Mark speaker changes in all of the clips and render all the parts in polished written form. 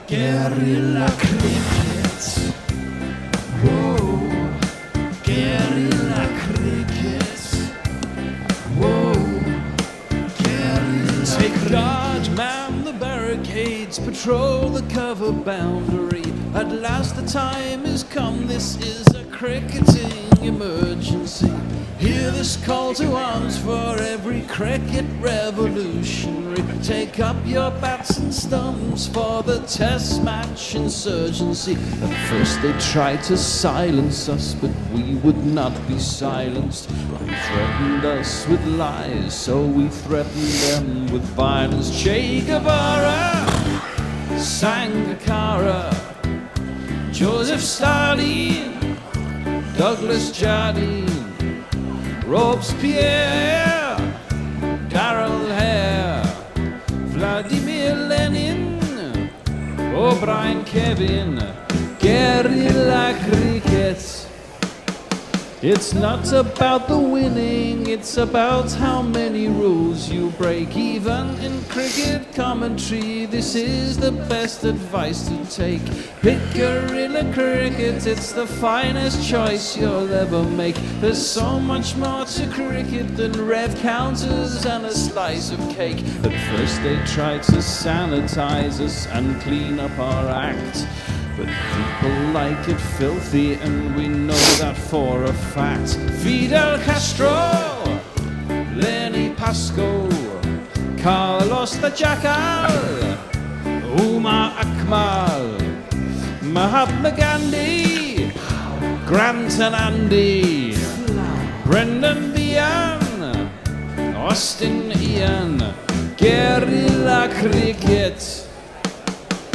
Speaker 1: Guerrilla cricket. Whoa. Guerrilla cricket. Whoa. Guerrilla. Take guard, man the barricades, patrol the cover boundary. At last the time has come, this is a cricketing emergency. Hear this call to arms for every cricket revolutionary. Take up your bats and stumps for the test match insurgency. At first they tried to silence us, but we would not be silenced. They threatened us with lies, so we threatened them with violence. Che Guevara, Sangakkara, Joseph Stalin, Douglas Jardine, Robespierre, Darrell Hare, Vladimir Lenin, O'Brien Kevin, guerrilla cricket. It's not about the winning, it's about how many rules you break. Even in cricket commentary, this is the best advice to take. Pick guerrilla cricket, it's the finest choice you'll ever make. There's so much more to cricket than rev counters and a slice of cake. At first they tried to sanitize us and clean up our act, but people like it filthy, and we know that for a fact. Fidel Castro, Lenny Pascoe, Carlos the Jackal, Umar Akmal, Mahatma Gandhi, Grant and Andy, Brendan Behan, Austin Ian, guerrilla cricket.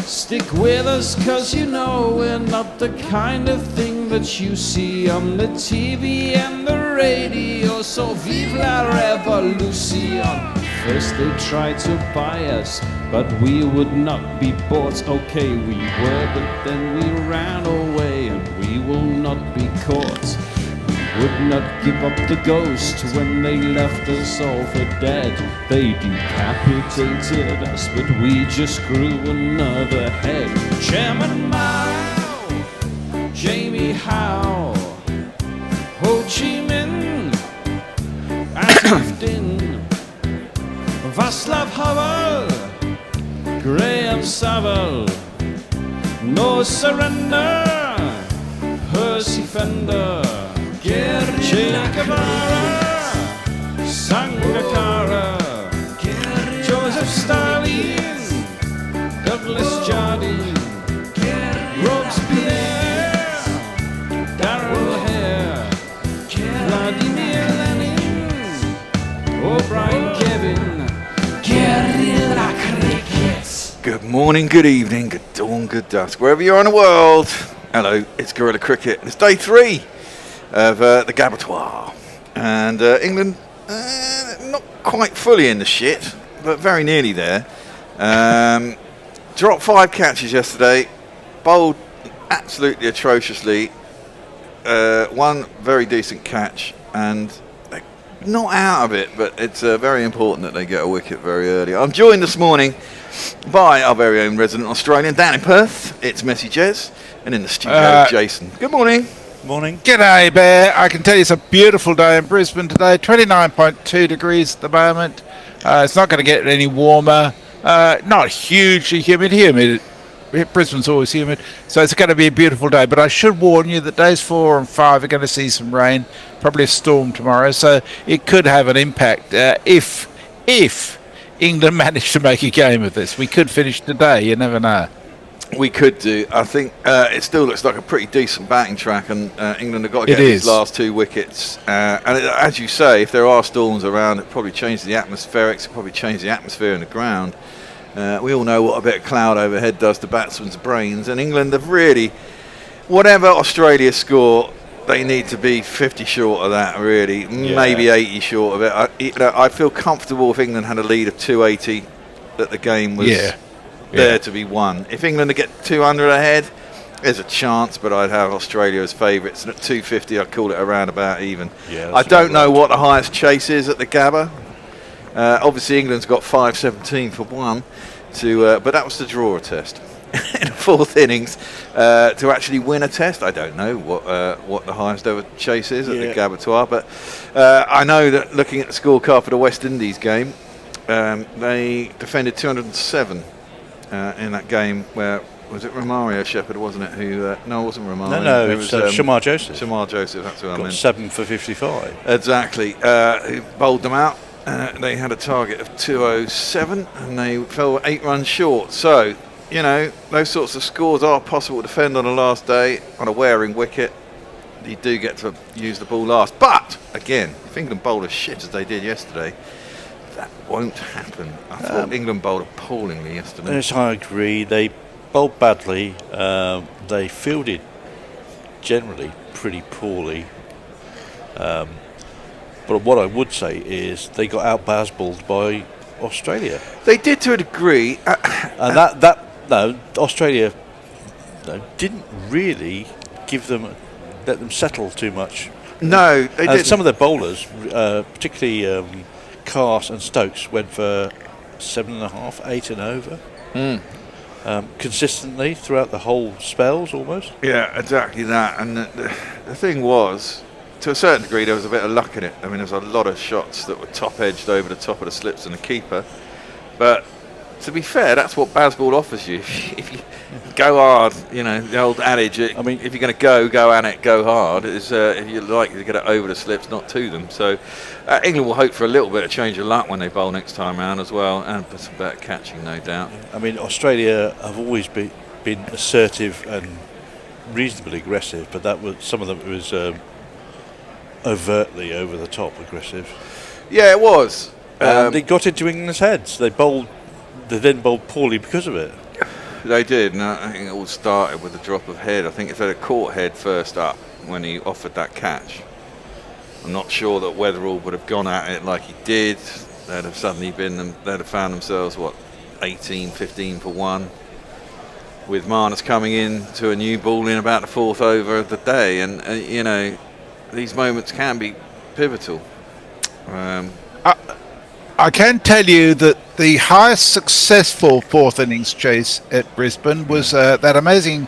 Speaker 1: Stick with us, cause you know we're not the kind of thing that you see on the TV and the radio. So vive la revolution. First they tried to buy us, but we would not be bought. Okay, we were, but then we ran away, and we will not be caught. Would not give up the ghost when they left us all for dead. They decapitated us, but we just grew another head. Chairman Mao, Jamie Howe, Ho Chi Minh, Ashton, Václav Havel, Graham Saville, No Surrender, Percy Fender, Che Guevara, Sangakkara, Joseph Stalin, Douglas Jardine, Robespierre, Darrell Hare, Vladimir Lenin, O'Brien Kevin, guerrilla cricket.
Speaker 2: Good morning, good evening, good dawn, good dusk, wherever you are in the world. Hello, it's Guerrilla Cricket. It's day 3 of the Gabotoir, and England not quite fully in the shit, but very nearly there. Dropped 5 catches yesterday, bowled absolutely atrociously, 1 very decent catch, and they're not out of it, but it's very important that they get a wicket very early. I'm joined this morning by our very own resident Australian down in Perth. It's Messi Jez, and in the studio Jason. Good morning.
Speaker 3: Morning. G'day, Bear. I can tell you it's a beautiful day in Brisbane today. 29.2 degrees at the moment. It's not going to get any warmer. Not hugely humid. Brisbane's always humid. So it's going to be a beautiful day. But I should warn you that days 4 and 5 are going to see some rain. Probably a storm tomorrow. So it could have an impact if England managed to make a game of this. We could finish today. You never know.
Speaker 2: We could do. I think it still looks like a pretty decent batting track, and England have got to get these last 2 wickets. And as you say, if there are storms around, it probably changes the atmospherics. It probably changes the atmosphere in the ground. We all know what a bit of cloud overhead does to batsmen's brains, and England have really, whatever Australia score, they need to be 50 short of that, really. Yeah. Maybe 80 short of it. I feel comfortable if England had a lead of 280, that the game was there to be won. If England to get 200 ahead, there's a chance, but I'd have Australia as favourites, and at 250 I'd call it around about even. Yeah, I don't know what the highest chase is at the Gabba. Obviously England's got 517 for 1, but that was the draw test. in the fourth innings to actually win a test. I don't know what the highest ever chase is at the Gabbatoir, but I know that looking at the scorecard for the West Indies game, they defended 207 in that game where. Was it Romario Shepherd, wasn't it? Who? No, it wasn't Romario.
Speaker 4: No, it was Shamar Joseph.
Speaker 2: Shamar Joseph, that's who I meant.
Speaker 4: Got 7 for 55.
Speaker 2: Exactly. Who bowled them out. They had a target of 207 and they fell 8 runs short. So, those sorts of scores are possible to defend on the last day on a wearing wicket. You do get to use the ball last. But, again, if England bowled as shit as they did yesterday, that won't happen. I thought England bowled appallingly yesterday.
Speaker 4: Yes, I agree. They bowled badly. They fielded generally pretty poorly. But what I would say is they got out baseballed by Australia.
Speaker 2: They did to a degree.
Speaker 4: And Australia didn't really let them settle too much.
Speaker 2: No, they didn't.
Speaker 4: Some of their bowlers, particularly Cass and Stokes, went for 7.5, 8 and over. Consistently throughout the whole spells almost.
Speaker 2: Yeah, exactly that. And the thing was, to a certain degree, there was a bit of luck in it. I mean, there was a lot of shots that were top-edged over the top of the slips and the keeper. But to be fair, that's what baseball offers you. If you go hard, the old adage, if you're going to go at it, go hard. If you like to get it over the slips, not to them. So England will hope for a little bit of change of luck when they bowl next time round as well, and for some better catching, no doubt.
Speaker 4: I mean, Australia have always been assertive and reasonably aggressive, but some of them was overtly over the top aggressive.
Speaker 2: Yeah, it was.
Speaker 4: They got into England's heads. They then bowled poorly because of it.
Speaker 2: They did, and I think it all started with a drop of head. I think if they'd have caught head first up when he offered that catch, I'm not sure that Weatherall would have gone at it like he did. They'd have found themselves 18, 15 for 1, with Marnus coming in to a new ball in about the 4th over of the day, and these moments can be pivotal.
Speaker 3: I can tell you that the highest successful fourth innings chase at Brisbane was that amazing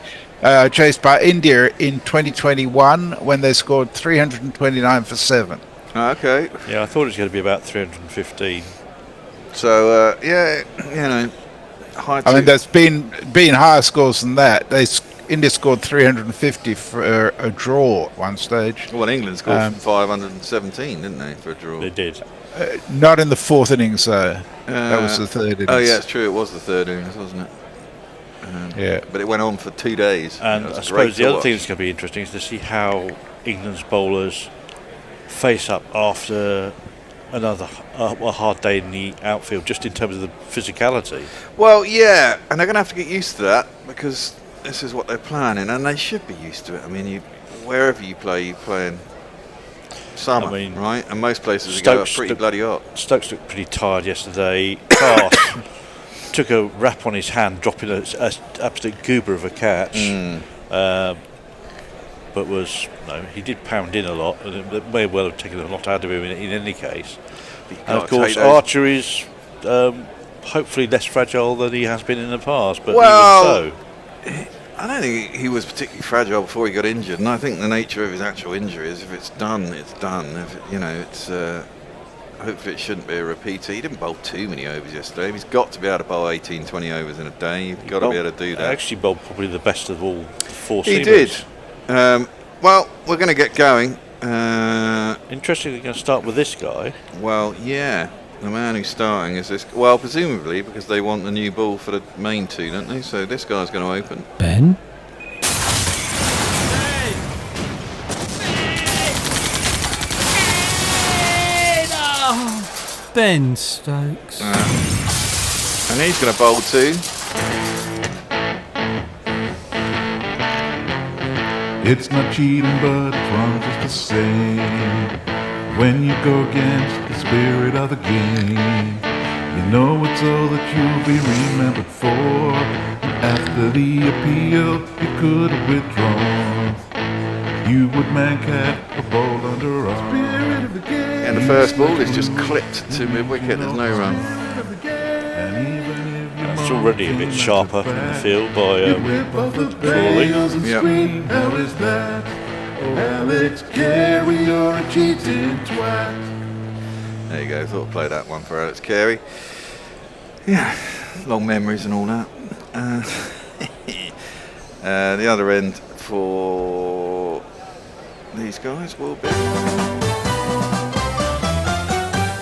Speaker 3: chase by India in 2021 when they scored 329 for 7.
Speaker 2: Okay.
Speaker 4: Yeah, I thought it was going to be about 315.
Speaker 2: So, high
Speaker 3: there's been higher scores than that. India scored 350 for a draw at one stage.
Speaker 2: Well, England scored 517, didn't they, for a draw?
Speaker 4: They did.
Speaker 3: Not in the fourth innings, though. That was the third innings.
Speaker 2: Oh, yeah, it's true. It was the third innings, wasn't it?
Speaker 3: Yeah.
Speaker 2: But it went on for 2 days.
Speaker 4: And I suppose the other thing that's going to be interesting is to see how England's bowlers face up after another a hard day in the outfield, just in terms of the physicality.
Speaker 2: Well, yeah, and they're going to have to get used to that because this is what they're planning, and they should be used to it. I mean, wherever you play in summer, right? And most places are pretty bloody hot.
Speaker 4: Stokes looked pretty tired yesterday. Cass took a rap on his hand, dropping an absolute goober of a catch. But he did pound in a lot, and it may well have taken a lot out of him in any case. And of course, Archer is hopefully less fragile than he has been in the past, but even so.
Speaker 2: I don't think he was particularly fragile before he got injured, and I think the nature of his actual injury is if it's done, it's done. Hopefully it shouldn't be a repeater. He didn't bowl too many overs yesterday. He's got to be able to bowl 18, 20 overs in a day. You've got to be able to do that.
Speaker 4: Actually bowled probably the best of all four seamers.
Speaker 2: He did. Well, we're going to get going.
Speaker 4: Interestingly, going to start with this guy.
Speaker 2: Well, yeah. The man who's starting is this. Well, presumably because they want the new ball for the main two, don't they? So this guy's going to open.
Speaker 1: Ben? Ben Stokes.
Speaker 2: And he's going to bowl too.
Speaker 5: It's not cheating, but it's wrong just the same. When you go against the spirit of the game, you know it's all that you'll be remembered for. After the appeal, you could have withdrawn. You would man-cat a ball under our spirit of the game.
Speaker 2: And the first ball is just clipped to mid-wicket. There's no run.
Speaker 5: And even if you
Speaker 4: It's already a bit sharper in the field by Crawley.
Speaker 5: Yep. Hell is that? Oh, Alex Carey, you're a cheating twat.
Speaker 2: There you go. Thought I'd play that one for Alex Carey. Yeah, long memories and all that. The other end for these guys will be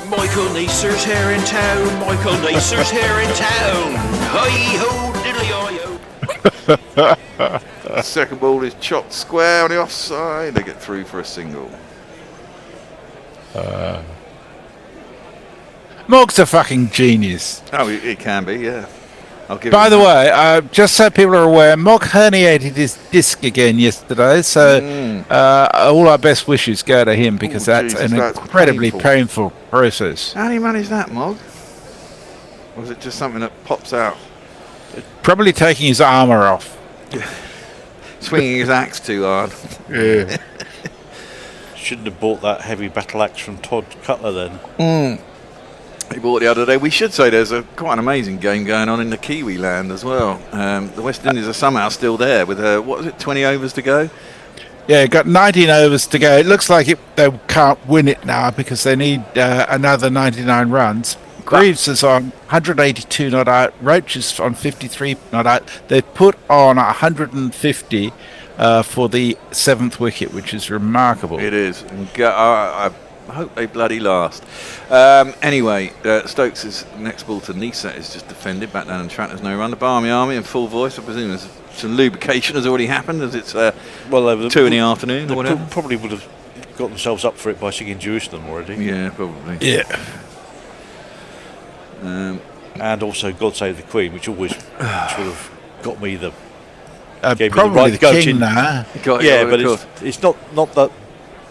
Speaker 6: Michael Neeser's here in town. Michael Neeser's here in town. Hi-ho, diddly-i-ho.
Speaker 2: second ball is chopped square on the offside. They get through for a single.
Speaker 3: Morg's a fucking genius.
Speaker 2: Oh, it can be, yeah. I'll give
Speaker 3: By
Speaker 2: him
Speaker 3: the
Speaker 2: that.
Speaker 3: way, just so people are aware, Morg herniated his disc again yesterday, so all our best wishes go to him because that's
Speaker 2: Jesus,
Speaker 3: an
Speaker 2: that's
Speaker 3: incredibly painful process.
Speaker 2: How do you manage that, Mog? Or is it just something that pops out?
Speaker 3: Probably taking his armour off.
Speaker 2: Swinging his axe too hard.
Speaker 3: Yeah.
Speaker 4: Shouldn't have bought that heavy battle axe from Todd Cutler then.
Speaker 2: He bought it the other day. We should say there's quite an amazing game going on in the Kiwi land as well. The West Indies are somehow still there with, 20 overs to go?
Speaker 3: Yeah, got 19 overs to go. It looks like they can't win it now because they need another 99 runs. Greaves is on 182 not out. Roach is on 53 not out. They've put on 150 for the 7th wicket, which is remarkable.
Speaker 2: It is. And I hope they bloody last. Anyway, Stokes' next ball to Nisa is just defended. Back down and track. There's no run. The Barmy Army in full voice. I presume there's some lubrication has already happened as it's 2 in the afternoon or whatever.
Speaker 4: Probably would have got themselves up for it by singing Jerusalem already.
Speaker 2: Yeah, probably.
Speaker 3: Yeah.
Speaker 4: And also God Save the Queen, which always sort of got me the...
Speaker 3: Probably the king now.
Speaker 4: Yeah, but it's not that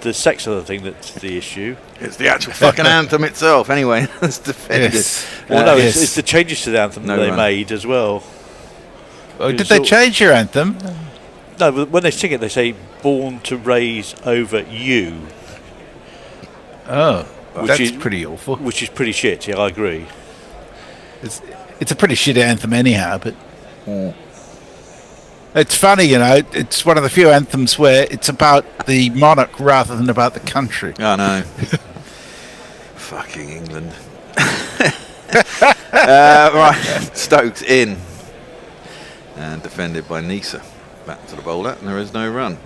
Speaker 4: the sex of the thing that's the issue.
Speaker 2: It's the actual fucking anthem itself. Anyway, it's defended.
Speaker 3: Yes.
Speaker 4: Well, no, it's the changes to the anthem that they made as well.
Speaker 3: Oh, did they change your anthem?
Speaker 4: No, but when they sing it, they say "Born to Raise Over You."
Speaker 3: Oh, that's pretty awful.
Speaker 4: Which is pretty shit. Yeah, I agree.
Speaker 3: It's a pretty shit anthem anyhow, but it's funny, you know. It's one of the few anthems where it's about the monarch rather than about the country.
Speaker 2: I know. Fucking England. Right, Stokes in and defended by Nisa. Back to the bowler, and there is no run.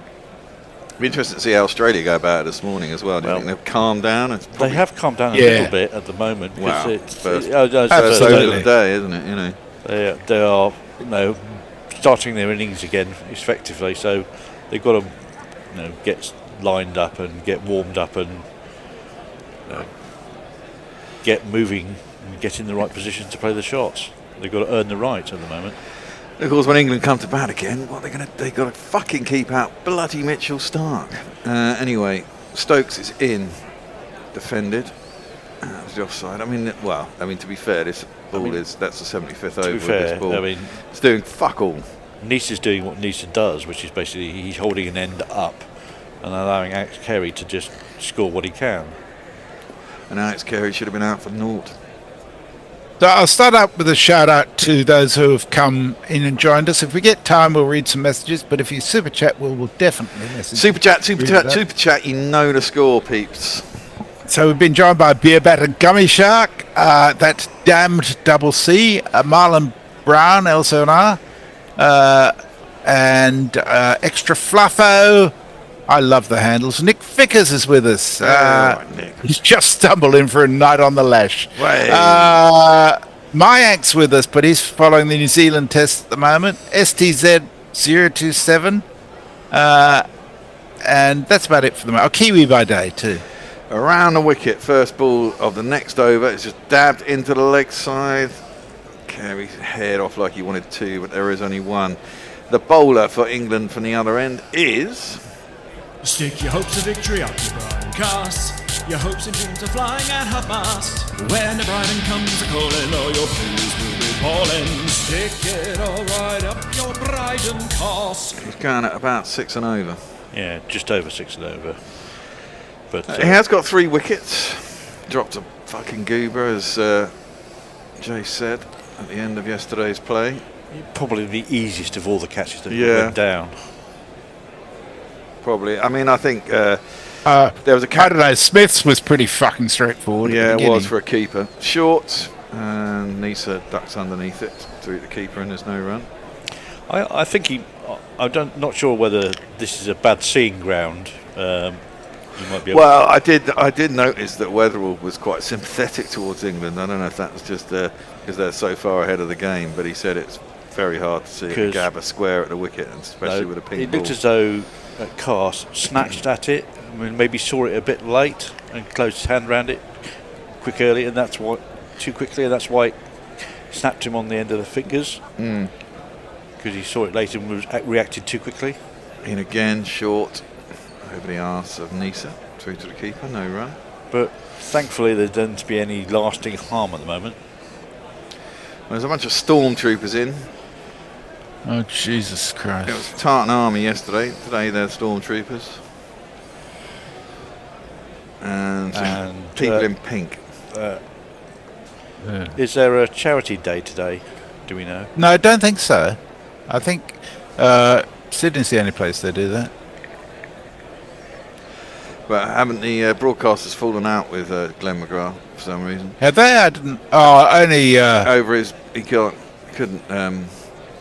Speaker 2: Be interested to see how Australia go about it this morning as well. Do you think they've calmed down?
Speaker 4: They have calmed down a little bit at the moment.
Speaker 2: Wow,
Speaker 4: it's
Speaker 2: first over the day, isn't it? You know,
Speaker 4: they are, starting their innings again effectively. So they've got to, get lined up and get warmed up and get moving and get in the right position to play the shots. They've got to earn the right at the moment.
Speaker 2: Of course, when England come to bat again, what are they going to? They've got to fucking keep out bloody Mitchell Stark. Anyway, Stokes is in, defended. That was the offside. I mean, to be fair, this ball that's the 75th over. Of this ball. It's doing fuck all.
Speaker 4: Nice doing what Nisa does, which is basically he's holding an end up and allowing Alex Carey to just score what he can.
Speaker 2: And Alex Carey should have been out for naught.
Speaker 3: So I'll start up with a shout out to those who have come in and joined us. If we get time, we'll read some messages. But if you super chat, we'll definitely message.
Speaker 2: Super chat. You know the score, peeps.
Speaker 3: So we've been joined by Beer Batter Gummy Shark, that's Damned Double C, Marlon Brown, LCNR, and Extra Fluffo. I love the handles. Nick Vickers is with us.
Speaker 2: Nick.
Speaker 3: He's just stumbled in for a night on the lash. Mayank's with us, but he's following the New Zealand test at the moment. STZ027. And that's about it for the moment. Kiwi by day, too.
Speaker 2: Around the wicket, first ball of the next over. It's just dabbed into the leg side. Carey's head off like he wanted to, but there is only one. The bowler for England from the other end is...
Speaker 7: Stick your hopes of victory up to broadcast. Your hopes and dreams are flying at half mast. When the Brighton comes a calling, all your blues will be falling. Stick it all right up your Brighton cast.
Speaker 2: He's going at about 6 and over.
Speaker 4: Yeah, just over 6 and over. But
Speaker 2: he has got 3 wickets. Dropped a fucking goober, as Jay said. at the end of yesterday's play.
Speaker 4: Probably the easiest of all the catches that went down.
Speaker 2: Probably. I mean, I think there was a
Speaker 3: I don't know. Smith's was pretty fucking straightforward.
Speaker 2: Yeah, it was for a keeper. Short, and Nisa ducks underneath it through the keeper, and there's no run.
Speaker 4: I think not sure whether this is a bad seeing ground. You might be
Speaker 2: well, I did notice that Weatherall was quite sympathetic towards England. I don't know if that was just because they're so far ahead of the game, but he said it's very hard to see a Gabba square at the wicket, and especially with a pink ball.
Speaker 4: It looked as though Cast snatched at it. I mean, maybe saw it a bit late and closed his hand around it too quickly, and that's why it snapped him on the end of the fingers. Because he saw it late and reacted too quickly.
Speaker 2: In again, short over the arse of Nisa through to the keeper, no run.
Speaker 4: But thankfully, there doesn't be any lasting harm at the moment.
Speaker 2: There's a bunch of stormtroopers in.
Speaker 3: Oh, Jesus Christ.
Speaker 2: It was Tartan Army yesterday. Today they're stormtroopers. And people in pink.
Speaker 4: Is there a charity day today? Do we know?
Speaker 3: No, I don't think so. I think Sydney's the only place they do that.
Speaker 2: But haven't the broadcasters fallen out with Glenn McGrath for some reason?
Speaker 3: Have they? I didn't. Oh, only
Speaker 2: over his he couldn't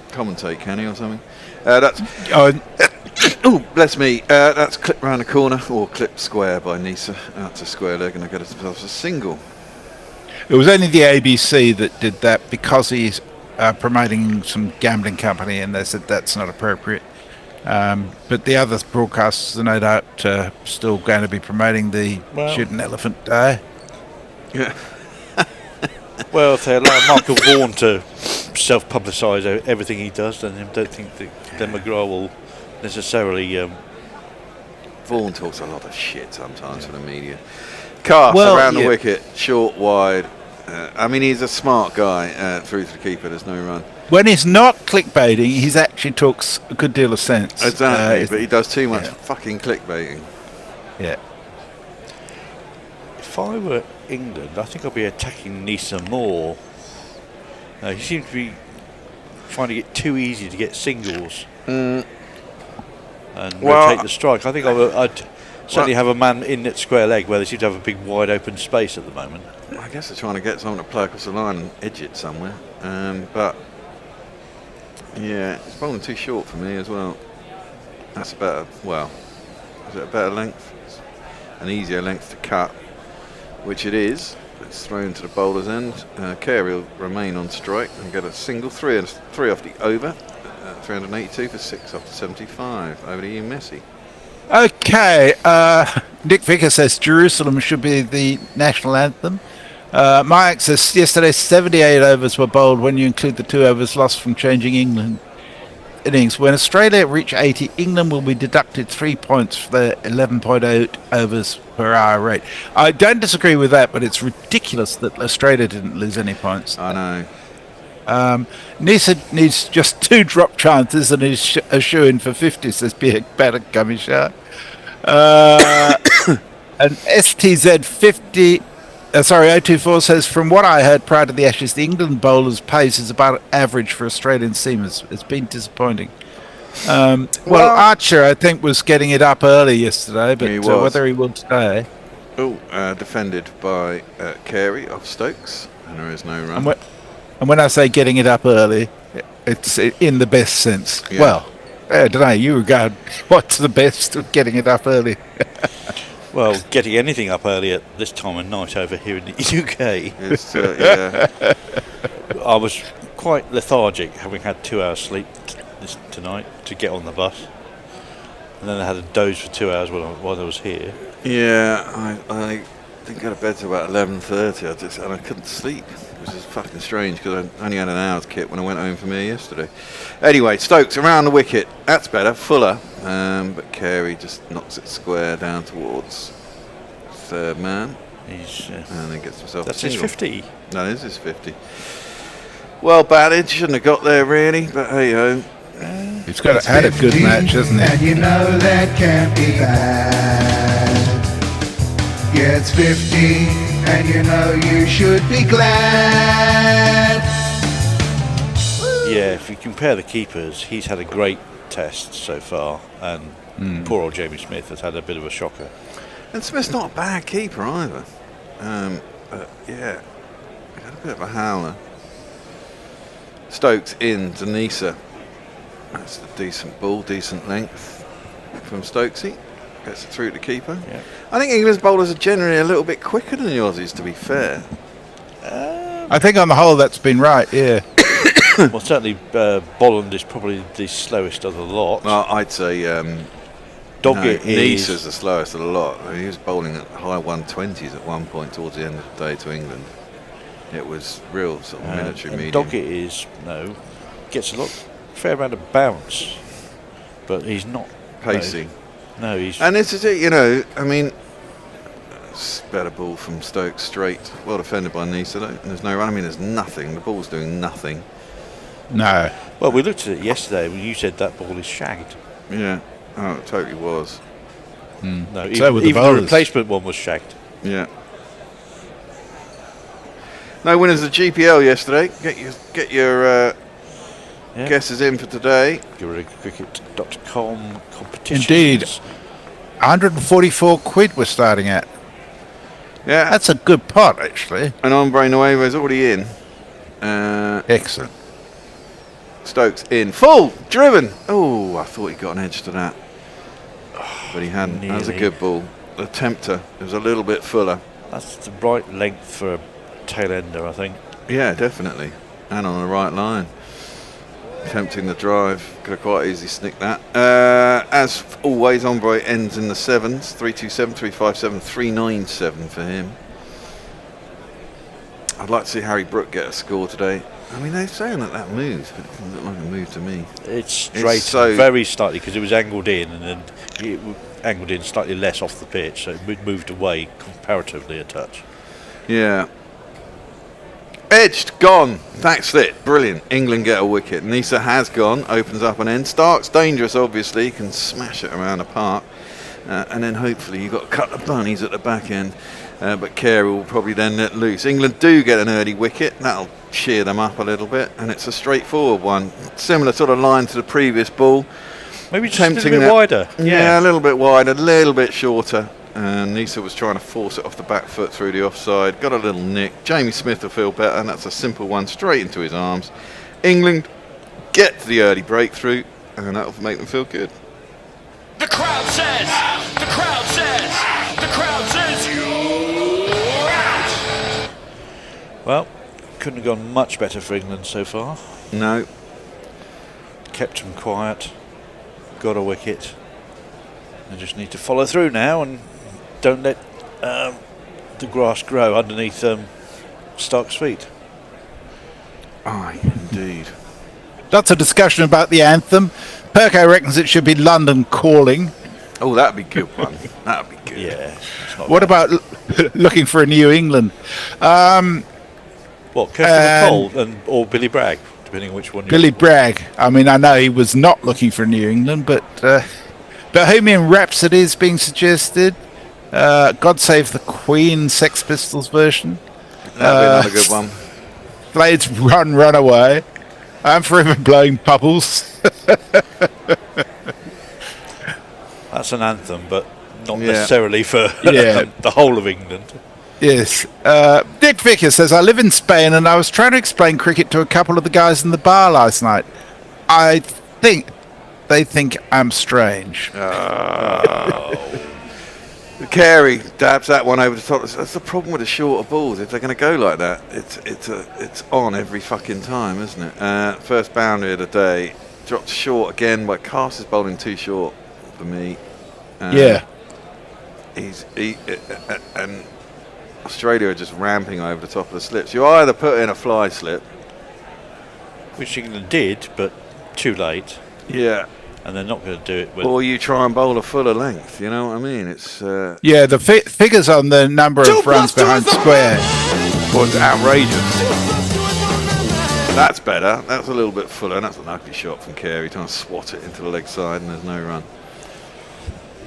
Speaker 2: commentate, can he, or something? That's oh, bless me. That's clipped round the corner, or clipped square by Nisa out to square leg, and I get themselves a single.
Speaker 3: It was only the ABC that did that because he's promoting some gambling company, and they said that's not appropriate. But the other broadcasters are no doubt still going to be promoting the Shoot an Elephant Day.
Speaker 2: Yeah.
Speaker 4: Well, if they allow Michael Vaughan to self-publicise everything he does, then I don't think that Glenn McGrath will necessarily...
Speaker 2: Vaughan talks a lot of shit sometimes for the media. Cast around the wicket, short, wide. I mean, he's a smart guy through to the keeper. There's no run.
Speaker 3: When he's not clickbaiting, he actually talks a good deal of sense.
Speaker 2: Exactly, but he does too much fucking clickbaiting.
Speaker 3: Yeah.
Speaker 4: If I were England, I think I'd be attacking Nisa more. He seems to be finding it too easy to get singles and rotate the strike. I think I'd certainly have a man in at square leg where they seem to have a big wide open space at the moment.
Speaker 2: I guess they're trying to get someone to play across the line and edge it somewhere. But yeah, it's bowling too short for me as well. That's a better, is it a better length? It's an easier length to cut, which it is. It's thrown to the bowler's end. Carey will remain on strike and get a single, three off the over. 382 for 6 after 75. Over to you, Messi.
Speaker 3: Okay, Nick Vicker says Jerusalem should be the national anthem. Mike says yesterday 78 overs were bowled when you include the 2 overs lost from changing England innings. When Australia reach 80, England will be deducted 3 points for their 11.8 overs per hour rate. I don't disagree with that, but it's ridiculous that Australia didn't lose any points.
Speaker 2: I know.
Speaker 3: Nisa needs just 2 drop chances and is a shoe-in for 50, says Pierre Paddock Gummisha. And STZ 50, 024 says, from what I heard prior to the Ashes, the England bowlers' pace is about average for Australian seamers. It's been disappointing. Archer, I think, was getting it up early yesterday, but whether he will today.
Speaker 2: Defended by Carey off Stokes, and there is no run.
Speaker 3: And when I say getting it up early, it's in the best sense. Yeah. Well, I don't know, you regard what's the best of getting it up early?
Speaker 4: Well, getting anything up early at this time of night over here in the UK. I was quite lethargic, having had 2 hours sleep tonight to get on the bus. And then I had a doze for 2 hours while I was here.
Speaker 2: Yeah, I didn't go to bed till about 11:30. And I couldn't sleep, which is fucking strange because I only had an hour's kit when I went home from here yesterday. Anyway, Stokes around the wicket. That's better. Fuller. But Carey just knocks it square down towards third man. And then gets himself
Speaker 4: that's
Speaker 2: a single.
Speaker 4: His 50.
Speaker 2: That is his 50. Well batted. Shouldn't have got there really, but hey ho.
Speaker 3: He's had a good match, hasn't he?
Speaker 8: And you know that can't be bad. Gets 50, and you know you should be glad.
Speaker 4: Yeah, if you compare the keepers, he's had a great test so far, and poor old Jamie Smith has had a bit of a shocker.
Speaker 2: And Smith's not a bad keeper either. Yeah, he had a bit of a howler. Stokes in to Nisa. That's a decent ball, decent length from Stokesy. Gets it through to keeper.
Speaker 4: Yeah.
Speaker 2: I think England's bowlers are generally a little bit quicker than the Aussies, to be fair.
Speaker 3: I think on the whole that's been right, yeah.
Speaker 4: Well, certainly Bolland is probably the slowest of the lot.
Speaker 2: Well, I'd say
Speaker 4: Doggett is...
Speaker 2: Nisa's the slowest of the lot. I mean, he was bowling at high 120s at one point towards the end of the day to England. It was real sort of military medium.
Speaker 4: Doggett is, gets a fair amount of bounce, but he's not...
Speaker 2: Pacey.
Speaker 4: No, he's...
Speaker 2: And this is it, I mean... It's better ball from Stokes straight. Well defended by Nisa though. And there's no run. I mean, there's nothing. The ball's doing nothing.
Speaker 3: No.
Speaker 4: Well, we looked at it yesterday when you said that ball is shagged.
Speaker 2: Yeah. Oh, it totally was.
Speaker 4: No,
Speaker 3: So
Speaker 4: even the replacement one was shagged.
Speaker 2: Yeah. No winners of the GPL yesterday. Get your guesses in for today.
Speaker 4: Cricket.com competitions.
Speaker 3: Indeed. 144 quid we're starting at.
Speaker 2: Yeah.
Speaker 3: That's a good pot, actually.
Speaker 2: And Hombre Nuevo's already in.
Speaker 3: Excellent.
Speaker 2: Stokes in. Full! Driven! Oh, I thought he got an edge to that. But he hadn't. That was a good ball. The tempter. It was a little bit fuller.
Speaker 4: That's the right length for a tail ender, I think.
Speaker 2: Yeah, definitely. And on the right line. Tempting the drive. Could have quite easily snicked that. As always, Hombre ends in the 7s. 327, 357, 397 for him. I'd like to see Harry Brook get a score today. I mean, they're saying that moves, but it doesn't look like a move to me.
Speaker 4: It's straight, very slightly, because it was angled in, and then it angled in slightly less off the pitch, so it moved away comparatively a touch.
Speaker 2: Yeah. Edged, gone. That's it. Brilliant. England get a wicket. Nisa has gone. Opens up an end. Stark's dangerous, obviously. Can smash it around the park. And then hopefully you've got a couple of bunnies at the back end. But Carey will probably then let loose. England do get an early wicket. That'll cheer them up a little bit. And it's a straightforward one. Similar sort of line to the previous ball.
Speaker 4: Maybe just a little bit wider.
Speaker 2: Yeah, a little bit wider, a little bit shorter. And Nisa was trying to force it off the back foot through the offside. Got a little nick. Jamie Smith will feel better, and that's a simple one straight into his arms. England get the early breakthrough, and that'll make them feel good.
Speaker 6: The crowd says, the crowd says, the crowd says you're out.
Speaker 4: Well, couldn't have gone much better for England so far.
Speaker 2: No.
Speaker 4: Kept them quiet. Got a wicket. They just need to follow through now and don't let the grass grow underneath Stark's feet.
Speaker 2: Aye, indeed.
Speaker 3: Lots of discussion about the anthem. Perko reckons it should be London Calling.
Speaker 2: Oh, that'd be a good one. That'd be good.
Speaker 4: Yeah.
Speaker 3: What about looking for a New England?
Speaker 4: What, Kirsten McCall or Billy Bragg, depending on which one.
Speaker 3: Billy Bragg. I mean, I know he was not looking for New England, but Bohemian Rhapsody is being suggested. God Save the Queen, Sex Pistols version.
Speaker 2: That'd be another good one.
Speaker 3: Blades Run, Run Away. I'm forever blowing bubbles.
Speaker 4: That's an anthem, but not necessarily for the whole of England.
Speaker 3: Yes. Dick Vickers says, I live in Spain and I was trying to explain cricket to a couple of the guys in the bar last night. I think they think I'm strange.
Speaker 2: Carey dabs that one over the top. That's the problem with the shorter balls. If they're going to go like that, it's on every fucking time, isn't it? First boundary of the day. Dropped short again, but Cast is bowling too short for me. And Australia are just ramping over the top of the slips. You either put in a fly slip,
Speaker 4: which England did, but too late.
Speaker 2: Yeah.
Speaker 4: And they're not going to do it.
Speaker 2: Or you try and bowl a fuller length, you know what I mean? It's
Speaker 3: the figures on the number of runs behind square
Speaker 2: was outrageous. That's better. That's a little bit fuller. That's an ugly shot from Carey, trying to swat it into the leg side, and there's no run.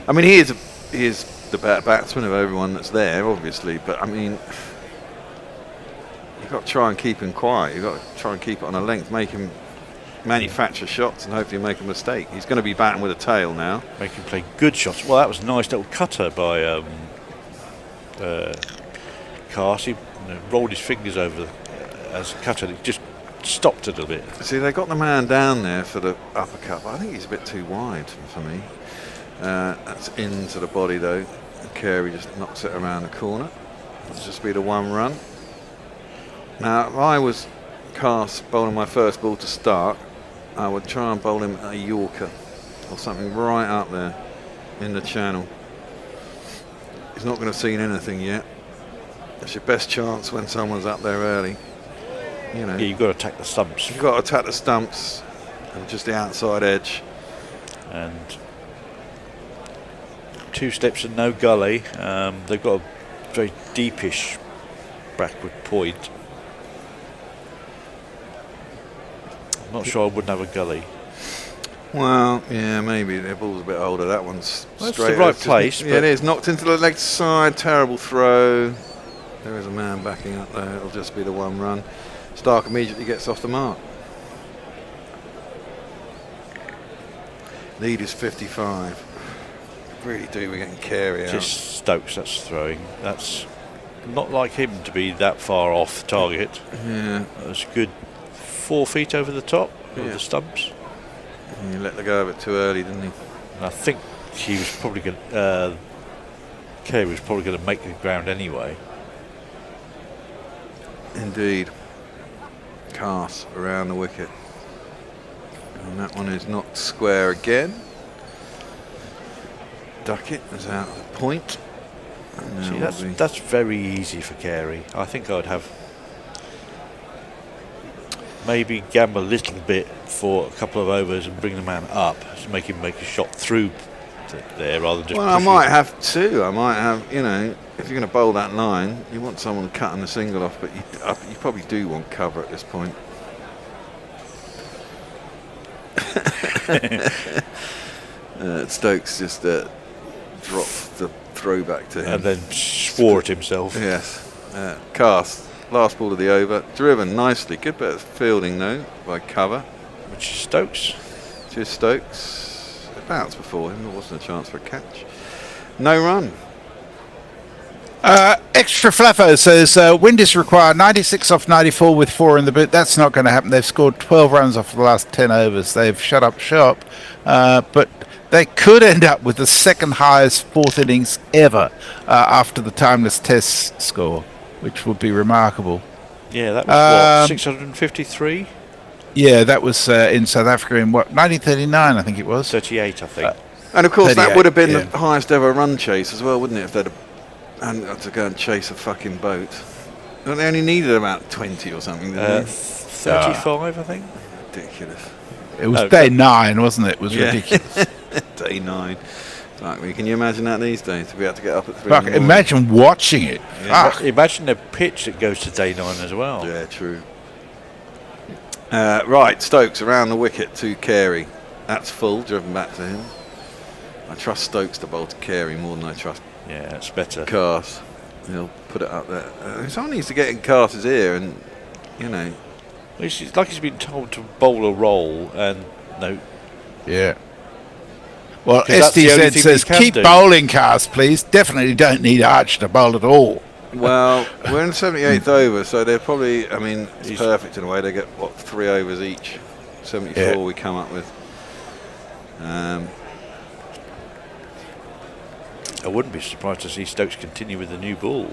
Speaker 2: I mean, he is the better batsman of everyone that's there, obviously. But I mean, you've got to try and keep him quiet. You've got to try and keep it on a length, make him manufacture shots and hopefully make a mistake. He's going to be batting with a tail now.
Speaker 4: Make him play good shots. Well, that was a nice little cutter by Cast. He rolled his fingers over as a cutter. It just stopped a little bit.
Speaker 2: See, they got the man down there for the uppercut, but I think he's a bit too wide for me. That's into the body though. Carey just knocks it around the corner. Let's just be the 1 run. Now, if I was Cast bowling my first ball to start, I would try and bowl him a Yorker or something right up there in the channel. He's not going to have seen anything yet. It's your best chance when someone's up there early. You know,
Speaker 4: Yeah, you've got to attack the stumps.
Speaker 2: you've got to attack the stumps and just the outside edge.
Speaker 4: And 2 steps and no gully. They've got a very deepish backward point. I'm not sure I wouldn't have a gully.
Speaker 2: Well, yeah, maybe the ball's a bit older. That one's
Speaker 4: Well, it's
Speaker 2: straight.
Speaker 4: the right
Speaker 2: It's just-
Speaker 4: place,
Speaker 2: Yeah,
Speaker 4: but-
Speaker 2: it is. Knocked into the leg side. Terrible throw. There is a man backing up there. It'll just be the 1 run. Stark immediately gets off the mark. Lead is 55. Really do. We're getting Carey out.
Speaker 4: Just Stokes that's throwing. That's not like him to be that far off target.
Speaker 2: Yeah.
Speaker 4: That's a good 4 feet over the top of
Speaker 2: Yeah.
Speaker 4: the stumps.
Speaker 2: He let the go of it too early, didn't he?
Speaker 4: And I think he was probably going. Carey was probably going to make the ground anyway.
Speaker 2: Indeed. Cast around the wicket. And that one is knocked square again. Duckett is out of the point. And
Speaker 4: See,
Speaker 2: now we'll be-
Speaker 4: that's very easy for Carey. I think I'd have maybe gamble a little bit for a couple of overs and bring the man up to make him make a shot through there rather than just.
Speaker 2: Well, I
Speaker 4: push
Speaker 2: might
Speaker 4: him.
Speaker 2: have two. I might have, you know, if you're going to bowl that line, you want someone cutting the single off, but you probably do want cover at this point. Stokes just dropped the throwback to him.
Speaker 4: And then swore at himself.
Speaker 2: Yes. Cast. Last ball of the over. Driven nicely. Good bit of fielding, though, by cover.
Speaker 4: Which is Stokes.
Speaker 2: Just Stokes. It bounced before him. There wasn't a chance for a catch. No run.
Speaker 3: Extra Flaffo says wind is required 96 off 94 with 4 in the boot. That's not going to happen. They've scored 12 runs off the last 10 overs. They've shut up shop. But they could end up with the second highest 4th innings ever after the timeless test score, which would be remarkable.
Speaker 4: Yeah, that was what, 653?
Speaker 3: Yeah, that was in South Africa in what, 1939, I think it was.
Speaker 4: 38, I think.
Speaker 2: And of course, that
Speaker 3: 38,
Speaker 2: would have been
Speaker 3: yeah.
Speaker 2: the highest ever run chase as well, wouldn't it? If they'd had to go and chase a fucking boat. They only needed about 20 or something, didn't they?
Speaker 4: 35, I think.
Speaker 2: Ridiculous.
Speaker 3: It was day 9, wasn't it? It was
Speaker 2: Yeah.
Speaker 3: ridiculous.
Speaker 2: Day 9. Exactly. Can you imagine that these days? To be able to get up at 3
Speaker 3: Fuck,
Speaker 2: in the morning?
Speaker 3: imagine watching it.
Speaker 2: Yeah.
Speaker 3: Fuck.
Speaker 4: Imagine a pitch that goes to day 9 as well.
Speaker 2: Yeah, true. Right, Stokes around the wicket to Carey. That's full, driven back to him. I trust Stokes to bowl to Carey more than I trust
Speaker 4: Yeah, it's better.
Speaker 2: Cast. He'll put it up there. Someone needs to get in Cast's ear and, you know.
Speaker 4: It's like he's been told to bowl a roll and no.
Speaker 3: Yeah. Well,
Speaker 4: 'Cause that's the only
Speaker 3: STZ
Speaker 4: thing
Speaker 3: says,
Speaker 4: we can
Speaker 3: keep
Speaker 4: do."
Speaker 3: bowling, Cast, please. Definitely don't need Arch to bowl at all.
Speaker 2: Well, we're in the 78th over, so they're probably, I mean, it's
Speaker 4: He's-
Speaker 2: perfect in a way. They get, what, 3 overs each. 74
Speaker 3: Yeah.
Speaker 2: we come up with.
Speaker 4: I wouldn't be surprised to see Stokes continue with the new ball.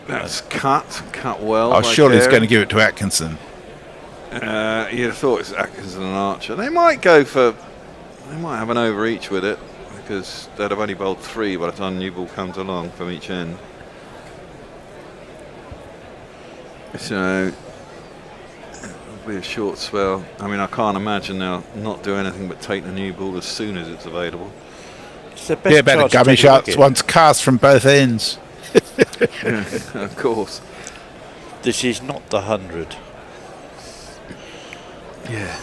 Speaker 2: That's cut well.
Speaker 3: Oh,
Speaker 2: by
Speaker 3: surely he's
Speaker 2: Carey.
Speaker 3: going to give it to Atkinson.
Speaker 2: You'd have thought it's Atkinson and Archer. They might go for, they might have an over each with it because they'd have only bowled 3 by the time the new ball comes along from each end. So it'll be a short spell. I mean, I can't imagine they'll not do anything but take the new ball as soon as it's available.
Speaker 4: It's the best
Speaker 3: Yeah, better
Speaker 4: chance to
Speaker 3: gummy
Speaker 4: take a
Speaker 3: shots
Speaker 4: wicket.
Speaker 3: once Cast from both ends.
Speaker 2: Of course.
Speaker 4: This is not the 100.
Speaker 2: Yeah.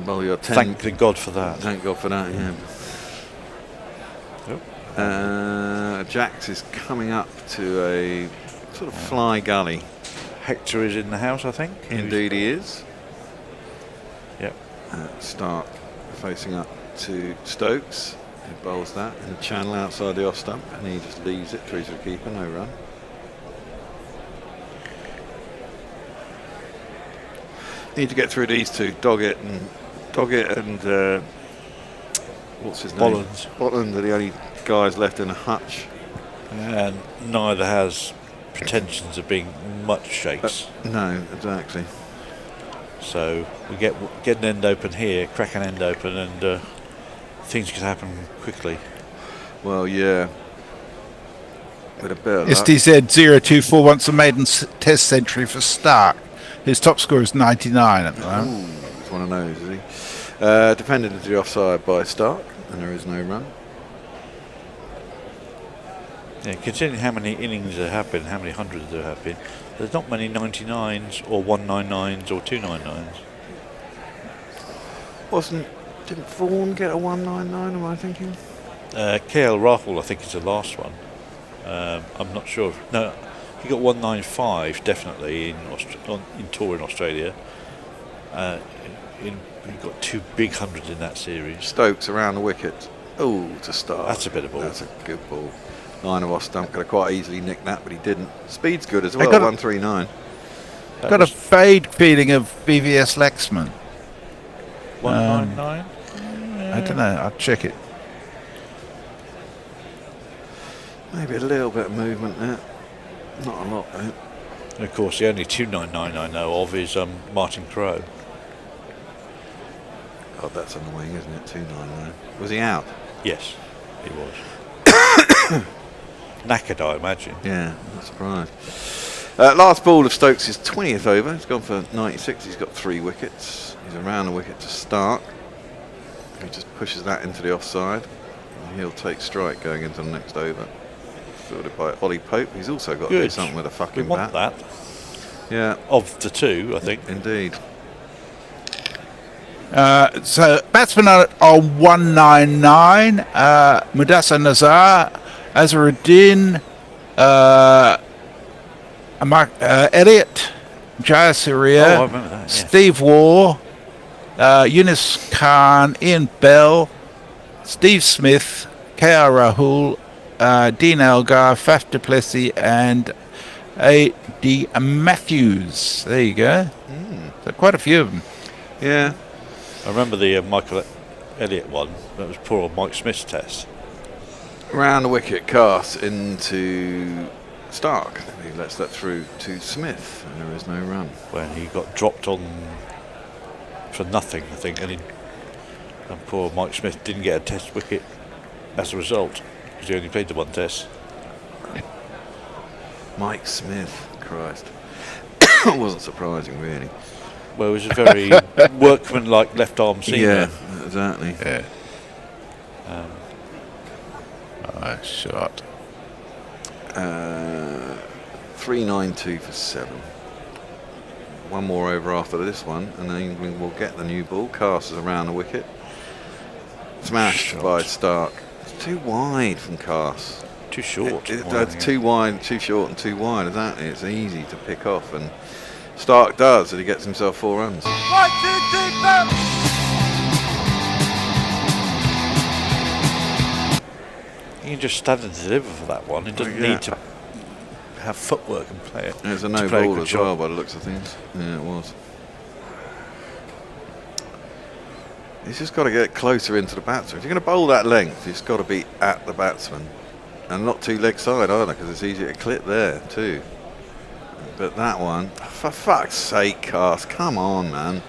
Speaker 2: Bowl your 10.
Speaker 4: Thank the God for that.
Speaker 2: Thank God for that, yeah. Jacks is coming up to a sort of fly gully.
Speaker 4: Hector is in the house, I think.
Speaker 2: Indeed he is.
Speaker 4: Yep.
Speaker 2: Stark facing up to Stokes. He bowls that in the channel outside the off stump, and he just leaves it through to the keeper, no run. Need to get through these two, Doggett and what's his name? Botland are the only guys left in a hutch.
Speaker 4: And neither has pretensions of being much shakes.
Speaker 2: No, exactly.
Speaker 4: So we get an end open here, crack an end open, and things can happen quickly.
Speaker 2: Well, yeah. With a bit of luck.
Speaker 3: SDZ024 wants a maiden test century for Stark. His top score is 99 at the moment.
Speaker 2: It's one of those, is he? Defended into the offside by Stark, and there is no run.
Speaker 4: Yeah, considering how many innings there have been, how many hundreds there have been, there's not many 99s or 199s or 299s.
Speaker 2: Didn't Vaughan get a 199, am I thinking?
Speaker 4: KL Rahul, I think, is the last one. I'm not sure. No, he got 195 definitely in tour in Australia. He got 2 big hundreds in that series.
Speaker 2: Stokes around the wicket. Oh, to start.
Speaker 4: That's a bit of ball.
Speaker 2: That's a good ball. Line of off stump, could have quite easily nicked that, but he didn't. Speed's good as well, 139.
Speaker 3: Got a fade feeling of VVS Lexman.
Speaker 4: 199?
Speaker 3: I don't know, I'll check it.
Speaker 2: Maybe a little bit of movement there. Not a lot, though.
Speaker 4: And of course, the only 299 I know of is Martin Crowe.
Speaker 2: God, that's annoying, isn't it? 299. Was he out?
Speaker 4: Yes, he was. Knackered, I imagine.
Speaker 2: Yeah, not surprised. Last ball of Stokes' 20th over. He's gone for 96. He's got 3 wickets. He's around the wicket to Stark. He just pushes that into the offside. And he'll take strike going into the next over. Fielded by Ollie Pope. He's also got to do something with a fucking
Speaker 4: we want
Speaker 2: bat.
Speaker 4: That.
Speaker 2: Yeah.
Speaker 4: Of the two, I think.
Speaker 2: Indeed.
Speaker 3: So batsmen are on 199. Mudassar Nazar, Azharuddin, Elliott, Jayasuriya, Steve Waugh, Yunus Khan, Ian Bell, Steve Smith, KR Rahul, Dean Elgar, Faf du Plessis, and A.D. Matthews. There you go. So quite a few of them.
Speaker 2: Yeah.
Speaker 4: I remember the Michael Elliott one. That was poor old Mike Smith's test.
Speaker 2: Round the wicket, cast into Stark. He lets that through to Smith, and there is no run.
Speaker 4: When he got dropped on for nothing, I think, and poor Mike Smith didn't get a test wicket as a result, because he only played the one test.
Speaker 2: Mike Smith, Christ. Wasn't surprising, really.
Speaker 4: Well, it was a very workman-like left-arm seamer.
Speaker 2: Yeah, exactly.
Speaker 3: Yeah. Shot.
Speaker 2: 392 for 7. One more over after this one, and then England will get the new ball. Casters around the wicket. Smashed by Stark. It's too wide from Cast.
Speaker 4: Too short.
Speaker 2: It's too wide, too short, and too wide. Exactly. It's easy to pick off, and Stark does, and he gets himself 4 runs.
Speaker 6: 1, 2, 3, 4.
Speaker 4: You can just stand and deliver for that one. It doesn't need to have footwork and play it.
Speaker 2: There's a no ball as well by the looks of things. Yeah, it was. He's just got to get closer into the batsman. If you're going to bowl that length, it's got to be at the batsman. And not too leg side either, because it's easy to clip there too. But that one, for fuck's sake, Cast, come on, man.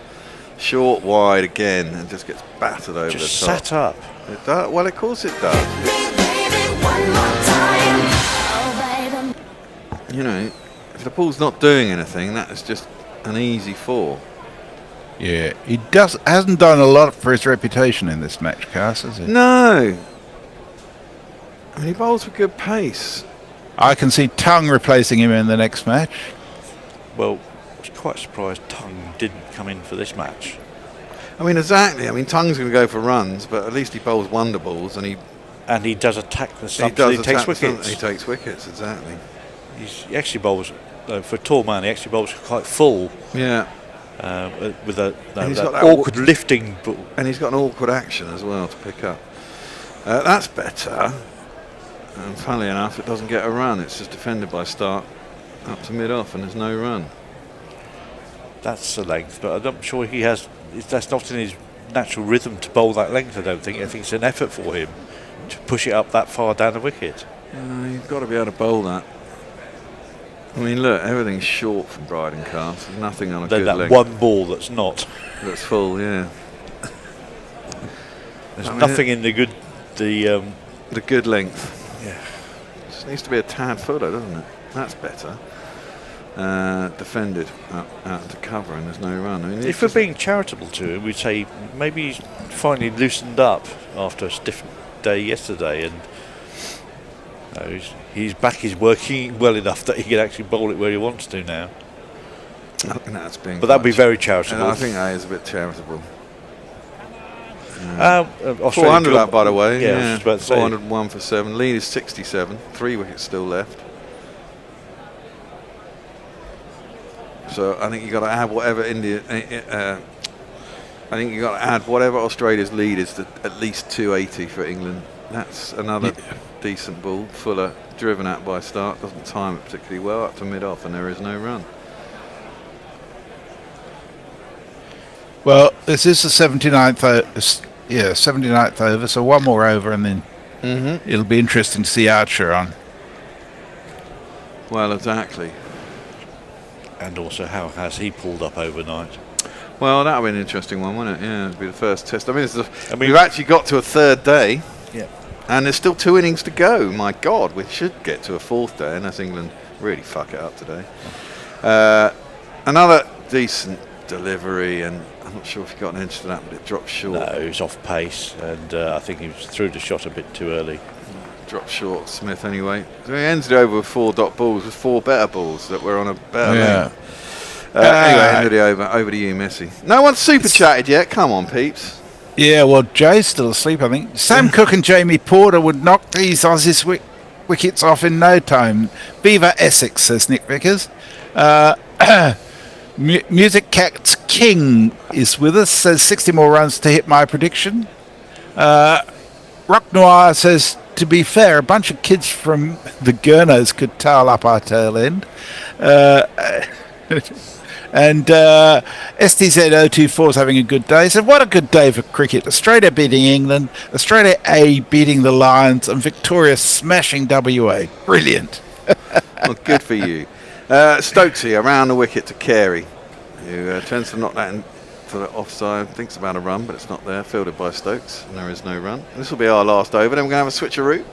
Speaker 2: Short, wide again, and just gets battered over the top.
Speaker 4: Just sat up.
Speaker 2: It does. Well, of course it does. You know, if the ball's not doing anything, that is just an easy 4.
Speaker 3: Yeah, he hasn't done a lot for his reputation in this match, Cass, has he?
Speaker 2: No. I mean, he bowls with good pace.
Speaker 3: I can see Tongue replacing him in the next match.
Speaker 4: Well, I was quite surprised Tongue didn't come in for this match.
Speaker 2: I mean, exactly. I mean, Tongue's going to go for runs, but at least he bowls wonder balls, and he
Speaker 4: does attack the stumps. He takes wickets.
Speaker 2: He takes wickets, exactly.
Speaker 4: He actually bowls for a tall man, he actually bowls quite full.
Speaker 2: Yeah.
Speaker 4: With that
Speaker 2: got
Speaker 4: awkward lifting.
Speaker 2: And he's got an awkward action as well to pick up. That's better. And funnily enough, it doesn't get a run. It's just defended by Stark up to mid-off, and there's no run.
Speaker 4: That's the length, but I'm not sure he has. That's not in his natural rhythm to bowl that length. I don't think. I think it's an effort for him to push it up that far down the wicket.
Speaker 2: You've got to be able to bowl that. I mean, look, everything's short from Bryden Cast. There's nothing on a good length.
Speaker 4: One ball that's not.
Speaker 2: That's full, yeah.
Speaker 4: There's nothing in the good. The
Speaker 2: good length.
Speaker 4: Yeah.
Speaker 2: Just needs to be a tad fuller, doesn't it? That's better. Defended out to cover, and there's no run. I mean,
Speaker 4: if we're being charitable to him, we'd say maybe he's finally loosened up after a stiff day yesterday, and his back is working well enough that he can actually bowl it where he wants to now.
Speaker 2: I think that's being.
Speaker 4: But that'd be very charitable.
Speaker 2: I think that is a bit charitable.
Speaker 4: 400
Speaker 2: that, by the way.
Speaker 4: Yeah, I was just about to say.
Speaker 2: 401 for 7. Lead is 67. 3 wickets still left. So I think you got to add whatever whatever Australia's lead is to at least 280 for England. That's another decent ball. Fuller driven at by Stark, doesn't time it particularly well up to mid-off, and there is no run.
Speaker 3: Well, this is the 79th over, so one more over, and then it'll be interesting to see Archer on.
Speaker 2: Well, exactly.
Speaker 4: And also, how has he pulled up overnight?
Speaker 2: Well, that'll be an interesting one, won't it? Yeah, it'll be the first test. I mean, we've actually got to a third day.
Speaker 4: Yeah.
Speaker 2: And there's still 2 innings to go. My God, we should get to a 4th day, unless England really fuck it up today. Another decent delivery, and I'm not sure if he got an inch to that, but it dropped short.
Speaker 4: No, he was off pace, and I think he threw the shot a bit too early.
Speaker 2: Dropped short, Smith, anyway. So he ended over with 4 dot balls, with 4 better balls that were on a better lane. Anyway, ended it over. Over to you, Messi. No one's super chatted yet. Come on, peeps.
Speaker 3: Yeah, well, Jay's still asleep, I think. Sam Cook and Jamie Porter would knock these Aussies wickets off in no time. Viva Essex, says Nick Vickers. Music Cat's King is with us, says 60 more runs to hit my prediction. Rock Noir says, to be fair, a bunch of kids from the Gurnos could towel up our tail end. And STZ024 is having a good day. So what a good day for cricket. Australia beating England, Australia A beating the Lions, and Victoria smashing WA. Brilliant.
Speaker 2: Well, good for you. Stokesy around the wicket to Carey, who tends to knock that in for the offside. Thinks about a run, but it's not there. Fielded by Stokes, and there is no run. This will be our last over. Then we're going to have a switcheroo.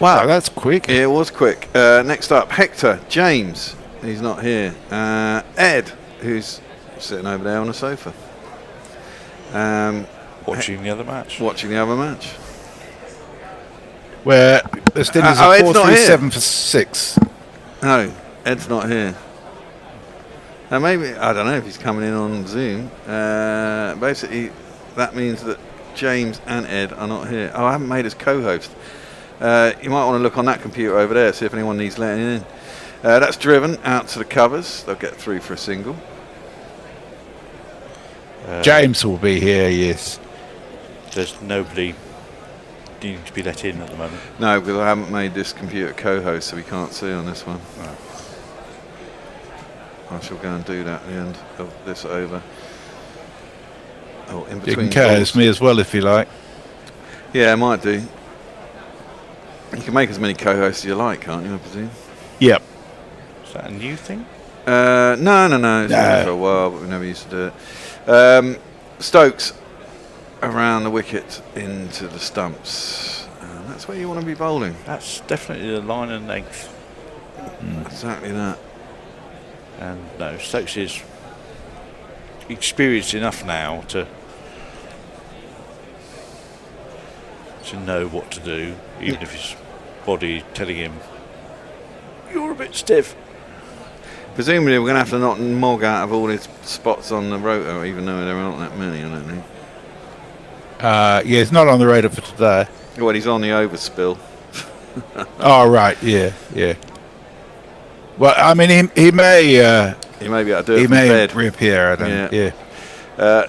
Speaker 3: Wow, that's quick.
Speaker 2: Yeah, it was quick. Next up, Hector James. He's not here. Ed, who's sitting over there on the sofa.
Speaker 4: Watching the other match.
Speaker 2: Watching the other match.
Speaker 3: Where the Stinners are 4-3-7 for 6.
Speaker 2: No, Ed's not here. Maybe, I don't know if he's coming in on Zoom. Basically, that means that James and Ed are not here. Oh, I haven't made us co-host. You might want to look on that computer over there, see if anyone needs letting in. That's driven out to the covers. They'll get through for a single.
Speaker 3: James will be here, yes.
Speaker 4: There's nobody needing to be let in at the moment.
Speaker 2: No, because I haven't made this computer co-host, so we can't see on this one.
Speaker 4: No.
Speaker 2: I shall go and do that at the end of this over. Oh, in
Speaker 3: You
Speaker 2: between.
Speaker 3: can co-host me as well if you like.
Speaker 2: Yeah, I might do. You can make as many co-hosts as you like, can't you, I presume?
Speaker 3: Yep.
Speaker 4: Is that a new thing?
Speaker 2: No. It's been for a while, but we never used to do it. Stokes around the wicket into the stumps. That's where you want to be bowling.
Speaker 4: That's definitely the line and length.
Speaker 2: Exactly that.
Speaker 4: And no, Stokes is experienced enough now to know what to do, even if his body telling him you're a bit stiff.
Speaker 2: Presumably we're going to have to knock Mog out of all his spots on the rotor, even though there aren't that many, I don't think.
Speaker 3: Yeah, he's not on the radar for today.
Speaker 2: Well, he's on the overspill.
Speaker 3: Oh, right, yeah. Well, I mean, he may
Speaker 2: be able to do it
Speaker 3: he
Speaker 2: from
Speaker 3: may
Speaker 2: bed.
Speaker 3: reappear. I don't. Yeah.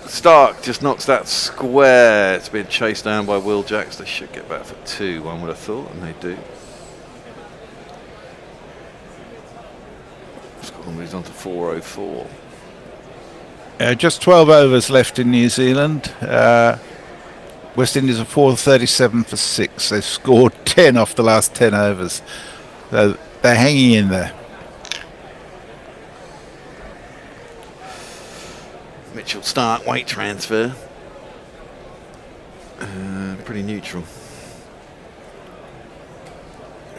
Speaker 2: Stark just knocks that square. It's been chased down by Will Jacks. They should get back for 2, one would have thought, and they do. Scotland moves on to 404.
Speaker 3: Just 12 overs left in New Zealand. West Indies are 437 for 6. They've scored 10 off the last 10 overs. So they're hanging in there.
Speaker 2: Mitchell Stark weight transfer. Pretty neutral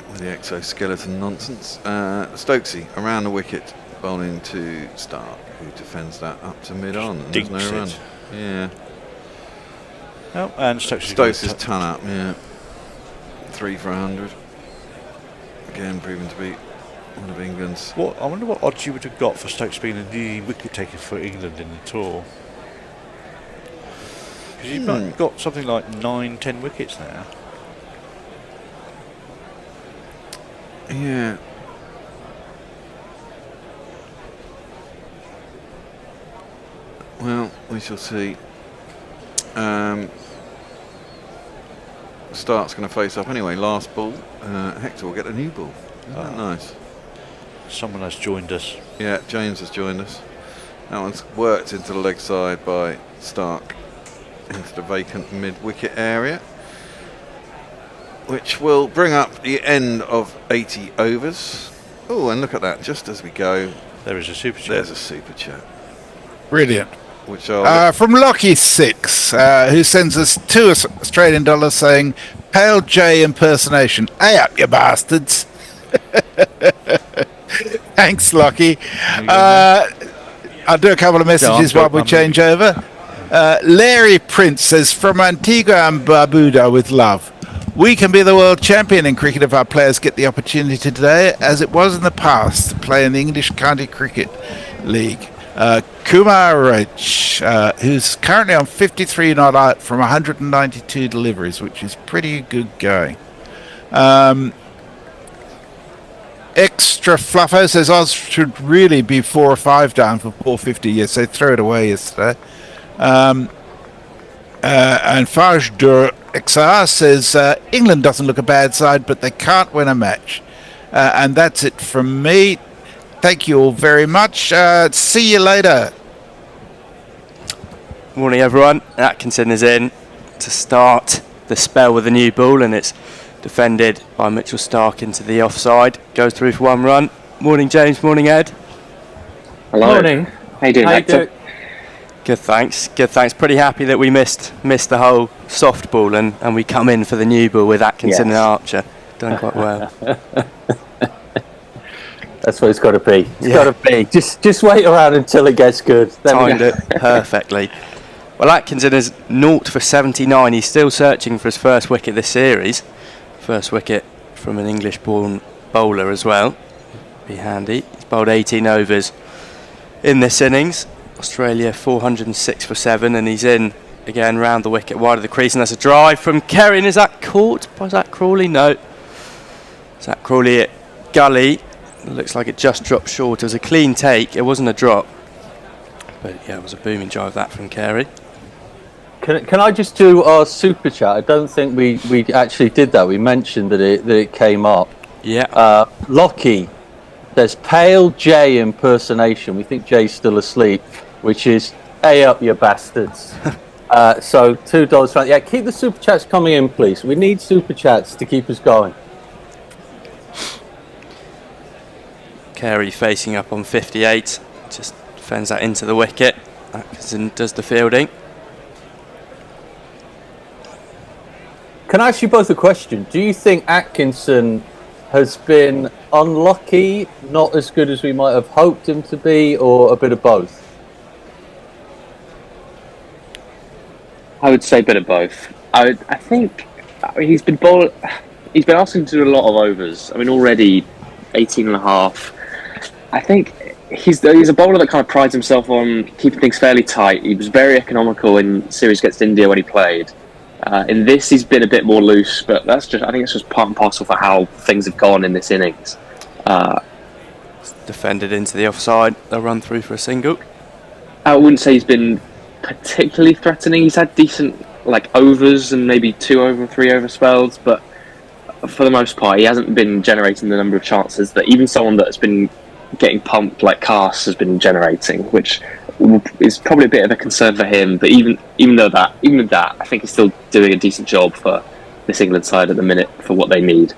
Speaker 2: with the exoskeleton nonsense. Stokesy around the wicket, bowling to Stark, who defends that up to mid-on. And there's no run. Yeah.
Speaker 4: Oh, and Stokes
Speaker 2: is ton up, yeah. 3 for 100. Again, proven to be one of England's.
Speaker 4: I wonder what odds you would have got for Stokes being the wicket taker for England in the tour. Because you've got something like 9-10 wickets now.
Speaker 2: Yeah. Well, we shall see. Stark's going to face up anyway. Last ball. Hector will get a new ball. Isn't that nice?
Speaker 4: Someone has joined us.
Speaker 2: Yeah, James has joined us. That one's worked into the leg side by Stark into the vacant mid-wicket area, which will bring up the end of 80 overs. Oh, and look at that. Just as we go,
Speaker 4: there is a super chat.
Speaker 2: There's a super chat.
Speaker 3: Brilliant.
Speaker 2: Which are
Speaker 3: from Lockie6, who sends us $2 Australian saying, "Pale J impersonation. Hey up, you bastards." Thanks, Lockie. I'll do a couple of messages while we change over. Larry Prince says, "From Antigua and Barbuda with love. We can be the world champion in cricket if our players get the opportunity today, as it was in the past, to play in the English County Cricket League." Kumar Rich, who's currently on 53 not out from 192 deliveries, which is pretty good going. Extra Fluffo says Oz should really be 4 or 5 down for 450. Yes, they threw it away yesterday. And Faj Dur XR says England doesn't look a bad side, but they can't win a match. And that's it from me. Thank you all very much. See you later.
Speaker 9: Morning, everyone. Atkinson is in to start the spell with a new ball, and it's defended by Mitchell Stark into the offside. Goes through for 1 run. Morning, James. Morning, Ed.
Speaker 10: Hello.
Speaker 9: Morning.
Speaker 10: How you doing, Hector?
Speaker 9: Good, thanks. Good, thanks. Pretty happy that we missed the whole soft ball and we come in for the new ball with Atkinson and Archer. Done quite well.
Speaker 10: That's what it's got to be. It's got to be. Just wait around until it gets good.
Speaker 9: Timed it perfectly. Well, Atkinson is 0 for 79. He's still searching for his first wicket this series. First wicket from an English-born bowler as well. Be handy. He's bowled 18 overs in this innings. Australia 406 for 7, and he's in again round the wicket, wide of the crease, and that's a drive from Kerry. Is that caught by Zach Crawley? No. Zach Crawley at gully. It looks like it just dropped short. It was a clean take. It wasn't a drop. But yeah, it was a booming drive that from Carey.
Speaker 10: Can I just do our super chat? I don't think we actually did that. We mentioned that it came up.
Speaker 9: Yeah.
Speaker 10: Lockie, there's Pale J impersonation. We think Jay's still asleep, which is "Hey up, you bastards." So $2. Yeah, keep the super chats coming in, please. We need super chats to keep us going.
Speaker 9: Carey facing up on 58, just defends that into the wicket. Atkinson does the fielding.
Speaker 10: Can I ask you both a question? Do you think Atkinson has been unlucky, not as good as we might have hoped him to be, or a bit of both?
Speaker 11: I would say a bit of both. I think he's been asking to do a lot of overs. I mean, already 18 and a half. I think he's a bowler that kind of prides himself on keeping things fairly tight. He was very economical in series against India when he played. In this, he's been a bit more loose, but I think it's just part and parcel for how things have gone in this innings.
Speaker 9: defended into the offside. They'll run through for a single.
Speaker 11: I wouldn't say he's been particularly threatening. He's had decent overs and maybe 2 over, 3 over spells, but for the most part, he hasn't been generating the number of chances that even someone that's been getting pumped like Cass has been generating, which is probably a bit of a concern for him. But even with that, I think he's still doing a decent job for this England side at the minute for what they need.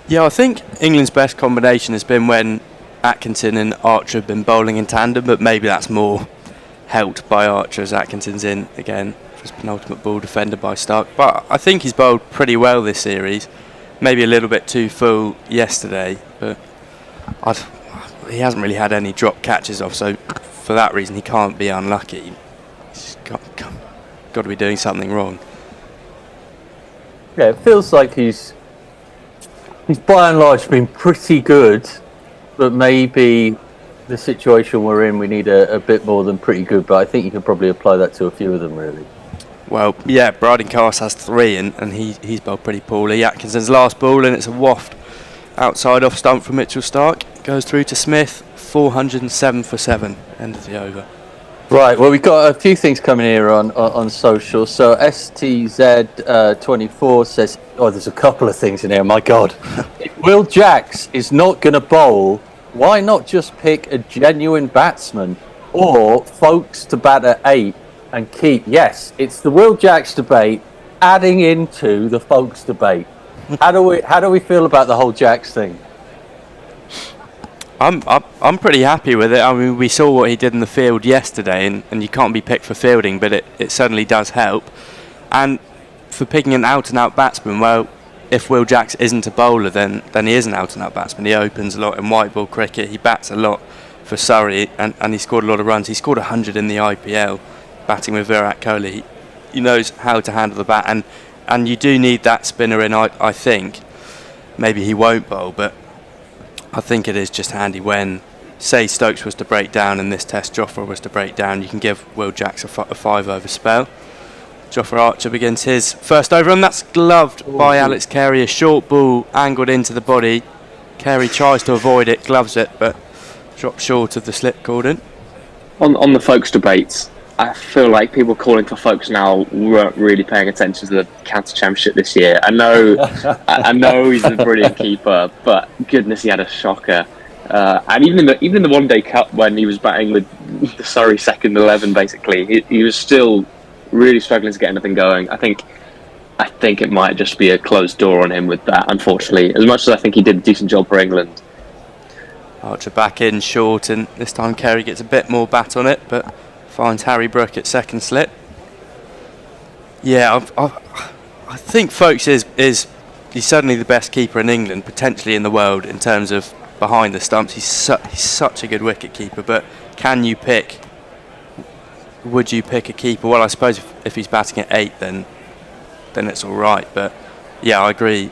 Speaker 9: Yeah, I think England's best combination has been when Atkinson and Archer have been bowling in tandem, but maybe that's more helped by Archer as Atkinson's in again for his penultimate ball, defended by Stark. But I think he's bowled pretty well this series. Maybe a little bit too full yesterday, but he hasn't really had any drop catches off, so for that reason he can't be unlucky. He's got to be doing something wrong.
Speaker 10: Yeah, it feels like he's by and large been pretty good, but maybe the situation we're in, we need a bit more than pretty good. But I think you can probably apply that to a few of them, really.
Speaker 9: Well, yeah, Bryden Cass has 3 and he's bowled pretty poorly. Atkinson's last ball and it's a waft outside off stump from Mitchell Stark. Goes through to Smith, 407 for 7, end of the over.
Speaker 10: Right, well, we've got a few things coming here on social. So STZ24 says, there's a couple of things in here, my God. If Will Jacks is not going to bowl, why not just pick a genuine batsman or folks to bat at 8 and keep? Yes, it's the Will Jacks debate adding into the folks debate. How do we feel about the whole Jacks thing?
Speaker 9: I'm pretty happy with it. I mean, we saw what he did in the field yesterday, and you can't be picked for fielding, but it certainly does help. And for picking an out-and-out batsman, well, if Will Jacks isn't a bowler, then he is an out-and-out batsman. He opens a lot in white ball cricket. He bats a lot for Surrey, and he scored a lot of runs. He scored 100 in the IPL, batting with Virat Kohli. He knows how to handle the bat, and you do need that spinner in, I think. Maybe he won't bowl, but I think it is just handy when, say, Stokes was to break down and this Test Jofra was to break down, you can give Will Jacks a 5 over spell. Jofra Archer begins his first over, and that's gloved by Alex Carey. A short ball angled into the body. Carey tries to avoid it, gloves it, but drops short of the slip cordon.
Speaker 11: On the folks debates, I feel like people calling for folks now weren't really paying attention to the county championship this year. I know he's a brilliant keeper, but goodness, he had a shocker. And even in the One Day Cup when he was batting with the Surrey second 11, basically, he was still really struggling to get anything going. I think it might just be a closed door on him with that, unfortunately. As much as I think he did a decent job for England.
Speaker 9: Archer back in short, and this time Carey gets a bit more bat on it, but finds Harry Brook at second slip. Yeah, I think Folkes he's certainly the best keeper in England, potentially in the world in terms of behind the stumps. He's such a good wicket keeper, but would you pick a keeper? Well, I suppose if he's batting at 8, then it's all right. But yeah, I agree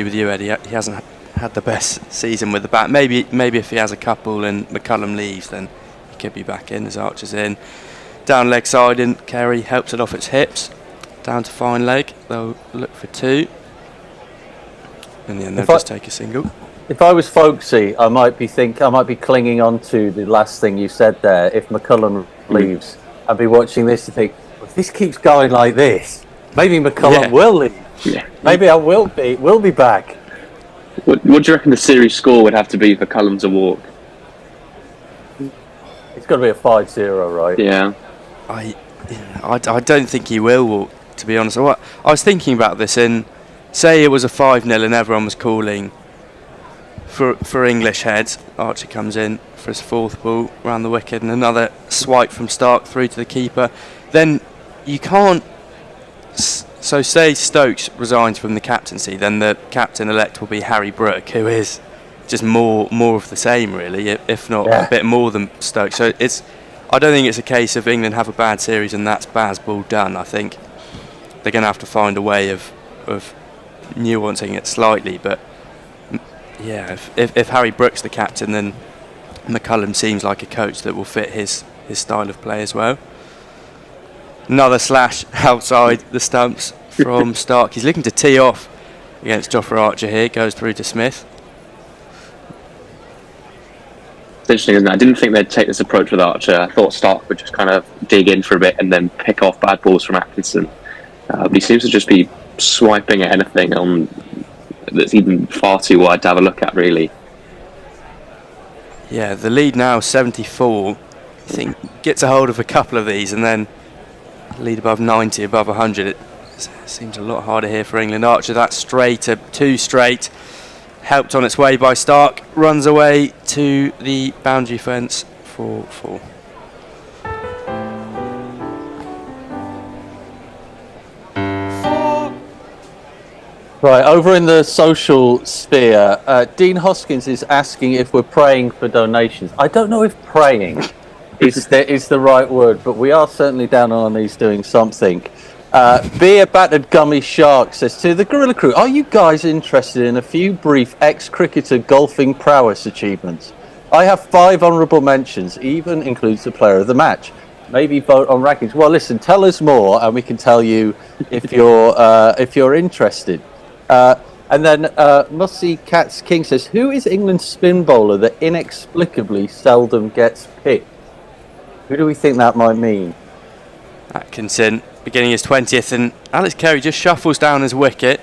Speaker 9: with you, Eddie. He hasn't had the best season with the bat. Maybe if he has a couple and McCullum leaves, then he could be back in as Archer's in. Down leg side, and Carey helps it off its hips. Down to fine leg. They'll look for 2. And then they'll just take a single.
Speaker 10: If I was folksy, I might be clinging on to the last thing you said there. If McCullum leaves, I'd be watching this and think, if this keeps going like this, maybe McCullum will leave. Yeah. Maybe I will be back.
Speaker 11: What do you reckon the series score would have to be for Cullum to walk?
Speaker 10: It's got to be a 5-0, right?
Speaker 11: Yeah.
Speaker 9: I don't think he will walk, to be honest. I was thinking about this, and say it was a 5-0 and everyone was calling for English heads. Archer comes in for his 4th ball round the wicket, and another swipe from Stark through to the keeper. Then you can't. So say Stokes resigns from the captaincy, then the captain-elect will be Harry Brook, who is just more of the same, really, if not a bit more than Stokes. So I don't think it's a case of England have a bad series and that's Bazball done. I think they're going to have to find a way of nuancing it slightly. But yeah, if Harry Brook's the captain, then McCullum seems like a coach that will fit his style of play as well. Another slash outside the stumps from Stark. He's looking to tee off against Jofra Archer here. Goes through to Smith.
Speaker 11: It's interesting, isn't it? I didn't think they'd take this approach with Archer. I thought Stark would just kind of dig in for a bit and then pick off bad balls from Atkinson. But he seems to just be swiping at anything on that's even far too wide to have a look at, really.
Speaker 9: Yeah, the lead now 74. I think gets a hold of a couple of these and then lead above 90, above 100. It seems a lot harder here for England. Archer, that straight, two straight, helped on its way by Stark, runs away to the boundary fence for 4.
Speaker 10: Right, over in the social sphere, Dean Hoskins is asking if we're praying for donations. I don't know if praying is the right word, but we are certainly down on our knees doing something. Beer Battered Gummy Shark says to the Gorilla Crew, are you guys interested in a few brief ex-cricketer golfing prowess achievements? I have 5 honourable mentions, even includes the player of the match. Maybe vote on rankings. Well, listen, tell us more and we can tell you if you're interested. And then Mussy Cats King says, who is England's spin bowler that inexplicably seldom gets picked? Who do we think that might mean?
Speaker 9: Atkinson beginning his 20th, and Alex Carey just shuffles down his wicket.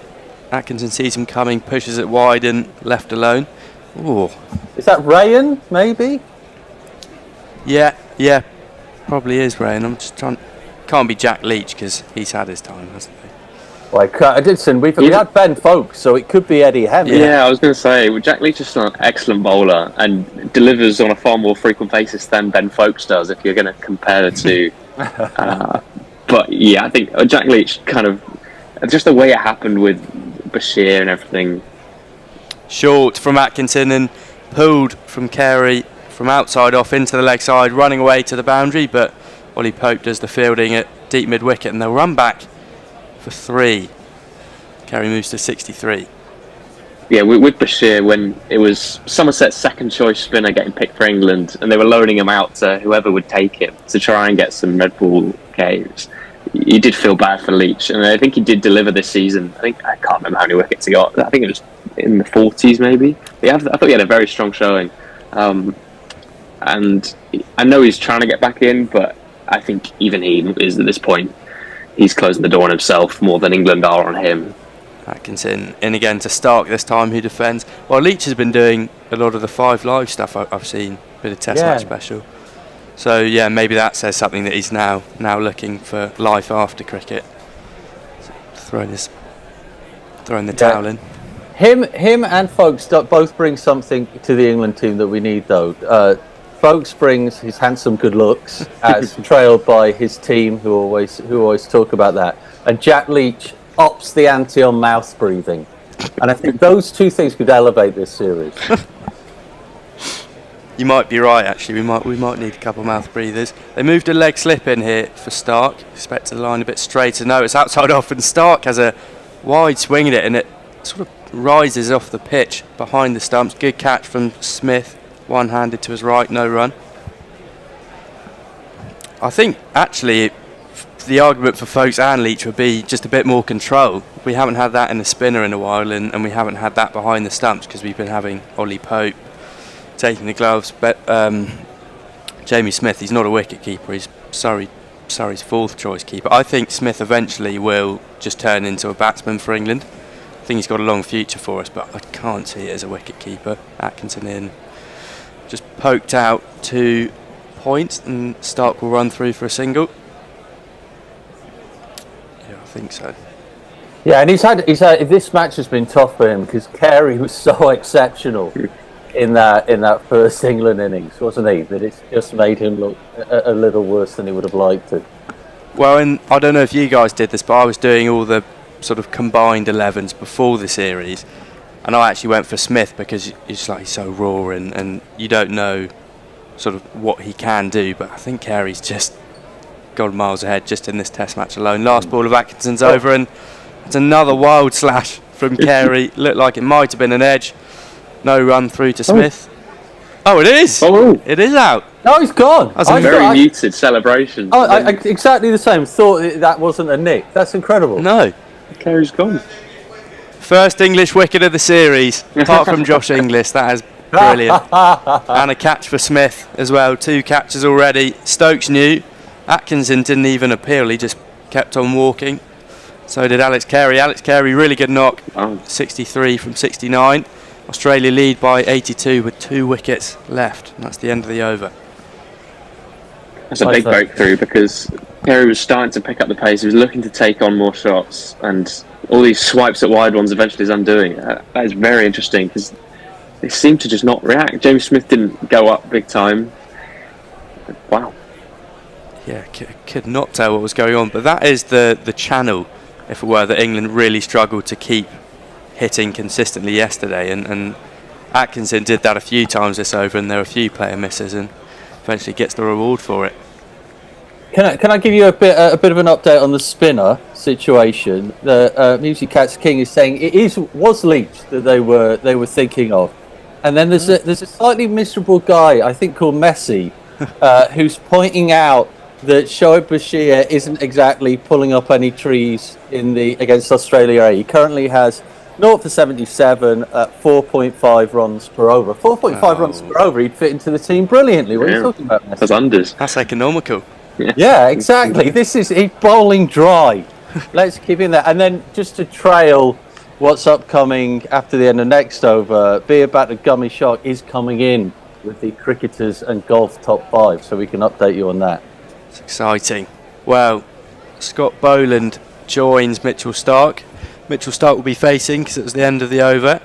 Speaker 9: Atkinson sees him coming, pushes it wide and left alone. Ooh.
Speaker 10: Is that Rayan, maybe?
Speaker 9: Yeah, probably is Rayan. I'm just trying. Can't be Jack Leach because he's had his time, hasn't he?
Speaker 10: Like Didson, we had Ben Foakes, so it could be Eddie Hemming.
Speaker 11: Yeah, I was going to say, Jack Leach is an excellent bowler and delivers on a far more frequent basis than Ben Foakes does, if you're going to compare the two. But yeah, I think Jack Leach kind of, just the way it happened with Bashir and everything.
Speaker 9: Short from Atkinson and pulled from Carey from outside off into the leg side, running away to the boundary, but Ollie Pope does the fielding at deep mid-wicket and they'll run back for 3. Carey moves to 63.
Speaker 11: Yeah, with Bashir, when it was Somerset's second choice spinner getting picked for England and they were loaning him out to whoever would take him to try and get some red ball games, you did feel bad for Leach, and I think he did deliver this season. I can't remember how many wickets he got. I think it was in the 40s maybe. I thought he had a very strong showing, and I know he's trying to get back in, but I think even he is at this point, he's closing the door on himself more than England are on him.
Speaker 9: Atkinson in again to Stark this time, who defends. Well, Leach has been doing a lot of the 5 live stuff I've seen, bit of test match special. So yeah, maybe that says something that he's now looking for life after cricket. So throwing the towel in.
Speaker 10: Him and Foakes both bring something to the England team that we need, though. Foakes brings his handsome good looks, as trailed by his team, who always talk about that. And Jack Leach ups the ante on mouth breathing, and I think those two things could elevate this series.
Speaker 9: You might be right, actually. We might need a couple of mouth breathers. They moved a leg slip in here for Stark. Expect the line a bit straighter. No, it's outside off, and Stark has a wide swing at it, and it sort of rises off the pitch behind the stumps. Good catch from Smith, one-handed to his right, no run. I think actually the argument for Foakes and Leach would be just a bit more control. We haven't had that in the spinner in a while, and we haven't had that behind the stumps because we've been having Ollie Pope taking the gloves. But Jamie Smith, he's not a wicket keeper. He's Surrey's 4th choice keeper. I think Smith eventually will just turn into a batsman for England. I think he's got a long future for us, but I can't see it as a wicket keeper. Atkinson in, just poked out 2 points, and Stark will run through for a single. Yeah, I think so.
Speaker 10: Yeah, and he's had this match has been tough for him because Carey was so exceptional in that first England innings, wasn't he? That it's just made him look a little worse than he would have liked to.
Speaker 9: Well, and I don't know if you guys did this, but I was doing all the sort of combined 11s before the series, and I actually went for Smith because he's so raw and you don't know sort of what he can do, but I think Carey's just gone miles ahead just in this test match alone. Last ball of Atkinson's over, and it's another wild slash from Carey. Looked like it might have been an edge. No run through to Smith. Oh, it is. Oh, it is out.
Speaker 10: No, he's gone.
Speaker 11: That's a very muted celebration.
Speaker 10: Oh, I exactly the same. Thought that wasn't a nick. That's incredible.
Speaker 9: No.
Speaker 11: Carey's gone.
Speaker 9: First English wicket of the series, apart from Josh Inglis. That has Brilliant. And a catch for Smith as well. 2 catches already. Stokes knew. Atkinson didn't even appeal. He just kept on walking. So did Alex Carey. Alex Carey, really good knock. 63 from 69. Australia lead by 82 with 2 wickets left. And that's the end of the over.
Speaker 11: That's a big breakthrough because Carey was starting to pick up the pace. He was looking to take on more shots, and all these swipes at wide ones eventually is undoing it. That is very interesting because they seem to just not react. James Smith didn't go up big time. Wow.
Speaker 9: Yeah, could not tell what was going on, but that is the channel, if it were, that England really struggled to keep hitting consistently yesterday, and Atkinson did that a few times this over, and there were a few player misses, and eventually gets the reward for it.
Speaker 10: Can I give you a bit of an update on the spinner situation? The Music Cats King is saying it was Leach that they were thinking of, and then there's a slightly miserable guy I think called Messi, who's pointing out that Shoaib Bashir isn't exactly pulling up any trees against Australia A. He currently has 0 for 77 at 4.5 runs per over. 4.5 runs per over, he'd fit into the team brilliantly. What are you talking about, Messi?
Speaker 11: That's unders.
Speaker 9: That's economical.
Speaker 10: Yeah, exactly. He's bowling dry. Let's keep in there. And then just to trail what's upcoming after the end of next over, Be About a Gummy Shark is coming in with the cricketers and golf top 5, so we can update you on that.
Speaker 9: It's exciting. Well, Scott Boland joins Mitchell Starc. Mitchell Starc will be facing, because it was the end of the over,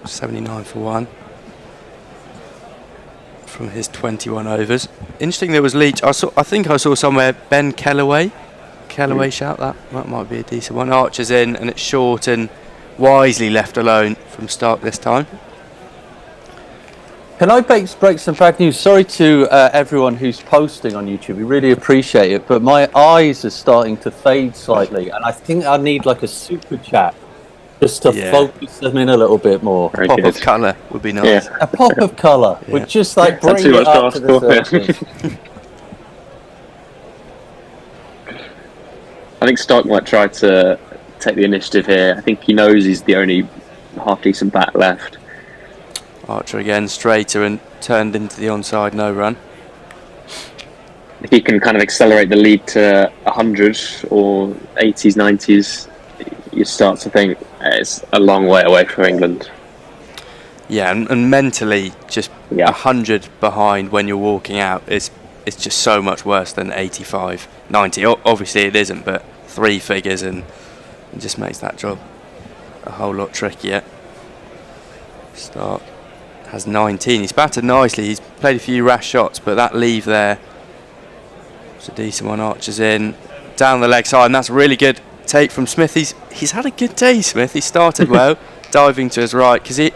Speaker 9: 79 for 1 from his 21 overs. Interesting there was Leach. I think I saw somewhere Ben Kellaway shout that might be a decent one. Archer's in, and it's short and wisely left alone from Starc this time.
Speaker 10: Can I break some bad news? Sorry to everyone who's posting on YouTube. We really appreciate it, but my eyes are starting to fade slightly, and I think I need like a super chat just to focus them in a little bit more.
Speaker 9: A pop of colour would be nice.
Speaker 10: Yeah. A pop of colour would just like bring it up to the surface.
Speaker 11: I think Starc might try to take the initiative here. I think he knows he's the only half-decent bat left.
Speaker 9: Archer again, straighter and turned into the onside no run.
Speaker 11: If he can kind of accelerate the lead to 100 or 80s, 90s, you start to think it's a long way away from England.
Speaker 9: Yeah, and mentally, just 100 behind when you're walking out it's just so much worse than 85, 90. Obviously it isn't, but 3 figures and it just makes that job a whole lot trickier. Starc has 19. He's batted nicely. He's played a few rash shots, but that leave there was a decent one. Archer's in, down the leg side, and that's a really good take from Smith. He's had a good day, Smith. He started well, diving to his right, because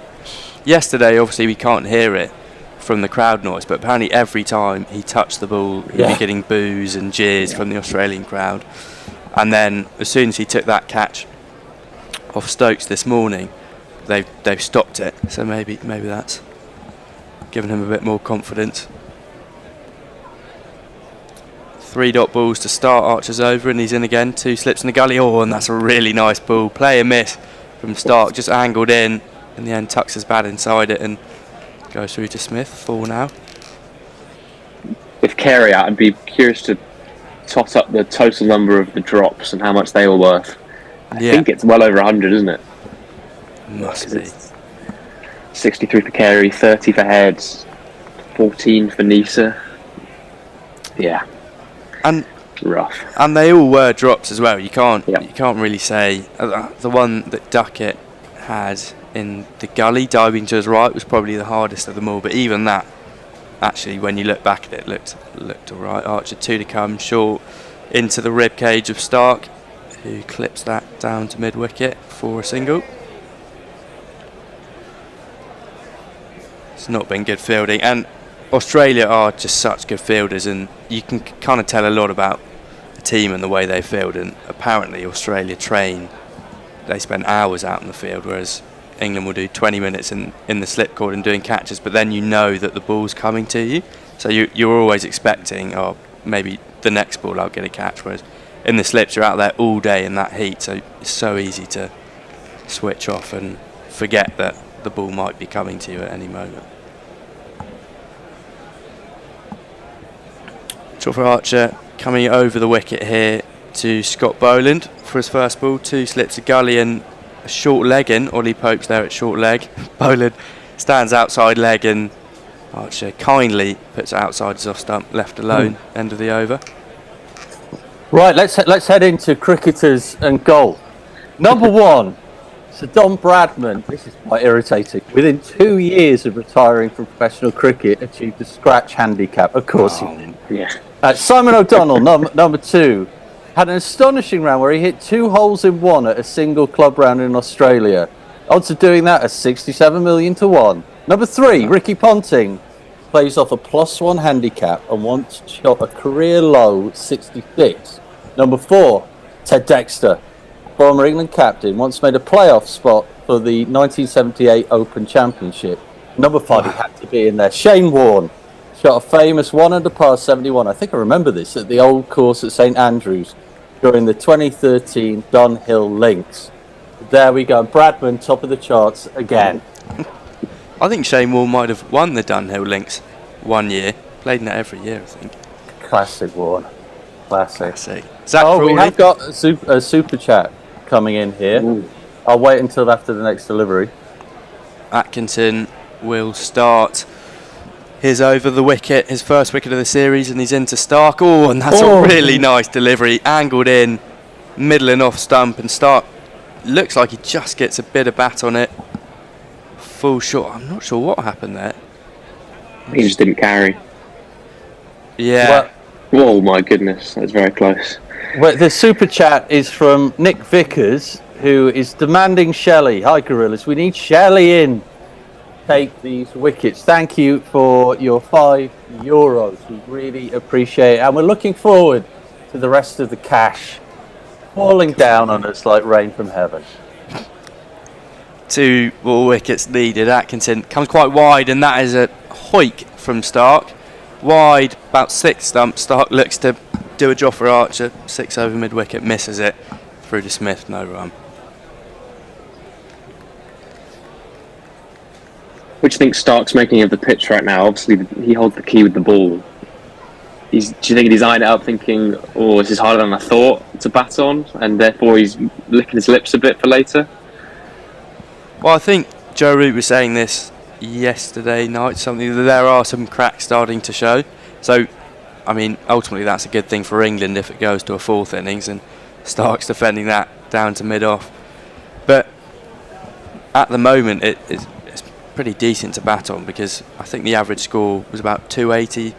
Speaker 9: yesterday, obviously, we can't hear it from the crowd noise, but apparently every time he touched the ball, he'd be getting boos and jeers from the Australian crowd. And then, as soon as he took that catch off Stokes this morning, they've stopped it, so maybe that's given him a bit more confidence. 3 dot balls to start. Archer's over and he's in again. 2 slips in the gully. And that's a really nice ball. Player miss from Starc, just angled in the end tucks his bat inside it and goes through to Smith. 4 now.
Speaker 11: With Carey out, I'd be curious to tot up the total number of the drops and how much they were worth. I think it's well over 100, isn't it?
Speaker 9: Must be.
Speaker 11: 63 for Carey, 30 for Heads, 14 for Nisa. Yeah,
Speaker 9: and
Speaker 11: rough.
Speaker 9: And they all were drops as well. You can't really say the one that Duckett had in the gully diving to his right was probably the hardest of them all. But even that, actually, when you look back at it, looked all right. Archer 2 to come, short into the rib cage of Starc, who clips that down to mid wicket for a single. It's not been good fielding, and Australia are just such good fielders, and you can kind of tell a lot about the team and the way they field. And apparently Australia they spend hours out in the field, whereas England will do 20 minutes in the slipcord and doing catches, but then you know that the ball's coming to you, so you're always expecting, maybe the next ball I'll get a catch, whereas in the slips you're out there all day in that heat, so it's so easy to switch off and forget that the ball might be coming to you at any moment. Shot for Archer, coming over the wicket here to Scott Boland for his first ball. 2 slips of gully and a short leg in. Ollie Pope's there at short leg. Boland stands outside leg and Archer kindly puts it outside his off stump, left alone. End of the over.
Speaker 10: Right, let's head into cricketers and golf. Number 1, Sir Don Bradman. This is quite irritating. Within 2 years of retiring from professional cricket, achieved a scratch handicap. Of course he did.
Speaker 11: Yeah.
Speaker 10: Simon O'Donnell, number 2, had an astonishing round where he hit 2 holes in 1 at a single club round in Australia. Odds of doing that are 67 million to 1. Number 3, Ricky Ponting plays off a +1 handicap and once shot a career low 66. Number 4, Ted Dexter, former England captain, once made a playoff spot for the 1978 Open Championship. Number 5, he had to be in there. Shane Warne shot a famous 1 under par 71. I think I remember this at the old course at St Andrews during the 2013 Dunhill Links. There we go. Bradman, top of the charts again.
Speaker 9: I think Shane Warne might have won the Dunhill Links one year. Played in it every year, I think.
Speaker 10: Classic Warne. Classic.
Speaker 9: Zach
Speaker 10: we have got a super chat coming in here. Ooh. I'll wait until after the next delivery.
Speaker 9: Atkinson will start his over the wicket, his first wicket of the series, and he's into Stark. Oh, and that's a really nice delivery. Angled in, middling off stump, and Stark looks like he just gets a bit of bat on it. Full shot. I'm not sure what happened there.
Speaker 11: He just didn't carry.
Speaker 9: Yeah.
Speaker 11: Oh my goodness, that's very close.
Speaker 10: Well, the super chat is from Nick Vickers, who is demanding Shelley. Hi, Gorillas. We need Shelley in. Take these wickets. Thank you for your €5. We really appreciate it. And we're looking forward to the rest of the cash falling down on us like rain from heaven.
Speaker 9: 2 ball wickets needed. Atkinson comes quite wide, and that is a hoik from Stark. Wide, about 6 stumps. Stark looks to do a job for Archer. 6 over mid wicket, misses it. Through to Smith, no run.
Speaker 11: What do you think Stark's making of the pitch right now? Obviously, he holds the key with the ball. Do you think he's eyeing it up thinking, oh, this is harder than I thought to bat on, and therefore he's licking his lips a bit for later?
Speaker 9: Well, I think Joe Root was saying this yesterday night, something that there are some cracks starting to show. So, I mean, ultimately that's a good thing for England if it goes to a 4th innings, and Stark's defending that down to mid-off. But at the moment, it's pretty decent to bat on, because I think the average score was about 280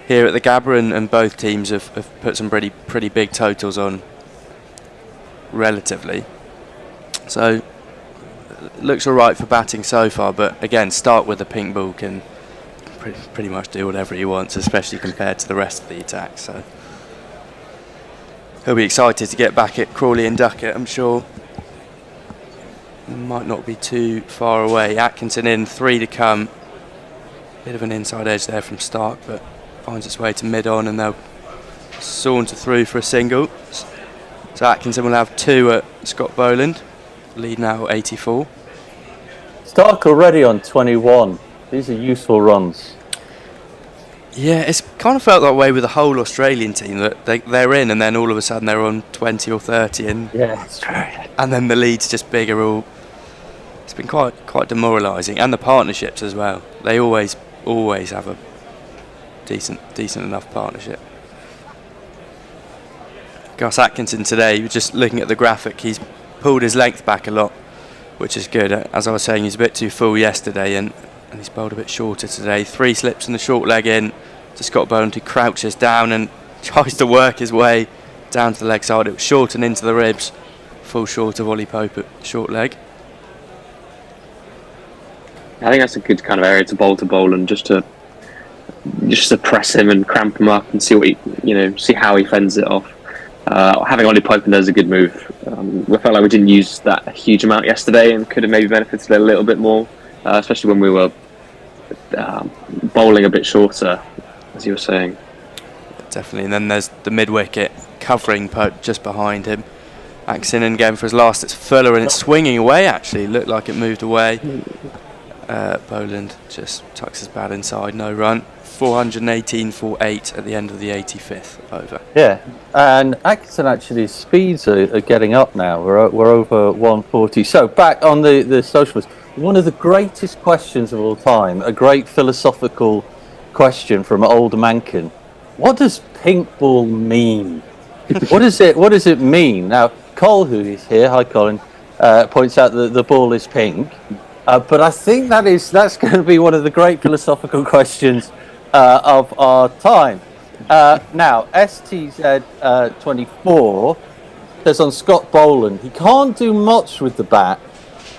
Speaker 9: here at the Gabba, and both teams have put some pretty big totals on relatively. So it looks alright for batting so far, but again, Stark with the pink ball can pretty much do whatever he wants, especially compared to the rest of the attack. So he'll be excited to get back at Crawley and Duckett, I'm sure. Might not be too far away. Atkinson in, 3 to come. Bit of an inside edge there from Stark, but finds its way to mid-on, and they'll saunter through for a single. So Atkinson will have 2 at Scott Boland, lead now 84.
Speaker 10: Stark already on 21. These are useful runs.
Speaker 9: Yeah, it's kind of felt that way with the whole Australian team, that they're in and then all of a sudden they're on 20 or 30, and
Speaker 10: it's true.
Speaker 9: And then the lead's just bigger. It's been quite demoralising, and the partnerships as well. They always have a decent enough partnership. Gus Atkinson today, we're just looking at the graphic, he's pulled his length back a lot, which is good. As I was saying, he's a bit too full yesterday, and he's bowled a bit shorter today. 3 slips and the short leg in to Scott Boland, who crouches down and tries to work his way down to the leg side. It was short and into the ribs, full short of Ollie Pope at short leg.
Speaker 11: I think that's a good kind of area to bowl and just to press him and cramp him up and see what see how he fends it off. Having Ollie Pope in there is a good move. We felt like we didn't use that a huge amount yesterday, and could have maybe benefited a little bit more, especially when we were bowling a bit shorter, as you were saying.
Speaker 9: Definitely, and then there's the mid wicket covering Pope just behind him. Atkinson in again for his last. It's Fuller, and it's swinging away, actually. Looked like it moved away. Boland just tucks his bat inside, no run. 418 for 8 at the end of the 85th over.
Speaker 10: Yeah, and Atkinson actually, speeds are getting up now. We're over 140. So back on the socialist, one of the greatest questions of all time, a great philosophical question from old Mankin. What does pink ball mean? What does it mean? Now, Cole, who is here, hi Colin, points out that the ball is pink. But I think that's going to be one of the great philosophical questions of our time. Now, STZ24 says on Scott Boland, he can't do much with the bat,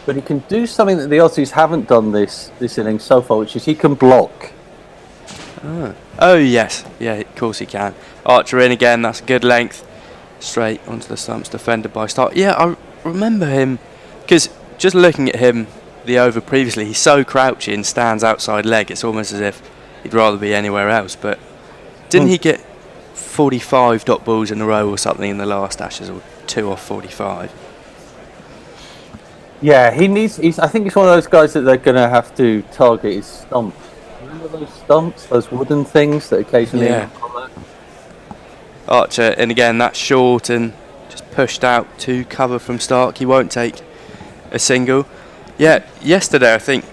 Speaker 10: but he can do something that the Aussies haven't done this inning so far, which is he can block.
Speaker 9: Oh, yes. Yeah, of course he can. Archer in again, that's a good length. Straight onto the stumps, defended by Stark. Yeah, I remember him, because just looking at him the over previously, he's so crouchy and stands outside leg, it's almost as if he'd rather be anywhere else. But didn't he get 45 dot balls in a row or something in the last Ashes, or 2 off 45?
Speaker 10: Yeah, I think he's one of those guys that they're going to have to target his stumps. Remember those stumps, those wooden things that occasionally...
Speaker 9: Yeah. Archer, and again, that's short and just pushed out to cover from Stark. He won't take a single. Yeah, yesterday I think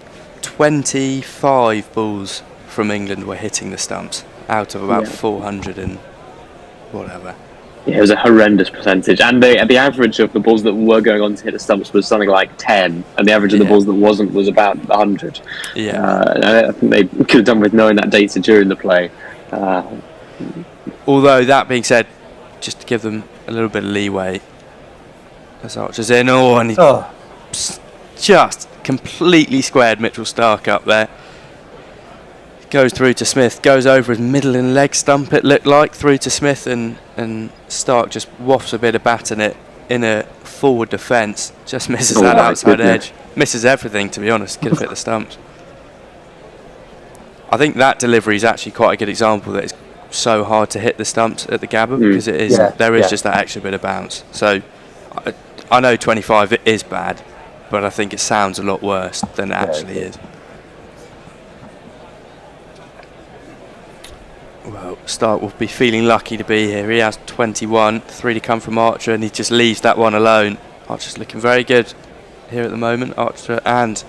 Speaker 9: 25 balls from England were hitting the stumps out of about 400 and whatever.
Speaker 11: Yeah, it was a horrendous percentage, and the average of the balls that were going on to hit the stumps was something like 10, and the average of the balls that wasn't was about 100.
Speaker 9: Yeah,
Speaker 11: I think they could have done with knowing that data during the play.
Speaker 9: Although that being said, just to give them a little bit of leeway, as Archer's in, and he just completely squared Mitchell Stark up there. Goes through to Smith, goes over his middle and leg stump, it looked like, through to Smith, and Stark just wafts a bit of bat in it in a forward defence, just misses that outside edge. Misses everything, to be honest, could have hit the stumps. I think that delivery is actually quite a good example that it's so hard to hit the stumps at the Gabba, because it is there is just that extra bit of bounce. So I know 25 is bad, but I think it sounds a lot worse than it actually is. Well, Stark will be feeling lucky to be here. He has 21, 3 to come from Archer, and he just leaves that one alone. Archer's looking very good here at the moment. Archer and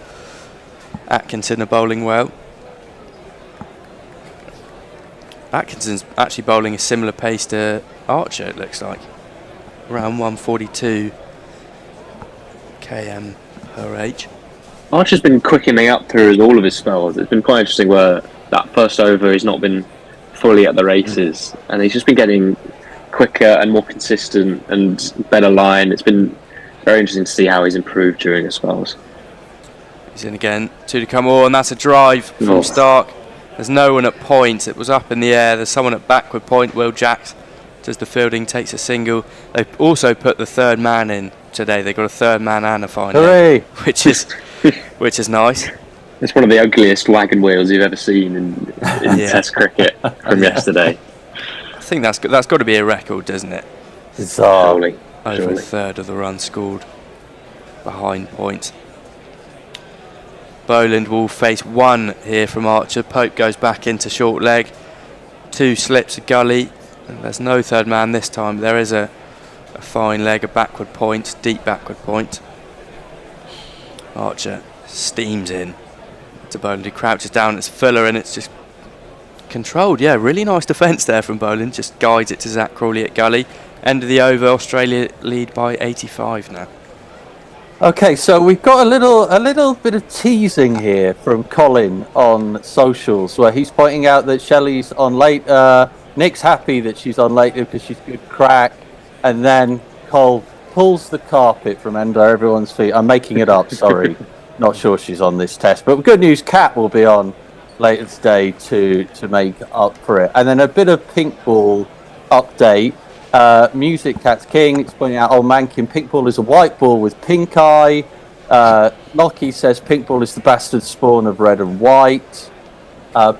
Speaker 9: Atkinson are bowling well. Atkinson's actually bowling a similar pace to Archer, it looks like. Around 142 km per H.
Speaker 11: Archer's been quickening up through all of his spells. It's been quite interesting where that first over he's not been fully at the races, and he's just been getting quicker and more consistent and better line. It's been very interesting to see how he's improved during his spells.
Speaker 9: He's in again, 2 to come all, and that's a drive from Stark. There's no one at point. It was up in the air. There's someone at backward point. Will Jacks does the fielding, takes a single. They've also put the third man in today. They've got a third man and a final, which is nice.
Speaker 11: It's one of the ugliest wagon wheels you've ever seen in Test cricket from yesterday.
Speaker 9: I think that's got to be a record, doesn't it?
Speaker 11: Surely.
Speaker 9: Over a third of the runs scored behind point. Boland will face 1 here from Archer. Pope goes back into short leg. 2 slips a gully. And there's no third man this time. There is a fine leg, a backward point, deep backward point. Archer steams in to Boland, who crouches down. It's Fuller, and it's just controlled. Yeah, really nice defence there from Boland. Just guides it to Zach Crawley at gully. End of the over. Australia lead by 85 now.
Speaker 10: Okay, so we've got a little bit of teasing here from Colin on socials, where he's pointing out that Shelley's on late. Nick's happy that she's on late because she's good crack, and then Cole pulls the carpet from under everyone's feet. I'm making it up, sorry. Not sure she's on this test, but good news, Kat will be on later today to make up for it. And then a bit of pink ball update. Music Cat's King, it's pointing out, Mankin, pink ball is a white ball with pink eye. Lockie says pink ball is the bastard spawn of red and white.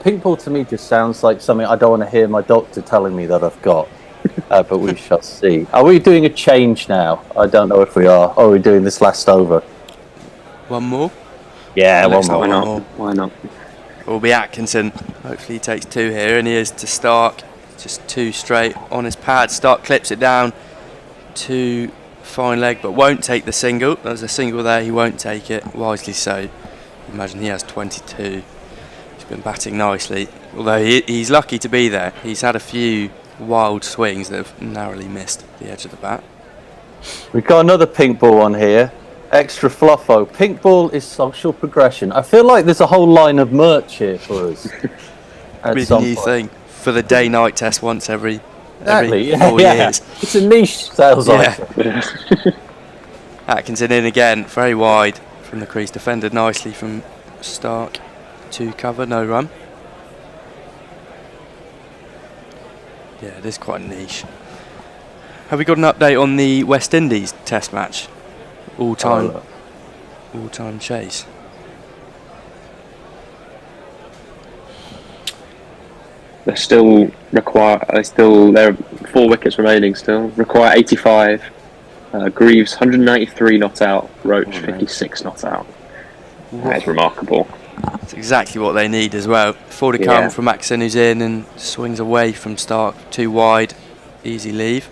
Speaker 10: Pink ball to me just sounds like something I don't want to hear my doctor telling me that I've got. but we shall see. Are we doing a change now? I don't know if we are. Or are we doing this last over?
Speaker 9: One more?
Speaker 10: Yeah, one more.
Speaker 11: Why not? Why not?
Speaker 9: It will be Atkinson. Hopefully he takes 2 here, and he is to Stark. Just 2 straight on his pad. Stark clips it down to fine leg, but won't take the single. There's a single there, he won't take it. Wisely so. Imagine he has 22. He's been batting nicely, although he's lucky to be there. He's had a few wild swings that have narrowly missed the edge of the bat.
Speaker 10: We've got another pink ball on here. Extra fluffo. Pink ball is social progression. I feel like there's a whole line of merch here for us.
Speaker 9: It's a new thing for the day-night test once every 4 years.
Speaker 10: It's a niche sales item.
Speaker 9: Atkinson in again, very wide from the crease, defended nicely from Stark to cover, no run. Yeah, it is quite niche. Have we got an update on the West Indies test match? All-time chase.
Speaker 11: There are 4 wickets remaining still. Require 85. Greaves 193 not out. Roach 56 not out. That is remarkable.
Speaker 9: That's exactly what they need as well. 4 to come from Atkinson, who's in and swings away from Stark. 2 wide, easy leave.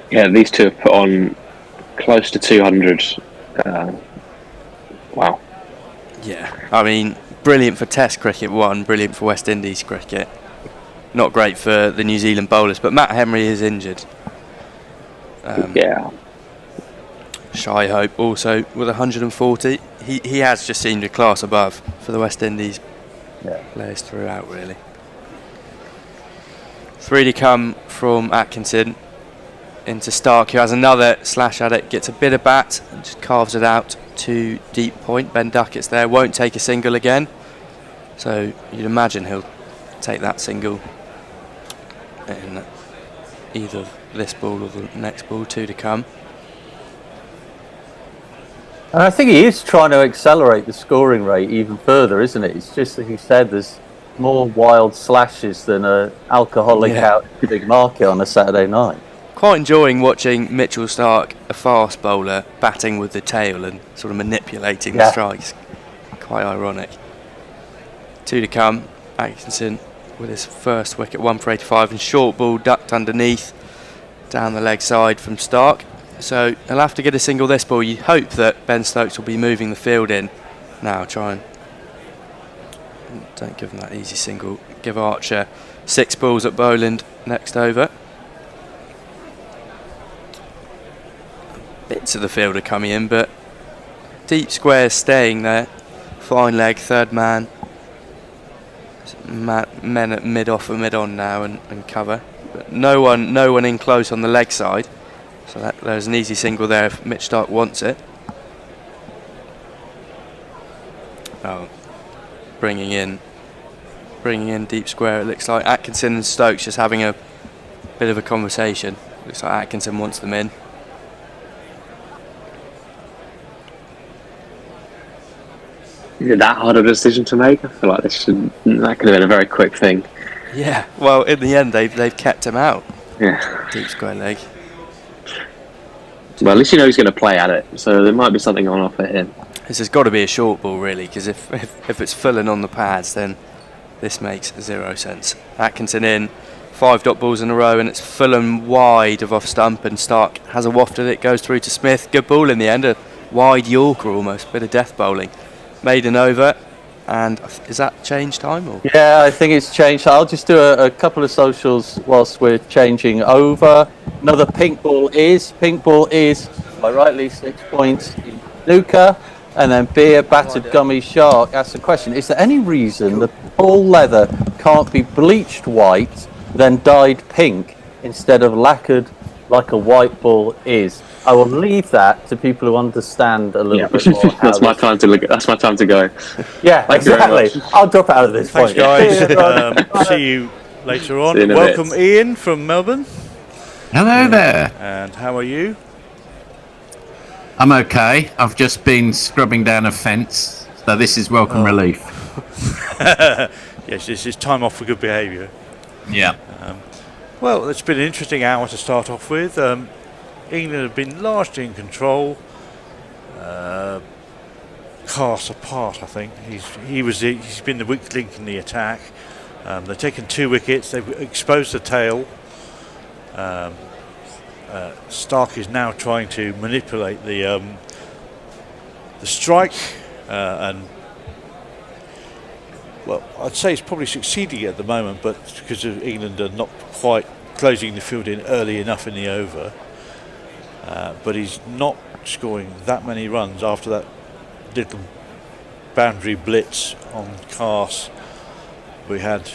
Speaker 11: Yeah, these two have put on close to 200. Wow.
Speaker 9: Yeah, I mean, brilliant for Test cricket, brilliant for West Indies cricket. Not great for the New Zealand bowlers, but Matt Henry is injured. Shy Hope also with 140. He has just seemed a class above for the West Indies players throughout, really. 3 to come from Atkinson into Stark, who has another slash at it, gets a bit of bat and just carves it out to deep point. Ben Duckett's there, won't take a single again, so you'd imagine he'll take that single in either this ball or the next ball. 2 to come.
Speaker 10: And I think he is trying to accelerate the scoring rate even further, isn't it? It's just that he said there's more wild slashes than a alcoholic out in the big market on a Saturday night.
Speaker 9: Quite enjoying watching Mitchell Stark, a fast bowler, batting with the tail and sort of manipulating the strikes. Quite ironic. 2 to come. Atkinson with his first wicket, 1 for 85, and short ball ducked underneath down the leg side from Stark. So he'll have to get a single this ball. You hope that Ben Stokes will be moving the field in now. Try and don't give him that easy single. Give Archer 6 balls at Boland next over. Bits of the field are coming in, but deep squares staying there. Fine leg, third man. Men at mid-off and mid-on now and cover. But no one in close on the leg side. So there's an easy single there if Mitch Stark wants it. Oh, bringing in deep square. It looks like Atkinson and Stokes just having a bit of a conversation. Looks like Atkinson wants them in.
Speaker 11: Is it that hard of a decision to make? I feel like that could have been a very quick thing.
Speaker 9: Yeah, well, in the end, they've kept him out.
Speaker 11: Yeah.
Speaker 9: Deep square leg.
Speaker 11: Well, at least you know he's going to play at it, so there might be something on offer here.
Speaker 9: This has got to be a short ball, really, because if it's full and on the pads, then this makes 0 sense. Atkinson in, 5 dot balls in a row, and it's full and wide of off stump, and Stark has a waft at it, goes through to Smith. Good ball in the end, a wide Yorker almost, bit of death bowling. Maiden over, and is that change time? Or?
Speaker 10: Yeah, I think it's changed. I'll just do a couple of socials whilst we're changing over. Another pink ball is, by rightly 6 points in snooker, and then beer battered gummy shark asks the question, is there any reason the ball leather can't be bleached white, then dyed pink, instead of lacquered like a white ball is? I will leave that to people who understand a little bit more.
Speaker 11: That's my time to look. That's my time to go.
Speaker 10: Yeah, exactly. I'll drop out of this
Speaker 4: Thanks,
Speaker 10: point.
Speaker 4: guys. See you later on. Welcome, Ian from Melbourne.
Speaker 12: Hello there.
Speaker 4: And how are you?
Speaker 12: I'm okay. I've just been scrubbing down a fence, so this is welcome relief.
Speaker 4: Yes, this is time off for good behaviour.
Speaker 12: Yeah.
Speaker 4: Well, it's been an interesting hour to start off with. England have been largely in control. Cast apart, I think. He's been the weak link in the attack. They've taken 2 wickets. They've exposed the tail. Stark is now trying to manipulate the strike, and well, I'd say it's probably succeeding at the moment, but because of England are not quite closing the field in early enough in the over. But he's not scoring that many runs after that little boundary blitz on Cast we had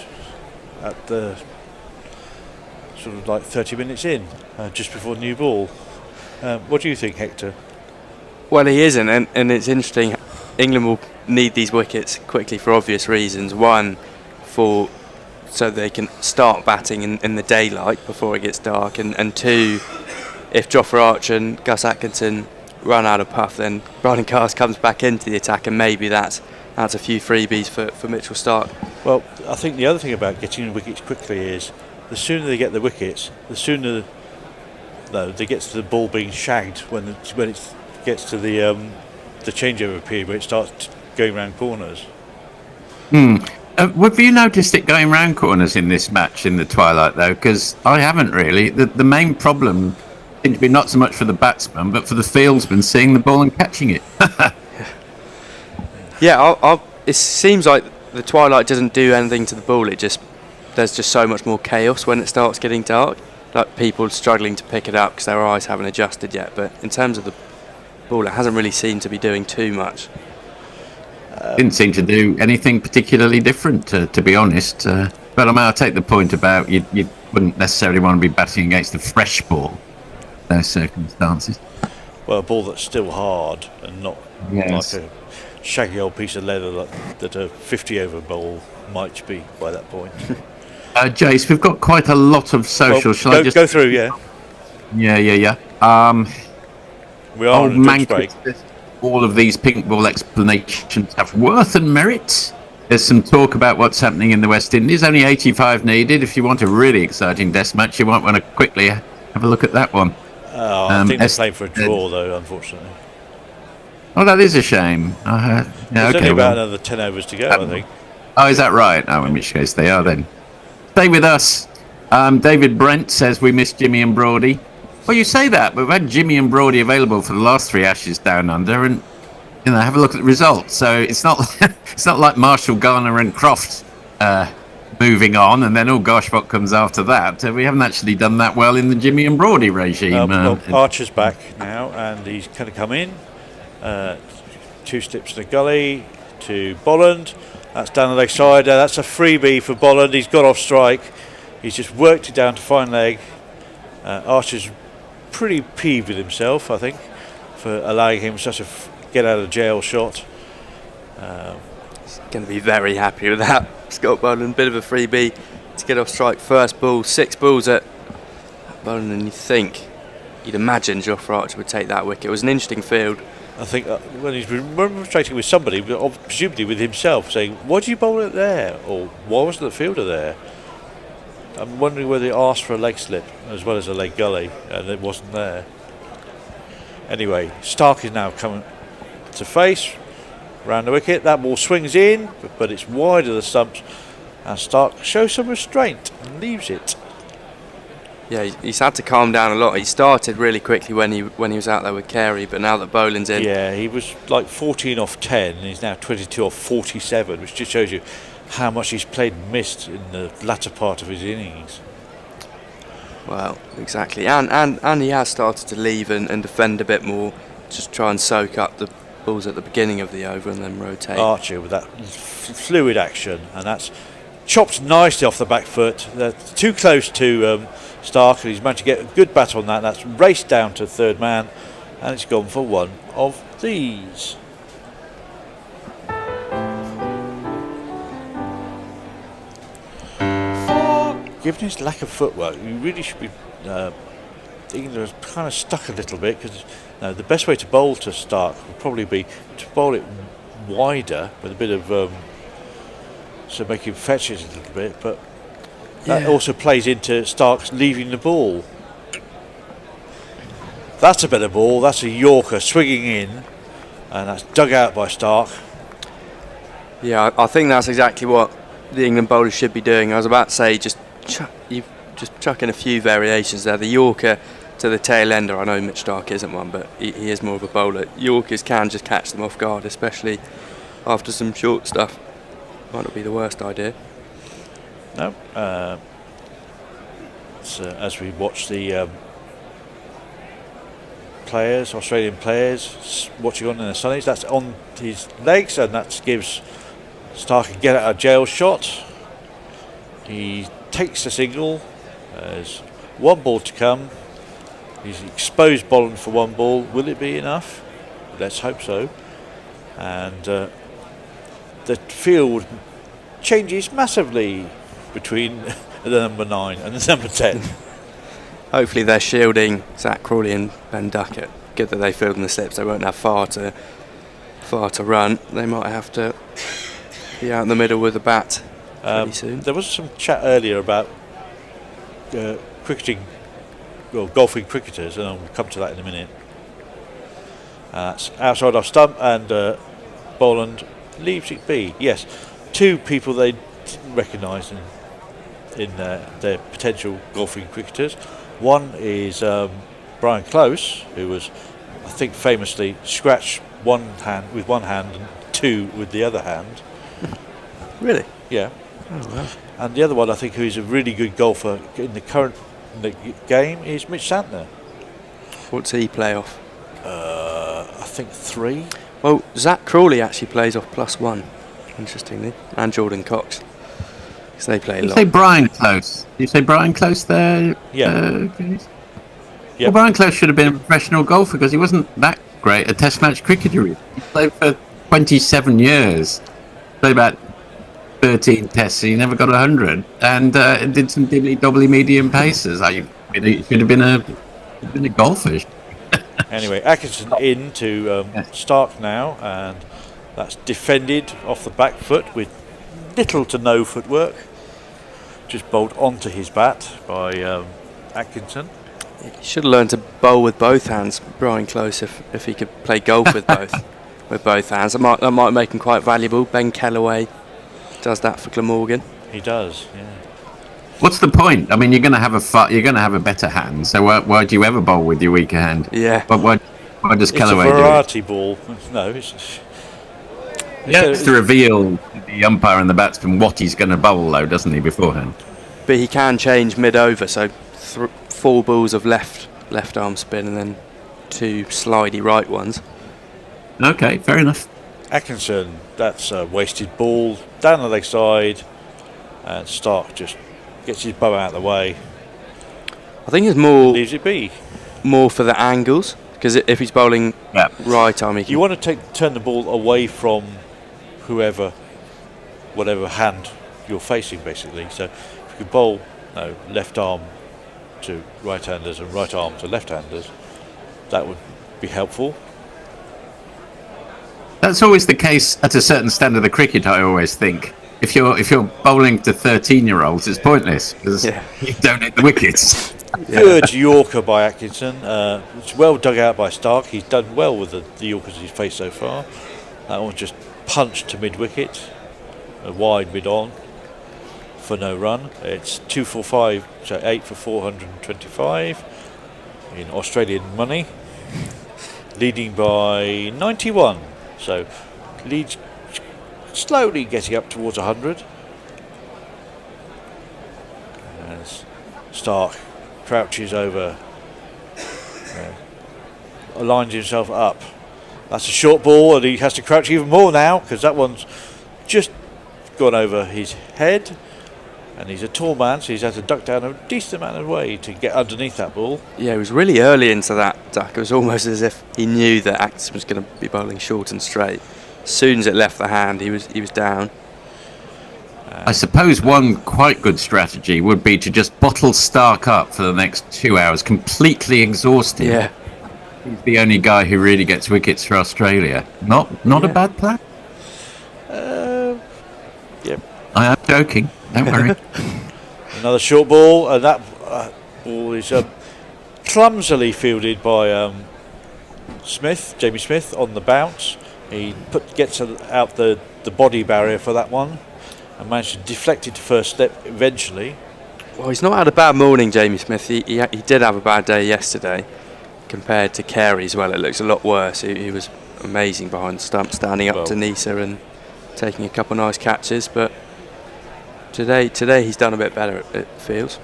Speaker 4: at the sort of like 30 minutes in, just before new ball. What do you think, Hector?
Speaker 9: Well, he isn't, and it's interesting. England will need these wickets quickly for obvious reasons. One, so they can start batting in the daylight before it gets dark, and two, if Jofra Archer and Gus Atkinson run out of puff, then Brydon Cast comes back into the attack, and maybe that's a few freebies for Mitchell Stark.
Speaker 4: Well, I think the other thing about getting the wickets quickly is the sooner they get the wickets, the sooner they get to the ball being shagged when it gets to the changeover period where it starts going round corners.
Speaker 12: Have you noticed it going round corners in this match in the twilight, though? Because I haven't really. The main problem seems to be not so much for the batsman, but for the fieldsman seeing the ball and catching it.
Speaker 9: Yeah, it seems like the twilight doesn't do anything to the ball. There's just so much more chaos when it starts getting dark. Like people struggling to pick it up because their eyes haven't adjusted yet. But in terms of the ball, it hasn't really seemed to be doing too much.
Speaker 12: Didn't seem to do anything particularly different, to be honest. But I mean, I'll take the point about you wouldn't necessarily want to be batting against a fresh ball in those circumstances.
Speaker 4: Well, a ball that's still hard and not like a shaggy old piece of leather that a 50-over ball might be by that point.
Speaker 12: Jace, we've got quite a lot of social. Shall I just
Speaker 4: go through? Yeah. We are on a drinks break.
Speaker 12: All of these pink ball explanations have worth and merit. There's some talk about what's happening in the West Indies. Only 85 needed. If you want a really exciting test match, you might want to quickly have a look at that one.
Speaker 4: I think they're playing for a draw, though, unfortunately.
Speaker 12: Oh, that is a shame.
Speaker 4: There's only about another 10 overs to go, I think.
Speaker 12: Oh, is that right? Oh, in which case they are then. Stay with us. David Brent says we miss Jimmy and Brody. Well, you say that, but we've had Jimmy and Brody available for the last 3 Ashes down under, and have a look at the results. So it's not like Marshall, Garner, and Croft moving on, and then gosh, what comes after that? We haven't actually done that well in the Jimmy and Brody regime.
Speaker 4: Archer's back now, and he's going to come in. 2 slips in the gully to Bolland. That's down the leg side. That's a freebie for Bolland. He's got off strike. He's just worked it down to fine leg. Archer's pretty peeved with himself, I think, for allowing him such a get out of jail shot.
Speaker 9: He's going to be very happy with that. Scott Bolland, bit of a freebie to get off strike. First ball, 6 balls at Bolland, and you'd imagine Jofra Archer would take that wicket. It was an interesting field.
Speaker 4: I think when he's been remonstrating with somebody, presumably with himself, saying, "Why did you bowl it there?" or "Why wasn't the fielder there?" I'm wondering whether he asked for a leg slip as well as a leg gully, and it wasn't there. Anyway, Stark is now coming to face round the wicket. That ball swings in, but it's wide of the stumps, and Stark shows some restraint and leaves it.
Speaker 9: Yeah, he's had to calm down a lot. He started really quickly when he was out there with Carey, but now that Boland's in,
Speaker 4: yeah, he was like 14 off 10, and he's now 22 off 47, which just shows you how much he's played and missed in the latter part of his innings.
Speaker 9: Well, exactly, and he has started to leave and defend a bit more, just try and soak up the balls at the beginning of the over and then rotate.
Speaker 4: Archer with that fluid action, and that's chopped nicely off the back foot. That's too close to Stark, and he's managed to get a good bat on that. That's raced down to third man, and it's gone for one of these. Given his lack of footwork, you really should be. England are kind of stuck a little bit because the best way to bowl to Stark would probably be to bowl it wider with a bit of so make him fetch it a little bit. But That also plays into Stark's leaving the ball. That's a better ball. That's a Yorker swinging in, and that's dug out by Stark.
Speaker 9: Yeah, I think that's exactly what the England bowlers should be doing. I was about to say, just chuck in a few variations there. The Yorker to the tail ender. I know Mitch Stark isn't one, but he is more of a bowler. Yorkers can just catch them off guard, especially after some short stuff. Might not be the worst idea.
Speaker 4: No. So as we watch the players, Australian players, watching on in the sunnies, that's on his legs, and that gives Stark a get out of jail shot. He takes the single. There's one ball to come. He's exposed bowling for one ball. Will it be enough? Let's hope so. And the field changes massively between the number 9 and the number 10.
Speaker 9: Hopefully they're shielding Zach Crawley and Ben Duckett. Good that they filled in the slips. They won't have far to run. They might have to be out in the middle with the bat pretty soon.
Speaker 4: There was some chat earlier about cricketing, well, golfing cricketers, and I'll come to that in a minute. It's outside off stump, and Boland leaves it be. Yes, two people they didn't recognise in their potential golfing cricketers. One is Brian Close, who was, I think, famously scratched one hand with one hand and two with the other hand.
Speaker 9: Really?
Speaker 4: Yeah.
Speaker 9: Oh, wow.
Speaker 4: And the other one, I think, who is a really good golfer in the current game is Mitch Santner.
Speaker 9: What's he play off?
Speaker 4: I think 3.
Speaker 9: Well, Zach Crawley actually plays off +1, interestingly, and Jordan Cox. Because they play a lot.
Speaker 12: You say Brian Close. You say Brian Close there?
Speaker 4: Yeah.
Speaker 12: Well, Brian Close should have been a professional golfer because he wasn't that great a test match cricketer. He played for 27 years. Played about 13 tests. He never got 100, and did some dibbly-dobbly medium paces. He should have been a golfer.
Speaker 4: Anyway, Atkinson in to Stark now, and that's defended off the back foot with little to no footwork. Just bowled onto his bat by Atkinson.
Speaker 9: He should have learned to bowl with both hands, Brian Close, if he could play golf with both hands. That might make him quite valuable. Ben Kellaway does that for Glamorgan.
Speaker 4: He does, yeah.
Speaker 12: What's the point? I mean, you're going to have a better hand. So why do you ever bowl with your weaker hand?
Speaker 9: Yeah.
Speaker 12: But why does Kellaway do it?
Speaker 4: It's a variety ball. No,
Speaker 12: It's to reveal the umpire and the batsman what he's going to bowl, though, doesn't he, beforehand?
Speaker 9: But he can change mid-over, so 4 balls of left arm spin and then 2 slidey right ones.
Speaker 12: Okay, fair enough.
Speaker 4: Atkinson, that's a wasted ball down the leg side, and Stark just gets his bow out of the way.
Speaker 9: I think it's more
Speaker 4: leaves it be.
Speaker 9: More for the angles, because if he's bowling right arm,
Speaker 4: you want to turn the ball away from whatever hand you're facing, basically. So if you could bowl left arm to right-handers and right arm to left-handers, that would be helpful.
Speaker 12: That's always the case at a certain standard of cricket, I always think. If you're bowling to 13-year-olds, it's pointless because you don't hit the wickets.
Speaker 4: Good Yorker by Atkinson. It's well dug out by Stark. He's done well with the Yorkers he's faced so far. That one just punched to mid-wicket, a wide mid-on for no run. It's 2 for 5, so 8 for 425 in Australian money, leading by 91. So leads slowly getting up towards 100. As Stark crouches over, aligns himself up. That's a short ball, and he has to crouch even more now because that one's just gone over his head. And he's a tall man, so he's had to duck down a decent amount of way to get underneath that ball.
Speaker 9: Yeah, he was really early into that duck. It was almost as if he knew that Atkinson was going to be bowling short and straight. As soon as it left the hand, he was down.
Speaker 12: I suppose one quite good strategy would be to just bottle Stark up for the next 2 hours, completely exhausted.
Speaker 9: Yeah.
Speaker 12: He's the only guy who really gets wickets for Australia. Not a bad plan.
Speaker 4: Yeah.
Speaker 12: I am joking. Don't worry.
Speaker 4: Another short ball, and that ball is clumsily fielded by Jamie Smith on the bounce. He gets out the body barrier for that one and managed to deflect it to first step eventually.
Speaker 9: Well, he's not had a bad morning, Jamie Smith. He did have a bad day yesterday compared to Carey as well. It looks a lot worse. He was amazing behind the stump, standing up to Nisa and taking a couple of nice catches, but today he's done a bit better, it feels.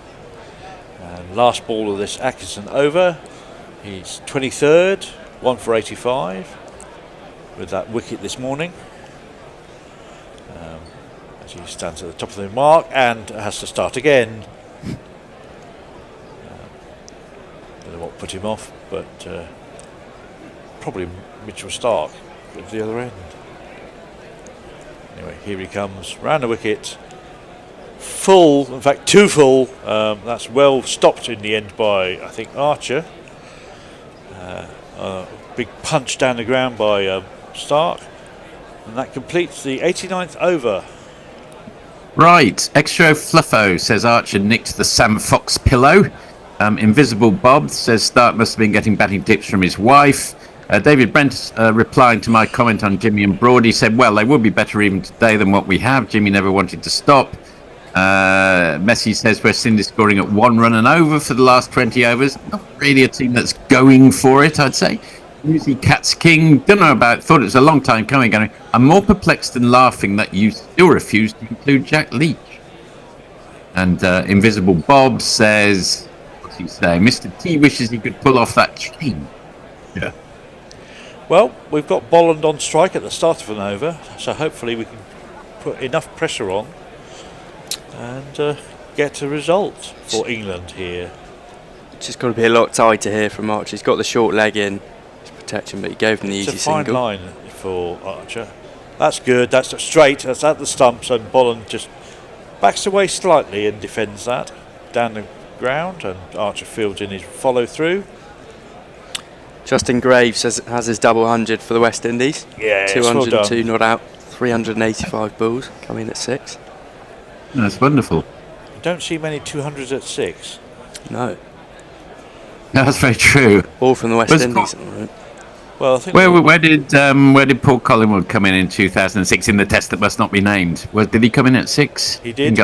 Speaker 4: And last ball of this Atkinson over, he's 23rd, 1 for 85 with that wicket this morning. As he stands at the top of the mark and has to start again. Don't know what put him off, but probably Mitchell Stark at the other end. Anyway, here he comes, round the wicket. Full, in fact, too full. That's well stopped in the end by, I think, Archer. Big punch down the ground by Stark. And that completes the 89th over.
Speaker 12: Right, Extra Fluffo says Archer nicked the Sam Fox pillow. Invisible Bob says Stark must have been getting batting tips from his wife. David Brent, replying to my comment on Jimmy and Broady, said, well, they would be better even today than what we have. Jimmy never wanted to stop. Messi says West Indies scoring at 1 run and over for the last 20 overs. Not really a team that's going for it, I'd say. Usually Cats King, don't know about, thought it was a long time coming. I'm more perplexed than laughing that you still refuse to include Jack Leach. And Invisible Bob says, what's he saying? Mr. T wishes he could pull off that chain. Yeah.
Speaker 4: Well, we've got Bolland on strike at the start of an over, so hopefully we can put enough pressure on and get a result for England here.
Speaker 9: It's just got to be a lot tighter here from Archer. He's got the short leg in his protection, but he gave him the easy single.
Speaker 4: It's a fine line for Archer. That's good. That's straight. That's at the stumps, and Bolland just backs away slightly and defends that down the ground, and Archer fields in his follow through.
Speaker 9: Justin Graves has his double 100 for the West Indies.
Speaker 4: Yeah,
Speaker 9: 202 not out, 385 balls coming at 6.
Speaker 12: That's wonderful.
Speaker 4: You don't see many 200s at 6.
Speaker 9: No.
Speaker 12: That's very true.
Speaker 9: All from the West Indies.
Speaker 4: Well, I think
Speaker 12: where did Paul Collingwood come in 2006 in the test that must not be named? Did he come in at 6?
Speaker 4: He did.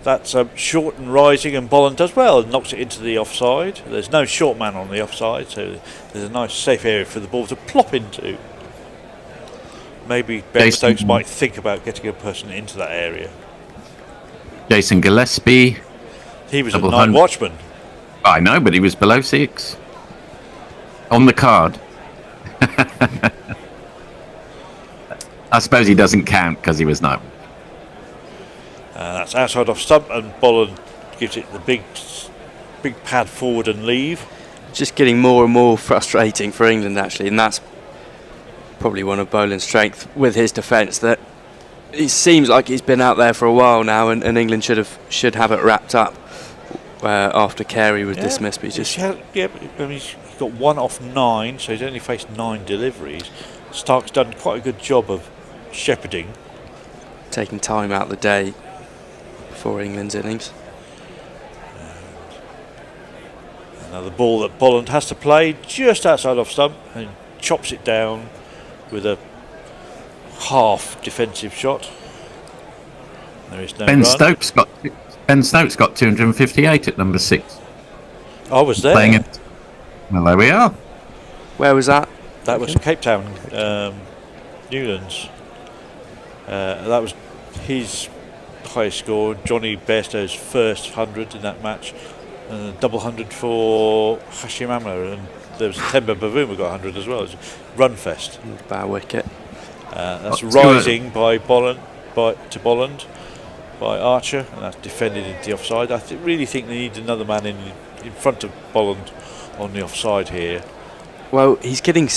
Speaker 4: That's short and rising, and Bolland does well and knocks it into the offside. There's no short man on the offside, so there's a nice safe area for the ball to plop into. Maybe Ben Stokes might think about getting a person into that area.
Speaker 12: Jason Gillespie.
Speaker 4: He was a night watchman.
Speaker 12: I know, but he was below 6. On the card. I suppose he doesn't count because he was night.
Speaker 4: That's outside off stump, and Bolland gives it the big pad forward and leave.
Speaker 9: Just getting more and more frustrating for England, actually, and that's probably one of Boland's strengths with his defence. That it seems like he's been out there for a while now, and England should have it wrapped up after Carey was dismissed. But he's
Speaker 4: got 1 off 9, so he's only faced 9 deliveries. Stark's done quite a good job of shepherding,
Speaker 9: taking time out of the day for England's innings.
Speaker 4: Another ball that Bolland has to play just outside off stump and chops it down with a half defensive shot. There is no
Speaker 12: Ben
Speaker 4: run.
Speaker 12: Stokes got 258 at number 6.
Speaker 4: I was there.
Speaker 12: Playing it. Well, there we are.
Speaker 9: Where was that?
Speaker 4: That was Cape Town, Newlands. That was his highest score. Johnny Bairstow's first 100 in that match, and a double 100 for Hashim Amla, and there was Temba Bavuma got 100 as well. It was a run fest.
Speaker 9: Bad wicket.
Speaker 4: That's rising by Bolland to Bolland by Archer, and that's defended into the offside. I really think they need another man in front of Bolland on the offside here.
Speaker 9: Well, he's getting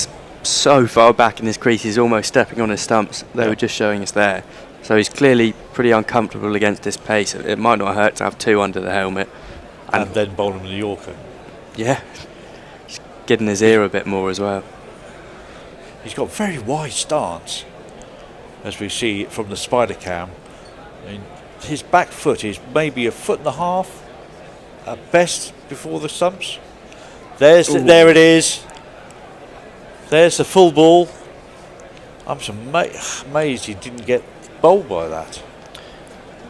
Speaker 9: so far back in his crease, he's almost stepping on his stumps. They were just showing us there. So he's clearly pretty uncomfortable against this pace. It might not hurt to have 2 under the helmet.
Speaker 4: And then bowl him the Yorker.
Speaker 9: Yeah. Just getting his ear a bit more as well.
Speaker 4: He's got very wide stance, as we see from the spider cam. I mean, his back foot is maybe a foot and a half at best before the stumps. There it is. There's the full ball. I'm so amazed he didn't get bowled by that.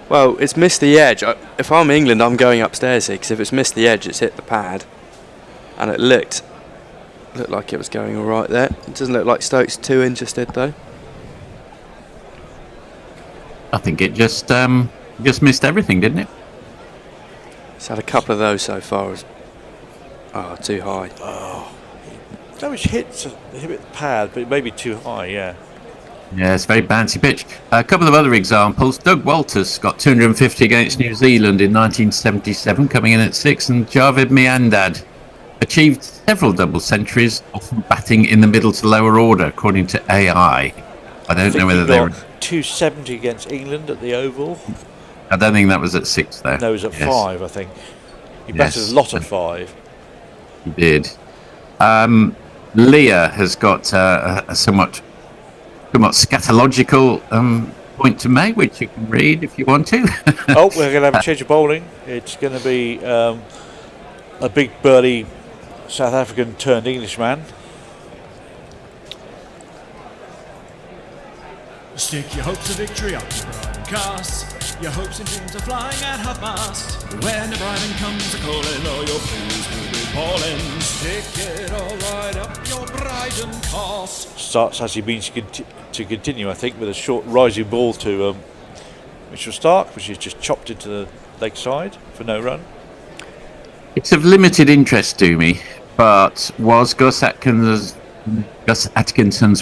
Speaker 9: Well, it's missed the edge. If I'm England, I'm going upstairs here, because if it's missed the edge, it's hit the pad. And it looked like it was going all right there. It doesn't look like Stokes too interested, though.
Speaker 12: I think it just missed everything, didn't it?
Speaker 9: He's had a couple of those so far. Too high.
Speaker 4: Oh, that was hit the pad, but maybe too high. Yeah.
Speaker 12: Yeah, it's a very bouncy pitch. A couple of other examples. Doug Walters got 250 against New Zealand in 1977, coming in at 6, and Javed Miandad achieved several double centuries, often batting in the middle to lower order, according to AI. I don't know whether they were
Speaker 4: 270 against England at the Oval.
Speaker 12: I don't think that was at 6 though.
Speaker 4: No, it was at 5, I think. He batted a lot at 5.
Speaker 12: He did. Leah has got a somewhat scatological point to make, which you can read if you want to.
Speaker 4: We're going to have a change of bowling. It's going to be a big burly South African turned Englishman.
Speaker 7: Stick your hopes of victory up to broadcast. Your hopes and dreams are flying at half mast. When the Brisbane comes a-calling, all your blues will be balling. Stick it all right up your Brisbane cast.
Speaker 4: Starts as he means to continue, I think, with a short rising ball to Mitchell Starc, which is just chopped into the leg side for no run.
Speaker 12: It's of limited interest to me, but was Gus Atkinson's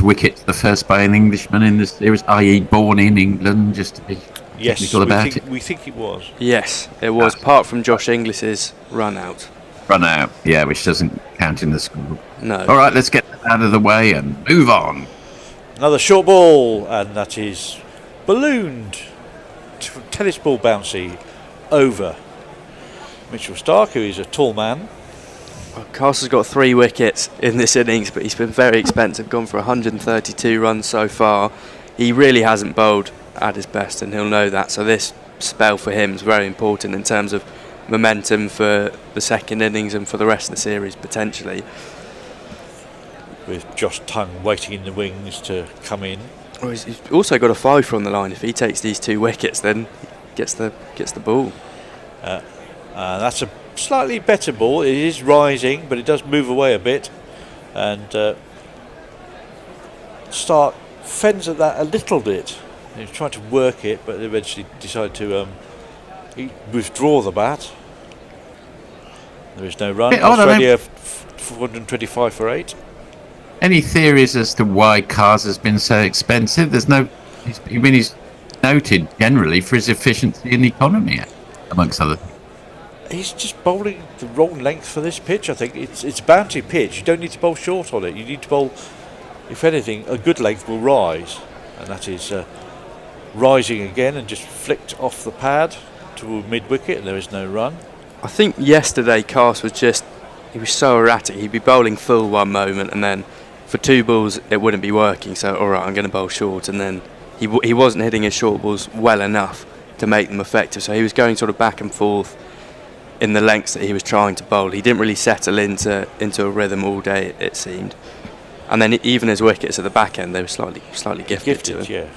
Speaker 12: wicket the first by an Englishman in the series, i.e. born in England, just to be technical about it?
Speaker 4: We think it was.
Speaker 9: Yes, it was, apart from Josh Inglis's run out.
Speaker 12: Yeah, which doesn't count in the score.
Speaker 9: No.
Speaker 12: All right, let's get that out of the way and move on.
Speaker 4: Another short ball, and that is ballooned. Tennis ball bouncy over Mitchell Starc, who is a tall man.
Speaker 9: Well, Castle's got 3 wickets in this innings, but he's been very expensive, gone for 132 runs so far. He really hasn't bowled at his best, and he'll know that, so this spell for him is very important in terms of momentum for the second innings and for the rest of the series, potentially.
Speaker 4: With Josh Tongue waiting in the wings to come in.
Speaker 9: Well, he's also got a 5 from the line. If he takes these 2 wickets, then he gets the ball.
Speaker 4: That's a slightly better ball. It is rising, but it does move away a bit, and Starc fends at that a little bit. He's trying to work it, but eventually decided to withdraw the bat. There is no run. Australia 425 for 8.
Speaker 12: Any theories as to why Cars has been so expensive? He's noted generally for his efficiency and economy, amongst other things.
Speaker 4: He's just bowling the wrong length for this pitch, I think. It's a bounty pitch. You don't need to bowl short on it. You need to bowl, if anything, a good length will rise. And that is rising again and just flicked off the pad to mid-wicket, and there is no run.
Speaker 9: I think yesterday Cast was he was so erratic. He'd be bowling full one moment, and then for 2 balls it wouldn't be working. So, all right, I'm going to bowl short, and then he wasn't hitting his short balls well enough to make them effective. So he was going sort of back and forth in the lengths that he was trying to bowl. He didn't really settle into a rhythm all day, it seemed. And then even his wickets at the back end, they were slightly gifted to him.
Speaker 4: Yeah.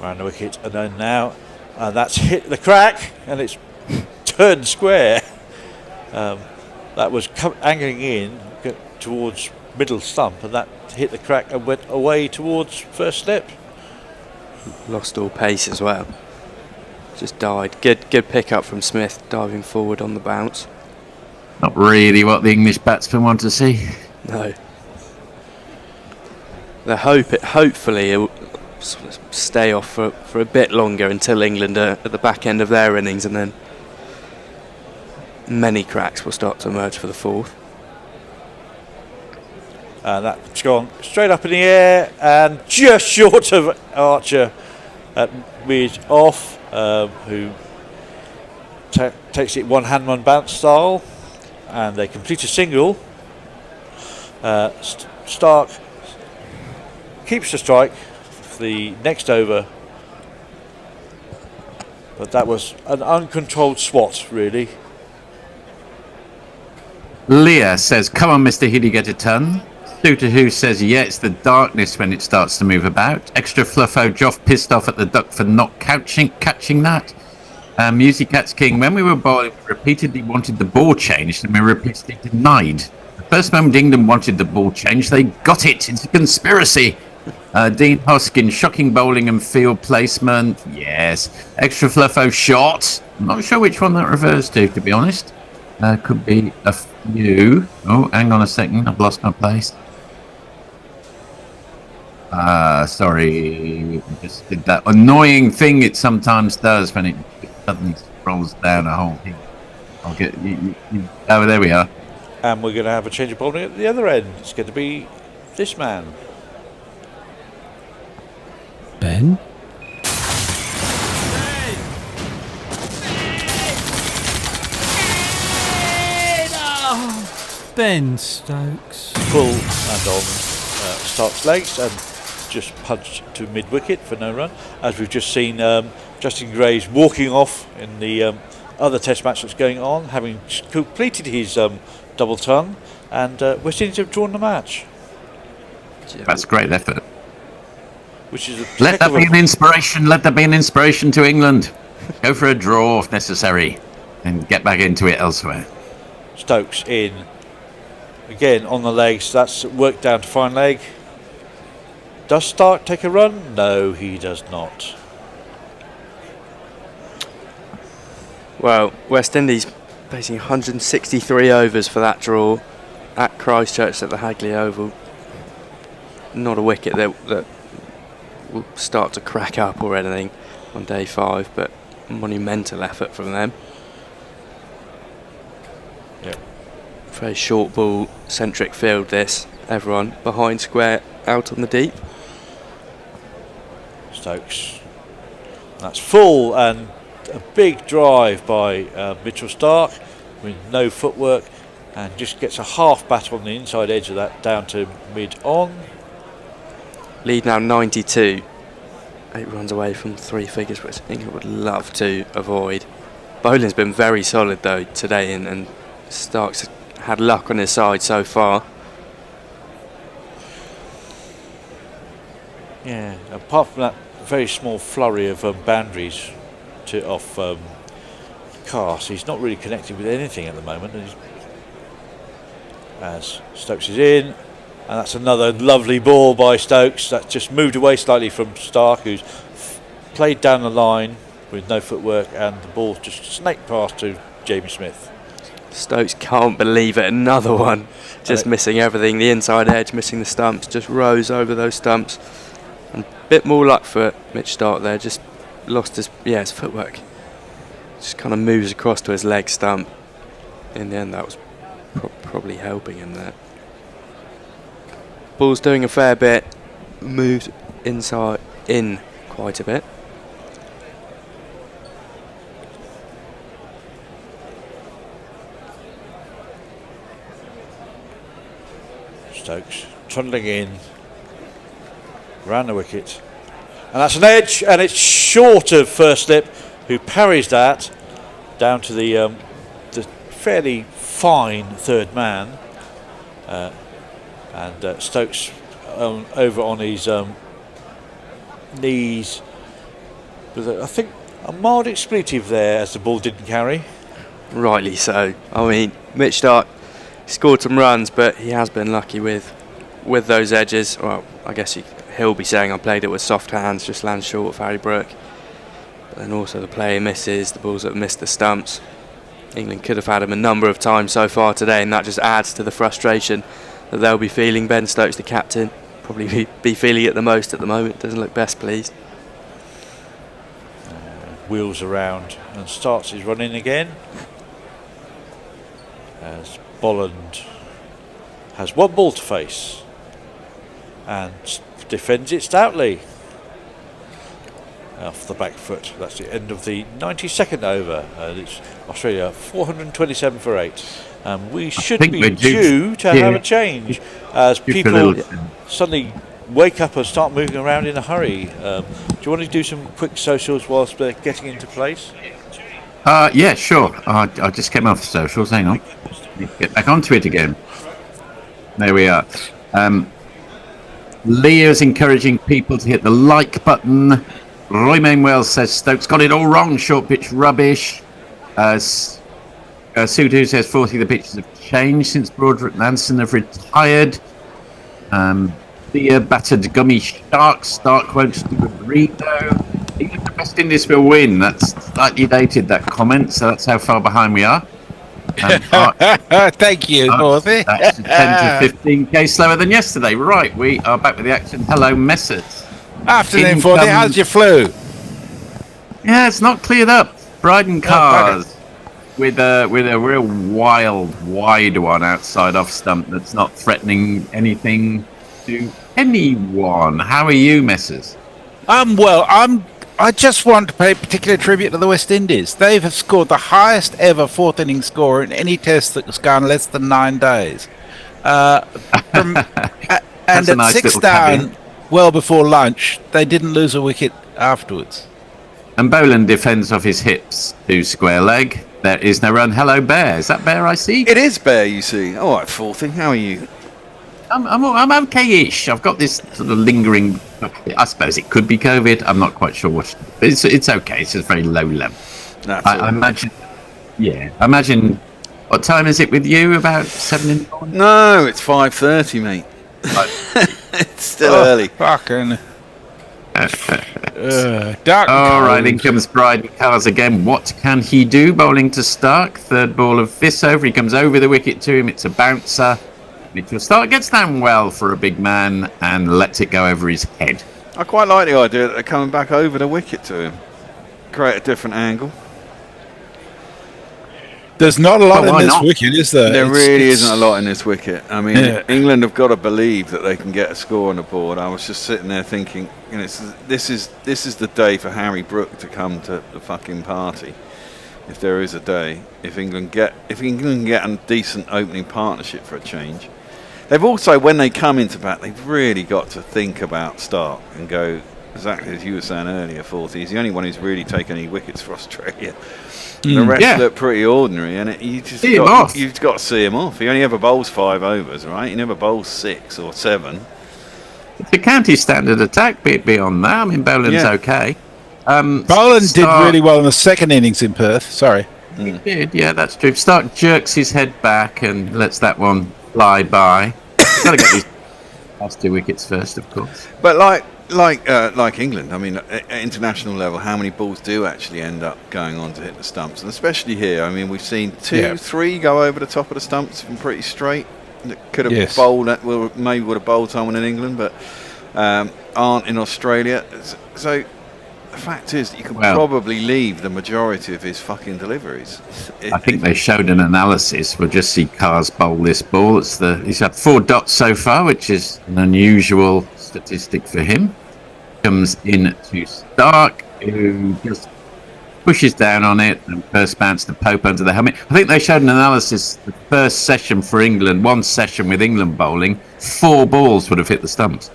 Speaker 4: Around the wicket, and then now that's hit the crack, and it's turned square. That was angling in towards middle stump, and that hit the crack and went away towards first slip.
Speaker 9: Lost all pace as well. Just died. Good pick up from Smith, diving forward on the bounce.
Speaker 12: Not really what the English batsmen want to see.
Speaker 9: No. Hopefully it'll stay off for a bit longer until England are at the back end of their innings, and then many cracks will start to emerge for the 4th.
Speaker 4: That's gone straight up in the air and just short of Archer at mid-off, who takes it one-hand, one-bounce style, and they complete a single. Starc keeps the strike for the next over But that was an uncontrolled swat, really.
Speaker 12: Leah says, come on, Mr. Heady, get a ton. Suter Who says, yeah, it's the darkness when it starts to move about. Extra Fluffo Joff pissed off at the duck for not catching that. Music Cat's King, when we were bowling, we repeatedly wanted the ball changed and we repeatedly denied. The first moment England wanted the ball changed, they got it. It's a conspiracy. Dean Hoskin, shocking bowling and field placement. Yes. Extra Fluffo shot. I'm not sure which one that refers to be honest. Could be a few. Oh, hang on a second. I've lost my place. Sorry. I just did that annoying thing it sometimes does when it suddenly scrolls down a whole thing. I'll get you. Oh, there we are.
Speaker 4: And we're going to have a change of bowling at the other end. It's going to be this man.
Speaker 1: Ben? Ben Stokes.
Speaker 4: Full and on Stark's legs and just punched to mid-wicket for no run. As we've just seen Justin Graves walking off in the other test match that's going on, having completed his double ton, and West Indies have drawn the match.
Speaker 12: That's a great effort.
Speaker 4: Which is
Speaker 12: let that be an inspiration. Let that be an inspiration to England. Go for a draw if necessary, and get back into it elsewhere.
Speaker 4: Stokes in again on the legs. That's worked down to fine leg. Does Stark take a run? No, he does not.
Speaker 9: Well, West Indies facing 163 overs for that draw at Christchurch at the Hagley Oval. Not a wicket that will start to crack up or anything on day 5, but monumental effort from them.
Speaker 4: Yep.
Speaker 9: Very short ball centric field this. Everyone behind square out on the deep.
Speaker 4: Stokes. That's full and a big drive by Mitchell Stark with no footwork and just gets a half bat on the inside edge of that down to mid on.
Speaker 9: Lead now 92. 8 runs away from 3 figures, which England would love to avoid. Bowling's been very solid though today, and Stark's had luck on his side so far.
Speaker 4: Yeah, apart from that very small flurry of boundaries off Cast, he's not really connected with anything at the moment. As Stokes is in, and that's another lovely ball by Stokes that just moved away slightly from Stark, who's played down the line with no footwork, and the ball just snaked past to Jamie Smith.
Speaker 9: Stokes can't believe it, another one. Just missing everything, the inside edge, missing the stumps, just rose over those stumps. And a bit more luck for Mitch Stark there, just lost his footwork. Just kind of moves across to his leg stump. In the end, that was probably helping him there. Ball's doing a fair bit, moved inside in quite a bit.
Speaker 4: Stokes trundling in, round the wicket, and that's an edge, and it's short of first slip, who parries that down to the fairly fine third man. And Stokes over on his knees with I think a mild expletive there as the ball didn't carry.
Speaker 9: Rightly so. I mean, Mitch Stark scored some runs, but he has been lucky with those edges. Well, I guess he'll be saying I played it with soft hands, just lands short of Harry Brook. But then also the play misses, the balls that missed the stumps. England could have had him a number of times so far today, and that just adds to the frustration that they'll be feeling. Ben Stokes, the captain, probably be feeling it the most at the moment. Doesn't look best pleased.
Speaker 4: Wheels around and starts his run in again. As Bolland has one ball to face and defends it stoutly. Off the back foot. That's the end of the 92nd over. It's Australia 427 for 8. We should be due to have a change as people suddenly wake up and start moving around in a hurry. Do you want to do some quick socials whilst they're getting into place?
Speaker 12: Yeah, sure. I just came off socials. Hang on. Get back onto it again. There we are. Leah's encouraging people to hit the like button. Roy Manuel says Stokes got it all wrong. Short pitch rubbish. Sudu says 40 the pitches have changed since Broderick and Anson have retired. Leah battered gummy sharks. Stark won't agree though. Even the West Indies will win. That's slightly dated, that comment, so that's how far behind we are.
Speaker 3: Thank you, Northy.
Speaker 12: That's 10 to 15k slower than yesterday. Right, we are back with the action. Hello, Messers.
Speaker 3: Afternoon, Forty. How's your flu?
Speaker 12: Yeah, it's not cleared up. Bryden Cars with a real wide one outside off stump that's not threatening anything to anyone. How are you, Messers?
Speaker 3: I just want to pay particular tribute to the West Indies. They have scored the highest ever fourth inning score in any test that was gone less than 9 days. And at
Speaker 12: nice
Speaker 3: 6 down, well before lunch, they didn't lose a wicket afterwards.
Speaker 12: And Boland defends off his hips to square leg. There is no run. Hello, Bear. Is that Bear I see?
Speaker 2: It is Bear, you see. All right, Forthy. How are you?
Speaker 12: I'm okay-ish. I've got this sort of lingering. I suppose it could be COVID. I'm not quite sure what. But it's okay. It's just very low level. I imagine. Yeah, I imagine. What time is it with you? About 7 in the morning?
Speaker 2: No, it's 5:30, mate. It's still early.
Speaker 3: Fucking. Dark.
Speaker 12: All right, in comes Bryden Cars again. What can he do? Bowling to Stark. Third ball of this over. He comes over the wicket to him. It's a bouncer. Mitchell Stark gets down well for a big man and lets it go over his head.
Speaker 2: I quite like the idea that they're coming back over the wicket to him. Create a different angle.
Speaker 3: There's not a lot in this wicket, is there?
Speaker 2: There really isn't a lot in this wicket. I mean, England have got to believe that they can get a score on the board. I was just sitting there thinking, you know, this is the day for Harry Brook to come to the fucking party. If there is a day, if England get a decent opening partnership for a change. They've also, when they come into bat, they've really got to think about Stark and go, exactly as you were saying earlier, 40. He's the only one who's really taken any wickets for Australia. The rest look pretty ordinary, and you've got to see him off. He only ever bowls 5 overs, right? He never bowls 6 or 7.
Speaker 12: It's a county standard attack beyond that. I mean, Boland's okay.
Speaker 3: Boland did really well in the second innings in Perth. Sorry.
Speaker 12: He did, yeah, that's true. Stark jerks his head back and lets that one fly by. Got to get these last 2 wickets first, of course.
Speaker 2: But like England, I mean, at international level, how many balls do actually end up going on to hit the stumps? And especially here, I mean, we've seen 2, 3 go over the top of the stumps from pretty straight. That could have bowled, maybe would have bowled someone in England, but aren't in Australia. So the fact is that you can probably leave the majority of his fucking deliveries.
Speaker 12: I think they showed an analysis. We'll just see Cars bowl this ball. He's had 4 dots so far, which is an unusual statistic for him. Comes in to Stark, who just pushes down on it and first bounce the Pope under the helmet. I think they showed an analysis. The first session for England, 1 session with England bowling, 4 balls would have hit the stumps.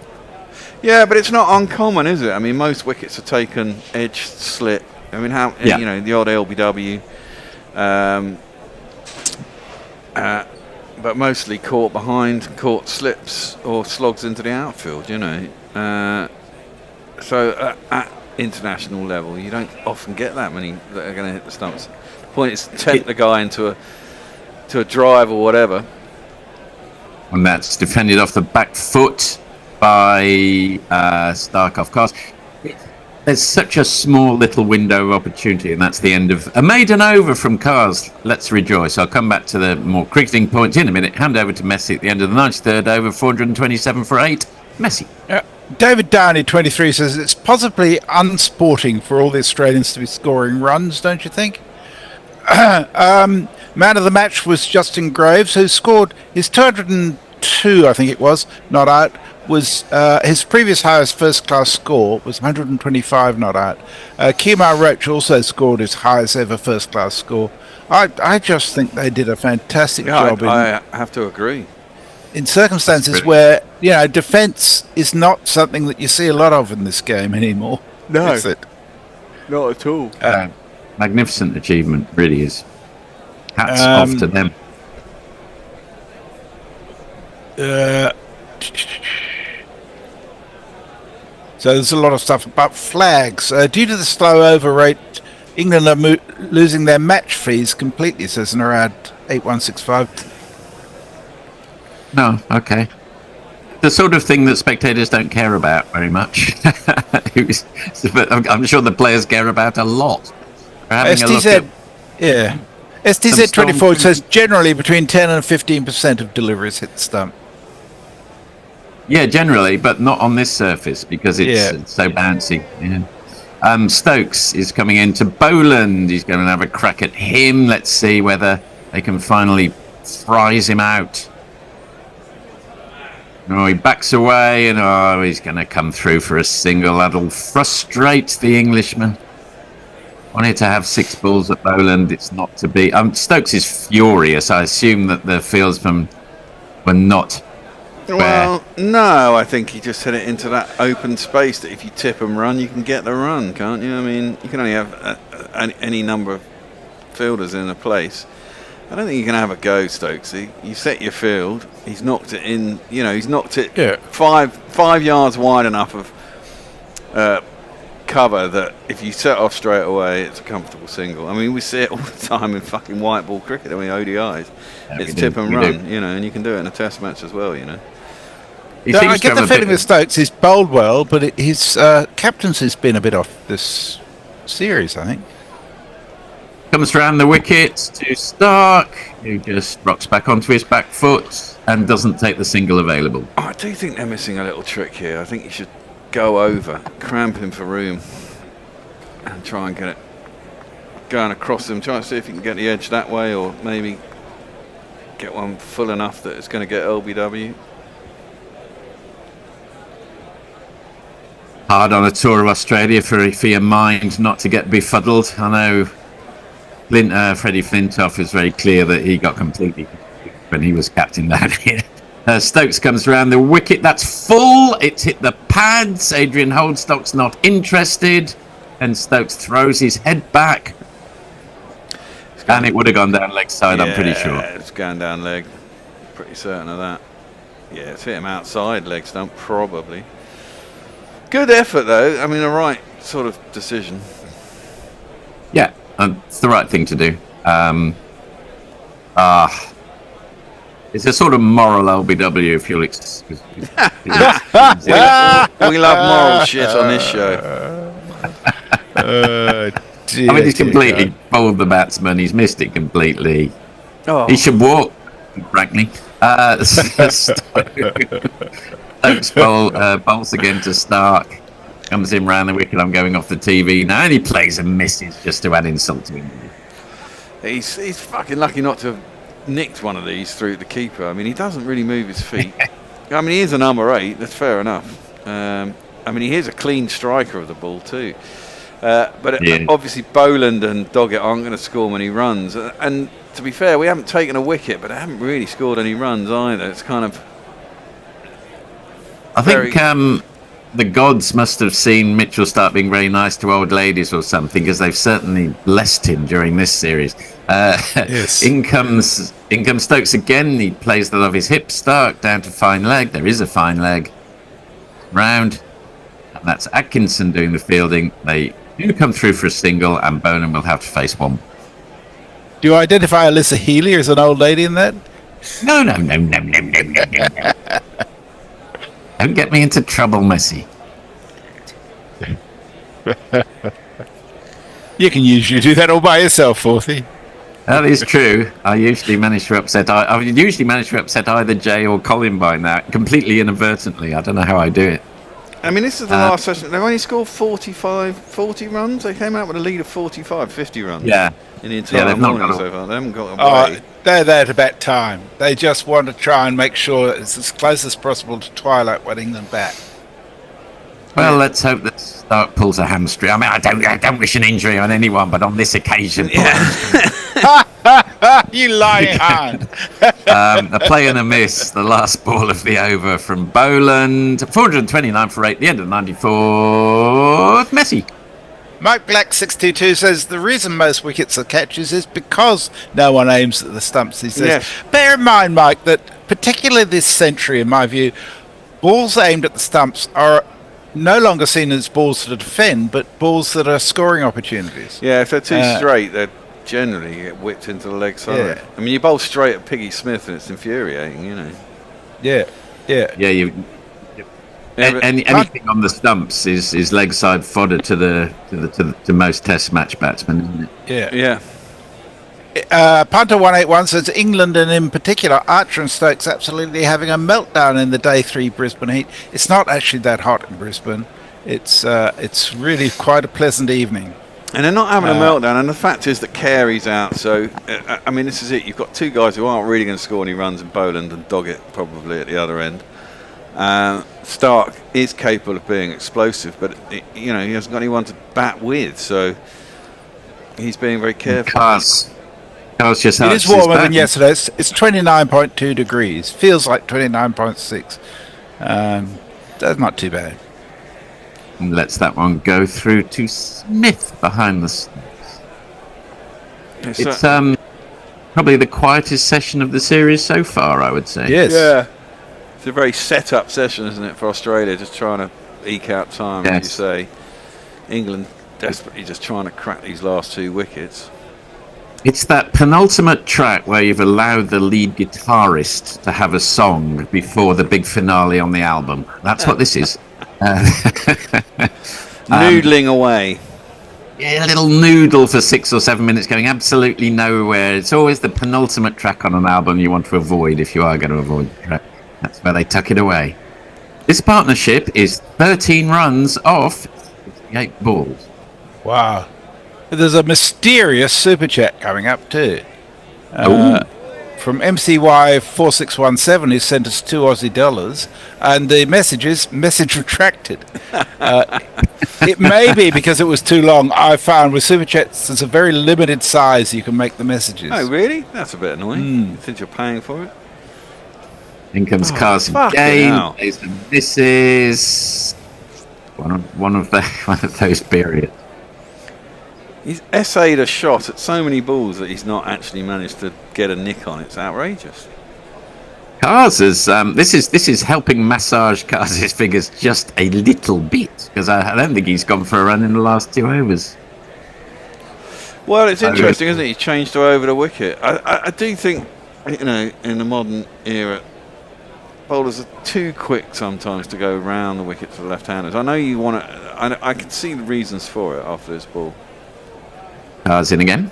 Speaker 2: Yeah, but it's not uncommon, is it? I mean, most wickets are taken edge slit. I mean, you know, the odd LBW, but mostly caught behind, caught slips or slogs into the outfield. You know, so at international level, you don't often get that many that are going to hit the stumps. The point is to tempt the guy into a drive or whatever.
Speaker 12: And that's defended off the back foot by Stark off Cars. There's such a small little window of opportunity, and that's the end of a maiden over from Cars. Let's rejoice. I'll come back to the more cricketing points in a minute. Hand over to Messi at the end of the 93rd over, 427 for 8. Messi.
Speaker 3: David Downey, 23, says it's possibly unsporting for all the Australians to be scoring runs, don't you think? Man of the match was Justin Graves, who scored his 202, I think it was, not out. Was his previous highest first-class score was 125 not out. Kemar Roach also scored his highest ever first-class score. I just think they did a fantastic job.
Speaker 2: I have to agree.
Speaker 3: in circumstances where, defence is not something that you see a lot of in this game anymore.
Speaker 2: No.
Speaker 3: Is it?
Speaker 2: Not at all.
Speaker 12: Magnificent achievement, really is. Hats off to them.
Speaker 3: So there's a lot of stuff about flags. Due to the slow over rate, England are losing their match fees completely, says Narad 8165.
Speaker 12: No, okay. The sort of thing that spectators don't care about very much. But I'm sure the players care about a lot.
Speaker 3: STZ, STZ 24 says generally between 10 and 15% of deliveries hit the stump.
Speaker 12: Yeah, generally, but not on this surface because it's so bouncy. Yeah. Stokes is coming into Boland. He's going to have a crack at him. Let's see whether they can finally fries him out. Oh, he backs away, and he's going to come through for a single. That'll frustrate the Englishman. Wanted to have 6 balls at Boland. It's not to be. Stokes is furious. I assume that the fieldsmen were not.
Speaker 2: Well, no, I think he just hit it into that open space that if you tip and run, you can get the run, can't you? I mean, you can only have any number of fielders in a place. I don't think you can have a go, Stokesy. You set your field. He's knocked it in. He's knocked it 5 yards wide enough of cover that if you set off straight away, it's a comfortable single. I mean, we see it all the time in fucking white ball cricket. I mean, ODIs. It's tip and run, and you can do it in a test match as well,
Speaker 3: I get the feeling with Stokes he's bowled well, but his captaincy's been a bit off this series, I think.
Speaker 12: Comes round the wickets to Stark, who just rocks back onto his back foot and doesn't take the single available.
Speaker 2: I do think they're missing a little trick here. I think you should go over, cramp him for room, and try and get it going across him. Try and see if you can get the edge that way, or maybe get one full enough that it's going to get LBW.
Speaker 12: Hard on a tour of Australia for your mind not to get befuddled. I know Freddie Flintoff is very clear that he got completely when he was captain down here. Stokes comes around the wicket. That's full. It's hit the pads. Adrian Holdstock's not interested. And Stokes throws his head back. And it would have gone down leg side, I'm pretty sure.
Speaker 2: Yeah, it's going down leg. Pretty certain of that. Yeah, it's hit him outside leg stump, probably. Good effort, though. I mean, a right sort of decision.
Speaker 12: Yeah, it's the right thing to do. It's a sort of moral LBW, if you'll excuse.
Speaker 2: We love moral shit on this show.
Speaker 12: I mean, he's completely bowled the batsman. He's missed it completely. He should walk, frankly. Stokes bowls again to Stark. Comes in round the wicket. I'm going off the TV now, and he plays and misses just to add insult to him.
Speaker 2: He's fucking lucky not to have nicked one of these through the keeper. I mean, he doesn't really move his feet. I mean, he is a number 8. That's fair enough. I mean, he is a clean striker of the ball too. But obviously, Boland and Doggett aren't going to score many runs. And to be fair, we haven't taken a wicket, but they haven't really scored any runs either. It's kind of.
Speaker 12: I think the gods must have seen Mitchell start being very nice to old ladies or something, because they've certainly blessed him during this series. Yes. In comes Stokes again. He plays that off his hip. Stark down to fine leg. There is a fine leg. Round. And that's Atkinson doing the fielding. They do come through for a single, and Bonan will have to face one.
Speaker 3: Do you identify Alyssa Healy as an old lady in that?
Speaker 12: No. Don't get me into trouble, Messi.
Speaker 3: You can usually do that all by yourself, Forthy.
Speaker 12: That is true. I usually manage to upset either Jay or Colin by now, completely inadvertently. I don't know how I do it.
Speaker 2: I mean, this is the last session. They've only scored 40 runs. They came out with a lead of 45, 50 runs.
Speaker 12: Yeah.
Speaker 2: In the entire morning so far. They haven't got away.
Speaker 3: They're there at about time. They just want to try and make sure it's as close as possible to twilight when England bat.
Speaker 12: Well, let's hope that Stark pulls a hamstring. I mean, I don't wish an injury on anyone, but on this occasion,
Speaker 3: You lying hand.
Speaker 12: A play and a miss, the last ball of the over from Boland. 429 for 8, the end of 94th. Messi.
Speaker 3: Mike Black 622 says the reason most wickets are catches is because no one aims at the stumps, he says.
Speaker 2: Yes.
Speaker 3: Bear in mind, Mike, that particularly this century, in my view, balls aimed at the stumps are no longer seen as balls to defend, but balls that are scoring opportunities.
Speaker 2: Yeah, if they're too straight, they generally get whipped into the leg side.
Speaker 3: Yeah.
Speaker 2: I mean, you bowl straight at Piggy Smith and it's infuriating, you know.
Speaker 3: Yeah.
Speaker 12: Anything on the stumps is leg side fodder to most Test match batsmen, isn't it?
Speaker 3: Yeah. Punter 181 says England, and in particular Archer and Stokes, absolutely having a meltdown in the day 3 Brisbane heat. It's not actually that hot in Brisbane. It's really quite a pleasant evening.
Speaker 2: And they're not having a meltdown, and the fact is that Carey's out, so I mean, this is it. You've got two guys who aren't really going to score any runs in Boland and Doggett probably at the other end. Stark is capable of being explosive, but he hasn't got anyone to bat with, so he's being very careful.
Speaker 12: Just
Speaker 3: it is warmer than yesterday. It's 29.2 degrees. Feels like 29.6. That's not too bad.
Speaker 12: And lets that one go through to Smith behind the stumps. It's probably the quietest session of the series so far, I would say.
Speaker 3: Yes.
Speaker 2: Yeah. It's a very set-up session, isn't it, for Australia, just trying to eke out time, as you say. England desperately just trying to crack these last 2 wickets.
Speaker 12: It's that penultimate track where you've allowed the lead guitarist to have a song before the big finale on the album. That's what this is.
Speaker 2: Noodling away.
Speaker 12: Yeah, a little noodle for 6 or 7 minutes going absolutely nowhere. It's always the penultimate track on an album you want to avoid if you are going to avoid the track. That's where they tuck it away. This partnership is 13 runs off 68 balls.
Speaker 3: Wow. There's a mysterious super chat coming up too. From MCY 4617, who sent us $2 and the message is message retracted. It may be because it was too long. I found with super chats there's a very limited size you can make the messages.
Speaker 2: Oh really? That's a bit annoying. Since you're paying for it.
Speaker 12: In comes Carson Kane. This is one of those periods.
Speaker 2: He's essayed a shot at so many balls that he's not actually managed to get a nick on. It's outrageous.
Speaker 12: Kars's this is helping massage Kars's figures just a little bit, because I don't think he's gone for a run in the last 2 overs.
Speaker 2: Well, it's interesting, isn't it? He changed to over the wicket. I do think, in the modern era, bowlers are too quick sometimes to go round the wicket for the left-handers. I know you want to. I can see the reasons for it after this ball.
Speaker 12: Cars in again.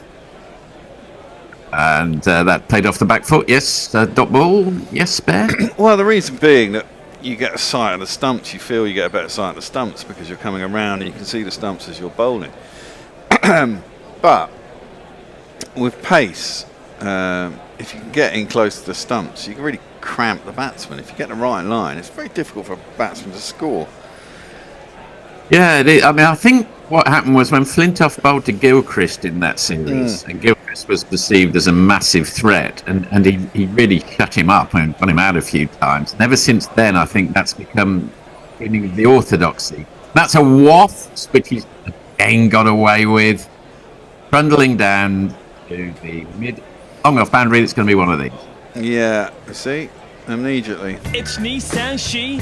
Speaker 12: And that played off the back foot, yes. Dot ball, yes, spare.
Speaker 2: Well, the reason being that you get a sight of the stumps, you feel you get a better sight of the stumps because you're coming around and you can see the stumps as you're bowling. But with pace, if you can get in close to the stumps, you can really cramp the batsman. If you get the right line, it's very difficult for a batsman to score.
Speaker 12: Yeah, I mean, I think what happened was when Flintoff bowled to Gilchrist in that series, and Gilchrist was perceived as a massive threat, and he really shut him up and got him out a few times. And ever since then, I think that's become the beginning of the orthodoxy. That's a waft, which he's again got away with, trundling down to the long off boundary. That's going to be one of these.
Speaker 2: Yeah, see, immediately.
Speaker 7: It's Nissan She.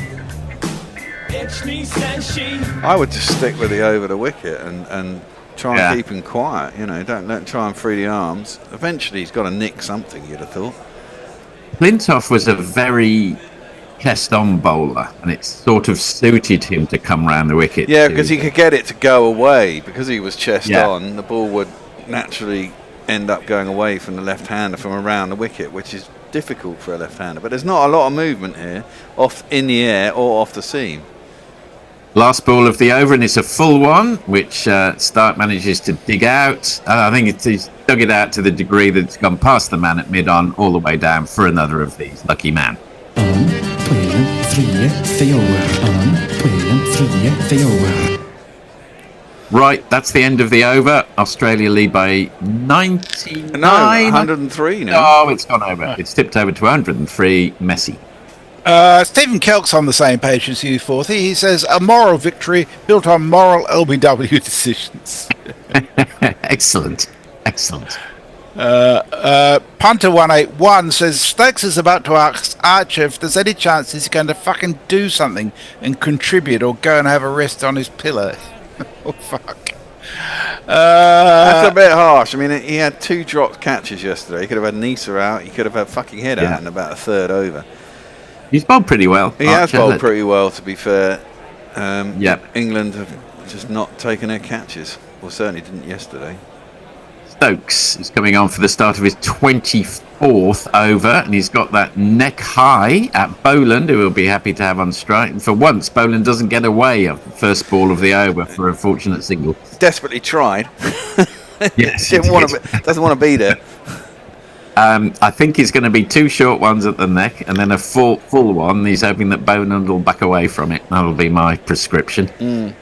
Speaker 7: It's Nissan She.
Speaker 2: I would just stick with the over the wicket and try and keep him quiet. Don't try and free the arms. Eventually, he's got to nick something. You'd have thought.
Speaker 12: Flintoff was a very chest-on bowler, and it sort of suited him to come round the wicket.
Speaker 2: Yeah, because he could get it to go away. Because he was chest-on, the ball would naturally end up going away from the left-hander from around the wicket, which is difficult for a left-hander. But there's not a lot of movement here, off in the air or off the seam.
Speaker 12: Last ball of the over, and it's a full one, which Stark manages to dig out. I think he's dug it out to the degree that it's gone past the man at mid-on, all the way down for another of these. Lucky man.
Speaker 13: 3 for over. 3 for over.
Speaker 12: Right, that's the end of the over. Australia lead by 99.
Speaker 2: No, 103 now.
Speaker 12: Oh, it's gone over. It's tipped over to 103. Messi.
Speaker 3: Stephen Kelk's on the same page as you, Forthy. He says, a moral victory built on moral LBW decisions.
Speaker 12: Excellent. Excellent.
Speaker 3: Punter 181 says, Stokes is about to ask Archer if there's any chance he's going to fucking do something and contribute or go and have a rest on his pillow. Oh, fuck.
Speaker 2: That's a bit harsh. I mean, he had 2 dropped catches yesterday. He could have had Nisa out. He could have had fucking Head out in about a third over.
Speaker 12: He's bowled pretty well.
Speaker 2: He has bowled pretty well, to be fair.
Speaker 12: Yep.
Speaker 2: England have just not taken their catches. Well, certainly didn't yesterday.
Speaker 12: Stokes is coming on for the start of his 24th over, and he's got that neck high at Boland, who will be happy to have on strike. And for once, Boland doesn't get away of the first ball of the over for a fortunate single.
Speaker 2: Desperately tried.
Speaker 12: Yes,
Speaker 2: doesn't want to be there.
Speaker 12: I think it's going to be 2 short ones at the neck and then a full one. He's hoping that Boland will back away from it. That'll be my prescription.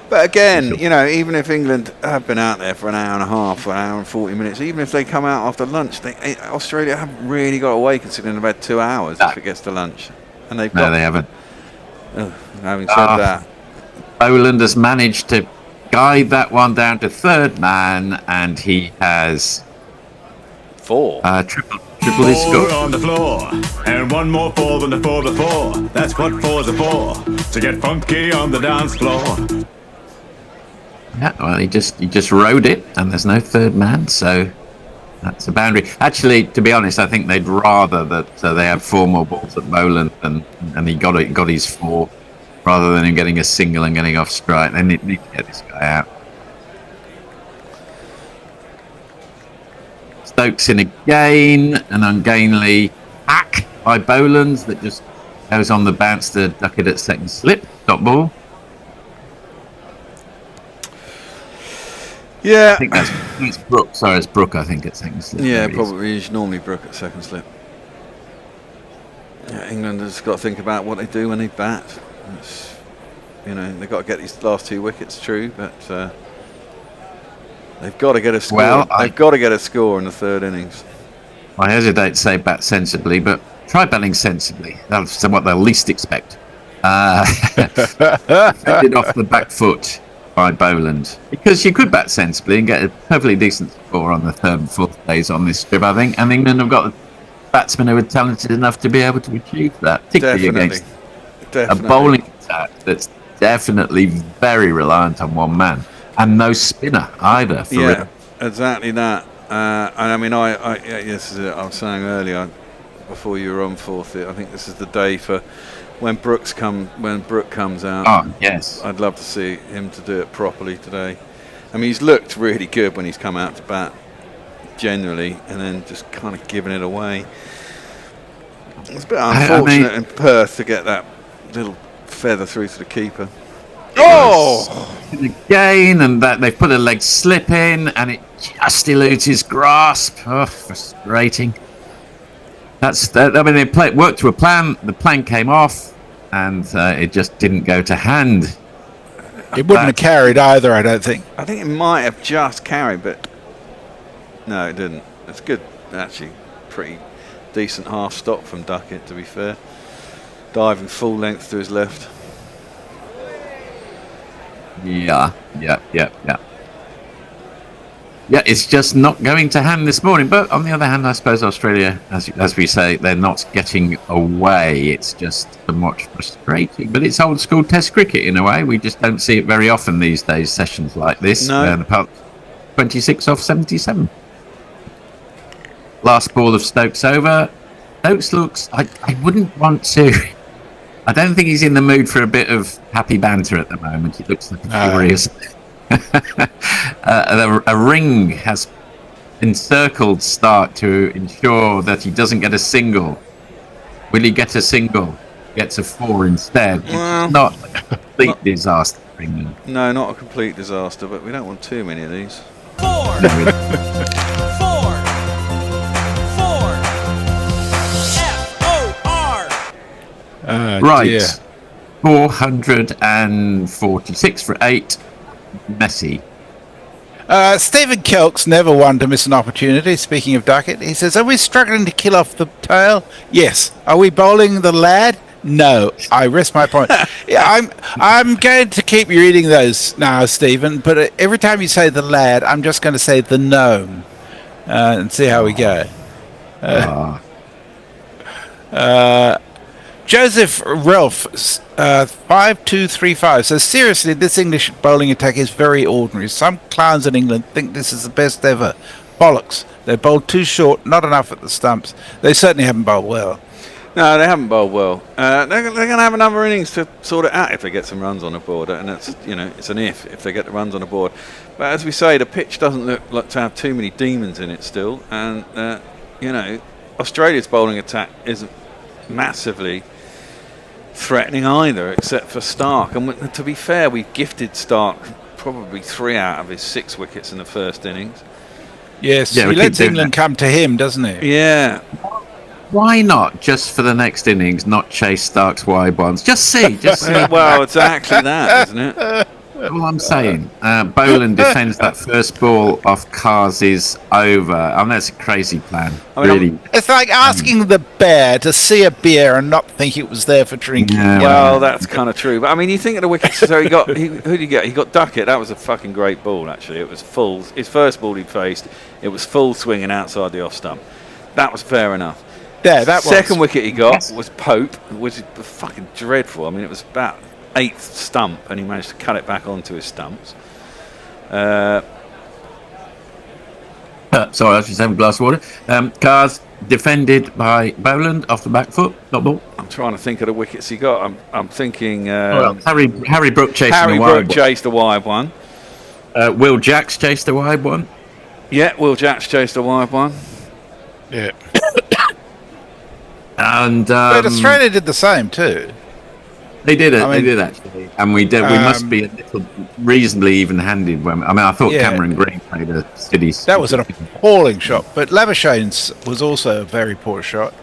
Speaker 2: But again, you know, even if England have been out there for an hour and a half, an hour and 40 minutes, even if they come out after lunch, Australia haven't really got away considering about 2 hours if it gets to lunch. And they've got,
Speaker 12: no, they haven't.
Speaker 2: Having said that,
Speaker 12: Boland has managed to guide that one down to third man, and he has
Speaker 2: 4.
Speaker 12: Triple his score.
Speaker 7: On the floor, and one more 4 than the 4 before. That's what 4's are for, to get funky on the dance floor.
Speaker 12: Yeah, well, he just rode it, and there's no third man, so that's a boundary. Actually, to be honest, I think they'd rather that they had 4 more balls at Boland, and he got his 4, rather than him getting a single and getting off strike. They need to get this guy out. Stokes in again, an ungainly hack by Boland that just goes on the bounce to duck it at second slip. Top ball.
Speaker 2: yeah,
Speaker 12: I think it's Brook. Sorry, it's Brook, I think, at second slip.
Speaker 2: yeah,
Speaker 12: maybe.
Speaker 2: probably is normally Brook at second slip. Yeah, England has got to think about what they do when they bat. It's, you know, they've got to get these last 2 wickets, true, but they've got to get a score.
Speaker 12: Well,
Speaker 2: they've got to get a score in the 3rd innings.
Speaker 12: I hesitate to say bat sensibly, but try batting sensibly. That's what they'll least expect. Ended off the back foot by Boland, because you could bat sensibly and get a perfectly decent score on the 3rd and 4th days on this strip, I think. And England have got batsmen who are talented enough to be able to achieve that, particularly against a bowling attack that's definitely very reliant on one man, and no spinner either.
Speaker 2: Yeah, exactly that. And I mean, this is it. I was saying earlier before you were on 4th. I think this is the day for when Brook comes out.
Speaker 12: Oh yes,
Speaker 2: I'd love to see him to do it properly today. I mean, he's looked really good when he's come out to bat, generally, and then just kind of giving it away. It's a bit unfortunate in Perth to get that little feather through to the keeper. Oh!
Speaker 12: Again, and that they've put a leg slip in, and it just eludes his grasp. Oh, frustrating. That's that. I mean, they worked to a plan. The plan came off, and it just didn't go to hand.
Speaker 3: It wouldn't have carried either, I don't think.
Speaker 2: I think it might have just carried, but no, it didn't. It's good, actually. Pretty decent half stop from Duckett, to be fair. Diving full length to his left.
Speaker 12: Yeah. Yeah, it's just not going to hand this morning. But on the other hand, I suppose Australia, as we say, they're not getting away. It's just somewhat frustrating. But it's old school Test cricket in a way. We just don't see it very often these days, sessions like this.
Speaker 2: No.
Speaker 12: Apart 26 off 77. Last ball of Stokes over. Stokes looks... I wouldn't want to... I don't think he's in the mood for a bit of happy banter at the moment. He looks like a furious... a ring has encircled Stark to ensure that he doesn't get a single. Will he get a single? Gets a 4 instead. Well, it's not a complete disaster for England.
Speaker 2: No, not a complete disaster, but we don't want too many of these.
Speaker 6: 4 F-O-R.
Speaker 12: Right.
Speaker 3: Dear.
Speaker 12: 446 for 8. Messi.
Speaker 3: Stephen Kelk's never one to miss an opportunity. Speaking of Duckett, he says, "Are we struggling to kill off the tail?" Yes. Are we bowling the lad? No. I rest my point. Yeah, I'm going to keep reading those now, Stephen. But every time you say the lad, I'm just going to say the gnome and see how we go. Joseph Ralph, 5235. So seriously, this English bowling attack is very ordinary. Some clowns in England think this is the best ever. Bollocks. They bowled too short, not enough at the stumps. They certainly haven't bowled well.
Speaker 2: No, they haven't bowled well. They're going to have another innings to sort it out if they get some runs on the board, and it's it's an if they get the runs on the board. But as we say, the pitch doesn't look like to have too many demons in it still, and Australia's bowling attack isn't massively threatening either, except for Stark. And to be fair, we've gifted Stark probably 3 out of his 6 wickets in the first innings.
Speaker 3: Yes, he lets England come to him, doesn't he?
Speaker 2: Yeah.
Speaker 12: Why not, just for the next innings, not chase Stark's wide ones? Just see.
Speaker 2: Well, exactly that, isn't it?
Speaker 12: All I'm saying, Boland defends that first ball off Kars's over. I mean, that's a crazy plan. Really.
Speaker 3: It's like asking the bear to see a beer and not think it was there for drinking.
Speaker 12: Yeah,
Speaker 2: well, that's kind of true. But I mean, you think of the wickets. So who did he get? He got Duckett. That was a fucking great ball, actually. It was full. His first ball he faced, it was full swinging outside the off stump. That was fair enough.
Speaker 3: Yeah, that
Speaker 2: second wicket he got was Pope, which is fucking dreadful. I mean, it was about 8th stump, and he managed to cut it back onto his stumps.
Speaker 12: Sorry, I was just having a glass of water. Kars defended by Boland off the back foot. Not ball.
Speaker 2: I'm trying to think of the wickets he got. I'm thinking.
Speaker 12: Harry Brook chased
Speaker 2: Harry Brook chased the wide one.
Speaker 12: Will Jacks chased the wide one.
Speaker 2: Yeah, Will Jacks chased the wide one.
Speaker 3: Yeah.
Speaker 12: And
Speaker 3: but Australia did the same too.
Speaker 12: They did it. They did actually, and we did. We must be a little reasonably even-handed. I thought Cameron Green played a steady.
Speaker 3: That was an appalling shot, but Lavishane's was also a very poor shot.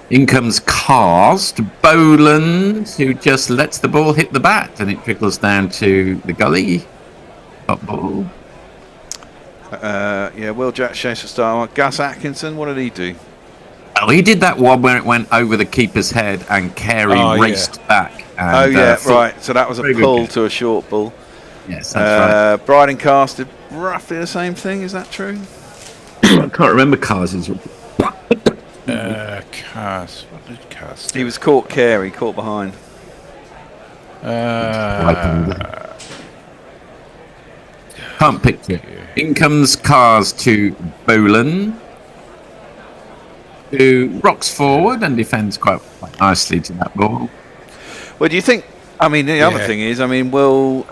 Speaker 12: In comes Kars to Boland, who just lets the ball hit the bat, and it trickles down to the gully. Top ball.
Speaker 2: Will Jack chased the star. Gus Atkinson, what did he do?
Speaker 12: Oh, he did that one where it went over the keeper's head and Carey raced back. And,
Speaker 2: right. So that was a pull to a short ball.
Speaker 12: Yes, that's right.
Speaker 2: Bryden Cast did roughly the same thing. Is that true?
Speaker 12: I can't remember Cars's.
Speaker 3: Cars. What did Cars do?
Speaker 2: He was caught caught behind.
Speaker 12: Can't picture. In comes Kars to Boland, who rocks forward and defends quite nicely to that ball.
Speaker 2: Well, do you think? I mean, the other thing is, will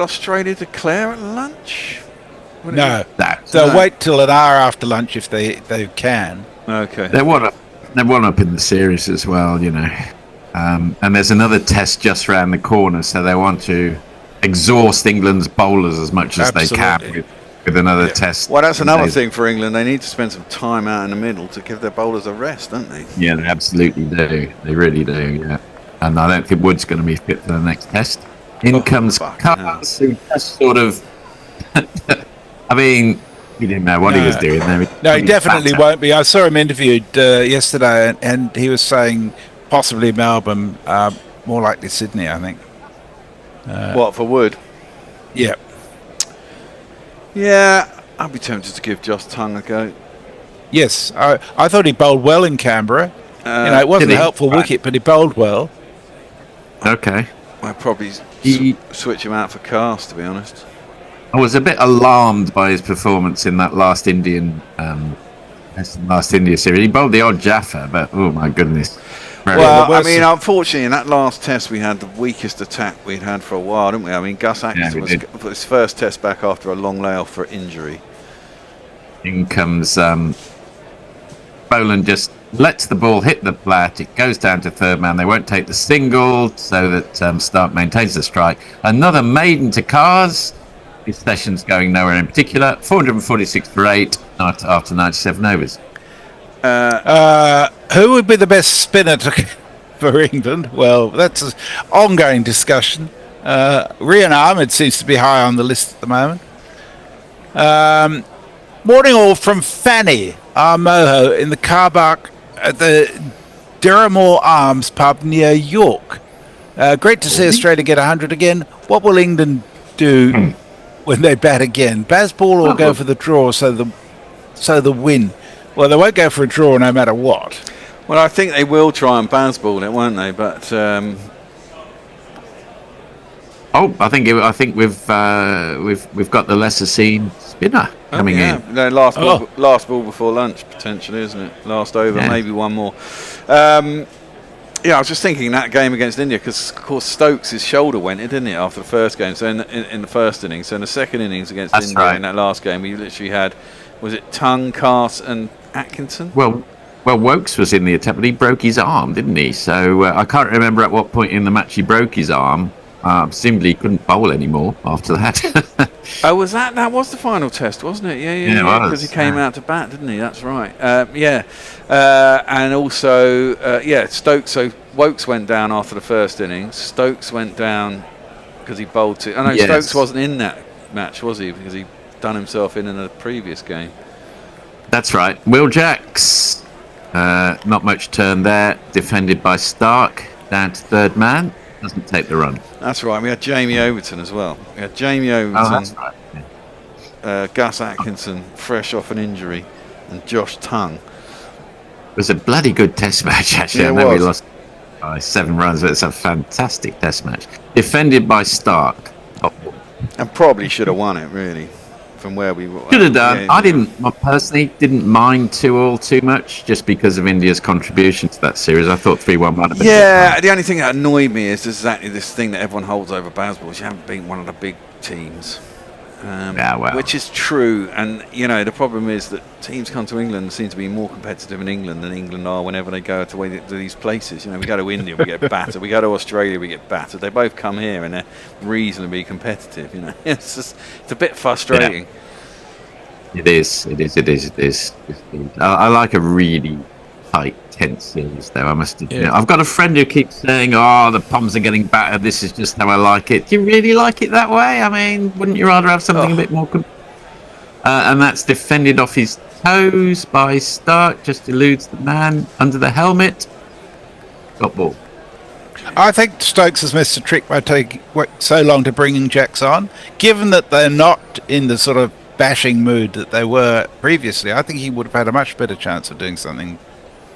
Speaker 2: Australia declare at lunch?
Speaker 3: No, they'll wait till an hour after lunch if they can.
Speaker 2: Okay.
Speaker 12: They're one up in the series as well, and there's another test just round the corner, so they want to exhaust England's bowlers as much as they can with another test.
Speaker 2: Well, that's another thing for England. They need to spend some time out in the middle to give their bowlers a rest, don't they?
Speaker 12: Yeah, they absolutely do. They really do, yeah. And I don't think Wood's going to be fit for the next test. In comes Kars, who just sort of... I mean, he didn't know what he was doing there.
Speaker 3: No, he definitely won't be. I saw him interviewed yesterday, and he was saying possibly Melbourne, more likely Sydney, I think.
Speaker 2: What, for Wood?
Speaker 3: Yeah.
Speaker 2: Yeah, I'd be tempted to give Josh Tongue a go.
Speaker 3: Yes, I thought he bowled well in Canberra. It wasn't a helpful wicket, but he bowled well.
Speaker 12: Okay.
Speaker 2: I'd probably switch him out for Cast, to be honest.
Speaker 12: I was a bit alarmed by his performance in that last India series. He bowled the odd Jaffa, but oh my goodness.
Speaker 2: Well, I mean, unfortunately, in that last test, we had the weakest attack we'd had for a while, didn't we? I mean, Gus Atkinson was his first test back after a long layoff for injury.
Speaker 12: In comes Boland, just lets the ball hit the flat. It goes down to third man. They won't take the single, so that Stark maintains the strike. Another maiden to Kars. His session's going nowhere in particular. 446 for 8 after 97 overs.
Speaker 3: Who would be the best spinner to for England? Well, that's an ongoing discussion. Rian Ahmed seems to be high on the list at the moment. Morning all from Fanny Armoho in the car park at the Derrimore Arms pub near York. Great to see Australia get 100 again. What will England do when they bat again? Bazball or go for the draw so the win? Well, they won't go for a draw no matter what.
Speaker 2: Well, I think they will try and Bazball it, won't they? But
Speaker 12: I think we've got the lesser seen spinner coming in.
Speaker 2: No, last ball before lunch potentially, isn't it? Last over, maybe one more. I was just thinking that game against India because, of course, Stokes' shoulder went, didn't it, after the first game? So in the first innings, so in the second innings against India in that last game, we literally had, was it Tongue, Cass, and Atkinson?
Speaker 12: Well, Wokes was in the attack, but he broke his arm, didn't he? So I can't remember at what point in the match he broke his arm. Presumably he couldn't bowl anymore after that.
Speaker 2: Oh, was that? That was the final test, wasn't it? Yeah. Because he came out to bat, didn't he? That's right. And also, Stokes. So Wokes went down after the first innings. Stokes went down because he bowled to. I know Stokes wasn't in that match, was he? Because he done himself in a previous game.
Speaker 12: That's right. Will Jacks. Not much turn there. Defended by Stark. Down to third man. Doesn't take the run.
Speaker 2: That's right. We had Jamie Overton as well. We had Jamie Overton.
Speaker 12: Oh, that's right. Yeah.
Speaker 2: Gus Atkinson, fresh off an injury, and Josh Tongue.
Speaker 12: It was a bloody good test match, actually. I know we lost by 7 runs, but it's a fantastic test match. Defended by Stark.
Speaker 2: And probably should have won it, really, from where we were.
Speaker 12: Should have done. I personally didn't mind 2-all too much, just because of India's contribution to that series. I thought 3-1 might have been.
Speaker 2: Yeah, the only thing that annoyed me is exactly this thing that everyone holds over Bazball, is you haven't beaten one of the big teams. Which is true, and the problem is that teams come to England and seem to be more competitive in England than England are whenever they go to these places. We go to India, we get battered. We go to Australia, we get battered. They both come here and they're reasonably competitive. It's a bit frustrating.
Speaker 12: Yeah. It is. I like a really tight, tense series, though. I must admit. I've got a friend who keeps saying, the Poms are getting battered. This is just how I like it. Do you really like it that way? I mean, wouldn't you rather have something a bit more... and that's defended off his toes by Stark. Just eludes the man under the helmet. Got ball.
Speaker 3: I think Stokes has missed a trick by taking so long to bringing Jacks on. Given that they're not in the sort of bashing mood that they were previously, I think he would have had a much better chance of doing something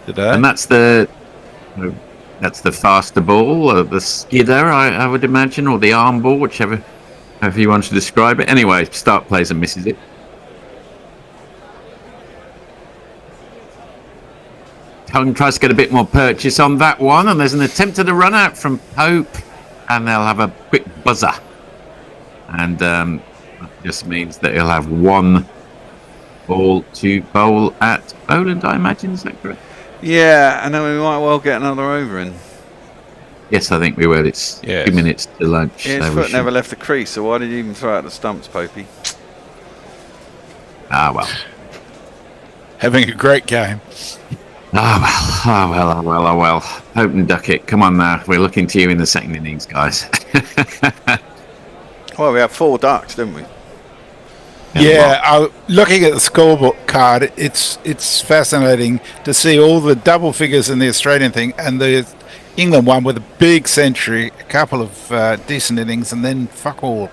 Speaker 3: today.
Speaker 12: And that's the faster ball, or the skidder, I would imagine, or the arm ball, however you want to describe it. Anyway, Stark plays and misses it. Tongue tries to get a bit more purchase on that one, and there's an attempt at a run out from Pope, and they'll have a quick buzzer. And that just means that he'll have 1 ball to bowl at Boland, I imagine. Is that correct?
Speaker 2: Yeah, and then we might well get another over in.
Speaker 12: Yes, I think we will. It's 2 minutes to lunch.
Speaker 2: His foot never left the crease, so why did you even throw out the stumps, Popey?
Speaker 12: Well.
Speaker 3: Having a great game.
Speaker 12: Well. Hope and Duckett, come on now. We're looking to you in the second innings, guys.
Speaker 2: Well, we had 4 ducks, didn't we?
Speaker 3: Looking at the scoreboard card, it's fascinating to see all the double figures in the Australian thing, and the England one with a big century, a couple of decent innings, and then fuck all.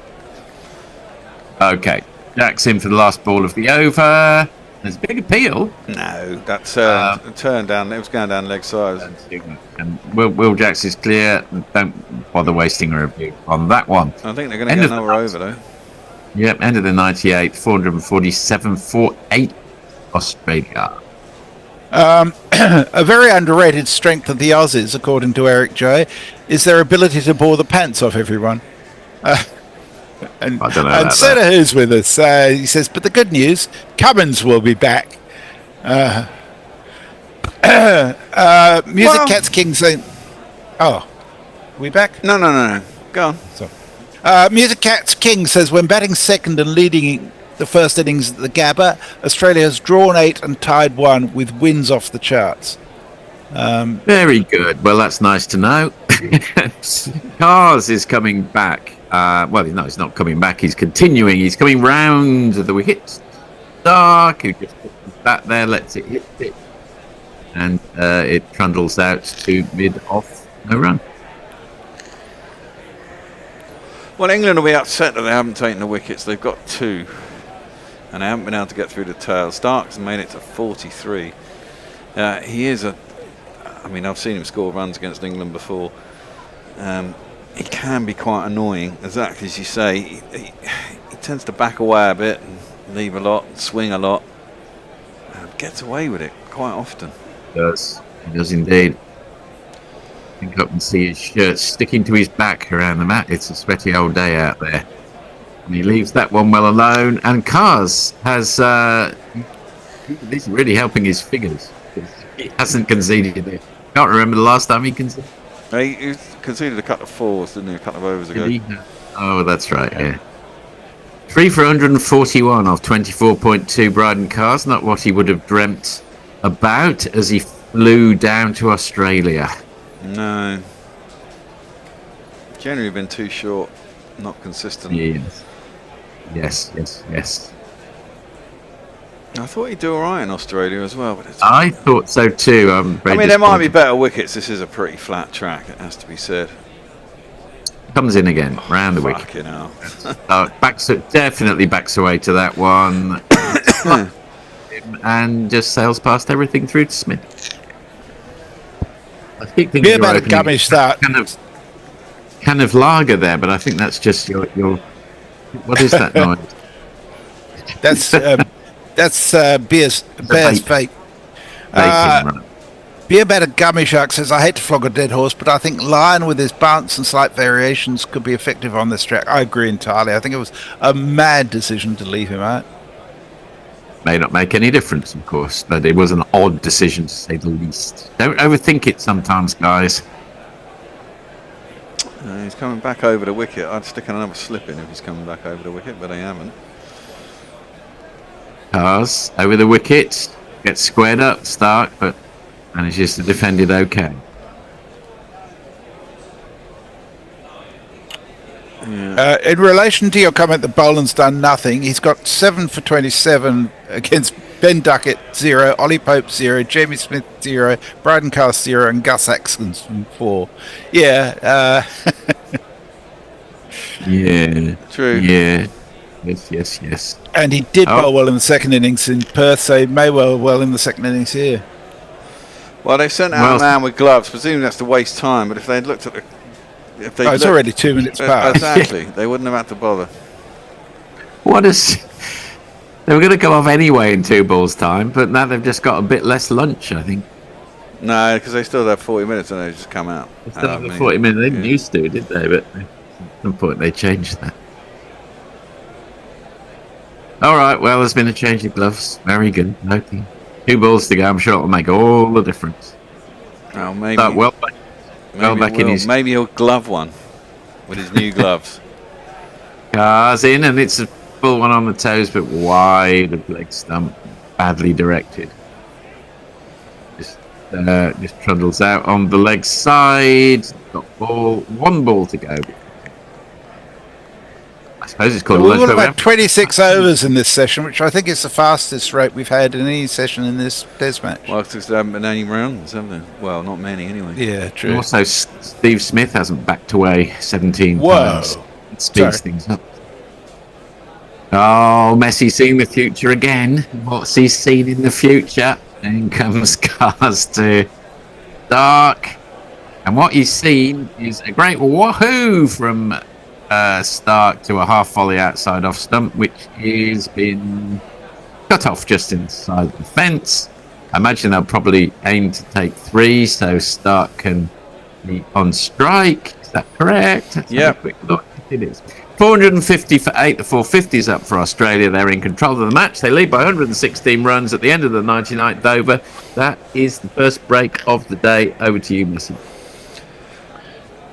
Speaker 12: Okay, Jack's in for the last ball of the over. There's a big appeal.
Speaker 2: No, that's turned down. It was going down leg side.
Speaker 12: And Will Jacks is clear. Don't bother wasting a review on that one.
Speaker 2: I think they're going to get another over, though.
Speaker 12: Yep, end of the 98, 447 for 8 Australia.
Speaker 3: A very underrated strength of the Aussies, according to Eric J, is their ability to bore the pants off everyone. And
Speaker 12: I don't know
Speaker 3: and Senator who's with us, he says, but the good news, Cummins will be back. Music Cats King saying, are we back?
Speaker 2: No. Go on.
Speaker 3: Sorry. Music Cats King says, when batting second and leading the first innings at the Gabba, Australia has drawn 8 and tied 1 with wins off the charts.
Speaker 12: Very good. Well, that's nice to know. Cars is coming back. Well, no, he's not coming back. He's continuing. He's coming round the wicket. Stark, who just puts that there, lets it hit it. And it trundles out to mid-off, no run.
Speaker 2: Well, England will be upset that they haven't taken the wickets. They've got 2. And they haven't been able to get through the tail. Stark's made it to 43. He is I mean, I've seen him score runs against England before. He can be quite annoying, exactly as you say. He tends to back away a bit and leave a lot, swing a lot. Gets away with it quite often.
Speaker 12: He does indeed. I think I can see his shirt sticking to his back around the mat. It's a sweaty old day out there. And he leaves that one well alone. And Cars has... this is really helping his figures. He hasn't conceded it. Can't remember the last time he conceded.
Speaker 2: He conceded a couple of 4s, didn't he? A couple of overs ago.
Speaker 12: Oh, that's right, yeah. 3 for 141 off 24.2 Bryden Cars. Not what he would have dreamt about as he flew down to Australia.
Speaker 2: No. Generally been too short, not consistent.
Speaker 12: Yes.
Speaker 2: I thought he'd do all right in Australia as well. But
Speaker 12: I thought so too.
Speaker 2: I mean, there might be better wickets. This is a pretty flat track, it has to be said.
Speaker 12: Comes in again, round the wicket. Definitely backs away to that one. And just sails past everything through to Smith. I keep thinking
Speaker 3: about a gummy start.
Speaker 12: Kind of lager there, but I think that's just your what is that noise?
Speaker 3: That's Bear's vape. Beer Better Gummy Shark says, I hate to flog a dead horse, but I think Lion with his bounce and slight variations could be effective on this track. I agree entirely. I think it was a mad decision to leave him out.
Speaker 12: May not make any difference, of course, but it was an odd decision to say the least. Don't overthink it sometimes, guys.
Speaker 2: He's coming back over the wicket. I'd stick another slip in if he's coming back over the wicket, but I haven't.
Speaker 12: Cars over the wicket, gets squared up, Stark, but manages to defend it okay.
Speaker 3: In relation to your comment that Boland's done nothing, he's got 7 for 27 against Ben Duckett 0, Ollie Pope 0, Jamie Smith 0, Bryden Cars 0, and Gus Axton 4. Yeah.
Speaker 12: Yeah.
Speaker 2: True.
Speaker 12: Yeah. Yes.
Speaker 3: And he did bowl well in the second innings in Perth, so he may well in the second innings here.
Speaker 2: Well, they've sent out a man with gloves. Presumably that's to waste time, but if they'd looked at the...
Speaker 3: It's already 2 minutes past.
Speaker 2: Exactly. They wouldn't have had to bother.
Speaker 12: They were going to go off anyway in 2 balls time, but now they've just got a bit less lunch, I think.
Speaker 2: No, because they still have 40 minutes and they just come out.
Speaker 12: They still have 40 minutes. They didn't used to, did they? But at some point they changed that. All right, well, there's been a change of gloves. Very good. Okay. 2 balls to go. I'm sure it'll make all the difference.
Speaker 2: Oh, maybe.
Speaker 12: But
Speaker 2: maybe he'll glove one with his new gloves.
Speaker 12: Cars in, and it's a full one on the toes, but wide of leg stump, badly directed. Just trundles out on the leg side. Got 1 ball to go. I suppose it's called
Speaker 3: we've got about 26 overs in this session, which I think is the fastest rate we've had in any session in this Test match.
Speaker 2: Well, because there haven't been any rounds, have there? Well, not many anyway.
Speaker 3: Yeah, true.
Speaker 12: Also, Steve Smith hasn't backed away 17 times. It speeds things up. Oh, Messi seeing the future again. What's he seen in the future? In comes Cars to Stark. And what he's seen is a great wahoo from Stark to a half volley outside off stump, which has been cut off just inside the fence. I imagine they'll probably aim to take 3, so Stark can be on strike. Is that correct?
Speaker 2: Yeah.
Speaker 12: Quick look. It is. 450 for 8. The 450's up for Australia. They're in control of the match. They lead by 116 runs at the end of the 99th over. That is the first break of the day. Over to you, Messi.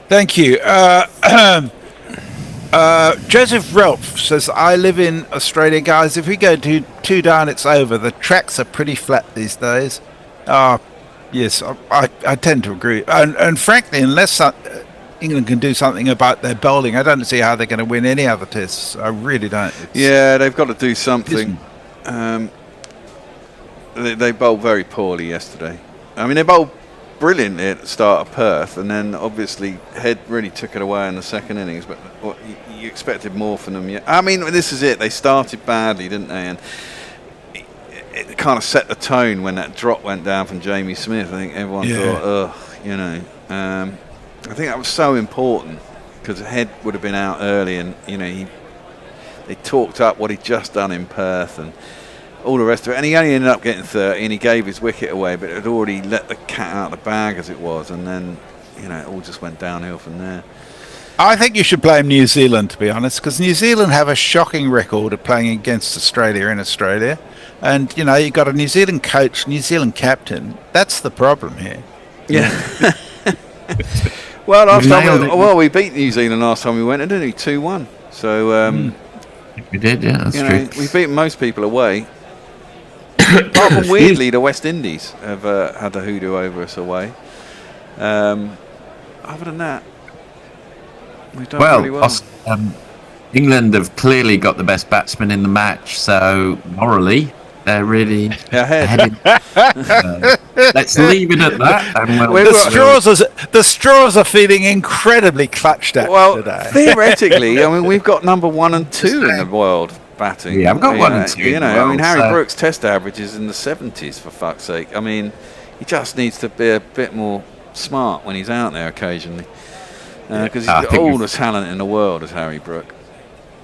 Speaker 3: Thank you. Joseph Ralph says, I live in Australia, guys. If we go to 2 down, it's over. The tracks are pretty flat these days. Yes, I tend to agree. And frankly, unless England can do something about their bowling, I don't see how they're going to win any other tests. I really don't.
Speaker 2: They've got to do something. They bowled very poorly yesterday. I mean, they bowled brilliantly at the start of Perth, and then obviously Head really took it away in the second innings, but you expected more from them. Yeah. I mean, this is it. They started badly, didn't they? And it kind of set the tone when that drop went down from Jamie Smith. I think everyone thought, I think that was so important because Head would have been out early, and they talked up what he'd just done in Perth and all the rest of it, and he only ended up getting 30, and he gave his wicket away, but it had already let the cat out of the bag as it was, and then it all just went downhill from there.
Speaker 3: I think you should blame New Zealand, to be honest, because New Zealand have a shocking record of playing against Australia in Australia. And, you've got a New Zealand coach, New Zealand captain. That's the problem here.
Speaker 2: Yeah. Well, we beat New Zealand last time we went, didn't we? 2-1. So,
Speaker 12: we did, yeah, that's true.
Speaker 2: We've beaten most people away. Apart from, weirdly, the West Indies have had a hoodoo over us away. Other than that, we've done really well.
Speaker 12: England have clearly got the best batsman in the match, so morally they're really ahead. Let's leave it at that. And
Speaker 3: the straws are feeling incredibly clutched at today.
Speaker 2: Theoretically, I mean, we've got number 1 and 2 in the world batting.
Speaker 12: Yeah, I've got 1 and 2.
Speaker 2: I mean, Harry Brooks' test average is in the 70s, for fuck's sake. I mean, he just needs to be a bit more smart when he's out there occasionally, because he's got all the talent in the world as Harry Brooks.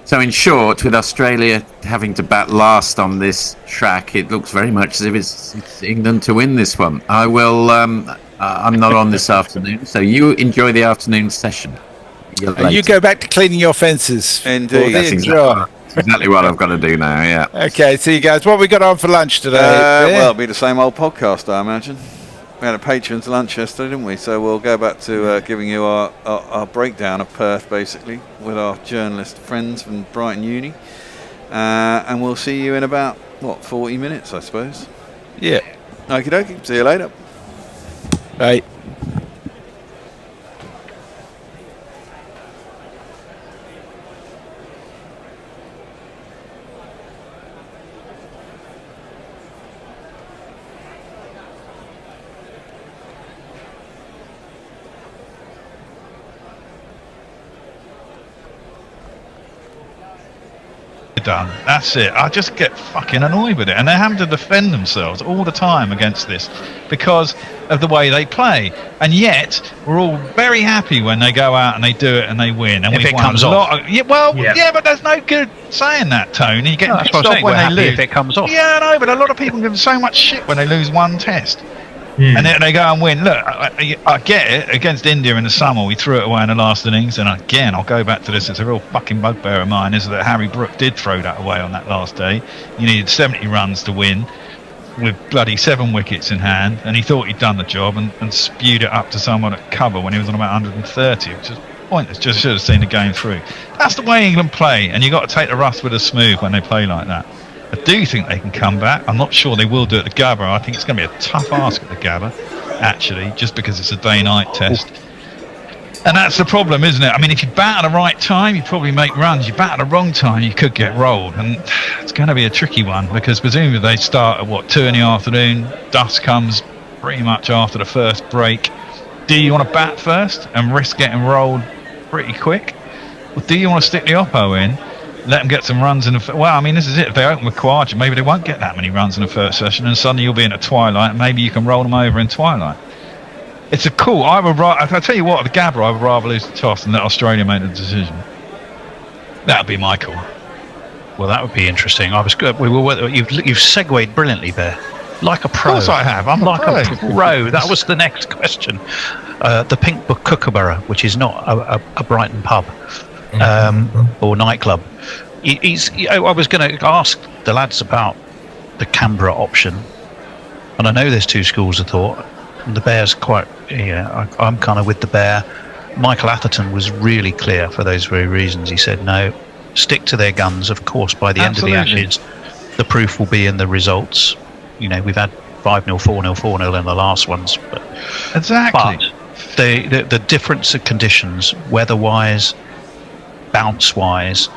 Speaker 12: So in short, with Australia having to bat last on this track, it looks very much as if it's England to win this one. I will. I'm not on this afternoon, so you enjoy the afternoon session.
Speaker 3: You go back to cleaning your fences.
Speaker 2: Indeed.
Speaker 12: That's exactly what I've got to do now, yeah.
Speaker 3: Okay, see you guys. What have we got on for lunch today?
Speaker 2: Well, it'll be the same old podcast, I imagine. We had a patrons lunch yesterday, didn't we? So we'll go back to giving you our breakdown of Perth, basically, with our journalist friends from Brighton Uni. And we'll see you in about, 40 minutes, I suppose?
Speaker 3: Yeah.
Speaker 2: Okie dokie. See you later.
Speaker 3: Bye.
Speaker 13: Done. That's it. I just get fucking annoyed with it, and they're having to defend themselves all the time against this because of the way they play. And yet we're all very happy when they go out and they do it and they win. And
Speaker 14: if it comes off,
Speaker 13: but there's no good saying that, Tony. You get pissed off when they lose.
Speaker 14: If it comes off,
Speaker 13: yeah, I know, but a lot of people give them so much shit when they lose one test. And then they go and win. Look, I get it. Against India in the summer, we threw it away in the last innings. And again, I'll go back to this. It's a real fucking bugbear of mine, is that Harry Brook did throw that away on that last day. You needed 70 runs to win with bloody 7 wickets in hand. And he thought he'd done the job and spewed it up to someone at cover when he was on about 130, which is pointless. Just should have seen the game through. That's the way England play. And you've got to take the rough with a smooth when they play like that. I do think they can come back. I'm not sure they will do it at the Gabba. I think it's going to be a tough ask at the Gabba, actually, just because it's a day-night test. And that's the problem, isn't it? I mean, if you bat at the right time, you probably make runs. You bat at the wrong time, you could get rolled. And it's going to be a tricky one because presumably they start at, 2 in the afternoon. Dusk comes pretty much after the first break. Do you want to bat first and risk getting rolled pretty quick? Or do you want to stick the oppo in? Let them get some runs in the... Well, I mean, this is it. If they open with Khawaja, maybe they won't get that many runs in the first session, and suddenly you'll be in a twilight, and maybe you can roll them over in twilight. It's a cool... I'll tell you what, the Gabba, I would rather lose the toss and let Australia make the decision. That would be my call.
Speaker 14: Well, that would be interesting. You've segued brilliantly there. Like a pro.
Speaker 13: Of course I have. I'm
Speaker 14: like a pro. That was the next question. The Pink Book Kookaburra, which is not a Brighton pub or nightclub. I was going to ask the lads about the Canberra option, and I know there's 2 schools of thought. And the Bear's quite, I'm kind of with the Bear. Michael Atherton was really clear for those very reasons. He said, no, stick to their guns. Of course, by the end of the Ashes, the proof will be in the results. We've had 5-0, 4-0, 4-0 in the last ones. But,
Speaker 13: exactly.
Speaker 14: But the difference of conditions, weather-wise, bounce-wise,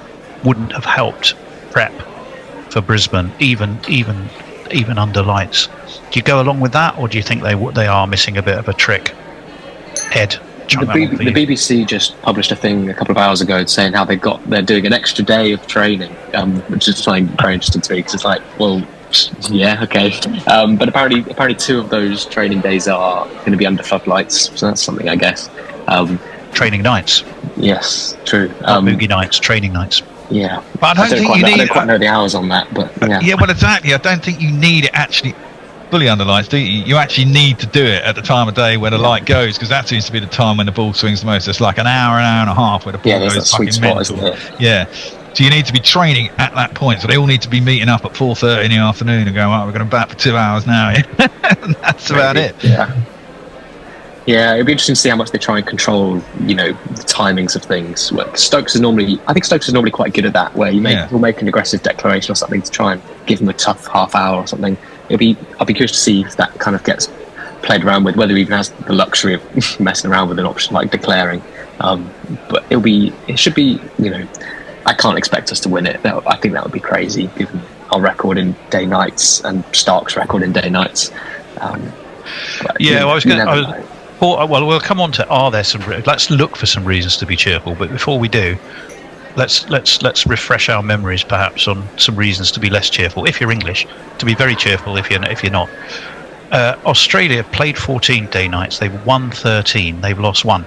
Speaker 14: wouldn't have helped prep for Brisbane, even under lights. Do you go along with that, or do you think they are missing a bit of a trick? Ed,
Speaker 11: the BBC just published a thing a couple of hours ago saying how they're doing an extra day of training, which is very interesting to me, because it's like, well, yeah, okay, but apparently 2 of those training days are going to be under floodlights, so that's something, I guess.
Speaker 14: Training nights.
Speaker 11: Yes, true.
Speaker 14: Boogie nights, training nights.
Speaker 11: Yeah,
Speaker 13: but I don't
Speaker 11: quite quite know the hours on that, but yeah.
Speaker 13: Yeah, well, exactly. I don't think you need it actually fully under lights, do you? You actually need to do it at the time of day where the light goes, because that seems to be the time when the ball swings the most. It's like an hour and a half where the ball goes fucking
Speaker 11: spot,
Speaker 13: mental.
Speaker 11: isn't it?
Speaker 13: Yeah. So you need to be training at that point. So they all need to be meeting up at 4:30 in the afternoon and going, right, we're going to bat for 2 hours now. And that's about it.
Speaker 11: Yeah. Yeah, it'd be interesting to see how much they try and control, the timings of things. I think Stokes is normally quite good at that, where you'll make an aggressive declaration or something to try and give them a tough half hour or something. I'll be curious to see if that kind of gets played around with, whether he even has the luxury of messing around with an option like declaring. But it should be, I can't expect us to win it. I think that would be crazy, given our record in day-nights and Stark's record in day-nights.
Speaker 14: We'll come on to let's look for some reasons to be cheerful, but before we do, let's refresh our memories perhaps on some reasons to be less cheerful if you're English, to be very cheerful if you're not. Australia played 14 day nights, they've won 13, they've lost 1,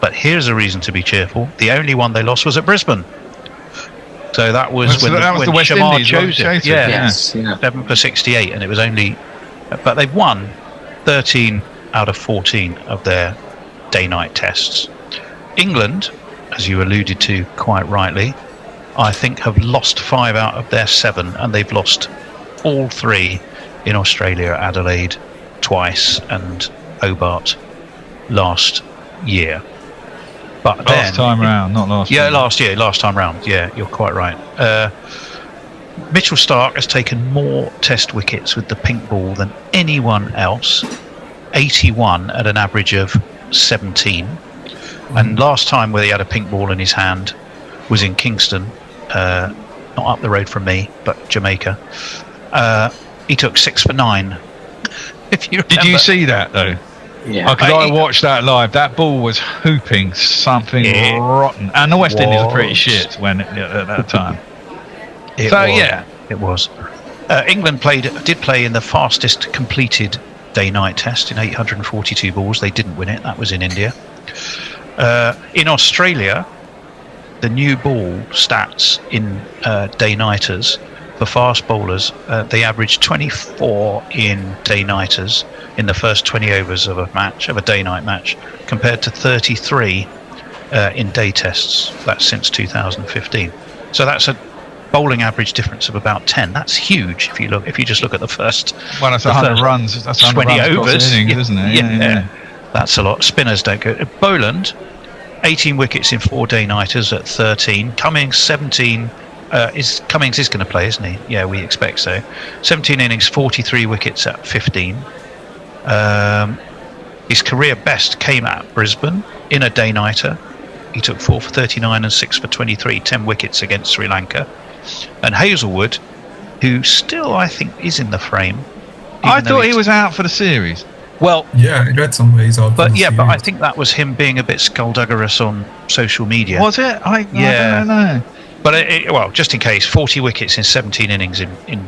Speaker 14: but here's a reason to be cheerful: the only one they lost was at Brisbane. So that was when
Speaker 13: the West
Speaker 14: Shamar
Speaker 13: Indies
Speaker 14: chose it.
Speaker 11: Yes.
Speaker 14: 7 for 68, and it was only, but they've won 13 out of 14 of their day-night tests. England, as you alluded to quite rightly, I think have lost 5 out of their 7, and they've lost all 3 in Australia, Adelaide twice, and Hobart last year. But
Speaker 13: last time round.
Speaker 14: Last time round. Yeah, you're quite right. Mitchell Starc has taken more test wickets with the pink ball than anyone else, 81 at an average of 17. And last time where he had a pink ball in his hand was in Kingston, not up the road from me, but Jamaica. He took 6 for 9. If you remember. Did
Speaker 13: you see that though?
Speaker 11: Yeah,
Speaker 13: because I watched that live. That ball was hooping something rotten, and the West Indies were pretty shit when at that time. It was.
Speaker 14: England did play in the fastest completed day-night test in 842 balls. They didn't win it. That was in India. In Australia, the new ball stats in day-nighters for fast bowlers, they averaged 24 in day-nighters in the first 20 overs of a day-night match, compared to 33 in day tests. That's since 2015. So that's a bowling average difference of about 10. That's huge if you just look at the first.
Speaker 13: Well, that's 100 runs. That's
Speaker 14: 20
Speaker 13: runs
Speaker 14: overs,
Speaker 13: innings, isn't it?
Speaker 14: Yeah. That's a lot. Spinners don't go. Boland, 18 wickets in 4 day-nighters at 13. Cummings 17. Cummings is going to play, isn't he? Yeah, we expect so. 17 innings, 43 wickets at 15. His career best came at Brisbane in a day-nighter. He took 4 for 39 and 6 for 23, 10 wickets against Sri Lanka. And Hazelwood, who still I think is in the frame.
Speaker 13: I thought he was out for the series.
Speaker 14: Well,
Speaker 15: yeah, I read some ways out.
Speaker 14: But I think that was him being a bit skullduggerous on social media.
Speaker 13: Was it? I don't know.
Speaker 14: But just in case, 40 wickets in 17 innings in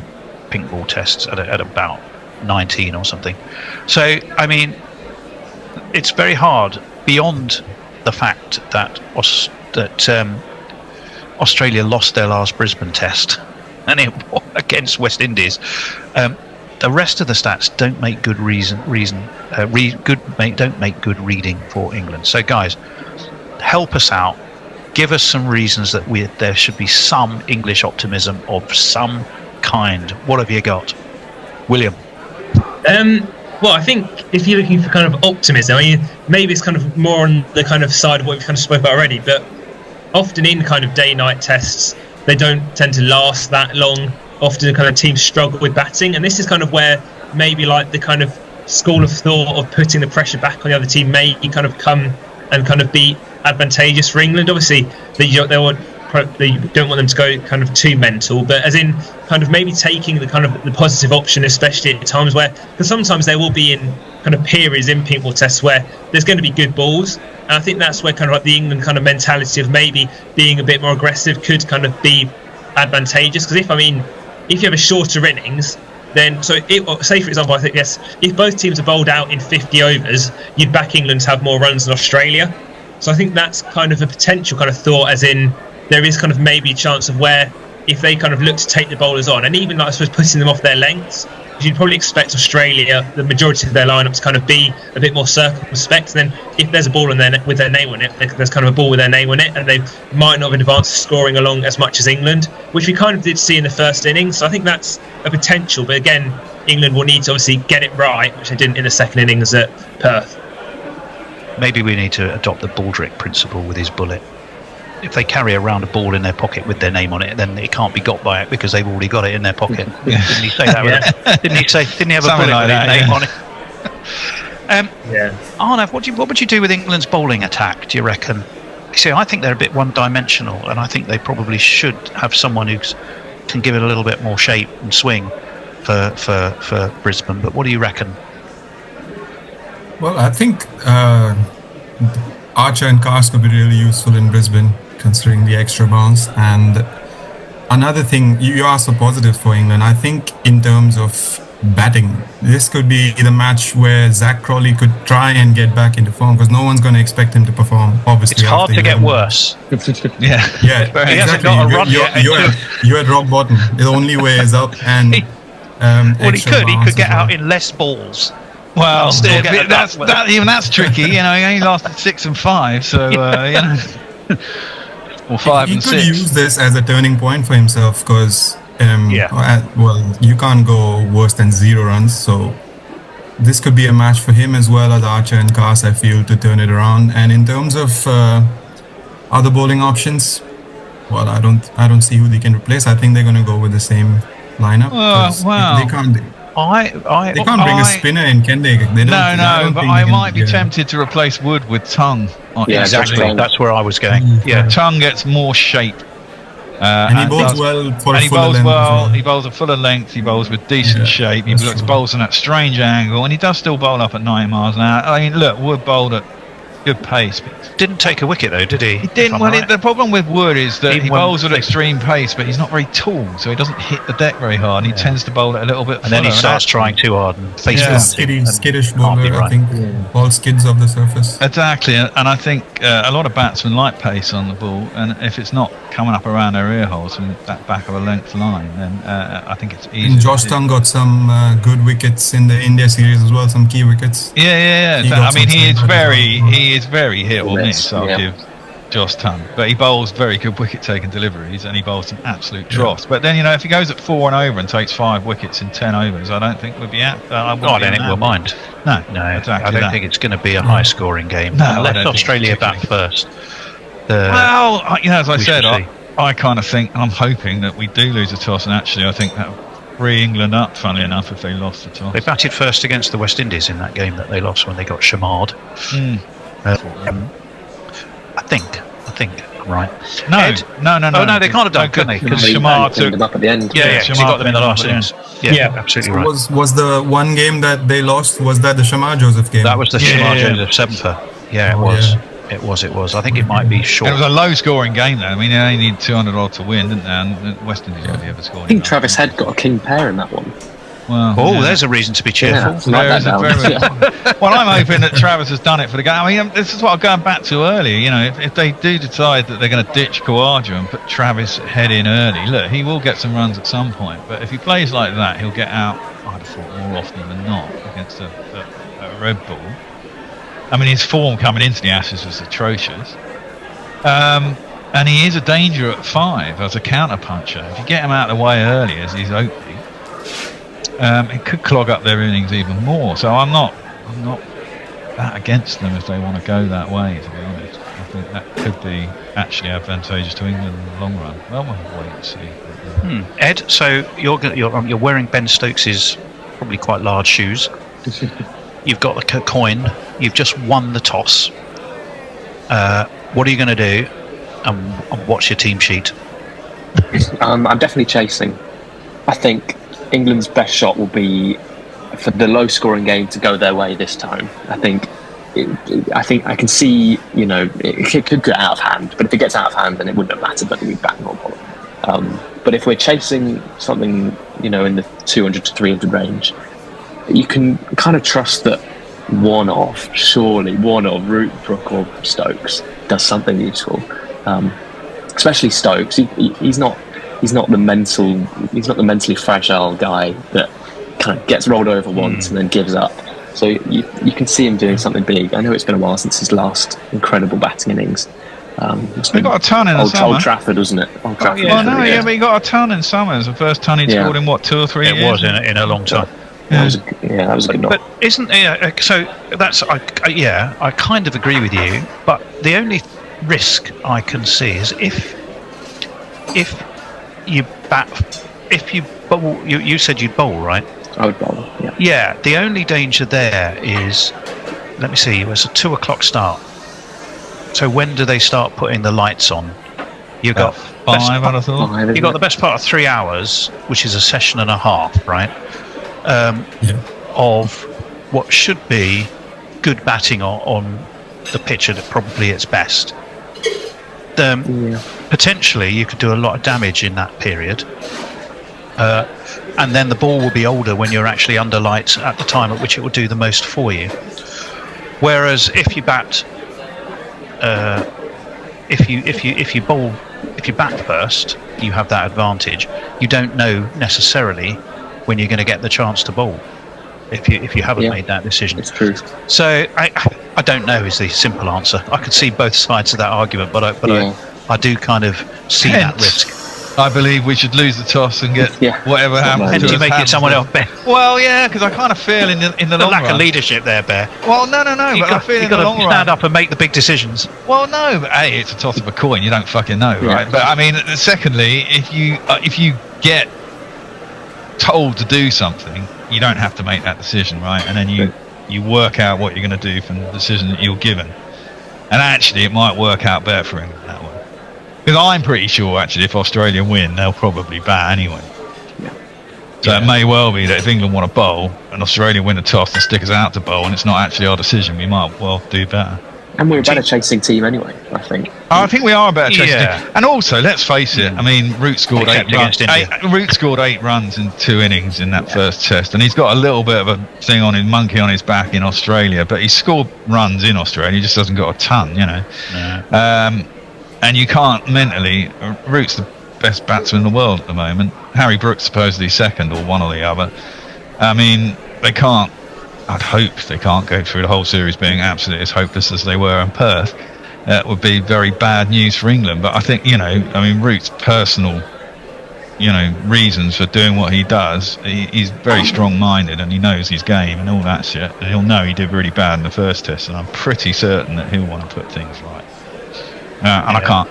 Speaker 14: pink ball tests at about 19 or something. So I mean, it's very hard beyond the fact that Australia lost their last Brisbane test, and it against West Indies. The rest of the stats don't make good don't make good reading for England. So guys, help us out. Give us some reasons that there should be some English optimism of some kind. What have you got, William?
Speaker 16: Well, I think if you're looking for kind of optimism, I mean, maybe it's kind of more on the kind of side of what we've kind of spoke about already, but often in kind of day-night tests, they don't tend to last that long. often kind of teams struggle with batting, and this is kind of where maybe like the kind of school of thought of putting the pressure back on the other team may kind of come and kind of be advantageous for England. Obviously, they don't want them to go kind of too mental, but as in kind of maybe taking the kind of the positive option, especially at times where, because sometimes there will be in kind of periods in pink ball tests where there's going to be good balls, and I think that's where kind of like the England kind of mentality of maybe being a bit more aggressive could kind of be advantageous. Because if you have a shorter innings, then say for example, I think if both teams are bowled out in 50 overs, you'd back England to have more runs than Australia. So I think that's kind of a potential kind of thought, as in there is kind of maybe a chance of where if they kind of look to take the bowlers on, and even like I suppose putting them off their lengths, you'd probably expect Australia, the majority of their lineup, to kind of be a bit more circumspect. And then if there's a ball with their name on it, there's kind of a ball with their name on it, and they might not have advanced scoring along as much as England, which we kind of did see in the first innings. So I think that's a potential, but again, England will need to obviously get it right, which they didn't in the second innings at Perth.
Speaker 14: Maybe we need to adopt the Baldrick principle with his bullet. If they carry around a ball in their pocket with their name on it, then it can't be got by it because they've already got it in their pocket. Didn't he say that? Didn't he have a bullet with his name on it? Arnav, what would you do with England's bowling attack, do you reckon? See, I think they're a bit one-dimensional, and I think they probably should have someone who can give it a little bit more shape and swing for Brisbane. But what do you reckon?
Speaker 15: Well, I think Archer and Cars could be really useful in Brisbane, considering the extra bounce. And another thing, you asked for positives for England. I think in terms of batting, this could be the match where Zach Crawley could try and get back into form, because no one's going to expect him to perform. Obviously,
Speaker 14: it's hard to get worse.
Speaker 15: Yeah, exactly. You're at rock bottom. The only way is up, and
Speaker 14: he could get out in less balls.
Speaker 13: Well, that's tricky. You know, he only lasted 6 and 5, so or 5 and 6. He could use
Speaker 15: this as a turning point for himself, because you can't go worse than 0 runs. So this could be a match for him as well as Archer and Cars, I feel, to turn it around. And in terms of other bowling options, well, I don't see who they can replace. I think they're going to go with the same lineup. They can't. They can't bring a spinner in, can they?
Speaker 13: But I might be tempted to replace Wood with Tongue.
Speaker 14: Exactly. That's where I was going.
Speaker 13: Tongue gets more shape.
Speaker 15: And he bowls well for a fuller length.
Speaker 13: Well. He bowls a fuller length. He bowls with decent shape. He bowls in that strange angle, and he does still bowl up at 9 miles an hour. I mean, look, Wood bowled at good pace.
Speaker 14: Didn't take a wicket though, did he?
Speaker 13: He didn't. The problem with Wood is that he bowls at extreme pace, but he's not very tall, so he doesn't hit the deck very hard. And he tends to bowl it a little bit.
Speaker 14: And then he starts trying too hard and
Speaker 15: skittish bowler. I think ball skids off the surface.
Speaker 13: Exactly, and I think a lot of batsmen like pace on the ball, and if it's not coming up around their ear holes from that back of a length line, then I think it's easy.
Speaker 15: And Josh Tongue got some good wickets in the India series as well, some key wickets.
Speaker 13: Yeah. I mean, he is very hit or miss, I'll give Josh Tongue. But he bowls very good wicket-taking deliveries, and he bowls some absolute dross. But then, if he goes at 4 and over and takes 5 wickets in 10 overs, I don't think we'll be out.
Speaker 14: I don't think we'll mind. No, exactly. I don't think it's going to be a high-scoring game. Unless Australia bat first.
Speaker 13: As I said, I kind of think, I'm hoping that we do lose a toss, and actually I think that will free England up, funnily enough, if they lost the toss.
Speaker 14: They batted first against the West Indies in that game that they lost when they got shamarred. I think I'm right.
Speaker 13: No.
Speaker 14: Oh no, they can't have done, couldn't they?
Speaker 11: Because Shamar took them up at the end.
Speaker 14: Yeah, he got them in the last innings. Yeah, absolutely right.
Speaker 15: Was the one game that they lost? Was that the Shamar Joseph game?
Speaker 14: That was the Shamar Joseph 7th. Yeah, it was. It was. I think it might be short.
Speaker 13: It was a low-scoring game, though. I mean, they only need 200 odd to win, didn't they? And West Indies hardly ever scored.
Speaker 11: I think Travis Head got a king pair in that one.
Speaker 14: Well, there's a reason to be cheerful.
Speaker 13: Well, I'm hoping that Travis has done it for the game. I mean, this is what I'm going back to earlier. If they do decide that they're going to ditch Khawaja and put Travis Head in early, look, he will get some runs at some point. But if he plays like that, he'll get out, I'd have thought, more often than not against a red ball. I mean, his form coming into the Ashes was atrocious. And he is a danger at 5 as a counter-puncher. If you get him out of the way early as he's opening, it could clog up their innings even more. So I'm not that against them if they want to go that way, to be honest. I think that could be actually advantageous to England in the long run. Well, we'll wait and see.
Speaker 14: Ed, so you're wearing Ben Stokes's probably quite large shoes. You've got the coin. You've just won the toss. What are you going to do? And what's your team sheet?
Speaker 11: I'm definitely chasing. I think England's best shot will be for the low-scoring game to go their way this time. I think I can see, it could get out of hand, but if it gets out of hand, then it wouldn't have mattered whether we bat or bowling. But if we're chasing something, in the 200 to 300 range, you can kind of trust that one of Root, Brook, or Stokes does something useful. Especially Stokes, he's not the mentally fragile guy that kind of gets rolled over once and then gives up. So you can see him doing something big. I know it's been a while since his last incredible batting innings.
Speaker 13: He got a ton in the summer.
Speaker 11: Old Trafford, wasn't it? Old Trafford.
Speaker 13: But he got a ton in summer. It was the first ton he'd scored in 2 or 3 years.
Speaker 14: It was in a long time.
Speaker 11: That was a good knock.
Speaker 14: But isn't so? That's I kind of agree with you. But the only risk I can see is if you bowl. You said you'd bowl, right?
Speaker 11: I would bowl. Yeah.
Speaker 14: Yeah. The only danger there is, let me see. It was a 2 o'clock start. So when do they start putting the lights on? You got
Speaker 13: 5. I'd have thought.
Speaker 14: You got the best part of 3 hours, which is a session and a half, right? Of what should be good batting on the pitch at probably its best. Potentially you could do a lot of damage in that period, and then the ball will be older when you're actually under lights at the time at which it will do the most for you. Whereas if you bat, if you bat first, you have that advantage. You don't know necessarily when you're going to get the chance to bowl if you haven't made that decision.
Speaker 11: It's true.
Speaker 14: So I don't know is the simple answer. I could see both sides of that argument, but I do kind of see that risk.
Speaker 13: I believe we should lose the toss and get whatever happens.
Speaker 14: And you make it someone else, Bear?
Speaker 13: Well, yeah, because I kind of feel in the long
Speaker 14: lack
Speaker 13: run.
Speaker 14: of leadership there, Bear.
Speaker 13: Well, no, but I feel in the long run.
Speaker 14: You've got to stand up and make the big decisions.
Speaker 13: Well, no, but A, it's a toss of a coin. You don't fucking know, right? But I mean, secondly, if you get told to do something, you don't have to make that decision, right? And then you work out what you're going to do from the decision that you're given. And actually, it might work out better for England that way. Because I'm pretty sure, actually, if Australia win, they'll probably bat anyway. So it may well be that if England want to bowl and Australia win the toss and stick us out to bowl, and it's not actually our decision, we might well do better.
Speaker 11: And we're a better chasing team anyway, I think.
Speaker 13: I think we are a better chasing team. And also, let's face it, I mean, Root scored 8 runs. Root scored 8 runs in 2 innings in that first test, and he's got a little bit of a thing on his monkey on his back in Australia, but he scored runs in Australia, he just hasn't got a ton, and you can't mentally. Root's the best batsman in the world at the moment. Harry Brooks supposedly second, or one or the other. I mean, they can't. I'd hope they can't go through the whole series being absolutely as hopeless as they were in Perth. That would be very bad news for England. But I think, Root's personal, reasons for doing what he does, he's very strong-minded and he knows his game and all that shit. And he'll know he did really bad in the first test, and I'm pretty certain that he'll want to put things right. And I can't,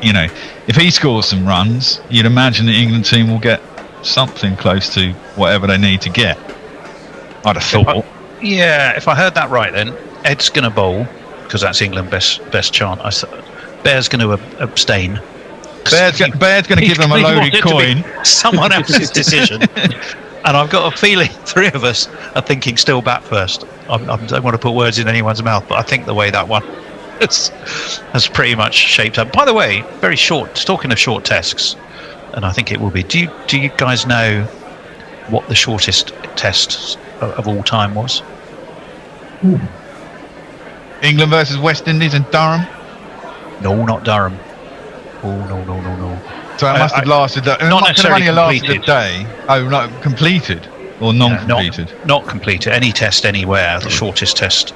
Speaker 13: if he scores some runs, you'd imagine the England team will get something close to whatever they need to get. I'd have thought.
Speaker 14: If I heard that right, then Ed's going to bowl because that's England's best chance. Bear's going to abstain.
Speaker 13: Bear's going to give him a loaded coin.
Speaker 14: Someone else's decision. And I've got a feeling 3 of us are thinking still bat first. I don't want to put words in anyone's mouth, but I think the way that one has pretty much shaped up. By the way, very short. Talking of short tests, and I think it will be. Do you guys know what the shortest test of all time was?
Speaker 13: England versus West Indies in Durham?
Speaker 14: No, not Durham. Oh, no.
Speaker 13: So it must have lasted.
Speaker 14: Not necessarily
Speaker 13: lasted a day. Oh, no, completed or non-completed?
Speaker 14: Not completed. Any test anywhere. The shortest test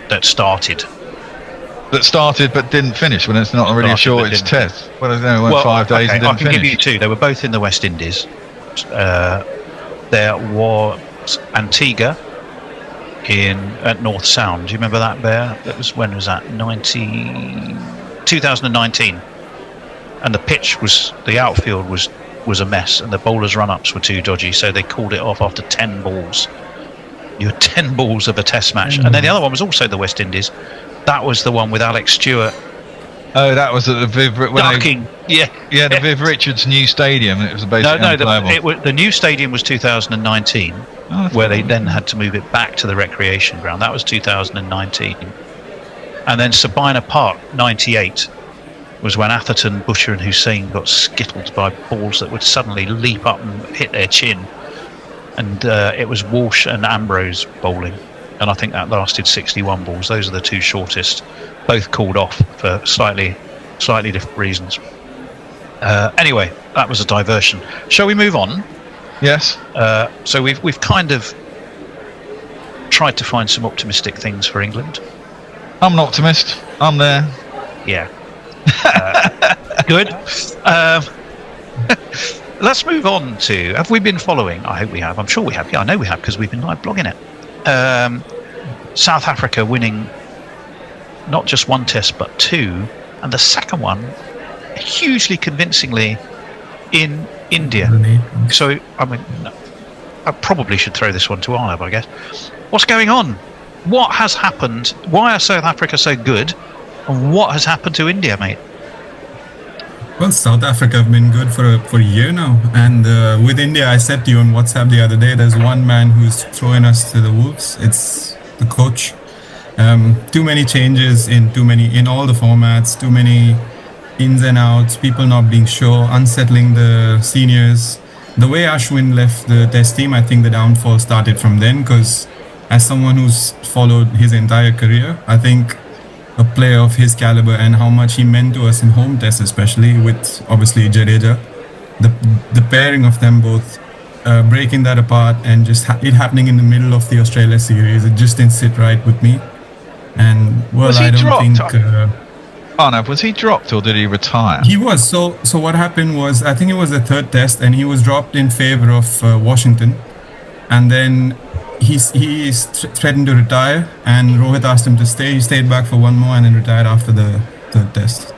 Speaker 14: that started.
Speaker 13: That started but didn't finish when it's not really a shortest test. Well, it went 5 days and didn't finish.
Speaker 14: I can give you 2. They were both in the West Indies. There was Antigua at North Sound. Do you remember that, Bear? When was that? 90. 2019, and the outfield was a mess, and the bowlers' run-ups were too dodgy, so they called it off after 10 balls. You had 10 balls of a Test match, and then the other one was also the West Indies. That was the one with Alex Stewart.
Speaker 13: Oh, that was at the Viv.
Speaker 14: The
Speaker 13: Viv Richards new stadium. It was basically
Speaker 14: the new stadium was 2019, where they then had to move it back to the recreation ground. That was 2019, and then Sabina Park 98 was when Atherton, Butcher, and Hussain got skittled by balls that would suddenly leap up and hit their chin, and it was Walsh and Ambrose bowling. And I think that lasted 61 balls. Those are the two shortest, both called off for slightly different reasons. Anyway, that was a diversion. Shall we move on?
Speaker 13: Yes.
Speaker 14: So we've kind of tried to find some optimistic things for England.
Speaker 13: I'm an optimist. I'm there.
Speaker 14: Yeah. Good. Let's move on to. Have we been following? I hope we have. I'm sure we have. Yeah, I know we have because we've been live blogging it. South Africa winning not just one test but two, and the second one hugely convincingly in India. So I mean, I probably should throw this one to Arnav, I guess. What's going on? What has happened? Why are South Africa so good? And what has happened to India, mate?
Speaker 15: Well, South Africa have been good for a year now, and with India, I said to you on WhatsApp the other day, there's one man who's throwing us to the wolves. It's the coach. Too many changes in all the formats, too many ins and outs, people not being sure, unsettling the seniors. The way Ashwin left the Test team, I think the downfall started from then, because as someone who's followed his entire career, I think a player of his caliber and how much he meant to us in home tests, especially with obviously Jadeja, the pairing of them both, breaking that apart and just it happening in the middle of the Australia series, it just didn't sit right with me. And well, I don't think.
Speaker 13: Arnav, was he dropped or did he retire?
Speaker 15: He was. So what happened was, I think it was the third test, and he was dropped in favor of Washington, and then he threatened to retire, and Rohit asked him to stay. He stayed back for one more and then retired after the third test.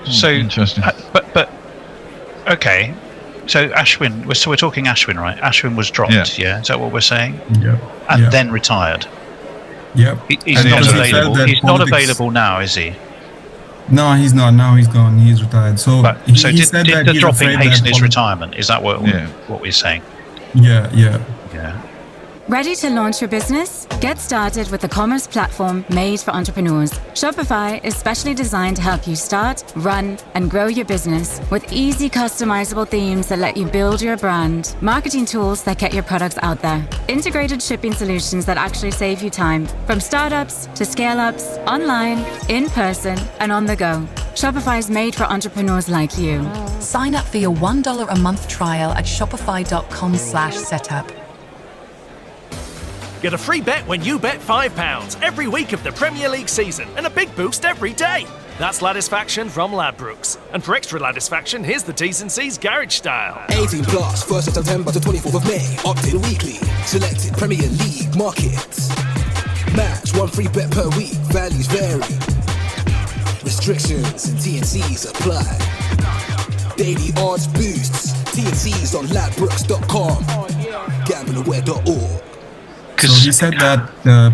Speaker 14: So
Speaker 13: interesting.
Speaker 14: But okay. So Ashwin. So we're talking Ashwin, right? Ashwin was dropped. Yeah. Is that what we're saying?
Speaker 15: Yeah.
Speaker 14: And then retired.
Speaker 15: Yep.
Speaker 14: He's not available. He's not available now, is he?
Speaker 15: No, he's not. Now he's gone. He's retired. So
Speaker 14: did the dropping hasten his retirement? Is that what we're saying?
Speaker 15: Yeah.
Speaker 17: Ready to launch your business? Get started with the commerce platform made for entrepreneurs. Shopify is specially designed to help you start, run, and grow your business with easy customizable themes that let you build your brand, marketing tools that get your products out there, integrated shipping solutions that actually save you time, from startups to scale-ups, online, in person, and on the go. Shopify is made for entrepreneurs like you.
Speaker 18: Sign up for your $1 a month trial at shopify.com/setup.
Speaker 19: Get a free bet when you bet £5 every week of the Premier League season and a big boost every day. That's Ladisfaction from Ladbrokes. And for extra Ladisfaction, here's the T's and C's Garage Style.
Speaker 20: 18 plus, 1st of September to 24th of May. Opt-in weekly. Selected Premier League markets. Match 1 free bet per week. Values vary. Restrictions and T&Cs apply. Daily odds boosts. T&Cs on ladbrokes.com. Gambleaware.org.
Speaker 15: So he said that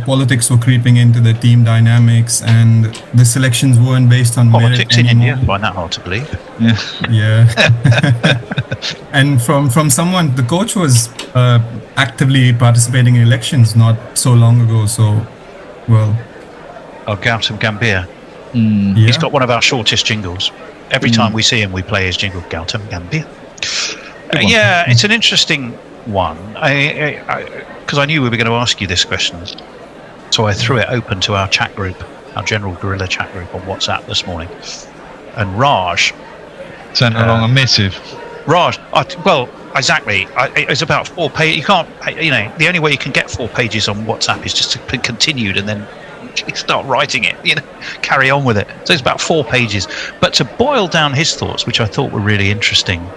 Speaker 15: politics were creeping into the team dynamics and the selections weren't based on
Speaker 14: politics
Speaker 15: merit
Speaker 14: in
Speaker 15: anymore.
Speaker 14: India. I find that hard to believe.
Speaker 15: Yeah. And from someone, the coach was actively participating in elections not so long ago. So, well.
Speaker 14: Gautam Gambhir.
Speaker 15: Yeah.
Speaker 14: He's got one of our shortest jingles. Every time we see him, we play his jingle, Gautam Gambhir. Yeah, it's an interesting one. Because I knew we were going to ask you this question, so I threw it open to our chat group, our general guerrilla chat group on WhatsApp this morning, and Raj
Speaker 13: sent along a missive.
Speaker 14: Raj, exactly. It's about 4 pages. You can't, the only way you can get 4 pages on WhatsApp is just to be continued and then start writing it. Carry on with it. So it's about 4 pages. But to boil down his thoughts, which I thought were really interesting,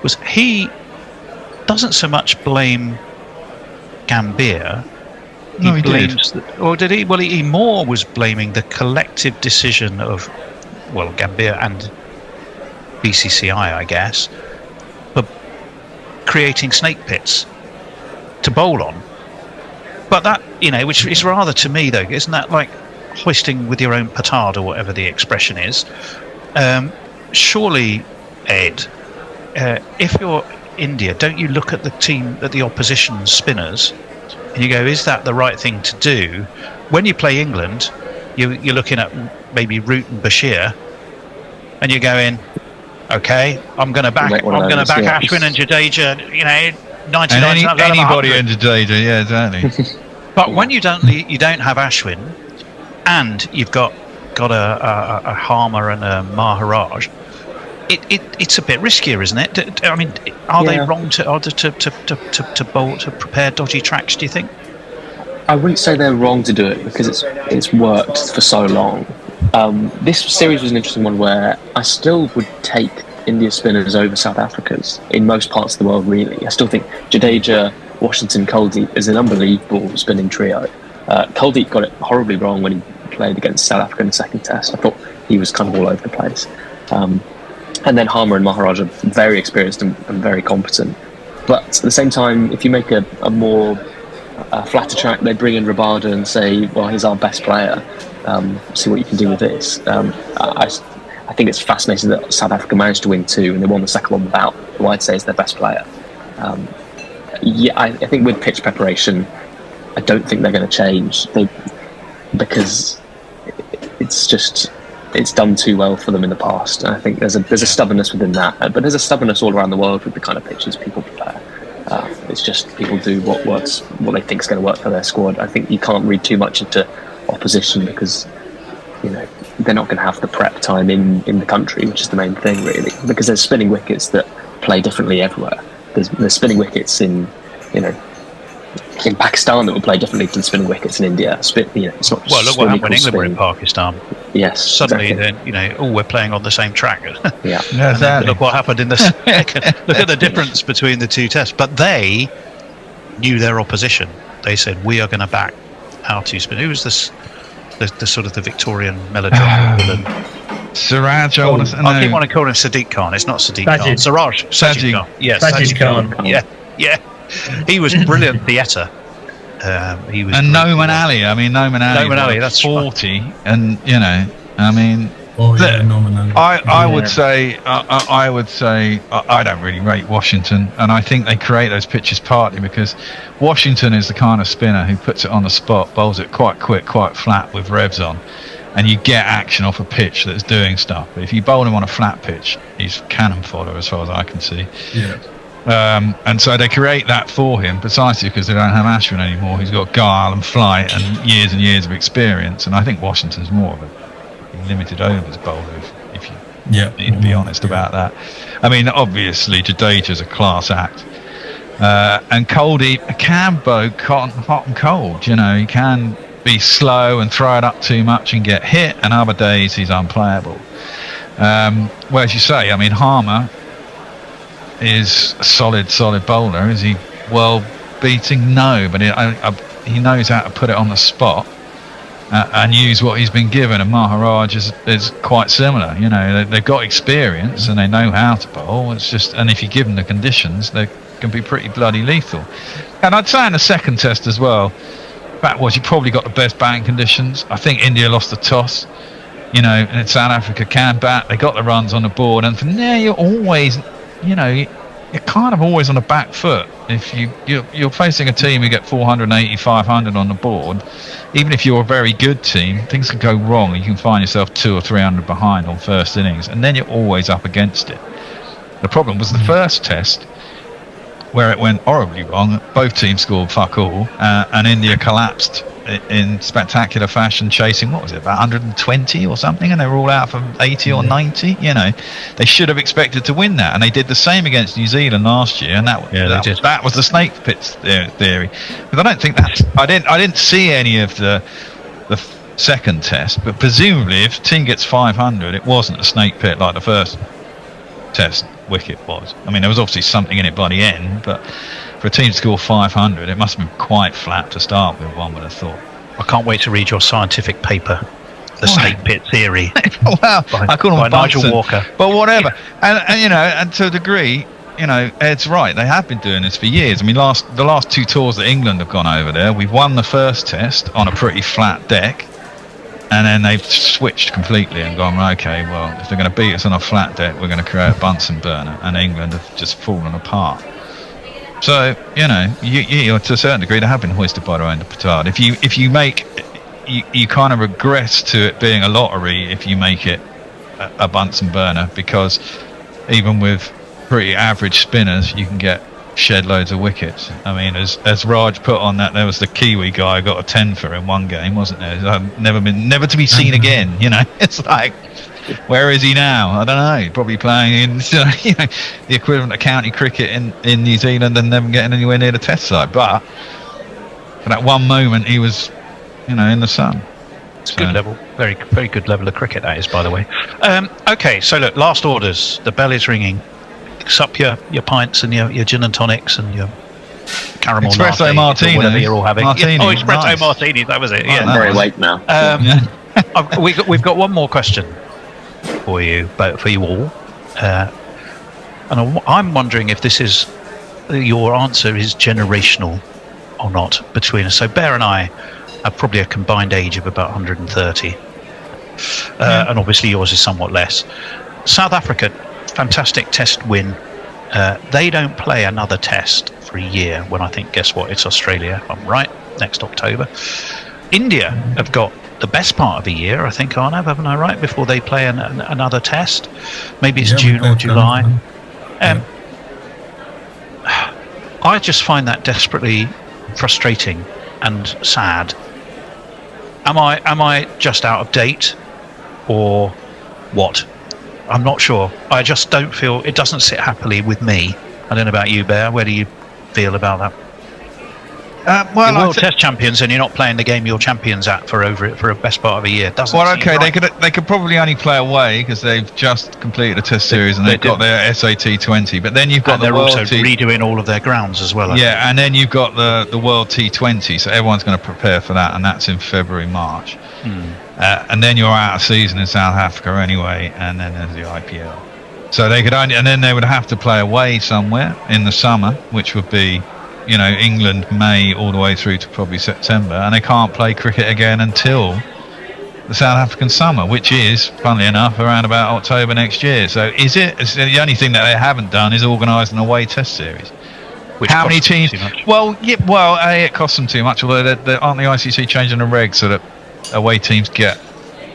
Speaker 14: was he doesn't so much blame Gambhir
Speaker 13: he
Speaker 14: blames, or did he? Well, he more was blaming the collective decision of, well, Gambia and BCCI, I guess, for creating snake pits to bowl on. But that, which is rather, to me though, isn't that like hoisting with your own petard, or whatever the expression is? Surely, Ed, if you're India, don't you look at the opposition spinners, and you go, is that the right thing to do? When you play England, you're looking at maybe Root and Bashir, and you're going, okay, I'm going to back Ashwin and Jadeja, 99 times
Speaker 13: anybody in Jadeja, yeah, exactly.
Speaker 14: But when you don't have Ashwin, and you've got a Harmer and a Maharaj, it's a bit riskier, isn't it? I mean, are they wrong to bowl, to prepare dodgy tracks, do you think?
Speaker 11: I wouldn't say they're wrong to do it, because it's worked for so long. This series was an interesting one where I still would take India spinners over South Africa's in most parts of the world, really. I still think Jadeja, Washington, Kuldeep is an unbelievable spinning trio. Kuldeep got it horribly wrong when he played against South Africa in the second test. I thought he was kind of all over the place. And then Harmer and Maharaj are very experienced and very competent. But at the same time, if you make a more flatter track, they bring in Rabada and say, well, he's our best player. See what you can do with this. I think it's fascinating that South Africa managed to win 2 and they won the second one without who I'd say is their best player. I think with pitch preparation, I don't think they're going to change because it's done too well for them in the past. And I think there's a stubbornness within that, but there's a stubbornness all around the world with the kind of pitches people prepare. It's just people do what they think is going to work for their squad. I think you can't read too much into opposition because they're not going to have the prep time in the country, which is the main thing really, because there's spinning wickets that play differently everywhere. There's spinning wickets in Pakistan that will play differently than spinning wickets in India. It's not just
Speaker 14: look what happened when England were in Pakistan.
Speaker 11: Yes,
Speaker 14: suddenly
Speaker 11: exactly.
Speaker 14: then we're playing on the same track.
Speaker 11: Yeah,
Speaker 14: exactly. Look what happened in the second. Look at the difference between the two tests. But they knew their opposition. They said, we are going to back our two spin. Who was this? The sort of the Victorian melodrama villain.
Speaker 13: Siraj,
Speaker 14: I keep wanting to call him Sadiq Khan. It's not Sadiq Khan. Sajid Khan. Yes,
Speaker 16: Sajid Khan.
Speaker 14: Yeah. He was brilliant theatre. He was.
Speaker 13: And Noman Ali. I mean, Noman Ali.
Speaker 14: That's
Speaker 13: 40, right. And I mean.
Speaker 15: Noman Ali.
Speaker 13: I would say I don't really rate Washington, and I think they create those pitches partly because Washington is the kind of spinner who puts it on the spot, bowls it quite quick, quite flat with revs on, and you get action off a pitch that's doing stuff. But if you bowl him on a flat pitch, he's cannon fodder as far as I can see.
Speaker 15: Yeah.
Speaker 13: And so they create that for him precisely because they don't have Ashwin anymore. He's got guile and flight and years of experience, and I think Washington's more of a limited overs bowler, if you need to be honest about that. I mean, obviously Jadeja's a class act, and Kuldeep can bowl hot and cold. He can be slow and throw it up too much and get hit, and other days he's unplayable. As you say, I mean, Harmer is a solid bowler. Is he world beating? No, but he knows how to put it on the spot. And use what he's been given, and Maharaj is quite similar. They've got experience and they know how to bowl. It's just, and if you give them the conditions, they can be pretty bloody lethal. And I'd say in the second test as well, fact was you probably got the best batting conditions. I think India lost the toss, and South Africa can bat. They got the runs on the board, and from there you're always, you're kind of always on the back foot. If you're facing a team who get 480, 500 on the board, even if you're a very good team, things can go wrong. You can find yourself 200 or 300 behind on first innings, and then you're always up against it. The problem was the first test, where it went horribly wrong. Both teams scored fuck all, and India collapsed in spectacular fashion, chasing, what was it, about 120 or something, and they were all out for 80 or 90. They should have expected to win that, and they did the same against New Zealand last year, and that was the snake pits theory. But I don't think I didn't see any of the second test, but presumably if a team gets 500, it wasn't a snake pit like the first test wicket was. I mean, there was obviously something in it by the end, but for a team to score 500, it must have been quite flat to start with, one would have thought.
Speaker 14: I can't wait to read your scientific paper, The Snake Pit Theory.
Speaker 13: Well, I call them
Speaker 14: Nigel Walker.
Speaker 13: But whatever. And to a degree, Ed's right. They have been doing this for years. I mean, the last 2 tours that England have gone over there, we've won the first test on a pretty flat deck, and then they've switched completely and gone, okay, well, if they're going to beat us on a flat deck, we're going to create a Bunsen burner, and England have just fallen apart. So, you to a certain degree, they have been hoisted by their own petard. If you make, you kind of regress to it being a lottery if you make it a Bunsen burner, because even with pretty average spinners, you can get shed loads of wickets. I mean, as Raj put on that, there was the Kiwi guy got a 10 for in one game, wasn't there? Never to be seen again. It's like, where is he now? I don't know. Probably playing in the equivalent of county cricket in New Zealand and never getting anywhere near the test side. But for that one moment, he was in the sun.
Speaker 14: It's good level, very very good level of cricket, that is, by the way. Okay, so look, last orders. The bell is ringing. Mix up your pints and your gin and tonics and your caramel
Speaker 13: espresso martini,
Speaker 14: whatever you're all having. Espresso
Speaker 13: nice.
Speaker 14: martini, that was it.
Speaker 11: I'm very late now.
Speaker 14: We've got one more question for you all, and I'm wondering if this is your answer is generational or not between us. So Bear and I have probably a combined age of about 130, and obviously yours is somewhat less. South Africa, fantastic test win. They don't play another test for a year when I think, guess what, it's Australia, if I'm right, next October. India have got the best part of a year, I think, haven't I, right, before they play another test. Maybe it's June or July. I just find that desperately frustrating and sad. Am I just out of date, or what? I'm not sure. I just don't feel it doesn't sit happily with me. I don't know about you, Bear. Where do you feel about that? You're World Test champions, and you're not playing the game you're champions at for a best part of a year. Doesn't
Speaker 13: well,
Speaker 14: seem
Speaker 13: okay,
Speaker 14: right.
Speaker 13: they could probably only play away because they've just completed a Test series and they've got their SAT 20. But then you've got
Speaker 14: they're also redoing all of their grounds as well.
Speaker 13: Yeah, and then you've got the World T20, so everyone's going to prepare for that, and that's in February, March. And then you're out of season in South Africa anyway, and then there's the IPL. So they could only, and then they would have to play away somewhere in the summer, which would be, England, May all the way through to probably September, and they can't play cricket again until the South African summer, which is, funnily enough, around about October next year. So it's the only thing that they haven't done is organise an away Test series.
Speaker 14: Which
Speaker 13: how many teams?
Speaker 14: Too much.
Speaker 13: Well, it costs them too much. Although aren't the ICC changing the regs so that away teams get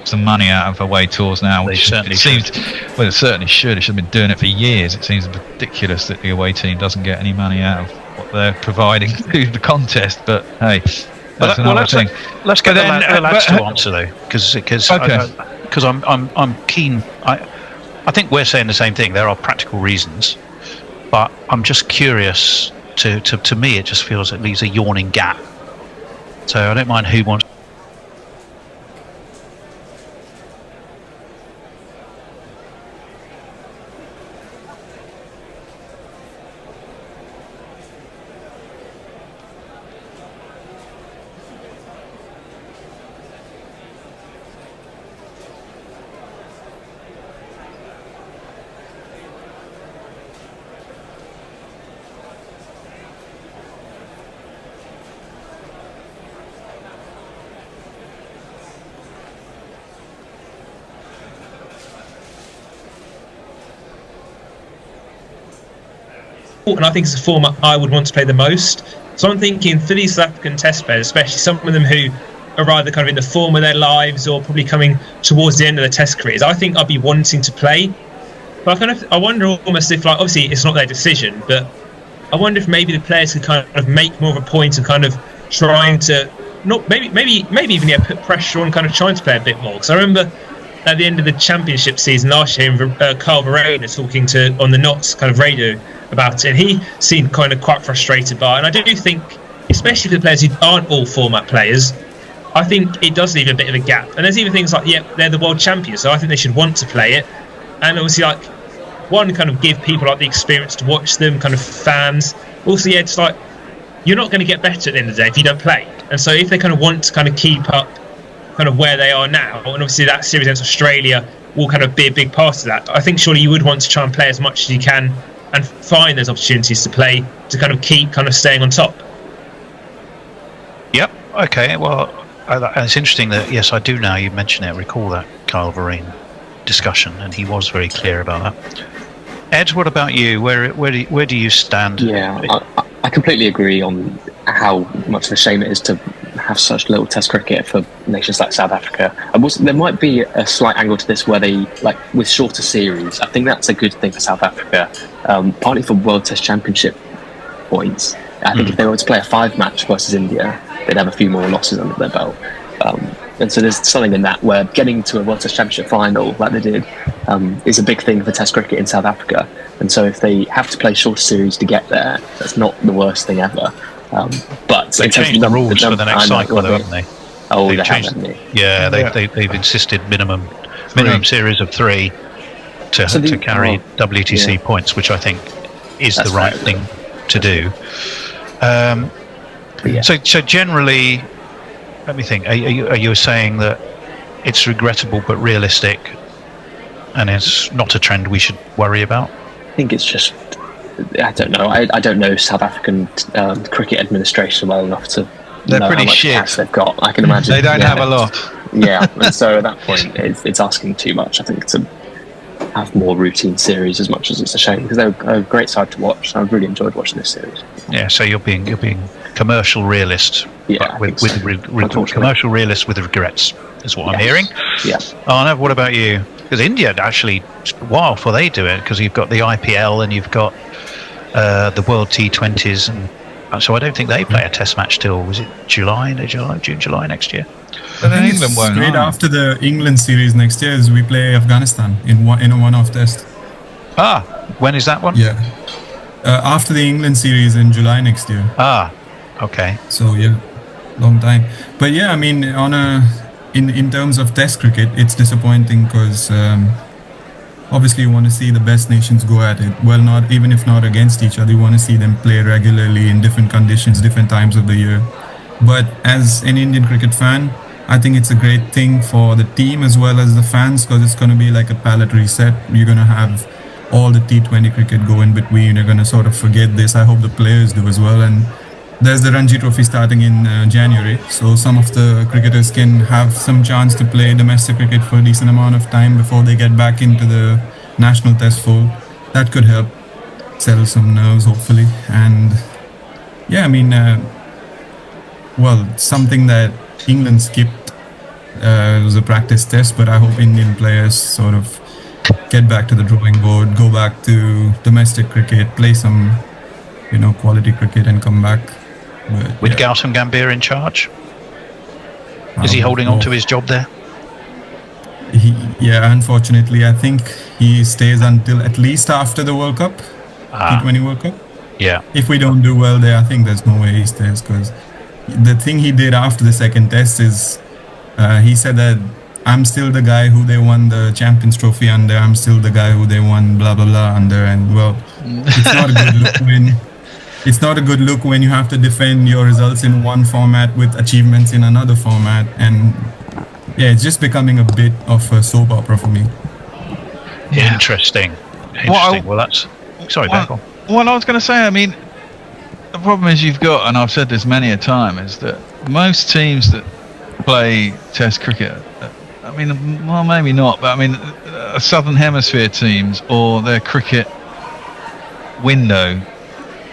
Speaker 13: some money out of away tours now? Which it seems, well, it certainly should. It should have been doing it for years. It seems ridiculous that the away team doesn't get any money out of what they're providing through the contest. But hey, that's another thing.
Speaker 14: Let's get the lads to answer though, because I'm keen. I think we're saying the same thing. There are practical reasons, but I'm just curious. To me, it just feels it leaves a yawning gap. So I don't mind who wants.
Speaker 16: And I think it's a format I would want to play the most. So I'm thinking for these South African Test players, especially some of them who are either kind of in the form of their lives or probably coming towards the end of their Test careers, I think I'd be wanting to play. But I wonder almost if, like, obviously it's not their decision, but I wonder if maybe the players could kind of make more of a point of kind of trying to not maybe even put pressure on kind of trying to play a bit more. Because I remember at the end of the championship season last year, Carl Verreynne talking on the Knots kind of radio about it, and he seemed kind of quite frustrated by it. And I do think, especially for the players who aren't all format players, I think it does leave a bit of a gap. And there's even things like, they're the world champions, so I think they should want to play it. And obviously, like, one, kind of give people like the experience to watch them, kind of fans, also, yeah, it's like you're not going to get better at the end of the day if you don't play. And so if they kind of want to kind of keep up kind of where they are now, and obviously that series against Australia will kind of be a big part of that, I think surely you would want to try and play as much as you can and find those opportunities to play to kind of keep kind of staying on top.
Speaker 14: Yep. Okay. Well, it's interesting that, yes, I do now you mention it. I recall that Kyle Vereen discussion, and he was very clear about that. Ed, what about you? Where do you stand?
Speaker 11: Yeah, I completely agree on how much of a shame it is to have such little Test cricket for nations like South Africa. There might be a slight angle to this where they, like with shorter series, I think that's a good thing for South Africa, partly for World Test Championship points. I think if they were to play a 5-match versus India, they'd have a few more losses under their belt. And so there's something in that where getting to a World Test Championship final, like they did, is a big thing for Test cricket in South Africa. And so if they have to play shorter series to get there, that's not the worst thing ever. But
Speaker 14: they changed the rules for the next cycle, though, haven't they?
Speaker 11: Oh,
Speaker 14: they've
Speaker 11: they
Speaker 14: changed,
Speaker 11: haven't they?
Speaker 14: Yeah, they've insisted minimum series of 3 to carry WTC points, which I think is the right thing to do. So generally, let me think. Are you saying that it's regrettable but realistic, and it's not a trend we should worry about?
Speaker 11: I think it's just, I don't know. I don't know South African cricket administration well enough to
Speaker 3: They're
Speaker 11: know
Speaker 3: pretty
Speaker 11: how much
Speaker 3: shit.
Speaker 11: cash they've got. I can imagine
Speaker 3: They don't have a lot.
Speaker 11: Yeah, and so at that point, it's asking too much. I think to have more routine series, as much as it's a shame, because they're a great side to watch. I've really enjoyed watching this series.
Speaker 14: Yeah, so you're being commercial realist,
Speaker 11: yeah,
Speaker 14: with commercial realist with regrets, is what I'm hearing.
Speaker 11: Yeah.
Speaker 14: Arnav, what about you? Because India actually, a while before they do it, because you've got the IPL and you've got the World T20s, and so I don't think they play a Test match till, was it June, July next year?
Speaker 15: But then England won't. Straight after the England series next year, we play Afghanistan in a one-off test.
Speaker 14: Ah, when is that one?
Speaker 15: Yeah, after the England series in July next year.
Speaker 14: Ah, okay.
Speaker 15: So yeah, long time. But yeah, I mean, in terms of Test cricket, it's disappointing because obviously you want to see the best nations go at it. Well, not even if not against each other, you want to see them play regularly in different conditions, different times of the year. But as an Indian cricket fan, I think it's a great thing for the team as well as the fans, because it's going to be like a palate reset. You're going to have all the T20 cricket go in between. You're going to sort of forget this. I hope the players do as well. And there's the Ranji Trophy starting in January, so some of the cricketers can have some chance to play domestic cricket for a decent amount of time before they get back into the national test fold. That could help settle some nerves, hopefully. And yeah, I mean, well, something that England skipped was a practice test, but I hope Indian players sort of get back to the drawing board, go back to domestic cricket, play some, quality cricket, and come back. But,
Speaker 14: with Gautam Gambhir in charge? Is he holding on to his job there?
Speaker 15: Unfortunately, I think he stays until at least after the World Cup, T20 World Cup.
Speaker 14: Yeah.
Speaker 15: If we don't do well there, I think there's no way he stays, because the thing he did after the second test is he said that I'm still the guy who they won the Champions Trophy under, I'm still the guy who they won blah blah blah under, and well, it's not a good look when you have to defend your results in one format with achievements in another format. And yeah, it's just becoming a bit of a soap opera for me.
Speaker 14: Yeah. Interesting. Well, that's sorry, back on.
Speaker 13: Well, I was going to say, I mean, the problem is you've got, and I've said this many a time, is that most teams that play Test cricket, I mean, well, maybe not, but I mean, Southern Hemisphere teams, or their cricket window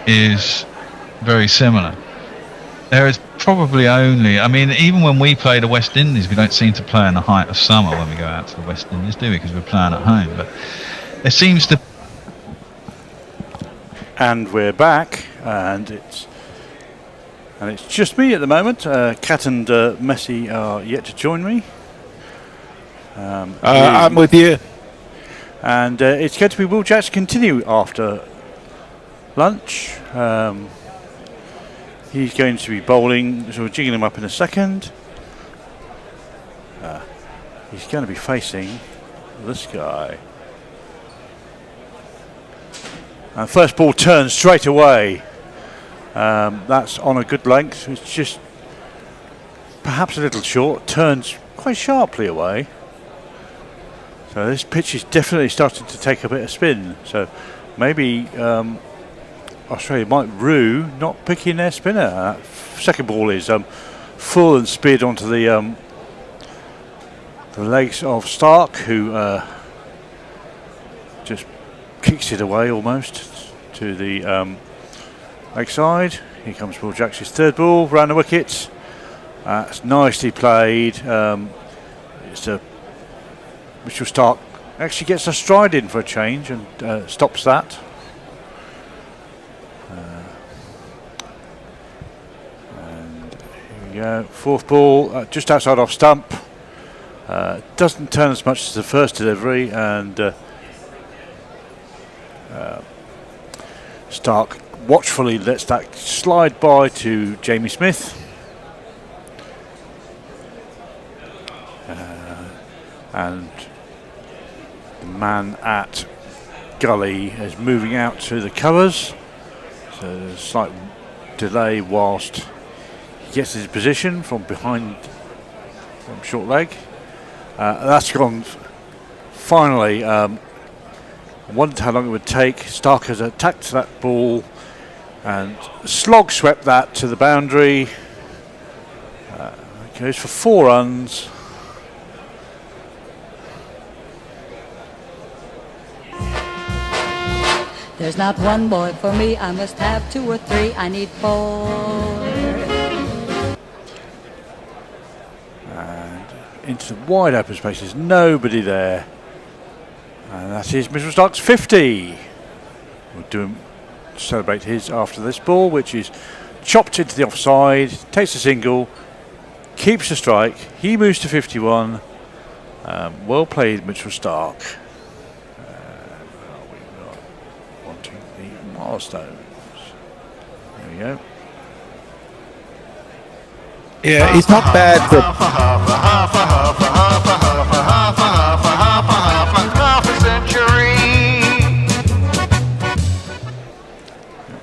Speaker 13: is very similar. There is probably only, I mean, even when we play the West Indies, we don't seem to play in the height of summer when we go out to the West Indies, do we? Because we're playing at home. But there seems to.
Speaker 4: And we're back, and it's just me at the moment. Kat and Messi are yet to join me.
Speaker 3: I'm with you.
Speaker 4: And it's going to be Will Jacks continue after lunch. He's going to be bowling, so we're jigging him up in a second. He's going to be facing this guy. And first ball turns straight away. That's on a good length. It's just perhaps a little short. Turns quite sharply away. So this pitch is definitely starting to take a bit of spin. So maybe Australia might rue not picking their spinner. Second ball is full and speared onto the legs of Stark, who just kicks it away almost to the leg side. Here comes Will Jackson's third ball round the wicket. That's nicely played. It's a Mitchell Stark actually gets a stride in for a change and stops that. And here we go. Fourth ball, just outside off stump. Doesn't turn as much as the first delivery, and Stark watchfully lets that slide by to Jamie Smith. And the man at Gully is moving out to the covers, so there's a slight delay whilst he gets his position from behind from short leg. That's gone finally. Wondered how long it would take. Stark has attacked that ball and slog swept that to the boundary. Goes for 4 runs.
Speaker 21: There's not one boy for me, I must have 2 or 3, I need 4.
Speaker 4: And into the wide open space, there's nobody there. And that is Mitchell Stark's 50. We'll celebrate his after this ball, which is chopped into the offside, takes a single, keeps the strike, he moves to 51. Well played, Mitchell Stark. Milestones. There we go.
Speaker 3: Yeah, he's not bad for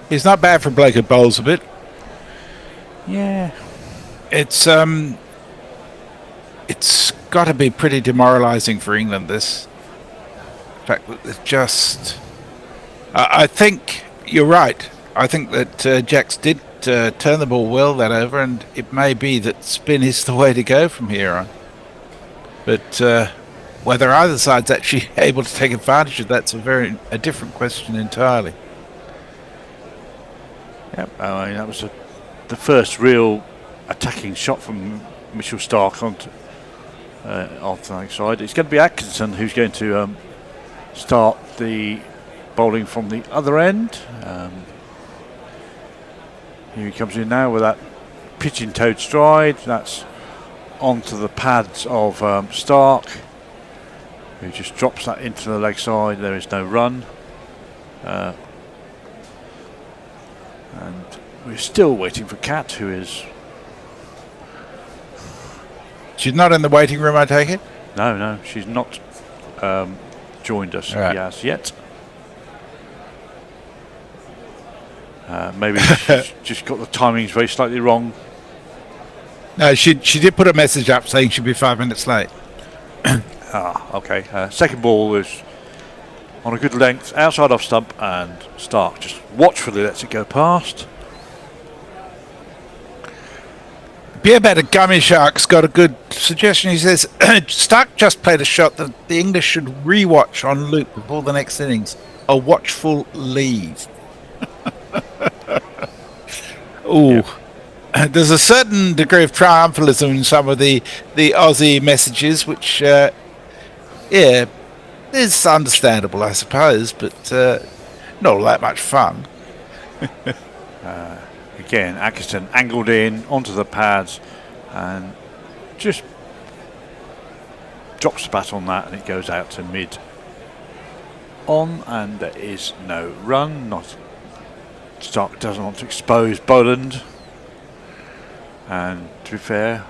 Speaker 3: he's not bad for a bloke who bowls a bit.
Speaker 4: Yeah.
Speaker 3: It's got to be pretty demoralising for England, this. In fact, it's just I think you're right. I think that Jacks did turn the ball well that over, and it may be that spin is the way to go from here on. But whether either side's actually able to take advantage of that's a different question entirely.
Speaker 4: Yep, I mean that was the first real attacking shot from Mitchell Stark onto the leg side. It's going to be Atkinson who's going to start the bowling from the other end. Here he comes in now with that pigeon-toed stride. That's onto the pads of Stark, who just drops that into the leg side. There is no run. And we're still waiting for Kat, who is...
Speaker 3: She's not in the waiting room, I take it?
Speaker 4: No, she's not joined us as yet. Maybe she's just got the timings very slightly wrong.
Speaker 3: No, she did put a message up saying she'd be 5 minutes late.
Speaker 4: Okay. Second ball was on a good length, outside off stump, and Stark just watchfully lets it go past.
Speaker 3: Beer Better Gummy Shark's got a good suggestion. He says, Stark just played a shot that the English should re-watch on loop before the next innings. A watchful leave. Ooh. Yep. There's a certain degree of triumphalism in some of the Aussie messages, which, is understandable, I suppose, but not all that much fun.
Speaker 4: Again, Atkinson angled in onto the pads and just drops the bat on that, and it goes out to mid on, and there is no run. Stark doesn't want to expose Boland, and to be fair,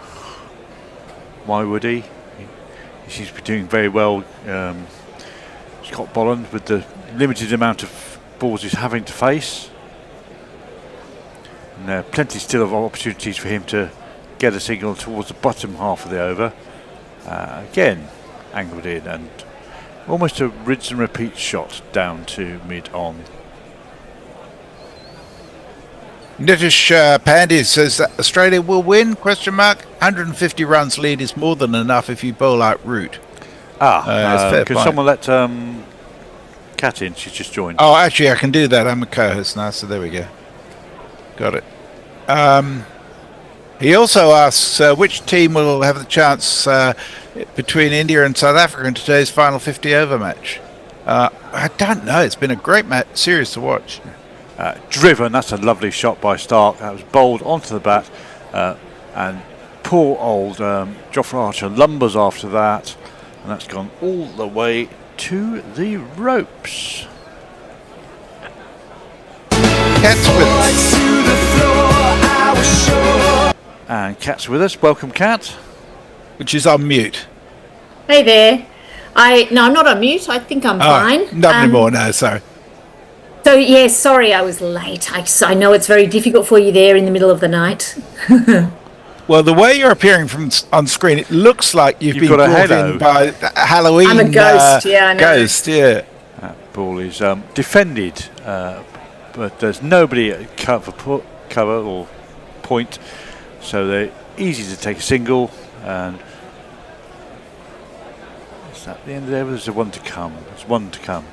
Speaker 4: why would he? He seems to be doing very well, Scott Boland, with the limited amount of balls he's having to face. And plenty still of opportunities for him to get a signal towards the bottom half of the over. Again, angled in and almost a rinse and repeat shot down to mid-on.
Speaker 3: Nitish Pandey says that Australia will win, ? 150 runs lead is more than enough if you bowl out route.
Speaker 4: Could someone let Kat in? She's just joined.
Speaker 3: Oh, actually, I can do that. I'm a co-host now, so there we go. Got it. He also asks which team will have the chance between India and South Africa in today's final 50-over match. I don't know. It's been a great series to watch.
Speaker 4: Driven, that's a lovely shot by Stark. That was bowled onto the bat, and poor old Jofra Archer lumbers after that, and that's gone all the way to the ropes.
Speaker 3: Cat's with us.
Speaker 4: And Kat's with us. Welcome, Kat.
Speaker 3: Which is on mute.
Speaker 5: Hey there. No, I'm not on mute. I think I'm fine.
Speaker 3: Not anymore, no, sorry.
Speaker 5: So, yeah, sorry I was late. I know it's very difficult for you there in the middle of the night.
Speaker 3: Well, the way you're appearing on screen, it looks like you've been brought in by Halloween.
Speaker 5: I'm a ghost, yeah, I know.
Speaker 3: Ghost, yeah.
Speaker 4: That ball is defended, but there's nobody at cover or point, so they're easy to take a single. And is that the end of the over? There's one to come. There's one to come.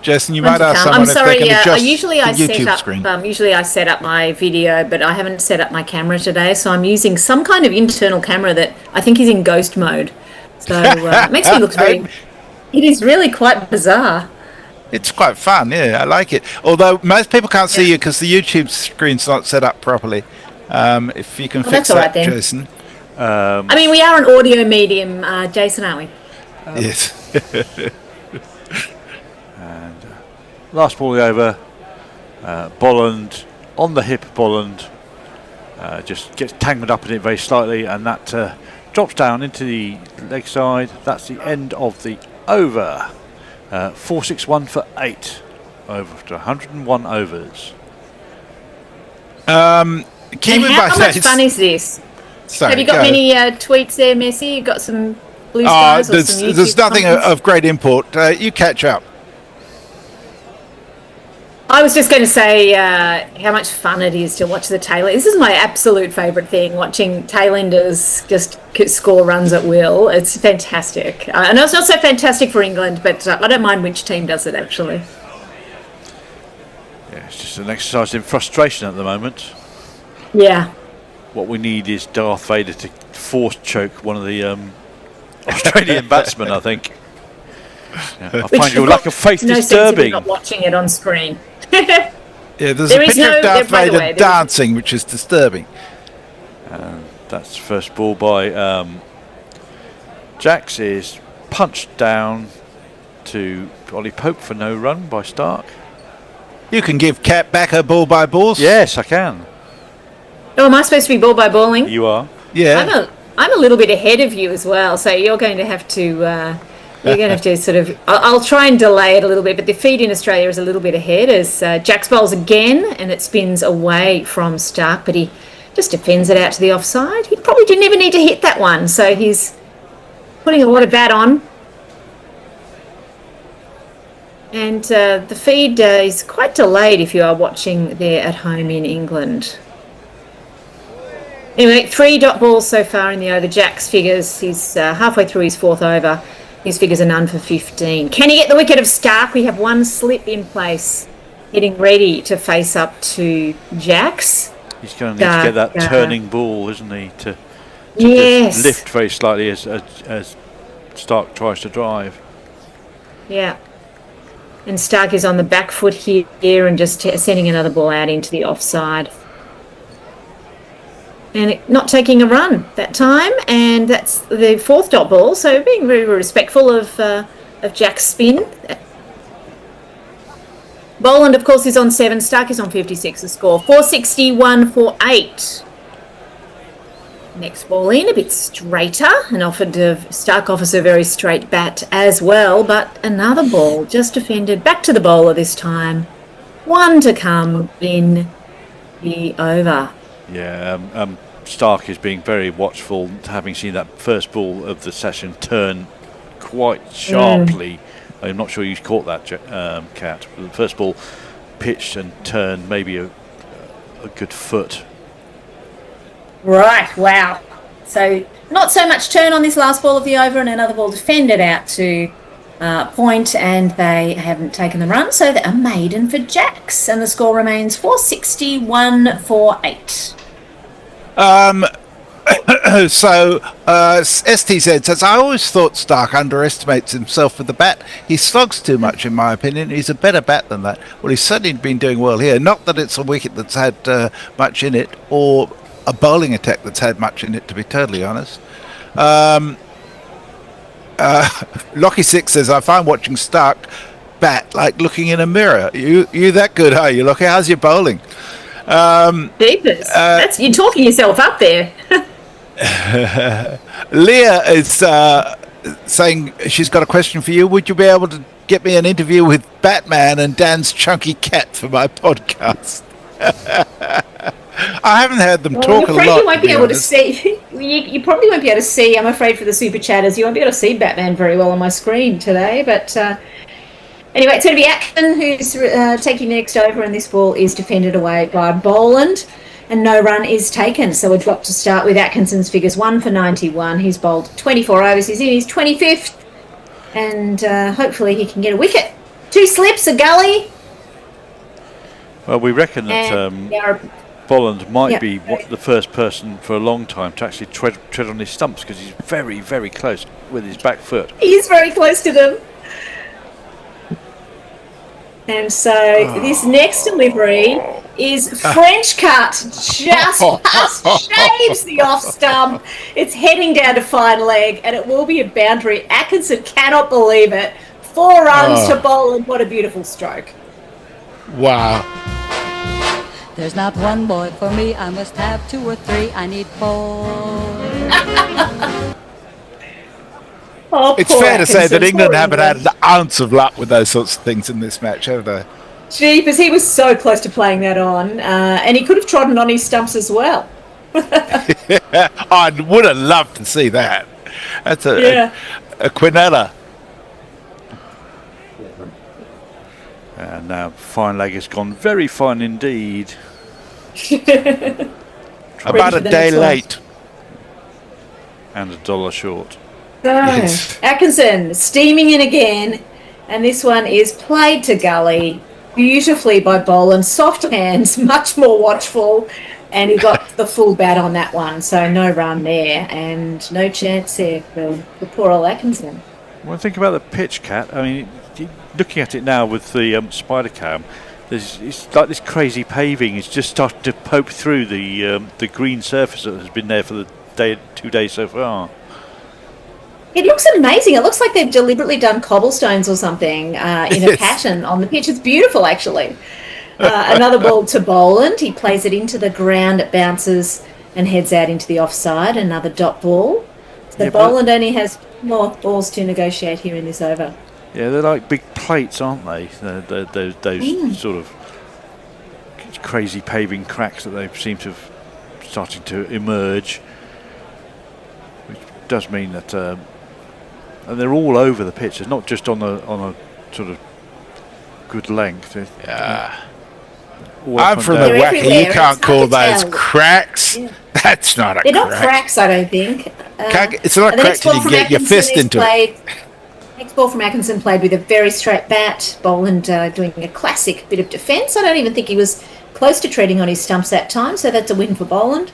Speaker 3: Jason, you might ask someone
Speaker 5: I'm sorry.
Speaker 3: if they can adjust
Speaker 5: Usually
Speaker 3: the
Speaker 5: I
Speaker 3: YouTube
Speaker 5: set up.
Speaker 3: screen.
Speaker 5: Usually I set up my video, but I haven't set up my camera today, so I'm using some kind of internal camera that I think is in ghost mode. So it makes me look very. It is really quite bizarre.
Speaker 3: It's quite fun, yeah. I like it. Although most people can't see you because the YouTube screen's not set up properly. If you can fix
Speaker 5: that's all
Speaker 3: that,
Speaker 5: right then.
Speaker 3: Jason.
Speaker 5: I mean, we are an audio medium, Jason, aren't we?
Speaker 3: Yes.
Speaker 4: And last ball of the over. Bolland on the hip. Bolland just gets tangled up in it very slightly, and that drops down into the leg side. That's the end of the over. 461 for 8 over to 101 overs.
Speaker 5: How much fun is this?
Speaker 3: Sorry,
Speaker 5: have you got many tweets there, Messi? You got some blue skies or some YouTube
Speaker 3: there's nothing
Speaker 5: comments?
Speaker 3: of great import. You catch up.
Speaker 5: I was just going to say how much fun it is to watch the tail. This is my absolute favourite thing, watching tailenders just score runs at will. It's fantastic. I know it's not so fantastic for England, but I don't mind which team does it, actually.
Speaker 4: Yeah, it's just an exercise in frustration at the moment.
Speaker 5: Yeah.
Speaker 4: What we need is Darth Vader to force choke one of the Australian batsmen, I think. Yeah, I find your lack of faith
Speaker 5: no sense if
Speaker 4: disturbing.
Speaker 5: you're not watching it on screen.
Speaker 3: Yeah, there's
Speaker 5: There
Speaker 3: a
Speaker 5: is
Speaker 3: picture
Speaker 5: no-
Speaker 3: of Darth
Speaker 5: by the
Speaker 3: Vader
Speaker 5: way, there is-
Speaker 3: dancing, which is disturbing.
Speaker 4: That's first ball by Jax is punched down to Ollie Pope for no run by Stark.
Speaker 3: You can give Kat back her ball by balls.
Speaker 4: Yes, I can.
Speaker 5: Oh, am I supposed to be ball by balling?
Speaker 4: You are.
Speaker 3: Yeah.
Speaker 5: I'm a little bit ahead of you as well, so you're going to have to. You're going to have to sort of. I'll try and delay it a little bit, but the feed in Australia is a little bit ahead as Jax bowls again, and it spins away from Stark, but he just defends it out to the offside. He probably didn't even need to hit that one, so he's putting a lot of bat on. And the feed is quite delayed if you are watching there at home in England. Anyway, 3 dot balls so far in the over. Jack's figures, he's halfway through his 4th over. His figures are none for 15. Can he get the wicket of Stark? We have one slip in place, getting ready to face up to Jax.
Speaker 4: He's going to need to get that turning ball, isn't he? To
Speaker 5: yes.
Speaker 4: just lift very slightly as Stark tries to drive.
Speaker 5: Yeah. And Stark is on the back foot here and just sending another ball out into the offside. And not taking a run that time, and that's the 4th dot ball, so being very respectful of Jack's spin. Boland, of course, is on 7, Stark is on 56, the score. 461 for 8. Next ball in, a bit straighter, and Stark offers a very straight bat as well, but another ball just defended, back to the bowler this time. 1 to come in the over.
Speaker 4: Yeah, Stark is being very watchful, having seen that first ball of the session turn quite sharply. I'm not sure you caught that, Kat. The first ball pitched and turned maybe a good foot.
Speaker 5: Right, wow. So not so much turn on this last ball of the over, and another ball defended out to point, and they haven't taken the run, so they're a maiden for Jacks, and the score remains 461 for 8.
Speaker 3: So STZ says, I always thought Stark underestimates himself with the bat. He slugs too much, in my opinion. He's a better bat than that. Well, he's certainly been doing well here. Not that it's a wicket that's had much in it, or a bowling attack that's had much in it, to be totally honest. Lockie Six says, I find watching Stark bat like looking in a mirror. You that good, are you, Lockie? How's your bowling?
Speaker 5: Jeepers. You're talking yourself up there.
Speaker 3: Leah is saying she's got a question for you. Would you be able to get me an interview with Batman and Dan's chunky cat for my podcast? I haven't heard them talk a lot.
Speaker 5: You won't be able to see. You probably won't be able to see. I'm afraid for the super chatters, you won't be able to see Batman very well on my screen today. But anyway, it's going to be Atkinson who's taking the next over, and this ball is defended away by Boland, and no run is taken. So we're dropped to start with Atkinson's figures 1 for 91. He's bowled 24 overs. He's in his 25th, and hopefully he can get a wicket. 2 slips, a gully.
Speaker 4: Well, we reckon that Bolland might be the first person for a long time to actually tread on his stumps, because he's very, very close with his back foot.
Speaker 5: He's very close to them. And so this next delivery is French cut, just shaves the off stump. It's heading down to fine leg, and it will be a boundary. Atkinson cannot believe it. 4 runs to Boland. What a beautiful stroke.
Speaker 3: Wow.
Speaker 21: There's not one boy for me, I must have 2 or 3, I need 4.
Speaker 3: It's fair to say that England haven't had an ounce of luck with those sorts of things in this match, have they?
Speaker 5: Jeepers, he was so close to playing that on, and he could have trodden on his stumps as well.
Speaker 3: I would have loved to see that. That's a Quinella.
Speaker 4: And now fine leg has gone very fine indeed.
Speaker 3: About a day late.
Speaker 4: And $1 short.
Speaker 5: So, Atkinson steaming in again, and this one is played to gully beautifully by Boland. Soft hands, much more watchful, and he got the full bat on that one, so no run there, and no chance there for poor old Atkinson.
Speaker 4: Well, think about the pitch, Cat. I mean, looking at it now with the spider cam, it's like this crazy paving is just starting to poke through the green surface that has been there for the 2 days so far.
Speaker 5: It looks amazing. It looks like they've deliberately done cobblestones or something in a pattern on the pitch. It's beautiful, actually. Another ball to Boland. He plays it into the ground. It bounces and heads out into the offside. Another dot ball. So Boland only has more balls to negotiate here in this over.
Speaker 4: Yeah, they're like big plates, aren't they? Those sort of crazy paving cracks that they seem to have started to emerge, which does mean that, and they're all over the pitch. It's not just on a sort of good length.
Speaker 3: I'm from the Wacky. You can't call those cracks. Yeah. That's not a crack.
Speaker 5: They're not cracks, I don't think.
Speaker 3: It's not a crack till you can get your fist into it.
Speaker 5: Next ball from Atkinson played with a very straight bat. Boland doing a classic bit of defence. I don't even think he was close to treading on his stumps that time, so that's a win for Boland.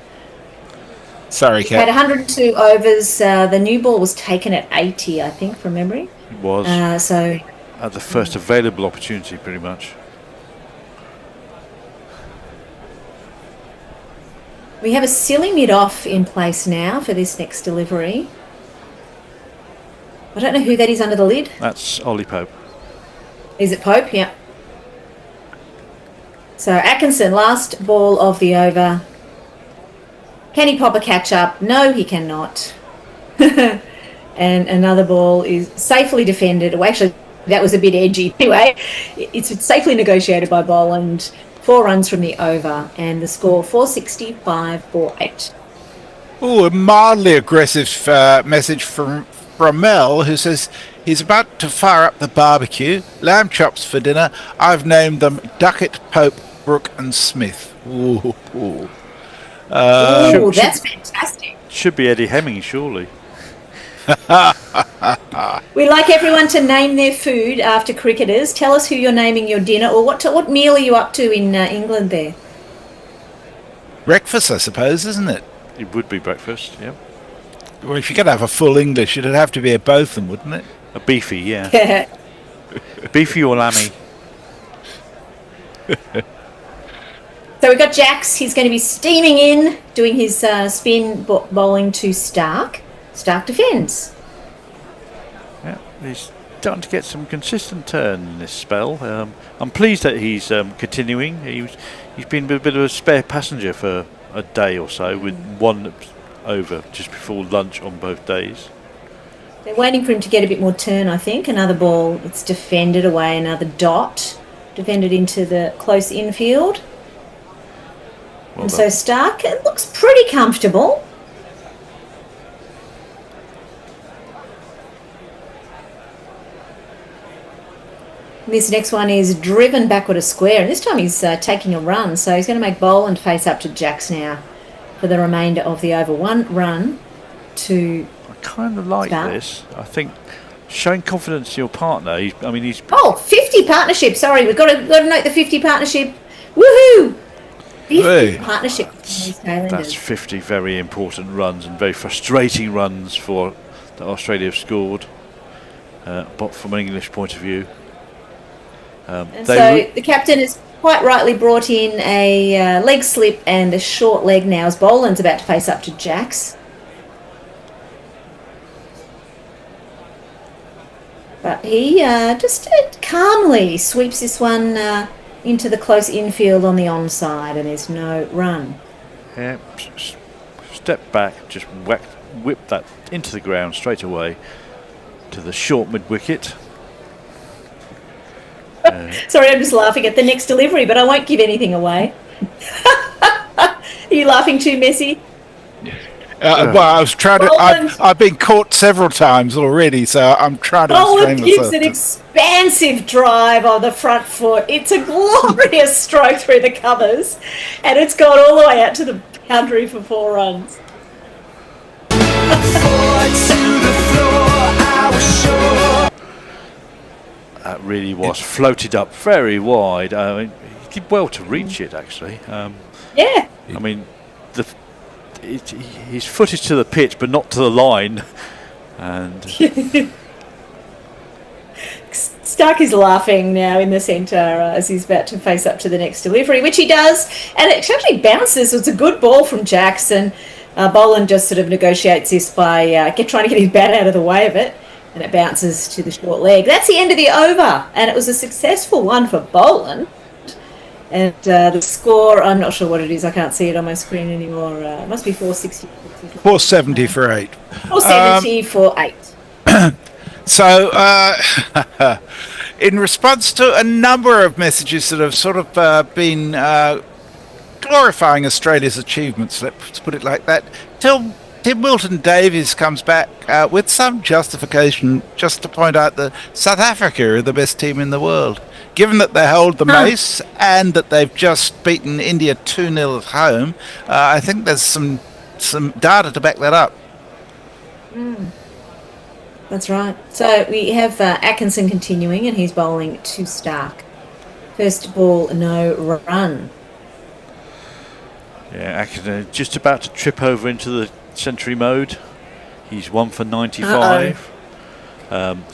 Speaker 3: Sorry, Kat.
Speaker 5: Had 102 overs. The new ball was taken at 80, I think, from memory.
Speaker 4: It was.
Speaker 5: So
Speaker 4: at the first available opportunity, pretty much.
Speaker 5: We have a silly mid-off in place now for this next delivery. I don't know who that is under the lid.
Speaker 4: That's Ollie Pope.
Speaker 5: Is it Pope? Yeah. So Atkinson, last ball of the over. Can he pop a catch up? No, he cannot. And another ball is safely defended. Well, actually, that was a bit edgy. Anyway, it's safely negotiated by Boland. 4 runs from the over, and the score 465 for 8.
Speaker 3: Oh, a mildly aggressive message from Mel, who says he's about to fire up the barbecue. Lamb chops for dinner. I've named them Duckett, Pope, Brooke and Smith. Ooh.
Speaker 5: That's fantastic.
Speaker 4: Should be Eddie Hemming, surely.
Speaker 5: We like everyone to name their food after cricketers. Tell us who you're naming your dinner, or what meal are you up to in England there?
Speaker 3: Breakfast, I suppose, isn't it?
Speaker 4: It would be breakfast, yeah.
Speaker 3: Well, if you're going to have a full English, it'd have to be a Botham, wouldn't it?
Speaker 4: A beefy, yeah. Beefy or lammy.
Speaker 5: So we've got Jax. He's going to be steaming in, doing his spin bowling to Stark. Stark defends.
Speaker 4: Yeah, he's starting to get some consistent turn in this spell. I'm pleased that he's continuing. He's been a bit of a spare passenger for a day or so, with one over just before lunch on both days.
Speaker 5: They're waiting for him to get a bit more turn, I think. Another ball, it's defended away, another dot. Defended into the close infield.
Speaker 4: Well
Speaker 5: and
Speaker 4: done.
Speaker 5: so Stark, it looks pretty comfortable. This next one is driven backward a square, and this time he's taking a run, so he's going to make Boland face up to Jax now for the remainder of the over. 1 run to
Speaker 4: I kind of like
Speaker 5: Stark.
Speaker 4: this. I think showing confidence to your partner. He's
Speaker 5: 50 partnership. Sorry, we've got to note the 50 partnership. Woohoo! 50 partnership.
Speaker 4: That's 50 very important runs and very frustrating runs for that Australia have scored, but from an English point of view.
Speaker 5: And so the captain has quite rightly brought in a leg slip and a short leg now as Boland's about to face up to Jax. But he just calmly sweeps this one into the close infield on the onside, and there's no run.
Speaker 4: Yeah, step back, just whip that into the ground straight away to the short mid-wicket.
Speaker 5: Sorry, I'm just laughing at the next delivery, but I won't give anything away. Are you laughing too, Messi?
Speaker 3: Well, I was trying to. I've been caught several times already, so I'm trying to
Speaker 5: Boland
Speaker 3: explain
Speaker 5: gives
Speaker 3: myself.
Speaker 5: an expansive drive on the front foot. It's a glorious stroke through the covers, and it's gone all the way out to the boundary for 4 runs.
Speaker 4: That really was floated up very wide. He did well to reach it, actually.
Speaker 5: Yeah.
Speaker 4: I mean, his foot is to the pitch, but not to the line. And
Speaker 5: Stark is laughing now in the centre as he's about to face up to the next delivery, which he does, and it actually bounces. It's a good ball from Jackson. Boland just sort of negotiates this by trying to get his bat out of the way of it, and it bounces to the short leg. That's the end of the over, and it was a successful one for Boland. And the score, I'm not sure what it is. I can't see it on my screen anymore. It must be 460.
Speaker 3: 470 for 8.
Speaker 5: 470 for 8.
Speaker 3: So, in response to a number of messages that have sort of been glorifying Australia's achievements, let's put it like that, Tim Wilton Davies comes back with some justification just to point out that South Africa are the best team in the world. Given that they hold the mace and that they've just beaten India 2-0 at home, I think there's some data to back that up.
Speaker 5: That's right. So we have Atkinson continuing, and he's bowling to Stark. First ball, no run.
Speaker 4: yeah, Atkinson just about to trip over into the century mode. He's 1 for 95.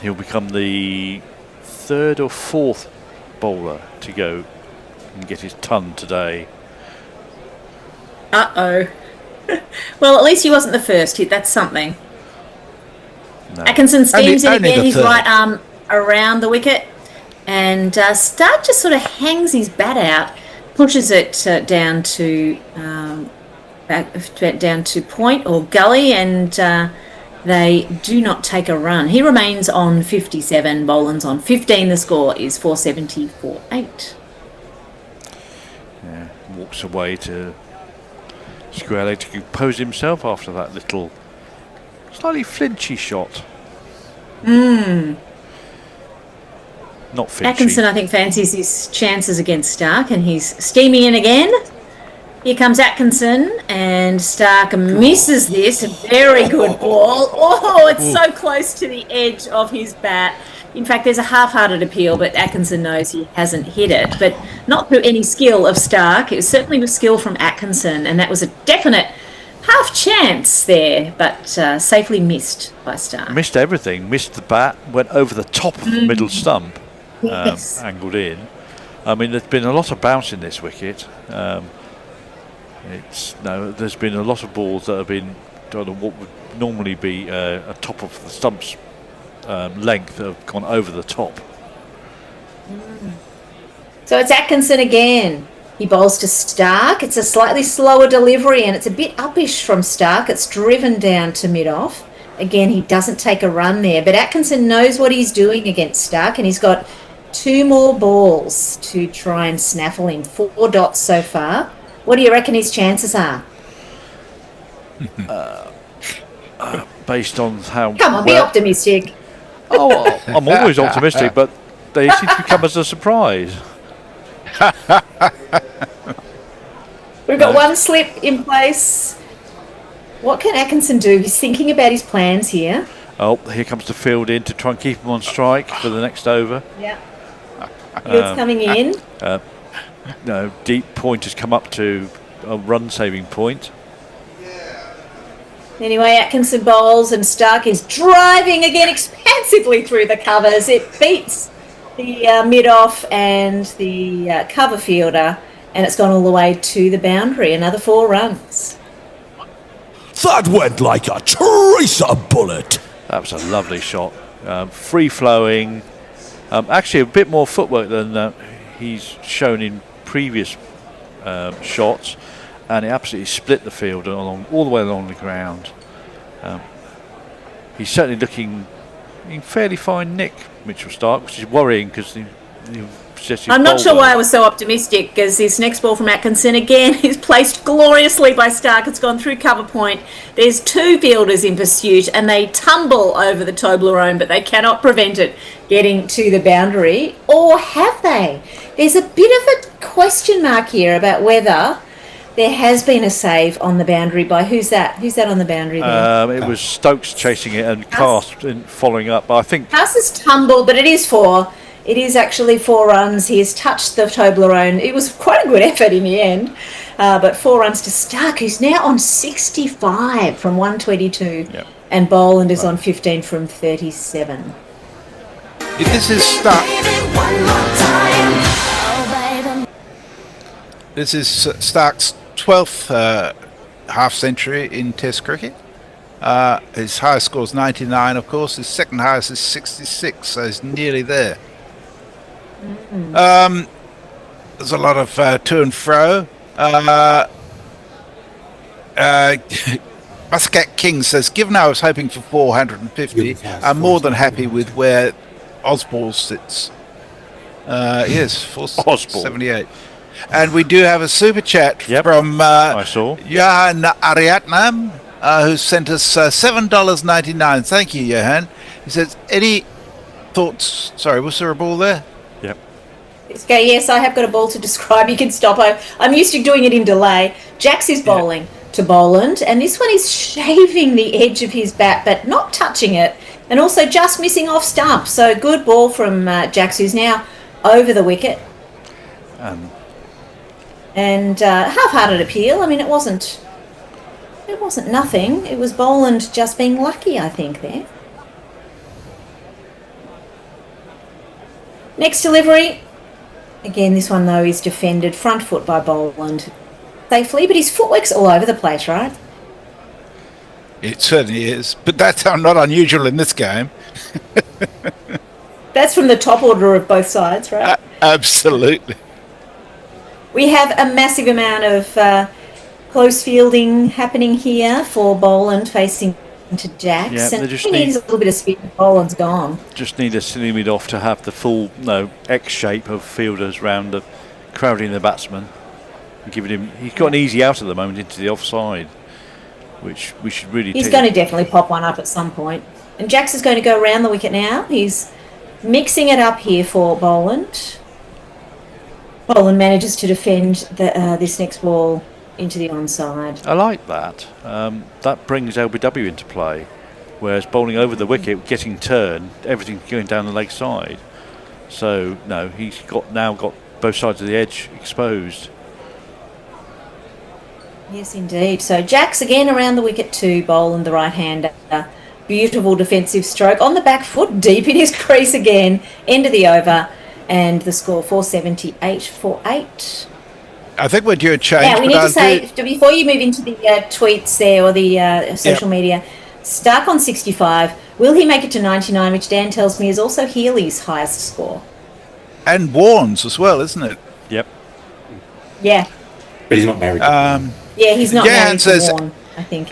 Speaker 4: He'll become the 3rd or 4th bowler to go and get his ton today.
Speaker 5: Well, at least he wasn't the first hit. That's something.
Speaker 4: No.
Speaker 5: Atkinson steams in
Speaker 3: only
Speaker 5: again,
Speaker 3: the
Speaker 5: his
Speaker 3: third.
Speaker 5: right arm around the wicket, and Stark just sort of hangs his bat out, pushes it down to point or gully, and they do not take a run. He remains on 57, Boland's on 15. The score is 470 for 8.
Speaker 4: Yeah, walks away to square leg to compose himself after that little slightly flinchy shot. Not finchy.
Speaker 5: Atkinson, I think, fancies his chances against Stark, and he's steaming in again. Here comes Atkinson, and Stark misses this. A very good ball. Oh, it's so close to the edge of his bat. In fact, there's a half-hearted appeal, but Atkinson knows he hasn't hit it. But not through any skill of Stark. It was certainly with skill from Atkinson, and that was a definite half chance there, but safely missed by Stark.
Speaker 4: Missed everything. Missed the bat. Went over the top of the middle stump.
Speaker 5: Yes.
Speaker 4: Angled in. I mean, there's been a lot of bounce in this wicket. There's been a lot of balls that have been what would normally be a top of the stump's length that have gone over the top.
Speaker 5: So it's Atkinson again. He bowls to Stark. It's a slightly slower delivery, and it's a bit uppish from Stark. It's driven down to mid-off. Again, he doesn't take a run there, but Atkinson knows what he's doing against Stark, and he's got 2 more balls to try and snaffle him. 4 dots so far. What do you reckon his chances are?
Speaker 4: Based on how...
Speaker 5: Come on, be optimistic.
Speaker 4: Oh, I'm always optimistic, but they seem to come as a surprise.
Speaker 5: We've got 1 slip in place. What can Atkinson do? He's thinking about his plans here.
Speaker 4: Oh, here comes the field in to try and keep him on strike for the next over.
Speaker 5: Yeah. Field's coming in.
Speaker 4: No, deep point has come up to a run-saving point.
Speaker 5: Anyway, Atkinson bowls, and Stark is driving again expansively through the covers. It beats the mid-off and the cover fielder, and it's gone all the way to the boundary. Another 4 runs.
Speaker 6: That went like a tracer bullet.
Speaker 4: That was a lovely shot. Free-flowing. Actually, a bit more footwork than he's shown in previous shots, and it absolutely split the field all the way along the ground. He's certainly looking in fairly fine nick, Mitchell Stark, which is worrying because
Speaker 5: I'm not sure why I was so optimistic, because this next ball from Atkinson again is placed gloriously by Stark. It's gone through cover point. There's 2 fielders in pursuit, and they tumble over the Toblerone, but they cannot prevent it getting to the boundary. Or have they? There's a bit of a question mark here about whether there has been a save on the boundary by who's that? Who's that on the boundary there?
Speaker 4: It was Stokes chasing it and Cast following up. I think
Speaker 5: Cast has tumbled, but it is 4. It is actually 4 runs. He has touched the Toblerone. It was quite a good effort in the end, but 4 runs to Stark, who's now on 65 from 122, and Boland is on 15 from 37.
Speaker 3: This is Stark. This is Stark's 12th half-century in Test cricket. His highest score is 99, of course. His second highest is 66, so he's nearly there. There's a lot of to and fro. Muscat King says, given I was hoping for 450, I'm more than happy with where Osball sits. Yes, 478. And we do have a super chat from Johan Ariatnam, who sent us $7.99. Thank you, Johan. He says, any thoughts? Sorry, was there a ball there?
Speaker 4: Yep.
Speaker 5: Okay, yes, I have got a ball to describe. You can stop. I'm used to doing it in delay. Jax is bowling to Boland, and this one is shaving the edge of his bat, but not touching it, and also just missing off stump. So good ball from Jax, who's now over the wicket. And half-hearted appeal. I mean, it wasn't nothing. It was Boland just being lucky, I think, there. Next delivery. Again, this one, though, is defended front foot by Boland safely, but his footwork's all over the place, right?
Speaker 3: It certainly is, but that's not unusual in this game.
Speaker 5: That's from the top order of both sides, right?
Speaker 3: Absolutely. We
Speaker 5: have a massive amount of close fielding happening here for Boland facing to Jax.
Speaker 4: Yeah,
Speaker 5: and he needs a little bit of speed. Boland's gone.
Speaker 4: Just need a silly mid off to have the full X shape of fielders crowding the batsman. giving him. He's got an easy out at the moment into the offside, which we should really.
Speaker 5: He's going to definitely pop one up at some point. And Jax is going to go around the wicket now. He's mixing it up here for Boland. Boland manages to defend this next ball into the onside.
Speaker 4: I like that. That brings LBW into play, whereas bowling over the wicket, getting turned, everything going down the leg side. So no, he's now got both sides of the edge exposed.
Speaker 5: Yes, indeed. So Jax again around the wicket to Boland, the right-hander. Beautiful defensive stroke on the back foot, deep in his crease again. End of the over, and the score 478 for 8.
Speaker 3: I think we're due a change.
Speaker 5: Yeah, we need to say, before you move into the tweets there or the social media, Stark on 65. Will he make it to 99, which Dan tells me is also Healy's highest score?
Speaker 3: And Warren's as well, isn't it?
Speaker 4: Yep.
Speaker 5: Yeah.
Speaker 8: But he's not married.
Speaker 5: Yeah, he's not married to Warren, I think.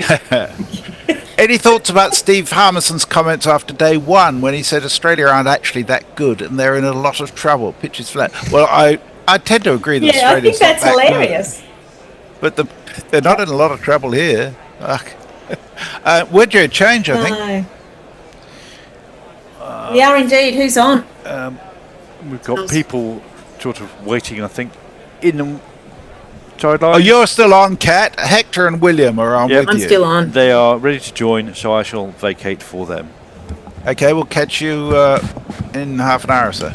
Speaker 3: Any thoughts about Steve Harmison's comments after day one when he said Australia aren't actually that good and they're in a lot of trouble, pitch is flat? Well, I tend to agree that Australia's
Speaker 5: I think that's
Speaker 3: not that
Speaker 5: hilarious.
Speaker 3: Good. But they're not in a lot of trouble here. We're due a change, I think.
Speaker 5: We are indeed. Who's on?
Speaker 4: We've got people sort of waiting, I think, in the sideline.
Speaker 3: Oh, you're still on, Kat. Hector and William are on with you.
Speaker 5: I'm still on.
Speaker 4: They are ready to join, so I shall vacate for them.
Speaker 3: Okay, we'll catch you in half an hour or so.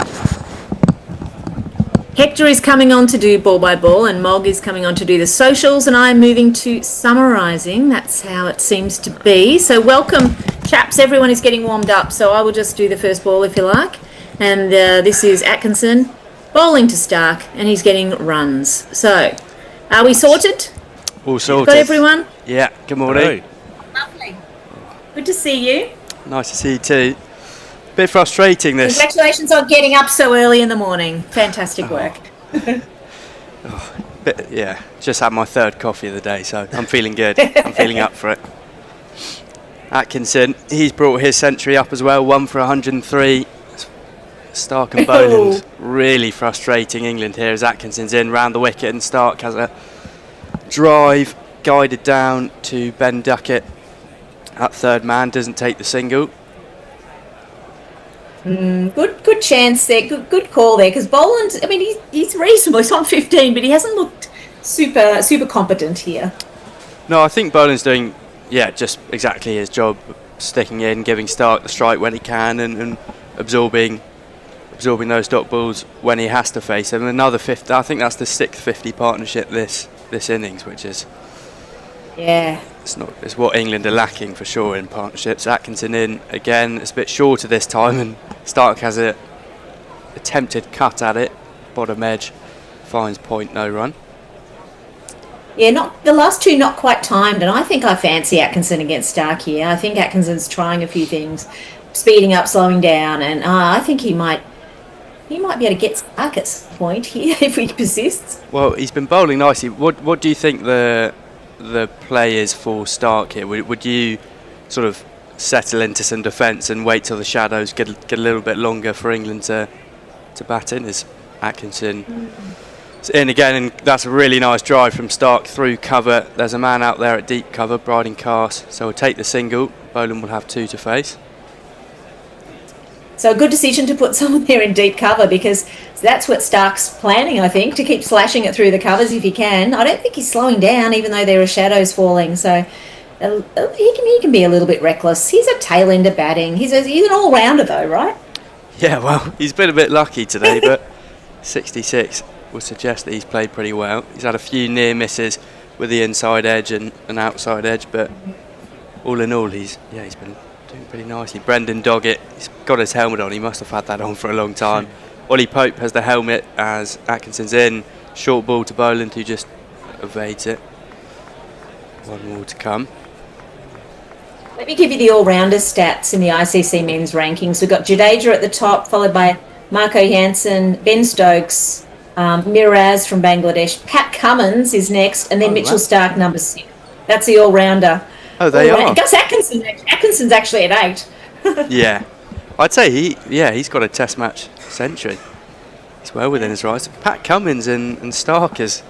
Speaker 5: Hector is coming on to do ball by ball, and Mog is coming on to do the socials, and I'm moving to summarising. That's how it seems to be. So welcome, chaps. Everyone is getting warmed up, so I will just do the first ball if you like. And this is Atkinson bowling to Stark, and he's getting runs. So, are we sorted?
Speaker 9: All sorted.
Speaker 5: Got everyone?
Speaker 9: Yeah, good morning.
Speaker 4: Hey.
Speaker 5: Lovely. Good to see you.
Speaker 9: Nice to see you too. Bit frustrating this.
Speaker 5: Congratulations on getting up so early in the morning. Fantastic work.
Speaker 9: Yeah, just had my third coffee of the day, so I'm feeling good. I'm feeling up for it. Atkinson, he's brought his century up as well, 1 for 103. Stark and Boland really frustrating England here as Atkinson's in round the wicket, and Stark has a drive guided down to Ben Duckett. That third man doesn't take the single.
Speaker 5: Good chance there. Good call there, because Boland, I mean, he's reasonable. He's on 15, but he hasn't looked super competent here.
Speaker 9: No, I think Boland's doing, just exactly his job, sticking in, giving Stark the strike when he can, and absorbing those dot balls when he has to face him. Another 50. I think that's the 6th 50 partnership this innings, which is it's what England are lacking for sure in partnerships. Atkinson in again. It's a bit shorter this time, and Stark has a attempted cut at it, bottom edge, finds point, no run.
Speaker 5: Yeah, not the last two, not quite timed, and I think I fancy Atkinson against Stark here. I think Atkinson's trying a few things, speeding up, slowing down, and I think he might be able to get Stark at some point here if he persists.
Speaker 9: Well, he's been bowling nicely. What do you think the play is for Stark here? Would you sort of settle into some defence and wait till the shadows get a little bit longer for England to bat in? Is Atkinson in again, and that's a really nice drive from Stark through cover. There's a man out there at deep cover, Briding Cars, so we'll take the single. Boland will have 2 to face.
Speaker 5: So a good decision to put someone there in deep cover, because that's what Stark's planning, I think, to keep slashing it through the covers if he can. I don't think he's slowing down, even though there are shadows falling. So he can be a little bit reckless. He's a tail-ender batting. He's an all-rounder, though, right?
Speaker 9: Yeah, well, he's been a bit lucky today, but 66 would suggest that he's played pretty well. He's had a few near misses with the inside edge and an outside edge, but all in all, he's been doing pretty nicely. Brendan Doggett, he's got his helmet on. He must have had that on for a long time. Ollie Pope has the helmet as Atkinson's in. Short ball to Boland, who just evades it. One more to come.
Speaker 5: Let me give you the all-rounder stats in the ICC men's rankings. We've got Jadeja at the top, followed by Marco Jansen, Ben Stokes, Miraz from Bangladesh. Pat Cummins is next, and then Mitchell Stark, number 6. That's the all-rounder.
Speaker 9: Oh, they are.
Speaker 5: Gus Atkinson's actually at 8.
Speaker 9: Yeah. I'd say he's got a test match century. He's well within his rights. Pat Cummins and Stark is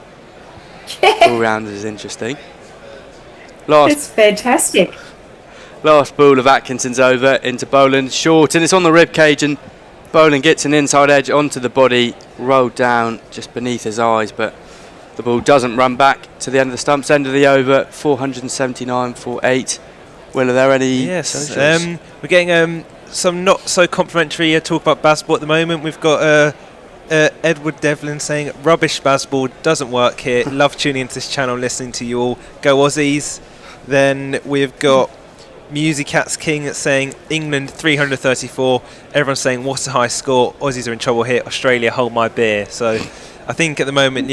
Speaker 9: all round is interesting.
Speaker 5: It's fantastic.
Speaker 9: Last ball of Atkinson's over into Boland, short, and it's on the rib cage, and Boland gets an inside edge onto the body, rolled down just beneath his eyes, but the ball doesn't run back to the end of the stumps. End of the over, 479 for 8. Will, are there any?
Speaker 8: Yes, we're getting some not so complimentary talk about basketball at the moment. We've got Edward Devlin saying rubbish basketball doesn't work here. Love tuning into this channel, listening to you all. Go Aussies. Then we've got Music Cats King saying England 334. Everyone's saying what's the high score? Aussies are in trouble here. Australia, hold my beer. So I think at the moment,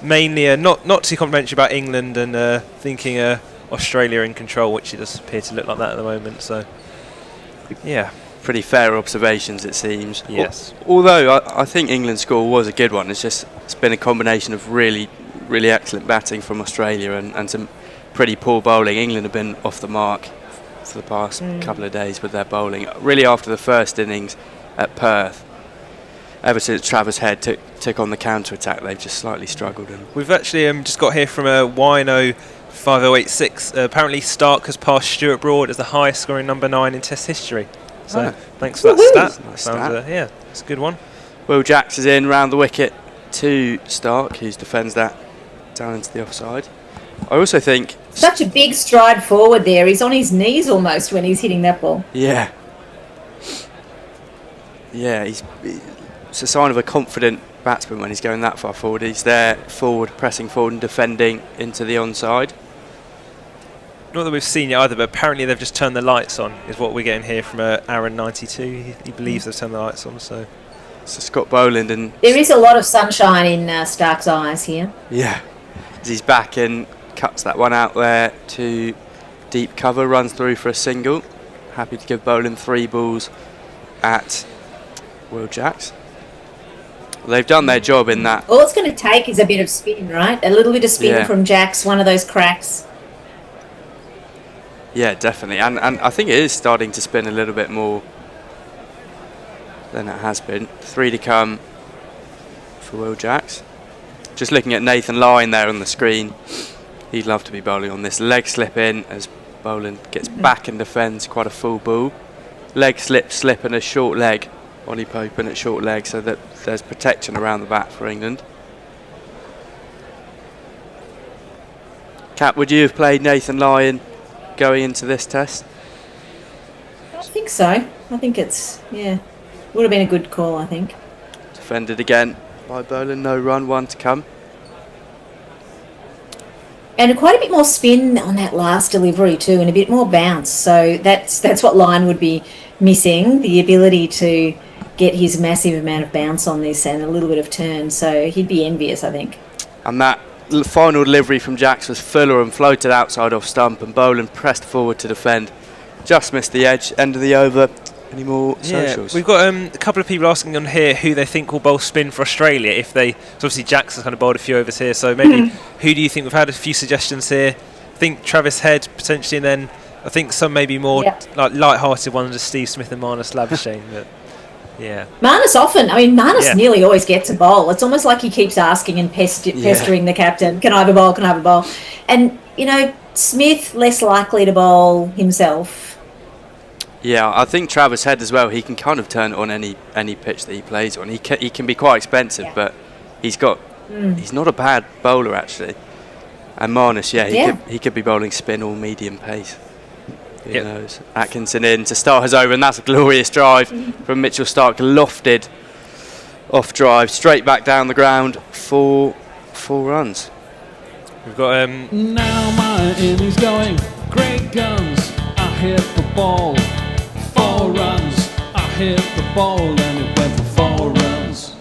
Speaker 8: mainly not too complimentary about England, and thinking Australia in control, which it does appear to look like that at the moment. So yeah,
Speaker 9: pretty fair observations, it seems.
Speaker 8: Yes.
Speaker 9: Although I think England's score was a good one. It's been a combination of really, really excellent batting from Australia and some pretty poor bowling. England have been off the mark for the past couple of days with their bowling. Really, after the first innings at Perth, ever since Travis Head took on the counter-attack, they've just slightly struggled. And
Speaker 8: we've actually just got here from Wino 5086. Apparently Stark has passed Stuart Broad as the highest scoring number 9 in Test history. So thanks for that stat.
Speaker 9: Nice
Speaker 8: Sounds,
Speaker 9: stat.
Speaker 8: It's a good one.
Speaker 9: Will Jacks is in round the wicket to Stark, who defends that down into the offside. I also think
Speaker 5: Such a big stride forward there. He's on his knees almost when he's hitting that ball.
Speaker 9: Yeah, it's a sign of a confident batsman when he's going that far forward. He's there forward, pressing forward and defending into the onside.
Speaker 8: Not that we've seen it either, but apparently they've just turned the lights on, is what we're getting here from Aaron92. He believes they've turned the lights on. So
Speaker 9: Scott Boland, and
Speaker 5: there is a lot of sunshine in Stark's eyes here.
Speaker 9: Yeah, as he's back in, cuts that one out there to deep cover, runs through for a single. Happy to give Boland 3 balls at Will Jacks. They've done their job in that.
Speaker 5: All it's going to take is a bit of spin, right? A little bit of spin from Jacks, one of those cracks.
Speaker 9: Yeah, definitely. And I think it is starting to spin a little bit more than it has been. 3 to come for Will Jacks. Just looking at Nathan Lyon there on the screen. He'd love to be bowling on this. Leg slip in as Boland gets back and defends quite a full ball. Leg slip and a short leg. Ollie Pope in at short leg, so that there's protection around the bat for England. Cap, would you have played Nathan Lyon going into this test?
Speaker 5: I think so. I think it's, would have been a good call, I think.
Speaker 9: Defended again by Boland, no run, 1 to come.
Speaker 5: And quite a bit more spin on that last delivery too, and a bit more bounce. So that's what Lyon would be missing, the ability to get his massive amount of bounce on this and a little bit of turn. So he'd be envious, I think.
Speaker 9: And that final delivery from Jacks was fuller and floated outside off stump, and Boland pressed forward to defend. Just missed the edge. End of the over. Any more socials?
Speaker 8: We've got a couple of people asking on here who they think will bowl spin for Australia. If they, so obviously Jacks has kind of bowled a few overs here, so maybe who do you think? We've had a few suggestions here. I think Travis Head potentially, and then I think some maybe more like light-hearted ones, just Steve Smith and Marnus Labuschagne. But
Speaker 5: Marnus nearly always gets a bowl. It's almost like he keeps asking and pestering the captain, can I have a bowl, can I have a bowl? And, Smith less likely to bowl himself.
Speaker 9: Yeah, I think Travis Head as well, he can kind of turn it on any pitch that he plays on. He can be quite expensive, but he's not a bad bowler actually. And Marnus, he could be bowling spin or medium pace. Who knows? Atkinson in to start his over, and that's a glorious drive from Mitchell Stark, lofted off drive straight back down the ground for 4 runs.
Speaker 8: We've got
Speaker 1: now my innings going, great guns, I hit the ball, 4 runs, I hit the ball and it went for 4 runs.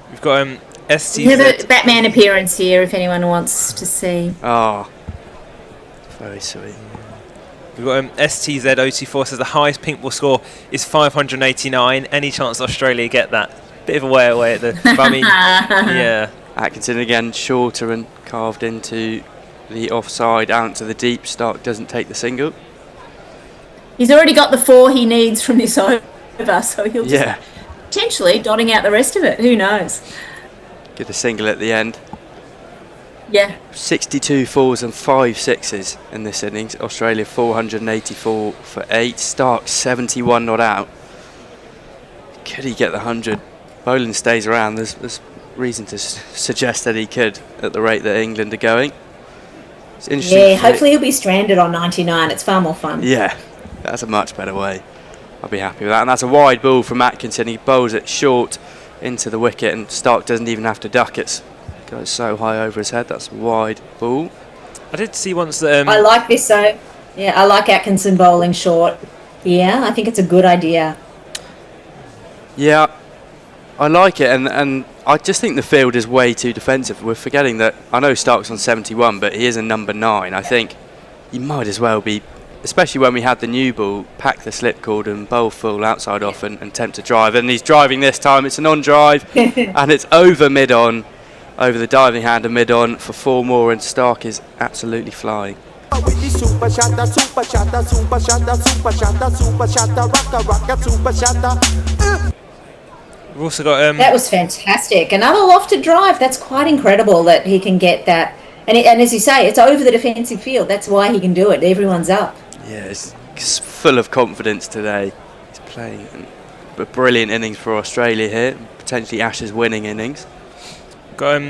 Speaker 8: We've got STZ.
Speaker 5: We have a Batman appearance here if anyone wants to see.
Speaker 9: Oh, very sweet.
Speaker 8: We've got STZ024 says the highest pink ball score is 589. Any chance Australia get that? Bit of a way away at the. But I mean,
Speaker 9: Atkinson again shorter and carved into the offside, out to the deep. Stark doesn't take the single.
Speaker 5: He's already got the 4 he needs from this over, so he'll just potentially dotting out the rest of it. Who knows?
Speaker 9: Get a single at the end.
Speaker 5: Yeah.
Speaker 9: 62 fours and 5 sixes in this innings. Australia 484 for 8. Stark 71 not out. Could he get the 100? Boland stays around. There's reason to suggest that he could at the rate that England are going. It's interesting.
Speaker 5: Yeah, hopefully he'll be stranded on 99. It's far more fun.
Speaker 9: Yeah, that's a much better way. I'll be happy with that. And that's a wide ball from Atkinson. He bowls it short into the wicket, and Stark doesn't even have to duck it. Goes so high over his head. That's a wide ball.
Speaker 8: I did see once that...
Speaker 5: I like this, though. Yeah, I like Atkinson bowling short. Yeah, I think it's a good idea.
Speaker 9: Yeah, I like it, and I just think the field is way too defensive. We're forgetting that, I know Stark's on 71, but he is a number 9. I think you might as well be, especially when we had the new ball, pack the slip cord and bowl full outside off and attempt to drive. And he's driving this time. It's an on-drive, and it's over mid-on, over the diving hand and mid-on for 4 more, and Stark is absolutely flying.
Speaker 8: We've also got...
Speaker 5: that was fantastic. Another lofted drive. That's quite incredible that he can get that. And as you say, it's over the defensive field. That's why he can do it. Everyone's up.
Speaker 9: Yeah, he's full of confidence today. He's playing a brilliant innings for Australia here. Potentially Ashes winning innings.
Speaker 8: Got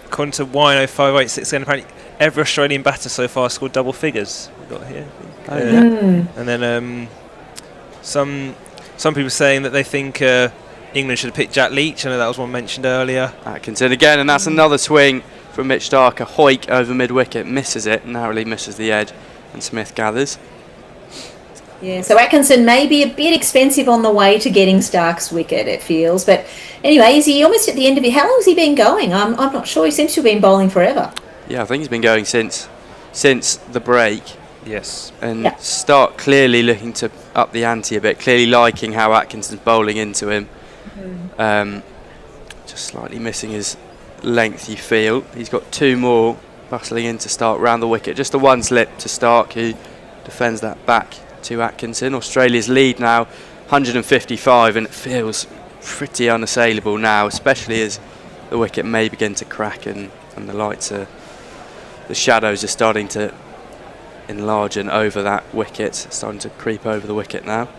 Speaker 8: according to Wino586, again, apparently every Australian batter so far scored double figures. We've got here. And then some people saying that they think England should have picked Jack Leach. I know that was one mentioned earlier.
Speaker 9: Atkinson again, and that's another swing from Mitch Stark. A hoik over mid-wicket, misses it, narrowly misses the edge, and Smith gathers.
Speaker 5: Yeah, so Atkinson may be a bit expensive on the way to getting Stark's wicket, it feels. But anyway, is he almost at the end of it? How long has he been going? I'm not sure. He seems to have been bowling forever.
Speaker 9: Yeah, I think he's been going since the break.
Speaker 8: Yes.
Speaker 9: And Stark clearly looking to up the ante a bit, clearly liking how Atkinson's bowling into him. Just slightly missing his length, you feel. He's got 2 more bustling in to Stark round the wicket. Just a one slip to Stark, who defends that back to Atkinson. Australia's lead now 155, and it feels pretty unassailable now, especially as the wicket may begin to crack and the shadows are starting to enlarge and over that wicket. It's starting to creep over the wicket now.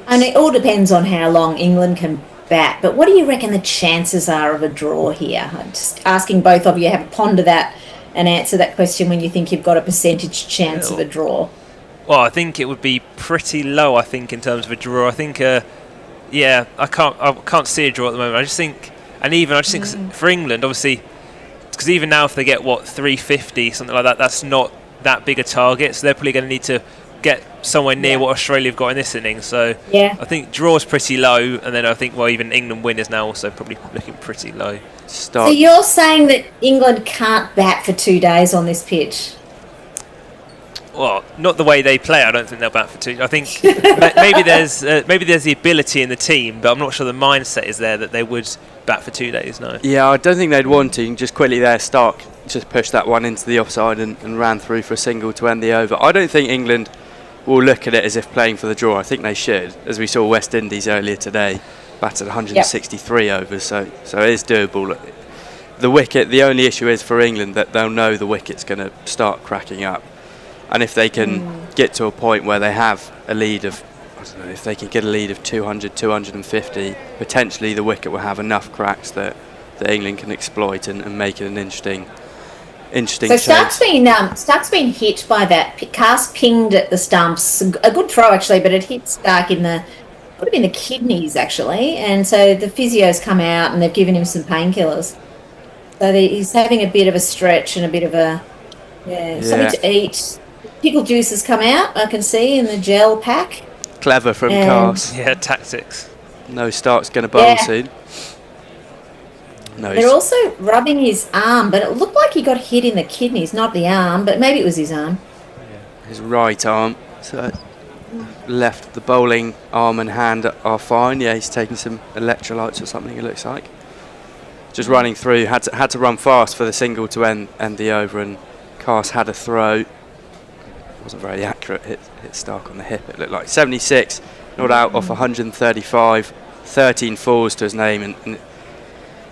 Speaker 5: And it all depends on how long England can bat. But what do you reckon the chances are of a draw here? I'm just asking both of you, have a ponder that and answer that question when you think you've got a percentage chance of a draw.
Speaker 8: Well, I think it would be pretty low, I think, in terms of a draw. I think, I can't see a draw at the moment. I just think for England, obviously, because even now if they get, 350, something like that, that's not that big a target. So they're probably going to need to get somewhere near what Australia have got in this innings. So I think draw is pretty low, and then I think, even England win is now also probably looking pretty low.
Speaker 5: So you're saying that England can't bat for 2 days on this pitch?
Speaker 8: Well, not the way they play. I don't think they'll bat for 2. I think maybe there's the ability in the team, but I'm not sure the mindset is there that they would bat for 2 days. No.
Speaker 9: Yeah, I don't think they'd want to. Just quickly there, Stark just pushed that one into the offside and ran through for a single to end the over. I don't think England will look at it as if playing for the draw. I think they should, as we saw West Indies earlier today, batted 163 overs, so it is doable. The wicket, the only issue is for England that they'll know the wicket's going to start cracking up. And if they can get to a point where they have a lead of, I don't know, if they can get a lead of 200, 250, potentially the wicket will have enough cracks that England can exploit and make it an interesting
Speaker 5: So Stark's been hit by that. Cast pinged at the stumps. A good throw, actually, but it hit Stark in the kidneys, actually. And so the physio's come out and they've given him some painkillers. So he's having a bit of a stretch and a bit of something to eat. Pickle juice has come out, I can see, in the gel pack.
Speaker 9: Clever from Cars.
Speaker 8: Yeah, tactics.
Speaker 9: No, Stark's going to bowl soon. No,
Speaker 5: they're also rubbing his arm, but it looked like he got hit in the kidneys, not the arm, but maybe it was his arm.
Speaker 9: His right arm. So left, the bowling arm and hand are fine. Yeah, he's taking some electrolytes or something, it looks like. Just running through, had to run fast for the single to end the over, and Cars had a throw. Wasn't very accurate, hit Stark on the hip, it looked like. 76, not out off 135, 13 fours to his name, and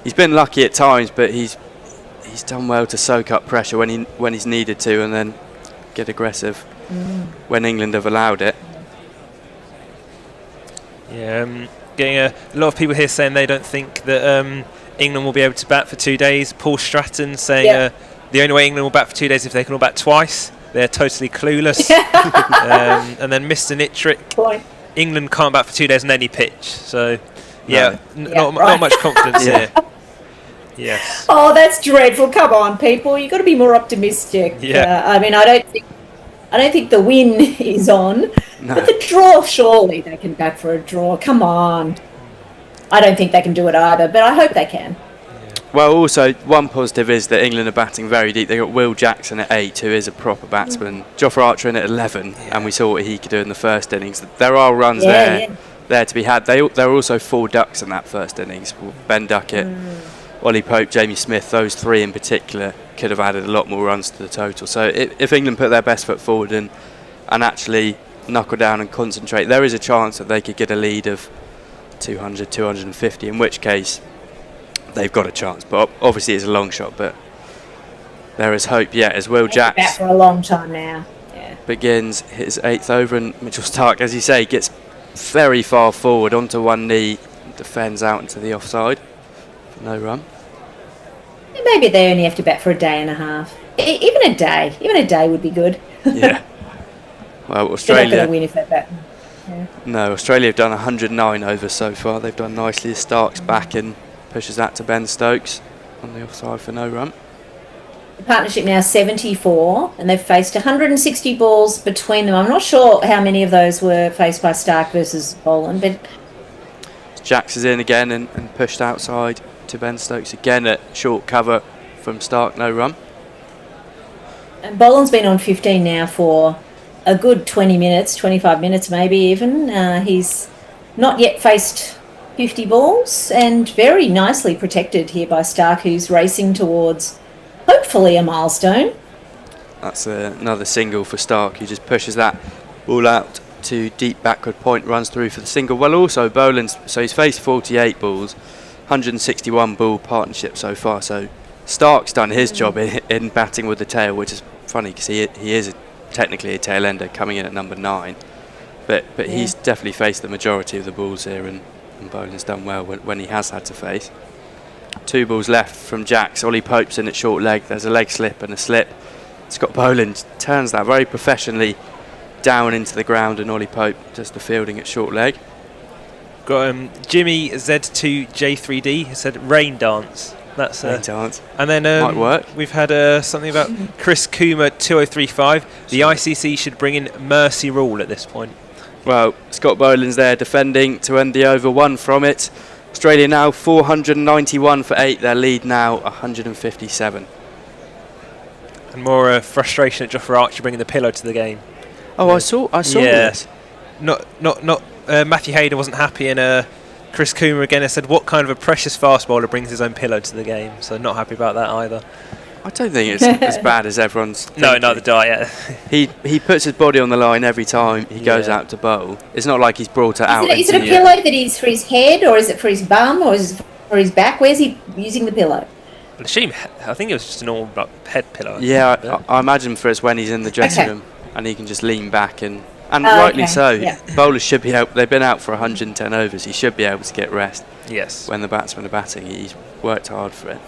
Speaker 9: he's been lucky at times, but he's he's done well to soak up pressure when he's needed to, and then get aggressive when England have allowed it.
Speaker 8: Yeah, getting a lot of people here saying they don't think that England will be able to bat for 2 days. Paul Stratton saying the only way England will bat for 2 days is if they can all bat twice. They're totally clueless. And then Mr. Nitrick, England can't bat for 2 days on any pitch. So, not much confidence here. Yes.
Speaker 5: Oh, that's dreadful. Come on, people. You've got to be more optimistic.
Speaker 8: Yeah.
Speaker 5: I mean, I don't think the win is on.
Speaker 9: No.
Speaker 5: But the draw, surely they can bat for a draw. Come on. I don't think they can do it either, but I hope they can.
Speaker 9: Well, also, one positive is that England are batting very deep. They've got Will Jackson at 8, who is a proper batsman. Jofra Archer in at 11, and we saw what he could do in the first innings. There are runs there to be had. There were also 4 ducks in that first innings. Ben Duckett, Ollie Pope, Jamie Smith, those 3 in particular could have added a lot more runs to the total. So if England put their best foot forward and actually knuckle down and concentrate, there is a chance that they could get a lead of 200, 250, in which case they've got a chance. But obviously it's a long shot, but there is hope yet as Will Jacks
Speaker 5: Bat for a long time now. Yeah.
Speaker 9: begins his 8th over, and Mitchell Starc, as you say, gets very far forward onto one knee, defends out into the offside for no run.
Speaker 5: Maybe they only have to bat for a day and a half. Even a day would be good.
Speaker 9: Yeah. Well,
Speaker 5: Australia. They're not going to
Speaker 9: Australia.
Speaker 5: win if they bat. Yeah.
Speaker 9: No, Australia have done 109 overs so far. They've done nicely. Stark's back and pushes that to Ben Stokes on the offside for no run.
Speaker 5: The partnership now 74, and they've faced 160 balls between them. I'm not sure how many of those were faced by Stark versus Boland, but
Speaker 9: Jacks is in again and pushed outside to Ben Stokes again at short cover from Stark, no run.
Speaker 5: and Boland's been on 15 now for a good 20 minutes, 25 minutes maybe even. He's not yet faced 50 balls, and very nicely protected here by Stark, who's racing towards hopefully a milestone.
Speaker 9: That's another single for Stark, who just pushes that ball out to deep backward point, runs through for the single. Well, also Boland's, so he's faced 48 balls, 161 ball partnership so far. So Stark's done his job in batting with the tail, which is funny because he is technically a tail ender coming in at number 9, but he's definitely faced the majority of the balls here, and Boland's done well when he has had to face. 2 balls left from Jacks. Ollie Pope's in at short leg. There's a leg slip and a slip. Scott Boland turns that very professionally down into the ground, and Ollie Pope does the fielding at short leg.
Speaker 8: Got Jimmy Z2J3D who said rain dance. That's
Speaker 9: Rain dance.
Speaker 8: And then
Speaker 9: Might work.
Speaker 8: We've had something about Chris Coomer 2035. The ICC should bring in mercy rule at this point.
Speaker 9: Well, Scott Boland's there defending to end the over, 1 from it. Australia now 491 for 8. Their lead now 157.
Speaker 8: And more frustration at Jofra Archer bringing the pillow to the game.
Speaker 9: Oh, I saw this.
Speaker 8: Not Matthew Hayden wasn't happy, and Chris Coomer again has said, what kind of a precious fast bowler brings his own pillow to the game? So not happy about that either.
Speaker 9: I don't think it's as bad as everyone's thinking.
Speaker 8: No, neither do I. Yeah.
Speaker 9: He puts his body on the line every time he goes out to bowl. It's not like he's brought it out.
Speaker 5: Is it a pillow that is for his head, or is it for his bum, or is it for his back? Where's he using the pillow?
Speaker 8: I think it was just a normal head pillow.
Speaker 9: Yeah, I imagine for us when he's in the dressing room and he can just lean back and rightly so.
Speaker 5: Yeah.
Speaker 9: Bowlers should be out. They've been out for 110 overs. He should be able to get rest.
Speaker 8: Yes.
Speaker 9: When the batsmen are batting, he's worked hard for it.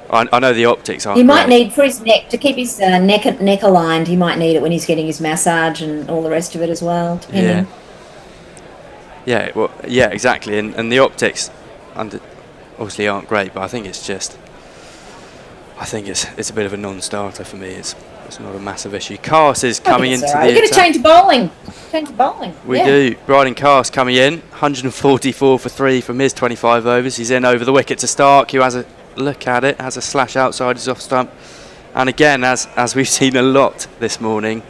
Speaker 9: I know the optics aren't.
Speaker 5: He might need for his neck to keep his neck aligned. He might need it when he's getting his massage and all the rest of it as well. Depending.
Speaker 9: Yeah. Well, yeah, exactly. And the optics, obviously aren't great, but I think it's a bit of a non-starter for me. It's not a massive issue. Cars is coming into the
Speaker 5: We're going to change bowling.
Speaker 9: We do. Bryden Cars coming in, 144 for 3 from his 25 overs. He's in over the wicket to Stark, who has a look at it, has a slash outside his off stump, and again, as we've seen a lot this morning,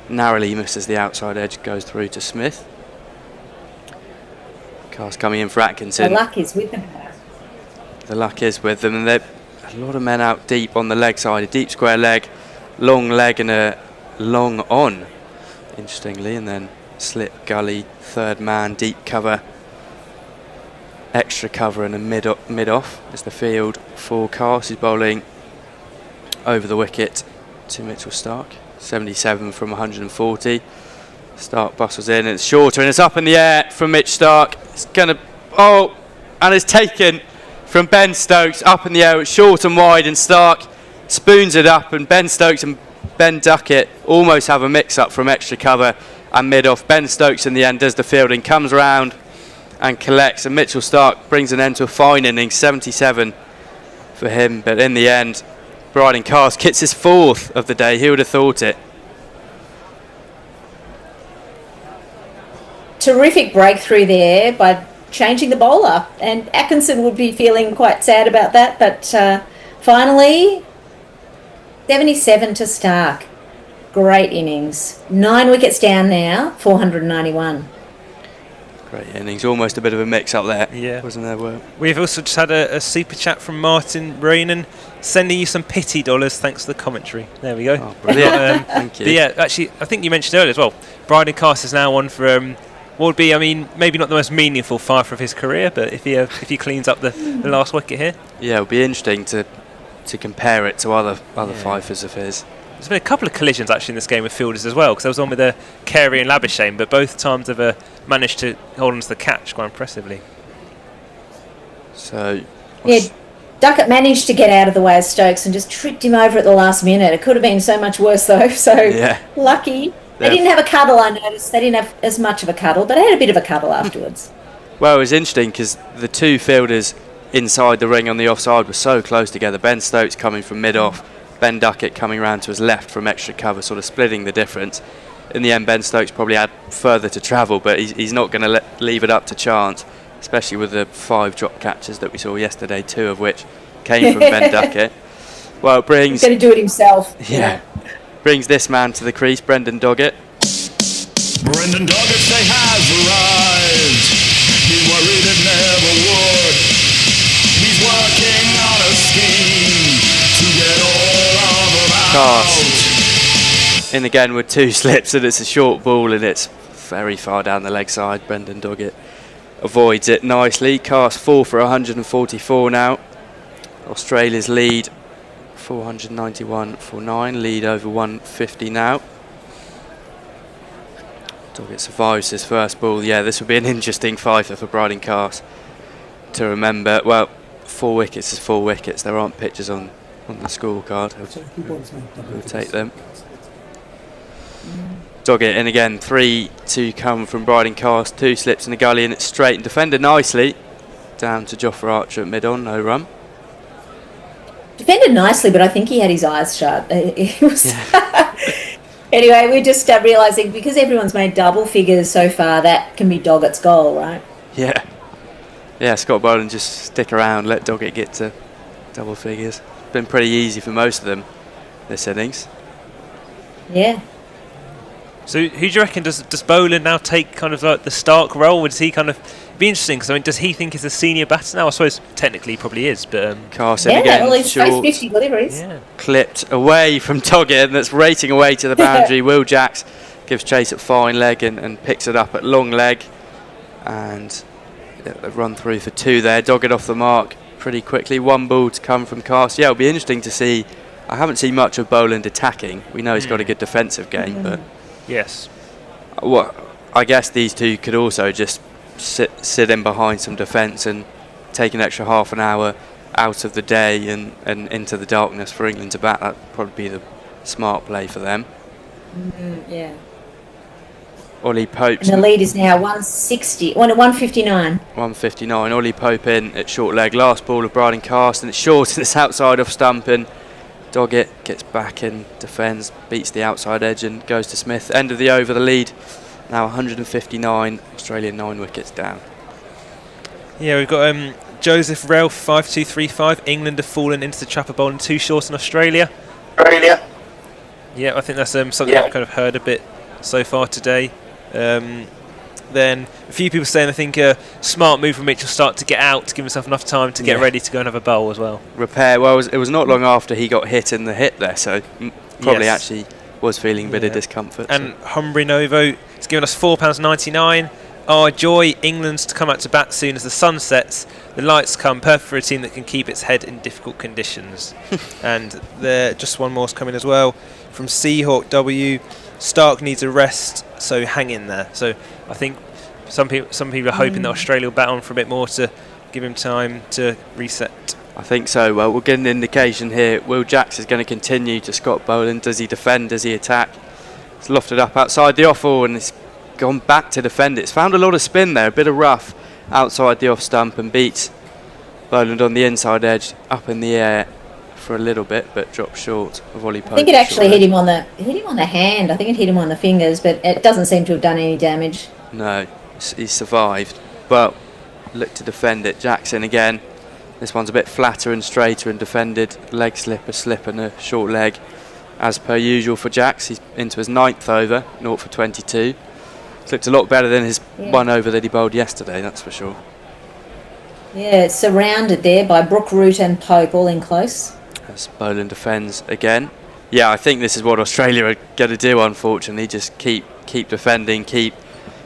Speaker 9: narrowly misses the outside edge, goes through to Smith. Cars coming in for Atkinson.
Speaker 5: The luck is with them.
Speaker 9: The luck is with them, and there a lot of men out deep on the leg side, a deep square leg, long leg and a long on, interestingly, and then slip, gully, third man, deep cover, extra cover and a mid off as the field for Cars, who's bowling over the wicket to Mitchell Starc. 77 from 140. Starc bustles in, and it's shorter, and it's up in the air from Mitch Starc. It's gonna, and it's taken from Ben Stokes up in the air. It's short and wide, and Starc spoons it up, and Ben Stokes and Ben Duckett almost have a mix-up from extra cover and mid-off. Ben Stokes in the end does the fielding, comes round and collects, and Mitchell Starc brings an end to a fine innings, 77 for him, but in the end, Bryden Cast gets his 4th of the day. Who would have thought it?
Speaker 5: Terrific breakthrough there by changing the bowler, and Atkinson would be feeling quite sad about that, but finally 77 to Starc. Great innings. 9 wickets down now, 491.
Speaker 9: Great innings, almost a bit of a mix up there.
Speaker 8: Yeah,
Speaker 9: wasn't there? Well,
Speaker 8: we've also just had a super chat from Martin Rainan sending you some pity dollars thanks to the commentary. There we go.
Speaker 9: Oh, brilliant. Thank you.
Speaker 8: Yeah, actually, I think you mentioned earlier as well, Bryden Cast is now on for what would be, I mean, maybe not the most meaningful 5 of his career, but if he cleans up the last wicket here.
Speaker 9: Yeah, it'll be interesting to compare it to other fifers of his.
Speaker 8: There's been a couple of collisions actually in this game with fielders as well, because there was one with Carey and Labuschagne, but both times have managed to hold on to the catch quite impressively.
Speaker 9: So,
Speaker 5: yeah, Duckett managed to get out of the way of Stokes and just tripped him over at the last minute. It could have been so much worse though, so lucky. They didn't have a cuddle, I noticed. They didn't have as much of a cuddle, but they had a bit of a cuddle afterwards.
Speaker 9: Well, it was interesting because the two fielders inside the ring on the offside were so close together. Ben Stokes coming from mid-off, Ben Duckett coming round to his left from extra cover, sort of splitting the difference. In the end, Ben Stokes probably had further to travel, but he's not going to leave it up to chance, especially with the 5 drop catches that we saw yesterday, 2 of which came from Ben Duckett. Well, it brings...
Speaker 5: He's going to do it himself.
Speaker 9: Yeah. Brings this man to the crease, Brendan Doggett.
Speaker 6: Brendan Doggett, they has arrived. He worried it never would. He's working on a scheme to get all of them out.
Speaker 9: Cast in again with 2 slips, and it's a short ball, and it's very far down the leg side. Brendan Doggett avoids it nicely. Cast 4 for 144 now. Australia's lead 491 for 9, lead over 150 now. Doggett survives his first ball. Yeah, this will be an interesting fifer for Bryden Cast to remember. Well, 4 wickets is 4 wickets. There aren't pictures on the scorecard. We'll take them. Doggett in again, 3 to come from Bryden Cast, 2 slips in the gully, and it's straight and defended nicely. Down to Jofra Archer at mid-on, no run.
Speaker 5: Defended nicely, but I think he had his eyes shut. It was anyway, we're just realising, because everyone's made double figures so far, that can be Doggett's goal, right?
Speaker 9: Yeah. Yeah, Scott Boland just stick around, let Doggett get to double figures. Been pretty easy for most of them this innings.
Speaker 5: Yeah.
Speaker 8: So who do you reckon, does Boland now take kind of like the Starc role? Would he kind of be interesting? Because I mean, does he think he's a senior batter now? I suppose technically he probably is, but
Speaker 9: Carson again,
Speaker 5: well, he's
Speaker 9: short,
Speaker 5: 50 deliveries.
Speaker 8: Yeah.
Speaker 9: Clipped away from Doggett, and that's rating away to the boundary. Will Jacks gives chase at fine leg and picks it up at long leg, and they've run through for 2 there. Doggett off the mark pretty quickly. 1 ball to come from Cast. Yeah, it'll be interesting to see. I haven't seen much of Boland attacking. We know he's got a good defensive game, but
Speaker 8: yes.
Speaker 9: Well, I guess these 2 could also just sit in behind some defence and take an extra half an hour out of the day and into the darkness for England to bat. That would probably be the smart play for them.
Speaker 5: Yeah.
Speaker 9: Ollie Pope.
Speaker 5: And the lead is now 159.
Speaker 9: 159. Ollie Pope in at short leg. Last ball of Bryden Cast, and it's short and it's outside off stump, and Doggett gets back and defends, beats the outside edge and goes to Smith. End of the over, the lead now 159, Australia 9 wickets down.
Speaker 8: Yeah, we've got Joseph Ralph 5235. England have fallen into the trap of bowling 2 short in Australia. Yeah, I think that's something I've kind of heard a bit so far today. Then a few people saying, I think a smart move from Mitchell Starc to get out, to give himself enough time to get ready to go and have a bowl as well.
Speaker 9: Repair. Well, it was not long after he got hit in the hip there, so probably actually was feeling a bit of discomfort.
Speaker 8: And Humbry Novo has given us £4.99. Our joy, England's to come out to bat soon as the sun sets. The lights come, perfect for a team that can keep its head in difficult conditions. And there, just one more's coming as well from Seahawk W. Stark needs a rest, so hang in there. So I think some people are hoping that Australia will bat on for a bit more to give him time to reset.
Speaker 9: I think so. Well, we'll get an indication here. Will Jacks is going to continue to Scott Boland. Does he defend? Does he attack? It's lofted up outside the off-all and it's gone back to defend it. It's found a lot of spin there, a bit of rough outside the off stump and beats Boland on the inside edge, up in the air for a little bit, but dropped short of Ollie Pope.
Speaker 5: I think it actually hit him on the hand. I think it hit him on the fingers, but it doesn't seem to have done any damage.
Speaker 9: No, he survived, but looked to defend it. Jackson again. This one's a bit flatter and straighter and defended. Leg slip, a slip and a short leg. As per usual for Jacks, he's into his 9th over, 0 for 22. It's looked a lot better than his one over that he bowled yesterday, that's for sure.
Speaker 5: Yeah, it's surrounded there by Brook, Root and Pope, all in close.
Speaker 9: As Boland defends again. Yeah, I think this is what Australia are going to do, unfortunately. Just keep defending, keep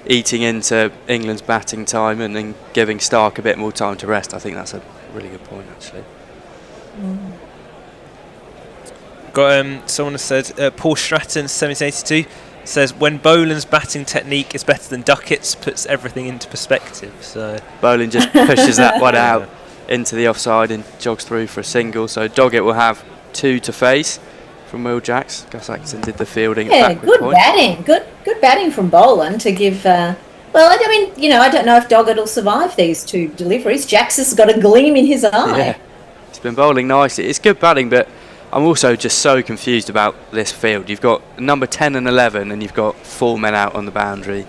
Speaker 9: eating into England's batting time and then giving Stark a bit more time to rest. I think that's a really good point, actually.
Speaker 8: Got someone has said, Paul Stratton, 1782, says, when Boland's batting technique is better than Duckett's, puts everything into perspective. So
Speaker 9: Boland just pushes that one out into the offside and jogs through for a single. So Doggett will have 2 to face from Will Jacks. Gus Atkinson did the fielding at backward
Speaker 5: good
Speaker 9: point.
Speaker 5: batting. Good batting from Boland to give... well, I mean, I don't know if Doggett will survive these 2 deliveries. Jacks has got a gleam in his eye.
Speaker 9: Yeah, he's been bowling nicely. It's good batting, but I'm also just so confused about this field. You've got number 10 and 11 and you've got 4 men out on the boundary.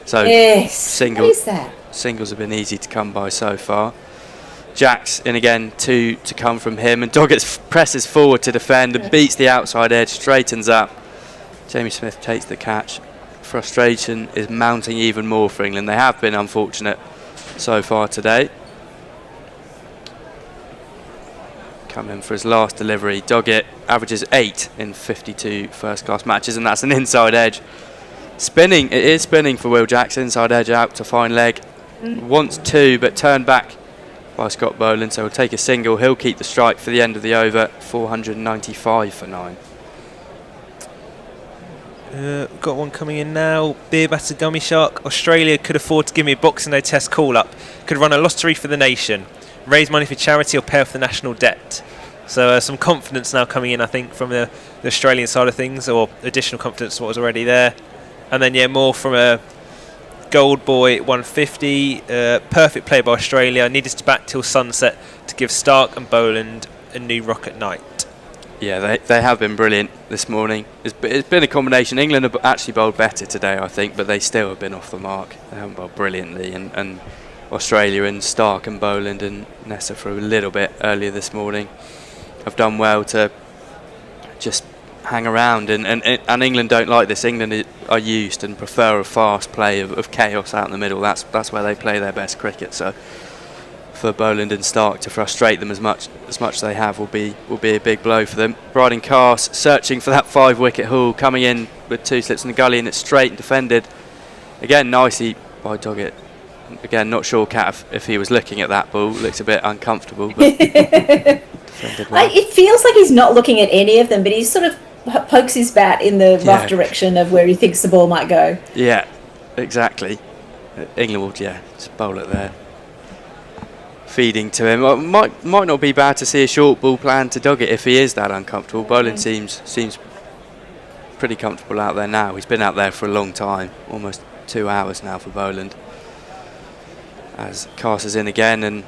Speaker 9: So
Speaker 5: yes, what is that?
Speaker 9: Singles have been easy to come by so far. Jacks in again, 2 to come from him, and Doggett presses forward to defend and beats the outside edge, straightens up. Jamie Smith takes the catch. Frustration is mounting even more for England. They have been unfortunate so far today. Coming for his last delivery, Doggett averages 8 in 52 first-class matches, and that's an inside edge. Spinning, it is spinning for Will Jacks, inside edge out to fine leg. Wants 2, but turned back by Scott Boland, so he'll take a single. He'll keep the strike for the end of the over, 495 for 9.
Speaker 8: Got one coming in now. Beer Batter Gummy Shark. Australia could afford to give me a Boxing Day Test call-up. Could run a lottery for the nation. Raise money for charity or pay off the national debt. So some confidence now coming in, I think, from the Australian side of things, or additional confidence to what was already there. And then, more from a Gold Boy 150. Perfect play by Australia. Needed to bat till sunset to give Stark and Boland a new rock at night.
Speaker 9: Yeah, they have been brilliant this morning. It's been a combination. England have actually bowled better today, I think, but they still have been off the mark. They haven't bowled brilliantly, and Australia and Stark and Boland and Nessa for a little bit earlier this morning have done well to just hang around, and England don't like this. England are used and prefer a fast play of chaos out in the middle. That's where they play their best cricket. So for Boland and Stark to frustrate them as much as they have will be a big blow for them. Bryden Carse searching for that 5-wicket haul, coming in with 2 slips in the gully, and it's straight and defended again nicely by Doggett. Again, not sure, Kat, if he was looking at that ball. Looks a bit uncomfortable, but defended well.
Speaker 5: It feels like he's not looking at any of them, but he sort of pokes his bat in the rough direction of where he thinks the ball might go.
Speaker 9: Yeah, exactly. England will, just bowl it there. Feeding to him. Well, might not be bad to see a short ball plan to Doggett if he is that uncomfortable. Boland seems pretty comfortable out there now. He's been out there for a long time, almost 2 hours now for Boland. As Carse is in again and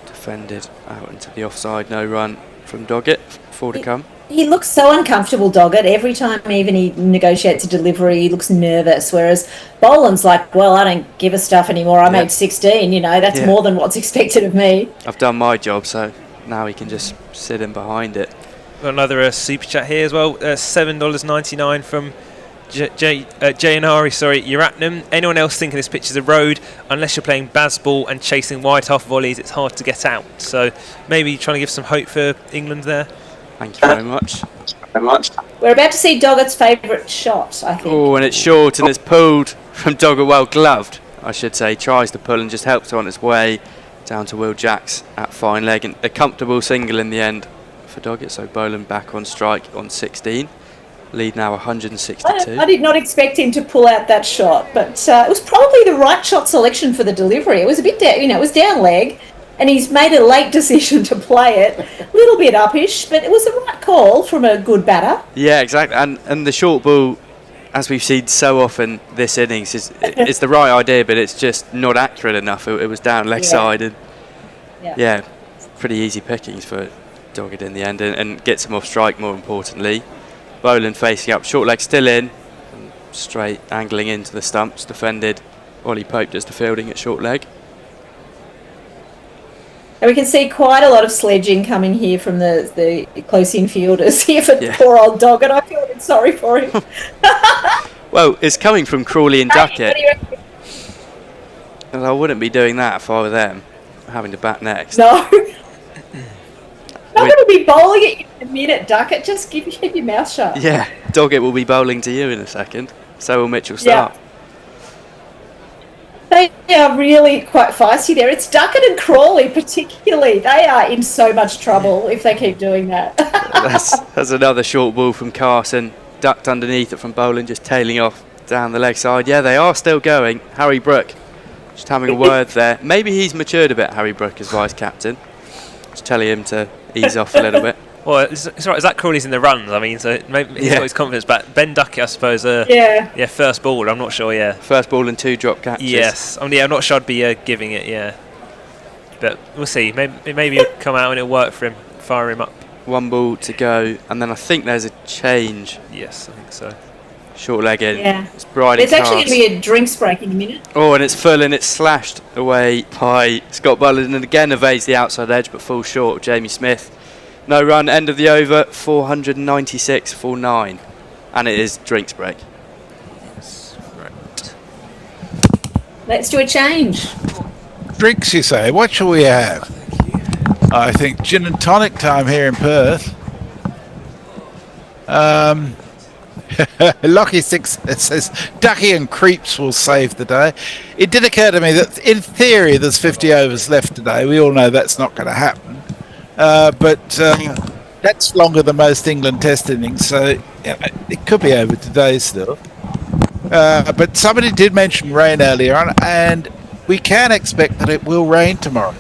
Speaker 9: defended out into the offside, no run from Doggett. 4 to come.
Speaker 5: He looks so uncomfortable, Doggett. Every time even he negotiates a delivery, he looks nervous, whereas Boland's like, well, I don't give a stuff anymore. I made 16, that's more than what's expected of me.
Speaker 9: I've done my job, so now he can just sit in behind it.
Speaker 8: Got another super chat here as well, $7.99 from JNRI, Uratnam. Anyone else thinking this pitch is a road? Unless you're playing baseball and chasing wide half volleys, it's hard to get out. So maybe trying to give some hope for England there.
Speaker 9: Thank you very much.
Speaker 5: We're about to see Doggett's favourite shot, I think.
Speaker 9: Oh, and it's short and it's pulled from Doggett, well gloved. I should say, tries to pull and just helps her on its way down to Will Jacks at fine leg, and a comfortable single in the end for Doggett. So Boland back on strike on 16. Lead now 162.
Speaker 5: I did not expect him to pull out that shot, but it was probably the right shot selection for the delivery. It was a bit down, it was down leg, and he's made a late decision to play it. A little bit uppish, but it was the right call from a good batter.
Speaker 9: Yeah, exactly. And the short ball, as we've seen so often this innings, it's the right idea, but it's just not accurate enough. It was down leg side, and pretty easy pickings for Doggett in the end, and gets him off strike, more importantly. Boland facing up, short leg still in, and straight angling into the stumps, defended. Ollie Pope does the fielding at short leg.
Speaker 5: And we can see quite a lot of sledging coming here from the close infielders here for poor old Doggett. I feel a bit sorry for him.
Speaker 9: Well, it's coming from Crawley and Duckett. And I wouldn't be doing that if I were them, having to bat next.
Speaker 5: No. Not going to be bowling at you in a minute, Duckett. Just keep your mouth shut.
Speaker 9: Yeah, Doggett will be bowling to you in a second. So will Mitchell Stark.
Speaker 5: They are really quite feisty there. It's Duckett and Crawley particularly. They are in so much trouble if they keep doing that.
Speaker 9: That's another short ball from Carson. Ducked underneath it from Boland, just tailing off down the leg side. Yeah, they are still going. Harry Brook just having a word there. Maybe he's matured a bit, Harry Brook, as vice captain. Just telling him to ease off a little bit.
Speaker 8: Well, it's right. Zach Crawley's in the runs. I mean, so maybe he's got his confidence back. Ben Duckett, I suppose. First ball. I'm not sure. Yeah.
Speaker 9: First ball and 2 drop catches.
Speaker 8: Yes. I'm not sure I'd be giving it. Yeah. But we'll see. Maybe he'll come out and it'll work for him. Fire him up.
Speaker 9: 1 ball to go, and then I think there's a change.
Speaker 8: Yes, I think so.
Speaker 9: Short leg in.
Speaker 5: Yeah.
Speaker 9: It's Bryden.
Speaker 5: There's actually going to be a drinks break in a minute.
Speaker 9: Oh, and it's full, and it's slashed away by Scott Boland, and again evades the outside edge, but falls short of Jamie Smith. No run, end of the over, 496 for 9. And it is drinks break.
Speaker 8: Yes, right.
Speaker 5: Let's do a change.
Speaker 3: Drinks, you say? What shall we have? I think gin and tonic time here in Perth. Lockie 6 says Ducky and Creeps will save the day. It did occur to me that in theory there's 50 overs left today. We all know that's not going to happen. But that's longer than most England Test innings, so it could be over today still. But somebody did mention rain earlier on, and we can expect that it will rain tomorrow.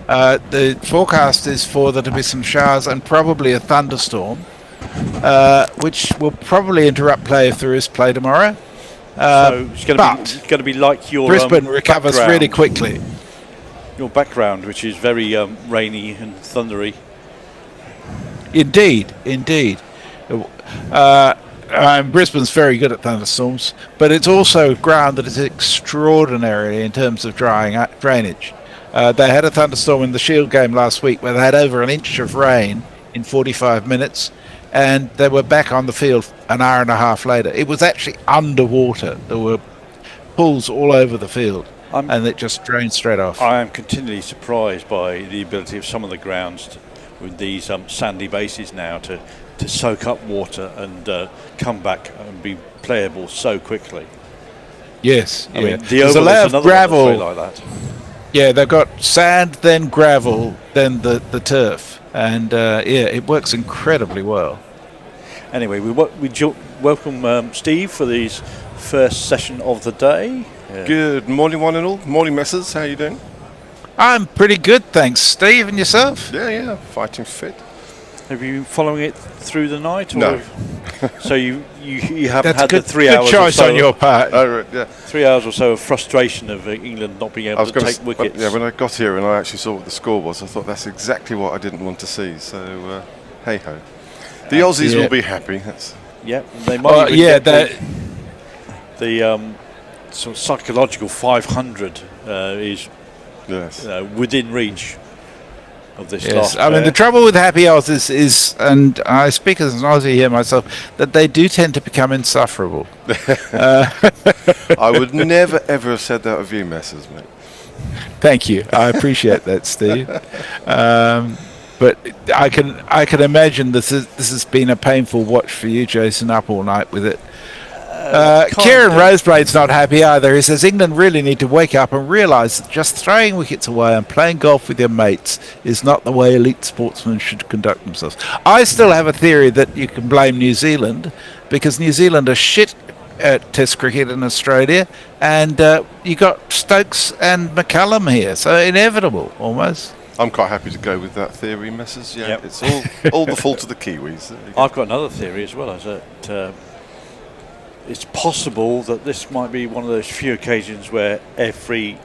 Speaker 3: The forecast is for there to be some showers and probably a thunderstorm, which will probably interrupt play if there is play tomorrow.
Speaker 4: So it's going to be like your
Speaker 3: Brisbane recovers
Speaker 4: background.
Speaker 3: really quickly.
Speaker 4: Your background, which is very rainy and thundery.
Speaker 3: Indeed. Brisbane's very good at thunderstorms, but it's also ground that is extraordinary in terms of drainage. They had a thunderstorm in the Shield game last week where they had over an inch of rain in 45 minutes, and they were back on the field an hour and a half later. It was actually underwater. There were pools all over the field, and it just drained straight off.
Speaker 4: I am continually surprised by the ability of some of the grounds with these sandy bases now to soak up water and come back and be playable so quickly.
Speaker 3: Yes,
Speaker 4: I mean,
Speaker 3: there's a layer of gravel.
Speaker 4: Like that.
Speaker 3: Yeah, they've got sand, then gravel, then the turf, and it works incredibly well.
Speaker 4: Anyway, we welcome Steve for this first session of the day.
Speaker 10: Good morning, one and all. Morning, messes. How are you doing?
Speaker 3: I'm pretty good, thanks. Steve, and yourself?
Speaker 10: Yeah, fighting fit.
Speaker 4: Have you been following it through the night? Or
Speaker 10: No.
Speaker 4: So you haven't
Speaker 3: That's
Speaker 4: had
Speaker 3: good,
Speaker 4: the 3
Speaker 3: good
Speaker 4: hours
Speaker 3: choice
Speaker 4: or so
Speaker 3: on your part.
Speaker 4: 3 hours or so of frustration of England not being able to take wickets.
Speaker 10: When I got here and I actually saw what the score was, I thought that's exactly what I didn't want to see. So, hey ho. The Aussies will be happy.
Speaker 4: They might even get the sort of psychological 500 is within reach of this last
Speaker 3: I mean, the trouble with Happy Aussies is, and I speak as an Aussie here myself, that they do tend to become insufferable.
Speaker 10: I would never ever have said that of you, messes, mate.
Speaker 3: Thank you. I appreciate that, Steve. But I can imagine this has been a painful watch for you, Jason, up all night with it. Kieran Roseblade's not happy either. He says England really need to wake up and realise that just throwing wickets away and playing golf with your mates is not the way elite sportsmen should conduct themselves. I still have a theory that you can blame New Zealand because New Zealand are shit at Test cricket in Australia, and you got Stokes and McCallum here, so inevitable almost.
Speaker 10: I'm quite happy to go with that theory, Messrs. Yeah, it's all the fault of the Kiwis.
Speaker 4: I've got another theory as well, is that it's possible that this might be one of those few occasions where every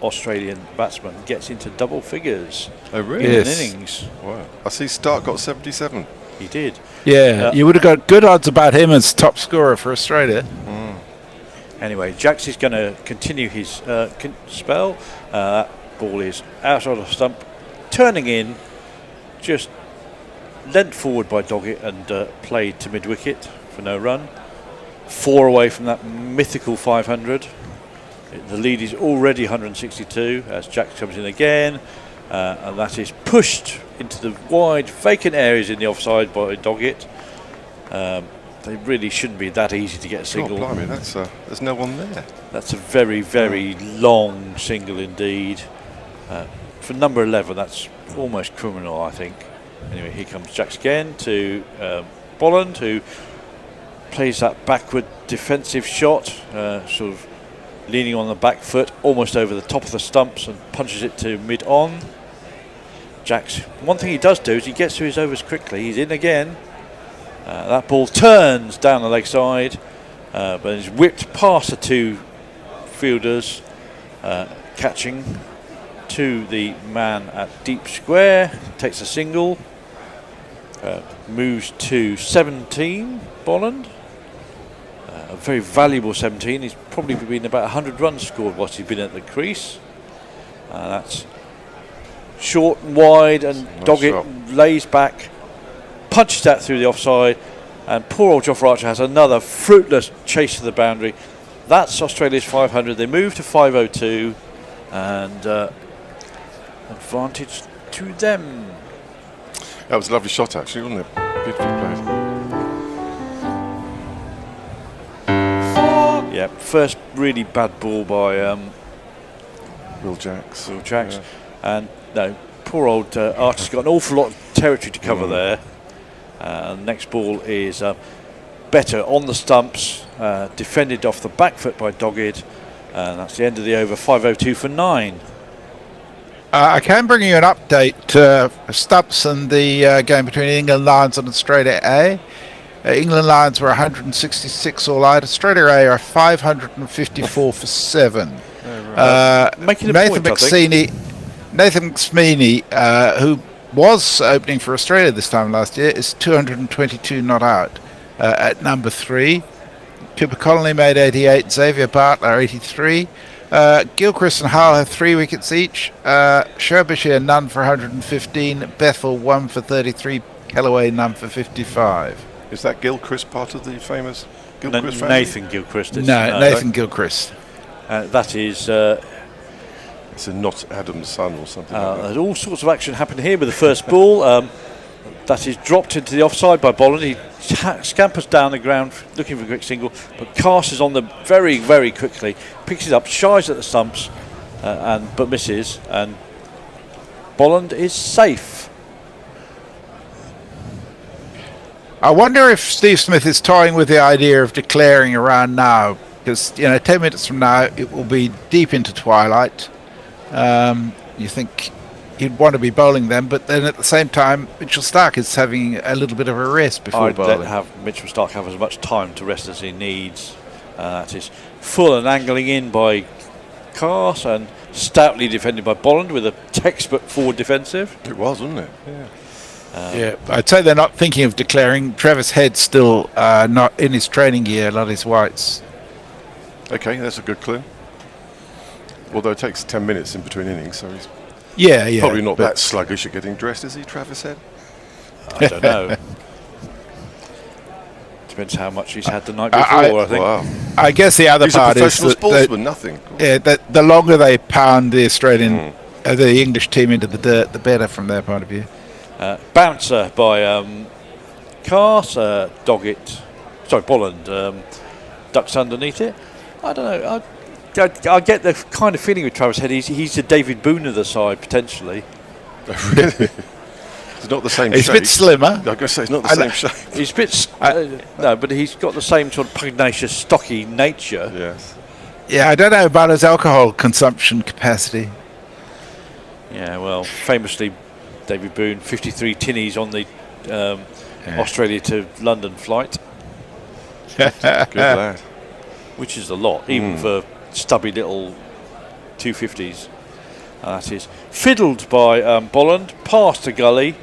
Speaker 4: Australian batsman gets into double figures in an innings.
Speaker 10: Wow. I see Stark got 77.
Speaker 4: He did.
Speaker 3: Yeah, you would have got good odds about him as top scorer for Australia.
Speaker 4: Anyway, Jax is going to continue his spell. That ball is out on the stump, turning in, just lent forward by Doggett and played to mid-wicket for no run. 4 away from that mythical 500. The lead is already 162 as Jax comes in again, and that is pushed into the wide vacant areas in the offside by Doggett. They really shouldn't be that easy to get a single.
Speaker 10: Oh, blimey, there's no one there.
Speaker 4: That's a very, very long single indeed. For number 11, that's almost criminal, I think. Anyway, here comes Jax again to Bolland, who plays that backward defensive shot, sort of leaning on the back foot, almost over the top of the stumps, and punches it to mid-on. Jax, one thing he does do is he gets to his overs quickly. He's in again. That ball turns down the leg side, but is whipped past the two fielders, catching to the man at deep square, takes a single, moves to 17, Bolland. A very valuable 17. He's probably been about 100 runs scored whilst he's been at the crease. That's short and wide, and Doggett lays back, punches that through the offside, and poor old Jofra Archer has another fruitless chase to the boundary. That's Australia's 500. They move to 502, and advantage to them.
Speaker 10: That was a lovely shot, actually, wasn't it? Beautifully played.
Speaker 4: Yeah, first really bad ball by
Speaker 10: Will Jax.
Speaker 4: Yeah. And no, poor old Archer's got an awful lot of territory to cover there. Next ball is better on the stumps, defended off the back foot by Doggett, and that's the end of the over. 502 for 9.
Speaker 3: I can bring you an update stumps and the game between England Lions and Australia A. England Lions were 166 all out. Australia A are 554 for 7.
Speaker 4: Making a
Speaker 3: Nathan
Speaker 4: point,
Speaker 3: McSweeney, who was opening for Australia this time last year, is 222 not out at number 3. Cooper Connolly made 88. Xavier Bartler 83. Gilchrist and Hull have 3 wickets each. Sherbishir none for 115. Bethel 1 for 33. Kellaway none for 55.
Speaker 10: Is that Gilchrist part of the famous Gilchrist family?
Speaker 4: Nathan Gilchrist.
Speaker 3: Nathan Gilchrist.
Speaker 4: That is...
Speaker 10: it's a not Adam's son or something like that.
Speaker 4: There's all sorts of action happening here with the first ball. That is dropped into the offside by Bolland. He scampers down the ground looking for a quick single, but Carse on them very, very quickly. Picks it up, shies at the stumps, but misses. And Bolland is safe.
Speaker 3: I wonder if Steve Smith is toying with the idea of declaring around now, because 10 minutes from now it will be deep into twilight. You think he'd want to be bowling then, but then at the same time Mitchell Starc is having a little bit of a rest before bowling.
Speaker 4: I'd have Mitchell Starc have as much time to rest as he needs. That is full and angling in by Carse and stoutly defended by Bolland with a textbook forward defensive.
Speaker 10: It was, wasn't it?
Speaker 3: Yeah, I'd say they're not thinking of declaring. Travis Head's still not in his training gear, not his whites.
Speaker 10: Okay, that's a good clue. Although it takes 10 minutes in between innings, so he's probably not that sluggish at getting dressed, is he, Travis Head?
Speaker 4: I don't know. Depends how much he's had the night before, I think.
Speaker 10: Wow.
Speaker 3: I guess the other part is
Speaker 10: that sportsman, nothing.
Speaker 3: Yeah, the longer they pound the Australian, the English team into the dirt, the better from their point of view.
Speaker 4: Bouncer by Carse, Bolland ducks underneath it. I don't know. I get the kind of feeling with Travis Head. He's the David Boone of the side, potentially.
Speaker 10: Really? It's not the same shape.
Speaker 3: He's a bit slimmer.
Speaker 10: I'm going to say it's not the same shape.
Speaker 4: He's a bit... no, but he's got the same sort of pugnacious, stocky nature.
Speaker 10: Yes.
Speaker 3: Yeah, I don't know about his alcohol consumption capacity.
Speaker 4: Yeah, well, famously, David Boone, 53 tinnies on the Australia to London flight.
Speaker 10: Good lad.
Speaker 4: Which is a lot, even for stubby little 250s. That is fiddled by Bolland, past the gully,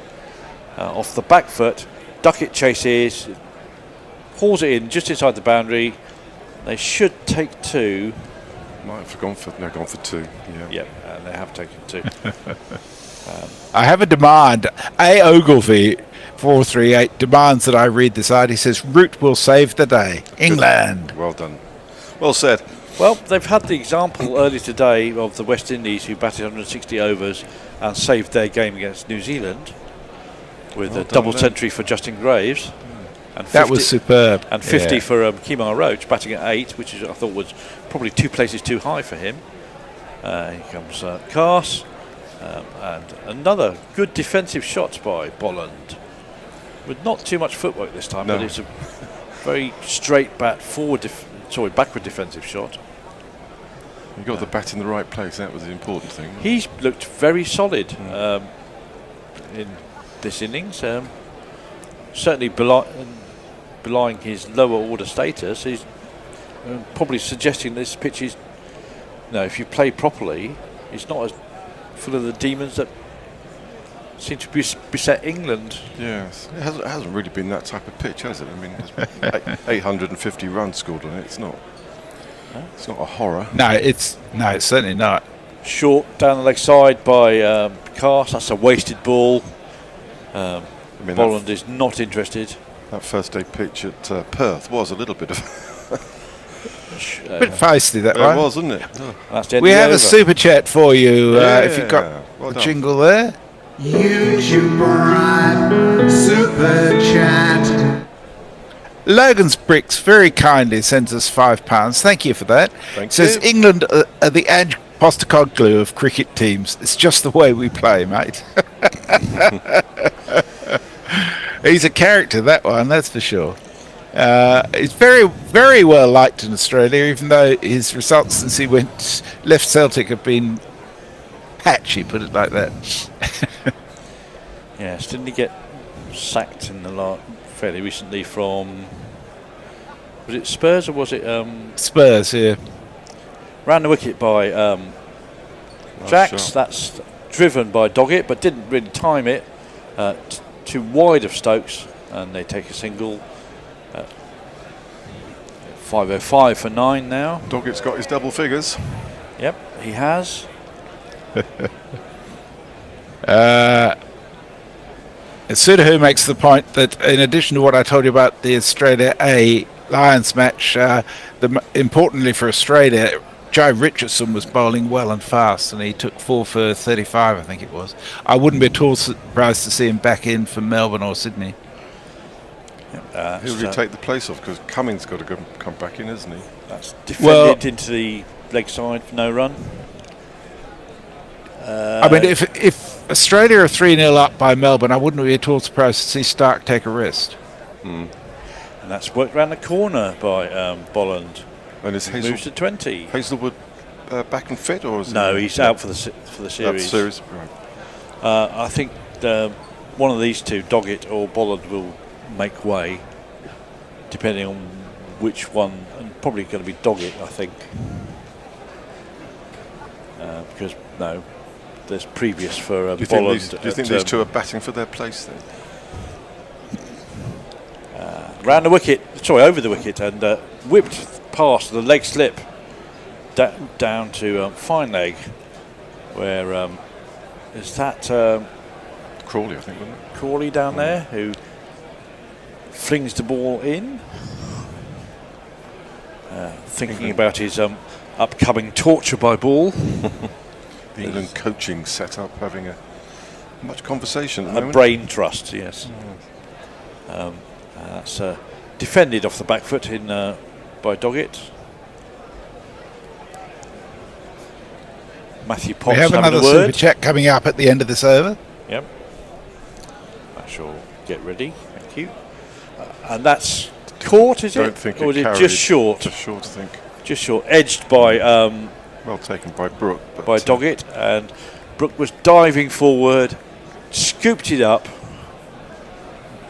Speaker 4: off the back foot. Duckett chases, hauls it in just inside the boundary. They should take two.
Speaker 10: Might have gone for two.
Speaker 4: Yeah, and they have taken two.
Speaker 3: I have a demand. A. Ogilvy 438 demands that I read this out. He says, "Root will save the day. England."
Speaker 10: Well done. Well said.
Speaker 4: Well, they've had the example earlier today of the West Indies who batted 160 overs and saved their game against New Zealand with a double century for Justin Graves. And 50,
Speaker 3: that was superb.
Speaker 4: And 50 for Kemar Roach, batting at 8, which I thought was probably 2 places too high for him. Here comes Cass. And another good defensive shot by Bolland. With not too much footwork this time, but it's a very straight bat backward defensive shot.
Speaker 10: You got the bat in the right place. That was the important thing.
Speaker 4: He's looked very solid in this innings. Certainly belying his lower order status. He's probably suggesting this pitch is, if you play properly, it's not as full of the demons that seem to beset England.
Speaker 10: Yes, it hasn't really been that type of pitch, has it? I mean, there's 850 runs scored on it. It's not a horror.
Speaker 3: No, it's certainly not.
Speaker 4: Short down the leg side by Cass. That's a wasted ball. Bolland is not interested.
Speaker 10: That first day pitch at Perth was a little bit of
Speaker 3: a bit feisty, that one.
Speaker 10: It was, wasn't it?
Speaker 3: Oh. We have a super chat for you. If you've got the jingle there.
Speaker 7: YouTube Prime Super Chat.
Speaker 3: Logan's Bricks very kindly sends us £5. Thank you for that. Says England are the Ange Postecoglou of cricket teams. It's just the way we play, mate. He's a character, that one, that's for sure. He's very, very well liked in Australia, even though his results since he left Celtic have been patchy, put it like that.
Speaker 4: Yes, didn't he get sacked in the fairly recently from, was it Spurs or was it
Speaker 3: Spurs? Yeah,
Speaker 4: round the wicket by Jacks. That's driven by Doggett, but didn't really time it. Too wide of Stokes, and they take a single. 505 for 9 now.
Speaker 10: Doggett's got his double figures.
Speaker 4: Yep, he has.
Speaker 3: Sudahu makes the point that in addition to what I told you about the Australia A Lions match, importantly for Australia, Joe Richardson was bowling well and fast, and he took 4 for 35, I think it was. I wouldn't be at all surprised to see him back in for Melbourne or Sydney.
Speaker 10: Who will he take the place of? Because Cummings got to come back in, isn't he?
Speaker 4: That's defended into the leg side for no run.
Speaker 3: I mean, if Australia are 3-0 up by Melbourne, I wouldn't be at all surprised to see Stark take a rest.
Speaker 4: And that's worked round the corner by Bolland.
Speaker 10: And is
Speaker 4: moves to 20.
Speaker 10: Hazelwood back and fit, or is
Speaker 4: he's out for the series.
Speaker 10: Right.
Speaker 4: I think one of these two, Doggett or Bolland, will make way, depending on which one, and probably going to be Doggett, I think, because there's previous for Bolland.
Speaker 10: Do you think these two are batting for their place then?
Speaker 4: Round the wicket, over the wicket, and whipped past the leg slip down to fine leg, where is that
Speaker 10: Crawley, I think, wasn't it?
Speaker 4: Crawley down there, who flings the ball in, thinking about his upcoming torture by ball.
Speaker 10: The England coaching set up, having much conversation at the
Speaker 4: a
Speaker 10: moment.
Speaker 4: Brain trust, yes. That's defended off the back foot in by Doggett. Matthew
Speaker 3: We
Speaker 4: Potts
Speaker 3: have
Speaker 4: having
Speaker 3: another
Speaker 4: a word.
Speaker 3: super chat coming up at the end of this over.
Speaker 4: Yep. I shall get ready. Thank you. And that's caught, is
Speaker 10: Don't
Speaker 4: it?
Speaker 10: think
Speaker 4: Or
Speaker 10: it
Speaker 4: is it
Speaker 10: carried.
Speaker 4: just short?
Speaker 10: Just short, I think.
Speaker 4: Just short. Edged by...
Speaker 10: well taken by Brooke. But
Speaker 4: by Doggett. And Brooke was diving forward, scooped it up.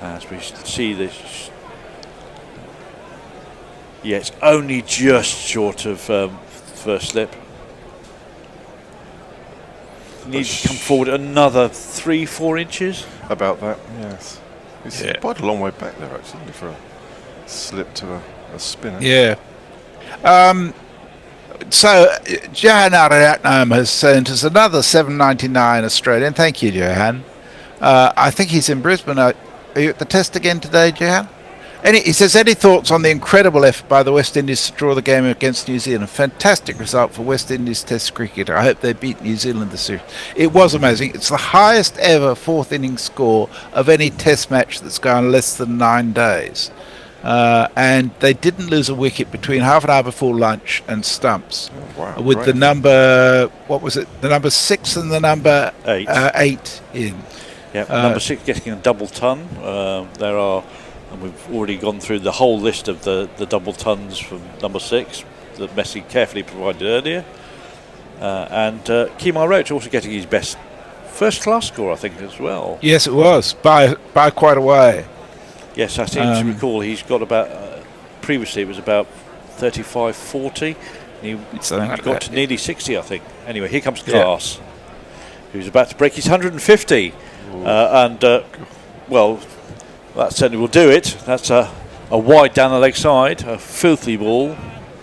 Speaker 4: As we see this... Yeah, it's only just short of first slip. Needs to come forward another 3-4 inches.
Speaker 10: About that, yes. He's quite a long way back there, actually, isn't he, for a slip to a spinner.
Speaker 3: Yeah. So, Johan Ariadnam has sent us another $7.99 Australian. Thank you, Johan. I think he's in Brisbane. Are you at the test again today, Johan? He says, any thoughts on the incredible effort by the West Indies to draw the game against New Zealand? Fantastic result for West Indies Test cricket. I hope they beat New Zealand this series. It was amazing. It's the highest ever fourth innings score of any Test match that's gone less than 9 days. And they didn't lose a wicket between half an hour before lunch and stumps.
Speaker 10: Oh, wow,
Speaker 3: with the number, what was it? The number 6 and the number 8 in.
Speaker 4: Yeah, number 6 getting a double ton. There are... And we've already gone through the whole list of the double tons from number 6 that Messi carefully provided earlier. And Kemar Roach also getting his best first-class score, I think, as well.
Speaker 3: Yes, it was, by quite a way.
Speaker 4: Yes, I seem to recall he's got about... previously it was about 35, 40. He got to nearly 60, I think. Anyway, here comes Class, who's about to break his 150. Well... That certainly will do it. That's a wide down the leg side, a filthy ball.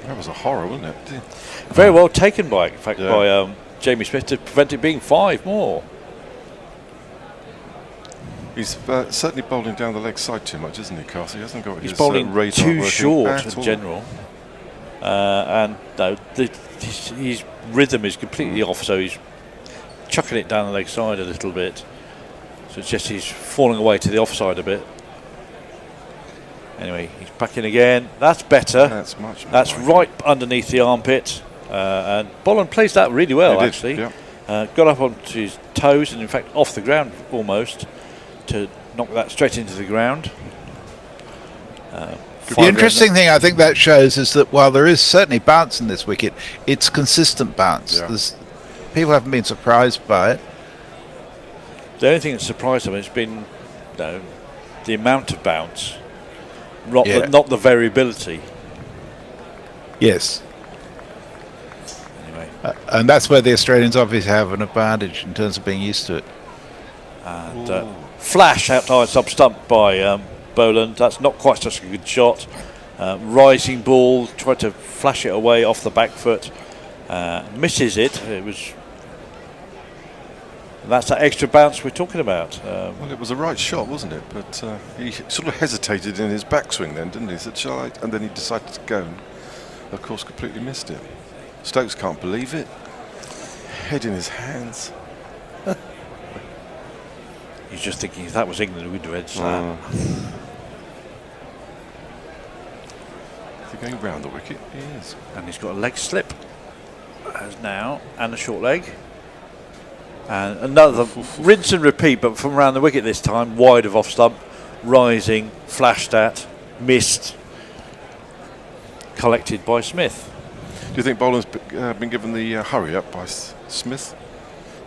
Speaker 10: That was a horror, wasn't it?
Speaker 4: Very well taken by Jamie Smith to prevent it being 5 more.
Speaker 10: He's certainly bowling down the leg side too much, isn't he, Cassie? He hasn't got
Speaker 4: He's
Speaker 10: his
Speaker 4: bowling
Speaker 10: radar
Speaker 4: too
Speaker 10: working
Speaker 4: short
Speaker 10: at
Speaker 4: in
Speaker 10: all.
Speaker 4: general. And no, his rhythm is completely off, so he's chucking it down the leg side a little bit. So it's just he's falling away to the offside a bit. Anyway, he's back in again. That's better.
Speaker 10: That's much more.
Speaker 4: That's right underneath the armpit. And Bolland plays that really well, actually. Got up onto his toes and, in fact, off the ground almost to knock that straight into the ground.
Speaker 3: The interesting thing I think that shows is that while there is certainly bounce in this wicket, it's consistent bounce. People haven't been surprised by it.
Speaker 4: The only thing that surprised them has been the amount of bounce. Not the variability.
Speaker 3: Yes.
Speaker 4: Anyway.
Speaker 3: And that's where the Australians obviously have an advantage in terms of being used to it.
Speaker 4: And flash outside sub stump by Boland. That's not quite such a good shot. Rising ball, tried to flash it away off the back foot. Misses it. It was... That's that extra bounce we're talking about.
Speaker 10: Well, it was a right shot, wasn't it? But he sort of hesitated in his backswing then, didn't he? He said, shall I? And then he decided to go and, of course, completely missed it. Stokes can't believe it. Head in his hands.
Speaker 4: He's just thinking if that was England, we'd have edged that.
Speaker 10: Is he going round the wicket? He is.
Speaker 4: And he's got a leg slip as now, and a short leg. And another rinse and repeat, but from around the wicket this time, wide of off stump, rising, flashed at, missed, collected by Smith.
Speaker 10: Do you think Boland's been given the hurry up by Smith?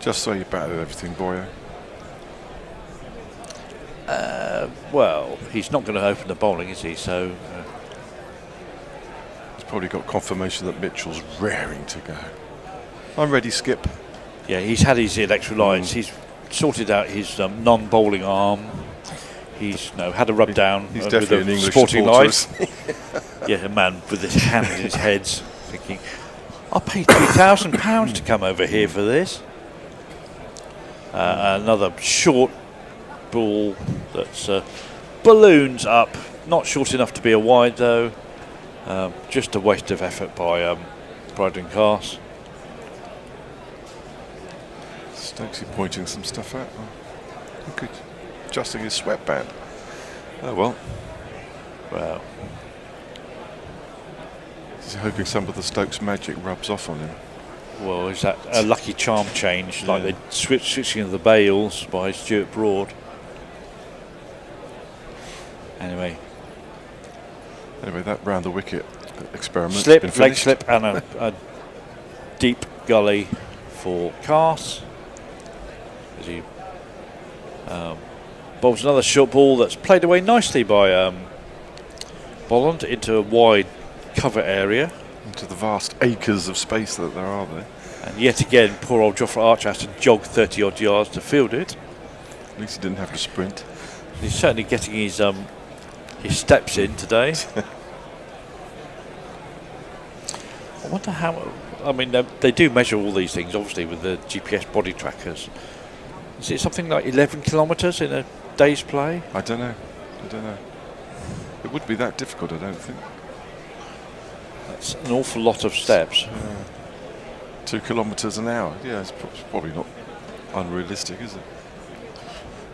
Speaker 10: Just so you battered everything, boyo.
Speaker 4: Well, he's not going to open the bowling, is he? So
Speaker 10: he's probably got confirmation that Mitchell's raring to go. I'm ready, Skip.
Speaker 4: Yeah, he's had his electrolytes. He's sorted out his non-bowling arm. He's had a rub down.
Speaker 10: He's
Speaker 4: with
Speaker 10: definitely
Speaker 4: the
Speaker 10: an English
Speaker 4: Sporting
Speaker 10: supporter.
Speaker 4: Life. Yeah, a man with his hand in his head, thinking, "I paid £2,000 to come over here for this." Another short ball that's balloons up, not short enough to be a wide though. Just a waste of effort by Bryden Cast.
Speaker 10: Stokesy pointing some stuff out. Good. Adjusting his sweatband. Oh well.
Speaker 4: Well.
Speaker 10: Is he hoping some of the Stokes magic rubs off on him?
Speaker 4: Well, is that a lucky charm change, like the switching of the Bales by Stuart Broad? Anyway,
Speaker 10: that round the wicket experiment.
Speaker 4: Slip, leg slip, and a deep gully for Cast. As he bowls another short ball that's played away nicely by Bolland into a wide cover area.
Speaker 10: Into the vast acres of space that there are there.
Speaker 4: And yet again, poor old Jofra Archer has to jog 30 odd yards to field it.
Speaker 10: At least he didn't have to sprint.
Speaker 4: He's certainly getting his steps in today. I wonder how. I mean, they do measure all these things, obviously, with the GPS body trackers. Is it something like 11 kilometres in a day's play?
Speaker 10: I don't know. It wouldn't be that difficult, I don't think.
Speaker 4: That's an awful lot of steps.
Speaker 10: 2 kilometres an hour. Yeah, it's probably not unrealistic, is it?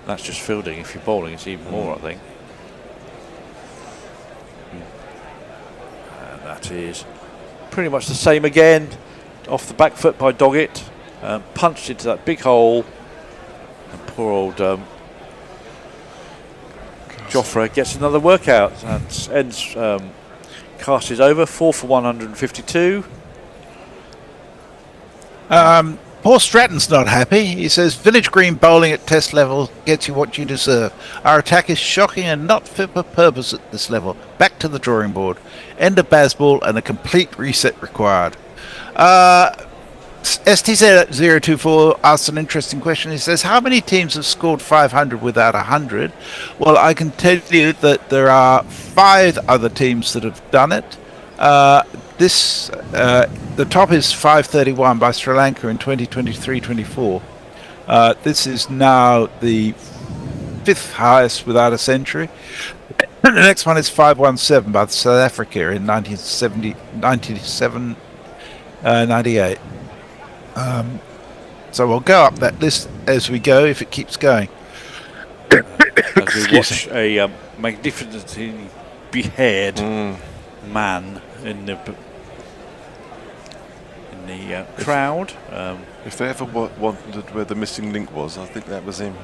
Speaker 4: That's just fielding. If you're bowling, it's even more, I think. And that is pretty much the same again. Off the back foot by Doggett. Punched into that big hole. And poor old Jofra gets another workout. And ends. Cast is over. 4 for 152.
Speaker 3: Paul Stratton's not happy. He says, Village Green bowling at test level gets you what you deserve. Our attack is shocking and not fit for purpose at this level. Back to the drawing board. End of Bazball and a complete reset required. STZ024 asked an interesting question. He says, how many teams have scored 500 without 100? Well, I can tell you that there are 5 other teams that have done it. The top is 531 by Sri Lanka in 2023-24. This is now the 5th highest without a century. The next one is 517 by South Africa in 1997-98. So we'll go up that list as we go if it keeps going.
Speaker 4: As we watch a magnificently beheaded man in the crowd.
Speaker 10: If they ever wondered where the missing link was, I think that was him.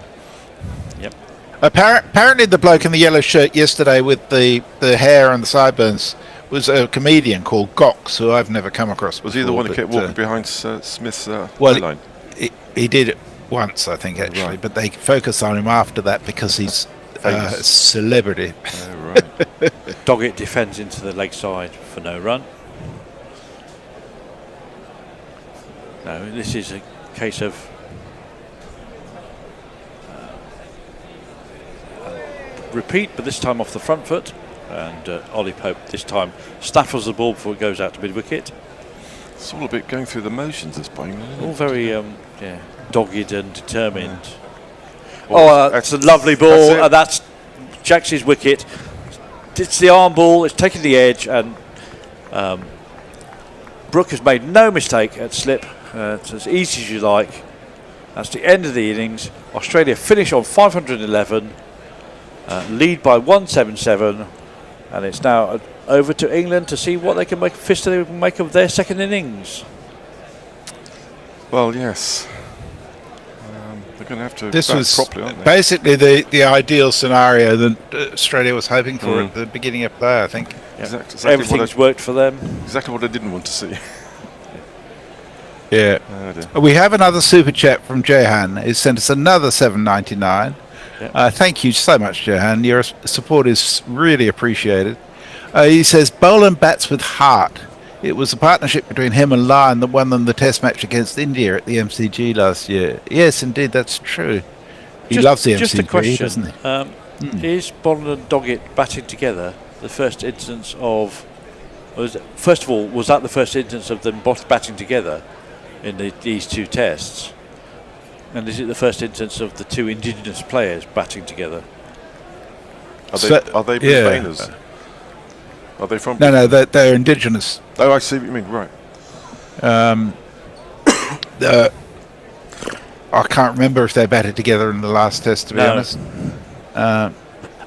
Speaker 4: Yep.
Speaker 3: Apparently the bloke in the yellow shirt yesterday with the hair and the sideburns was a comedian called Gox, who I've never come across before.
Speaker 10: Was he the one who kept walking behind Smith's
Speaker 3: line? He did it once, I think, actually, right. But they focused on him after that because he's a celebrity.
Speaker 10: Right.
Speaker 4: Doggett defends into the leg side for no run. No, this is a case of repeat, but this time off the front foot. And Ollie Pope this time snaffles the ball before it goes out to mid-wicket.
Speaker 10: It's all a bit going through the motions, this bowling.
Speaker 4: All very dogged and determined. That's a lovely ball. That's Jax's wicket. It's the arm ball. It's taken the edge, and Brooke has made no mistake at slip. It's as easy as you like. That's the end of the innings. Australia finish on 511, lead by 177, and it's now over to England to see what they can make of their second innings.
Speaker 10: Well, yes. They're going to have to
Speaker 3: this was
Speaker 10: properly, aren't they?
Speaker 3: Basically the ideal scenario that Australia was hoping for at the beginning of play, I think.
Speaker 4: Yeah. Exactly everything's worked for them.
Speaker 10: Exactly what I didn't want to see.
Speaker 3: Yeah. We have another super chat from Jehan. He sent us another $7.99. Yep. Thank you so much, Jehan. Your support is really appreciated. He says, Boland bats with heart. It was a partnership between him and Lyon that won them the test match against India at the MCG last year. Yes, indeed, that's true. He loves the MCG,
Speaker 4: just a question,
Speaker 3: doesn't he?
Speaker 4: Is Boland and Doggett batting together the first instance of... First of all, was that the first instance of them both batting together in these two tests? And is it the first instance of the two indigenous players batting together?
Speaker 10: Are they Brisbaneers? Are they from?
Speaker 3: No, they're indigenous.
Speaker 10: Oh, I see what you mean. Right.
Speaker 3: I can't remember if they batted together in the last test, to be honest.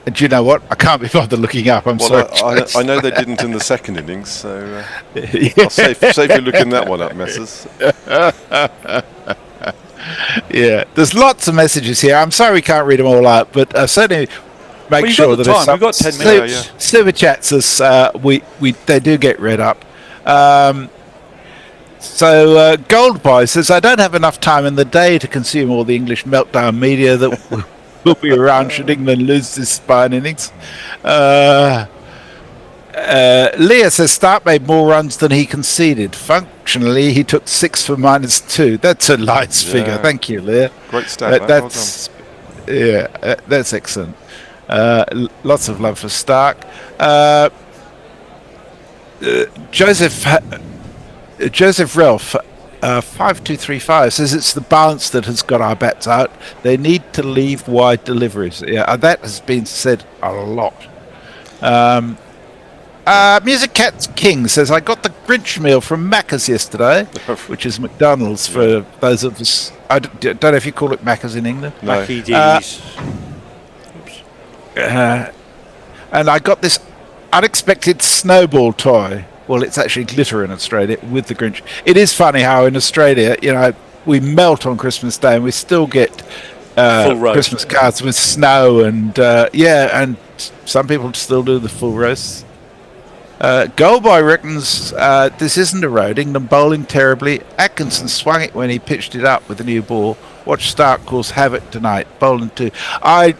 Speaker 3: And do you know what? I can't be bothered looking up. I'm sorry.
Speaker 10: I know they didn't in the second innings, so I'll save you looking that one up, Messrs.
Speaker 3: Yeah, there's lots of messages here. I'm sorry we can't read them all out, but certainly make sure that
Speaker 4: we've got 10 minutes.
Speaker 3: Super chats as they do get read up. So Goldboy says, I don't have enough time in the day to consume all the English meltdown media that will be around should England lose this spine innings. Leah says Stark made more runs than he conceded. Functionally, he took 6 for -2. That's a nice figure. Thank you, Leah.
Speaker 10: Great stat.
Speaker 3: That's that's excellent. Lots of love for Stark. Joseph Ralph 5235 says it's the balance that has got our bats out. They need to leave wide deliveries. Yeah, that has been said a lot. Music Cat King says, I got the Grinch meal from Macca's yesterday, which is McDonald's for those of us. I don't know if you call it Macca's in England.
Speaker 4: No. Mackie D's.
Speaker 3: And I got this unexpected snowball toy. Well, it's actually glitter in Australia with the Grinch. It is funny how in Australia, we melt on Christmas Day and we still get Christmas cards with snow and and some people still do the full roasts. Goldboy reckons this isn't a road. England bowling terribly. Atkinson swung it when he pitched it up with the new ball. Watch Stark cause havoc tonight. Bowling 2. I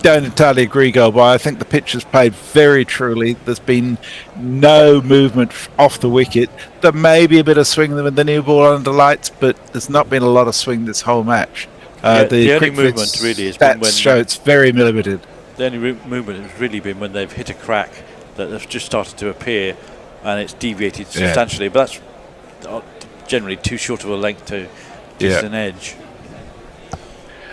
Speaker 3: don't entirely agree, Goldboy. I think the pitch has played very truly. There's been no movement off the wicket. There may be a bit of swing with the new ball under lights, but there's not been a lot of swing this whole match.
Speaker 4: The only movement really has been when
Speaker 3: show it's very limited.
Speaker 4: The only movement has really been when they've hit a crack that have just started to appear, and it's deviated substantially. But that's generally too short of a length to just an edge.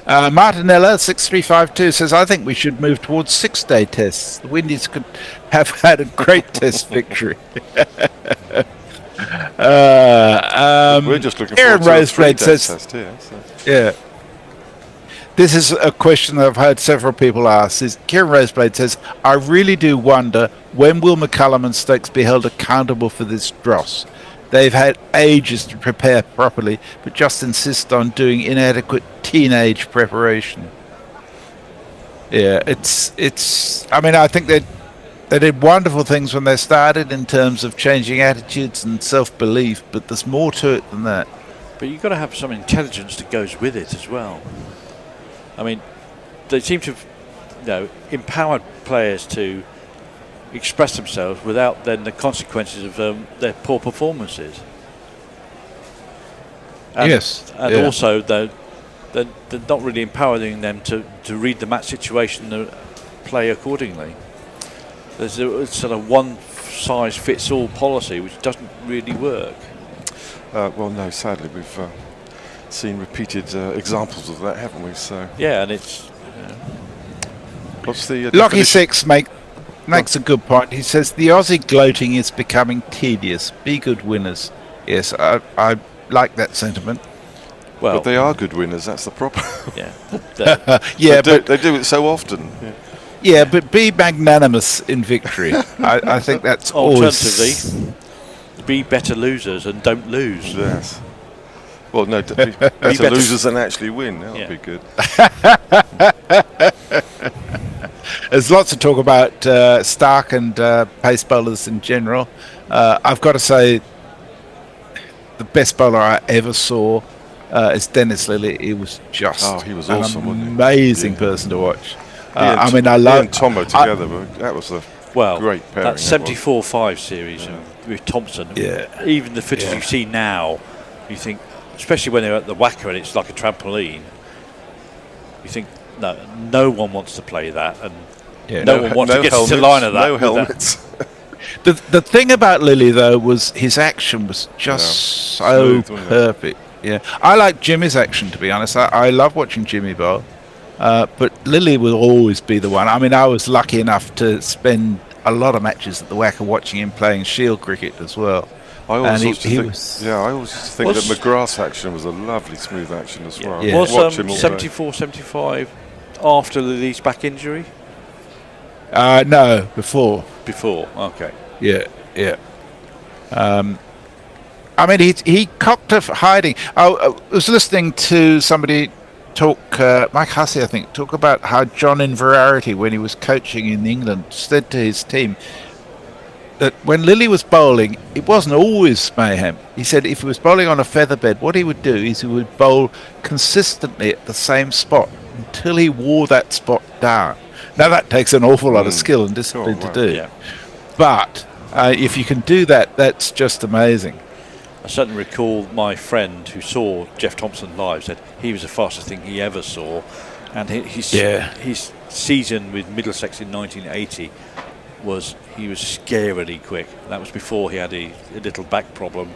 Speaker 3: Martinella 6352 says, I think we should move towards 6-day tests. The Windies could have had a great test victory.
Speaker 10: We're just looking
Speaker 3: Aaron
Speaker 10: forward to a 3-day
Speaker 3: says,
Speaker 10: test here. So.
Speaker 3: Yeah. This is a question that I've heard several people ask. Kieran Roseblade says, I really do wonder when will McCullum and Stokes be held accountable for this dross? They've had ages to prepare properly, but just insist on doing inadequate teenage preparation. Yeah, it's. I mean, I think they did wonderful things when they started in terms of changing attitudes and self-belief, but there's more to it than that.
Speaker 4: But you've got to have some intelligence that goes with it as well. I mean, they seem to have, empowered players to express themselves without then the consequences of their poor performances. And, and also they're not really empowering them to read the match situation and play accordingly. There's a sort of one-size-fits-all policy which doesn't really work.
Speaker 10: Well, no, sadly we've seen repeated examples of that, haven't we? So
Speaker 4: and it's.
Speaker 10: What's the
Speaker 3: Lockie 6 makes a good point. He says the Aussie gloating is becoming tedious. Be good winners. Yes, I like that sentiment.
Speaker 10: Well, but they are good winners. That's the problem.
Speaker 3: But
Speaker 10: they do it so often.
Speaker 3: Yeah, but be magnanimous in victory. I think that's
Speaker 4: alternatively be better losers and don't lose.
Speaker 10: Yes. Well, no, be better losers than actually win. That would be good.
Speaker 3: There's lots of talk about Stark and pace bowlers in general. I've got to say, the best bowler I ever saw is Dennis Lilly. He was just
Speaker 10: he was
Speaker 3: an
Speaker 10: awesome,
Speaker 3: amazing person to watch.
Speaker 10: I love and Tomo together. That was a great pairing.
Speaker 4: That 74-5 series with Thompson.
Speaker 3: Yeah.
Speaker 4: Even the footage you see now, you think, especially when they're at the whacker and it's like a trampoline, you think, no one wants to play that, and no one wants to get to the line of that.
Speaker 10: No helmets.
Speaker 3: The thing about Lilly, though, was his action was just so perfect. Yeah, I like Jimmy's action, to be honest. I love watching Jimmy bowl, but Lilly will always be the one. I mean, I was lucky enough to spend a lot of matches at the whacker watching him playing Shield cricket as well.
Speaker 10: I always used to think that McGrath's action was a lovely smooth action as well.
Speaker 4: Was 74-75 after Lilly's back injury?
Speaker 3: No, before.
Speaker 4: Before, okay.
Speaker 3: Yeah. I mean, he cocked of hiding. I was listening to somebody talk, Mike Hussey, I think, talk about how John Inverarity, when he was coaching in England, said to his team that when Lilly was bowling, it wasn't always mayhem. He said if he was bowling on a feather bed, what he would do is he would bowl consistently at the same spot until he wore that spot down. Now, that takes an awful lot of skill and discipline to do.
Speaker 4: Yeah.
Speaker 3: But if you can do that, that's just amazing.
Speaker 4: I certainly recall my friend who saw Jeff Thompson live said he was the fastest thing he ever saw, and his season with Middlesex in 1980 was scarily quick. That was before he had a little back problem,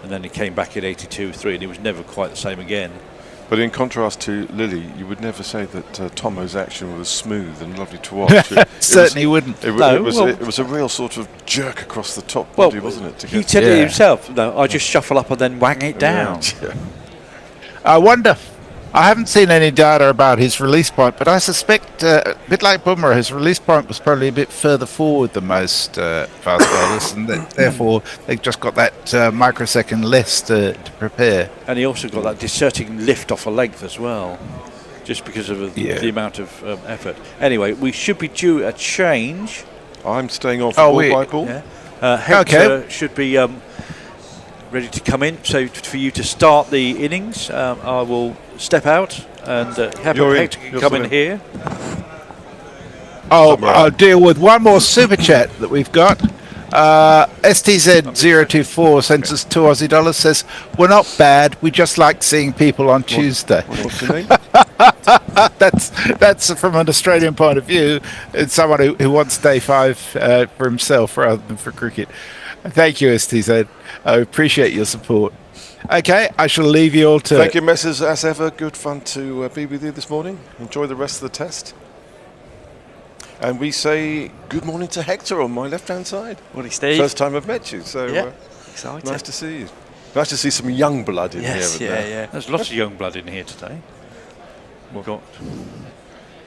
Speaker 4: and then he came back in 82-3, and he was never quite the same again.
Speaker 10: But in contrast to Lilly, you would never say that Tomo's action was smooth and lovely to watch.
Speaker 3: Certainly wouldn't.
Speaker 10: It was a real sort of jerk across the top body, wasn't it?
Speaker 4: He said it himself. No, I just shuffle up and then wang it down.
Speaker 10: Yeah.
Speaker 3: I wonder. I haven't seen any data about his release point, but I suspect, a bit like Bumrah, his release point was probably a bit further forward than most fast bowlers, and therefore they've just got that microsecond less to prepare.
Speaker 4: And he also got that deserting lift off a length as well, just because of the amount of effort. Anyway, we should be due a change.
Speaker 10: I'm staying on for ball by ball.
Speaker 4: Yeah. Hector should be ready to come in. So for you to start the innings, I will step out and Hector can come in here.
Speaker 3: I'll deal with one more super chat that we've got. STZ024 sends us $2 Aussie, says, "We're not bad, we just like seeing people on Tuesday."
Speaker 10: What's your name?
Speaker 3: That's from an Australian point of view. It's someone who wants day 5 for himself rather than for cricket. Thank you, STZ. I appreciate your support. Okay, I shall leave you all to...
Speaker 10: Thank you, Messrs. As ever, good fun to be with you this morning. Enjoy the rest of the test. And we say good morning to Hector on my left-hand side.
Speaker 9: Morning, Steve.
Speaker 10: First time I've met you, so
Speaker 9: excited.
Speaker 10: Nice to see you. Nice to see some young blood in here.
Speaker 9: Yeah.
Speaker 4: There's lots of young blood in here today. We've got...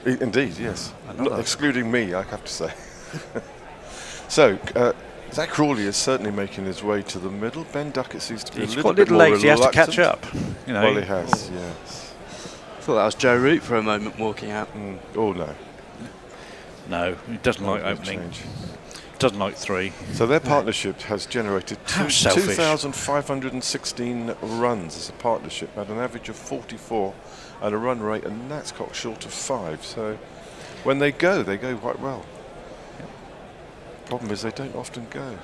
Speaker 10: Indeed, yes. Excluding me, I have to say. So... Zach Crawley is certainly making his way to the middle. Ben Duckett seems to be a little bit more
Speaker 4: legs.
Speaker 10: reluctant.
Speaker 4: He has to catch up.
Speaker 10: Well, he has, yes.
Speaker 9: I thought that was Joe Root for a moment walking out.
Speaker 10: Oh, no.
Speaker 4: No, he doesn't like opening. Doesn't like 3.
Speaker 10: So their partnership has generated 2,516 runs as a partnership at an average of 44 and a run rate, and that's got short of 5. So when they go quite well. Problem is they don't often go.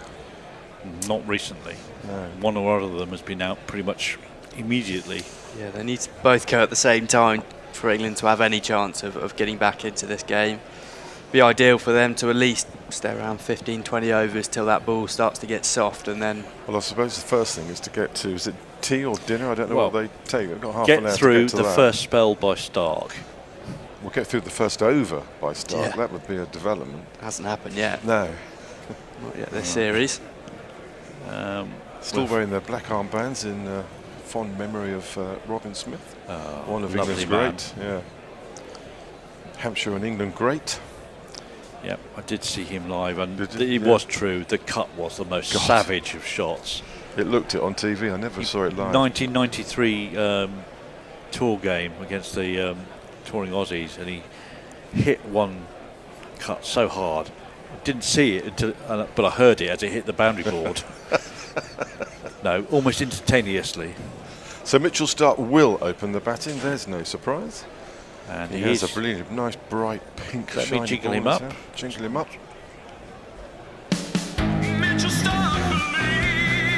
Speaker 4: Not recently.
Speaker 10: No.
Speaker 4: One or other of them has been out pretty much immediately.
Speaker 9: Yeah, they need to both go at the same time for England to have any chance of getting back into this game. Be ideal for them to at least stay around 15-20 overs till that ball starts to get soft, and then...
Speaker 10: Well, I suppose the first thing is to get to, is it tea or dinner? I don't know what they take. They've got half
Speaker 4: get
Speaker 10: an hour
Speaker 4: through
Speaker 10: to get to
Speaker 4: the first spell by Stark.
Speaker 10: We'll get through the first over by Stark. That would be a development.
Speaker 9: Hasn't happened yet.
Speaker 10: No.
Speaker 9: Not yet this series.
Speaker 10: Still wearing their black armbands in fond memory of Robin Smith. One of England's great. Yeah. Hampshire and England great.
Speaker 4: Yeah, I did see him live, and it was true. The cut was the most savage of shots.
Speaker 10: It looked it on TV. I never saw it live.
Speaker 4: 1993 tour game against the touring Aussies, and he hit one cut so hard. I didn't see it until, but I heard it as it hit the boundary board. No, almost instantaneously.
Speaker 10: So Mitchell Stark will open the batting. There's no surprise.
Speaker 4: And
Speaker 10: he has a brilliant, nice, bright pink.
Speaker 4: Let me jiggle him up.
Speaker 10: Jingle him up.
Speaker 6: Mitchell Stark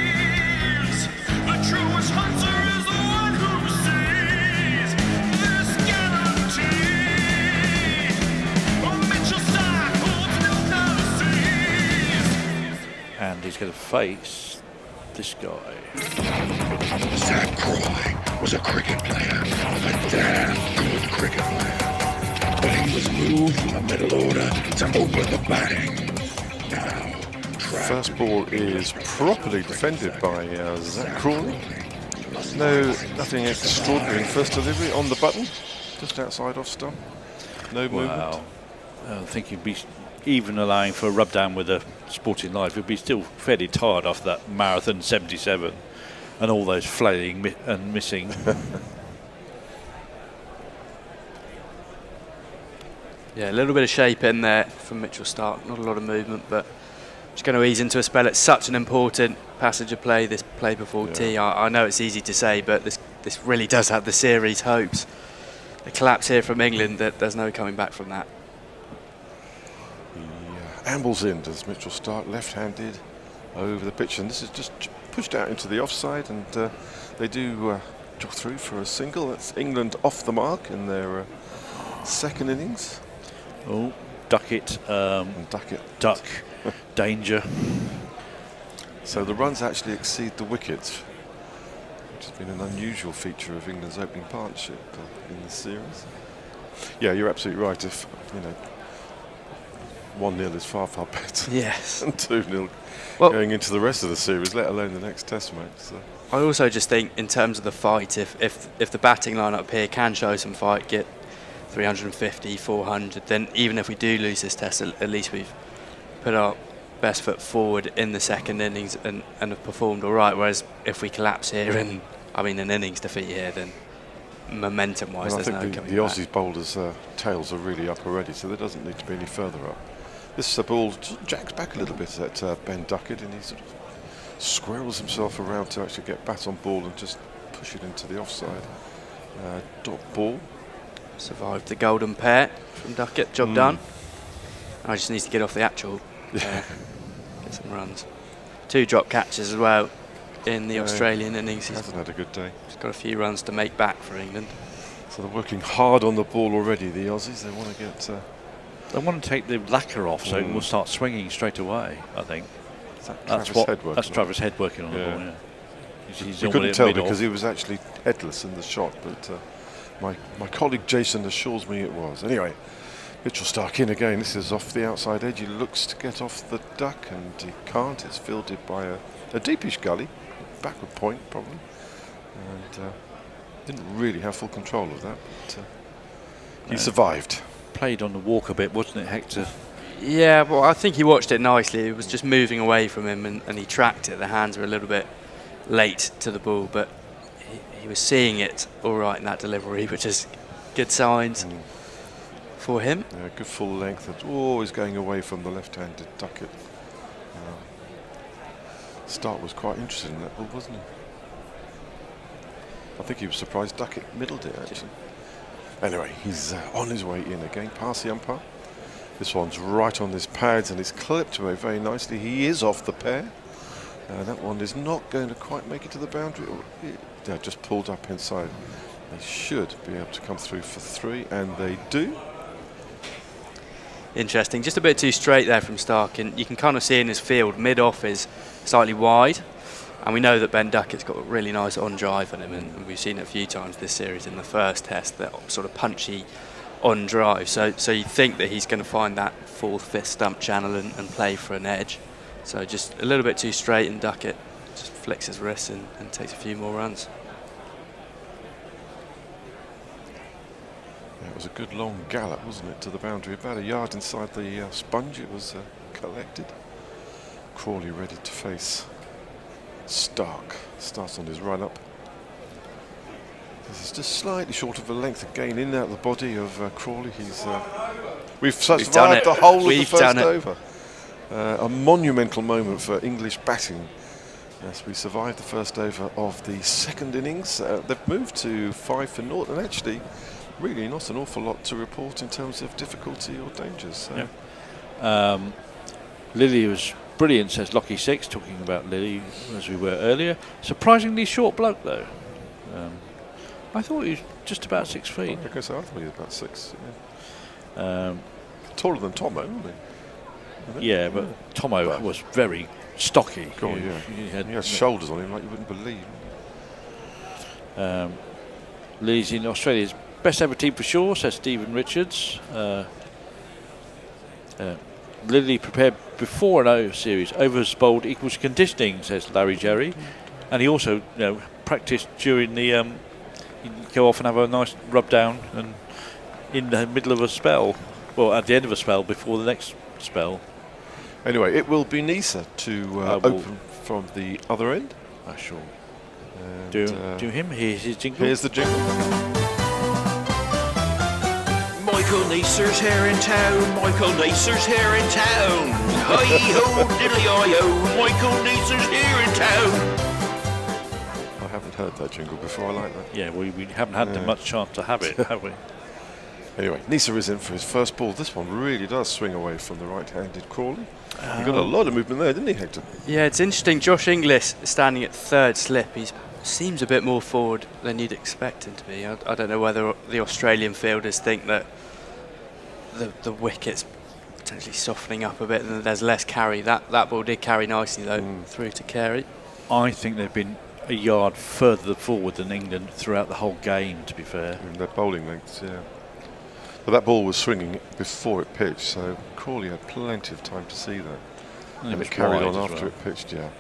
Speaker 6: believes the truest hunter is the one who sees this guarantee. Mitchell Stark holds milk on the seas.
Speaker 4: And he's going to face this guy.
Speaker 12: Zach Crawley was a cricket player, a damn good cricket player. But he was moved from the middle order to open the batting. Now,
Speaker 10: first ball is properly defended by Zach Crawley. Nothing extraordinary in first delivery on the button, just outside off stump. No movement.
Speaker 4: I think he'd be even allowing for a rub down with a Sporting Life, he'll be still fairly tired after that marathon 77 and all those flailing and missing.
Speaker 9: Yeah, a little bit of shape in there from Mitchell Starc, not a lot of movement, but just going to ease into a spell. It's such an important passage of play, this play before tea. I know it's easy to say, but this really does have the series hopes. A collapse here from England, that there's no coming back from that.
Speaker 10: He ambles in, does Mitchell Starc, left-handed over the pitch, and this is just pushed out into the offside, and they do jog through for a single. That's England off the mark in their second innings.
Speaker 4: Oh, Duckett. Duck. Danger.
Speaker 10: So the runs actually exceed the wickets, which has been an unusual feature of England's opening partnership in the series. Yeah, you're absolutely right. If 1-0 is far better than 2-0 going into the rest of the series, let alone the next Test match. So.
Speaker 9: I also just think, in terms of the fight, if the batting line-up here can show some fight, get 350, 400, then even if we do lose this Test, at least we've put our best foot forward in the second innings and have performed all right. Whereas if we collapse here and an innings defeat here, then momentum-wise, there's no coming back.
Speaker 10: The Aussies bowlers' tails are really up already, so there doesn't need to be any further up. This ball jacks back a little bit at Ben Duckett, and he sort of squirrels himself around to actually get bat on ball and just push it into the offside. Dot ball.
Speaker 9: Survived the golden pair from Duckett, job done. I just need to get off the actual, get some runs. 2 drop catches as well in the Australian innings.
Speaker 10: He hasn't had a good day.
Speaker 9: He's got a few runs to make back for England.
Speaker 10: So they're working hard on the ball already, the Aussies. They want to get...
Speaker 4: They want to take the lacquer off so it will start swinging straight away, I think. That's Travis Head working on the ball, yeah.
Speaker 10: We couldn't tell because he was actually headless in the shot, but my colleague Jason assures me it was. Anyway, Mitchell Starc in again. This is off the outside edge. He looks to get off the duck and he can't. It's fielded by a deepish gully, backward point probably, and didn't really have full control of that, but he survived.
Speaker 4: Played on the walk a bit, wasn't it, Hector?
Speaker 9: Yeah, well, I think he watched it nicely. It was just moving away from him and he tracked it. The hands were a little bit late to the ball, but he was seeing it all right in that delivery, which is good signs for him.
Speaker 10: Yeah, good full length. It's always going away from the left-handed Duckett. Starc was quite interested in that ball, wasn't he? I think he was surprised Duckett middled it, actually. Anyway, he's on his way in again, past the umpire. This one's right on his pads and it's clipped away very nicely. He is off the pair. That one is not going to quite make it to the boundary. They're just pulled up inside. They should be able to come through for 3, and they do.
Speaker 9: Interesting. Just a bit too straight there from Starc, and you can kind of see in his field, mid-off is slightly wide. And we know that Ben Duckett's got a really nice on-drive on him, and we've seen it a few times this series in the first Test, that sort of punchy on-drive. So you think that he's going to find that 4th, 5th stump channel and play for an edge. So just a little bit too straight, and Duckett just flicks his wrists and takes a few more runs.
Speaker 10: Yeah, it was a good long gallop, wasn't it, to the boundary. About a yard inside the sponge it was collected. Crawley ready to face Starc. Starts on his run-up. This is just slightly short of a length again in and out of the body of Crawley. We've survived the whole of the first over. A monumental moment for English batting. Yes, we survived the first over of the second innings. They've moved to 5-0, and actually really not an awful lot to report in terms of difficulty or dangers. So.
Speaker 4: Yeah. Lilly was brilliant, says Lockie 6, talking about Lilly as we were earlier. Surprisingly short bloke though. I thought he was just about 6 feet.
Speaker 10: I guess I thought he was about 6. Yeah. Taller than Tomo, wasn't he?
Speaker 4: Yeah, but Tomo was very stocky.
Speaker 10: God, yeah. He had shoulders on him like you wouldn't believe.
Speaker 4: Lilly's in Australia's best ever team for sure, says Stephen Richards. Lilly prepared before an O series. Overs bowled equals conditioning, says Larry Jerry. And he also practiced during the... he'd go off and have a nice rub down and in the middle of a spell, well, at the end of a spell before the next spell.
Speaker 10: Anyway, it will be Nisa to open from the other end.
Speaker 4: I shall
Speaker 10: And,
Speaker 4: do him. Here's his jingle.
Speaker 10: Here's the jingle.
Speaker 2: Michael Neeser's here in town. Michael Neeser's here in town. Hi-ho, diddly-i-o. Michael Neeser's here in town.
Speaker 10: I haven't heard that jingle before. I like that.
Speaker 4: Yeah, we haven't had much chance to have it, have we?
Speaker 10: Anyway, Nisa is in for his first ball. This one really does swing away from the right-handed Crawley. He got a lot of movement there, didn't he, Hector?
Speaker 9: Yeah, it's interesting. Josh Inglis standing at third slip. He seems a bit more forward than you'd expect him to be. I don't know whether the Australian fielders think that the wicket's potentially softening up a bit and there's less carry. That ball did carry nicely, though, through to Carey.
Speaker 4: I think they've been a yard further forward than England throughout the whole game, to be fair.
Speaker 10: In their bowling lengths, yeah. But that ball was swinging before it pitched, so Crawley had plenty of time to see that. And it carried on after it pitched, yeah.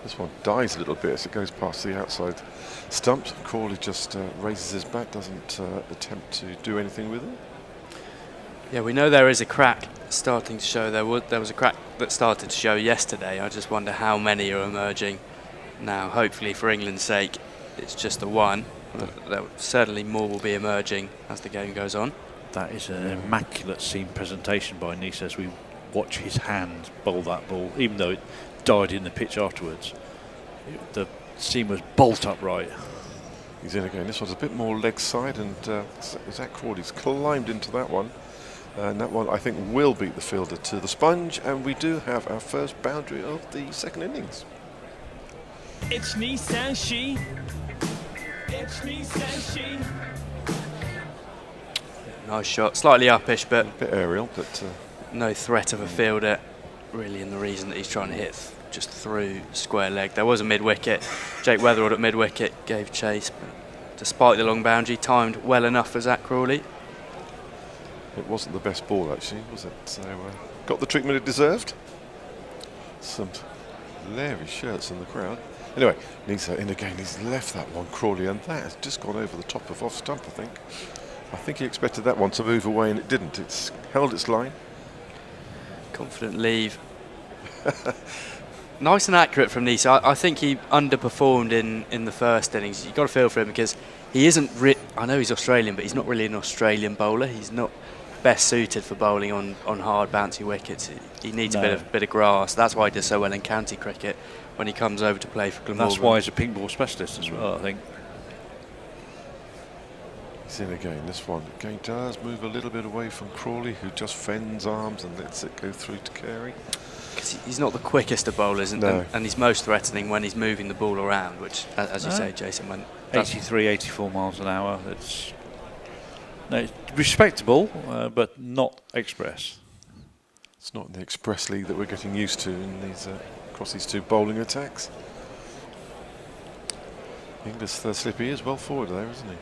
Speaker 10: This one dies a little bit as it goes past the outside stump. Crawley just raises his bat, doesn't attempt to do anything with it.
Speaker 9: Yeah, we know there is a crack starting to show. There was a crack that started to show yesterday. I just wonder how many are emerging now. Hopefully, for England's sake, it's just the one. Certainly more will be emerging as the game goes on.
Speaker 4: That is an immaculate scene presentation by Nisa as we watch his hand bowl that ball, even though it died in the pitch afterwards. The seam was bolt upright.
Speaker 10: He's in again. This one's a bit more leg side, and Zach Crawley's climbed into that one. And that one, I think, will beat the fielder to the sponge. And we do have our first boundary of the second innings.
Speaker 22: It's Nisa and she. It's Nisa and she.
Speaker 9: Nice shot. Slightly uppish, but
Speaker 10: a bit aerial, but
Speaker 9: no threat of a fielder, really, in the reason that he's trying to hit just through square leg. There was a mid-wicket. Jake Weatherald at mid-wicket gave chase, but despite the long boundary, timed well enough for Zach Crawley.
Speaker 10: It wasn't the best ball, actually, was it? So, got the treatment it deserved. Some hilarious shirts in the crowd. Anyway, Nisa in again. He's left that one, Crawley, and that has just gone over the top of off stump, I think. I think he expected that one to move away, and it didn't. It's held its line.
Speaker 9: Confident leave. Nice and accurate from Nisa. I think he underperformed in the first innings. You've got to feel for him because he isn't... I know he's Australian, but he's not really an Australian bowler. He's not best suited for bowling on hard, bouncy wickets. He needs a bit of grass. That's why he does so well in county cricket when he comes over to play for Glamorgan.
Speaker 4: That's why he's a pink ball specialist as well, I think.
Speaker 10: He's in again. This one again does move a little bit away from Crawley, who just fends arms and lets it go through to Carey.
Speaker 9: Because he's not the quickest of bowlers, and he's most threatening when he's moving the ball around, which, as you say, Jason, when
Speaker 4: 83, 84 miles an hour. It's respectable, but not express.
Speaker 10: It's not the express league that we're getting used to in these across these two bowling attacks. Inglis Slippy is well forward there, isn't he?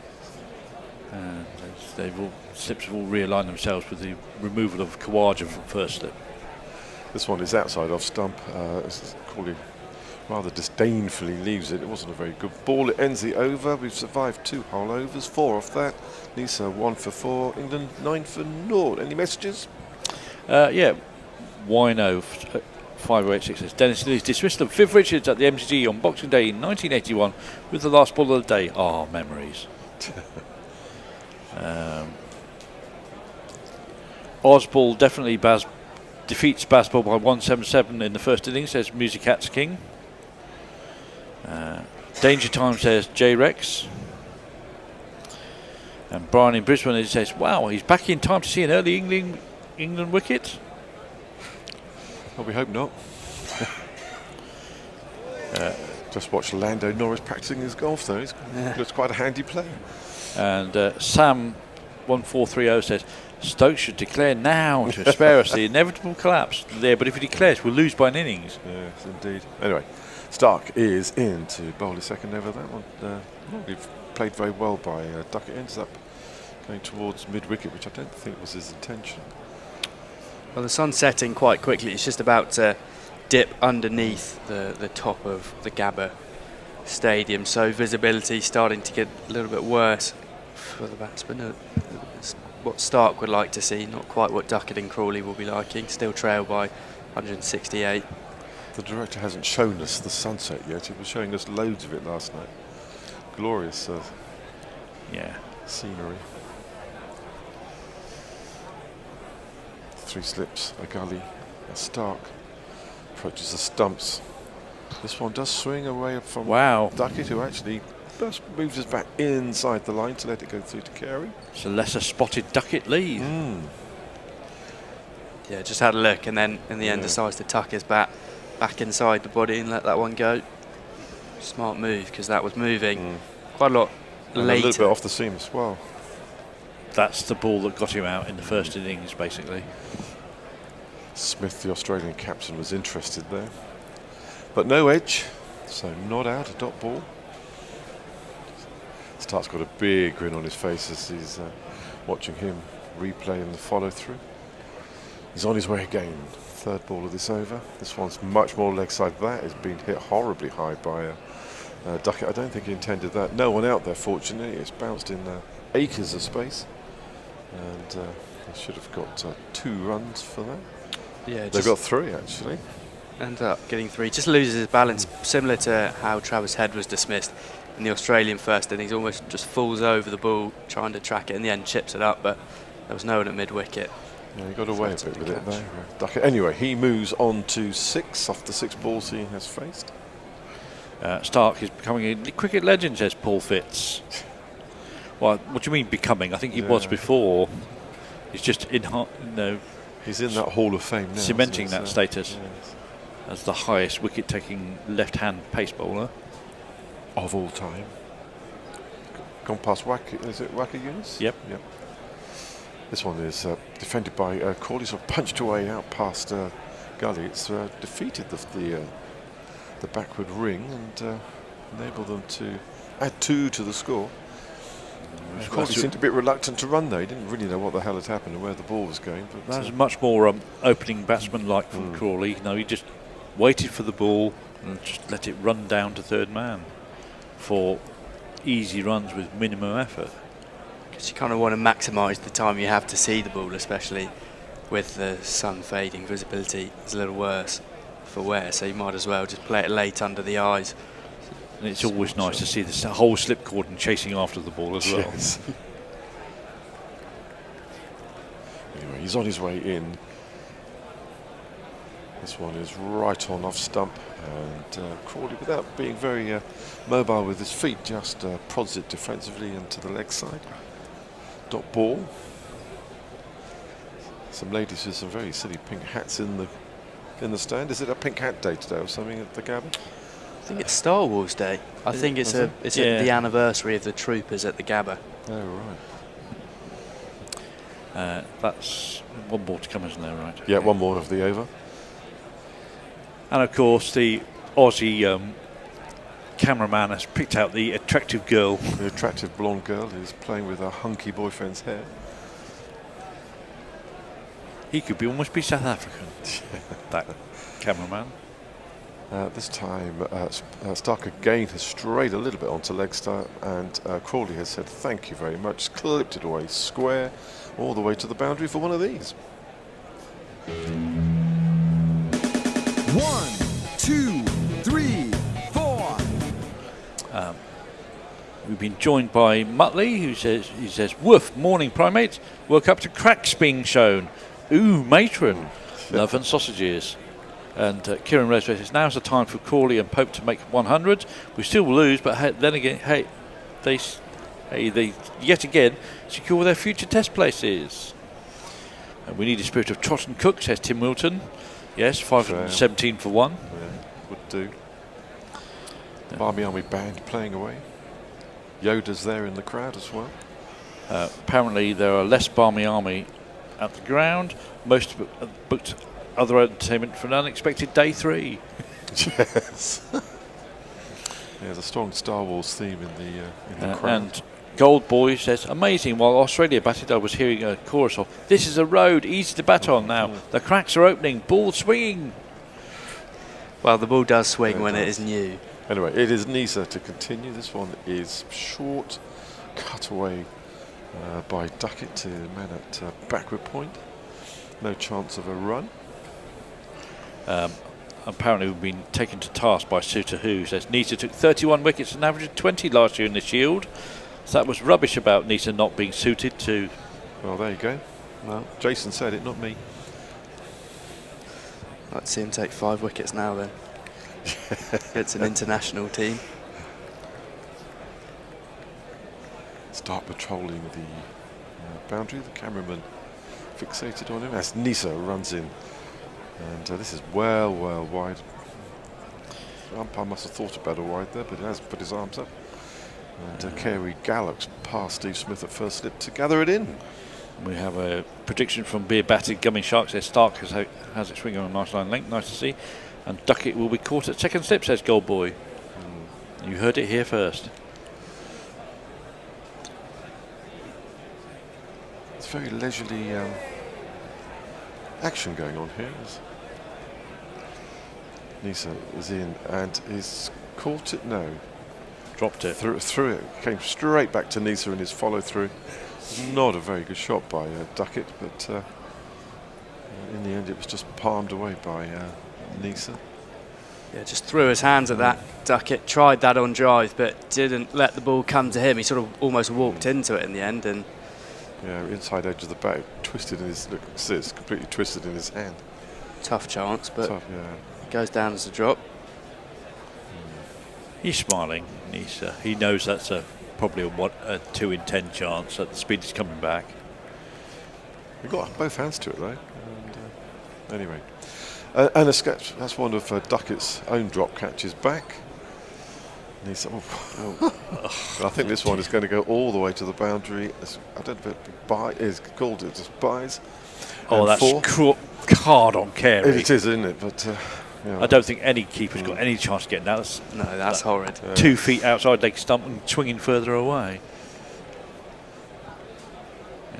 Speaker 4: Slips have all realigned themselves with the removal of Khawaja from first slip.
Speaker 10: This one is outside off stump. Crawley rather disdainfully leaves it. It wasn't a very good ball. It ends the over. We've survived 2 whole overs, 4 off that. Nisa 1 for 4. England 9 for 0. Any messages?
Speaker 4: Yeah. Wino 5086 says Dennis Lee's dismissal of Viv Richards at the MCG on Boxing Day in 1981 with the last ball of the day. Memories. Osball definitely defeats Bazball by 177 in the first innings, says Music Cat's King. Danger Time says J-Rex. And Brian in Brisbane says, wow, he's back in time to see an early England wicket.
Speaker 10: Well, we hope not. Just watched Lando Norris practicing his golf, though. He looks quite a handy player. And
Speaker 4: Sam 1430 says, Stokes should declare now to spare us the inevitable collapse there, but if he declares, we'll lose by an innings.
Speaker 10: Yes, indeed. Anyway, Stark is in to bowl his second over that one. We've played very well by Duckett. Ends up going towards mid-wicket, which I don't think was his intention.
Speaker 9: Well, the sun's setting quite quickly. It's just about to dip underneath the top of the Gabba Stadium, so visibility starting to get a little bit worse for the batsman. what Stark would like to see, not quite what Duckett and Crawley will be liking. Still trail by 168.
Speaker 10: The director hasn't shown us the sunset yet. He was showing us loads of it last night. Glorious scenery. 3 slips, a gully, a Stark. Approaches the stumps. This one does swing away from Duckett, who actually just moves us back inside the line to let it go through to Carey.
Speaker 4: It's a lesser spotted Duckett lead.
Speaker 9: Yeah, just had a look and then in the end decides to tuck his bat back inside the body and let that one go. Smart move, because that was moving quite a lot
Speaker 10: and
Speaker 9: later.
Speaker 10: A little bit off the seam as well.
Speaker 4: That's the ball that got him out in the first innings, basically.
Speaker 10: Smith, the Australian captain, was interested there. But no edge, so not out, a dot ball. Stark's got a big grin on his face as he's watching him replay in the follow-through. He's on his way again. 3rd ball of this over. This one's much more leg side. That has been hit horribly high by Duckett. I don't think he intended that. No one out there, fortunately. It's bounced in acres of space. And they should have got 2 runs for that.
Speaker 9: Yeah,
Speaker 10: they've got 3 actually.
Speaker 9: Ended up getting 3. Just loses his balance, similar to how Travis Head was dismissed in the Australian first innings. Almost just falls over the ball, trying to track it. In the end, chips it up, but there was no one at mid-wicket.
Speaker 10: Yeah, he got away a bit with it there. Duckett. Anyway, he moves on to 6 off the 6 balls he has faced.
Speaker 4: Stark is becoming a cricket legend, says Paul Fitz. Well, what do you mean becoming? I think he was before. He's just
Speaker 10: he's in that Hall of Fame now,
Speaker 4: cementing that status as the highest wicket-taking left-hand pace bowler
Speaker 10: of all time. Gone past is it Wacker Yunus?
Speaker 4: Yep.
Speaker 10: This one is defended by Crawley, sort of punched away out past Gully. It's defeated the backward ring and enabled them to add 2 to the score. Crawley seemed a bit reluctant to run though. He didn't really know what the hell had happened and where the ball was going. But
Speaker 4: that was much more opening batsman-like from Crawley. No, he just waited for the ball and just let it run down to 3rd man for easy runs with minimum effort.
Speaker 9: Because you kind of want to maximise the time you have to see the ball, especially with the sun fading. Visibility is a little worse for wear, so you might as well just play it late under the eyes.
Speaker 4: And it's always nice to see the whole slip cordon chasing after the ball as well.
Speaker 10: Yes. Anyway, he's on his way in. This one is right on off stump, and Crawley, without being very mobile with his feet, just prods it defensively into the leg side. Dot ball. Some ladies with some very silly pink hats in the stand. Is it a pink hat day today or something at the Gabba?
Speaker 9: I think it's Star Wars Day. I think it's the anniversary of the Troopers at the Gabba.
Speaker 10: Oh
Speaker 4: right. That's one more to come, isn't there? Right.
Speaker 10: Yeah, one more of the over.
Speaker 4: And of course, the Aussie cameraman has picked out the attractive girl.
Speaker 10: The attractive blonde girl who's playing with her hunky boyfriend's hair.
Speaker 4: He could almost be South African, that cameraman.
Speaker 10: This time, Stark again has strayed a little bit onto leg start, and Crawley has said thank you very much, clipped it away square, all the way to the boundary for one of these.
Speaker 20: 1, 2, 3, 4.
Speaker 4: We've been joined by Muttley, who says, "Woof, morning primates. Woke up to cracks being shown. Ooh, matron, love and sausages." And Kieran Rose says, "Now's the time for Crawley and Pope to make 100. We still will lose, but then again, they yet again secure their future test places. And we need a spirit of trot and cook," says Tim Wilton. Yes, 517 for 1.
Speaker 10: Yeah, would do. Barmy Army band playing away. Yoda's there in the crowd as well.
Speaker 4: Apparently there are less Barmy Army at the ground. Most booked other entertainment for an unexpected day 3.
Speaker 10: Yes. There's a strong Star Wars theme in the crowd.
Speaker 4: And Gold Boy says, "Amazing. While Australia batted, I was hearing a chorus of 'This is a road, easy to bat on now. The cracks are opening, ball swinging.'"
Speaker 9: Well, the ball does swing when it is new.
Speaker 10: Anyway, it is Nisa to continue. This one is short, cut away by Duckett to man at backward point. No chance of a run.
Speaker 4: Apparently we've been taken to task by Suter, who says Nisa took 31 wickets and averaged 20 last year in the Shield. So that was rubbish about Nisa not being suited to.
Speaker 10: Well, there you go. Well, Jason said it, not me.
Speaker 9: I'd see him take 5 wickets now then. It's an international team.
Speaker 10: Start patrolling the boundary. The cameraman fixated on him as Nisa runs in. And this is well wide. The umpire must have thought about a wide there, but he has put his arms up. And Carey gallops past Steve Smith at first slip to gather it in.
Speaker 4: We have a prediction from Beer Batted Gumming Shark. Says Stark has it swinging on a nice line length. Nice to see. And Duckett will be caught at second slip, says Gold Boy. You heard it here first.
Speaker 10: It's very leisurely action going on here. Nisa is in and is caught it. No,
Speaker 4: dropped it.
Speaker 10: Through it. Came straight back to Nisa in his follow through. Not a very good shot by Duckett, but in the end it was just palmed away by Nisa.
Speaker 9: Yeah, just threw his hands at that. Duckett tried that on drive, but didn't let the ball come to him. He sort of almost walked into it in the end, and
Speaker 10: yeah, inside edge of the bat, twisted in his. Look, it's completely twisted in his hand.
Speaker 9: Tough chance, but
Speaker 10: tough, yeah.
Speaker 9: Goes down as a drop.
Speaker 4: He's smiling. He knows that's probably a 2 in 10 chance that the speed is coming back.
Speaker 10: He got both hands to it though. And, anyway, and a sketch. That's one of Duckett's own drop catches back. I think this one is going to go all the way to the boundary. I don't know if it's called it just buys.
Speaker 4: Oh, that's hard on Carey.
Speaker 10: It is, isn't it? But
Speaker 4: I don't think any keeper's got any chance of getting that.
Speaker 9: That's horrid.
Speaker 4: 2 feet outside leg stump and swinging further away.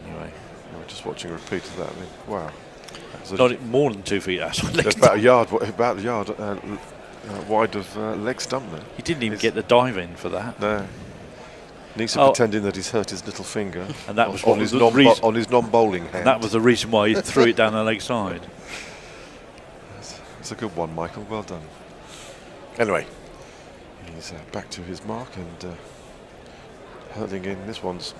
Speaker 4: Anyway,
Speaker 10: we're just watching a repeat of that. I mean, wow.
Speaker 4: Not more than 2 feet outside leg stump.
Speaker 10: About a yard wide of leg stump there.
Speaker 4: He didn't even get the dive in for that.
Speaker 10: No. Nisa pretending that he's hurt his little finger,
Speaker 4: and that was
Speaker 10: on his non-bowling hand.
Speaker 4: And that was the reason why he threw it down the leg side.
Speaker 10: It's a good one, Michael. Well done. Anyway, he's back to his mark and hurling in. This one's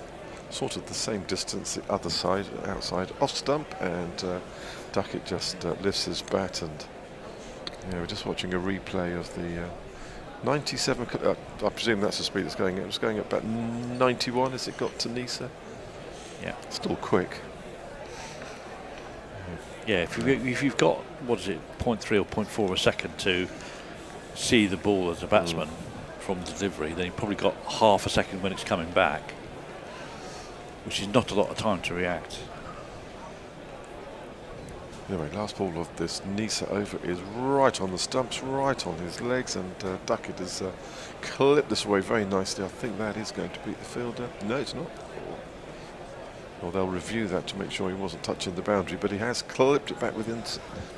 Speaker 10: sort of the same distance, the other side, outside, off stump, and Duckett just lifts his bat, and we're just watching a replay of the 97. I presume that's the speed it's going at. It was going at about 91 as it got to Nisa.
Speaker 4: Yeah,
Speaker 10: still quick.
Speaker 4: Yeah, if you've got, what is it, 0.3 or 0.4 a second to see the ball as a batsman from delivery, then you've probably got half a second when it's coming back, which is not a lot of time to react.
Speaker 10: Anyway, last ball of this Nisa over is right on the stumps, right on his legs, and Duckett has clipped this away very nicely. I think that is going to beat the fielder. No, it's not. Well, they'll review that to make sure he wasn't touching the boundary, but he has clipped it back within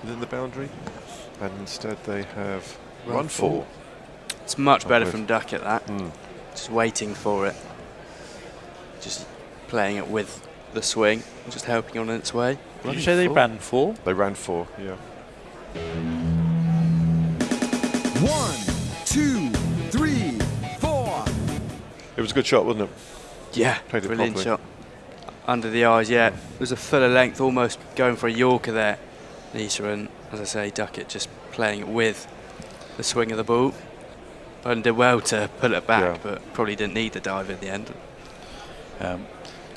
Speaker 10: the boundary, and instead they have run 4.
Speaker 9: It's much better from Duckett, that. Just waiting for it. Just playing it with the swing, just helping on its way.
Speaker 4: Did you say they ran 4?
Speaker 10: They ran 4, yeah.
Speaker 20: 1, 2, 3, 4.
Speaker 10: It was a good shot, wasn't it?
Speaker 9: Yeah,
Speaker 10: played it
Speaker 9: brilliant
Speaker 10: properly.
Speaker 9: shot. Under the eyes, yeah. It was a fuller length, almost going for a Yorker there. Nisa, and as I say, Duckett just playing it with the swing of the ball. And did well to pull it back, but probably didn't need the dive in the end.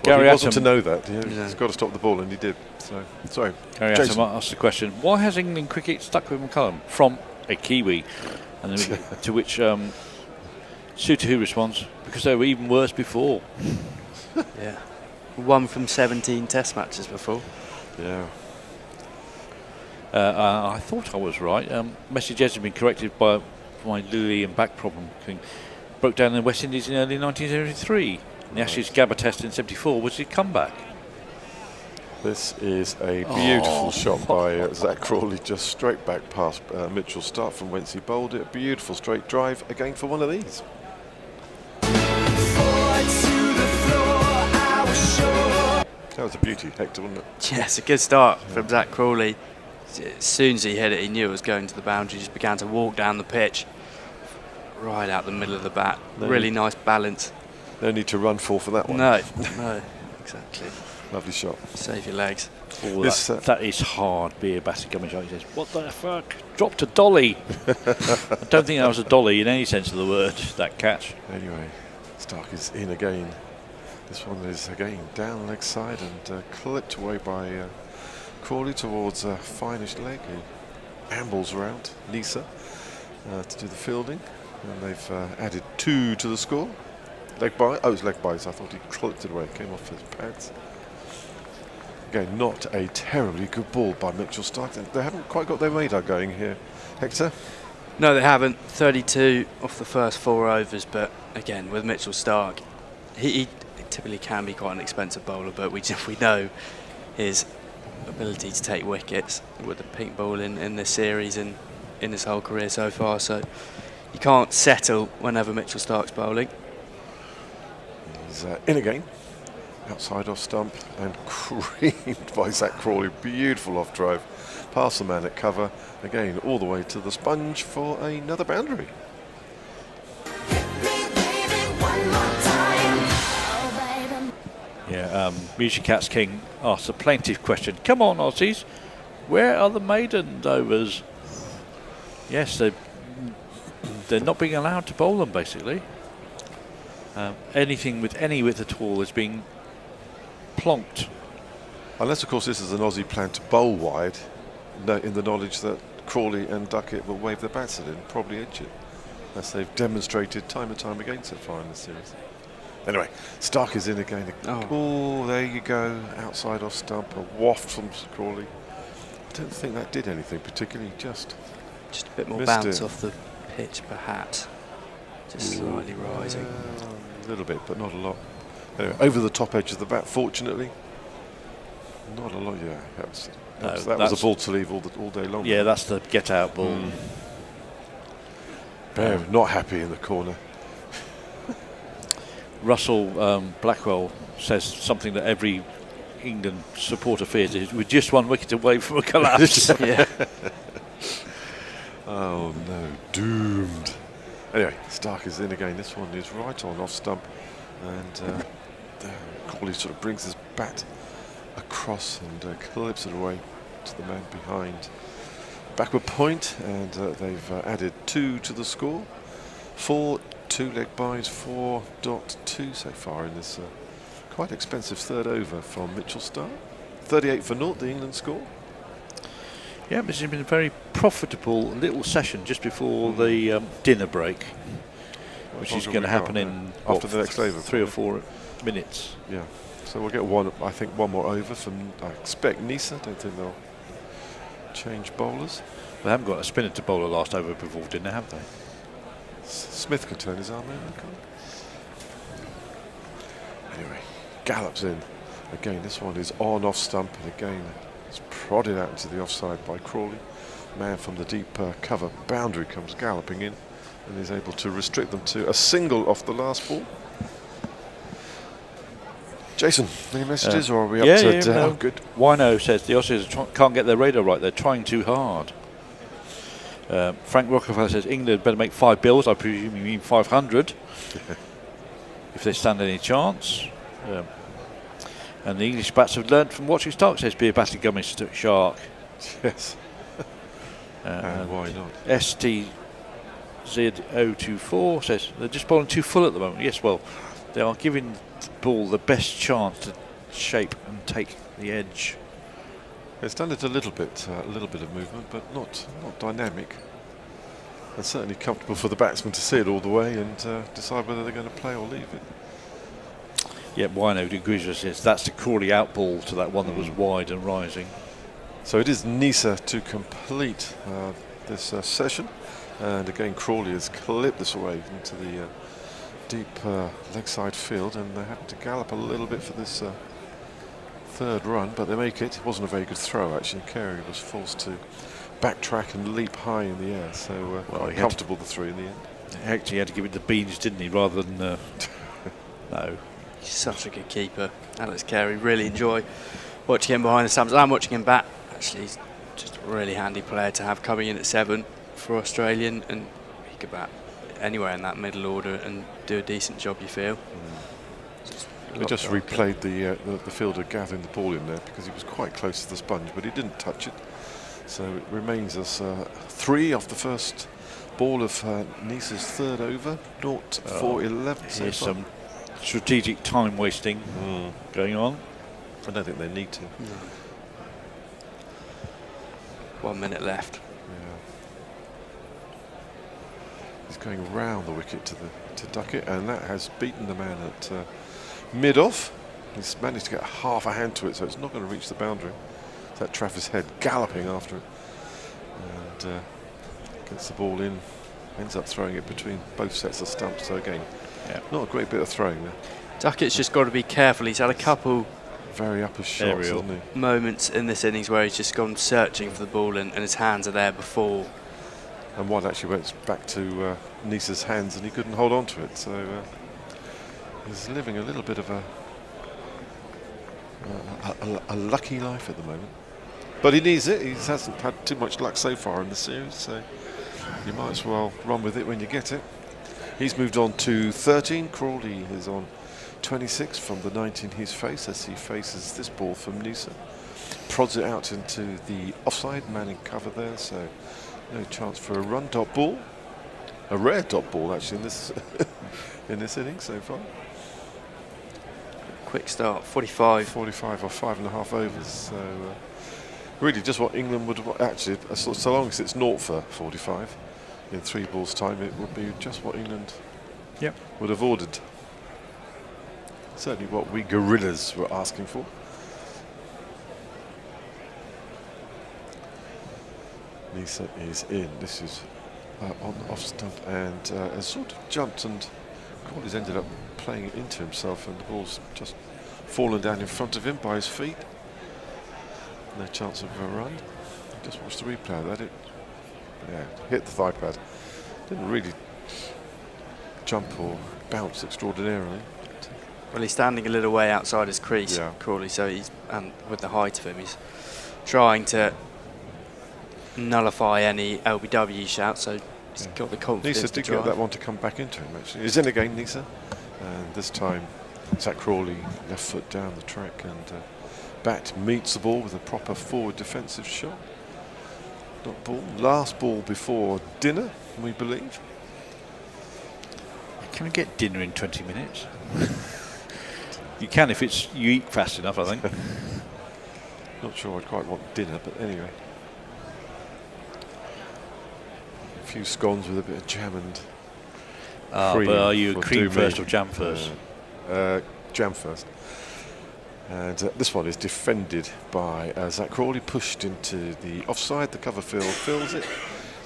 Speaker 10: Gary wasn't to know that. He's got to stop the ball, and he did. So, sorry.
Speaker 4: Gary Atom asked the question, why has England cricket stuck with McCullum? From a Kiwi. And then to which Suter who responds, because they were even worse before.
Speaker 9: Yeah. 1 from 17 test matches before.
Speaker 10: Yeah.
Speaker 4: I thought I was right. Messages have been corrected by my Lily and back problem. Broke down in the West Indies in early 1973. The Ashes Gabba test in 74 was his comeback.
Speaker 10: This is a beautiful shot by Zach Crawley, just straight back past Mitchell Stark from whence he bowled it. A beautiful straight drive again for one of these.
Speaker 20: Forward to the floor, I was
Speaker 10: That was a beauty, Hector, wasn't it?
Speaker 9: Yeah, it's a good start from Zach Crawley. As soon as he hit it, he knew it was going to the boundary. Just began to walk down the pitch, right out the middle of the bat. Really nice balance.
Speaker 10: No need to run for that one.
Speaker 9: No, exactly.
Speaker 10: Lovely shot.
Speaker 9: Save your legs.
Speaker 4: Oh, that is hard, beer batting coming shot. He says, "What the fuck? Dropped a dolly." I don't think that was a dolly in any sense of the word, that catch.
Speaker 10: Anyway, Stark is in again. This one is again down leg side and clipped away by Crawley towards a finish leg. He ambles around Nisa to do the fielding, and they've added 2 to the score. Leg by. Oh, it was leg bys. I thought he clipped it away. Came off his pads. Again, not a terribly good ball by Mitchell Stark. They haven't quite got their radar going here, Hector.
Speaker 9: No, they haven't. 32 off the first 4 overs, but again, with Mitchell Stark, he typically can be quite an expensive bowler, but we know his ability to take wickets with the pink ball in this series and in his whole career so far, so you can't settle whenever Mitchell Stark's bowling.
Speaker 10: He's in again. Outside off stump and creamed by Zach Crawley. Beautiful off drive. Past the man at cover. Again, all the way to the sponge for another boundary.
Speaker 4: Yeah, Music Cats King asks a plaintive question. Come on, Aussies. Where are the maiden overs? Yes, they're not being allowed to bowl them, basically. Anything with any width at all is being plonked.
Speaker 10: Unless, of course, this is an Aussie plan to bowl wide, in the knowledge that Crawley and Duckett will wave their bats at it and probably edge it, as they've demonstrated time and time again so far in this series. Anyway, Stark is in again. Oh, there you go. Outside off stump, a waft from Crawley. I don't think that did anything particularly, just
Speaker 9: a bit more bounce off the pitch, perhaps. Just slightly rising.
Speaker 10: A little bit, but not a lot. Anyway, over the top edge of the bat, fortunately. Not a lot, yeah. That was a ball to leave all day long.
Speaker 4: Yeah, that's the get-out ball.
Speaker 10: Not happy in the corner.
Speaker 4: Russell Blackwell says something that every England supporter fears: is we're just 1 wicket away from a collapse.
Speaker 10: Yeah. Oh no, doomed. Anyway, Stark is in again. This one is right on off stump, and Crawley sort of brings his bat across and clips it away to the man behind. Backward point, and they've added 2 to the score. 4 2-leg buys, 4.2 so far in this quite expensive third over from Mitchell Stark. 38 for naught, the England score.
Speaker 4: Yeah, this has been a very profitable little session just before the dinner break, which is going to happen in
Speaker 10: after the next over,
Speaker 4: 3 or 4 minutes.
Speaker 10: Yeah, so we'll get one more over from, I expect, Nisa. Don't think they'll change bowlers.
Speaker 4: They haven't got a spinner to bowl a last over before dinner, have they?
Speaker 10: Smith can turn his arm over. Anyway, gallops in. Again, this one is on off stump, and again it's prodded out into the offside by Crawley. Man from the deep cover boundary comes galloping in and is able to restrict them to a single off the last ball. Jason, any messages, or are we up to
Speaker 4: no.
Speaker 10: good?
Speaker 4: Wino says the Aussies can't get their radar right. They're trying too hard. Frank Rockefeller says England better make 5 bills. I presume you mean 500 if they stand any chance. And the English bats have learned from watching Stark, says Beer Batting Gummy Shark.
Speaker 10: Yes. And why not?
Speaker 4: STZ024 says they're just bowling too full at the moment. Yes, well, they are giving the ball the best chance to shape and take the edge.
Speaker 10: It's done it a little bit of movement, but not dynamic. And certainly comfortable for the batsman to see it all the way and decide whether they're going to play or leave it.
Speaker 4: Yeah, Wino agrees with this. That's the Crawley out ball to that one that was wide and rising.
Speaker 10: So it is Nisa to complete this session. And again, Crawley has clipped this away into the deep leg side field, and they're having to gallop a little bit for this third run, but they make it. It wasn't a very good throw, actually. Carey was forced to backtrack and leap high in the air, so quite comfortable, the 3 in the end.
Speaker 4: Hector, he had to give it the beans, didn't he, rather than... no,
Speaker 9: He's such a good keeper, Alex Carey. Really enjoy watching him behind the stumps. I'm watching him bat. Actually, he's just a really handy player to have coming in at 7 for Australian, and he could bat anywhere in that middle order and do a decent job, you feel.
Speaker 10: We just replayed the fielder gathering the ball in there because he was quite close to the sponge, but he didn't touch it. So it remains as 3 off the first ball of Nice's third over, 0 for 11.
Speaker 4: Here's some strategic time wasting going on.
Speaker 10: I don't think they need to.
Speaker 9: No. 1 minute left.
Speaker 10: Yeah. He's going round the wicket to duck it, and that has beaten the man at mid-off. He's managed to get half a hand to it, so it's not going to reach the boundary. That Travis Head galloping after it, and gets the ball in, ends up throwing it between both sets of stumps. So again, not a great bit of throwing there.
Speaker 9: Duckett's just got to be careful. He's had a couple
Speaker 10: very upper shots, hasn't he?
Speaker 9: Moments in this innings where he's just gone searching for the ball, and his hands are there before.
Speaker 10: And one actually went back to Nice's hands, and he couldn't hold on to it. So he's living a little bit of a lucky life at the moment. But he needs it. He hasn't had too much luck so far in the series, so you might as well run with it when you get it. He's moved on to 13. Crawley is on 26 from the 19 he's faced as he faces this ball from Nisa. Prods it out into the offside, man in cover there, so no chance for a run. Dot ball. A rare dot ball actually in this in this inning so far.
Speaker 9: Quick start, 45
Speaker 10: or 5.5 overs. So really just what England would actually, so long as it's 0 for 45 in 3 balls time, it would be just what England would have ordered. Certainly what we gorillas were asking for. Nisa is in. This is on the off stump, and has sort of jumped, and Crawley's ended up playing it into himself, and the ball's just fallen down in front of him by his feet. No chance of a run. Just watch the replay of that. It hit the thigh pad. Didn't really jump or bounce extraordinarily.
Speaker 9: Well, he's standing a little way outside his crease, Crawley, so he's, and with the height of him, he's trying to nullify any LBW shout, so he's got the confidence
Speaker 10: Nisa
Speaker 9: to
Speaker 10: did
Speaker 9: drive.
Speaker 10: get that one to come back into him, actually. He's in again, Nisa. And this time, Zach Crawley left foot down the track, and bat meets the ball with a proper forward defensive shot. Dot ball. Last ball before dinner, we believe.
Speaker 4: Can we get dinner in 20 minutes? You can if you eat fast enough, I think.
Speaker 10: Not sure I'd quite want dinner, but anyway. A few scones with a bit of jam and cream.
Speaker 4: But are you a cream first or jam first?
Speaker 10: Jam first. And this one is defended by Zach Crawley, pushed into the offside. The cover field fills it.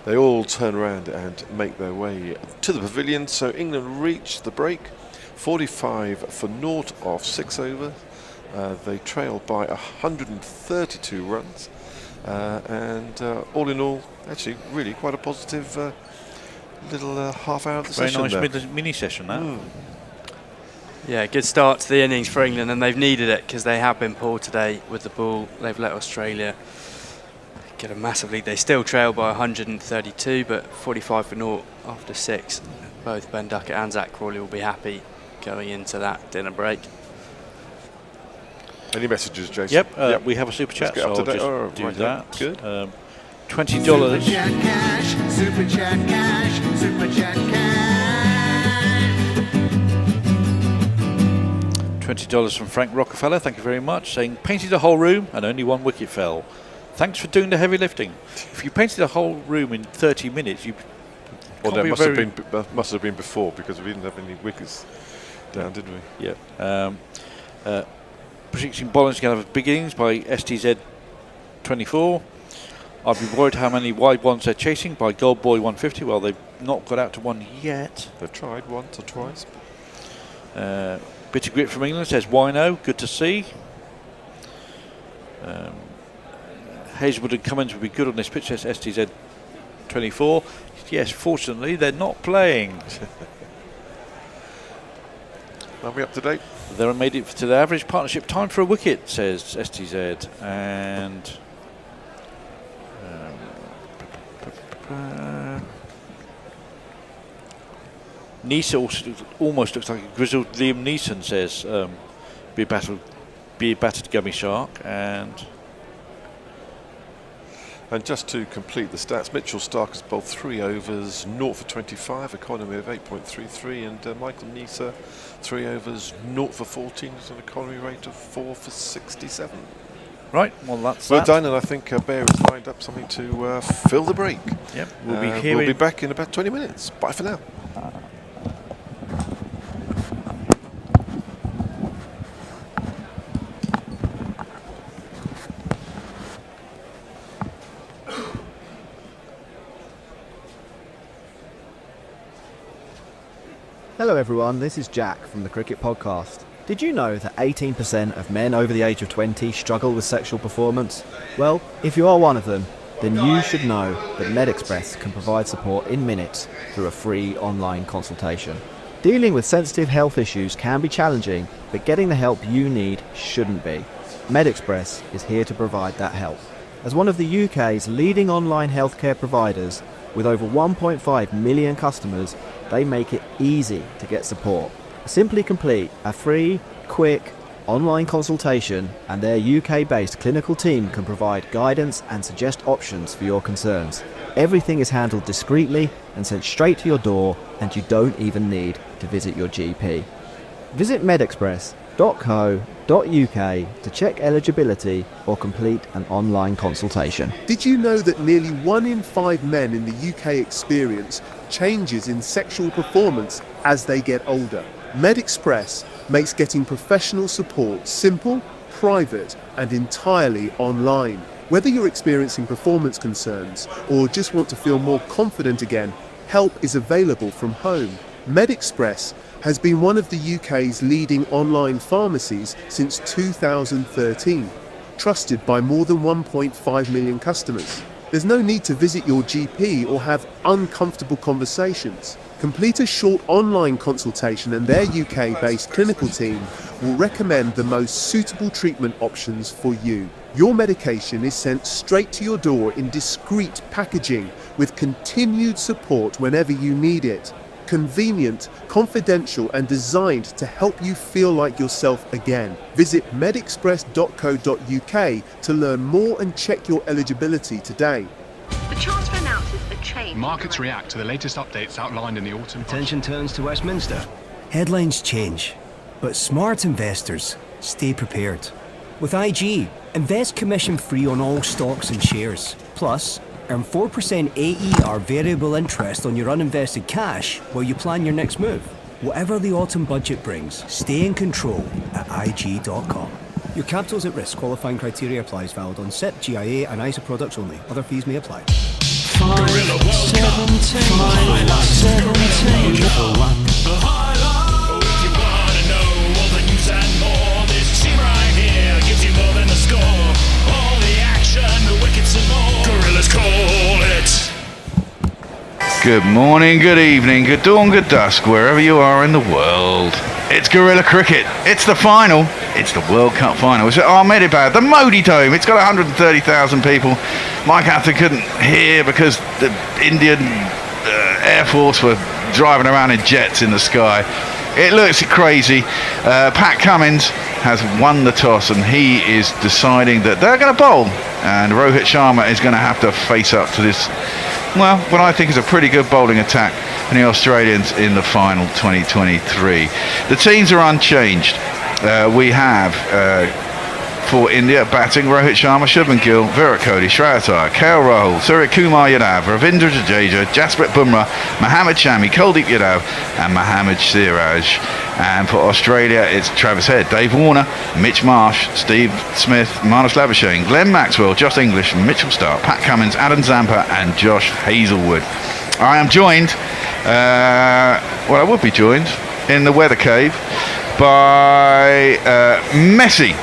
Speaker 10: They all turn around and make their way to the pavilion. So England reach the break. 45 for 0 off 6 overs. They trail by 132 runs. And all in all, actually, really quite a positive little half hour of the session.
Speaker 4: Very nice mini session, that.
Speaker 9: Yeah, good start to the innings for England, and they've needed it because they have been poor today with the ball. They've let Australia get a massive lead. They still trail by 132, but 45 for 0 after 6. Both Ben Duckett and Zach Crawley will be happy going into that dinner break.
Speaker 10: Any messages, Jason?
Speaker 4: Yep, we have a super chat, so I'll just do that.
Speaker 10: Good.
Speaker 4: $20.
Speaker 7: Super chat cash, super chat cash, super chat cash.
Speaker 4: $20 from Frank Rockefeller, thank you very much, saying painted a whole room and only 1 wicket fell. Thanks for doing the heavy lifting. If you painted a whole room in 30 minutes, you
Speaker 10: well, that must have been before, because we didn't have any wickets down, did we?
Speaker 4: Yeah. Predicting bowling's going to have big innings by STZ 24. I'd be worried how many wide ones they're chasing by Gold Boy 150. Well, they've not got out to one yet.
Speaker 10: They've tried once or twice.
Speaker 4: Bit of grit from England, says Wino, good to see. Hazelwood and Cummins would be good on this pitch, says STZ 24. Yes, fortunately, they're not playing.
Speaker 10: Are we up to date?
Speaker 4: They made it to the average partnership time for a wicket, says STZ. And Neeson almost looks like a grizzled Liam Neeson, says be a battered gummy shark.
Speaker 10: And just to complete the stats, Mitchell Stark has bowled 3 overs, 0 for 25, economy of 8.33, and Michael Neeson 3 overs, 0 for 14, with an economy rate of 4 for 67.
Speaker 4: Right, well that's
Speaker 10: well
Speaker 4: that.
Speaker 10: done, and I think Bear has lined up something to fill the break.
Speaker 4: Yep,
Speaker 10: we'll be back in about 20 minutes. Bye for now.
Speaker 17: Hello everyone, this is Jack from the Cricket Podcast. Did you know that 18% of men over the age of 20 struggle with sexual performance? Well, if you are one of them, then you should know that MedExpress can provide support in minutes through a free online consultation. Dealing with sensitive health issues can be challenging, but getting the help you need shouldn't be. MedExpress is here to provide that help. As one of the UK's leading online healthcare providers, with over 1.5 million customers, they make it easy to get support. Simply complete a free, quick, online consultation and their UK-based clinical team can provide guidance and suggest options for your concerns. Everything is handled discreetly and sent straight to your door, and you don't even need to visit your GP. Visit medexpress.co.uk to check eligibility or complete an online consultation.
Speaker 18: Did you know that nearly 1 in 5 men in the UK experience changes in sexual performance as they get older? MedExpress makes getting professional support simple, private, and entirely online. Whether you're experiencing performance concerns or just want to feel more confident again, help is available from home. MedExpress has been one of the UK's leading online pharmacies since 2013, trusted by more than 1.5 million customers. There's no need to visit your GP or have uncomfortable conversations. Complete a short online consultation and their UK-based clinical team will recommend the most suitable treatment options for you. Your medication is sent straight to your door in discreet packaging with continued support whenever you need it. Convenient, confidential, and designed to help you feel like yourself again. Visit medexpress.co.uk to learn more and check your eligibility today.
Speaker 23: The Chancellor announces a change.
Speaker 24: Markets react to the latest updates outlined in the autumn.
Speaker 25: Attention turns to Westminster. Headlines change, but smart investors stay prepared. With IG, invest commission-free on all stocks and shares. Plus, earn 4% AER variable interest on your uninvested cash while you plan your next move. Whatever the autumn budget brings, stay in control at IG.com. Your capital's at risk. Qualifying criteria applies. Valid on SIP, GIA and ISA products only. Other fees may apply.
Speaker 6: 5, 17, 17, triple one. Oh, if you wanna know all the news and more, this team right here gives you more than the score. All the action, the wickets and more. Gorillas call it.
Speaker 3: Good morning, good evening, good dawn, good dusk, wherever you are in the world. It's Gorilla Cricket. It's the final. It's the World Cup final. It's at Ahmedabad, the Modi Dome. It's got 130,000 people. Mike Atherton couldn't hear because the Indian Air Force were driving around in jets in the sky. It looks crazy. Pat Cummins has won the toss and he is deciding that they're going to bowl. And Rohit Sharma is going to have to face up to this, well, what I think is a pretty good bowling attack from the Australians in the final 2023. The teams are unchanged. We have for India batting Rohit Sharma, Shubman Gill, Virat Kohli, Shreyas Iyer, KL Rahul, Surya Kumar Yadav, Ravindra Jadeja, Jasprit Bumrah, Mohammad Shami, Kuldeep Yadav and Mohammad Siraj. And for Australia it's Travis Head, Dave Warner, Mitch Marsh, Steve Smith, Marnus Labuschagne, Glenn Maxwell, Josh English, Mitchell Stark, Pat Cummins, Adam Zampa and Josh Hazlewood. I am joined, I would be joined in the weather cave by Messi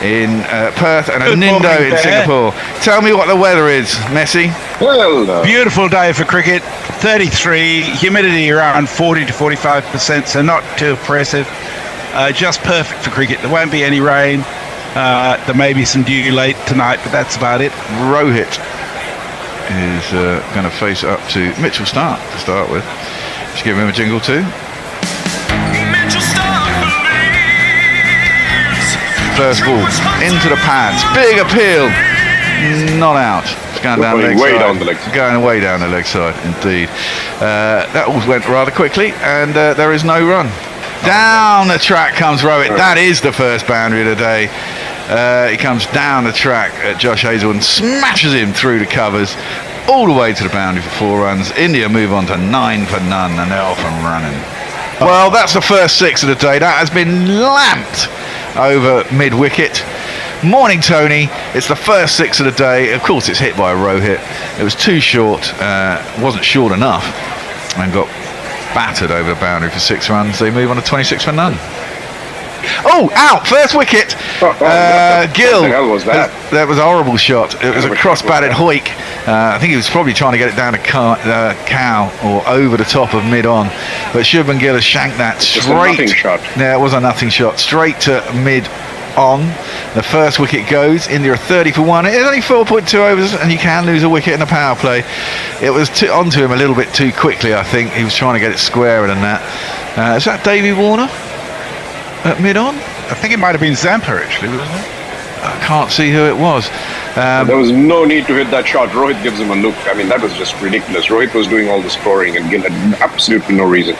Speaker 3: in Perth and Anindo in Singapore. Tell me what the weather is, Messi.
Speaker 26: Well, beautiful day for cricket. 33, humidity around 40 to 45%, so not too oppressive. just perfect for cricket. There won't be any rain. There may be some dew late tonight, but that's about it.
Speaker 3: Rohit is going to face up to Mitchell Stark to start with. Just give him a jingle too. First ball into the pads. Big appeal. Not out. It's going down the leg
Speaker 11: way
Speaker 3: side.
Speaker 11: down the leg side.
Speaker 3: Going way down the leg side, indeed. That all went rather quickly, and there is no run. Down the track comes Rohit. That is the first boundary of the day. He comes down the track at Josh Hazel and smashes him through the covers all the way to the boundary for 4 runs. India move on to 9 for none, and they're off and running. Well, that's the first 6 of the day. That has been lamped over mid-wicket. Morning, Tony. It's the first 6 of the day. Of course, it's hit by Rohit. It was too short. Wasn't short enough, and got battered over the boundary for 6 runs. They move on to 26 for none. Oh, out! First wicket. Gill.
Speaker 11: What the hell was that?
Speaker 3: That was a horrible shot. It was a cross-batted hoik. I think he was probably trying to get it down to Cow or over the top of mid-on. But Shubman Gill has shanked that straight.
Speaker 11: It was a nothing shot.
Speaker 3: Yeah, it was a nothing shot. Straight to mid-on. The first wicket goes. India are 30 for 1. It's only 4.2 overs, and you can lose a wicket in a power play. It was onto him a little bit too quickly, I think. He was trying to get it squarer than that. Is that Davey Warner at mid-on?
Speaker 26: I think it might have been Zampa, actually, wasn't it?
Speaker 3: I can't see who it was.
Speaker 11: There was no need to hit that shot. Rohit gives him a look. I mean, that was just ridiculous. Rohit was doing all the scoring and Gill had absolutely no reason.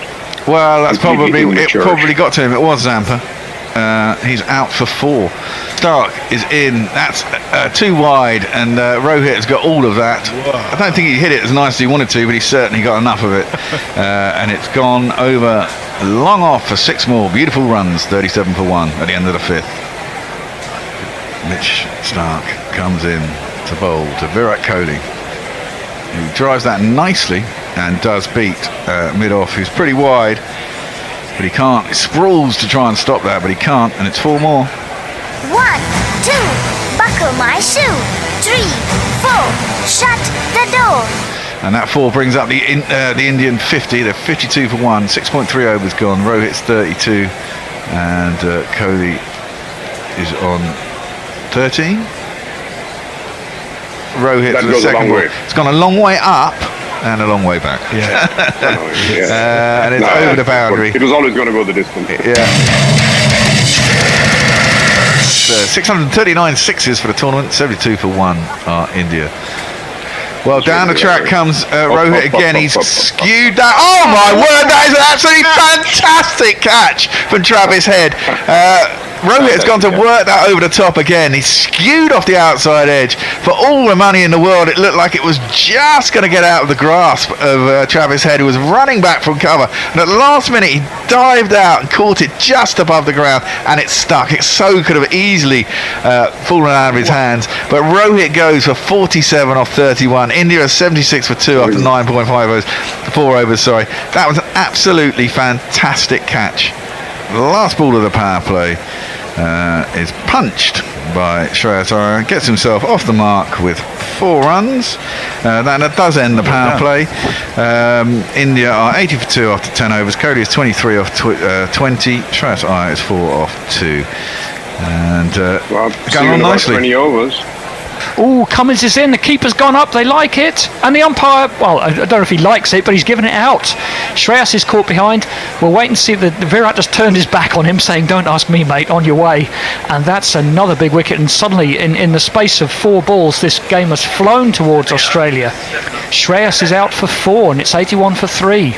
Speaker 3: Well, that's probably got to him. It was Zampa. He's out for 4. Stark is in. That's too wide, and Rohit has got all of that. Whoa. I don't think he hit it as nice as he wanted to, but he certainly got enough of it. And it's gone over long off for 6 more beautiful runs. 37 for 1 at the end of the 5th. Mitch Stark comes in to bowl to Virat Kohli, who drives that nicely and does beat mid-off, who's pretty wide, but he can't. He sprawls to try and stop that, but he can't, and it's 4 more.
Speaker 13: 1, 2, buckle my shoe. 3, 4, shut the door.
Speaker 3: And that 4 brings up the Indian 50. They're 52 for 1. 6.3 overs gone. Rohit's 32, and Kohli is on 13. Rohit to the second ball. It's gone a long way up and a long way back.
Speaker 11: Yeah.
Speaker 3: And it's over the boundary.
Speaker 11: It was always going to go the distance.
Speaker 3: Yeah. 639 sixes for the tournament. 72 for 1 are India. Well, down the track comes Rohit again. He's skewed that. Oh my word, that is an absolutely fantastic catch from Travis Head. Rohit has gone to work that over the top again. He's skewed off the outside edge. For all the money in the world, it looked like it was just going to get out of the grasp of Travis Head, who was running back from cover. And at the last minute, he dived out and caught it just above the ground, and it stuck. It so could have easily fallen out of his hands. But Rohit goes for 47 off 31. India is 76 for 2 after 9.5 overs. 4 overs, sorry. That was an absolutely fantastic catch. The last ball of the power play is punched by Shreyas Iyer, gets himself off the mark with 4 runs. That does end the power play. India are 80 for 2 after 10 overs. Kohli is 23 off 20. Shreyas Iyer is 4 off 2. And going on nicely.
Speaker 11: 20 overs.
Speaker 14: Oh, Cummins is in, the keeper's gone up, they like it, and the umpire, well, I don't know if he likes it, but he's given it out. Shreyas is caught behind. We'll wait and see. The Virat just turned his back on him, saying, don't ask me, mate, on your way. And that's another big wicket, and suddenly, in the space of 4 balls, this game has flown towards Australia. Shreyas is out for 4, and it's 81 for 3.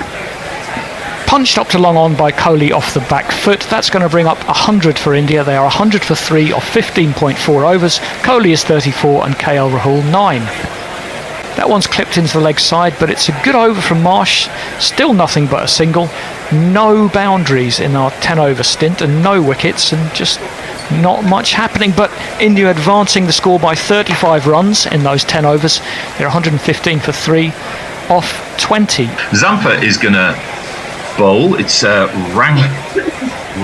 Speaker 14: Punched up to long on by Kohli off the back foot. That's going to bring up 100 for India. They are 100 for 3 off 15.4 overs. Kohli is 34 and KL Rahul 9. That one's clipped into the leg side, but it's a good over from Marsh. Still nothing but a single. No boundaries in our 10 over stint and no wickets, and just not much happening. But India advancing the score by 35 runs in those 10 overs. They're 115 for 3 off 20.
Speaker 15: Zampa is going to bowl. It's a rank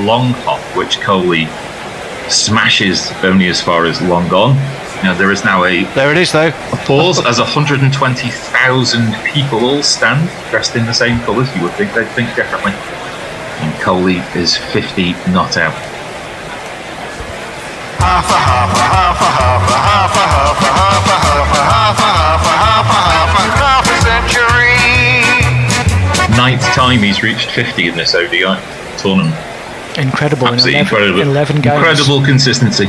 Speaker 15: long hop, which Kohli smashes only as far as long on. Now there is now
Speaker 14: there it is though.
Speaker 15: A pause as 120,000 people all stand dressed in the same colours. You would think they'd think differently. Coley is 50 not out.
Speaker 2: Half a century.
Speaker 15: Ninth time he's reached 50 in this ODI tournament.
Speaker 14: Incredible.
Speaker 15: Absolutely
Speaker 14: in 11,
Speaker 15: incredible.
Speaker 14: 11 games.
Speaker 15: Incredible consistency.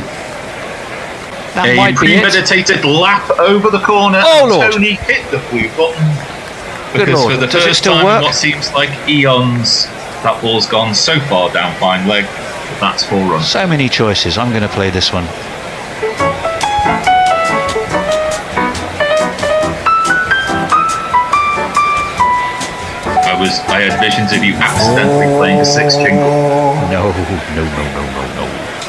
Speaker 14: That
Speaker 15: A
Speaker 14: might be it.
Speaker 15: premeditated lap over the corner.
Speaker 14: Oh, Lord.
Speaker 15: Tony hit the blue button.
Speaker 14: Good
Speaker 15: Because
Speaker 14: Lord.
Speaker 15: for the
Speaker 14: Does it
Speaker 15: first
Speaker 14: still
Speaker 15: time
Speaker 14: work?
Speaker 15: in what seems like eons, that ball's gone so far down fine leg that that's 4 runs.
Speaker 14: So many choices. I'm going to play this one.
Speaker 15: I had visions of you accidentally playing a 6 jingle.
Speaker 14: No.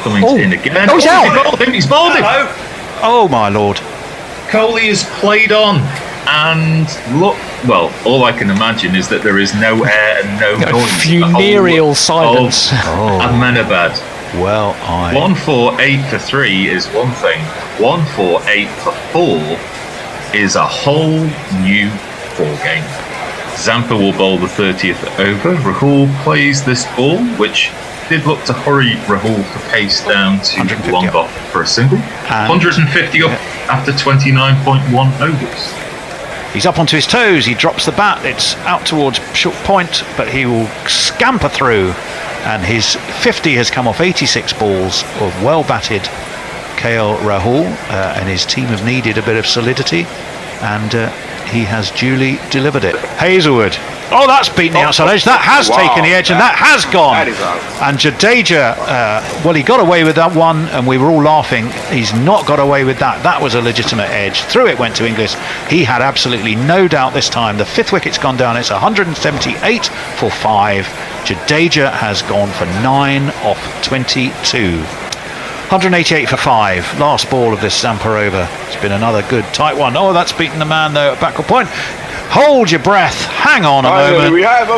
Speaker 15: Cummings in again.
Speaker 14: Oh, he's out.
Speaker 15: He's bowled him.
Speaker 14: Oh, my Lord.
Speaker 15: Coley is played on, and look, well, all I can imagine is that there is no air and no noise.
Speaker 14: Funereal silence.
Speaker 15: Ahmedabad.
Speaker 14: Well,
Speaker 15: 1-4-8 for 3 is one thing. 1-4-8 for 4 is a whole new ball game. Zampa will bowl the 30th over. Rahul plays this ball, which did look to hurry Rahul for pace down to long off for a single. 150 up after 29.1 overs.
Speaker 14: He's up onto his toes. He drops the bat. It's out towards short point, but he will scamper through. And his 50 has come off 86 balls of well batted KL Rahul, and his team have needed a bit of solidity, and he has duly delivered it. Hazelwood. Oh, that's beaten the outside edge. That has taken the edge, and that has gone.
Speaker 11: That is out.
Speaker 14: And Jadeja, well, he got away with that one, and we were all laughing. He's not got away with that. That was a legitimate edge. Through it went to Inglis. He had absolutely no doubt this time. The 5th wicket's gone down. It's 178 for 5. Jadeja has gone for 9 off 22. 188 for 5. Last ball of this Zampa over. It's been another good tight one. Oh, that's beaten the man though at backward point. Hold your breath. Hang on a moment.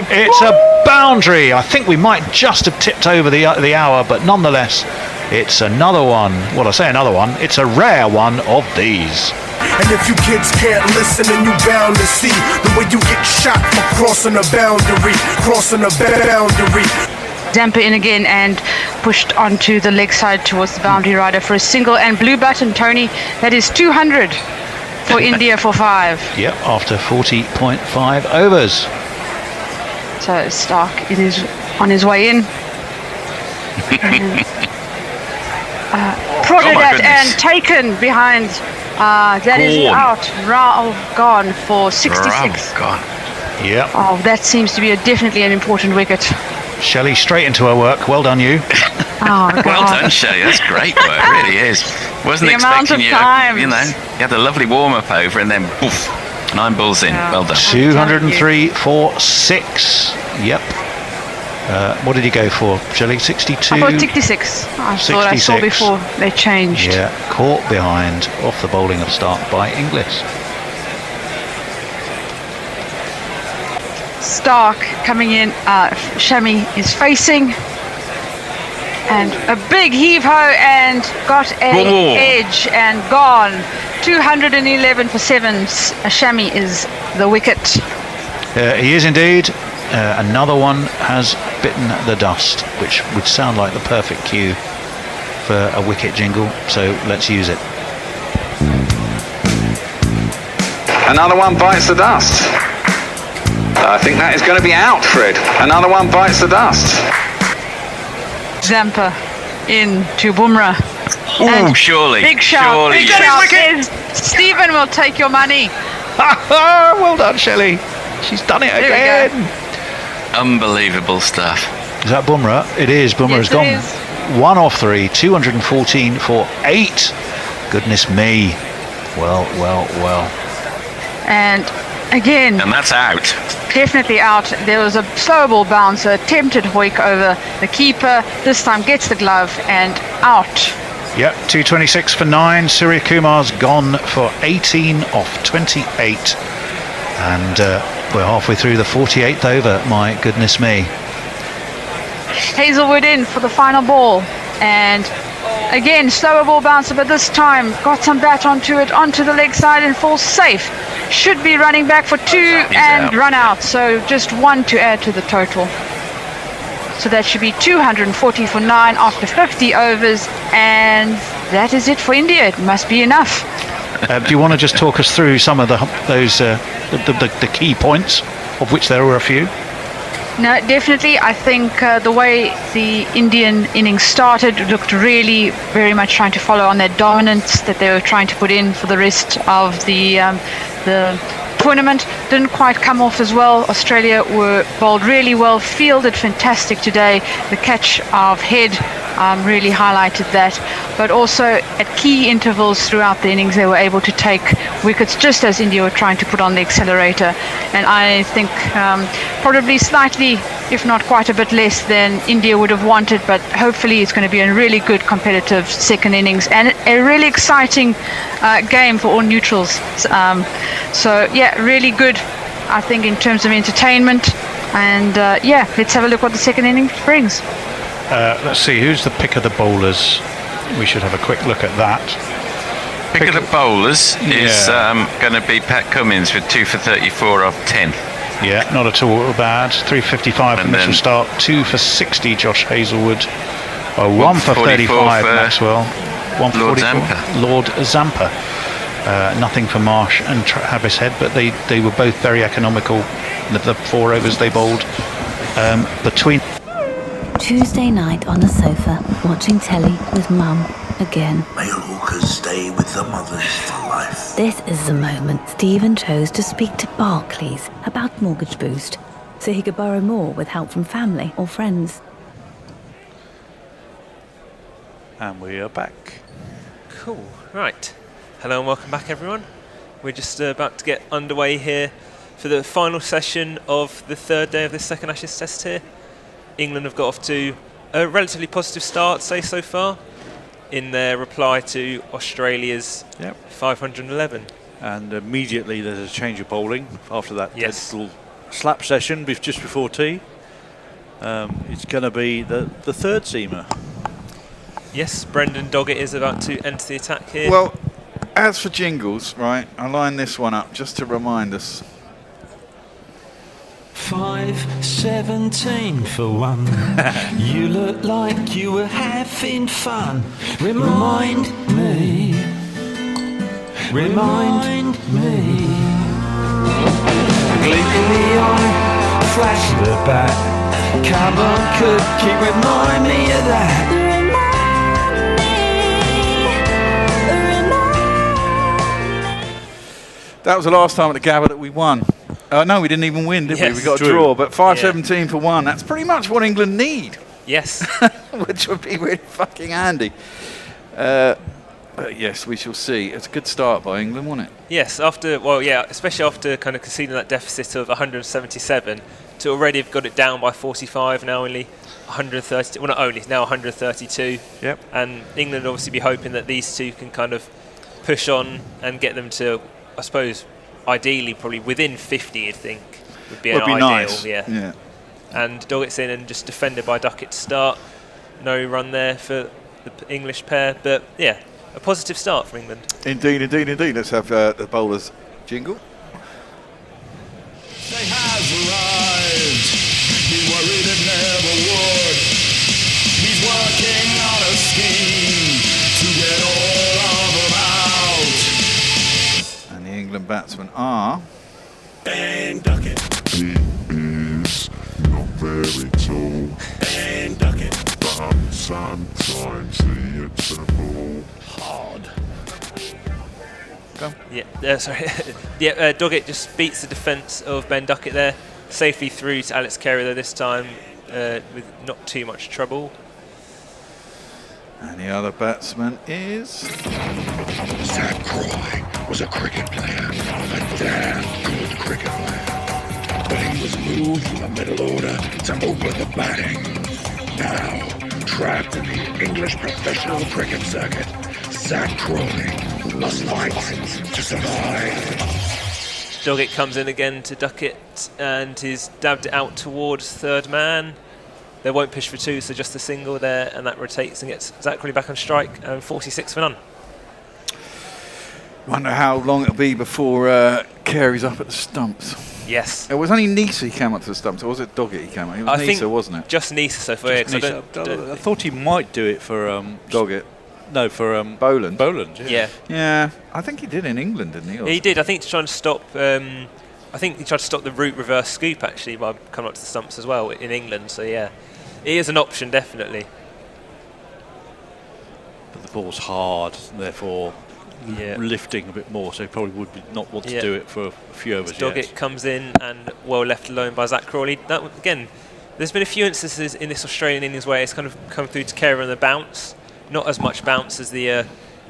Speaker 14: It's a boundary. I think we might just have tipped over the hour, but nonetheless, it's another one. Well, I say another one. It's a rare one of these.
Speaker 6: And if you kids can't listen, then you bound to see the way you get shot for crossing a boundary.
Speaker 23: Zampa in again and pushed onto the leg side towards the boundary rider for a single, and blue button, Tony. That is 200 for India for 5.
Speaker 14: Yep, after 40.5 overs.
Speaker 23: So Stark on his way in. Prodded at and taken behind. That is out. Rao gone for 66.
Speaker 14: Yep.
Speaker 23: Oh, that seems to be definitely an important wicket.
Speaker 14: Shelley straight into her work. Well done, you.
Speaker 23: Oh, God.
Speaker 1: Well done, Shelley. That's great work. It really is. Wasn't
Speaker 23: The amount
Speaker 1: expecting
Speaker 23: of
Speaker 1: you.
Speaker 23: times.
Speaker 1: You know, you had a lovely warm up over, and then poof, 9 balls in.
Speaker 23: Yeah.
Speaker 1: Well done.
Speaker 14: 203 for 6. Yep. What did he go for, Shelley? 62?
Speaker 23: I thought 66. I thought I saw
Speaker 14: 66.
Speaker 23: before they changed.
Speaker 14: Yeah, caught behind off the bowling of Stark by Inglis.
Speaker 23: Stark coming in. Shami is facing. And a big heave-ho and got an edge and gone. 211 for 7. Shami is the wicket.
Speaker 14: He is indeed. Another one has bitten the dust, which would sound like the perfect cue for a wicket jingle, so let's use it.
Speaker 5: Another one bites the dust. I think that is going to be out, Fred. Another one bites the dust.
Speaker 23: Zampa in to Bumrah.
Speaker 1: Oh, surely.
Speaker 23: Big shout.
Speaker 1: Surely.
Speaker 23: Big shout is Stephen will take your money.
Speaker 14: Well done, Shelley. She's done it
Speaker 23: There
Speaker 14: again.
Speaker 1: Unbelievable stuff.
Speaker 14: Is that Bumrah? It is. Bumrah's gone.
Speaker 23: Yes,
Speaker 14: 1 off 3, 214 for 8. Goodness me. Well.
Speaker 23: And again,
Speaker 1: And that's out.
Speaker 23: definitely out. There was a slow ball bouncer, attempted hoik over the keeper. This time gets the glove and out.
Speaker 14: Yep, 226 for 9. Surya Kumar's gone for 18 off 28. And we're halfway through the 48th over. My goodness me.
Speaker 23: Hazelwood in for the final ball. And again, slower ball bouncer, but this time got some bat onto it, onto the leg side and falls safe. Should be running back for 2 and
Speaker 1: out.
Speaker 23: run out. So just 1 to add to the total. So that should be 240 for 9 after 50 overs, and that is it for India. It must be enough.
Speaker 14: Do you want to just talk us through some of those the key points, of which there were a few?
Speaker 23: No, definitely. I think the way the Indian innings started looked really very much trying to follow on that dominance that they were trying to put in for the rest of the tournament. Didn't quite come off as well. Australia were bowled really well, fielded fantastic today. The catch of head really highlighted that. But also at key intervals throughout the innings, they were able to take wickets just as India were trying to put on the accelerator. And I think probably slightly, if not quite a bit less than India would have wanted, but hopefully it's going to be a really good competitive second innings and a really exciting game for all neutrals. So yeah, really good, I think, in terms of entertainment. And yeah, let's have a look what the second innings brings.
Speaker 14: Let's see, who's the pick of the bowlers? We should have a quick look at that.
Speaker 1: Pick of the bowlers is going to be Pat Cummins with 2 for 34 off 10.
Speaker 14: Yeah, not at all bad. 355 initial start, 2 for 60 Josh Hazlewood, 1 for 35 Maxwell, 1 for
Speaker 1: Lord
Speaker 14: 44
Speaker 1: Zampa.
Speaker 14: Lord Zampa. Nothing for Marsh and Travis Head, but they were both very economical. The 4 overs they bowled between.
Speaker 8: Tuesday night on the sofa, watching telly with Mum again.
Speaker 12: Male hawkers stay with the mothers for life.
Speaker 8: This is the moment Stephen chose to speak to Barclays about Mortgage Boost, so he could borrow more with help from family or friends.
Speaker 4: And we are back.
Speaker 16: Cool. Right. Hello and welcome back, everyone. We're just about to get underway here for the final session of the third day of this second Ashes Test here. England have got off to a relatively positive start, say, so far, in their reply to Australia's 511.
Speaker 4: And immediately there's a change of bowling after that little slap session just before tea. It's going to be the third seamer.
Speaker 16: Yes, Brendan Doggett is about to enter the attack here.
Speaker 3: Well, as for jingles, right, I line this one up just to remind us.
Speaker 6: 5:17 for 1. You look like you were having fun. Remind me. Glint in the eye, flash of the bat. Come on, cookie, remind me of that.
Speaker 3: That was the last time at the Gabba that we won. No, we didn't even win, did we? We got a draw, but 5:17 for 1. That's pretty much what England need.
Speaker 16: Yes.
Speaker 3: Which would be really fucking handy. But yes, we shall see. It's a good start by England, wasn't it?
Speaker 16: Yes, especially after kind of conceding that deficit of 177 to already have got it down by 45, now only 132. Well, not only, now 132.
Speaker 3: Yep.
Speaker 16: And England obviously be hoping that these two can kind of push on and get them to, I suppose, ideally probably within 50, you'd think, would be an ideal.
Speaker 3: Nice.
Speaker 16: Yeah. And Doggett's in and just defended by Duckett to start. No run there for the English pair, but yeah, a positive start for England.
Speaker 3: Indeed. Let's have the bowlers jingle.
Speaker 6: They has arrived. He worried it never would. He's working on a scheme to get all of them out.
Speaker 3: And the England batsmen are
Speaker 12: Ben Duckett.
Speaker 6: He is not very tall.
Speaker 12: Ben Duckett.
Speaker 6: But sometimes he hits the ball hard.
Speaker 3: Go.
Speaker 16: Doggett just beats the defence of Ben Duckett there. Safely through to Alex Carey though this time with not too much trouble.
Speaker 3: And the other batsman is
Speaker 12: Zach Croy was a cricket player, a damn good cricket player. But he was moved from the middle order to open the batting. Now, trapped in the English professional cricket circuit, Zach Croy must fight to survive.
Speaker 16: Doggett comes in again to Duckett and he's dabbed it out towards third man. They won't push for 2, so just a single there, and that rotates and gets Zach Croy back on strike, and 46 for none.
Speaker 3: Wonder how long it'll be before Carey's up at the stumps.
Speaker 16: Yes.
Speaker 3: It was only Nisa he came up to the stumps, or was it Doggett he came up? It was Nisa, wasn't it?
Speaker 16: Just Nisa so far.
Speaker 4: I thought he might do it for
Speaker 3: Doggett.
Speaker 4: No, for
Speaker 3: Boland.
Speaker 4: Boland,
Speaker 16: Yeah.
Speaker 3: Yeah, I think he did in England, didn't he?
Speaker 16: He did. I think to try and stop. I think he tried to stop the root reverse scoop actually by coming up to the stumps as well in England. So yeah, it is an option definitely.
Speaker 4: But the ball's hard, therefore lifting a bit more. So he probably would not want to do it for a few overs yet.
Speaker 16: Doggett comes in and well left alone by Zach Crawley. That again, there's been a few instances in this Australian innings where it's kind of come through to Carey on the bounce. Not as much bounce as the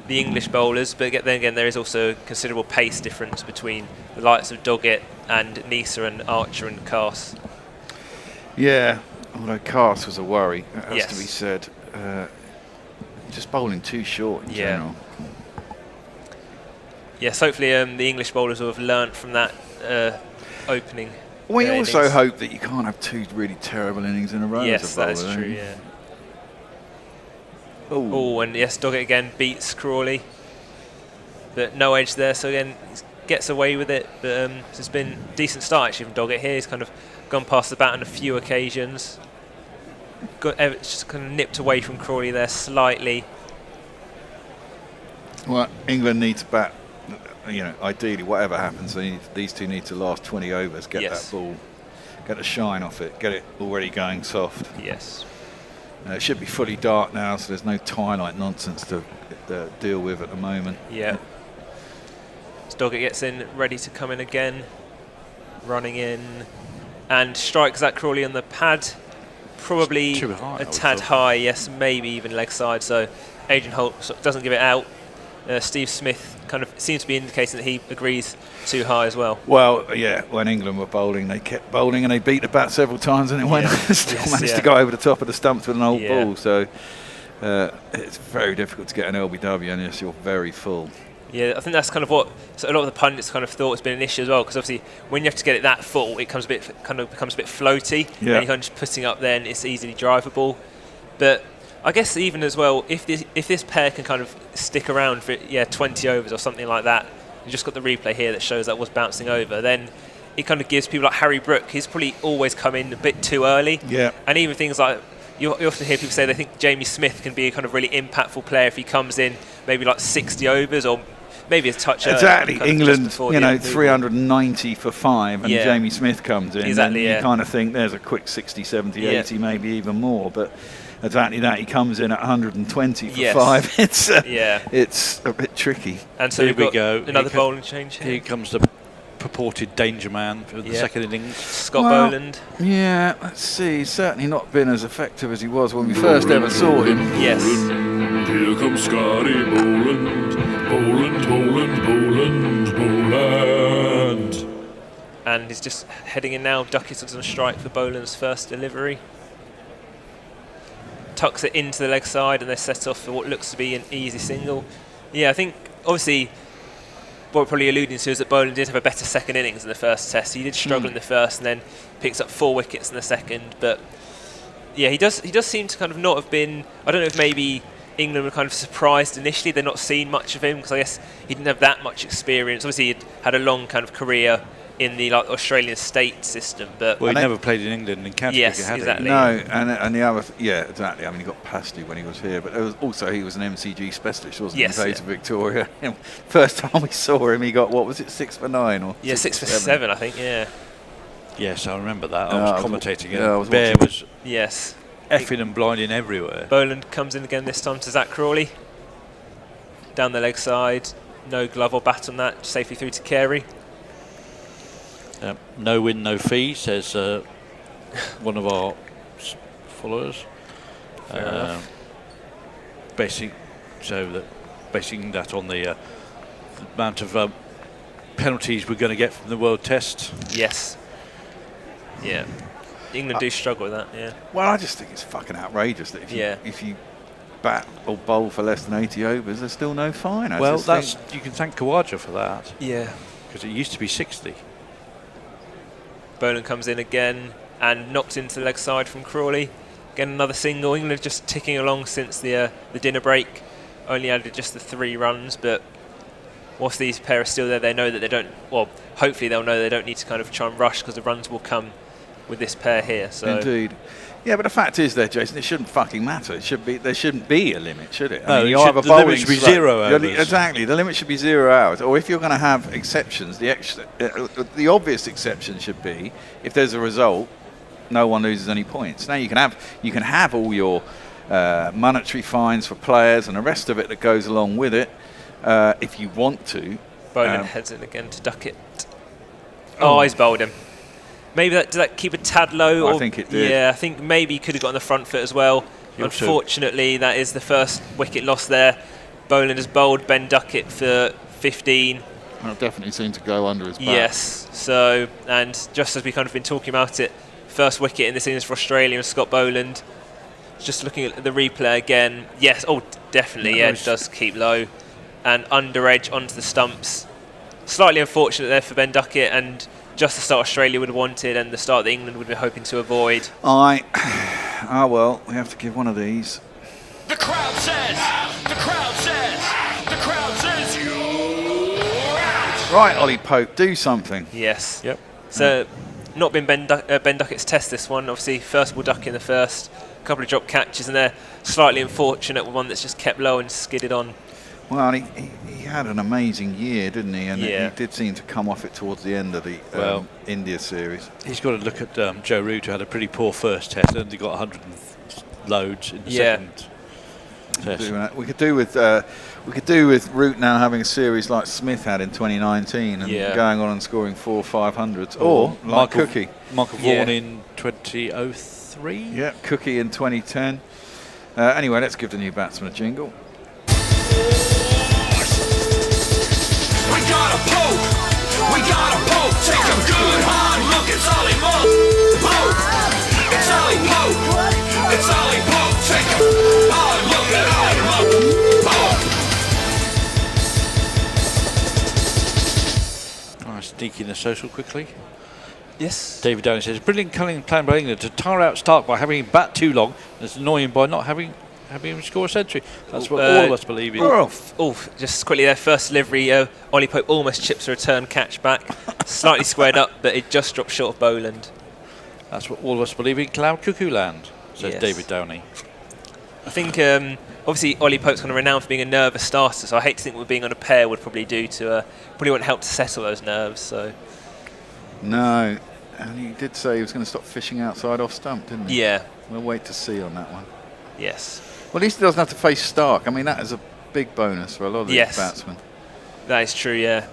Speaker 16: English bowlers, but then again there is also considerable pace difference between the likes of Doggett and Nisa and Archer and Carse.
Speaker 3: Yeah, although Carse was a worry, it has to be said. Just bowling too short in general.
Speaker 16: Yes, hopefully the English bowlers will have learnt from that opening.
Speaker 3: We also hope that you can't have two really terrible innings in a row as a bowler.
Speaker 16: Yes, that is true, yeah. Oh, and yes, Doggett again beats Crawley. But no edge there, so again, gets away with it. But it's been a decent start actually from Doggett here. He's kind of gone past the bat on a few occasions. Just kind of nipped away from Crawley there slightly.
Speaker 3: Well, England need to bat, ideally, whatever happens, these two need to last 20 overs, get that ball, get the shine off it, get it already going soft.
Speaker 16: Yes.
Speaker 3: It should be fully dark now, so there's no twilight nonsense to deal with at the moment.
Speaker 16: Yeah. Doggett gets in, ready to come in again, running in, and strikes Zach Crawley on the pad. Probably a tad high, yes, maybe even leg side. So Adrian Holt sort of doesn't give it out. Steve Smith kind of seems to be indicating that he agrees too high as well.
Speaker 3: Well, yeah, when England were bowling, they kept bowling and they beat the bat several times and it went still managed to go over the top of the stumps with an old ball. So it's very difficult to get an LBW unless you're very full.
Speaker 16: Yeah, I think that's kind of what a lot of the pundits kind of thought has been an issue as well, because obviously when you have to get it that full, it becomes a bit floaty, and you're kind of just putting up then it's easily drivable. But I guess even as well, if this pair can kind of stick around for 20 overs or something like that, you just got the replay here that shows that was bouncing over, then it kind of gives people like Harry Brook, he's probably always come in a bit too early.
Speaker 3: Yeah.
Speaker 16: And even things like, you often hear people say they think Jamie Smith can be a kind of really impactful player if he comes in maybe like 60 overs or maybe a touch
Speaker 3: exactly. England, 390 for 5 and Jamie Smith comes in.
Speaker 16: Exactly,
Speaker 3: and you kind of think there's a quick 60, 70, 80, maybe even more. But exactly that, he comes in at 120 for 5. It's a bit tricky.
Speaker 16: And so
Speaker 4: here we go.
Speaker 16: Another bowling change here.
Speaker 4: Here comes the purported danger man for the second innings.
Speaker 16: Scott Boland.
Speaker 3: Yeah, let's see. He's certainly not been as effective as he was when we first ever saw him.
Speaker 16: Yes.
Speaker 6: Here comes Scotty Boland. Boland, Boland, Boland, Boland.
Speaker 16: And he's just heading in now. Duckett's on a strike for Boland's first delivery. Tucks it into the leg side and they set off for what looks to be an easy single. Yeah, I think obviously what we're probably alluding to is that Boland did have a better second innings in the first test. He did struggle in the first and then picks up 4 wickets in the second. But yeah, he does seem to kind of not have been, I don't know if maybe England were kind of surprised initially. They're not seen much of him because I guess he didn't have that much experience. Obviously, he'd had a long kind of career in the Australian state system, but
Speaker 4: he never played in England in county cricket, had
Speaker 16: exactly.
Speaker 4: he?
Speaker 3: No, and the other, exactly. I mean, he got past you when he was here, but he was an MCG specialist, wasn't he? He played to Victoria. First time we saw him, he got 6 for 9 or
Speaker 16: 6 for 7, I think. Yeah.
Speaker 4: Yes, I remember that. I was commentating it.
Speaker 3: I was
Speaker 4: Bear was effing and blinding everywhere.
Speaker 16: Boland comes in again this time to Zach Crawley. Down the leg side, no glove or bat on that, safely through to Carey.
Speaker 4: No win, no fee, says one of our followers. Basing that on the amount of penalties we're going to get from the World Test.
Speaker 16: Yes. Yeah. England do struggle with that, yeah.
Speaker 3: Well, I just think it's fucking outrageous that if you bat or bowl for less than 80 overs, there's still no fine.
Speaker 4: You can thank Khawaja for that.
Speaker 16: Yeah.
Speaker 4: Because it used to be 60.
Speaker 16: Boland comes in again and knocks into the leg side from Crawley. Again, another single. England just ticking along since the dinner break. Only added just the 3 runs, but whilst these pair are still there, they know that they don't. Well, hopefully they'll know they don't need to kind of try and rush because the runs will come with this pair here. So
Speaker 3: Indeed. Yeah, but the fact is, there, Jason, it shouldn't fucking matter. It should be. There shouldn't be a limit, should it?
Speaker 4: No,
Speaker 3: I mean,
Speaker 4: the limit should be 0 hours.
Speaker 3: Exactly, the limit should be 0 hours. Or if you're going to have exceptions, the obvious exception should be if there's a result, no one loses any points. Now you can have all your monetary fines for players and the rest of it that goes along with it, if you want to.
Speaker 16: Boland heads in again to duck it. Oh, he's bowled him. Maybe did that keep a tad low?
Speaker 3: I think it did.
Speaker 16: Yeah, I think maybe he could have got on the front foot as well. Unfortunately, that is the first wicket loss there. Boland has bowled Ben Duckett for 15.
Speaker 7: Well, it definitely seemed to go under his back.
Speaker 16: Yes, so, and just as we kind of been talking about it, first wicket in this innings for Australia and Scott Boland. Just looking at the replay again. Yes, definitely, it does keep low. And under edge onto the stumps. Slightly unfortunate there for Ben Duckett, and just the start Australia would have wanted and the start that England would be hoping to avoid.
Speaker 3: Well, we have to give one of these.
Speaker 2: The crowd says you're out.
Speaker 3: Right, Ollie Pope, do something.
Speaker 16: Yes. Yep. So, not been Ben Duckett's test this one. Obviously, first ball duck in the first, couple of drop catches, and they're slightly unfortunate with one that's just kept low and skidded on.
Speaker 3: Well, he had an amazing year, didn't he? And he did seem to come off it towards the end of the India series.
Speaker 4: He's got to look at Joe Root, who had a pretty poor first test, and he got 100 loads in the second test.
Speaker 3: We could do with Root now having a series like Smith had in 2019 and going on and scoring 4 500s, or like Cookie,
Speaker 4: Michael Vaughan in 2003.
Speaker 3: Yeah, Cookie in 2010. Anyway, let's give the new batsman a jingle.
Speaker 2: We got a poke, take a good hard look, it's Ollie Pope. It's Ollie Pope, it's Ollie Pope, take a hard look at Ollie Pope.
Speaker 4: I'll sneak in a social quickly.
Speaker 16: Yes.
Speaker 4: David Downey says, brilliant cunning plan by England to tire out Stark by having him bat too long, and it's annoying by not having him score a century. That's what all of us believe in.
Speaker 16: Just quickly there, first delivery, Ollie Pope almost chips a return catch back. Slightly squared up, but it just dropped short of Boland.
Speaker 4: That's what all of us believe in Cloud Cuckoo Land, says David Downey.
Speaker 16: I think, obviously, Ollie Pope's kind of renowned for being a nervous starter, so I hate to think what being on a pair would probably do to, probably won't help to settle those nerves, so.
Speaker 3: No, and he did say he was going to stop fishing outside off stump, didn't he?
Speaker 16: Yeah.
Speaker 3: We'll wait to see on that one.
Speaker 16: Yes.
Speaker 3: Well, at least he doesn't have to face Stark. I mean, that is a big bonus for a lot of these batsmen.
Speaker 16: That is true, yeah.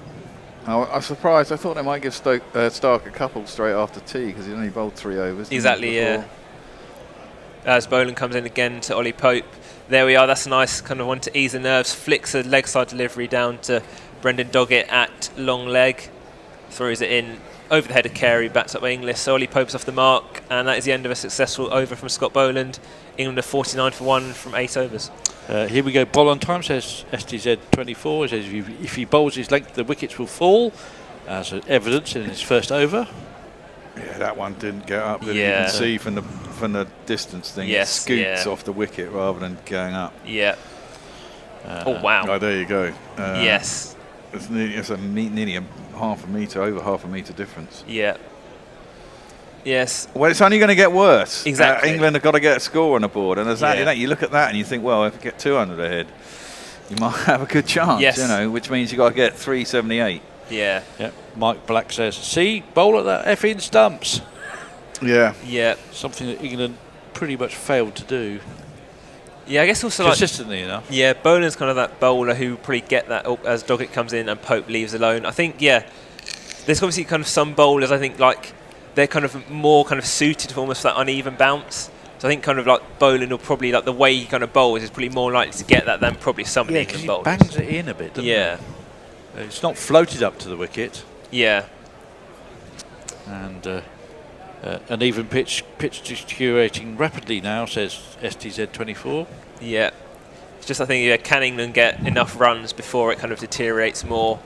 Speaker 3: I was surprised. I thought they might give Stark a couple straight after tea because he only bowled 3 overs.
Speaker 16: Exactly, yeah. As Boland comes in again to Ollie Pope. There we are. That's a nice kind of one to ease the nerves. Flicks a leg side delivery down to Brendan Doggett at long leg. Throws it in over the head of Carey. Bats up by Inglis. So Ollie Pope's off the mark. And that is the end of a successful over from Scott Boland. England are 49 for 1 from 8 overs.
Speaker 4: Here we go. Ball on time, says STZ24. It says if he bowls his length, the wickets will fall, as evidence in his first over.
Speaker 3: Yeah, that one didn't get up. You can see from the distance thing.
Speaker 16: Yes,
Speaker 3: it scoots off the wicket rather than going up.
Speaker 16: Yeah. Oh wow.
Speaker 3: Oh, there you go.
Speaker 16: Yes.
Speaker 3: It's nearly a half a metre, over half a metre difference.
Speaker 16: Yeah. Yes.
Speaker 3: Well, it's only going to get worse.
Speaker 16: Exactly.
Speaker 3: England have got to get a score on the board, and exactly that. You look at that and you think, well, if you get 200 ahead, you might have a good chance.
Speaker 16: Yes.
Speaker 3: Which means you got to get 378.
Speaker 16: Yeah.
Speaker 4: Yep. Mike Black says, "See, bowl at that effing stumps."
Speaker 3: Yeah.
Speaker 16: Yeah.
Speaker 4: Something that England pretty much failed to do.
Speaker 16: Yeah, I guess also
Speaker 4: consistently enough.
Speaker 16: Yeah, Boland's kind of that bowler who probably get that as Doggett comes in and Pope leaves alone. I think there's obviously kind of some bowlers. I think they're kind of more kind of suited for almost that uneven bounce. So I think kind of like Boland will probably the way he kind of bowls is probably more likely to get that than probably some England bowlers.
Speaker 4: He bangs it in a bit, doesn't he? It's not floated up to the wicket.
Speaker 16: Yeah.
Speaker 4: And an even pitch deteriorating rapidly now, says STZ24.
Speaker 16: Yeah. It's just I think can England get enough runs before it kind of deteriorates more?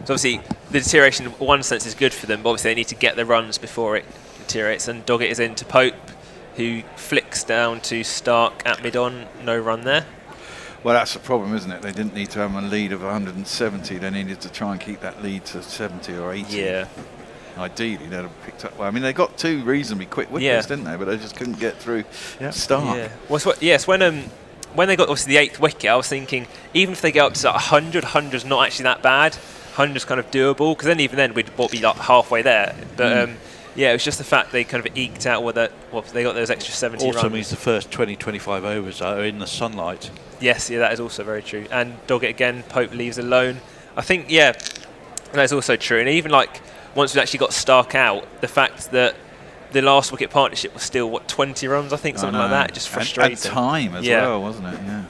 Speaker 16: So obviously the deterioration in one sense is good for them, but obviously they need to get the runs before it deteriorates. And Doggett is into Pope, who flicks down to Stark at mid-on, no run there.
Speaker 3: Well, that's the problem, isn't it? They didn't need to have a lead of 170. They needed to try and keep that lead to 70 or 80.
Speaker 16: Yeah.
Speaker 3: Ideally, they'd have picked up. Well, I mean, they got 2 reasonably quick wickets, didn't they? But they just couldn't get through Stark.
Speaker 16: Yeah. Well, yes, when they got obviously the 8th wicket, I was thinking even if they get up to 100, 100's not actually that bad. 100's kind of doable, because then even then we'd be like halfway there. But yeah, it was just the fact they kind of eked out with that. Well, they got those extra 70
Speaker 4: also
Speaker 16: runs.
Speaker 4: means the first 20-25 overs are in the sunlight.
Speaker 16: Yes, yeah, that is also very true. And Doggett again, Pope leaves alone. I think, yeah, that is also true. And even like once we actually got Stark out, the fact that the last wicket partnership was still 20 runs, I think, something like that. Just frustrating.
Speaker 3: And time as well, wasn't it? Yeah.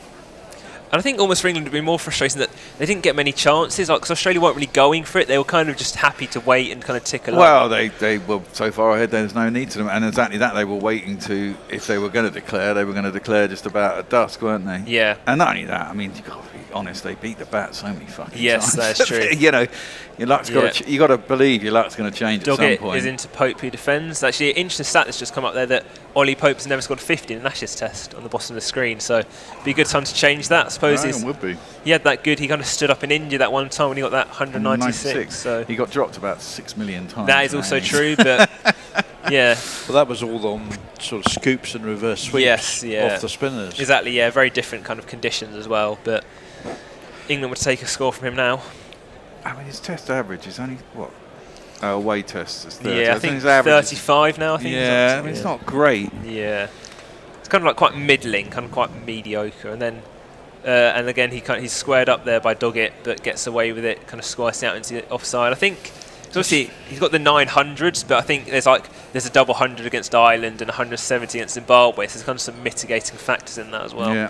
Speaker 16: And I think almost for England it would be more frustrating that they didn't get many chances, because Australia weren't really going for it. They were kind of just happy to wait and kind of tick along.
Speaker 3: Well, they were so far ahead there's no need to them. And exactly that, they were waiting to, if they were going to declare, they were going to declare just about at dusk, weren't they?
Speaker 16: Yeah.
Speaker 3: And not only that, I mean, you've got to be honest, they beat the bat so many fucking times.
Speaker 16: Yes, that's true.
Speaker 3: You know, your luck's got to, you got to believe your luck's going to change at some point.
Speaker 16: Is into Pope, who defends. Actually, an interesting stat that's just come up there that Ollie Pope's never scored 50 in an Ashes test on the bottom of the screen. So it'd be a good time to change that. I suppose
Speaker 3: it would be.
Speaker 16: He had that good. He kind of stood up in India that one time when he got that 196. So
Speaker 3: he got dropped about 6 million times.
Speaker 16: That is also true, but yeah.
Speaker 4: Well, that was all on sort of scoops and reverse sweeps off the spinners.
Speaker 16: Exactly, yeah. Very different kind of conditions as well. But England would take a score from him now.
Speaker 3: I mean, his test average is only, what? Away tests is 30.
Speaker 16: Yeah, I think 35 now, I think.
Speaker 3: Yeah, I mean, it's not great.
Speaker 16: Yeah. It's kind of like quite middling, kind of quite mediocre. And then, and again, he's squared up there by Doggett, but gets away with it, kind of squicing out into the offside. I think, obviously, he's got the 900s, but I think there's a double 100 against Ireland and 170 against Zimbabwe, so there's kind of some mitigating factors in that as well.
Speaker 4: Yeah,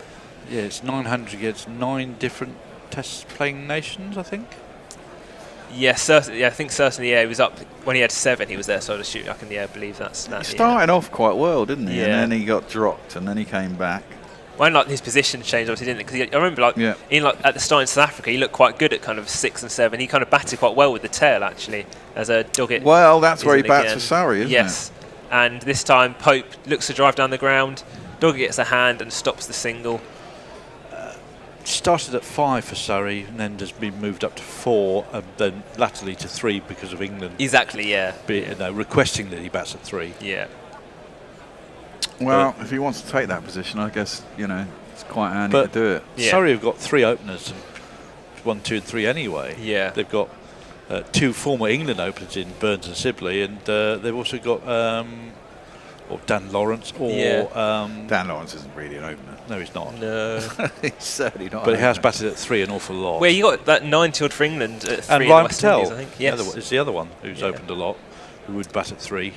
Speaker 4: it's 900 against 9 different test playing nations, I think.
Speaker 16: Yes, certainly. Yeah, I think certainly. Yeah, he was up when he had 7. He was there, so to shoot. I can believe that's that.
Speaker 3: He started off quite well, didn't he? Yeah. And then he got dropped, and then he came back.
Speaker 16: When his position changed, obviously, didn't it? Because I remember at the start in South Africa, he looked quite good at kind of 6 and 7. He kind of batted quite well with the tail actually, as a Doggett.
Speaker 3: Well, that's where he bats for Surrey, isn't it?
Speaker 16: Yes, and this time Pope looks to drive down the ground. Doggett gets a hand and stops the single.
Speaker 4: Started at 5 for Surrey and then has been moved up to 4 and then latterly to 3 because of England.
Speaker 16: Exactly, yeah.
Speaker 4: Requesting that he bats at 3.
Speaker 16: Yeah.
Speaker 3: Well, if he wants to take that position, I guess, it's quite handy to do it.
Speaker 4: Yeah. Surrey have got 3 openers, 1, 2 and 3 anyway.
Speaker 16: Yeah.
Speaker 4: They've got 2 former England openers in Burns and Sibley, and they've also got Dan Lawrence
Speaker 3: Dan Lawrence isn't really an opener.
Speaker 4: No, he's not.
Speaker 16: No.
Speaker 3: He's certainly not.
Speaker 4: But he has batted at 3 an awful lot.
Speaker 16: Well, you got that 90-odd for England at 3
Speaker 4: and
Speaker 16: in
Speaker 4: Ryan
Speaker 16: West
Speaker 4: Patel,
Speaker 16: Indies, I think. Yes.
Speaker 4: is the other one who's opened a lot, who would bat at 3.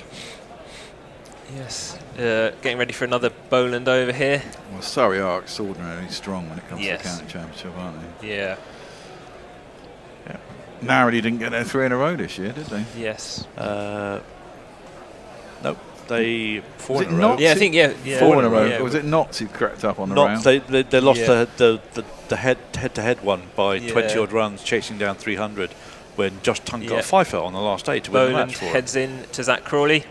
Speaker 16: Yes. Getting ready for another Boland over here.
Speaker 3: Well, Surrey are extraordinarily strong when it comes to the
Speaker 16: Yes.
Speaker 3: county championship, aren't they?
Speaker 16: Yeah.
Speaker 3: Narrowly didn't get their 3 in a row this year, did they?
Speaker 16: Yes.
Speaker 4: Nope. They 4 in a row.
Speaker 3: Notts?
Speaker 16: Yeah, I think
Speaker 3: 4 in a row.
Speaker 16: Yeah.
Speaker 3: Or was it Notts who crept up on the
Speaker 4: Notts,
Speaker 3: round?
Speaker 4: they lost the head-to-head one by 20-odd runs, chasing down 300 when Josh Tongue got a fifer on the last day to win the
Speaker 16: Boland
Speaker 4: match for
Speaker 16: heads in to Zach Crawley.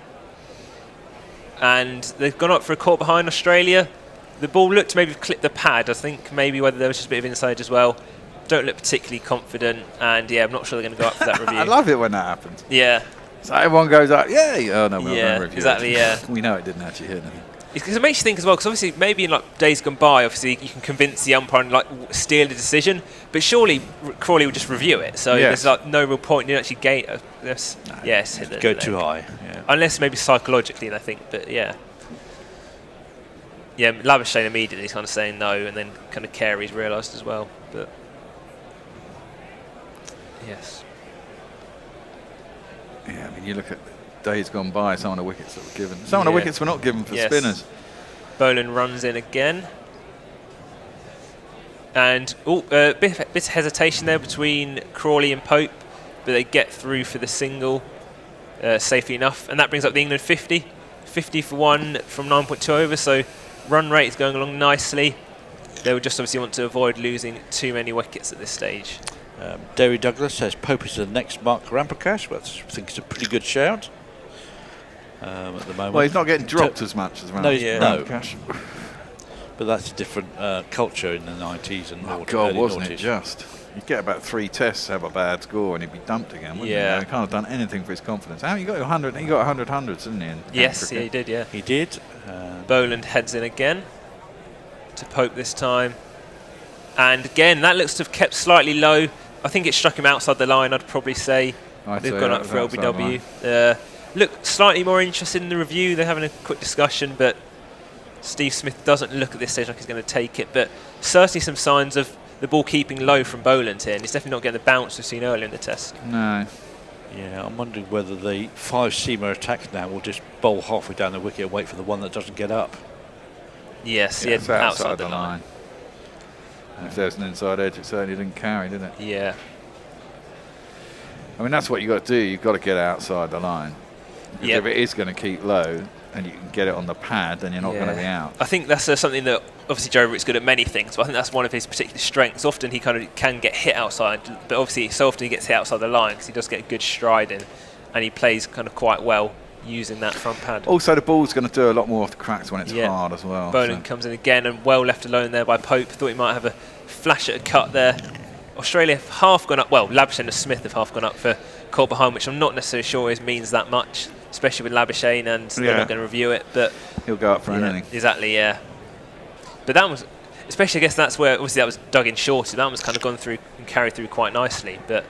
Speaker 16: And they've gone up for a caught behind Australia. The ball looked to maybe clip the pad. I think maybe whether there was just a bit of inside as well. Don't look particularly confident. And I'm not sure they're going to go up for that review.
Speaker 3: I love it when that happens.
Speaker 16: Yeah.
Speaker 3: So everyone goes up, yay! Oh no, we're not going to review
Speaker 16: exactly,
Speaker 3: it.
Speaker 16: yeah.
Speaker 3: We know it didn't actually hit anything.
Speaker 16: Because it makes you think as well, because obviously maybe in days gone by, obviously you can convince the umpire and steal the decision, but surely Crawley would just review it. So there's no real point in actually gain. Yes, hit
Speaker 4: go too high.
Speaker 16: Yeah. Unless maybe psychologically, I think, but yeah. Yeah, Labuschagne immediately is kind of saying no, and then kind of Carey's realised as well. But yes.
Speaker 3: Yeah, I mean, you look at days gone by, some of the wickets that were given. Some of the wickets were not given for spinners.
Speaker 16: Boland runs in again. And a bit of hesitation there between Crawley and Pope, but they get through for the single safely enough. And that brings up the England 50. 50 for 1 from 9.2 over, so run rate is going along nicely. They would just obviously want to avoid losing too many wickets at this stage.
Speaker 4: Derry Douglas says Pope is the next Mark Ramprakash, but I think it's a pretty good shout at the moment.
Speaker 3: Well, he's not getting dropped as much as
Speaker 4: Ramprakash. But that's a different culture in the 90s and
Speaker 9: Oh,
Speaker 4: early
Speaker 9: God, wasn't it
Speaker 4: noughties.
Speaker 9: just? You'd get about 3 tests, have a bad score, and he'd be dumped again, wouldn't
Speaker 16: Yeah.
Speaker 9: he? He can't have done anything for his confidence. How you got 100? He got 100 hundreds, didn't he?
Speaker 16: Yes, yeah, he did, yeah.
Speaker 4: He did.
Speaker 16: Boland heads in again to Pope this time. And again, that looks to have kept slightly low. I think it struck him outside the line, I'd probably say. They've gone up for LBW. Look slightly more interested in the review. They're having a quick discussion, but Steve Smith doesn't look at this stage like he's going to take it. But certainly some signs of the ball keeping low from Boland here, and he's definitely not getting the bounce we've seen earlier in the test.
Speaker 9: No.
Speaker 4: Yeah, I'm wondering whether the 5-seamer attack now will just bowl halfway down the wicket and wait for the one that doesn't get up.
Speaker 16: Yes,
Speaker 9: it's outside the line. And if there's an inside edge, it certainly didn't carry, did it?
Speaker 16: Yeah.
Speaker 9: I mean, that's what you've got to do. You've got to get outside the line. Because if it is going to keep low and you can get it on the pad, then you're not going to be out.
Speaker 16: I think that's something that obviously Joe Root's good at many things, but I think that's one of his particular strengths. Often he kind of can get hit outside, but obviously so often he gets hit outside the line because he does get a good stride in, and he plays kind of quite well using that front pad.
Speaker 9: Also, the ball's going to do a lot more off the cracks when it's hard as well.
Speaker 16: Boland comes in again and well left alone there by Pope. Thought he might have a flash at a cut there. Australia have half gone up. Well, Labuschagne and Smith have half gone up for caught behind, which I'm not necessarily sure means that much, especially with Labuschagne, and they're not going to review it. But
Speaker 9: he'll go up for an inning.
Speaker 16: Exactly, yeah. But that was, especially I guess that's where obviously that was dug in short, so that was kind of gone through and carried through quite nicely. But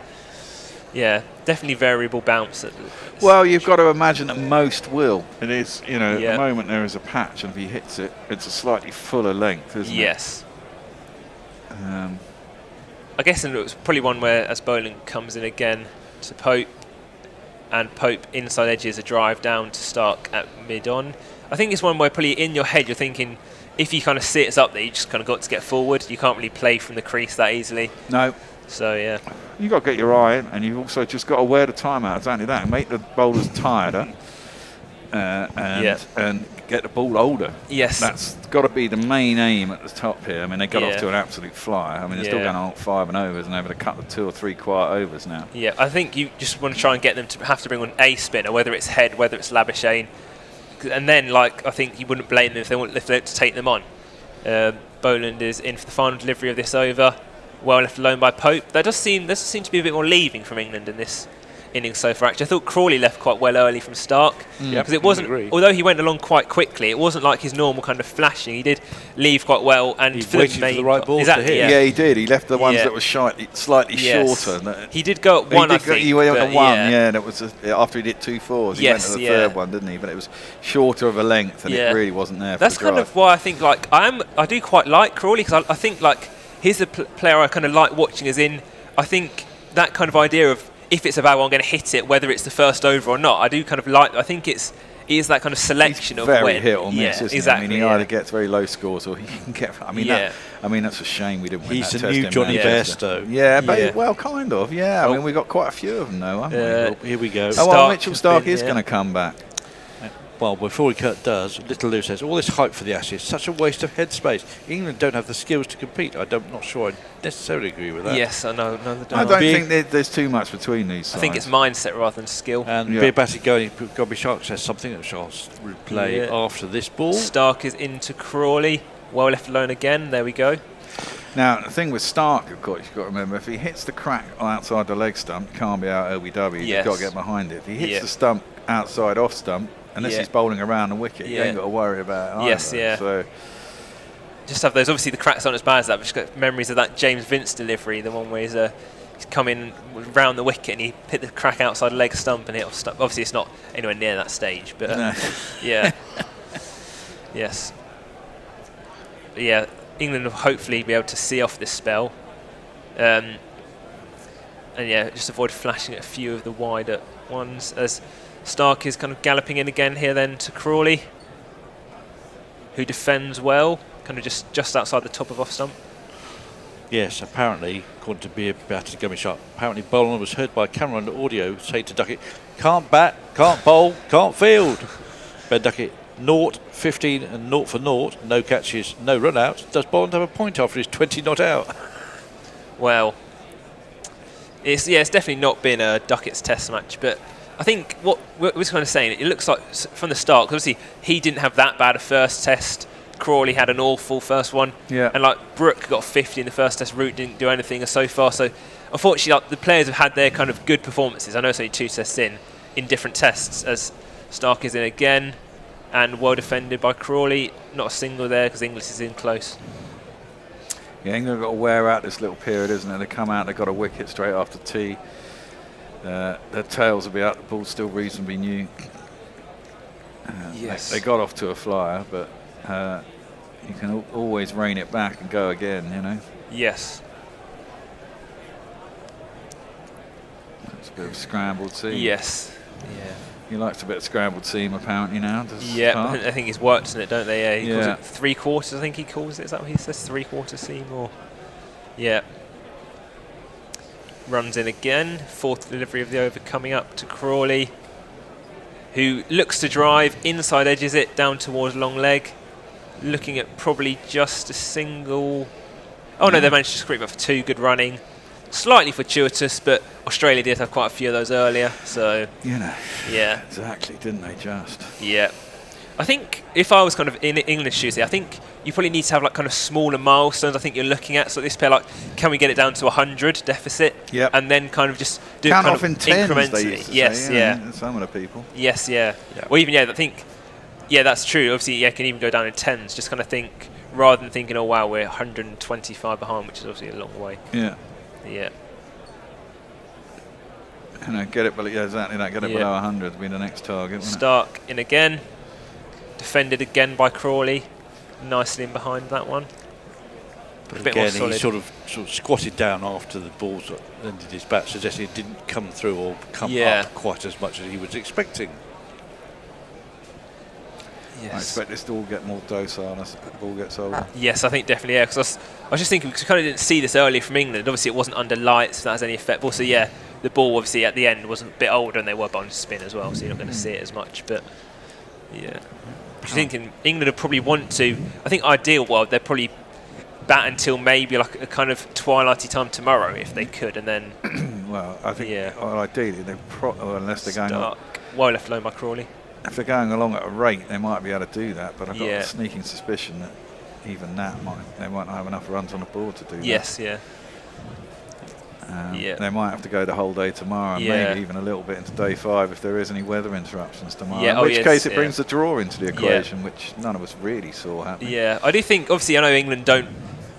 Speaker 16: yeah, definitely variable bounce.
Speaker 9: Well, you've got to imagine that most will. It is, at the moment there is a patch, and if he hits it, it's a slightly fuller length, isn't it?
Speaker 16: Yes. I guess it was probably one where as Boland comes in again to Pope, and Pope inside edges a drive down to Stark at mid-on. I think it's one where probably in your head you're thinking, if you kind of see it's up there, you just kind of got to get forward. You can't really play from the crease that easily.
Speaker 9: No.
Speaker 16: So, yeah.
Speaker 9: You've got to get your eye in, and you've also just got to wear the timeout. Exactly that. Make the bowlers tireder and get the ball older.
Speaker 16: Yes.
Speaker 9: That's got to be the main aim at the top here. I mean, they got off to an absolute flyer. I mean, they're still going on 5 and overs, and they're able to cut the 2 or 3 quiet overs now.
Speaker 16: Yeah, I think you just want to try and get them to have to bring on a spinner, whether it's Head, whether it's Labuschagne. And then, I think you wouldn't blame them if they want to take them on. Boland is in for the final delivery of this over. Well left alone by Pope. There does seem to be a bit more leaving from England in this innings so far. Actually, I thought Crawley left quite well early from Stark, because it wasn't. Although he went along quite quickly, it wasn't like his normal kind of flashing. He did leave quite well, and
Speaker 4: he waited for the right ball to hit.
Speaker 9: Yeah, he did. He left the ones that were slightly shorter.
Speaker 16: He did go at one. I think
Speaker 9: he went at one. Yeah, and it was after he did 2 fours. He went to the third one, didn't he? But it was shorter of a length, and it really wasn't there.
Speaker 16: That's kind of why I think I do quite like Crawley, because I think he's a player I kind of like watching. As in, I think that kind of idea of, if it's a bad one, I'm going to hit it, whether it's the first over or not. I do kind of like. I think it is that kind of selection of
Speaker 9: very
Speaker 16: when.
Speaker 9: hit or miss, isn't
Speaker 16: exactly.
Speaker 9: it? I mean, he either gets very low scores or he can get. I mean, that's a shame we didn't win that
Speaker 4: test.
Speaker 9: He's
Speaker 4: the new Johnny Bairstow.
Speaker 9: Yeah, but well, kind of. Yeah, I mean, we got quite a few of them, though, haven't we?
Speaker 4: Well, here we go.
Speaker 9: Mitchell Stark is going to come back.
Speaker 4: Well, before he does, Little Lou says, all this hype for the Ashes, such a waste of headspace. England don't have the skills to compete. I'm not sure I necessarily agree with that.
Speaker 16: Yes, I know. No,
Speaker 9: I don't think there's too much between these sides.
Speaker 16: I think it's mindset rather than skill.
Speaker 4: And Beer Gobby Shark says something that I'll replay after this ball.
Speaker 16: Stark is into Crawley. Well left alone again. There we go.
Speaker 9: Now, the thing with Stark, of course, you've got to remember, if he hits the crack outside the leg stump, he can't be out LBW. You've got to get behind it. If he hits the stump outside off stump, unless he's bowling around the wicket, you ain't got to worry about it either. So
Speaker 16: just have those. Obviously, the cracks aren't as bad as that. But just got memories of that James Vince delivery, the one where he's come in round the wicket and he hit the crack outside leg stump and hit off stump. Obviously, it's not anywhere near that stage, but yes, but yeah. England will hopefully be able to see off this spell, and just avoid flashing at a few of the wider ones as Stark is kind of galloping in again here then to Crawley, who defends well, kind of just outside the top of off stump.
Speaker 4: Yes, apparently, according to Beer Batty Gummy Shark, apparently Boland was heard by camera and audio say to Duckett, can't bat, can't bowl, can't field. Ben Duckett, 0, 15 and 0 for 0, no catches, no run out. Does Boland have a point after his 20 not out?
Speaker 16: Well, it's definitely not been a Duckett's test match, but I think what we're kind of saying, it looks like from the start, because obviously he didn't have that bad a first test, Crawley had an awful first one.
Speaker 9: Yeah.
Speaker 16: And like Brooke got 50 in the first test. Root didn't do anything so far. So unfortunately, like, the players have had their kind of good performances. I know it's only 2 tests in different tests, as Stark is in again and well defended by Crawley. Not a single there because Inglis is in close.
Speaker 9: Yeah, England have got to wear out this little period, isn't it? They come out, they've got a wicket straight after tea. Their tails will be out, the ball's still reasonably new.
Speaker 16: Yes.
Speaker 9: They got off to a flyer, but you can always rein it back and go again, you know.
Speaker 16: Yes.
Speaker 9: It's a bit of scrambled seam.
Speaker 16: Yes. Yeah.
Speaker 9: He likes a bit of scrambled seam apparently now, does
Speaker 16: Yeah,
Speaker 9: Stark?
Speaker 16: I think he's worked on it, don't they? Yeah, he calls
Speaker 9: Yeah.
Speaker 16: it 3/4, I think he calls it. Is that what he says? 3/4 seam or... Yeah. Runs in again. 4th delivery of the over coming up to Crawley, who looks to drive, inside edges it down towards long leg. Looking at probably just a single... Oh no, they managed to scrape up for 2. Good running. Slightly fortuitous, but Australia did have quite a few of those earlier, so...
Speaker 9: You know.
Speaker 16: Yeah.
Speaker 9: Exactly, didn't they just?
Speaker 16: Yeah. I think if I was kind of in English shoes here, I think you probably need to have like kind of smaller milestones I think you're looking at. So this pair, like, can we get it down to 100 deficit?
Speaker 9: Yep.
Speaker 16: And then kind of just do
Speaker 9: Count
Speaker 16: kind
Speaker 9: off
Speaker 16: of
Speaker 9: in tens, they
Speaker 16: incrementally.
Speaker 9: used to
Speaker 16: Yes,
Speaker 9: say,
Speaker 16: yeah.
Speaker 9: Some of the people.
Speaker 16: Yes, yeah. Or even, yeah, I think, yeah, that's true. Obviously, yeah, can even go down in tens. Just kind of think, rather than thinking, oh wow, we're 125 behind, which is obviously a long way.
Speaker 9: Yeah.
Speaker 16: Yeah.
Speaker 9: You know, get it, yeah, exactly that. Get it below 100 would be the next target. Wouldn't
Speaker 16: Stark in again. Defended again by Crawley. Nicely in behind that one.
Speaker 4: But
Speaker 16: a bit more
Speaker 4: again, he
Speaker 16: solid.
Speaker 4: sort of squatted down after the balls ended his bat, suggesting it didn't come through or come up quite as much as he was expecting.
Speaker 9: I expect this to all get more docile as the ball gets older.
Speaker 16: Yes, I think definitely, yeah. Because I was just thinking, because we kind of didn't see this earlier from England. Obviously, it wasn't under lights, if that has any effect. But also, yeah, the ball obviously at the end was a bit older and they were bowling to spin as well, so you're not going to see it as much. But yeah, I'm thinking England would probably want to. I think ideal world they'd probably bat until maybe like a kind of twilighty time tomorrow if they could, and then.
Speaker 9: Well, I think well, ideally they unless they're going on.
Speaker 16: Well left alone by Crawley.
Speaker 9: If they're going along at a rate, they might be able to do that. But I've got a sneaking suspicion that even that they might not have enough runs on the board to do that.
Speaker 16: Yes, yeah.
Speaker 9: They might have to go the whole day tomorrow, and maybe even a little bit into day 5 if there is any weather interruptions tomorrow.
Speaker 16: Yeah,
Speaker 9: in which case it brings the draw into the equation, which none of us really saw happening.
Speaker 16: Yeah, I do think, obviously, I know England don't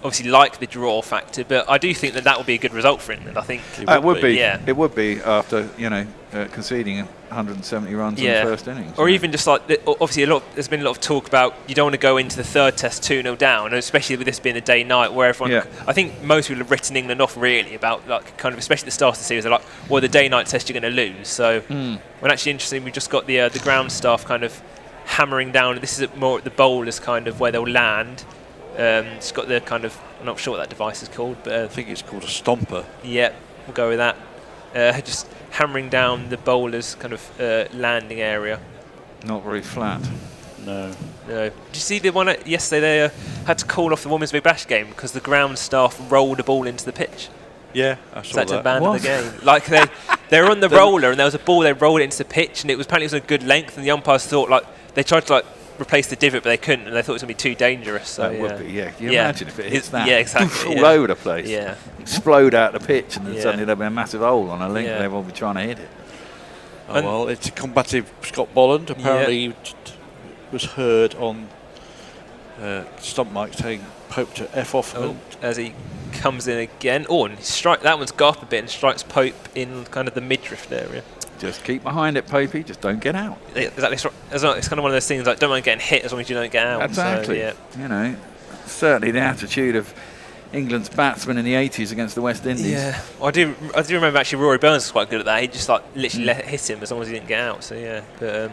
Speaker 16: obviously like the draw factor, but I do think that would be a good result for England. I think
Speaker 9: it would be.
Speaker 16: Yeah,
Speaker 9: it would be after conceding 170 runs in the first innings,
Speaker 16: or even just like obviously there's been a lot of talk about you don't want to go into the third test 2-0 down, especially with this being a day night where everyone. I think most people have written England off really about like kind of especially at the start of the series. They're like, well, the day night test you're going to lose. So when actually interesting, we've just got the ground staff kind of hammering down. This is more at the bowlers kind of where they'll land. It's got the kind of, I'm not sure what that device is called, but
Speaker 4: I think it's called a stomper. Yeah,
Speaker 16: we'll go with that. Just hammering down the bowler's kind of landing area.
Speaker 9: Not very flat.
Speaker 4: No.
Speaker 16: Did you see the one yesterday? They had to call off the Women's Big Bash game because the ground staff rolled a ball into the pitch.
Speaker 4: Yeah, I saw that.
Speaker 16: To abandon the game. Like they were on the roller and there was a ball. They rolled it into the pitch and it was apparently a good length. And the umpires thought they tried to replace the divot, but they couldn't, and they thought it was going to be too dangerous. So
Speaker 9: that would be, Can you imagine if it hits that?
Speaker 16: Yeah, exactly.
Speaker 9: All over the place.
Speaker 16: Yeah.
Speaker 9: Explode out the pitch, and then suddenly there'll be a massive hole on a link. They won't be trying to hit it.
Speaker 4: Oh, well, it's a combative Scott Bolland. Apparently, was heard on stump mic saying Pope to F off.
Speaker 16: As he comes in again. Oh, and that one's got up a bit and strikes Pope in kind of the midriff area.
Speaker 9: Just keep behind it, Popey. Just don't get out.
Speaker 16: Exactly. It's kind of one of those things like don't mind getting hit as long as you don't get out.
Speaker 9: Exactly.
Speaker 16: So,
Speaker 9: certainly the attitude of England's batsmen in the 80s against the West Indies.
Speaker 16: Yeah, well, I do remember actually Rory Burns was quite good at that. He just literally let it hit him as long as he didn't get out. So but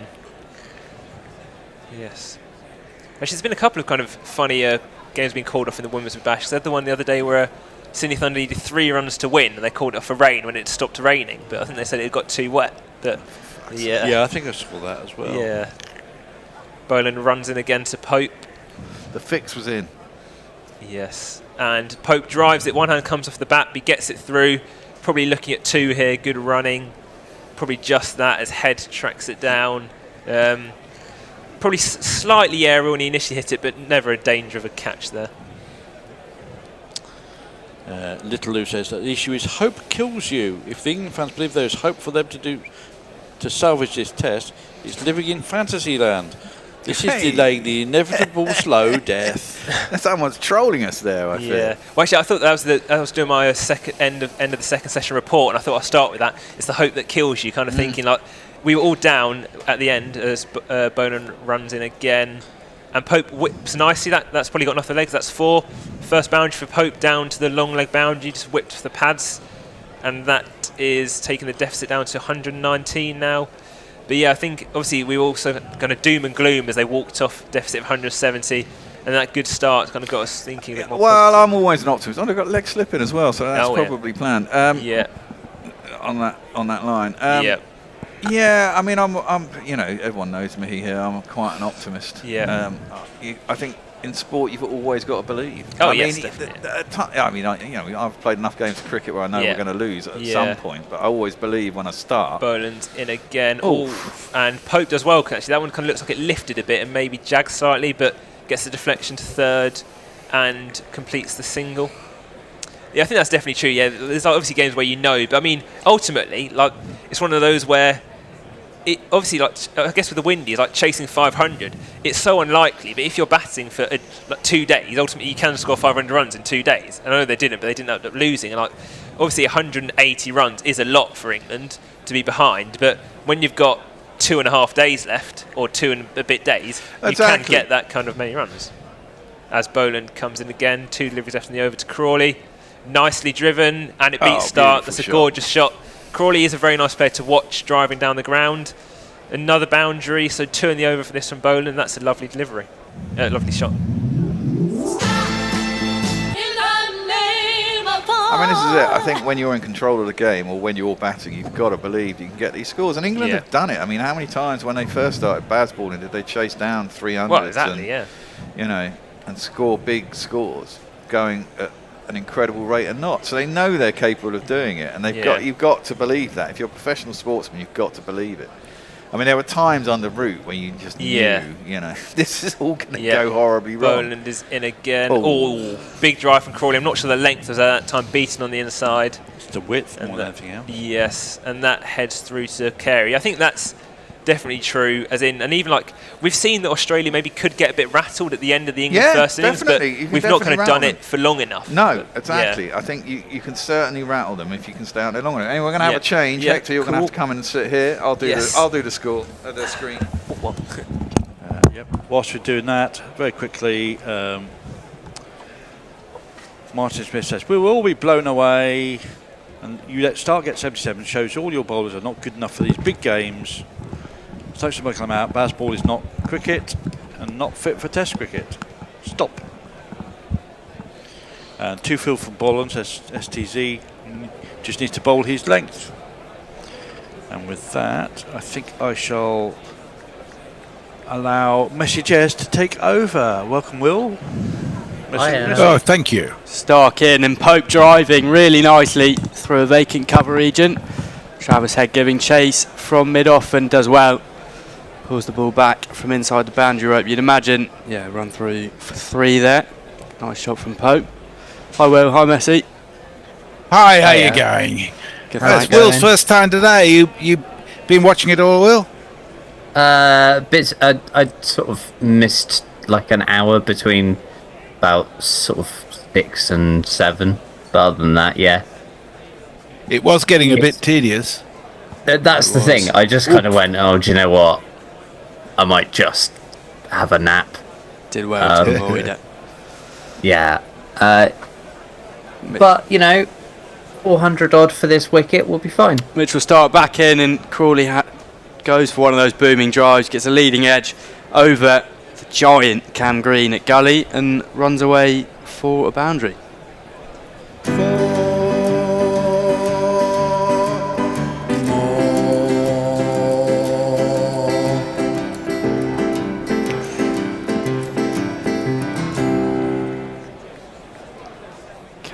Speaker 16: yes. Actually, there's been a couple of kind of funny games being called off in the Women's Big Bash. They had the one the other day where Sydney Thunder needed 3 runs to win, and they called it off for rain when it stopped raining. But I think they said it got too wet. But
Speaker 4: I think I saw that as well.
Speaker 16: Yeah. Boland runs in again to Pope.
Speaker 9: The fix was in.
Speaker 16: Yes, and Pope drives it. One hand comes off the bat, but he gets it through. Probably looking at 2 here. Good running. Probably just that as Head tracks it down. probably slightly aerial when he initially hit it, but never a danger of a catch there.
Speaker 4: Little Lou says that the issue is hope kills you. If the England fans believe there is hope for them to salvage this test, it's living in fantasy land. This is delaying the inevitable slow death.
Speaker 9: Someone's trolling us there, I feel.
Speaker 16: Well, actually, I thought I was doing my end of the second session report, and I thought I'd start with that. It's the hope that kills you, kind of thinking like we were all down at the end as Boland runs in again, and Pope whips nicely. That's probably gotten off the legs. That's 4. First boundary for Pope down to the long leg boundary, just whipped the pads, and that is taking the deficit down to 119 now. But yeah, I think obviously we were also kind of doom and gloom as they walked off deficit of 170, and that good start kind of got us thinking a bit more
Speaker 9: well, I'm always an optimist. I've got leg slipping as well, so that's probably planned. On that line. Yeah, I mean, I'm everyone knows me here. I'm quite an optimist.
Speaker 16: Yeah.
Speaker 9: I think in sport you've always got to believe.
Speaker 16: Yes, definitely.
Speaker 9: I've played enough games of cricket where I know we're going to lose at some point, but I always believe when I start.
Speaker 16: Boland's in again. And Pope does well. Actually, that one kind of looks like it lifted a bit and maybe jagged slightly, but gets the deflection to third and completes the single. Yeah, I think that's definitely true. Yeah, there's obviously games where but I mean, ultimately, like it's one of those where it obviously, like I guess with the Windies, like chasing 500, it's so unlikely. But if you're batting for 2 days, ultimately you can score 500 runs in 2 days. And I know they didn't, but they didn't end up losing. And like obviously 180 runs is a lot for England to be behind. But when you've got 2.5 days left, or 2 and a bit days, you can get that kind of many runs. As Boland comes in again, 2 deliveries left in the over to Crawley. Nicely driven, and it beats Start. That's a gorgeous shot. Crawley is a very nice player to watch driving down the ground. Another boundary, so 2 in the over for this from Boland. That's a lovely delivery. Lovely shot.
Speaker 9: I mean, this is it. I think when you're in control of the game or when you're batting, you've got to believe you can get these scores. And England have done it. I mean, how many times when they first started Bazballing did they chase down 300?
Speaker 16: Well, exactly,
Speaker 9: and score big scores going at an incredible rate and not. So they know they're capable of doing it, and you've got to believe that. If you're a professional sportsman, you've got to believe it. I mean, there were times on the route where you just knew, this is all going to go horribly wrong.
Speaker 16: Boland is in again. Big drive from Crawley. I'm not sure the length was at that time beaten on the inside.
Speaker 4: It's the width more than anything else.
Speaker 16: Yes, and that heads through to Carey. I think that's definitely true, and even like we've seen that Australia maybe could get a bit rattled at the end of the England first innings, but we've not kind of done it for long enough.
Speaker 9: No, exactly. I think you can certainly rattle them if you can stay out there long enough. Anyway, we're going to have a change. Hector, you're going to have to come and sit here. I'll do the score at the screen.
Speaker 4: Whilst we're doing that, very quickly, Martin Smith says we will all be blown away, and you let Start get 77 shows all your bowlers are not good enough for these big games. Stokes will come out. Bazball is not cricket and not fit for Test cricket. Stop. And 2 field from Boland says STZ just needs to bowl his length. And with that, I think I shall allow Messages to take over. Welcome, Will.
Speaker 3: Thank you.
Speaker 10: Stark in and Pope driving really nicely through a vacant cover region. Travis Head giving chase from mid-off and does well. Pulls the ball back from inside the boundary rope. You'd imagine, run through for 3 there. Nice shot from Pope. Hi Will, hi Messi.
Speaker 3: Hi, how you going?
Speaker 10: Good.
Speaker 3: Will's first time today. You been watching it all, Will?
Speaker 17: Bits. I sort of missed like an hour between about sort of 6 and 7. But other than that,
Speaker 3: it was getting a bit tedious.
Speaker 17: That's the thing. I just kind of went, do you know what? I might just have a nap.
Speaker 10: Did well to avoid it.
Speaker 17: Yeah. But, 400 odd for this wicket will be fine.
Speaker 10: Mitch will start back in and Crawley goes for one of those booming drives, gets a leading edge over the giant Cam Green at Gully and runs away for a boundary.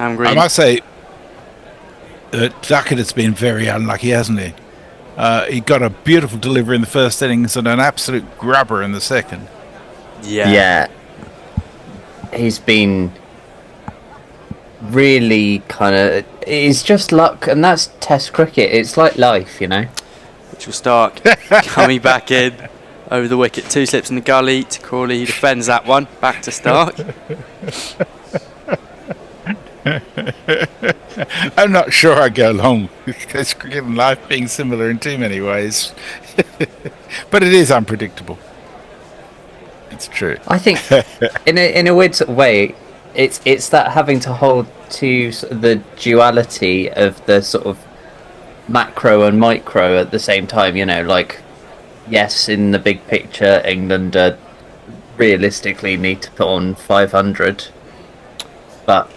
Speaker 3: I must say, Duckett has been very unlucky, hasn't he? He got a beautiful delivery in the first innings and an absolute grubber in the second.
Speaker 17: Yeah. He's been really kind of... It's just luck, and that's Test cricket. It's like life, you know.
Speaker 10: Mitchell Stark coming back in over the wicket. 2 slips in the gully to Crawley. He defends that one. Back to Stark.
Speaker 3: I'm not sure I go along with Test cricket and life being similar in too many ways. But it is unpredictable. It's true.
Speaker 17: I think, in a weird sort of way, it's that having to hold to the duality of the sort of macro and micro at the same time. You know, like, yes, in the big picture, England realistically need to put on 500, but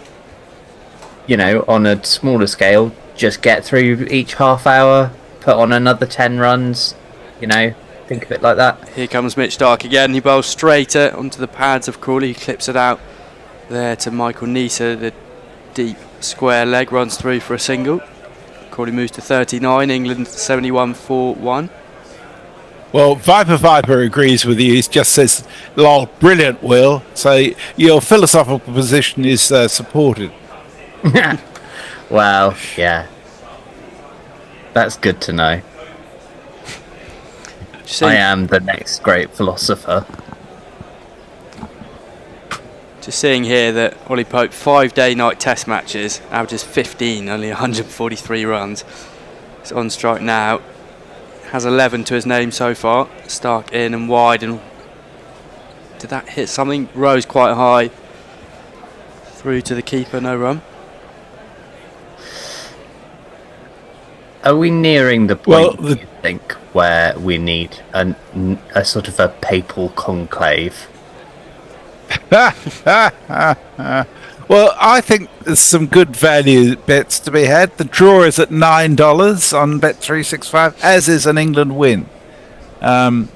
Speaker 17: you know, on a smaller scale, just get through each half hour, put on another 10 runs. You know. Think of it like that.
Speaker 10: Here comes Mitch Stark again. He bowls straighter onto the pads of Crawley. He clips it out there to Michael Neser. The deep square leg runs through for a single. Crawley moves to 39. England 71-4-1.
Speaker 3: Well, Viper agrees with you. He just says, "Lol, brilliant, Will." So your philosophical position is supported.
Speaker 17: Well, yeah. That's good to know. I am the next great philosopher.
Speaker 10: Just seeing here that Ollie Pope, 5-day night test matches, averages 15, only 143 runs. He's on strike now. Has 11 to his name so far. Stark in and wide. And did that hit something? Rose quite high. Through to the keeper, no run.
Speaker 17: Are we nearing the point, do you think, where we need a sort of a papal conclave?
Speaker 3: Well, I think there's some good value bets to be had. The draw is at $9 on Bet365, as is an England win.
Speaker 10: They've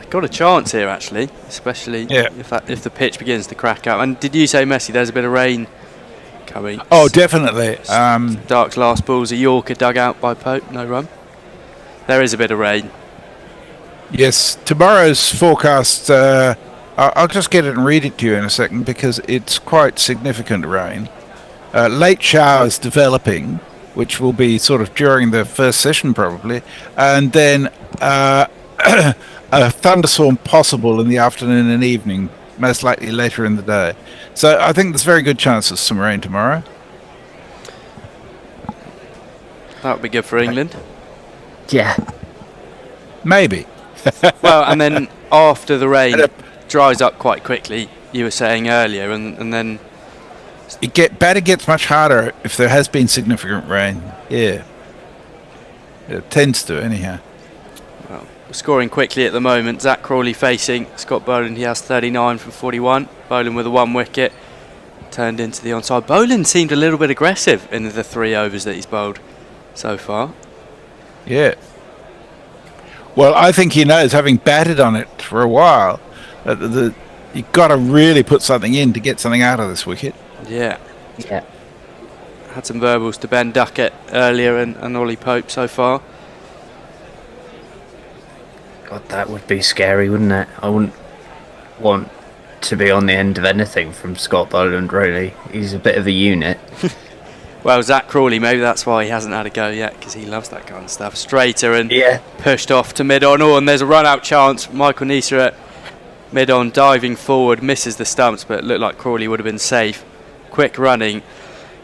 Speaker 10: got a chance here, actually, especially if the pitch begins to crack up. And did you say, Messi, there's a bit of rain coming?
Speaker 3: Oh, definitely.
Speaker 10: Dark's last ball's a Yorker dug out by Pope, no run. There is a bit of rain.
Speaker 3: Yes, tomorrow's forecast, I'll just get it and read it to you in a second because it's quite significant rain. Late showers developing, which will be sort of during the first session probably, and then a thunderstorm possible in the afternoon and evening, most likely later in the day. So I think there's very good chance of some rain tomorrow.
Speaker 10: That would be good for England.
Speaker 17: Yeah.
Speaker 3: Maybe.
Speaker 10: Well, and then after the rain dries up quite quickly, you were saying earlier, and then...
Speaker 3: Batter gets much harder if there has been significant rain. Yeah. It tends to, anyhow.
Speaker 10: Well, scoring quickly at the moment. Zach Crawley facing Scott Boland. He has 39 from 41. Boland with a 1 wicket. Turned into the onside. Boland seemed a little bit aggressive in the 3 overs that he's bowled so far.
Speaker 3: Yeah. Well, I think he knows, having batted on it for a while, you've got to really put something in to get something out of this wicket.
Speaker 10: Yeah. Had some verbals to Ben Duckett earlier and Ollie Pope so far.
Speaker 17: God, that would be scary, wouldn't it? I wouldn't want to be on the end of anything from Scott Boland, really. He's a bit of a unit.
Speaker 10: Well, Zach Crawley, maybe that's why he hasn't had a go yet, because he loves that kind of stuff. Straighter and pushed off to mid-on. Oh, and there's a run-out chance. Michael Neser at mid-on, diving forward, misses the stumps, but it looked like Crawley would have been safe. Quick running.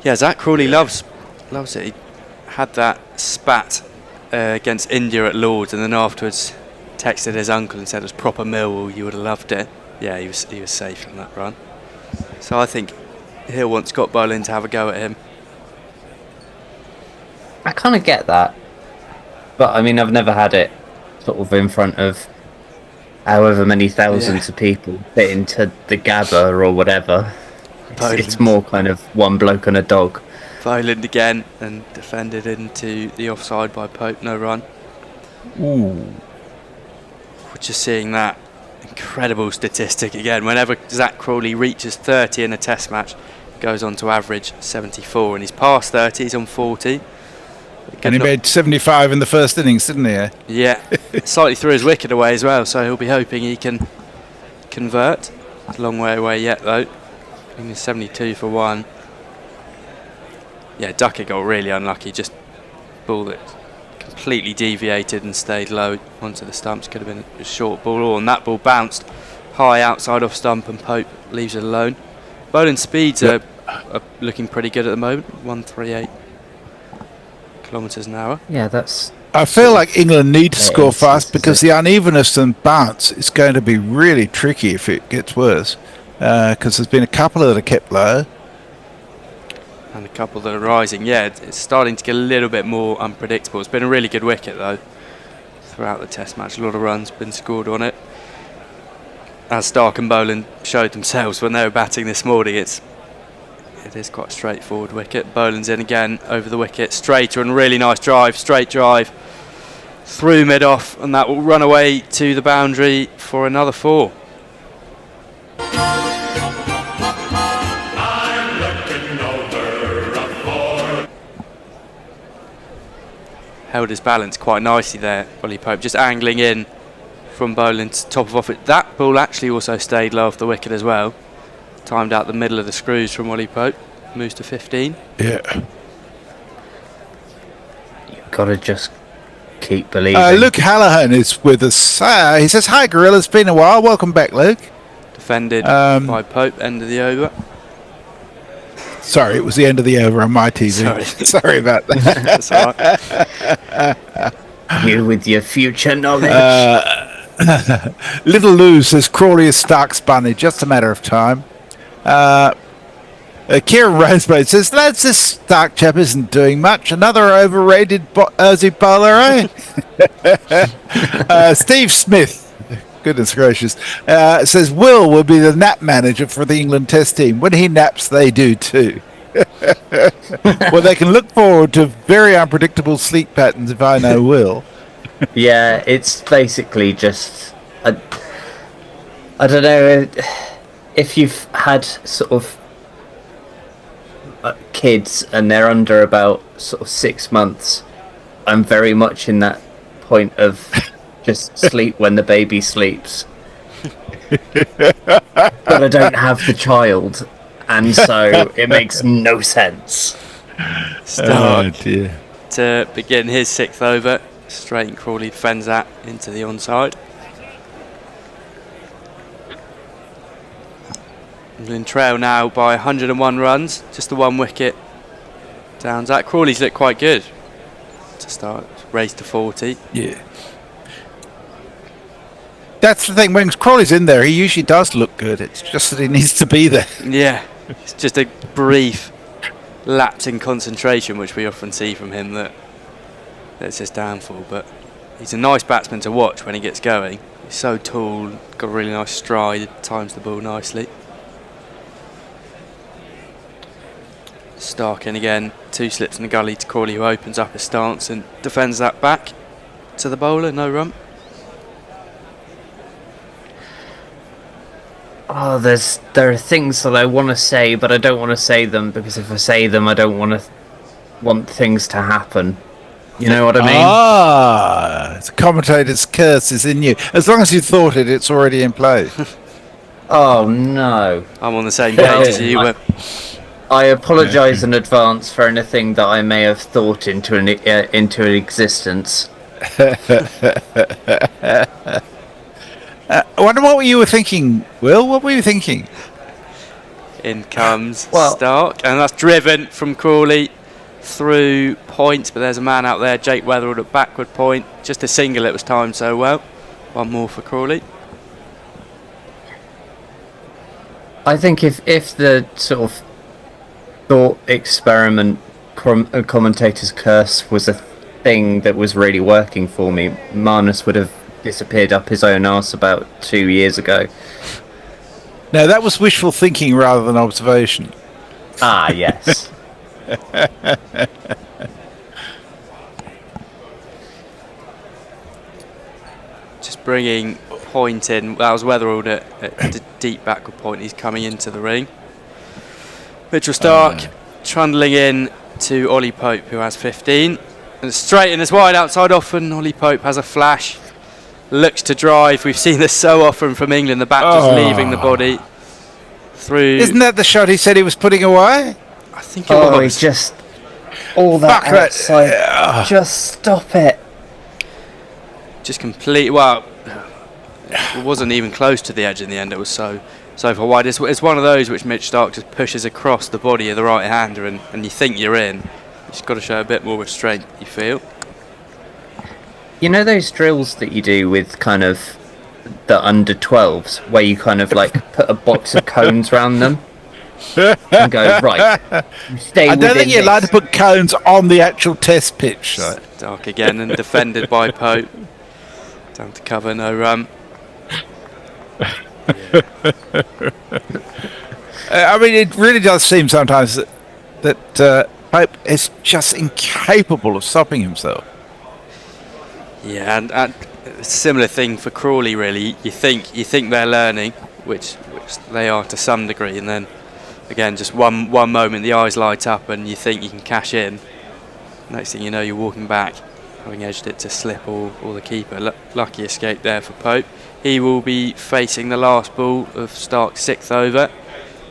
Speaker 10: Yeah, Zach Crawley loves it. He had that spat against India at Lords, and then afterwards texted his uncle and said it was proper Millwall, you would have loved it. Yeah, he was safe on that run. So I think he'll want Scott Boland to have a go at him.
Speaker 17: I kind of get that, but I mean, I've never had it sort of in front of however many thousands of people fit into the Gabba or whatever. It's more kind of one bloke and a dog.
Speaker 10: Boland again and defended into the offside by Pope, no run.
Speaker 3: Ooh.
Speaker 10: We're just seeing that incredible statistic again. Whenever Zach Crawley reaches 30 in a test match, goes on to average 74, and he's past 30. He's on 40.
Speaker 3: And he made 75 in the first innings, didn't he?
Speaker 10: Yeah, slightly threw his wicket away as well, so he'll be hoping he can convert. It's a long way away yet, though. I think it's 72 for 1. Yeah, Duckett got really unlucky. Just ball that completely deviated and stayed low onto the stumps. Could have been a short ball, and that ball bounced high outside off stump, and Pope leaves it alone. Boland's speeds are looking pretty good at the moment. 138 kilometres an hour.
Speaker 17: Yeah, that's...
Speaker 3: I feel like England need to score fast because the unevenness and bounce is going to be really tricky if it gets worse. Because there's been a couple that are kept low.
Speaker 10: And a couple that are rising. Yeah, it's starting to get a little bit more unpredictable. It's been a really good wicket, though, throughout the Test match. A lot of runs been scored on it. As Stark and Boland showed themselves when they were batting this morning, it is quite a straightforward wicket. Boland's in again over the wicket. Straighter and really nice drive. Straight drive through mid-off, and that will run away to the boundary for another 4. Held his balance quite nicely there, Ollie Pope, just angling in from Boland to top of off it. That ball actually also stayed low off the wicket as well. Timed out the middle of the screws from Ollie Pope. Moves to 15.
Speaker 3: Yeah.
Speaker 17: You've got to just keep believing.
Speaker 3: Luke Hallahan is with us. He says, "Hi, Gorilla. It's been a while. Welcome back, Luke."
Speaker 10: Defended by Pope. End of the over.
Speaker 3: Sorry, it was the end of the over on my TV. Sorry about that.
Speaker 10: That's all
Speaker 17: right. You with your future knowledge.
Speaker 3: Little Lou says Crawley is Stark's bunny, just a matter of time. Kieran Roseblade says, lads, this Stark chap isn't doing much. Another overrated Aussie bowler, eh? Steve Smith, goodness gracious, says will be the nap manager for the England Test team. When he naps, they do too. Well, they can look forward to very unpredictable sleep patterns if I know Will.
Speaker 17: Yeah, it's basically just... I don't know, if you've had sort of kids and they're under about sort of 6 months, I'm very much in that point of just sleep when the baby sleeps. But I don't have the child, and so it makes no sense.
Speaker 10: Stark
Speaker 3: dear.
Speaker 10: To begin his 6th over. Straight and Crawley defends that into the onside. In trail now by 101 runs, just the 1 wicket down that. Crawley's looked quite good to start, race to 40.
Speaker 3: Yeah. That's the thing, when Crawley's in there, he usually does look good. It's just that he needs to be there.
Speaker 10: Yeah, it's just a brief lapse in concentration, which we often see from him, that's his downfall. But he's a nice batsman to watch when he gets going. He's so tall, got a really nice stride, times the ball nicely. Stark in again, 2 slips in the gully to Crawley, who opens up his stance and defends that back to the bowler, no run.
Speaker 17: Oh, there are things that I want to say, but I don't want to say them, because if I say them, I don't want things to happen. You know what I mean?
Speaker 3: The commentator's curse is in you. As long as you thought it, it's already in place.
Speaker 17: Oh, no.
Speaker 10: I'm on the same page as you.
Speaker 17: I apologise in advance for anything that I may have thought into an existence.
Speaker 3: I wonder what you were thinking, Will. What were you thinking?
Speaker 10: In comes Stark, and that's driven from Crawley through point, but there's a man out there, Jake Weatherald at backward point. Just a single, it was timed so well. 1 more for Crawley.
Speaker 17: I think if the sort of thought experiment commentator's curse was a thing that was really working for me, Marnus would have disappeared up his own arse about 2 years ago.
Speaker 3: No, that was wishful thinking rather than observation.
Speaker 17: Ah, yes.
Speaker 10: Just bringing point in. That was Weatherald at deep backward point. He's coming into the ring. Mitchell Stark trundling in to Ollie Pope, who has 15. And it's straight and it's wide outside off, and Ollie Pope has a flash. Looks to drive. We've seen this so often from England, the bat just leaving the body through.
Speaker 3: Isn't that the shot he said he was putting away?
Speaker 10: I think it was.
Speaker 17: He's just all that outside. Just stop it.
Speaker 10: Just complete. Well, it wasn't even close to the edge in the end. It was so far wide. It's one of those which Mitch Stark just pushes across the body of the right-hander, and you think you're in. You just got to show a bit more restraint, you feel.
Speaker 17: You know those drills that you do with kind of the under 12s, where you kind of like put a box of cones around them and go, right, stay
Speaker 3: I don't think you're allowed to put cones on the actual test pitch. So.
Speaker 10: Dark again and defended by Pope. Down to cover, no run.
Speaker 3: I mean, it really does seem sometimes that Pope is just incapable of stopping himself.
Speaker 10: Yeah, and a similar thing for Crawley, really. You think they're learning, which they are to some degree, and then again, just one moment, the eyes light up, and you think you can cash in. Next thing you know, you're walking back, having edged it to slip or the keeper. Lucky escape there for Pope. He will be facing the last ball of Stark's 6th over.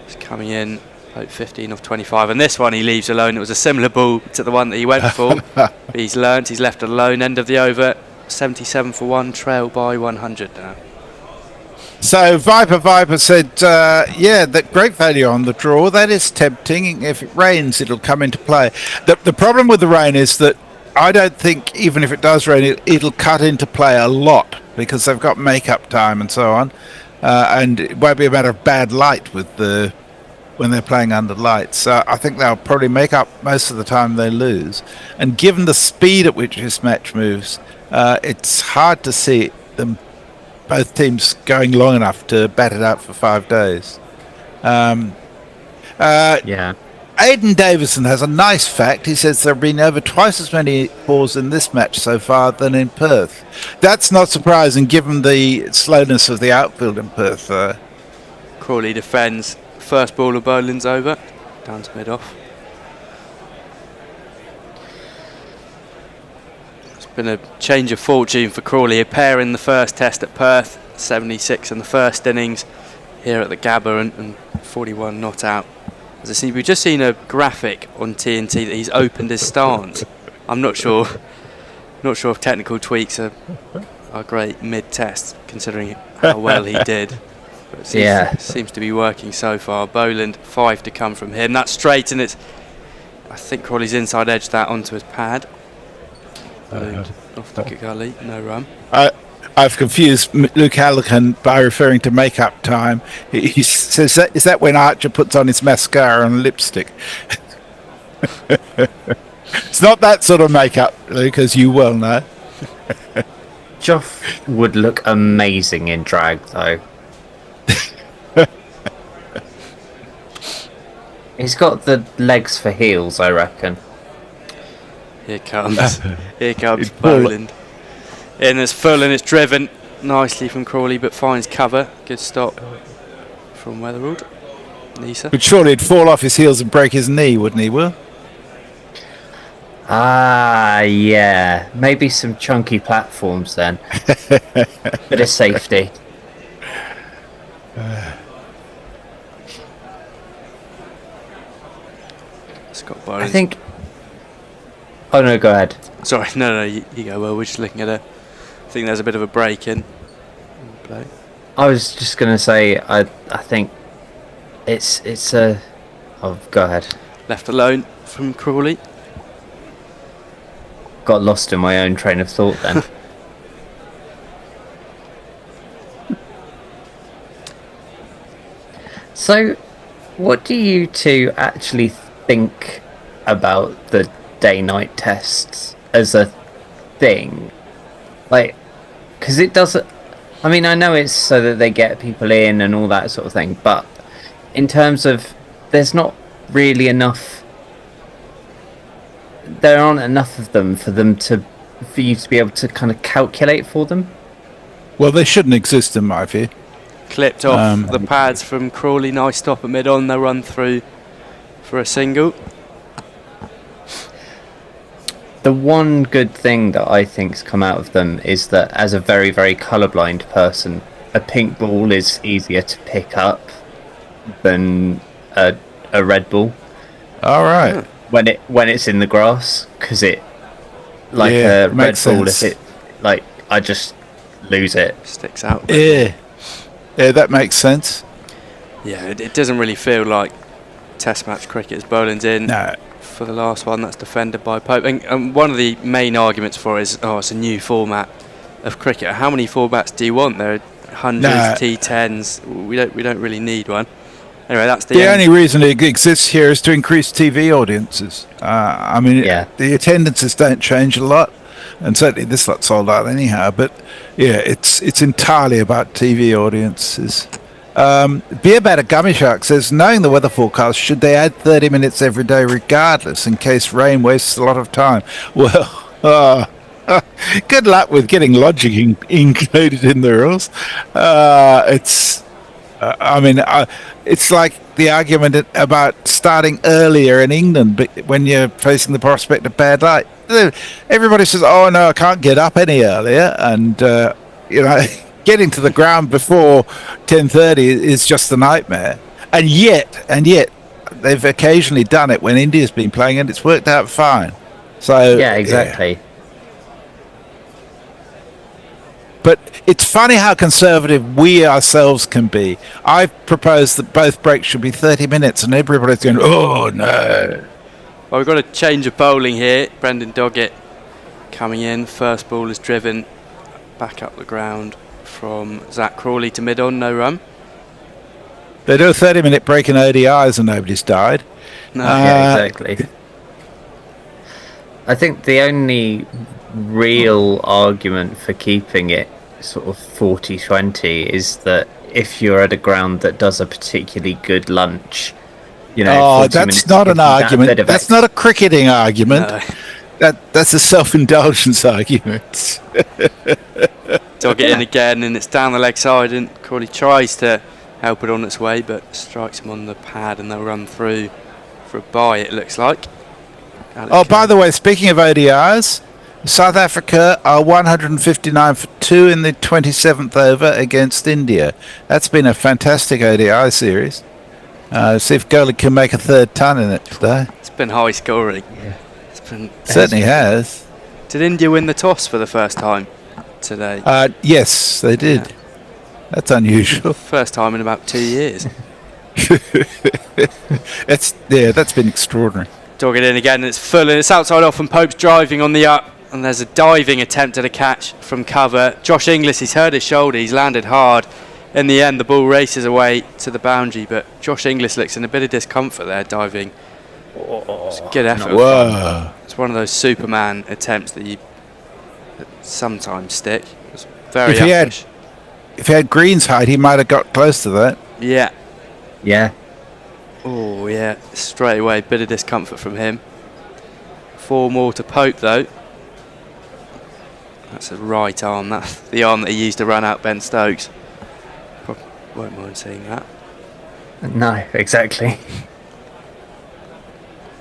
Speaker 10: He's coming in, Pope 15 of 25, and this one he leaves alone. It was a similar ball to the one that he went for. But he's learnt, he's left it alone. End of the over, 77 for 1, trail by 100 now.
Speaker 3: So Viper said, that great value on the draw. That is tempting. If it rains, it'll come into play. The problem with the rain is that I don't think, even if it does rain, it'll cut into play a lot, because they've got make-up time and so on. And it won't be a matter of bad light when they're playing under lights. So I think they'll probably make up most of the time they lose. And given the speed at which this match moves, it's hard to see both teams going long enough to bat it out for 5 days. Aidan Davison has a nice fact. He says there have been over twice as many balls in this match so far than in Perth. That's not surprising given the slowness of the outfield in Perth.
Speaker 10: Crawley defends. First ball of Boland's over. Down to mid-off. It's been a change of fortune for Crawley. A pair in the first test at Perth. 76 in the first innings. Here at the Gabba and 41 not out. As I see, we've just seen a graphic on TNT that he's opened his stance. I'm not sure if technical tweaks are great mid-test, considering how well he did. But seems to be working so far. Boland, 5 to come from him. That's straight, and I think Crawley's inside edge that onto his pad. Boland off the gully, no run.
Speaker 3: I've confused Luke Halligan by referring to make-up time. He says, is that when Archer puts on his mascara and lipstick? It's not that sort of make-up, Luke, as you well know.
Speaker 17: Joff would look amazing in drag, though. He's got the legs for heels, I reckon.
Speaker 10: Here comes Boland. In as full, and it's driven nicely from Crawley, but finds cover. Good stop from Weatherald. Nisa.
Speaker 3: But surely he'd fall off his heels and break his knee, wouldn't he, Will?
Speaker 17: Yeah. Maybe some chunky platforms then. Bit of safety.
Speaker 10: Scott Boland.
Speaker 17: I think... Oh no, go ahead.
Speaker 10: Sorry, no, you go. Well, we're just looking at I think there's a bit of a break in play.
Speaker 17: I was just going to say, I think it's a... Oh, go ahead.
Speaker 10: Left alone from Crawley.
Speaker 17: Got lost in my own train of thought then. So, what do you two actually think about the day-night tests as a thing? Like, because it doesn't... I mean, I know it's so that they get people in and all that sort of thing, but in terms of... There's not really enough... There aren't enough of them for you to be able to kind of calculate for them.
Speaker 3: Well, they shouldn't exist in my view.
Speaker 10: Clipped off the pads from Crawley. Nice stop at mid-on. They'll run through for a single.
Speaker 17: The one good thing that I think's come out of them is that, as a very, very colourblind person, a pink ball is easier to pick up than a red ball.
Speaker 3: All right.
Speaker 17: When it's in the grass, because it, like a red ball,
Speaker 3: sense.
Speaker 17: if it, like, I just lose it.
Speaker 10: Sticks out.
Speaker 3: Yeah, that makes sense.
Speaker 10: Yeah, it doesn't really feel like Test match cricket as bowling's in.
Speaker 3: No.
Speaker 10: For the last one, that's defended by Pope. And one of the main arguments for it is, it's a new format of cricket. How many formats do you want? There are hundreds, T10s. We don't really need one. Anyway, that's the
Speaker 3: only reason it exists here is to increase TV audiences. The attendances don't change a lot, and certainly this lot's sold out anyhow. But yeah, it's entirely about TV audiences. Beer Batter Gummy Shark says, knowing the weather forecast, should they add 30 minutes every day regardless in case rain wastes a lot of time? Well, good luck with getting logic included in the rules. It's like the argument about starting earlier in England, but when you're facing the prospect of bad light. Everybody says, oh no, I can't get up any earlier, and getting to the ground before 10:30 is just a nightmare. And yet they've occasionally done it when India's been playing, and it's worked out fine. So
Speaker 17: yeah, exactly.
Speaker 3: Yeah. But it's funny how conservative we ourselves can be. I've proposed that both breaks should be 30 minutes, and everybody's going, oh no.
Speaker 10: Well, we've got a change of bowling here. Brendan Doggett coming in. First ball is driven back up the ground from Zach Crawley to mid-on, no run.
Speaker 3: They do a 30-minute break in ODIs and nobody's died.
Speaker 10: No.
Speaker 17: Yeah, exactly. I think the only real argument for keeping it sort of 40-20 is that if you're at a ground that does a particularly good lunch,
Speaker 3: that's not an argument. That's not a cricketing argument.
Speaker 10: No.
Speaker 3: That's a self-indulgence argument.
Speaker 10: Doggett in again, and it's down the leg side, and Crawley tries to help it on its way, but strikes him on the pad, and they'll run through for a bye, it looks like.
Speaker 3: By the way, speaking of ODIs, South Africa are 159 for 2 in the 27th over against India. That's been a fantastic ODI series. See if Gurley can make a third ton in it today.
Speaker 10: It's been high scoring.
Speaker 17: Yeah.
Speaker 3: Certainly has.
Speaker 10: Did India win the toss for the first time today?
Speaker 3: Yes, they did. Yeah. That's unusual.
Speaker 10: First time in about 2 years.
Speaker 3: That's been extraordinary.
Speaker 10: Doggett in again, and it's full, and it's outside off, and Pope's driving on the up, and there's a diving attempt at a catch from cover. Josh Inglis, he's hurt his shoulder, he's landed hard. In the end, the ball races away to the boundary, but Josh Inglis looks in a bit of discomfort there, diving. It's a good effort.
Speaker 3: Whoa.
Speaker 10: It's one of those Superman attempts that sometimes stick. It's very
Speaker 3: if he had Green's height, he might have got close to that.
Speaker 10: Yeah.
Speaker 17: Yeah.
Speaker 10: Oh, yeah. Straight away, bit of discomfort from him. 4 more to Pope, though. That's a right arm. That's the arm that he used to run out Ben Stokes. Probably won't mind seeing that.
Speaker 17: No, exactly.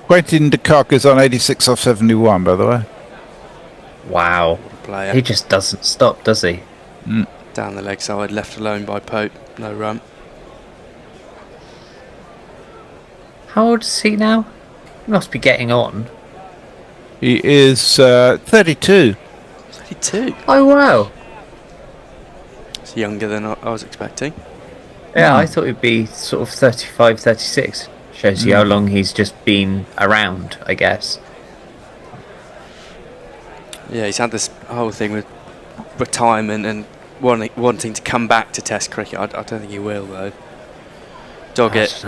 Speaker 3: Quentin de Kock is on 86 off 71, by the way.
Speaker 17: Wow.
Speaker 10: Player.
Speaker 17: He just doesn't stop, does he?
Speaker 3: Mm.
Speaker 10: Down the leg side, left alone by Pope. No run.
Speaker 17: How old is he now? He must be getting on.
Speaker 3: He is 32.
Speaker 10: 32?
Speaker 17: Oh, wow.
Speaker 10: It's younger than I was expecting.
Speaker 17: Yeah, I thought he'd be sort of 35, 36. Shows you how long he's just been around, I guess.
Speaker 10: Yeah, he's had this whole thing with retirement and wanting to come back to Test cricket. I don't think he will, though. Doggett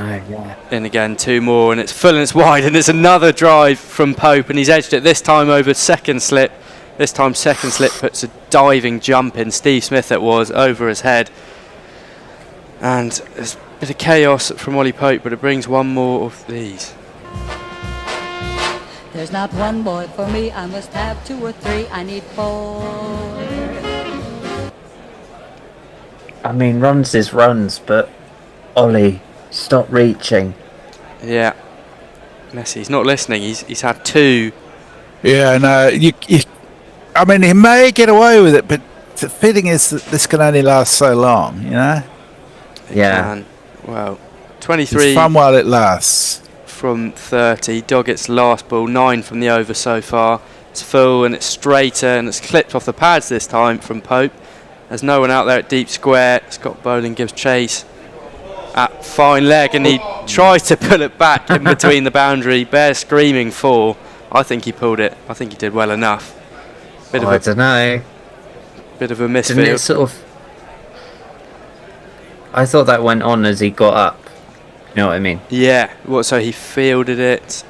Speaker 10: in again, 2 more, and it's full and it's wide, and it's another drive from Pope, and he's edged it this time over second slip. This time second slip puts a diving jump in. Steve Smith it was, over his head. And there's a bit of chaos from Ollie Pope, but it brings 1 more of these.
Speaker 18: There's not one boy for me, I must have 2 or 3, I need 4.
Speaker 17: I mean, runs is runs, but Ollie, stop reaching.
Speaker 10: Yeah. Messi, he's not listening. He's had 2.
Speaker 3: Yeah, no. I mean, he may get away with it, but the feeling is that this can only last so long, you know?
Speaker 10: Yeah. Well, 23.
Speaker 3: It's fun while it lasts.
Speaker 10: From 30. Doggett's last ball, 9 from the over so far. It's full and it's straighter and it's clipped off the pads this time from Pope. There's no one out there at deep square. Scott Bowling gives chase at fine leg and he tries to pull it back in between the boundary. Bear screaming 4. I think he pulled it. I think he did well enough.
Speaker 17: I don't know.
Speaker 10: Bit of a misfield.
Speaker 17: Didn't it sort of... I thought that went on as he got up. You know what I mean?
Speaker 10: Yeah. What? So he fielded it.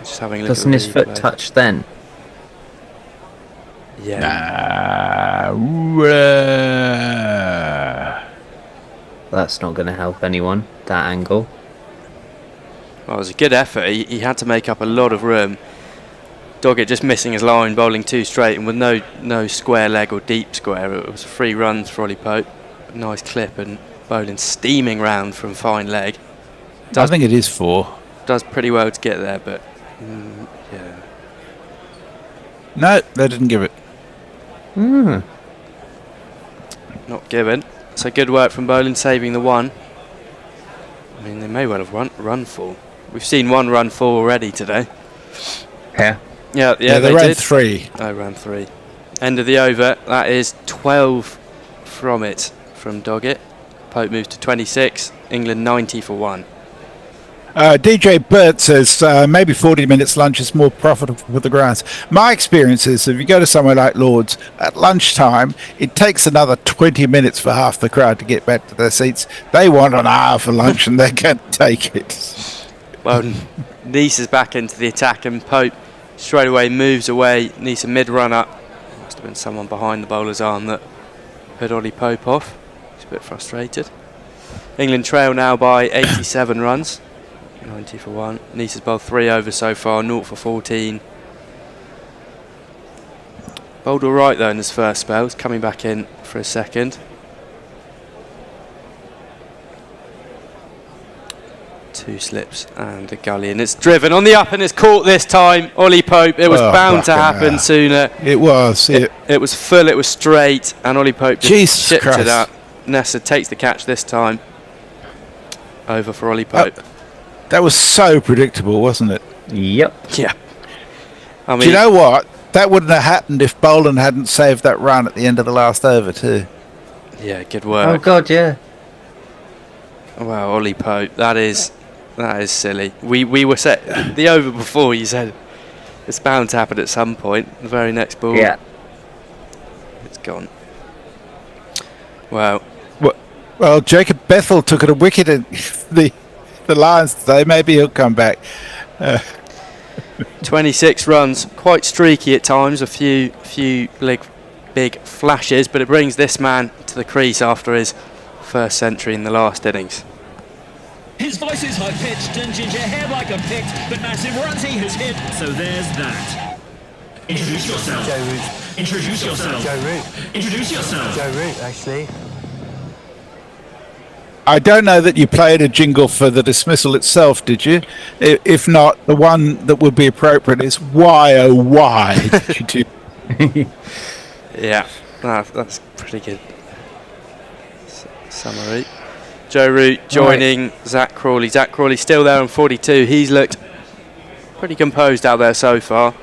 Speaker 10: Just having a look.
Speaker 17: Doesn't his foot touch then?
Speaker 10: Yeah.
Speaker 17: That's not going to help anyone, that angle.
Speaker 10: Well, it was a good effort. He had to make up a lot of room. Doggett just missing his line, bowling 2 straight, and with no square leg or deep square. It was 3 runs for Ollie Pope. Nice clip and bowling steaming round from fine leg.
Speaker 3: I think it is 4.
Speaker 10: Does pretty well to get there, but yeah.
Speaker 3: No, they didn't give it.
Speaker 10: Not given. So good work from bowling, saving the 1. I mean, they may well have run 4. We've seen 1 run 4 already today.
Speaker 17: Yeah.
Speaker 10: Yeah,
Speaker 3: they ran 3.
Speaker 10: I ran 3. End of the over. That is 12 from it from Doggett. Pope moves to 26. England 90 for 1.
Speaker 3: DJ Burt says maybe 40 minutes lunch is more profitable for the grounds. My experience is if you go to somewhere like Lord's at lunchtime, it takes another 20 minutes for half the crowd to get back to their seats. They want an hour for lunch and they can't take it.
Speaker 10: Well, Nice is back into the attack and Pope straight away moves away. Nice a mid-run up. Must have been someone behind the bowler's arm that put Ollie Pope off. He's a bit frustrated. England trail now by 87 runs. 90 for 1. Nice has bowled 3 overs so far, 0 for 14. Bowled all right though in his first spell. He's coming back in for a second. 2 slips and a gully, and it's driven on the up and it's caught this time. Ollie Pope. It was bound to happen sooner.
Speaker 3: It was.
Speaker 10: It was full. It was straight, and Ollie Pope just chipped
Speaker 3: Christ.
Speaker 10: it up. Nessa takes the catch this time. Over for Ollie Pope.
Speaker 3: That was so predictable, wasn't it?
Speaker 17: Yep.
Speaker 10: Yeah. I mean,
Speaker 3: do you know what? That wouldn't have happened if Boland hadn't saved that run at the end of the last over too.
Speaker 10: Yeah, good work.
Speaker 17: Oh God, yeah.
Speaker 10: Wow, Ollie Pope. That is silly. We were set the over before. You said it's bound to happen at some point. The very next ball.
Speaker 17: Yeah.
Speaker 10: It's gone. Wow.
Speaker 3: Well, Jacob Bethel took it a wicket in the Lions today. Maybe he'll come back.
Speaker 10: 26 runs, quite streaky at times. A few big flashes, but it brings this man to the crease after his first century in the last innings.
Speaker 2: His voice is high-pitched and ginger hair like a picked, but massive runs he has hit, so there's that. Introduce yourself.
Speaker 19: Joe Root.
Speaker 2: Introduce yourself.
Speaker 19: Joe Root.
Speaker 2: Introduce yourself.
Speaker 19: Joe Root, actually.
Speaker 3: I don't know that you played a jingle for the dismissal itself, did you? If not, the one that would be appropriate is why, oh why did you do?
Speaker 10: Yeah, that's pretty good summary. Joe Root joining Zach Crawley. Zach Crawley still there on 42. He's looked pretty composed out there so far.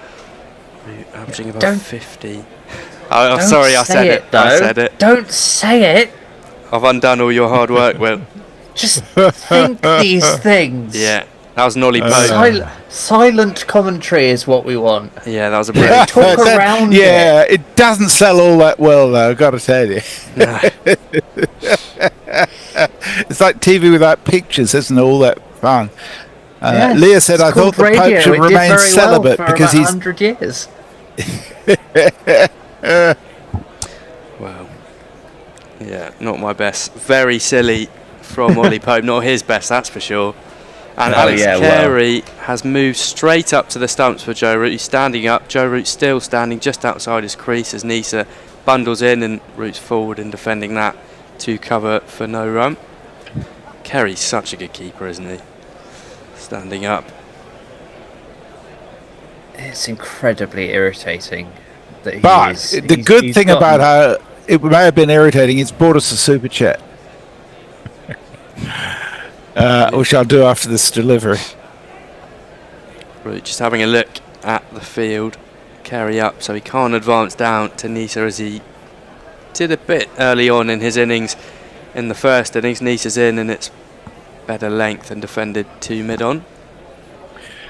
Speaker 10: Averaging about 50. I'm sorry, I said it. I said it.
Speaker 17: Don't say it.
Speaker 10: I've undone all your hard work, Will.
Speaker 17: Just think these things.
Speaker 10: Yeah, that was an Ollie Pope.
Speaker 17: Silent commentary is what we want.
Speaker 10: Yeah, that was a brilliant.
Speaker 17: Talk around
Speaker 3: it doesn't sell all that well, though, I've got to tell you.
Speaker 10: No.
Speaker 3: It's like TV without pictures, isn't all that fun?
Speaker 17: Yes,
Speaker 3: Leah said, I thought the Pope should remain celibate because he's...
Speaker 17: 100 years.
Speaker 10: Wow. Yeah, not my best. Very silly from Ollie Pope. Not his best, that's for sure. And Alex Carey has moved straight up to the stumps for Joe Root. He's standing up. Joe Root still standing just outside his crease as Nisa bundles in and Root's forward and defending that to cover for no run. Carey's such a good keeper, isn't he? standing up.
Speaker 17: It's incredibly irritating. That
Speaker 3: But the good thing about how it may have been irritating, it's brought us a super chat, which I'll do after this delivery.
Speaker 10: Right, just having a look at the field. Carry up, so he can't advance down to Nisa as he did a bit early on in his innings. In the first innings, Nisa's in, and it's better length and defended to mid-on.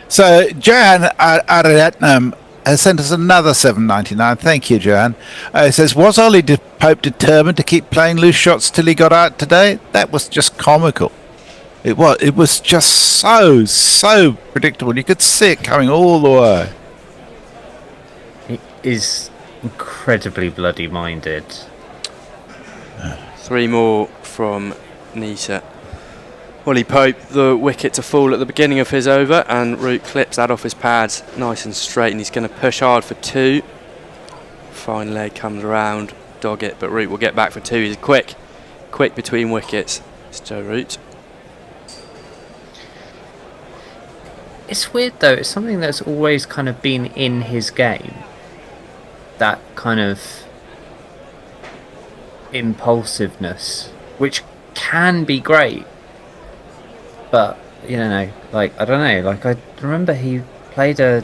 Speaker 3: So Johan Ariadnam has sent us another $7.99. Thank you, Johan. It says, was Ollie Pope determined to keep playing loose shots till he got out today? That was just comical. It was just so predictable. You could see it coming all the way.
Speaker 17: He is incredibly bloody minded.
Speaker 10: 3 more from Nisa. Ollie Pope, the wicket to fall at the beginning of his over, and Root clips that off his pads nice and straight, and he's going to push hard for 2. Fine leg comes around, dog it, but Root will get back for 2. He's quick between wickets. It's Joe Root.
Speaker 17: It's weird though, it's something that's always kind of been in his game. That kind of impulsiveness, which can be great. But, you know, like, I don't know, like, I remember he played a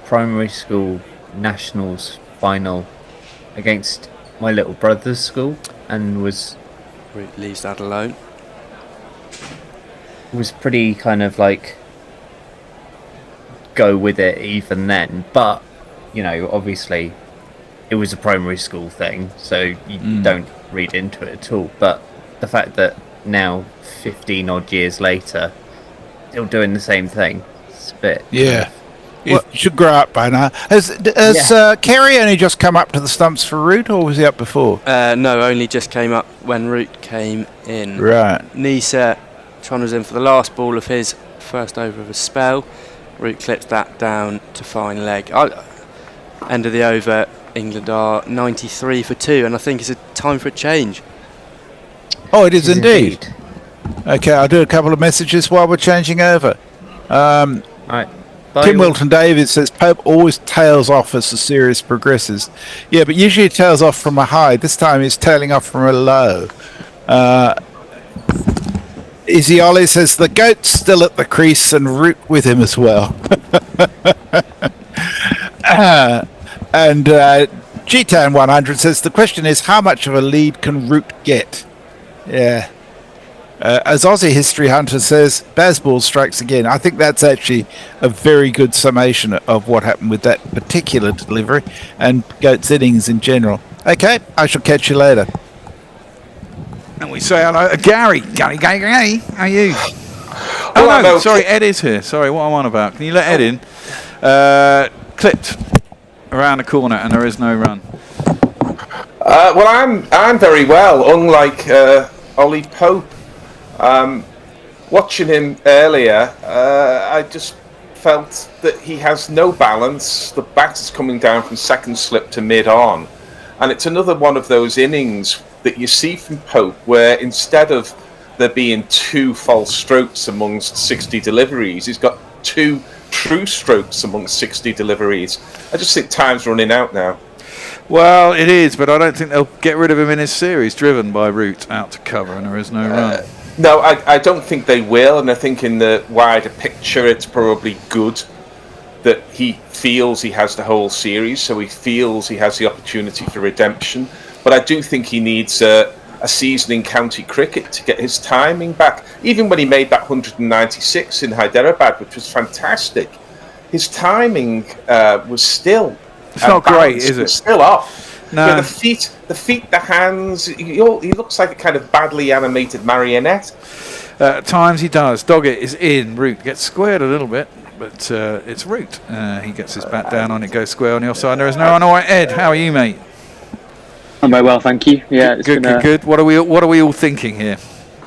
Speaker 17: primary school nationals final against my little brother's school, and was...
Speaker 10: Leaves that alone.
Speaker 17: Was pretty kind of like go with it even then, but you know, obviously it was a primary school thing, so you don't read into it at all. But the fact that now 15 odd years later still doing the same thing, it's a bit
Speaker 3: You should grow up by now. Has Kerry only just come up to the stumps for Root, or was he up before?
Speaker 10: No, only just came up when Root came in.
Speaker 3: Right.
Speaker 10: Nisa Tron was in for the last ball of his first over of a spell. Root clips that down to fine leg. End of the over, England are 93 for 2, and I think it's a time for a change.
Speaker 3: Oh, it is indeed. Okay, I'll do a couple of messages while we're changing over.
Speaker 17: Right.
Speaker 3: Tim Wilton David says Pope always tails off as the series progresses. Yeah, but usually it tails off from a high. This time he's tailing off from a low. Izzy Ollie says the goat's still at the crease and Root with him as well. And G-Town 100 says the question is how much of a lead can Root get? Yeah. As Aussie History Hunter says, Bazball strikes again. I think that's actually a very good summation of what happened with that particular delivery and Goat's innings in general. Okay, I shall catch you later.
Speaker 9: And we say hello to Gary. Gary, how are you? Oh, no, sorry, Ed is here. Sorry, what am I on about? Can you let Ed in? Clipped around the corner, and there is no run.
Speaker 11: Well, I'm very well, unlike Ollie Pope. Watching him earlier, I just felt that he has no balance. The bat is coming down from second slip to mid-on. And it's another one of those innings that you see from Pope where instead of there being 2 false strokes amongst 60 deliveries, he's got 2 true strokes amongst 60 deliveries. I just think time's running out now.
Speaker 9: Well, it is, but I don't think they'll get rid of him in his series, driven by Root out to cover, and there is no run.
Speaker 11: No, I don't think they will, and I think in the wider picture it's probably good that he feels he has the whole series, so he feels he has the opportunity for redemption. But I do think he needs a season in county cricket to get his timing back. Even when he made that 196 in Hyderabad, which was fantastic, his timing was still...
Speaker 9: It's not great, is it?
Speaker 11: Still off.
Speaker 9: No.
Speaker 11: Yeah, the feet, the hands. He looks like a kind of badly animated marionette.
Speaker 9: At times he does. Doggett is in. Root gets squared a little bit, but it's Root. He gets his bat down on it, goes square on the offside. There is no one. All right, Ed, how are you, mate?
Speaker 19: I'm very well, thank you. Yeah, it's
Speaker 9: good. What are we all thinking here?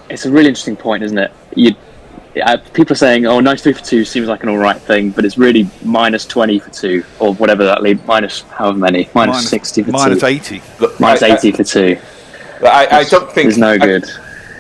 Speaker 19: It's a really interesting point, isn't it? People are saying, "Oh, 93 for 2 seems like an all right thing," but it's really minus 20 for 2, or whatever that lead. Minus however many, minus 60 for 2,
Speaker 9: minus 80,
Speaker 19: minus 80 for 2.
Speaker 11: I don't think
Speaker 19: it's no good.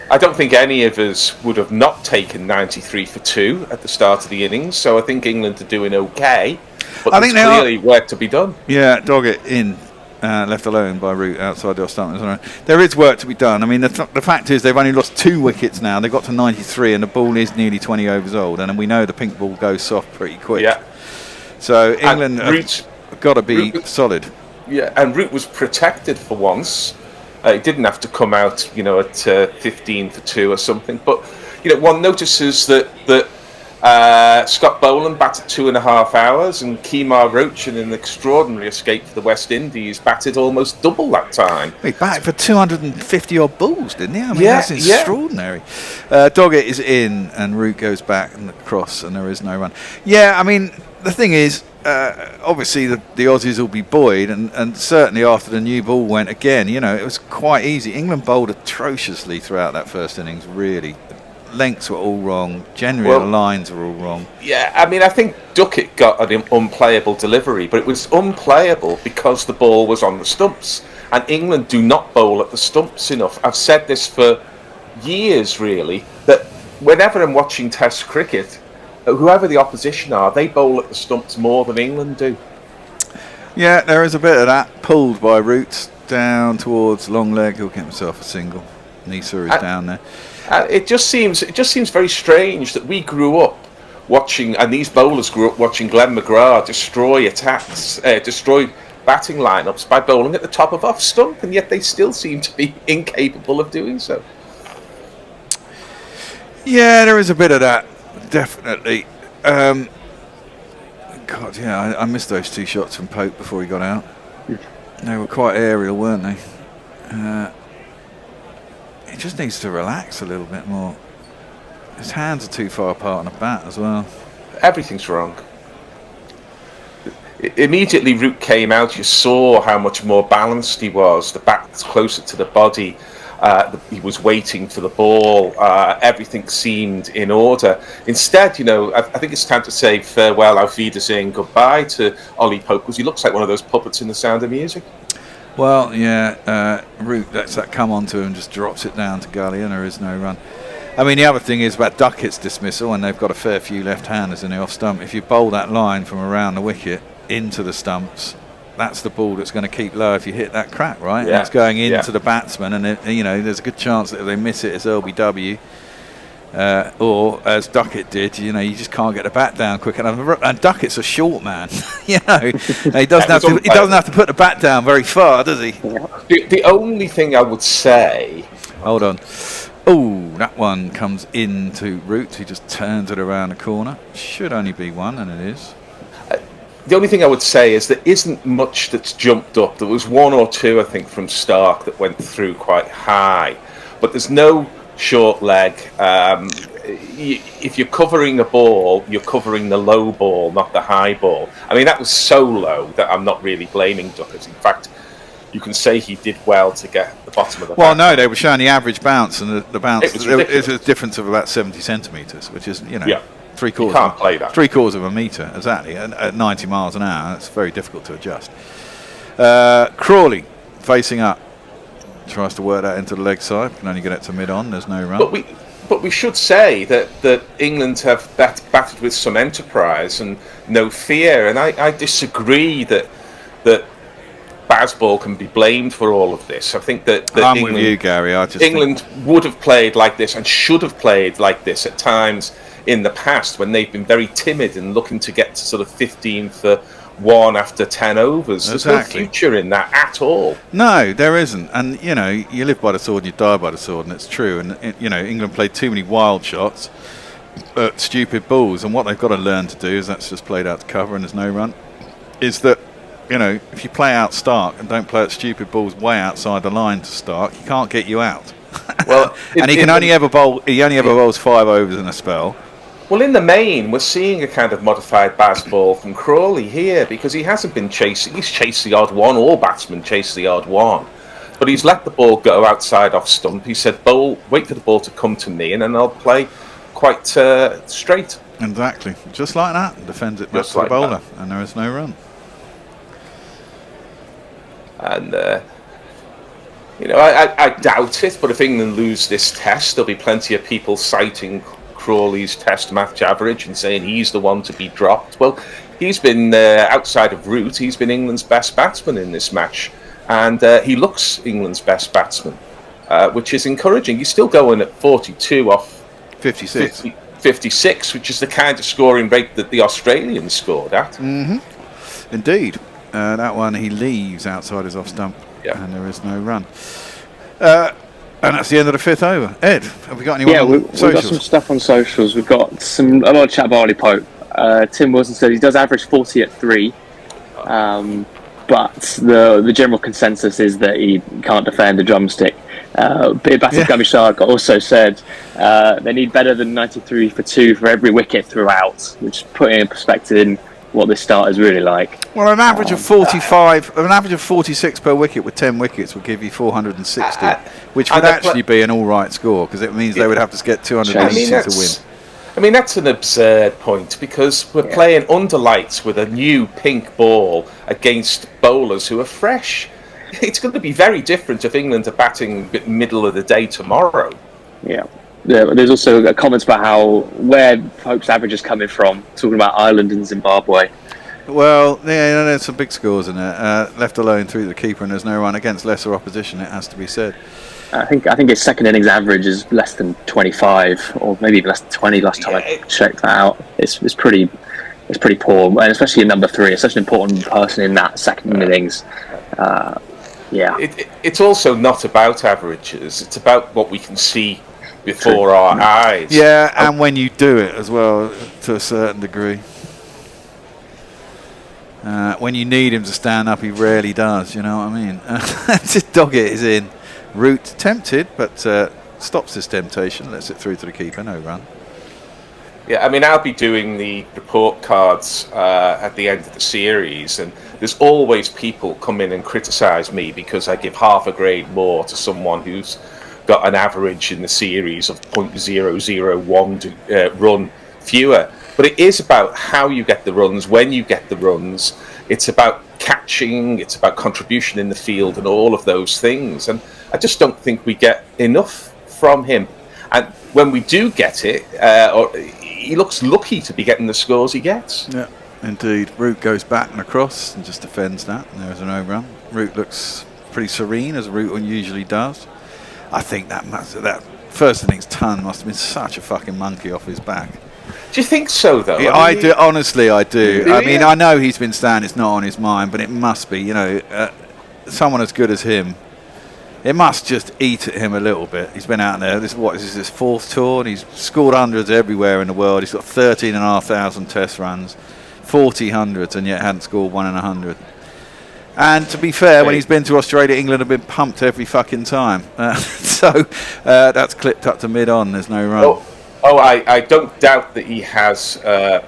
Speaker 11: I don't think any of us would have not taken 93 for 2 at the start of the innings, so I think England are doing okay, but
Speaker 9: I
Speaker 11: there's
Speaker 9: think
Speaker 11: clearly work to be done.
Speaker 9: Yeah, Doggett in, left alone by Root outside the off stump. There is work to be done. I mean, the fact is they've only lost 2 wickets now. They've got to 93 and the ball is nearly 20 overs old, and we know the pink ball goes soft pretty quick.
Speaker 11: Yeah.
Speaker 9: So England have got to be solid.
Speaker 11: Yeah, and Root was protected for once. He didn't have to come out, at 15 for 2 or something. But, one notices that Scott Boland batted 2.5 hours, and Kemar Roach, in an extraordinary escape for the West Indies, batted almost double that time.
Speaker 9: He batted for 250 odd balls, didn't he? I mean, that's extraordinary. Doggett is in, and Root goes back and across, and there is no run. Yeah, I mean, the thing is, obviously the Aussies will be buoyed, and certainly after the new ball went again, it was quite easy. England bowled atrociously throughout that first innings, really. Lengths were all wrong, generally the lines were all wrong.
Speaker 11: Yeah, I mean, I think Duckett got an unplayable delivery, but it was unplayable because the ball was on the stumps, and England do not bowl at the stumps enough. I've said this for years, really, that whenever I'm watching Test cricket, whoever the opposition are, they bowl at the stumps more than England do.
Speaker 9: Yeah, there is a bit of that. Pulled by Roots down towards long leg. He'll get himself a single. Nisa is down there.
Speaker 11: It just seems very strange that we grew up watching, and these bowlers grew up watching Glenn McGrath destroy attacks, destroy batting lineups by bowling at the top of off stump, and yet they still seem to be incapable of doing so.
Speaker 9: Yeah, there is a bit of that. Definitely. God, yeah, I missed those 2 shots from Pope before he got out. They were quite aerial, weren't they? He just needs to relax a little bit more. His hands are too far apart on the bat as well. Everything's
Speaker 11: wrong. Immediately Root came out, you saw how much more balanced he was. The bat's closer to the body. He was waiting for the ball. Everything seemed in order. Instead, I think it's time to say farewell, auf Wiedersehen, goodbye to Ollie Pope, because he looks like one of those puppets in The Sound of Music.
Speaker 9: Well, yeah, Root lets that come onto him and just drops it down to gully, and there is no run. I mean, the other thing is about Duckett's dismissal, and they've got a fair few left-handers in the off stump. If you bowl that line from around the wicket into the stumps, that's the ball that's going to keep low if you hit that crack, right?
Speaker 11: Yeah.
Speaker 9: And it's going into the batsman, and there's a good chance that if they miss it, it's LBW. Or as Duckett did, you just can't get the bat down quick enough. And Duckett's a short man, he doesn't have to put the bat down very far, does he?
Speaker 11: The only thing I would say.
Speaker 9: Hold on. Oh, that one comes into Root. He just turns it around the corner. Should only be one, and it is.
Speaker 11: The only thing I would say is there isn't much that's jumped up. There was 1 or 2, I think, from Stark that went through quite high, but there's no short leg. If you're covering a ball, you're covering the low ball, not the high ball. I mean, that was so low that I'm not really blaming Duckett. In fact, you can say he did well to get the bottom of the
Speaker 9: Well, no, they were showing the average bounce, and the bounce,
Speaker 11: it was
Speaker 9: a difference of about 70 centimetres, which is,
Speaker 11: Yeah.
Speaker 9: three-quarters.
Speaker 11: You can't play that.
Speaker 9: 3/4 of a metre, exactly, at 90 miles an hour. It's very difficult to adjust. Crawley, facing up, tries to work that into the leg side. Can only get it to mid-on. There's no run.
Speaker 11: But we should say that England have batted with some enterprise and no fear, and I disagree that Bazball can be blamed for all of this. I think that
Speaker 9: I'm
Speaker 11: England,
Speaker 9: with you, Gary.
Speaker 11: England would have played like this and should have played like this at times in the past when they've been very timid and looking to get to sort of 15 for 1 after 10 overs. There's no future in that at all.
Speaker 9: No, there isn't. And, you live by the sword and you die by the sword, and it's true. And, England played too many wild shots at stupid balls. And what they've got to learn to do is that's just played out to cover and there's no run. Is that, if you play out Stark and don't play at stupid balls way outside the line to Stark, he can't get you out.
Speaker 11: Well,
Speaker 9: and he only ever bowls 5 overs in a spell.
Speaker 11: Well, in the main, we're seeing a kind of modified Bazball from Crawley here, because he hasn't been chasing. He's chased the odd one, all batsmen chase the odd one. But he's let the ball go outside off stump. He said, wait for the ball to come to me, and then I'll play quite straight.
Speaker 9: Exactly. Just like that. Defends it back to the bowler, and there is no run.
Speaker 11: And You know, I doubt it, but if England lose this test, there'll be plenty of people citing Crawley's test match average and saying he's the one to be dropped. Well, he's been, outside of Root, he's been England's best batsman in this match. And he looks England's best batsman, which is encouraging. He's still going at 42 off 56, which is the kind of scoring rate that the Australians scored at.
Speaker 9: Mm-hmm. Indeed. That one he leaves outside his off stump, and there is no run. And that's the end of the 5th over. Ed, have we got anyone on
Speaker 19: we've got some stuff on socials. We've got a lot of chat about Ollie Pope. Tim Wilson said he does average 40 at 3, but the general consensus is that he can't defend the drumstick. Bassett Gumishar also said they need better than 93 for 2 for every wicket throughout, which putting in perspective in what this start is really like.
Speaker 9: Well, an average of 45, an average of 46 per wicket with 10 wickets would give you 460, which would actually be an all-right score, because it means they would have to get 280 to win.
Speaker 11: I mean, that's an absurd point, because we're playing under lights with a new pink ball against bowlers who are fresh. It's going to be very different if England are batting middle of the day tomorrow.
Speaker 19: Yeah. There's also comments about where Pope's average is coming from, talking about Ireland and Zimbabwe.
Speaker 9: Well, yeah, there's some big scores in there. Left alone through the keeper, and there's no run against lesser opposition, it has to be said.
Speaker 19: I think his second innings average is less than 25, or maybe even less than 20 last time I checked that out. It's pretty poor, and especially in number 3. It's such an important person in that second innings.
Speaker 11: It's also not about averages. It's about what we can see before our eyes.
Speaker 9: Yeah, and when you do it as well, to a certain degree. When you need him to stand up, he rarely does, you know what I mean? Doggett is in. Root tempted, but stops his temptation, lets it through to the keeper, no run.
Speaker 11: Yeah, I mean, I'll be doing the report cards at the end of the series, and there's always people come in and criticise me because I give half a grade more to someone who's got an average in the series of 0.001 run fewer. But it is about how you get the runs, when you get the runs. It's about catching, it's about contribution in the field and all of those things. And I just don't think we get enough from him. And when we do get it, he looks lucky to be getting the scores he gets.
Speaker 9: Yeah, indeed. Root goes back and across and just defends that. And there's a no run. Root looks pretty serene, as Root usually does. I think that first innings ton must have been such a fucking monkey off his back.
Speaker 11: Do you think so, though?
Speaker 9: Yeah, I do. Honestly, I do. I mean, I know he's been saying it's not on his mind, but it must be. You know, someone as good as him, it must just eat at him a little bit. He's been out there. This is his 4th tour, and he's scored hundreds everywhere in the world. He's got 13,500 test runs, 40 hundreds, and yet hadn't scored 1 in 100. And to be fair, when he's been to Australia, England have been pumped every fucking time. So that's clipped up to mid-on. There's no run.
Speaker 11: I don't doubt that he has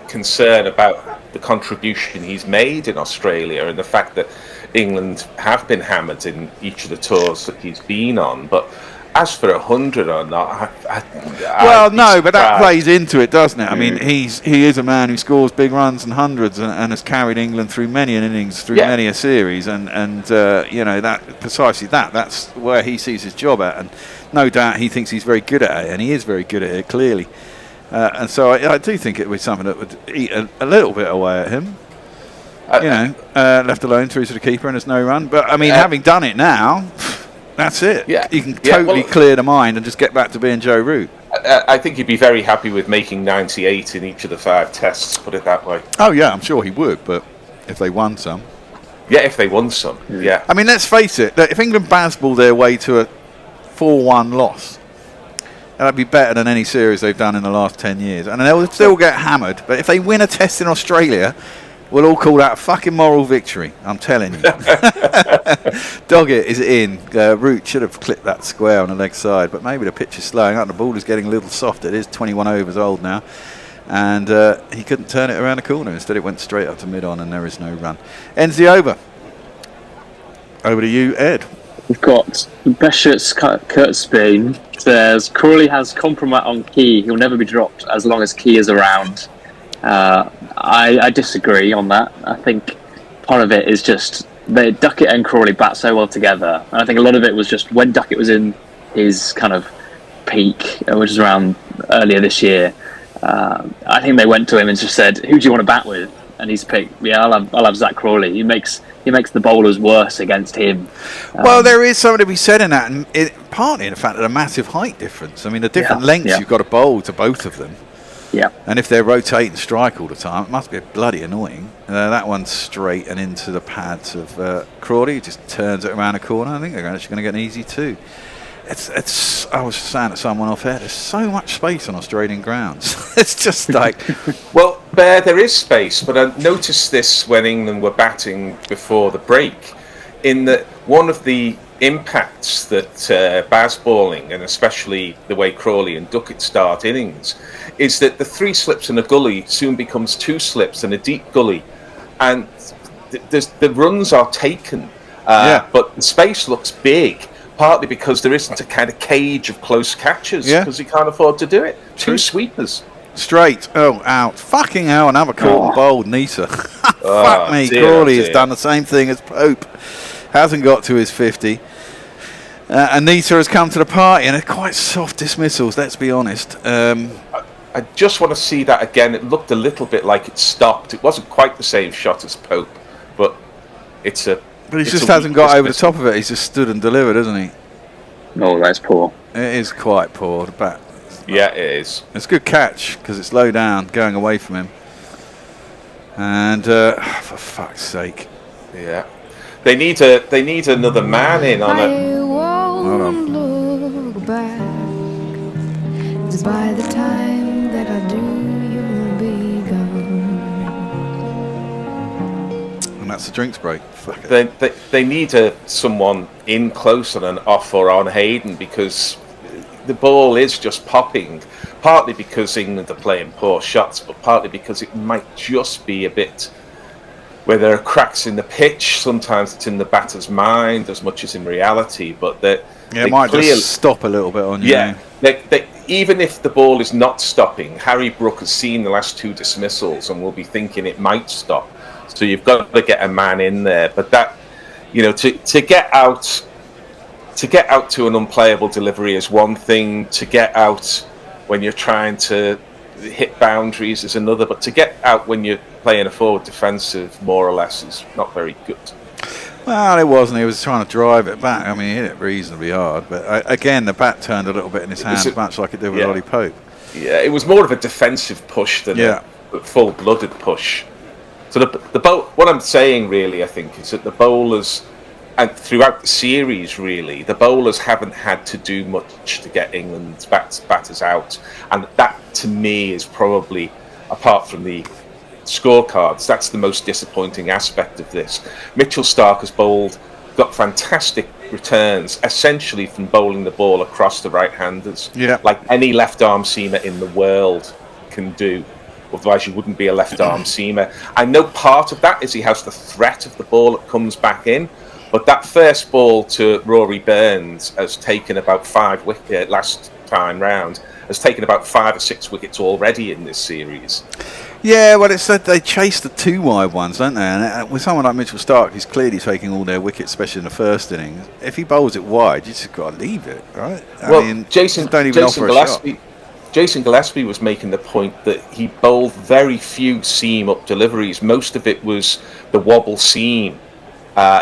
Speaker 11: concern about the contribution he's made in Australia and the fact that England have been hammered in each of the tours that he's been on. But as for 100 or not,
Speaker 9: but that plays into it, doesn't it? I mean, he is a man who scores big runs and hundreds and has carried England through many an innings, through many a series, and you know, that's where he sees his job at, and no doubt he thinks he's very good at it, and he is very good at it, clearly. And so I do think it was something that would eat a little bit away at him. Left alone through to the keeper and there's no run. But I mean, having done it now, that's it. Yeah, you can totally clear the mind and just get back to being Joe Root.
Speaker 11: I think he'd be very happy with making 98 in each of the 5 tests, put it that way.
Speaker 9: Oh yeah, I'm sure he would, but if they won some.
Speaker 11: Yeah, if they won some, yeah.
Speaker 9: I mean, let's face it, if England baseball their way to a 4-1 loss, that'd be better than any series they've done in the last 10 years. And they'll still get hammered, but if they win a test in Australia, we'll all call that a fucking moral victory, I'm telling you. Doggett is in. Root should have clipped that square on the leg side, but maybe the pitch is slowing up. The ball is getting a little soft. It is 21 overs old now. And he couldn't turn it around the corner. Instead, it went straight up to mid-on, and there is no run. Ends the over. Over to you, Ed.
Speaker 19: We've got Beshart's Kurt Spain says Crawley has compromise on Key. He'll never be dropped as long as Key is around. I disagree on that. I think part of it is just Duckett and Crawley bat so well together, and I think a lot of it was just when Duckett was in his kind of peak, which was around earlier this year. I think they went to him and just said, "Who do you want to bat with?" And he's picked, I'll have Zach Crawley. He makes the bowlers worse against him.
Speaker 9: Well, there is something to be said in that, and partly in the fact that a massive height difference. I mean, the different lengths you've got to bowl to both of them.
Speaker 19: Yeah.
Speaker 9: And if they're rotating strike all the time, it must be bloody annoying. That one's straight and into the pads of Crawley. He just turns it around the corner. I think they're actually going to get an easy 2. It's. I was saying to someone off air, there's so much space on Australian grounds. It's just like...
Speaker 11: Well, there is space, but I noticed this when England were batting before the break, in that one of the impacts that Baz bowling, and especially the way Crawley and Duckett start innings, is that the 3 slips in a gully soon becomes 2 slips in a deep gully, and the runs are taken, but the space looks big, partly because there isn't a kind of cage of close catches, because he can't afford to do it. 2 sweepers.
Speaker 9: Straight. Oh, out. Fucking hell, another caught and bowled Nisa. Fuck me, Crawley has done the same thing as Pope. Hasn't got to his 50. Anita has come to the party, and they're quite soft dismissals, let's be honest.
Speaker 11: I just want to see that again. It looked a little bit like it stopped. It wasn't quite the same shot as Pope, but it's a...
Speaker 9: But he just hasn't got over the top of it. He's just stood and delivered, hasn't he?
Speaker 19: No, that's poor.
Speaker 9: It is quite poor. The bat.
Speaker 11: Yeah, it is.
Speaker 9: It's a good catch, because it's low down, going away from him. And, for fuck's sake.
Speaker 11: Yeah. They need another man in on it.
Speaker 9: Hold on.
Speaker 20: Look back, 'cause by the time that I do, you'll be gone.
Speaker 9: And that's the drinks break. Fuck it.
Speaker 11: They need someone in close on an off or on Hayden, because the ball is just popping, partly because England are playing poor shots, but partly because it might just be a bit where there are cracks in the pitch. Sometimes it's in the batter's mind as much as in reality, but they
Speaker 9: might just stop a little bit on you.
Speaker 11: Yeah, even if the ball is not stopping, Harry Brook has seen the last 2 dismissals and will be thinking it might stop. So you've got to get a man in there, but that, to get out to an unplayable delivery is one thing. To get out when you're trying to hit boundaries is another. But to get out when you're playing a forward defensive, more or less, is not very good.
Speaker 9: Well, it wasn't. He was trying to drive it back. I mean, he hit it reasonably hard. But again, the bat turned a little bit in his hand, much like it did with Ollie Pope.
Speaker 11: Yeah, it was more of a defensive push than a full-blooded push. So what I'm saying really, I think, is that the bowlers, and throughout the series really, the bowlers haven't had to do much to get England's batters out. And that, to me, is probably, apart from the scorecards, that's the most disappointing aspect of this. Mitchell Stark has got fantastic returns, essentially from bowling the ball across the right-handers, like any left-arm seamer in the world can do. Otherwise, you wouldn't be a left-arm seamer. I know part of that is he has the threat of the ball that comes back in, but that first ball to Rory Burns has taken about 5 wickets last time round. Has taken about 5 or 6 wickets already in this series.
Speaker 9: Yeah, well, it's that they chase the 2 wide ones, don't they? And with someone like Mitchell Stark, he's clearly taking all their wickets, especially in the first innings. If he bowls it wide, you just got to leave it, right? I mean,
Speaker 11: Jason Gillespie was making the point that he bowled very few seam-up deliveries. Most of it was the wobble seam.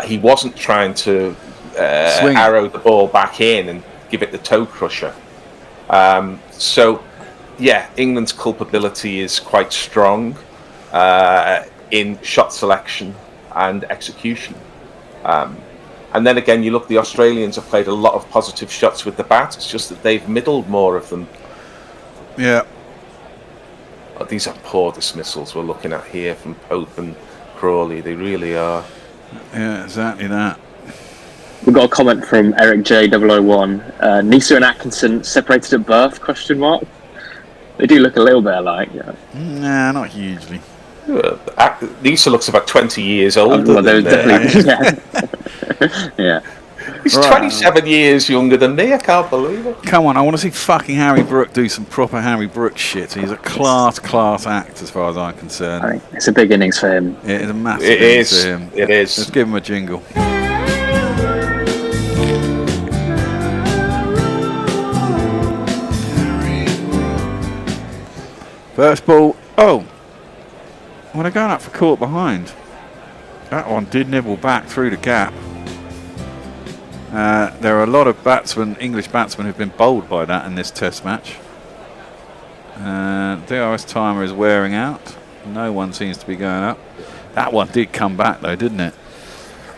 Speaker 11: He wasn't trying to arrow the ball back in and give it the toe crusher. England's culpability is quite strong in shot selection and execution. And then again, you look, the Australians have played a lot of positive shots with the bat. It's just that they've middled more of them.
Speaker 9: Yeah.
Speaker 11: These are poor dismissals we're looking at here from Pope and Crawley. They really are.
Speaker 9: Yeah, exactly that.
Speaker 19: We've got a comment from Eric J001. Nisa and Atkinson separated at birth? ? They do look a little bit alike. Yeah.
Speaker 9: Nah, not hugely.
Speaker 11: Nisa looks about 20 years older.
Speaker 19: Well, definitely. Yeah.
Speaker 9: He's
Speaker 11: 27 years younger than me. I can't believe it.
Speaker 9: Come on, I want to see fucking Harry Brook do some proper Harry Brook shit. He's a class act as far as I'm concerned.
Speaker 19: I mean, it's a big innings for him.
Speaker 9: It is a massive
Speaker 11: It
Speaker 9: innings
Speaker 11: is.
Speaker 9: for him.
Speaker 11: It is.
Speaker 9: Let's give him a jingle. First ball. Oh. Well, they're going up for caught behind. That one did nibble back through the gap. There are a lot of English batsmen who've been bowled by that in this test match. DRS timer is wearing out. No one seems to be going up. That one did come back though, didn't it?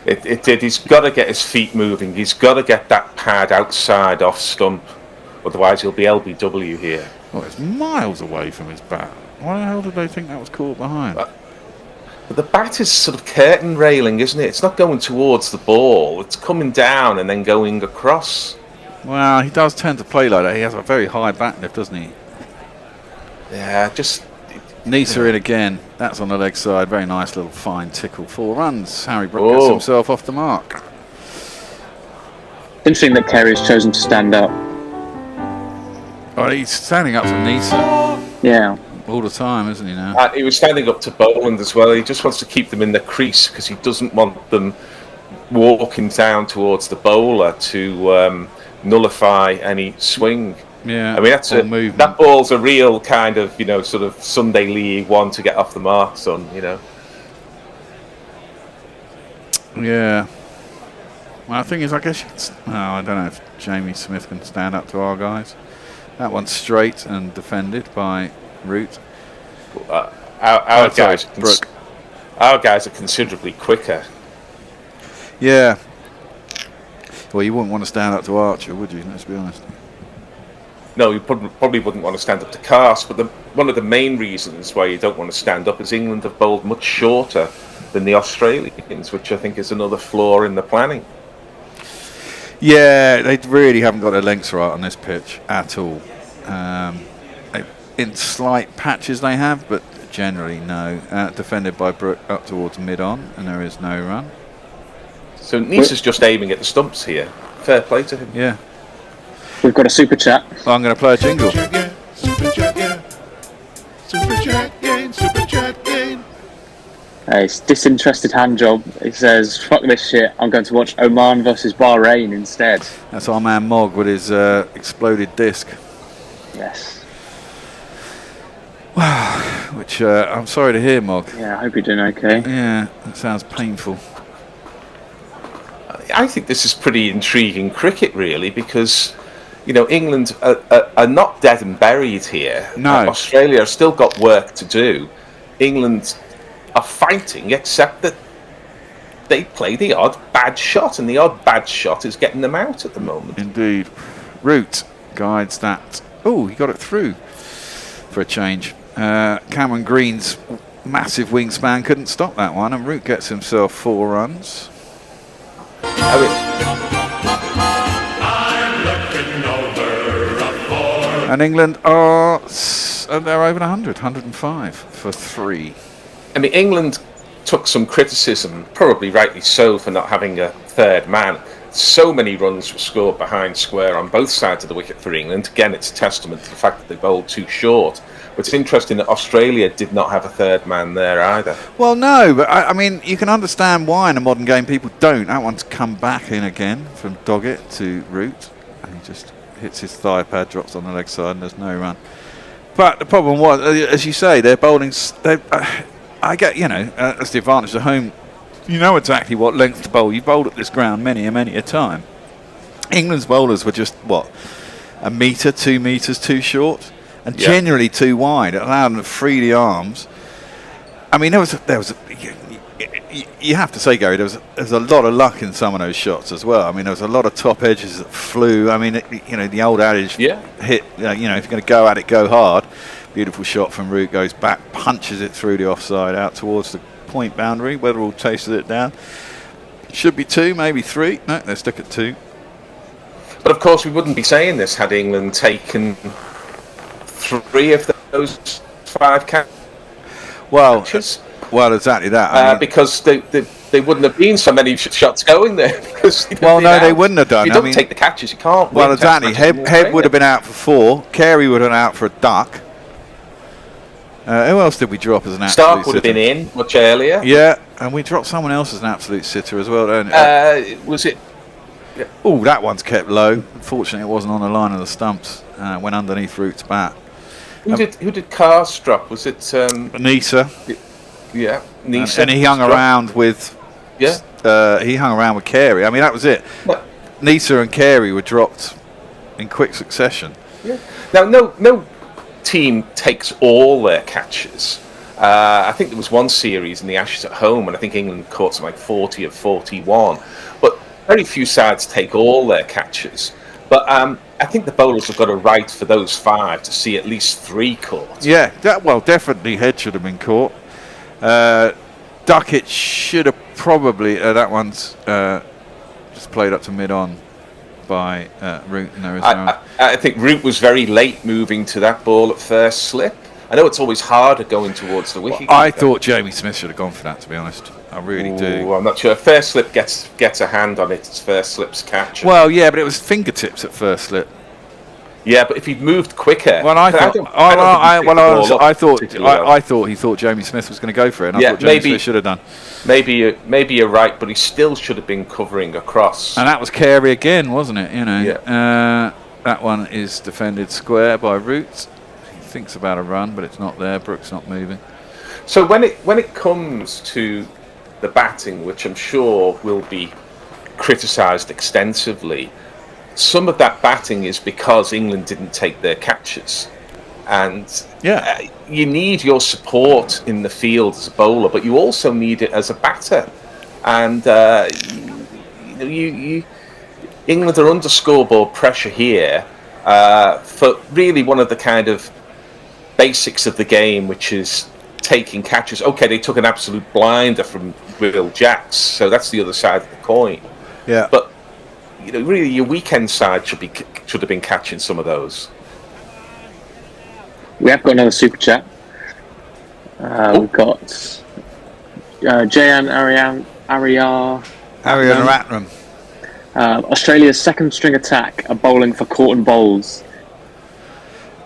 Speaker 11: It did. He's got to get his feet moving. He's got to get that pad outside off stump. Otherwise he'll be LBW here.
Speaker 9: Oh, it's miles away from his bat. Why the hell did they think that was caught behind?
Speaker 11: But the bat is sort of curtain railing, isn't it? It's not going towards the ball. It's coming down and then going across.
Speaker 9: Well, he does tend to play like that. He has a very high bat lift, doesn't he?
Speaker 11: Yeah, just...
Speaker 9: Nisa in again. That's on the leg side. Very nice little fine tickle. 4 runs. Harry Brook gets himself off the mark.
Speaker 19: Interesting that Kerry's chosen to stand up.
Speaker 9: Oh, he's standing up for Nisa.
Speaker 19: Yeah.
Speaker 9: All the time, isn't he now?
Speaker 11: He was standing up to Boland as well. He just wants to keep them in the crease because he doesn't want them walking down towards the bowler to nullify any swing.
Speaker 9: Yeah,
Speaker 11: I mean that ball's a real kind of sort of Sunday League one to get off the mark, son.
Speaker 9: Yeah. Well, the thing is, I guess I don't know if Jamie Smith can stand up to our guys. That one's straight and defended by Root.
Speaker 11: Our guys are considerably quicker.
Speaker 9: Yeah. Well, you wouldn't want to stand up to Archer, would you? Let's be honest.
Speaker 11: No, you probably wouldn't want to stand up to Cast, but one of the main reasons why you don't want to stand up is England have bowled much shorter than the Australians, which I think is another flaw in the planning.
Speaker 9: Yeah, they really haven't got their lengths right on this pitch at all. In slight patches they have, but generally no. Defended by Brook up towards mid-on, and there is no run.
Speaker 11: So Nisa's just aiming at the stumps here. Fair play to him.
Speaker 9: Yeah.
Speaker 19: We've got a super chat.
Speaker 9: I'm going to play a jingle.
Speaker 12: Super chat, yeah. Super chat game, super chat game.
Speaker 19: It's disinterested hand job. It says, fuck this shit, I'm going to watch Oman versus Bahrain instead.
Speaker 9: That's our man Mog with his exploded disc.
Speaker 19: Yes.
Speaker 9: Which I'm sorry to hear, Mog.
Speaker 19: Yeah, I hope you're doing okay.
Speaker 9: Yeah, that sounds painful.
Speaker 11: I think this is pretty intriguing cricket, really, because England are not dead and buried here.
Speaker 9: No.
Speaker 11: Australia have still got work to do. England are fighting, except that they play the odd bad shot, and the odd bad shot is getting them out at the moment.
Speaker 9: Indeed. Root guides that. Oh, he got it through for a change. Cameron Green's massive wingspan couldn't stop that one, and Root gets himself 4 runs. And England they're over 105 for 3.
Speaker 11: I mean, England took some criticism, probably rightly so, for not having a third man. So many runs were scored behind square on both sides of the wicket for England. Again, it's a testament to the fact that they bowled too short. But it's interesting that Australia did not have a third man there either.
Speaker 9: Well, no, but I mean, you can understand why in a modern game people don't. That one's come back in again from Doggett to Root, and he just hits his thigh pad, drops on the leg side, and there's no run. But the problem was, as you say, they're bowling. I get, that's the advantage of home. You know exactly what length to bowl. You bowled at this ground many a time. England's bowlers were just, a metre, 2 metres too short, and generally too wide. It allowed them to free the arms. I mean, there was you have to say, Gary, there was a lot of luck in some of those shots as well. I mean, there was a lot of top edges that flew. I mean, the old adage, hit, if you're going to go at it, go hard. Beautiful shot from Root, goes back, punches it through the offside, out towards the point boundary. Weatherall tasted it down. Should be 2, maybe 3. No, they stuck at 2.
Speaker 11: But of course, we wouldn't be saying this had England taken 3 of those 5 catches.
Speaker 9: Well, exactly that.
Speaker 11: Because there wouldn't have been so many shots going there. Because
Speaker 9: they wouldn't have done.
Speaker 11: If you don't take the catches, you can't.
Speaker 9: Well, exactly. Head would have been out for 4. Carey would have been out for a duck. Who else did we drop as an absolute
Speaker 11: Stark would have been in much earlier.
Speaker 9: Yeah, and we dropped someone else as an absolute sitter as well, don't we?
Speaker 11: Was it?
Speaker 9: Yeah. Oh, that one's kept low. Unfortunately, it wasn't on the line of the stumps. Went underneath Root's bat.
Speaker 11: Who did Cars drop? Was it
Speaker 9: Nisa?
Speaker 11: Yeah, Nisa.
Speaker 9: And he hung around with.
Speaker 11: Yeah.
Speaker 9: He hung around with Carey. I mean, that was it.
Speaker 11: But,
Speaker 9: Nisa and Carey were dropped in quick succession.
Speaker 11: Yeah. Now, no team takes all their catches. I think there was one series in the Ashes at home, and I think England caught something like 40 of 41. But very few sides take all their catches. But I think the bowlers have got a right for those 5 to see at least 3 caught.
Speaker 9: Yeah, definitely Head should have been caught. Duckett should have probably. That one's just played up to mid-on by Root.
Speaker 11: I think Root was very late moving to that ball at first slip. I know it's always harder going towards the wicket.
Speaker 9: I thought Jamie Smith should have gone for that, to be honest. I really do.
Speaker 11: I'm not sure. First slip gets a hand on it. It's first slip's catch.
Speaker 9: Well, yeah, but it was fingertips at first slip.
Speaker 11: Yeah, but if he'd moved quicker.
Speaker 9: Well, I thought he thought Jamie Smith was going to go for it. And I thought Jamie Smith should have done.
Speaker 11: Maybe you're right, but he still should have been covering across.
Speaker 9: And that was Carey again, wasn't it? Yeah. That one is defended square by Root. He thinks about a run, but it's not there. Brooks not moving.
Speaker 11: So when it comes to the batting, which I'm sure will be criticised extensively, some of that batting is because England didn't take their catches. And you need your support in the field as a bowler, but you also need it as a batter. And England are under scoreboard pressure here for really one of the kind of basics of the game, which is taking catches. Okay, they took an absolute blinder from Will Jacks, so that's the other side of the coin.
Speaker 9: Yeah.
Speaker 11: But really, your weekend side should have been catching some of those.
Speaker 19: We have got another super chat. We've got Jayan
Speaker 9: Ariyaratnam.
Speaker 19: Australia's second string attack are bowling for Corton bowls,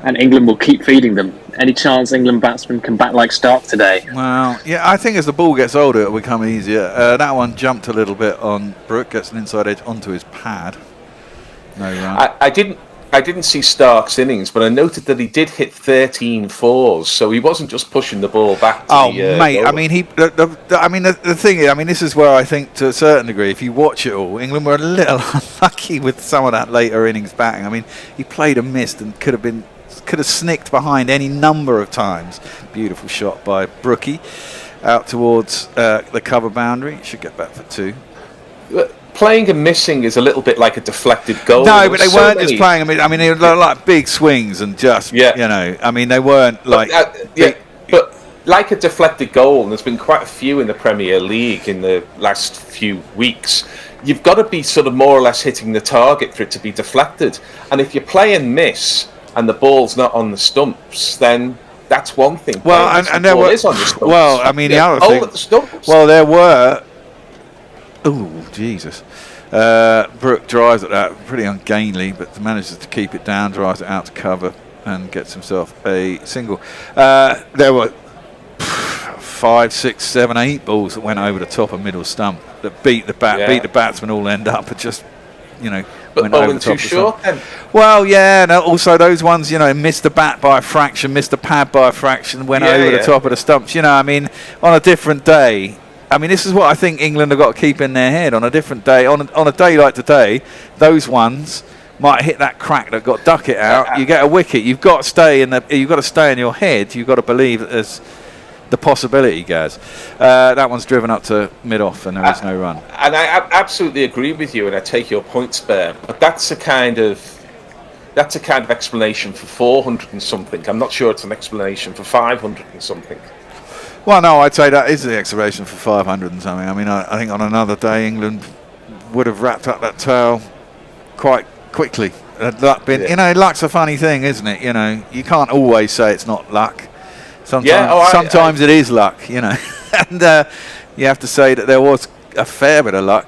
Speaker 19: and England will keep feeding them. Any chance England batsmen can bat like Stark today?
Speaker 9: Well, yeah, I think as the ball gets older, it will become easier. That one jumped a little bit on Brook, gets an inside edge onto his pad. No run.
Speaker 11: I didn't see Stark's innings, but I noted that he did hit 13 fours, so he wasn't just pushing the ball back to
Speaker 9: mate,
Speaker 11: goal.
Speaker 9: I mean, the thing is, I mean, this is where I think, to a certain degree, if you watch it all, England were a little unlucky with some of that later innings batting. I mean, he played and missed and could have snicked behind any number of times. Beautiful shot by Brookie out towards the cover boundary. Should get back for 2.
Speaker 11: Playing and missing is a little bit like a deflected goal.
Speaker 9: No, but they weren't just playing. I mean, they were like big swings and just, I mean, they weren't like...
Speaker 11: But like a deflected goal, and there's been quite a few in the Premier League in the last few weeks, you've got to be sort of more or less hitting the target for it to be deflected. And if you play and miss and the ball's not on the stumps, then that's one thing.
Speaker 9: Well, and there were...
Speaker 11: Is on the stumps.
Speaker 9: Well, I mean, the other thing...
Speaker 11: At the stumps.
Speaker 9: Well, there were... Oh, Jesus. Brooke drives at that, pretty ungainly, but manages to keep it down, drives it out to cover, and gets himself a single. There were 5, 6, 7, 8 balls that went over the top of middle stump that beat the batsman all end up, but just,
Speaker 11: but
Speaker 9: went over the top
Speaker 11: too
Speaker 9: of the
Speaker 11: short
Speaker 9: stump.
Speaker 11: then?
Speaker 9: Well, yeah, and also those ones, missed the bat by a fraction, missed the pad by a fraction, went over the top of the stumps. I mean, on a different day... I mean, this is what I think England have got to keep in their head. On a different day, on a day like today, those ones might hit that crack that got Duckett out. You get a wicket. You've got to stay in your head. You've got to believe that there's the possibility, Gaz. That one's driven up to mid-off, and there is no run.
Speaker 11: And I absolutely agree with you, and I take your point, Spare. But that's a kind of explanation for 400 and something. I'm not sure it's an explanation for 500 and something.
Speaker 9: Well, no, I'd say that is the explanation for 500 and something. I mean, I think on another day, England would have wrapped up that towel quite quickly. Luck been, luck's a funny thing, isn't it? You can't always say it's not luck. Sometimes it is luck, and you have to say that there was a fair bit of luck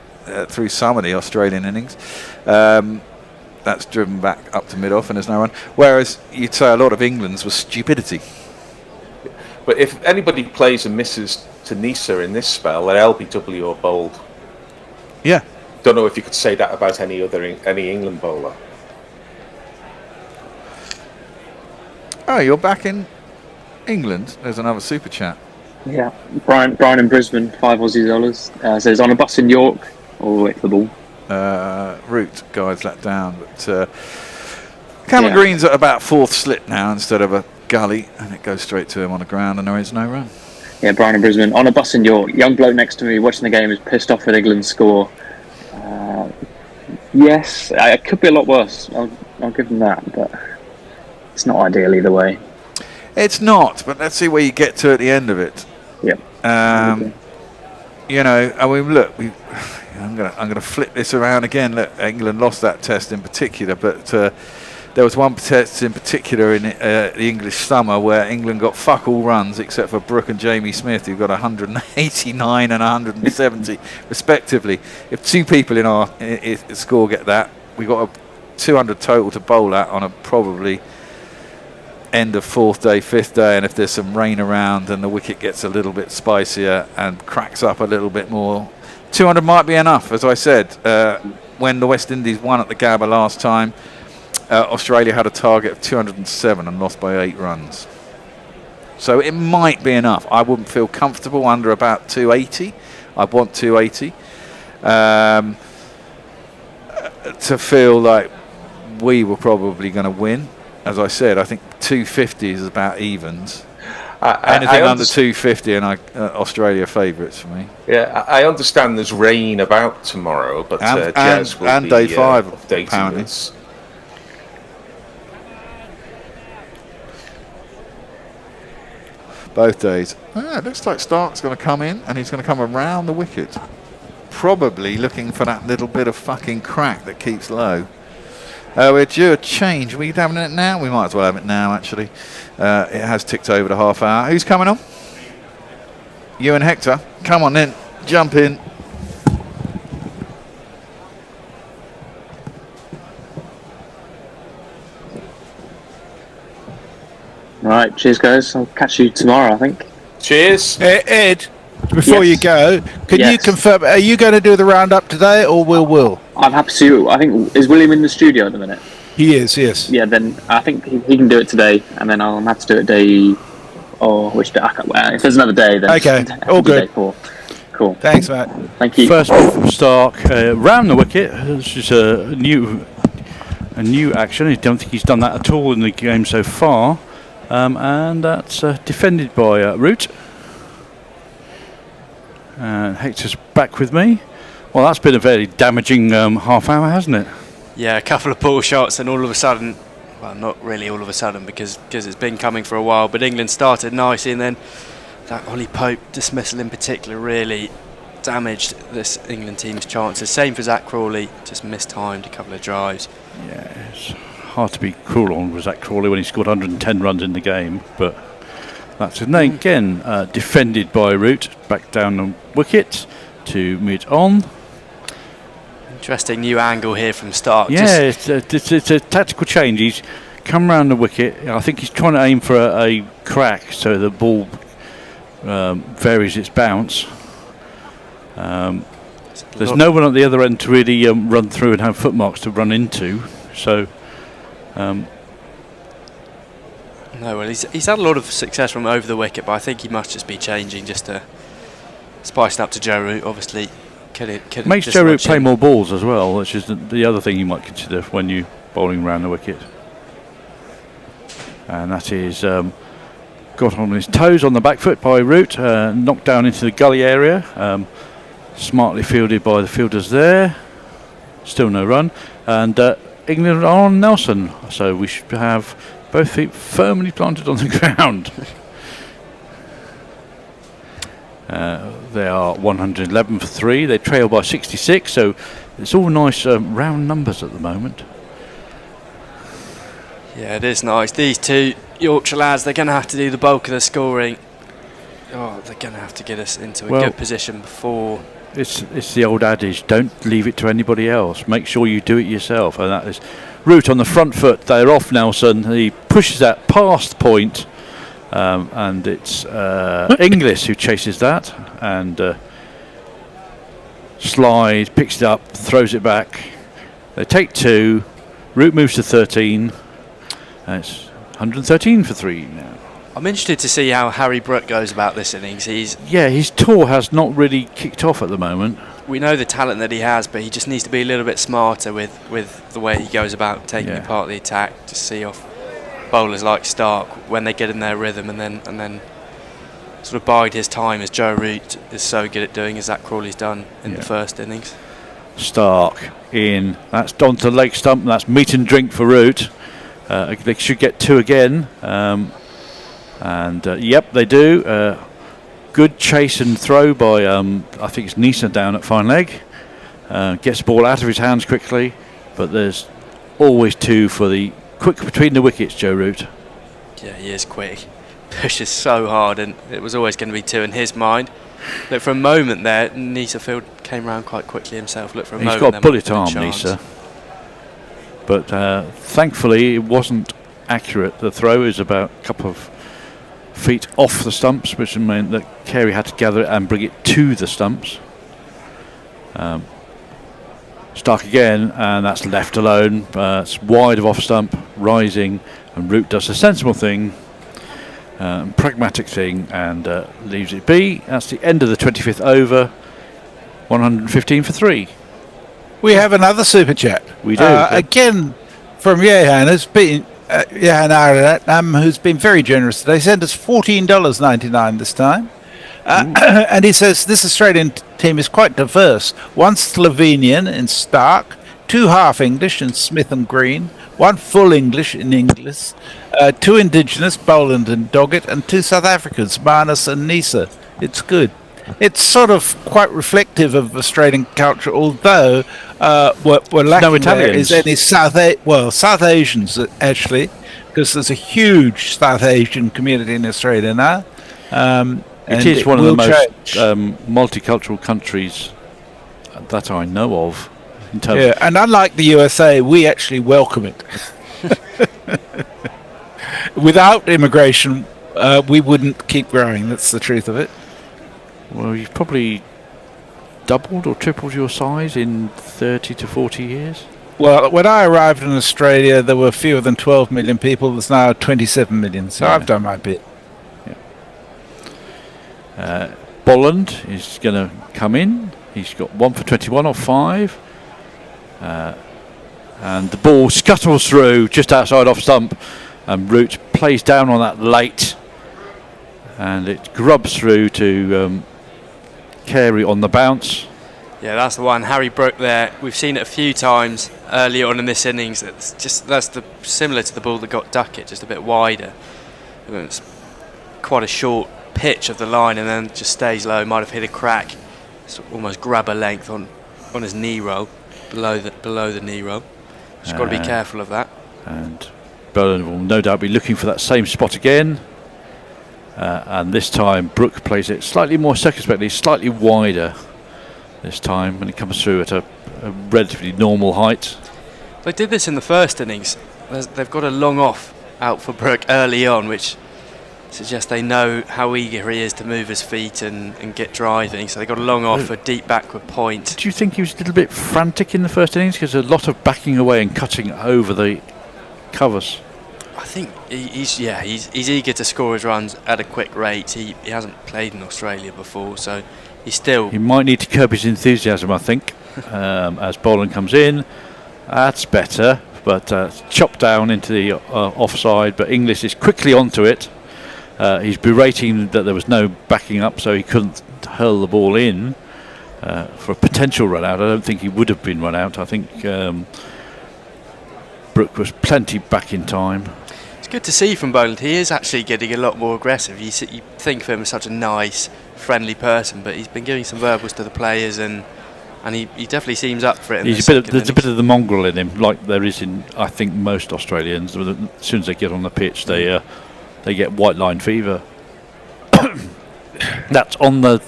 Speaker 9: through some of the Australian innings. That's driven back up to mid-off and there's no run. Whereas you'd say a lot of England's was stupidity.
Speaker 11: But if anybody plays and misses to Nisa in this spell, they're LBW or bowled.
Speaker 9: Yeah.
Speaker 11: Don't know if you could say that about any England bowler.
Speaker 9: Oh, you're back in England? There's another super chat.
Speaker 19: Yeah, Brian in Brisbane, $5 says on a bus in York, all the way to the ball.
Speaker 9: Root guides that down, but Cameron Green's at about 4th slip now instead of a gully, and it goes straight to him on the ground, and there is no run.
Speaker 19: Yeah, Brian in Brisbane, on a bus in York. Young bloke next to me watching the game is pissed off with England's score. Yes, it could be a lot worse. I'll give them that, but it's not ideal either way.
Speaker 9: It's not, but let's see where you get to at the end of it.
Speaker 19: Yeah.
Speaker 9: You know, I mean, look, I'm gonna flip this around again. Look, England lost that test in particular, but there was one test in particular in the English summer where England got fuck all runs except for Brooke and Jamie Smith, who got 189 and 170 respectively. If two people in our score get that, we got a 200 total to bowl at on a probably end of 4th day, 5th day, and if there's some rain around and the wicket gets a little bit spicier and cracks up a little bit more, 200 might be enough. As I said, when the West Indies won at the Gabba last time, Australia had a target of 207 and lost by 8 runs. So it might be enough. I wouldn't feel comfortable under about 280. I'd want 280 to feel like we were probably going to win. As I said, I think 250 is about evens. Anything under 250 and Australia favourites for me.
Speaker 11: Yeah, I understand there's rain about tomorrow, but Jez will be
Speaker 9: day 5
Speaker 11: updating
Speaker 9: apparently.
Speaker 11: us.
Speaker 9: Both days. It looks like Stark's going to come in and he's going to come around the wicket. Probably looking for that little bit of fucking crack that keeps low. We're due a change. Are we having it now? We might as well have it now, actually. It has ticked over the half hour. Who's coming on? You and Hector. Come on then. Jump in.
Speaker 19: Right, cheers guys. I'll catch you tomorrow, I think.
Speaker 11: Cheers.
Speaker 3: Ed, before you go, can you confirm, are you going to do the roundup today or Will?
Speaker 19: I'm happy to. I think, is William in the studio at the minute?
Speaker 3: He is, yes.
Speaker 19: Yeah, then I think he can do it today, and then I'll have to do it day, or which day? I can't, well, if there's another day, then
Speaker 3: okay, all good.
Speaker 19: Day 4. Cool.
Speaker 3: Thanks, Matt.
Speaker 19: Thank you.
Speaker 4: First ball from Stark, round the wicket. This is a new action. I don't think he's done that at all in the game so far. And that's defended by Root. And Hector's back with me. Well, that's been a very damaging half hour, hasn't it?
Speaker 10: Yeah, a couple of poor shots, and all of a sudden, well, not really all of a sudden, because it's been coming for a while, but England started nicely, and then that Ollie Pope dismissal in particular really damaged this England team's chances. Same for Zach Crawley, just mistimed a couple of drives.
Speaker 4: Yeah, it's hard to be cruel on with Zach Crawley when he scored 110 runs in the game, but that's it. Then again, defended by Root, back down the wicket to mid on.
Speaker 10: Interesting new angle here from Stark.
Speaker 4: Yeah, it's a tactical change. He's come round the wicket. I think he's trying to aim for a crack so the ball varies its bounce. There's no one at the other end to really run through and have footmarks to run into. So,
Speaker 10: no, well, he's had a lot of success from over the wicket, but I think he must just be changing just to spice it up to Joe Root, obviously.
Speaker 4: Makes Joe Root play more balls as well, which is the other thing you might consider when you're bowling around the wicket. And that is got on his toes on the back foot by Root, knocked down into the gully area, smartly fielded by the fielders there. Still no run, and England are on Nelson, so we should have both feet firmly planted on the ground. They are 111 for 3. They trail by 66, so it's all nice round numbers at the moment.
Speaker 10: Yeah, it is nice. These two Yorkshire lads, they're going to have to do the bulk of the scoring. Oh, they're going to have to get us into a good position before.
Speaker 4: it's the old adage: don't leave it to anybody else. Make sure you do it yourself. And that is Root on the front foot. They're off Nelson. He pushes that past point, and it's Inglis who chases that and slides, picks it up, throws it back. They take 2. Root moves to 13. And it's 113 for 3 now.
Speaker 10: I'm interested to see how Harry Brook goes about this innings.
Speaker 4: His tour has not really kicked off at the moment.
Speaker 10: We know the talent that he has, but he just needs to be a little bit smarter with the way he goes about taking apart the attack to see off bowlers like Stark when they get in their rhythm, and then sort of bide his time, as Joe Root is so good at doing, as Zach Crawley's done in the first innings.
Speaker 4: Stark in. That's on to leg stump. That's meat and drink for Root. They should get 2 again. Yep, they do. Good chase and throw by, I think it's Nisa down at fine leg. Gets the ball out of his hands quickly, but there's always 2 for the quick between the wickets, Joe Root.
Speaker 10: Yeah, he is quick. Pushes so hard, and it was always going to be 2 in his mind. Look, for a moment there, Nisa Field came round quite quickly himself. Look, for a moment,
Speaker 4: he's got a bullet arm, Nisa. But thankfully, it wasn't accurate. The throw is about a couple of feet off the stumps, which meant that Carey had to gather it and bring it to the stumps. Stark again, and that's left alone. It's wide of off stump, rising, and Root does a sensible thing, pragmatic thing, and leaves it be. That's the end of the 25th over. 115 for 3.
Speaker 3: We have another super chat.
Speaker 4: We do.
Speaker 3: Again from Johan, Johan Ararat, who's been very generous today. Sent us $14.99 this time. And he says this Australian team is quite diverse. 1 Slovenian in Stark, 2 half English in Smith and Green, 1 full English in Inglis, 2 Indigenous, Boland and Doggett, and 2 South Africans, Marnus and Nisa. It's good. It's sort of quite reflective of Australian culture, although what we're lacking there is any South Asians, actually, because there's a huge South Asian community in Australia now.
Speaker 4: It is one of the most multicultural countries that I know of. In terms
Speaker 3: and unlike the USA, we actually welcome it. Without immigration, we wouldn't keep growing. That's the truth of it.
Speaker 4: Well, you've probably doubled or tripled your size in 30 to 40 years.
Speaker 3: Well, when I arrived in Australia, there were fewer than 12 million people. There's now 27 million, so I've done my bit.
Speaker 4: Boland is going to come in. He's got 1 for 21 off 5. And the ball scuttles through just outside off stump, and Root plays down on that late, and it grubs through to Carey on the bounce.
Speaker 10: Yeah, that's the one. Harry Brook there. We've seen it a few times early on in this innings. That's similar to the ball that got Duckett, just a bit wider. It's quite a short pitch of the line, and then just stays low. Might have hit a crack. It's almost grabber length on his knee roll, below the knee roll. Just got to be careful of that.
Speaker 4: And Boland will no doubt be looking for that same spot again. And this time Brook plays it slightly more circumspectly, slightly wider this time when it comes through at a relatively normal height.
Speaker 10: They did this in the first innings. They've got a long off out for Brook early on, which suggests they know how eager he is to move his feet and get driving. So they got a long off, a deep backward point.
Speaker 4: Do you think he was a little bit frantic in the first innings? Because a lot of backing away and cutting over the covers.
Speaker 10: I think he's eager to score his runs at a quick rate. He hasn't played in Australia before, so he
Speaker 4: might need to curb his enthusiasm, I think, as Boland comes in. That's better, but chopped down into the offside, but Inglis is quickly onto it. He's berating that there was no backing up, so he couldn't hurl the ball in for a potential run out. I don't think he would have been run out. I think Brook was plenty back in time.
Speaker 10: It's good to see from Boland. He is actually getting a lot more aggressive. You think of him as such a nice, friendly person, but he's been giving some verbals to the players, and he definitely seems up for it.
Speaker 4: There's a bit of the mongrel in him, like there is in, I think, most Australians. As soon as they get on the pitch, they get white line fever. That's on the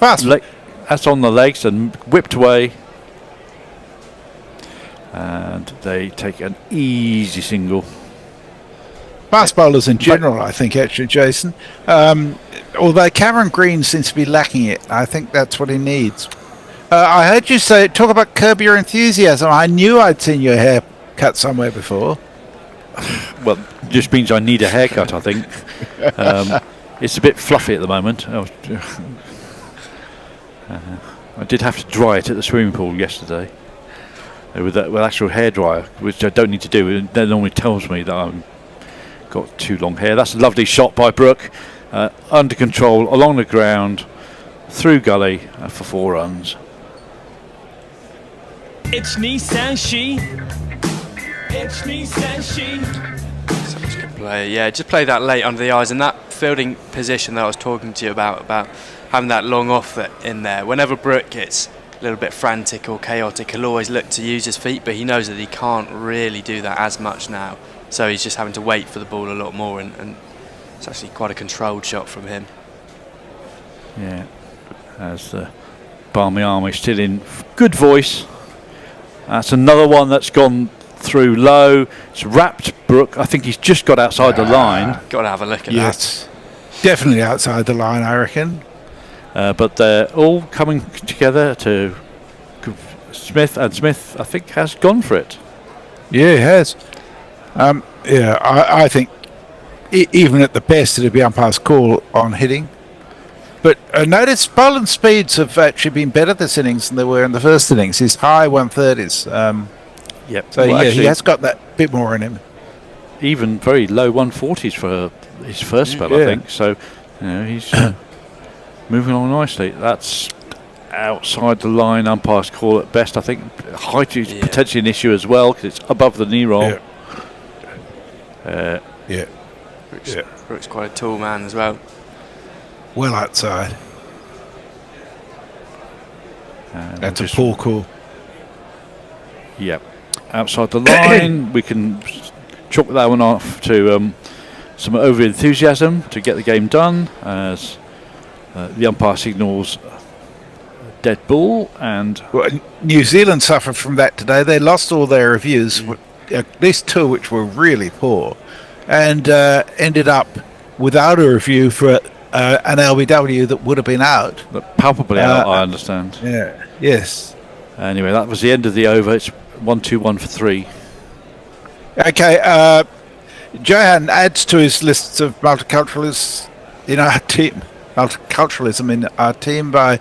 Speaker 4: that's on the legs and whipped away. And they take an easy single.
Speaker 3: Fast bowlers in general, I think, actually, Jason. Although Cameron Green seems to be lacking it, I think that's what he needs. I heard you talk about curb your enthusiasm. I knew I'd seen your hair cut somewhere before.
Speaker 4: Well, just means I need a haircut, I think. It's a bit fluffy at the moment. I did have to dry it at the swimming pool yesterday with actual hairdryer, which I don't need to do. It normally tells me that I've got too long hair. That's a lovely shot by Brooke. Under control, along the ground, through gully for 4 runs.
Speaker 6: It's Nissan she. It's Nissan she.
Speaker 10: Such a good player. Yeah, just play that late under the eyes, and that fielding position that I was talking to you about having that long off in there. Whenever Brooke gets a little bit frantic or chaotic, he'll always look to use his feet, but he knows that he can't really do that as much now. So he's just having to wait for the ball a lot more, and it's actually quite a controlled shot from him.
Speaker 4: Yeah, as the Barmy Army still in good voice. That's another one that's gone through low. It's wrapped Brooke. I think he's just got outside the line.
Speaker 10: Got to have a look at
Speaker 3: that. Definitely outside the line, I reckon.
Speaker 4: But they're all coming together to Smith, and Smith, I think, has gone for it.
Speaker 3: Yeah, he has. I think even at the best, it'd be umpire's call on hitting. But notice bowling speeds have actually been better this innings than they were in the first innings. His high 130s.
Speaker 4: Yep.
Speaker 3: So he has got that bit more in him.
Speaker 4: Even very low 140s for his first spell, I think. So he's moving along nicely. That's outside the line. Umpire's call at best. I think height is potentially an issue as well because it's above the knee roll.
Speaker 10: Brooke's quite a tall man as well.
Speaker 3: Well outside. That's a poor call.
Speaker 4: Yep. Outside the line, we can chalk that one off to some over enthusiasm to get the game done as the umpire signals dead ball. And
Speaker 3: New Zealand suffered from that today. They lost all their reviews, at least 2 which were really poor, and ended up without a review for an LBW that would have been out.
Speaker 4: But palpably out, I understand.
Speaker 3: Yeah. Yes.
Speaker 4: Anyway, that was the end of the over. It's 1-2-1 for 3.
Speaker 3: Okay. Johan adds to his lists of multiculturalism in our team. Multiculturalism in our team by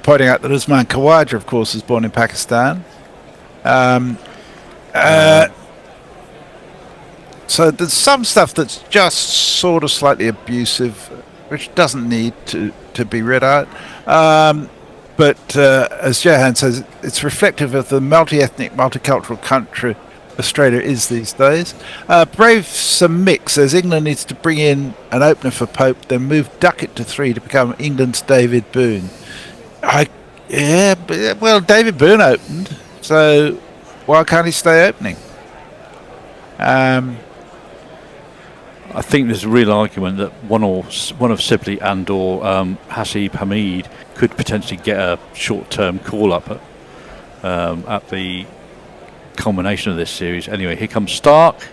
Speaker 3: pointing out that Usman Khawaja, of course, was born in Pakistan. So there's some stuff that's just sort of slightly abusive, which doesn't need to be read out. But as Johan says, it's reflective of the multi-ethnic, multicultural country Australia is these days. Brave Some Mix says England needs to bring in an opener for Pope, then move Duckett to 3 to become England's David Boone. Well, David Boone opened, so why can't he stay opening?
Speaker 4: I think there's a real argument that one of Sibley and or Hasib Hamid could potentially get a short-term call-up at the culmination of this series. Anyway, here comes Stark.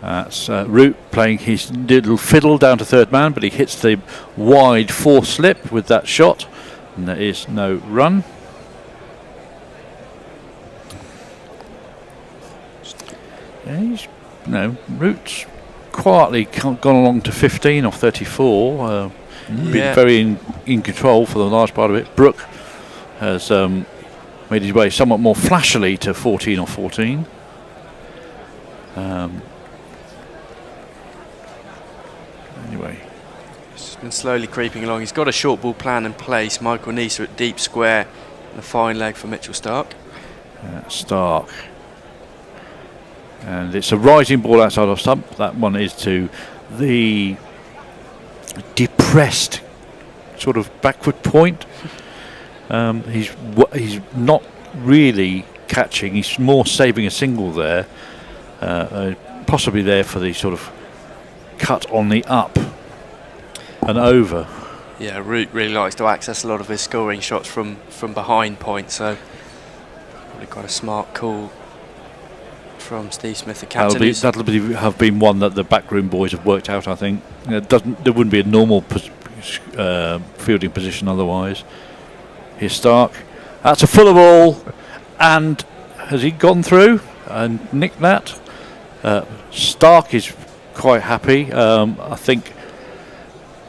Speaker 4: That's Root playing his little fiddle down to third man, but he hits the wide 4 slip with that shot, and there is no run. Root's quietly gone along to 15 off 34. Been very in control for the large part of it. Brooke has made his way somewhat more flashily to 14 off 14. Anyway,
Speaker 10: He's been slowly creeping along. He's got a short ball plan in place. Michael Neser at deep square, and a fine leg for Mitchell Stark.
Speaker 4: Stark. And it's a rising ball outside of stump. That one is to the depressed sort of backward point. He's not really catching. He's more saving a single there. Possibly there for the sort of cut on the up and over.
Speaker 10: yeah, Root really likes to access a lot of his scoring shots from behind point, so probably quite a smart call from Steve Smith, the captain.
Speaker 4: That'll have been one that the backroom boys have worked out, I think. There wouldn't be a normal fielding position otherwise. Here's Stark. That's a fuller ball, and has he gone through and nicked that? Stark is quite happy. I think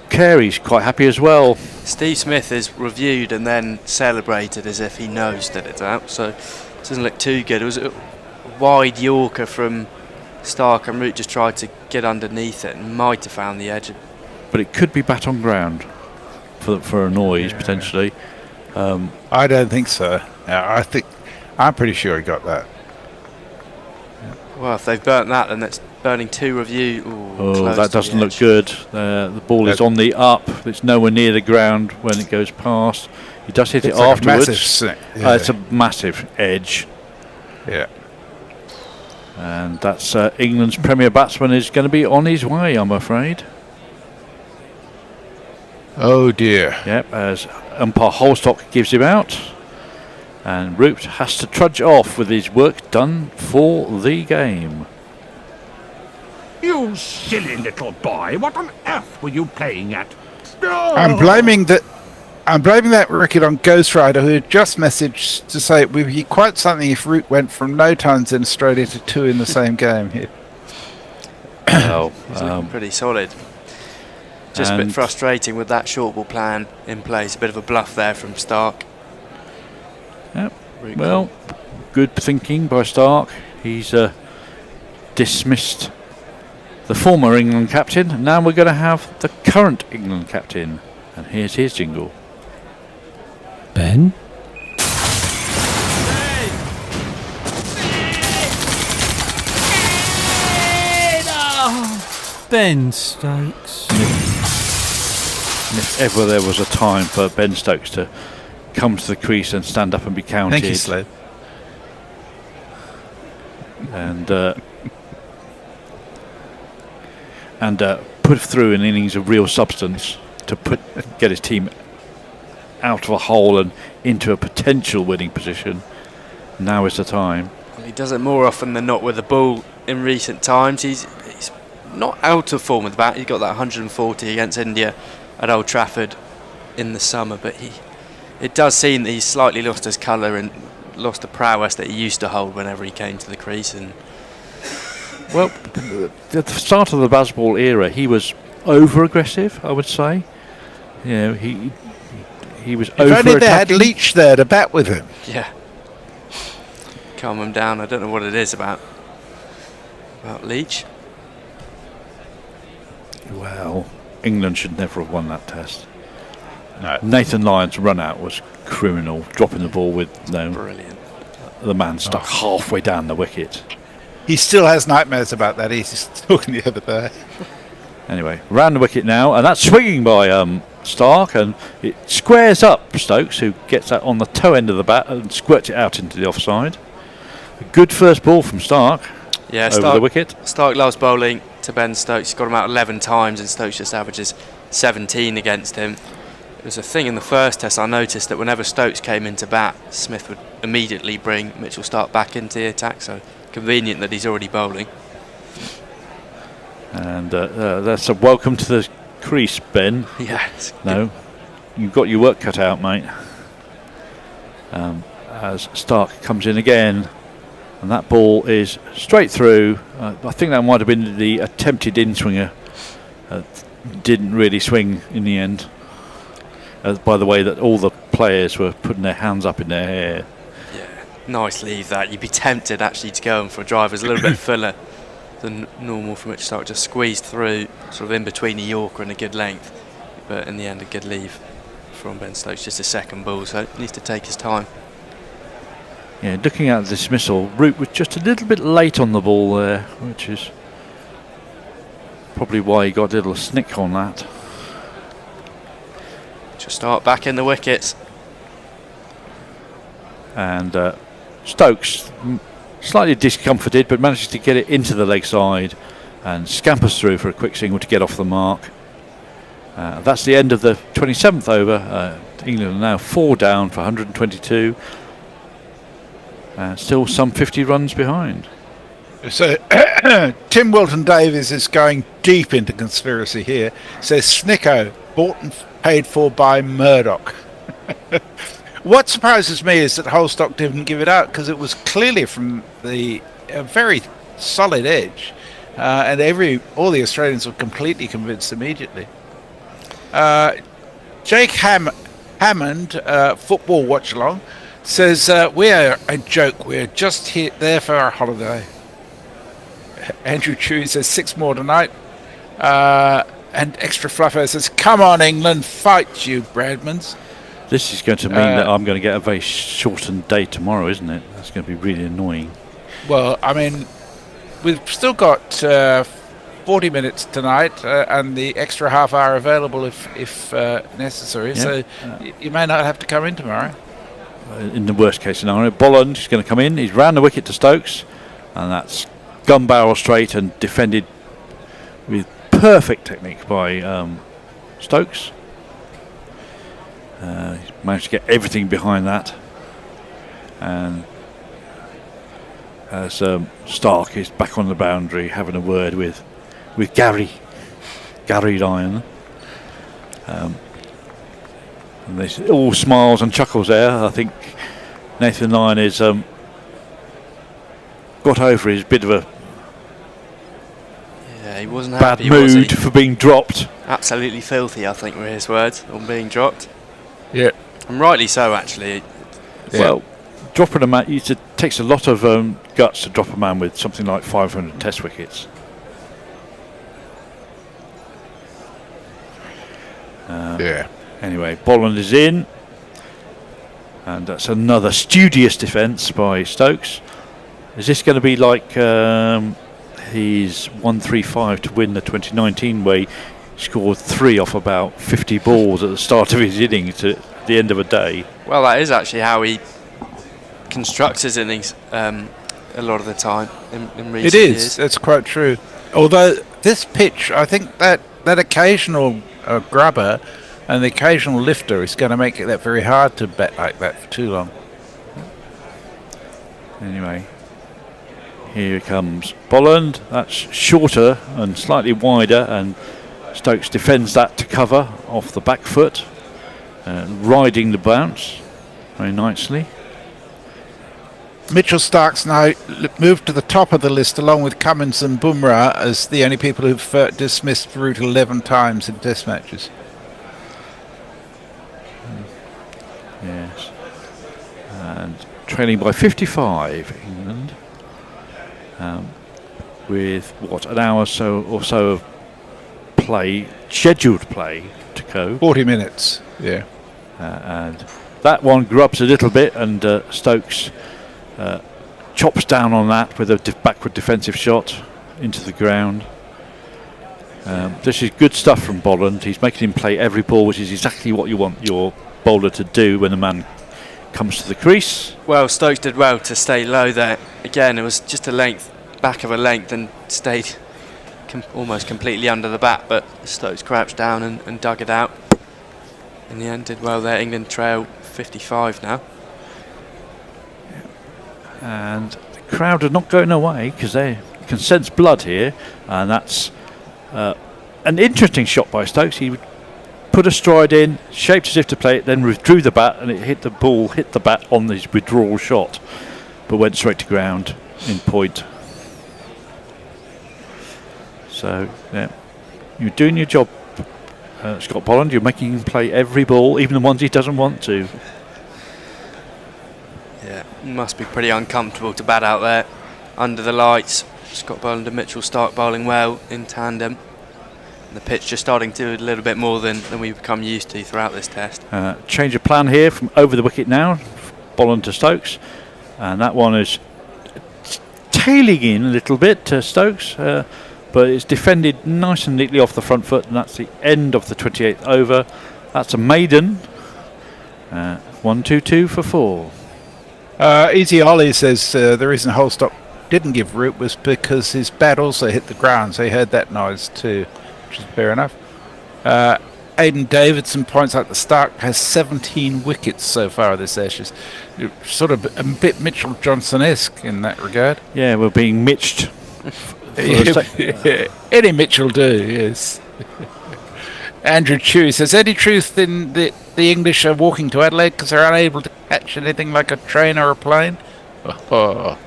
Speaker 4: Carey's quite happy as well.
Speaker 10: Steve Smith is reviewed and then celebrated as if he knows that it's out, so it doesn't look too good. It was a wide Yorker from Stark, and Root just tried to get underneath it and might have found the edge.
Speaker 4: But it could be bat on ground for a noise, potentially.
Speaker 3: I don't think so. I'm pretty sure he got that.
Speaker 10: Well, if they've burnt that, then that's burning 2 review.
Speaker 4: That doesn't look good. The ball is on the up. It's nowhere near the ground when it goes past. He does hit it afterwards. It's a massive edge.
Speaker 3: Yeah.
Speaker 4: And that's England's premier batsman is going to be on his way, I'm afraid.
Speaker 3: Oh dear.
Speaker 4: Yep, as umpire Holstock gives him out. And Root has to trudge off with his work done for the game.
Speaker 12: You silly little boy, what on earth were you playing at?
Speaker 3: I'm blaming that wicket on Ghost Rider, who had just messaged to say it would be quite something if Root went from no tons in Australia to 2 in the same game here.
Speaker 4: Well,
Speaker 10: he's looking pretty solid. Just a bit frustrating with that short ball plan in place. A bit of a bluff there from Stark.
Speaker 4: Yep. Well, good thinking by Stark. He's dismissed the former England captain. Now we're going to have the current England captain. And here's his jingle.
Speaker 13: Ben? Ben Stokes.
Speaker 4: And if ever there was a time for Ben Stokes to come to the crease and stand up and be counted.
Speaker 3: Thank you, Slade.
Speaker 4: And put through an innings of real substance to get his team out of a hole and into a potential winning position. Now is the time.
Speaker 10: Well, he does it more often than not with the ball in recent times. He's not out of form with the bat. He got that 140 against India at Old Trafford in the summer, but it does seem that he's slightly lost his colour and lost the prowess that he used to hold whenever he came to the crease. And
Speaker 4: well, at the start of the Bazball era, he was over-aggressive, I would say. You know, he was over-attacking.
Speaker 3: If only they had Leach there to bat with him.
Speaker 10: Yeah. Calm him down. I don't know what it is about Leach.
Speaker 4: Well, England should never have won that test.
Speaker 3: No.
Speaker 4: Nathan Lyon's run out was criminal, dropping the ball with
Speaker 10: brilliant.
Speaker 4: The man stuck halfway down the wicket.
Speaker 3: He still has nightmares about that. He's talking the other day.
Speaker 4: Anyway, round the wicket now, and that's swinging by Stark, and it squares up Stokes, who gets that on the toe end of the bat and squirts it out into the offside. A good first ball from Stark.
Speaker 10: Yeah,
Speaker 4: over the wicket.
Speaker 10: Stark loves bowling to Ben Stokes. He's got him out 11 times, and Stokes just averages 17 against him. It was a thing in the first test. I noticed that whenever Stokes came into bat, Smith would immediately bring Mitchell Stark back into the attack, so convenient that he's already bowling.
Speaker 4: And that's a welcome to the crease, Ben.
Speaker 10: Yeah.
Speaker 4: No, you've got your work cut out, mate. As Stark comes in again, and that ball is straight through. I think that might have been the attempted in-swinger. Didn't really swing in the end. By the way that all the players were putting their hands up in their hair.
Speaker 10: Yeah, nice leave that. You'd be tempted actually to go in for a drive. It's a little bit fuller than normal from which Stark just squeezed through, sort of in between a Yorker and a good length. But in the end, a good leave from Ben Stokes. Just a second ball, so he needs to take his time.
Speaker 4: Yeah, looking at the dismissal, Root was just a little bit late on the ball there, which is probably why he got a little snick on that.
Speaker 10: Just start back in the wickets.
Speaker 4: And Stokes, slightly discomforted, but manages to get it into the leg side and scampers through for a quick single to get off the mark. That's the end of the 27th over. England are now 4 down for 122. Still some 50 runs behind.
Speaker 3: So Tim Wilton Davies is going deep into conspiracy here. Says Snicko bought and paid for by Murdoch. What surprises me is that Holstock didn't give it out, because it was clearly from the very solid edge, and all the Australians were completely convinced immediately. Jake Hammond, football watch along, says we are a joke. We're just there for our holiday. Andrew Chew says 6 more tonight. And Extra Fluffer says, come on, England, fight you, Bradmans.
Speaker 4: This is going to mean that I'm going to get a very shortened day tomorrow, isn't it? That's going to be really annoying.
Speaker 3: Well, I mean, we've still got 40 minutes tonight, and the extra half hour available if necessary.
Speaker 4: Yeah.
Speaker 3: So you may not have to come in tomorrow.
Speaker 4: In the worst case scenario, Bolland is going to come in. He's round the wicket to Stokes, and that's gun barrel straight and defended with perfect technique by Stokes. He's managed to get everything behind that, and as Stark is back on the boundary having a word with Gary Lyon, and there's all smiles and chuckles there. I think Nathan Lyon is got over his bit of a
Speaker 10: he wasn't
Speaker 4: bad
Speaker 10: happy, was he?
Speaker 4: mood for being dropped.
Speaker 10: Absolutely filthy, I think, were his words on being dropped.
Speaker 3: Yeah,
Speaker 10: and rightly so, actually.
Speaker 4: Well, dropping a man, it takes a lot of guts to drop a man with something like 500 Test wickets. Anyway, Bolland is in, and that's another studious defence by Stokes. Is this going to be like his 135 to win the 2019, where he scored 3 off about 50 balls at the start of his innings at the end of a day?
Speaker 10: Well, that is actually how he constructs his innings a lot of the time in recent years.
Speaker 3: That's quite true. Although this pitch, I think that occasional grubber and the occasional lifter is going to make it very hard to bat like that for too long.
Speaker 4: Anyway, here comes Bolland. That's shorter and slightly wider, and Stokes defends that to cover off the back foot, riding the bounce very nicely.
Speaker 3: Mitchell Stark's now moved to the top of the list, along with Cummins and Bumrah, as the only people who've dismissed Root 11 times in Test matches.
Speaker 4: Yes. And trailing by 55, England, with an hour or so of play, scheduled play to go.
Speaker 3: 40 minutes, yeah.
Speaker 4: And that one grubs a little bit, and Stokes chops down on that with a backward defensive shot into the ground. This is good stuff from Bolland. He's making him play every ball, which is exactly what you want your bowler to do when the man comes to the crease.
Speaker 10: Well, Stokes did well to stay low there. Again, it was just back of a length, and stayed almost completely under the bat, but Stokes crouched down and dug it out. In the end, did well there. England trail 55 now.
Speaker 4: And the crowd are not going away, because they can sense blood here, and that's an interesting shot by Stokes. He put a stride in, shaped as if to play it, then withdrew the bat, and it hit the bat on his withdrawal shot, but went straight to ground in point. So, yeah, you're doing your job, Scott Bolland. You're making him play every ball, even the ones he doesn't want to.
Speaker 10: Yeah, must be pretty uncomfortable to bat out there under the lights. Scott Bolland and Mitchell Stark bowling well in tandem. And the pitch just starting to do a little bit more than we've become used to throughout this test.
Speaker 4: Change of plan here from over the wicket now, Bolland to Stokes. And that one is tailing in a little bit to Stokes, but it's defended nice and neatly off the front foot, and that's the end of the 28th over. That's a maiden. 1-2-2 for 4.
Speaker 3: Easy Ollie says the reason Holstock didn't give Root was because his bat also hit the ground, so he heard that noise too, which is fair enough. Aidan Davidson points out that Stark has 17 wickets so far this Ashes. Sort of a bit Mitchell Johnson-esque in that regard.
Speaker 4: Yeah, we're being mitched.
Speaker 3: Any Mitchell do, yes. Andrew Chewy says, any truth in the English are walking to Adelaide because they're unable to catch anything like a train or a plane? Oh.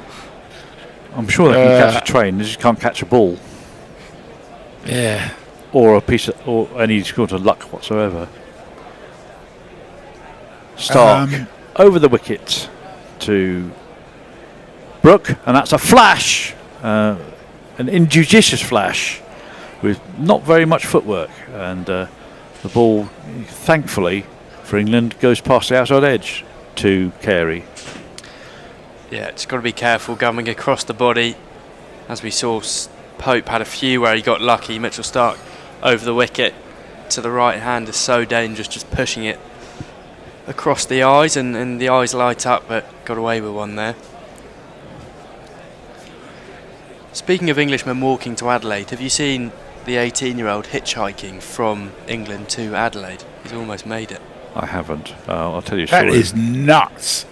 Speaker 4: I'm sure they can catch a train, they just can't catch a ball.
Speaker 3: Yeah.
Speaker 4: Or a piece of, or any sort of luck whatsoever. Stark over the wicket to Brooke, and that's a flash, an injudicious flash with not very much footwork, and the ball, thankfully for England, goes past the outside edge to Carey.
Speaker 10: Yeah, it's got to be careful going across the body. As we saw, Pope had a few where he got lucky. Mitchell Stark over the wicket to the right hand is so dangerous, just pushing it across the eyes, and the eyes light up, but got away with one there. Speaking of Englishmen walking to Adelaide, have you seen the 18-year-old hitchhiking from England to Adelaide? He's almost made it.
Speaker 4: I haven't. I'll tell you a
Speaker 3: That
Speaker 4: story.
Speaker 3: is nuts.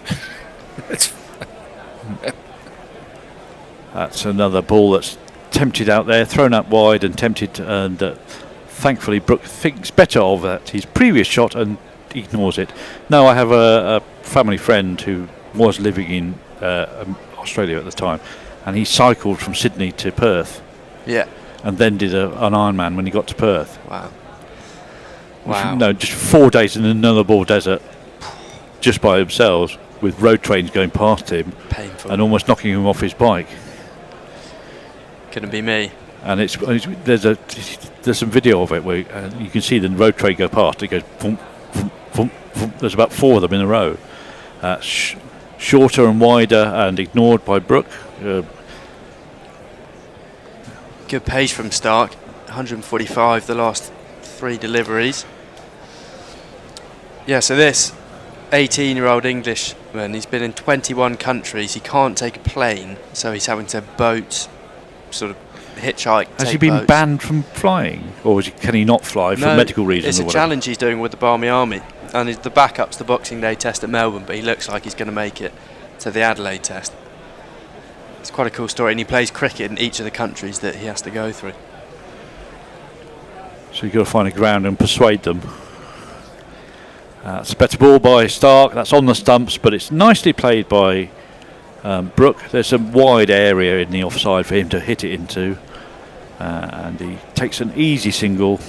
Speaker 4: That's another ball that's tempted out there, thrown up wide and tempted, and thankfully Brooke thinks better of that, his previous shot, and ignores it. No, I have a family friend who was living in Australia at the time, and he cycled from Sydney to Perth.
Speaker 10: Yeah.
Speaker 4: And then did an Ironman when he got to Perth.
Speaker 10: Wow.
Speaker 4: Wow. No, just 4 days in another ball desert, just by themselves, with road trains going past him.
Speaker 10: Painful.
Speaker 4: And almost knocking him off his bike.
Speaker 10: Couldn't be me.
Speaker 4: And there's some video of it where you can see the road train go past. It goes boom, boom, boom, boom. There's about 4 of them in a row. Shorter and wider and ignored by Brooke.
Speaker 10: Good pace from Stark. 145 the last 3 deliveries. Yeah, so this 18-year-old Englishman, he's been in 21 countries. He can't take a plane, so he's having to boat, sort of hitchhike.
Speaker 4: Has he been banned from flying, or can he not fly for medical reasons?
Speaker 10: It's a challenge he's doing with the Barmy Army, and the backup's the Boxing Day test at Melbourne, but he looks like he's going to make it to the Adelaide test. It's quite a cool story, and he plays cricket in each of the countries that he has to go through.
Speaker 4: So you've got to find a ground and persuade them. It's a better ball by Stark. That's on the stumps, but it's nicely played by Brooke. There's a wide area in the offside for him to hit it into, and he takes an easy single,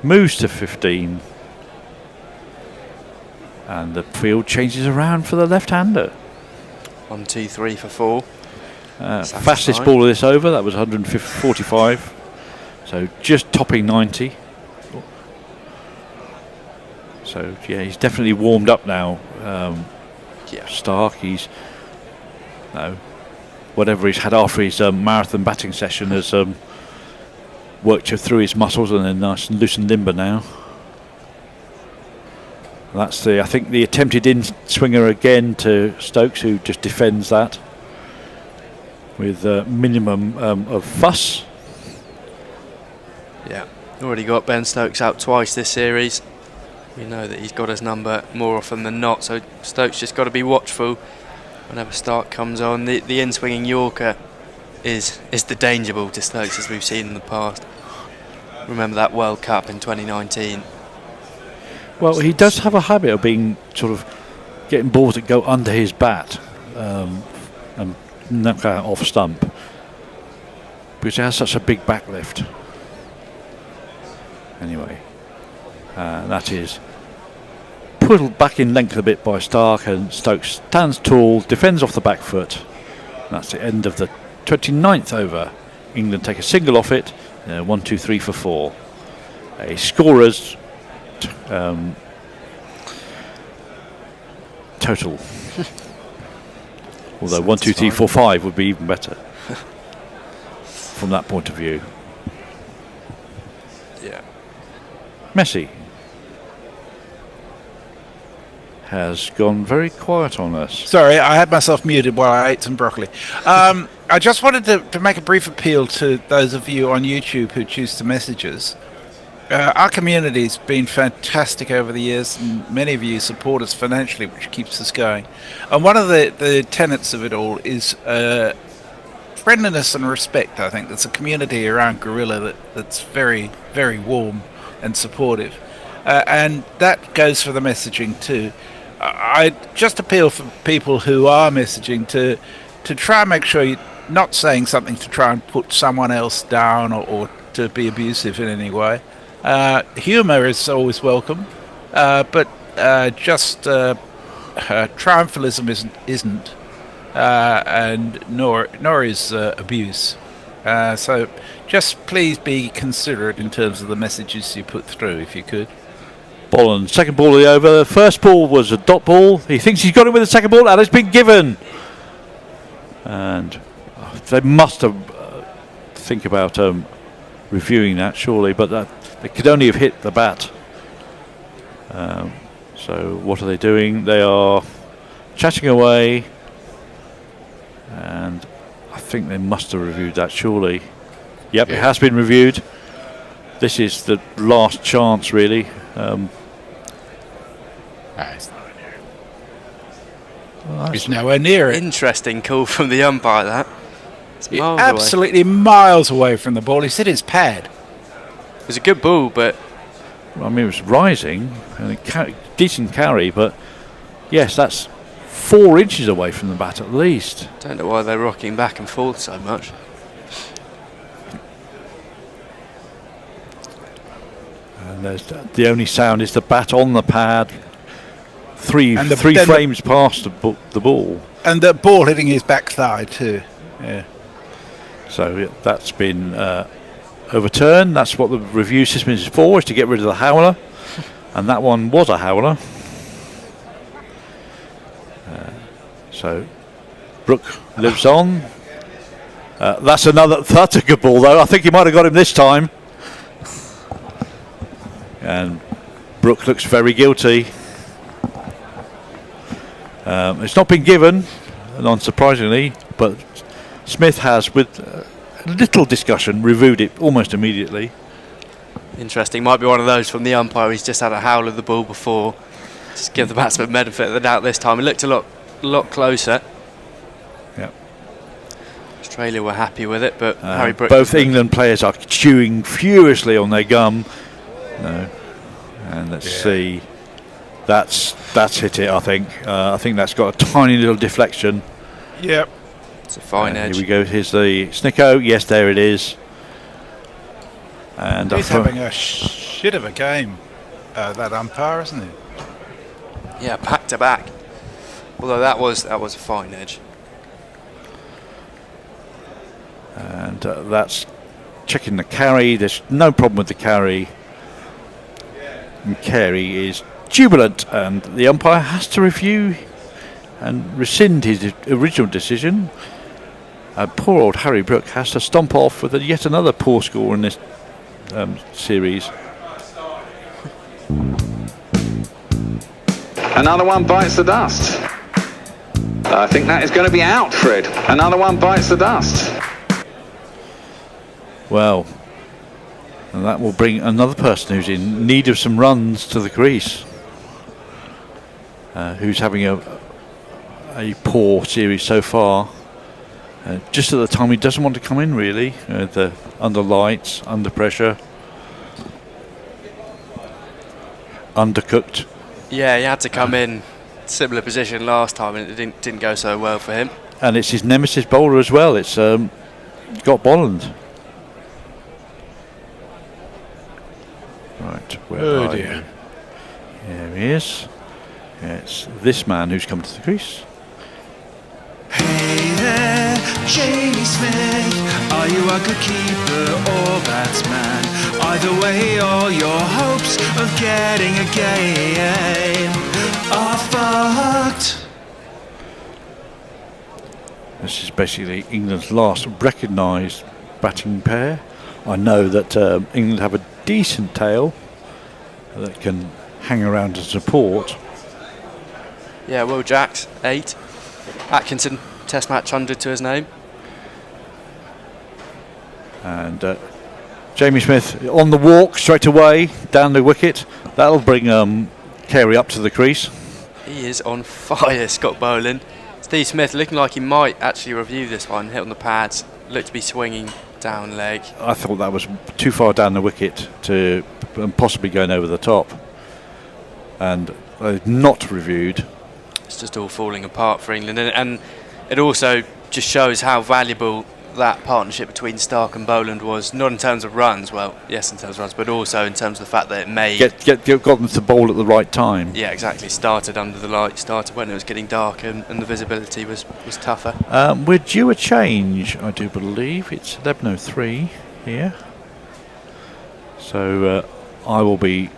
Speaker 4: moves to 15, and the field changes around for the left-hander.
Speaker 10: 1, 2, 3 for 4.
Speaker 4: Fastest ball of this over, that was 145, so just topping 90. So yeah, he's definitely warmed up now. Stark, he's whatever he's had after his marathon batting session has worked through his muscles, and they're nice and loose and limber now. That's I think the attempted in swinger again to Stokes, who just defends that with minimum of fuss.
Speaker 10: Yeah, already got Ben Stokes out twice this series. We know that he's got his number more often than not, so Stokes just got to be watchful whenever Stark comes on. The in-swinging Yorker is the danger ball to Stokes, as we've seen in the past. Remember that World Cup in 2019.
Speaker 4: Well, he does have a habit of being sort of getting balls that go under his bat and knock out off stump, because he has such a big back lift. Anyway, that is pulled back in length a bit by Stark, and Stokes stands tall, defends off the back foot. That's the end of the 29th over. England take a single off it. 1, 2, 3 for 4. A scorer's total. Although 1, 2, 3, 4, 5 would be even better from that point of view.
Speaker 10: Yeah.
Speaker 4: Messi has gone very quiet on us.
Speaker 3: Sorry, I had myself muted while I ate some broccoli. I just wanted to make a brief appeal to those of you on YouTube who choose to message us. Our community's been fantastic over the years, and many of you support us financially, which keeps us going. And one of the tenets of it all is friendliness and respect. I think there's a community around Gorilla that's very, very warm and supportive. And that goes for the messaging too. I just appeal for people who are messaging to try and make sure you're not saying something to try and put someone else down or to be abusive in any way. Humour is always welcome, but just triumphalism isn't, and nor is abuse. So just please be considerate in terms of the messages you put through, if you could.
Speaker 4: Bolland, second ball of the over. The first ball was a dot ball. He thinks he's got it with the second ball, and it's been given. And they must have think about reviewing that, surely, but they could only have hit the bat. So what are they doing? They are chatting away, and I think they must have reviewed that, surely. Yep, it has been reviewed. This is the last chance, really.
Speaker 3: It's nowhere near it.
Speaker 10: Interesting call from the umpire, that. It's miles
Speaker 3: absolutely miles away from the ball. He said his pad.
Speaker 10: It was a good ball, but...
Speaker 4: I mean, it was rising, and decent carry, but yes, that's 4 inches away from the bat at least.
Speaker 10: Don't know why they're rocking back and forth so much.
Speaker 4: And the only sound is the bat on the pad, three frames past the ball.
Speaker 3: And the ball hitting his back thigh too. Yeah.
Speaker 4: So that's been overturned. That's what the review system is for, is to get rid of the howler. And that one was a howler. So Brooke lives on. That's a good ball though. I think he might have got him this time. And Brooke looks very guilty. It's not been given, unsurprisingly, but Smith has, with a little discussion, reviewed it almost immediately.
Speaker 10: Interesting. Might be one of those from the umpire. He's just had a howl of the ball before. Just give the batsman benefit of the doubt this time. It looked a lot closer.
Speaker 4: Yep.
Speaker 10: Australia were happy with it, but Harry Brooks...
Speaker 4: Both England players are chewing furiously on their gum. No. And let's see. That's hit it, I think. I think that's got a tiny little deflection.
Speaker 3: Yep.
Speaker 10: It's a fine edge.
Speaker 4: Here we go. Here's the Snicko. Yes, there it is. And
Speaker 3: he's having a shit of a game, that umpire, isn't he?
Speaker 10: Yeah, back to back. Although that was a fine edge.
Speaker 4: And that's checking the carry. There's no problem with the carry. And Carey is jubilant, and the umpire has to review and rescind his original decision. Poor old Harry Brooke has to stomp off with yet another poor score in this series.
Speaker 5: Another one bites the dust. I think that is going to be out, Fred. Another one bites the dust.
Speaker 4: Well, and that will bring another person who's in need of some runs to the crease, who's having a poor series so far. Just at the time he doesn't want to come in, really. Under lights, under pressure, undercooked.
Speaker 10: Yeah, he had to come in similar position last time, and it didn't go so well for him.
Speaker 4: And it's his nemesis bowler as well. It's got Bolland. Right, where are you? Here he is. Yeah, it's this man who's come to the crease.
Speaker 2: Hey there, Jamie Smith. Are you a good keeper or batsman? Either way, all your hopes of getting a game are fucked.
Speaker 4: This is basically England's last recognised batting pair. I know that England have a decent tail that can hang around as support.
Speaker 10: Yeah, Will Jacks, 8. Atkinson, Test match 100 to his name.
Speaker 4: And Jamie Smith on the walk straight away down the wicket. That'll bring Carey up to the crease.
Speaker 10: He is on fire, Scott Boland. Steve Smith looking like he might actually review this one. Hit on the pads, looked to be swinging down leg.
Speaker 4: I thought that was too far down the wicket to possibly going over the top. And not reviewed.
Speaker 10: It's just all falling apart for England. And it also just shows how valuable that partnership between Stark and Boland was, not in terms of runs, well, yes, in terms of runs, but also in terms of the fact that it made...
Speaker 4: Got them to bowl at the right time.
Speaker 10: Yeah, exactly. Started under the light, started when it was getting dark, and the visibility was tougher.
Speaker 4: We're due a change, I do believe. It's 11:03 here. So I will be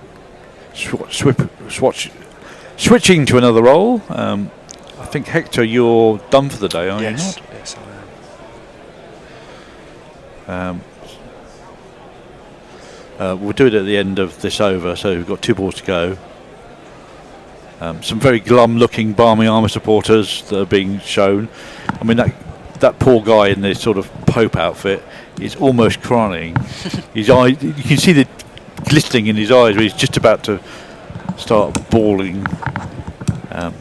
Speaker 4: switching to another role. I think, Hector, you're done for the day, are you not?
Speaker 10: Yes, I am.
Speaker 4: We'll do it at the end of this over, so we've got 2 balls to go. Some very glum-looking Barmy Armour supporters that are being shown. I mean, that poor guy in this sort of Pope outfit is almost crying. His eye, you can see the glistening in his eyes, where he's just about to start bawling. And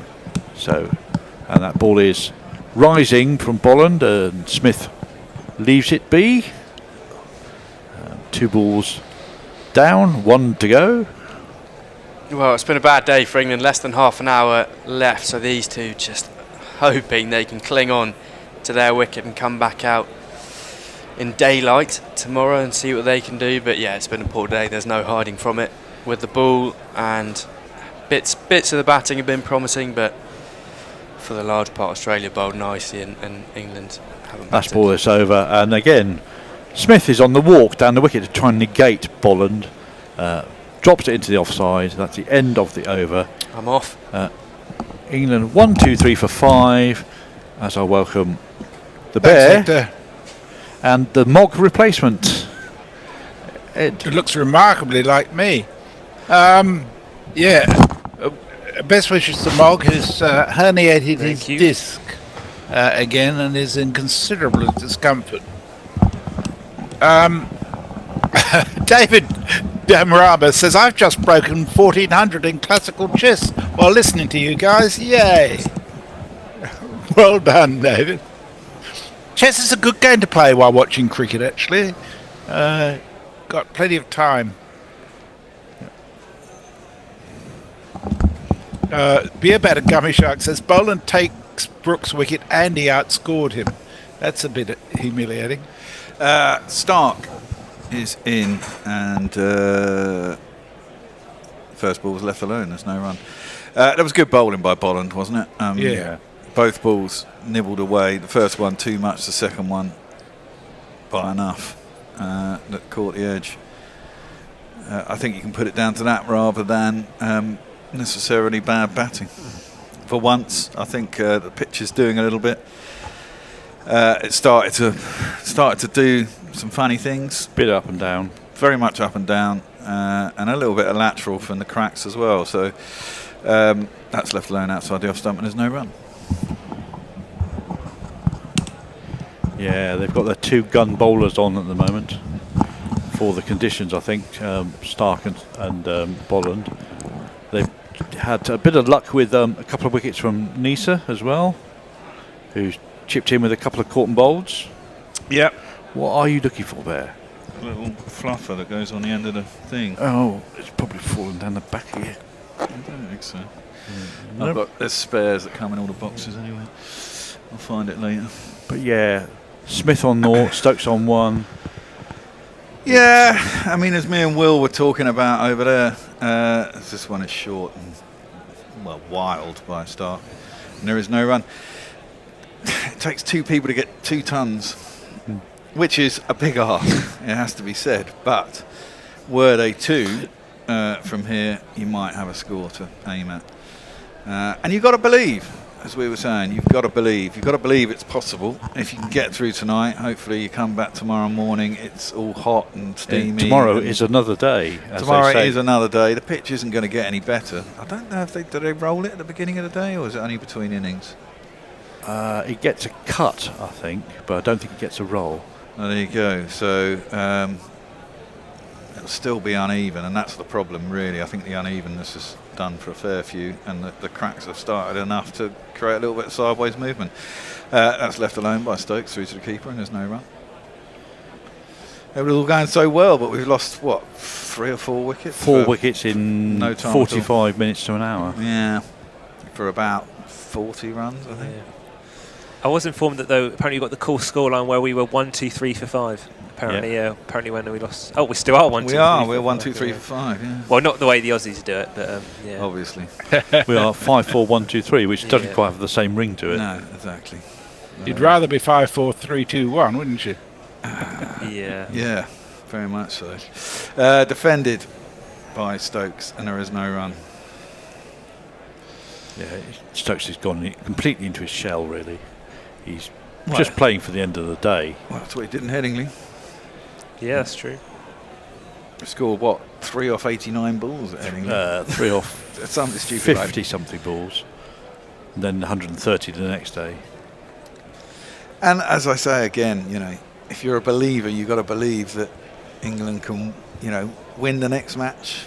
Speaker 4: that ball is rising from Boland, and Smith leaves it be. 2 balls down, 1 to go.
Speaker 10: Well, it's been a bad day for England. Less than half an hour left, so these two just hoping they can cling on to their wicket and come back out in daylight tomorrow and see what they can do. But yeah, it's been a poor day. There's no hiding from it with the ball, and bits of the batting have been promising, but for the large part, Australia bowled nicely, and England haven't.
Speaker 4: That's ball this over, and again, Smith is on the walk down the wicket to try and negate Boland. Drops it into the offside. That's the end of the over.
Speaker 10: I'm off.
Speaker 4: England 1, 2, 3 for 5. As I welcome the Bear and the Mog replacement.
Speaker 3: It looks remarkably like me. Best wishes to Mog, who's herniated his disc again and is in considerable discomfort. David Damaraba says, I've just broken 1400 in classical chess while listening to you guys. Yay! Well done, David. Chess is a good game to play while watching cricket, actually. Got plenty of time. Beer Batter Gummy Shark says, Boland takes Brooks' wicket and he outscored him. That's a bit humiliating.
Speaker 9: Stark is in, and first ball was left alone. There's no run. That was good bowling by Boland, wasn't it?
Speaker 3: Yeah.
Speaker 9: Both balls nibbled away. The first one too much. The second one by enough that caught the edge. I think you can put it down to that rather than necessarily bad batting. For once, I think the pitch is doing a little bit. It started to do some funny things.
Speaker 4: Bit up and down.
Speaker 9: Very much up and down, and a little bit of lateral from the cracks as well. So that's left alone outside the off stump, and there's no run.
Speaker 4: Yeah, they've got their 2 gun bowlers on at the moment for the conditions, I think, Stark and Boland. They've had a bit of luck with a couple of wickets from Nisa as well, who's chipped in with a couple of caught and bowls.
Speaker 9: Yep.
Speaker 4: What are you looking for there?
Speaker 9: A little fluffer that goes on the end of the thing.
Speaker 4: Oh, it's probably fallen down the back here.
Speaker 9: I don't think so. There's spares that come in all the boxes anyway. I'll find it later.
Speaker 4: But yeah, Smith on 0, Stokes on 1.
Speaker 9: Yeah, I mean, as me and Will were talking about over there, this one is short and, well, wild by Stark. And there is no run. It takes 2 people to get 2 tons, which is a big ask, it has to be said. But were they 2 from here, you might have a score to aim at. And you've got to believe, as we were saying, you've got to believe it's possible. If you can get through tonight, hopefully you come back tomorrow morning, it's all hot and steamy.
Speaker 4: Tomorrow is another day.
Speaker 9: Tomorrow is another day. The pitch isn't going to get any better. I don't know if do they roll it at the beginning of the day, or is it only between innings?
Speaker 4: It gets a cut, I think, but I don't think it gets a roll.
Speaker 9: Oh, there you go. So it'll still be uneven, and that's the problem, really. I think the unevenness is done for a fair few, and the cracks have started enough to create a little bit of sideways movement. That's left alone by Stokes through to the keeper, and there's no run. It was all going so well, but we've lost, what, 3 or 4 wickets?
Speaker 4: 4 wickets in
Speaker 9: no time
Speaker 4: 45 minutes to an hour.
Speaker 9: Yeah, for about 40 runs, I think.
Speaker 16: Yeah. I was informed that, though, apparently you got the cool scoreline where we were 1, 2, 3 for 5. Apparently, yeah. Apparently, when we lost. Oh, we still are 1, 2, 3.
Speaker 9: We're 1, 2, 3 for 5. Yeah.
Speaker 16: Well, not the way the Aussies do it, but yeah.
Speaker 9: Obviously.
Speaker 4: We are 5, 4, 1, 2, 3, which doesn't quite have the same ring to it.
Speaker 9: No, exactly.
Speaker 3: You'd rather be 5, 4, 3, 2, 1, wouldn't you?
Speaker 16: Yeah.
Speaker 9: Yeah, very much so. Defended by Stokes, and there is no run.
Speaker 4: Yeah, Stokes has gone completely into his shell, really. He's just playing for the end of the day.
Speaker 9: Well, that's what he did in Headingley.
Speaker 16: Yeah, that's true.
Speaker 9: Scored, what, 3 off 89 balls at Headingley?
Speaker 4: 3 off
Speaker 9: something stupid
Speaker 4: 50-something balls. And then 130 the next day.
Speaker 9: And as I say again, if you're a believer, you've got to believe that England can, win the next match.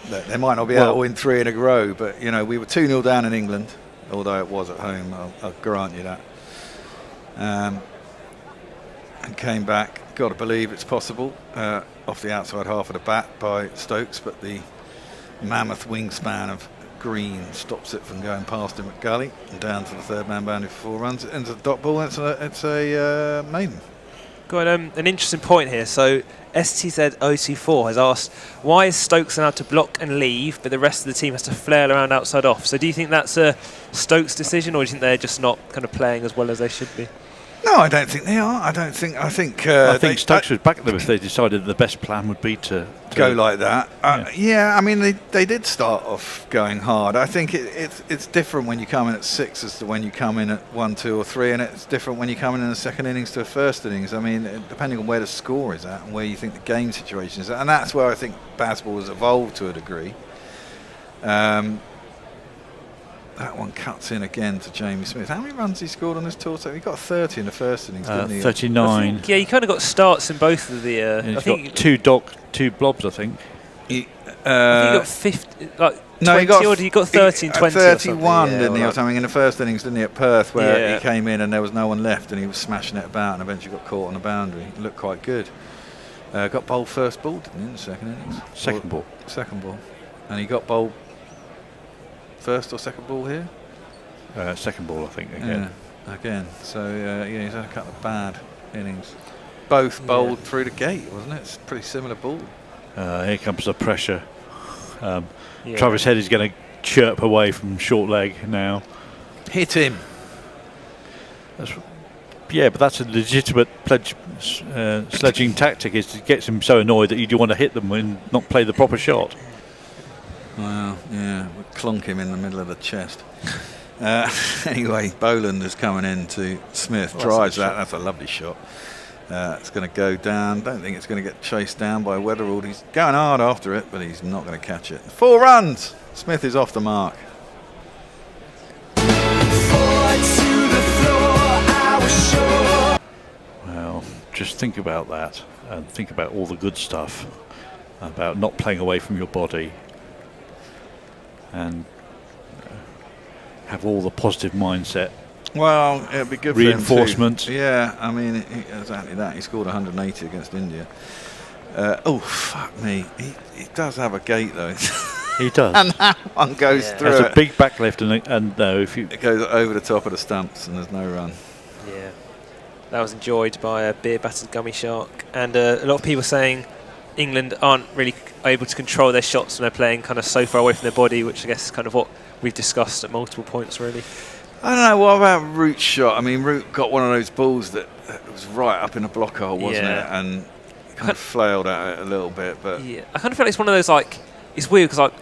Speaker 9: They might not be able to win 3 in a row, but, we were 2-0 down in England, although it was at home, I'll grant you that. And came back. Got to believe it's possible off the outside half of the bat by Stokes, but the mammoth wingspan of Green stops it from going past him at gully and down to the third man boundary for 4 runs. Into the dot ball. It's a maiden.
Speaker 16: Got an interesting point here. So STZ024 has asked, why is Stokes allowed to block and leave, but the rest of the team has to flail around outside off? So do you think that's a Stokes decision, or do you think they're just not kind of playing as well as they should be?
Speaker 9: No, I don't think they are. I think
Speaker 4: Stokes would back them if they decided the best plan would be to
Speaker 9: go like that. Yeah, I mean they did start off going hard. I think it's different when you come in at 6 as to when you come in at 1, 2 or 3, and it's different when you come in the second innings to the first innings. I mean, depending on where the score is at and where you think the game situation is at, and that's where I think baseball has evolved to a degree. That one cuts in again to Jamie Smith. How many runs he scored on this tour? So he got 30 in the first innings, didn't he?
Speaker 4: 39.
Speaker 16: Yeah, he kind of got starts in both of the.
Speaker 4: I think he's got 2 blobs, I think.
Speaker 16: I think he got 50, like 20, or he got 30 and 20
Speaker 9: 31,
Speaker 16: or
Speaker 9: didn't he, or something in the first innings, didn't he, at Perth, where he came in and there was no one left and he was smashing it about and eventually got caught on the boundary. It looked quite good. Got bowled first ball, didn't he, in the second innings?
Speaker 4: Second ball.
Speaker 9: And he got bowled first or second ball here?
Speaker 4: Second ball, I think, again.
Speaker 9: Yeah, again. So, he's had a couple of bad innings. Both bowled through the gate, wasn't it? It's a pretty similar ball.
Speaker 4: Here comes the pressure. Travis Head is going to chirp away from short leg now.
Speaker 9: Hit him.
Speaker 4: But that's a legitimate sledging tactic, is to get him so annoyed that you do want to hit them and not play the proper shot.
Speaker 9: Well, yeah, we clunk him in the middle of the chest. Anyway, Boland is coming in to Smith. Drives that. That's a lovely shot. It's going to go down. Don't think it's going to get chased down by Weatherald. He's going hard after it, but he's not going to catch it. 4 runs. Smith is off the mark.
Speaker 4: Well, just think about that, and think about all the good stuff about not playing away from your body, and have all the positive mindset.
Speaker 9: Well, it'd be good
Speaker 4: reinforcement.
Speaker 9: For him too. Yeah, I mean, exactly that. He scored 180 against India. Oh, fuck me. He does have a gate, though.
Speaker 4: He does.
Speaker 9: And that one goes through.
Speaker 4: There's a big back lift, and if you...
Speaker 9: It goes over the top of the stumps, and there's no run.
Speaker 16: Yeah. That was enjoyed by a beer-battered gummy shark. And a lot of people saying England aren't really able to control their shots when they're playing kind of so far away from their body, which I guess is kind of what we've discussed at multiple points, really.
Speaker 9: I don't know, what about Root's shot? I mean, Root got one of those balls that was right up in a block hole, wasn't it? And kind of flailed at it a little bit. But
Speaker 16: yeah, I kind of feel like it's one of those, like, it's weird because, like,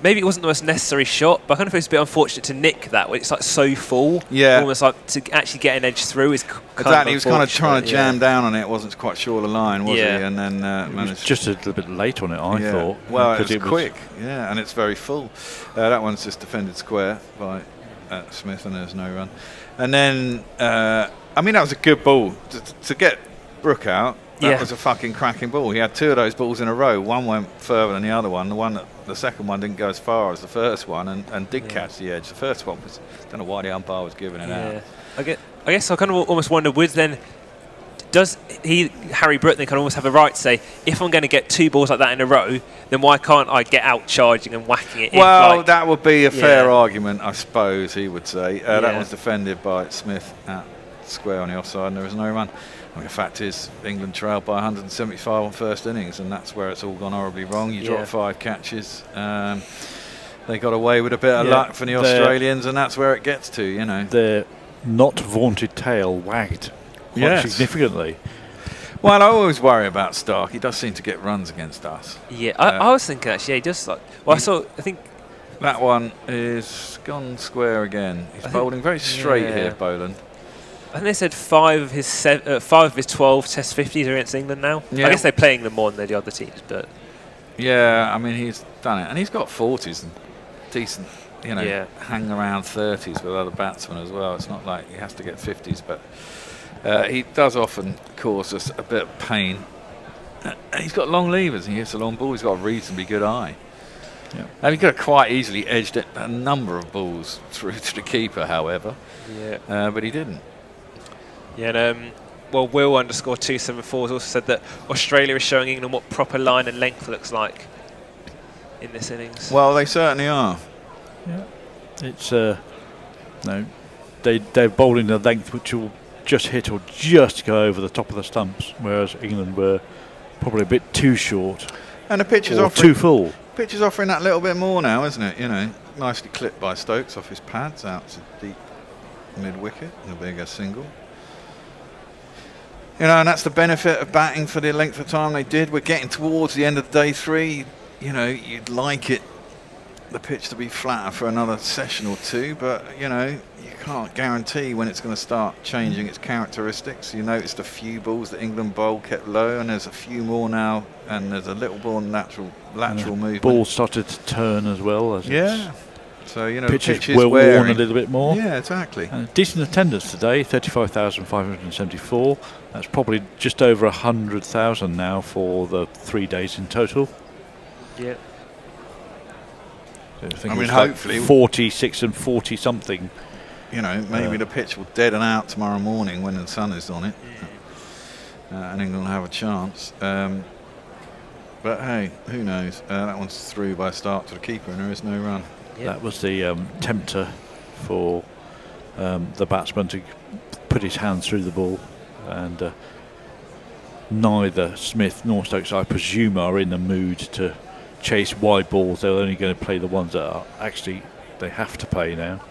Speaker 16: maybe it wasn't the most necessary shot, but I kind of feel it's a bit unfortunate to nick that when it's like so full.
Speaker 9: Yeah.
Speaker 16: Almost like to actually get an edge through is kind
Speaker 9: exactly.
Speaker 16: Of
Speaker 9: he was kind of trying to jam down on it. Wasn't quite sure of the line, was he? And then managed.
Speaker 4: Just a little bit late on it, I thought.
Speaker 9: Well, it was quick. Yeah, and it's very full. That one's just defended square by Smith, and there's no run. And then, I mean, that was a good ball to get Brook out. That was a fucking cracking ball. He had 2 of those balls in a row. One went further than the other one. The second one didn't go as far as the first one and did catch the edge. The first one was, don't know why the umpire was giving it out.
Speaker 16: I guess I kind of almost wonder, does Harry Brook then kind of almost have a right to say, if I'm going to get 2 balls like that in a row, then why can't I get out charging and whacking it in?
Speaker 9: Well, that would be a fair argument, I suppose, he would say. That was defended by Smith at square on the offside, and there was no run. I mean, the fact is, England trailed by 175 on first innings, and that's where it's all gone horribly wrong. You drop 5 catches. They got away with a bit of luck from the Australians, and that's where it gets to, you know.
Speaker 4: Their not vaunted tail wagged quite significantly.
Speaker 9: Well, I always worry about Stark. He does seem to get runs against us.
Speaker 16: Yeah, I was thinking actually, he does. I think
Speaker 9: that one is gone square again. He's bowling very straight here, Boland.
Speaker 16: I think they said 5 of his 12 Test 50s are against England now.
Speaker 9: Yeah.
Speaker 16: I guess they're playing them more than the other teams, but
Speaker 9: yeah, I mean he's done it, and he's got 40s and decent, hang around 30s with other batsmen as well. It's not like he has to get 50s, but he does often cause us a bit of pain. He's got long levers, and he hits a long ball. He's got a reasonably good eye. Yeah. And he could have quite easily edged a number of balls through to the keeper, however. Yeah. But he didn't.
Speaker 16: Yeah, and Will_274 has also said that Australia is showing England what proper line and length looks like in this innings.
Speaker 9: Well, they certainly are.
Speaker 4: Yeah. It's they're bowling the length which will just hit or just go over the top of the stumps, whereas England were probably a bit too short.
Speaker 9: And the pitch is
Speaker 4: too full.
Speaker 9: Pitch is offering that little bit more now, isn't it? You know, nicely clipped by Stokes off his pads out to deep mid wicket, a bigger single. You know, and that's the benefit of batting for the length of time they did. We're getting towards the end of day 3. You know, you'd like the pitch to be flatter for another session or 2, but you know, you can't guarantee when it's going to start changing its characteristics. You noticed a few balls that England bowled kept low, and there's a few more now, and there's a little more lateral movement.
Speaker 4: Ball started to turn as well.
Speaker 9: So, you know,
Speaker 4: pitch
Speaker 9: is
Speaker 4: well
Speaker 9: wearing.
Speaker 4: worn a little bit more.
Speaker 9: Yeah, exactly.
Speaker 4: And decent attendance today, 35,574. That's probably just over 100,000 now for the 3 days in total.
Speaker 16: Yeah.
Speaker 4: So
Speaker 9: I mean, hopefully
Speaker 4: 46 and 40 something.
Speaker 9: You know, maybe the pitch will deaden out tomorrow morning when the sun is on it, and England will have a chance. But hey, who knows? That one's through by start to the keeper, and there is no run.
Speaker 4: Yep. That was the tempter for the batsman to put his hand through the ball, and neither Smith nor Stokes, I presume, are in the mood to chase wide balls. They're only going to play the ones that are actually they have to play now.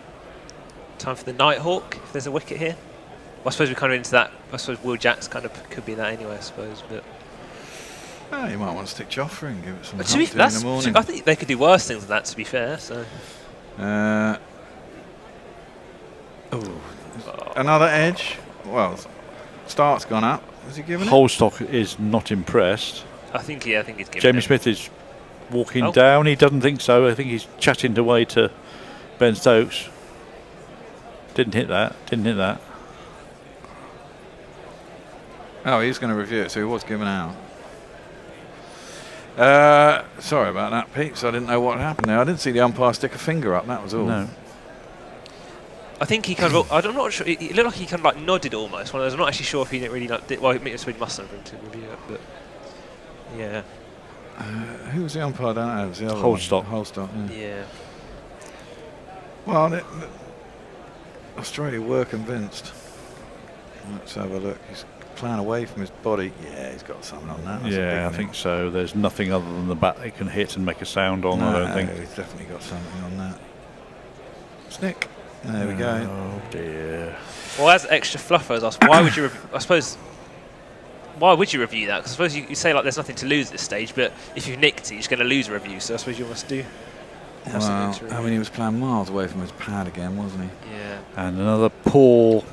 Speaker 16: Time for the Nighthawk, if there's a wicket here. Well, I suppose we're kind of into that. I suppose Will Jacks kind of could be that anyway, I suppose. But
Speaker 9: you might want to stick Joffrey and give it some
Speaker 16: in
Speaker 9: the morning.
Speaker 16: I think they could do worse things than that, to be fair. So.
Speaker 9: Another edge. Well, Stark's gone up. Has he given it?
Speaker 4: Holstock is not impressed.
Speaker 16: I think he's given
Speaker 4: Jamie Smith is walking down. He doesn't think so. I think he's chatting away to Ben Stokes. Didn't hit that.
Speaker 9: Oh, he's going to review it, so he was given out. Sorry about that, Peeps. I didn't know what happened there. I didn't see the umpire stick a finger up, that was all.
Speaker 4: No.
Speaker 16: I think he kind of, I'm not sure, it looked like he kind of like nodded almost. One of those, I'm not actually sure if he didn't really like, well, it must have been to review it, but yeah.
Speaker 9: Who was the umpire down there? Was the other
Speaker 4: Holstock.
Speaker 9: Holstock,
Speaker 16: yeah.
Speaker 9: Well, Australia were convinced. Let's have a look. He's playing away from his body. Yeah, he's got something on that.
Speaker 4: That's I think so. There's nothing other than the bat he can hit and make a sound on.
Speaker 9: No,
Speaker 4: I don't think.
Speaker 9: He's definitely got something on that. Snick. There we go.
Speaker 4: Oh dear.
Speaker 16: Well, as extra fluffers, why would you? Why would you review that? Because I suppose you say like there's nothing to lose at this stage, but if you've nicked it, you're just going to lose a review. So I suppose you must do.
Speaker 9: Well, I mean, he was playing miles away from his pad again, wasn't he?
Speaker 16: Yeah.
Speaker 4: And another poor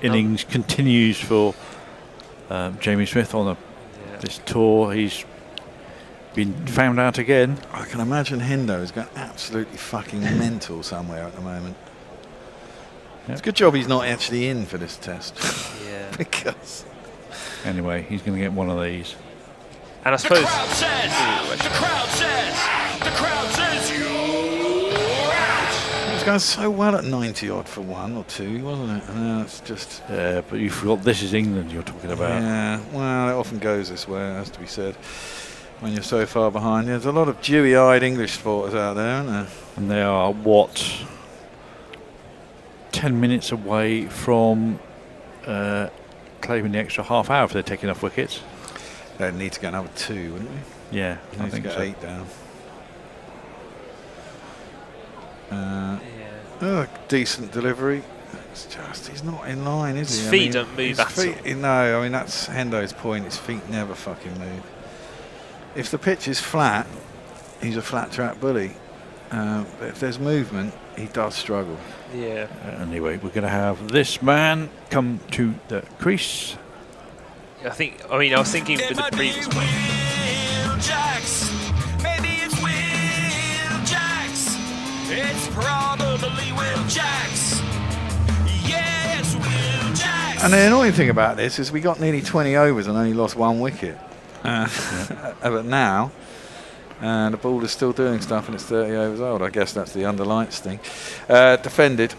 Speaker 4: innings continues for Jamie Smith on this tour. He's been found out again.
Speaker 9: I can imagine Hendo is going absolutely fucking mental somewhere at the moment. Yep. It's a good job he's not actually in for this test.
Speaker 16: Yeah.
Speaker 9: Because
Speaker 4: Anyway, he's going to get one of these.
Speaker 16: And I suppose...
Speaker 6: The crowd says you're out.
Speaker 9: It was going so well at 90 odd for 1 or 2, wasn't it? And now it's just...
Speaker 4: Yeah, but you forgot this is England you're talking about.
Speaker 9: Yeah, well, it often goes this way, it has to be said. When you're so far behind. There's a lot of dewy-eyed English supporters out there, aren't there?
Speaker 4: And they are, 10 minutes away from claiming the extra half hour if they're taking off wickets.
Speaker 9: They'd need to get another 2, wouldn't we?
Speaker 4: Yeah, I think
Speaker 9: to get
Speaker 4: so.
Speaker 9: 8 down. Oh, decent delivery. It's just, he's not in line, is he?
Speaker 16: His feet don't move at all.
Speaker 9: No, I mean, that's Hendo's point. His feet never fucking move. If the pitch is flat, he's a flat track bully. But if there's movement, he does struggle.
Speaker 16: Yeah.
Speaker 4: Anyway, we're going to have this man come to the crease.
Speaker 16: I was thinking with the previous one.
Speaker 6: Maybe it's Will Jacks. It's probably Will Jacks. Yes, Will Jacks.
Speaker 9: And the annoying thing about this is we got nearly 20 overs and only lost 1 wicket. But now, the ball is still doing stuff and it's 30 overs old. I guess that's the underlights thing. Defended,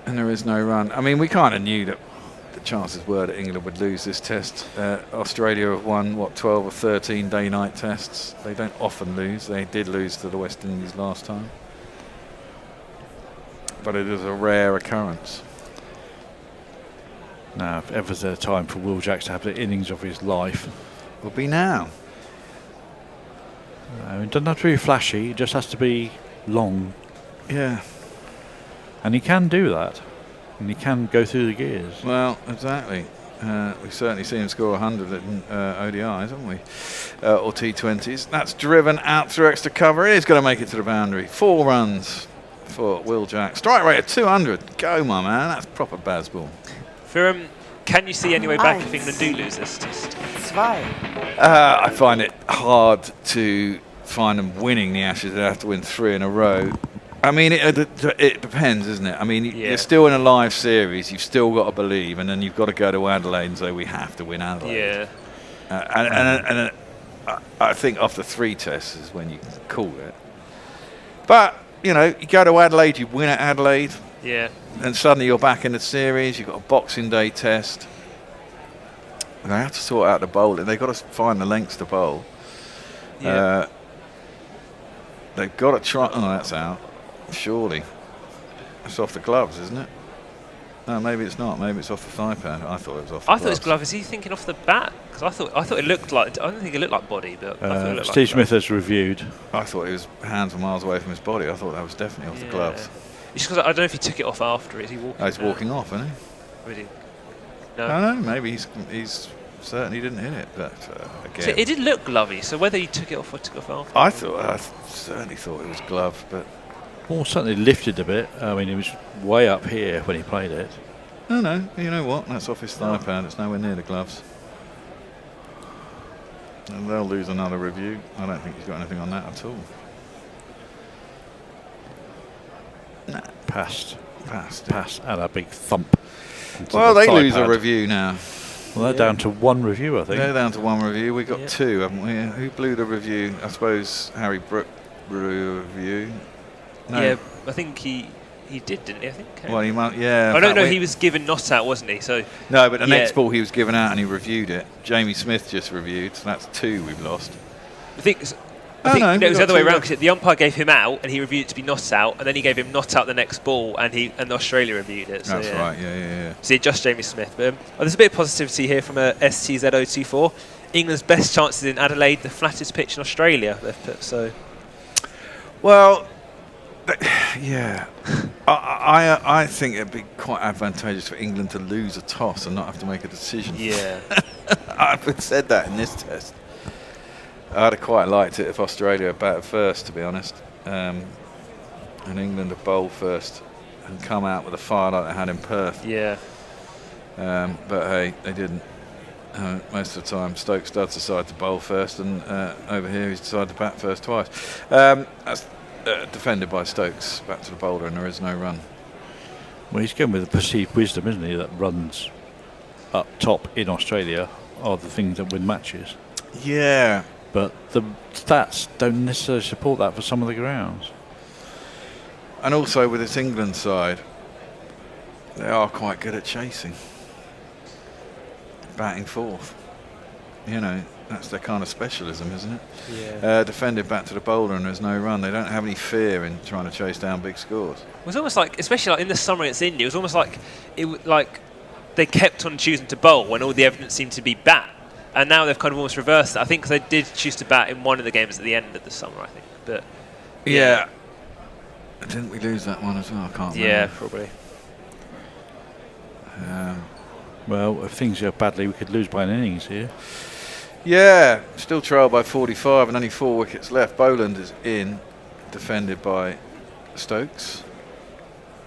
Speaker 9: and there is no run. I mean, we kind of knew that the chances were that England would lose this test. Australia have won, 12 or 13 day-night tests. They don't often lose. They did lose to the West Indies last time. But it is a rare occurrence.
Speaker 4: Now, if ever there's a time for Will Jacks to have the innings of his life,
Speaker 9: will be now.
Speaker 4: It doesn't have to be flashy, it just has to be long.
Speaker 9: Yeah.
Speaker 4: And he can do that. And he can go through the gears.
Speaker 9: Well, exactly. We've certainly seen him score 100 in ODIs, haven't we? Or T20s. That's driven out through extra cover. He's going to make it to the boundary. 4 runs for Will Jacks. Strike rate of 200. Go, my man. That's proper baseball.
Speaker 16: Can you see any way back if England do lose this test?
Speaker 9: I find it hard to find them winning the Ashes. They have to win 3 in a row. I mean, it depends, isn't it? I mean, you're still in a live series. You've still got to believe, and then you've got to go to Adelaide and say we have to win Adelaide.
Speaker 16: Yeah.
Speaker 9: I think after 3 tests is when you can call it. But you go to Adelaide, you win at Adelaide.
Speaker 16: Yeah.
Speaker 9: And suddenly you're back in the series. You've got a Boxing Day test. And they have to sort out the bowling. They've got to find the lengths to bowl.
Speaker 16: Yeah.
Speaker 9: They've got to try. Oh, that's out. Surely. It's off the gloves, isn't it? No, maybe it's not. Maybe it's off the thigh pad. I thought it was off the gloves.
Speaker 16: I thought it was glove. Is he thinking off the bat? Because I thought it looked like... I don't think it looked like body, but I thought it looked
Speaker 4: Steve
Speaker 16: like
Speaker 4: Smith has reviewed.
Speaker 9: I thought his hands were miles away from his body. I thought that was definitely off the gloves.
Speaker 16: It's because I don't know if he took it off after. Is he walking?
Speaker 9: He's walking off, isn't he?
Speaker 16: Really?
Speaker 9: No. I don't know. Maybe he's certainly didn't hit it, but again.
Speaker 16: So it did look glovey. So whether he took it off or took it off after.
Speaker 9: I certainly thought it was glove, but.
Speaker 4: Well, certainly lifted a bit. I mean, he was way up here when he played it.
Speaker 9: No. You know what? That's off his thigh pad. It's nowhere near the gloves. And they'll lose another review. I don't think he's got anything on that at all.
Speaker 4: Nah. Passed. And a big thump.
Speaker 9: Well, they lose a review now.
Speaker 4: Well, they're down to 1 review, I think.
Speaker 9: They're down to 1 review. We got 2, haven't we? Who blew the review? I suppose Harry Brook blew a review. No.
Speaker 16: Yeah, I think he did, didn't he? I think.
Speaker 9: Well, he might. Yeah.
Speaker 16: I don't know. He was given not out, wasn't he? So.
Speaker 9: No, but the next ball he was given out and he reviewed it. Jamie Smith just reviewed, so that's 2 we've lost.
Speaker 16: I think it was the other way around, because the umpire gave him out and he reviewed it to be not out, and then he gave him not out the next ball and Australia reviewed it. So
Speaker 9: that's right. Yeah.
Speaker 16: So he just Jamie Smith. But there's a bit of positivity here from STZ024. England's best chances in Adelaide, the flattest pitch in Australia. They've put so.
Speaker 9: Well. Yeah, I think it'd be quite advantageous for England to lose a toss and not have to make a decision.
Speaker 16: Yeah.
Speaker 9: I've said that in this test. I'd have quite liked it if Australia had batted first, to be honest, and England had bowled first and come out with a fire like they had in Perth.
Speaker 16: Yeah.
Speaker 9: But hey, they didn't. Most of the time, Stokes does decide to bowl first, and over here he's decided to bat first twice. That's defended by Stokes, back to the bowler, and there is no run.
Speaker 4: Well, he's going with the perceived wisdom, isn't he, that runs up top in Australia are the things that win matches.
Speaker 9: Yeah.
Speaker 4: But the stats don't necessarily support that for some of the grounds.
Speaker 9: And also with this England side, they are quite good at chasing. Batting fourth. You know, that's their kind of specialism, isn't it?
Speaker 16: Yeah.
Speaker 9: Defended back to the bowler and there's no run. They don't have any fear in trying to chase down big scores.
Speaker 16: It was almost like, especially like in the summer against India, it was almost like they kept on choosing to bowl when all the evidence seemed to be bat. And now they've kind of almost reversed that. I think they did choose to bat in one of the games at the end of the summer, I think. But
Speaker 9: yeah. Didn't we lose that one as well? I can't remember.
Speaker 16: Yeah, probably.
Speaker 4: Well, if things go badly, we could lose by an innings here.
Speaker 9: Yeah, still trailed by 45 and only 4 wickets left. Boland is in, defended by Stokes.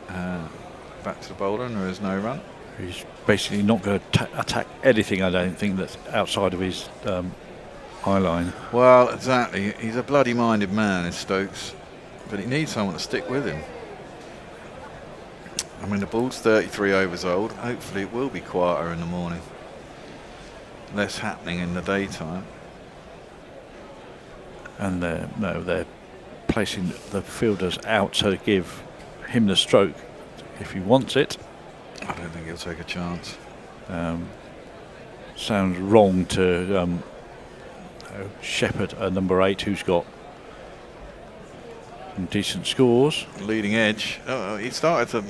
Speaker 9: Back to the bowler and there is no run.
Speaker 4: He's basically not going to attack anything, I don't think, that's outside of his eye line.
Speaker 9: Well, exactly. He's a bloody minded man, is Stokes. But he needs someone to stick with him. I mean, the ball's 33 overs old. Hopefully it will be quieter in the morning. Less happening in the daytime.
Speaker 4: And they're placing the fielders out to give him the stroke if he wants it.
Speaker 9: I don't think he'll take a chance.
Speaker 4: Sounds wrong to shepherd a number 8 who's got some decent scores.
Speaker 9: Leading edge. Oh, he started to